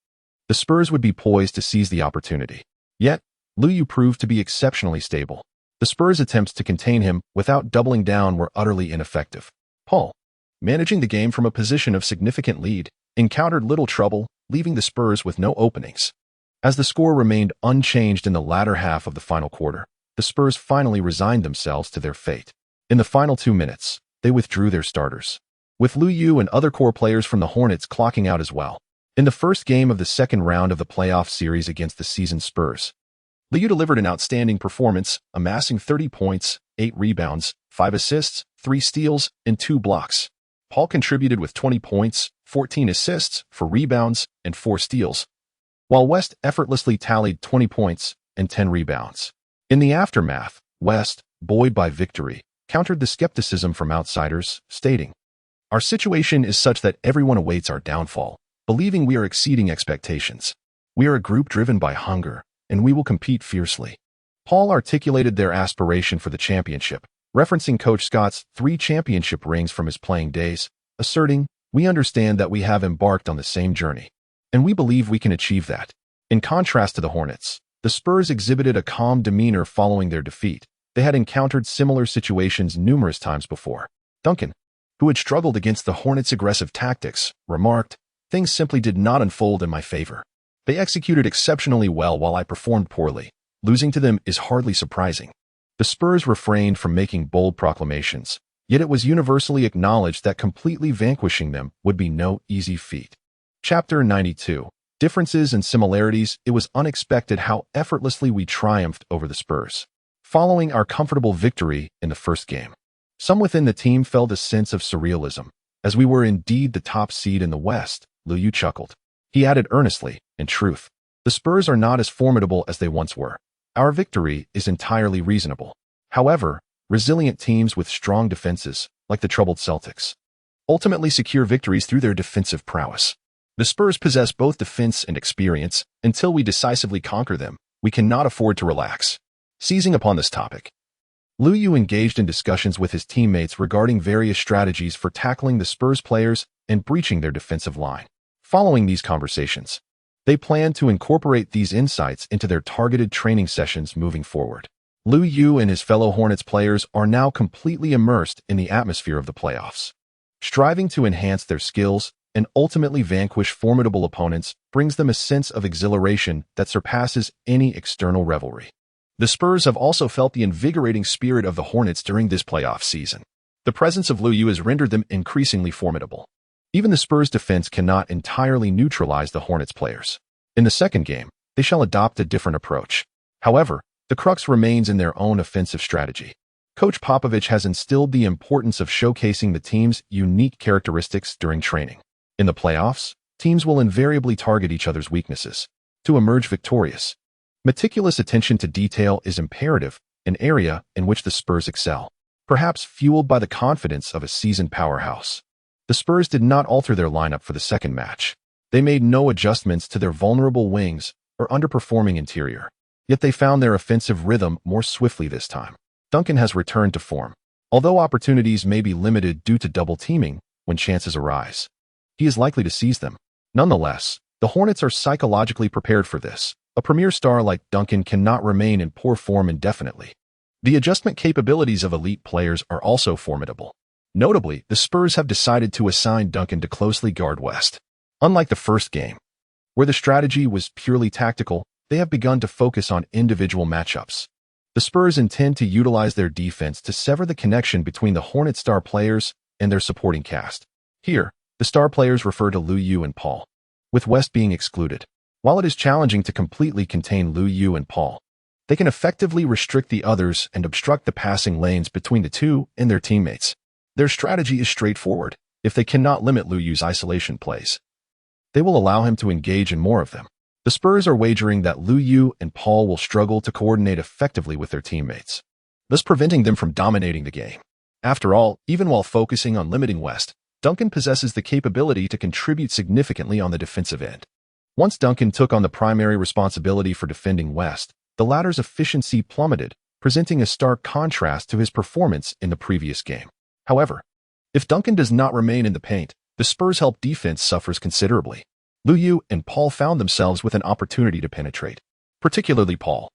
the Spurs would be poised to seize the opportunity. Yet, Lu Yu proved to be exceptionally stable. The Spurs' attempts to contain him without doubling down were utterly ineffective. Paul, managing the game from a position of significant lead, encountered little trouble, leaving the Spurs with no openings. As the score remained unchanged in the latter half of the final quarter, the Spurs finally resigned themselves to their fate. In the final 2 minutes, they withdrew their starters, with Lu Yu and other core players from the Hornets clocking out as well. In the first game of the second round of the playoff series against the seasoned Spurs, Lu Yu delivered an outstanding performance, amassing 30 points, 8 rebounds, 5 assists, 3 steals, and 2 blocks. Paul contributed with 20 points, 14 assists, 4 rebounds, and 4 steals, while West effortlessly tallied 20 points and 10 rebounds. In the aftermath, West, buoyed by victory, countered the skepticism from outsiders, stating, "Our situation is such that everyone awaits our downfall, believing we are exceeding expectations. We are a group driven by hunger, and we will compete fiercely." Paul articulated their aspiration for the championship, referencing Coach Scott's 3 championship rings from his playing days, asserting, "We understand that we have embarked on the same journey, and we believe we can achieve that." In contrast to the Hornets, the Spurs exhibited a calm demeanor following their defeat. They had encountered similar situations numerous times before. Duncan, who had struggled against the Hornets' aggressive tactics, remarked, "Things simply did not unfold in my favor. They executed exceptionally well while I performed poorly. Losing to them is hardly surprising." The Spurs refrained from making bold proclamations, yet it was universally acknowledged that completely vanquishing them would be no easy feat. Chapter 92. Differences and Similarities. It was unexpected how effortlessly we triumphed over the Spurs. Following our comfortable victory in the first game, some within the team felt a sense of surrealism, as we were indeed the top seed in the West. Lu Yu chuckled. He added earnestly, "In truth, the Spurs are not as formidable as they once were. Our victory is entirely reasonable. However, resilient teams with strong defenses, like the troubled Celtics, ultimately secure victories through their defensive prowess. The Spurs possess both defense and experience. Until we decisively conquer them, we cannot afford to relax." Seizing upon this topic, Lu Yu engaged in discussions with his teammates regarding various strategies for tackling the Spurs players and breaching their defensive line. Following these conversations, they planned to incorporate these insights into their targeted training sessions moving forward. Lu Yu and his fellow Hornets players are now completely immersed in the atmosphere of the playoffs. Striving to enhance their skills and ultimately vanquish formidable opponents brings them a sense of exhilaration that surpasses any external revelry. The Spurs have also felt the invigorating spirit of the Hornets during this playoff season. The presence of Lu Yu has rendered them increasingly formidable. Even the Spurs' defense cannot entirely neutralize the Hornets' players. In the second game, they shall adopt a different approach. However, the crux remains in their own offensive strategy. Coach Popovich has instilled the importance of showcasing the team's unique characteristics during training. In the playoffs, teams will invariably target each other's weaknesses to emerge victorious. Meticulous attention to detail is imperative, an area in which the Spurs excel, perhaps fueled by the confidence of a seasoned powerhouse. The Spurs did not alter their lineup for the second match. They made no adjustments to their vulnerable wings or underperforming interior, yet they found their offensive rhythm more swiftly this time. Duncan has returned to form. Although opportunities may be limited due to double teaming when chances arise, he is likely to seize them. Nonetheless, the Hornets are psychologically prepared for this. A premier star like Duncan cannot remain in poor form indefinitely. The adjustment capabilities of elite players are also formidable. Notably, the Spurs have decided to assign Duncan to closely guard West. Unlike the first game, where the strategy was purely tactical, they have begun to focus on individual matchups. The Spurs intend to utilize their defense to sever the connection between the Hornet star players and their supporting cast. Here, the star players refer to Lu Yu and Paul, with West being excluded. While it is challenging to completely contain Lu Yu and Paul, they can effectively restrict the others and obstruct the passing lanes between the two and their teammates. Their strategy is straightforward. If they cannot limit Lu Yu's isolation plays, they will allow him to engage in more of them. The Spurs are wagering that Lu Yu and Paul will struggle to coordinate effectively with their teammates, thus preventing them from dominating the game. After all, even while focusing on limiting West, Duncan possesses the capability to contribute significantly on the defensive end. Once Duncan took on the primary responsibility for defending West, the latter's efficiency plummeted, presenting a stark contrast to his performance in the previous game. However, if Duncan does not remain in the paint, the Spurs' help defense suffers considerably. Lu Yu and Paul found themselves with an opportunity to penetrate, particularly Paul.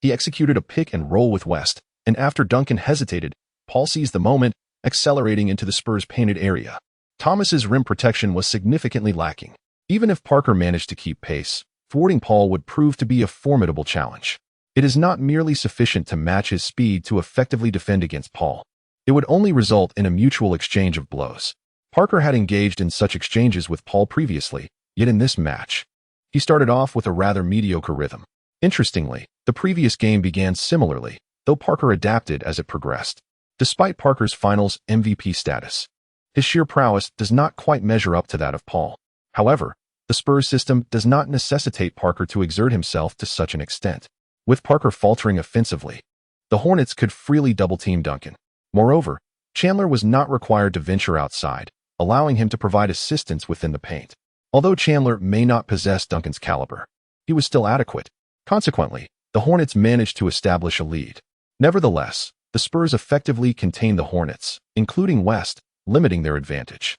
He executed a pick and roll with West, and after Duncan hesitated, Paul seized the moment, accelerating into the Spurs' painted area. Thomas's rim protection was significantly lacking. Even if Parker managed to keep pace, thwarting Paul would prove to be a formidable challenge. It is not merely sufficient to match his speed to effectively defend against Paul. It would only result in a mutual exchange of blows. Parker had engaged in such exchanges with Paul previously, yet in this match, he started off with a rather mediocre rhythm. Interestingly, the previous game began similarly, though Parker adapted as it progressed. Despite Parker's finals MVP status, his sheer prowess does not quite measure up to that of Paul. However, the Spurs system does not necessitate Parker to exert himself to such an extent. With Parker faltering offensively, the Hornets could freely double-team Duncan. Moreover, Chandler was not required to venture outside, allowing him to provide assistance within the paint. Although Chandler may not possess Duncan's caliber, he was still adequate. Consequently, the Hornets managed to establish a lead. Nevertheless, the Spurs effectively contained the Hornets, including West, limiting their advantage.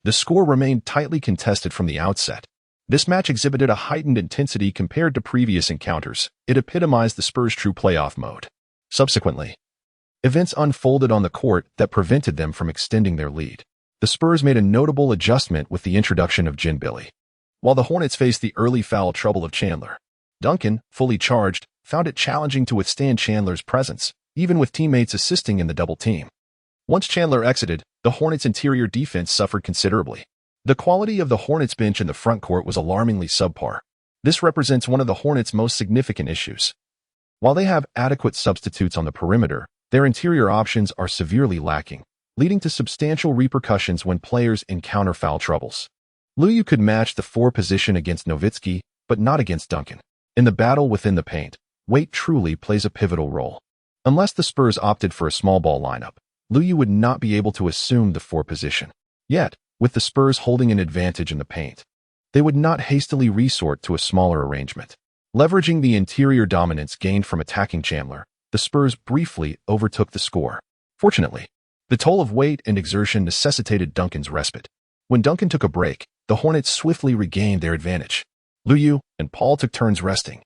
The score remained tightly contested from the outset. This match exhibited a heightened intensity compared to previous encounters. It epitomized the Spurs' true playoff mode. Subsequently, events unfolded on the court that prevented them from extending their lead. The Spurs made a notable adjustment with the introduction of Gin Billy. While the Hornets faced the early foul trouble of Chandler, Duncan, fully charged, found it challenging to withstand Chandler's presence, even with teammates assisting in the double team. Once Chandler exited, the Hornets' interior defense suffered considerably. The quality of the Hornets bench in the front court was alarmingly subpar. This represents one of the Hornets' most significant issues. While they have adequate substitutes on the perimeter, their interior options are severely lacking, leading to substantial repercussions when players encounter foul troubles. Luyu could match the 4 position against Nowitzki, but not against Duncan. In the battle within the paint, weight truly plays a pivotal role. Unless the Spurs opted for a small ball lineup, Luyu would not be able to assume the 4 position. Yet, with the Spurs holding an advantage in the paint, they would not hastily resort to a smaller arrangement. Leveraging the interior dominance gained from attacking Chandler, the Spurs briefly overtook the score. Fortunately, the toll of weight and exertion necessitated Duncan's respite. When Duncan took a break, the Hornets swiftly regained their advantage. Luyu and Paul took turns resting,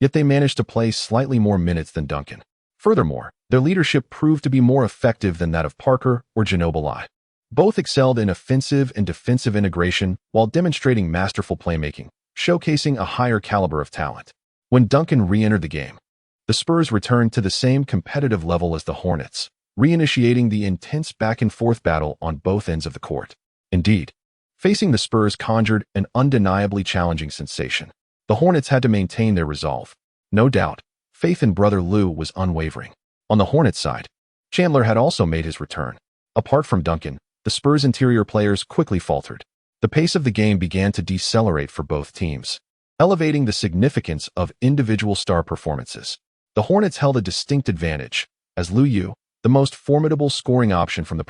yet they managed to play slightly more minutes than Duncan. Furthermore, their leadership proved to be more effective than that of Parker or Ginobili. Both excelled in offensive and defensive integration while demonstrating masterful playmaking, showcasing a higher caliber of talent. When Duncan re-entered the game, the Spurs returned to the same competitive level as the Hornets, reinitiating the intense back-and-forth battle on both ends of the court. Indeed, facing the Spurs conjured an undeniably challenging sensation. The Hornets had to maintain their resolve. No doubt, faith in brother Lou was unwavering. On the Hornets side, Chandler had also made his return. Apart from Duncan, the Spurs' interior players quickly faltered. The pace of the game began to decelerate for both teams, elevating the significance of individual star performances. The Hornets held a distinct advantage, as Luyu, the most formidable scoring option from the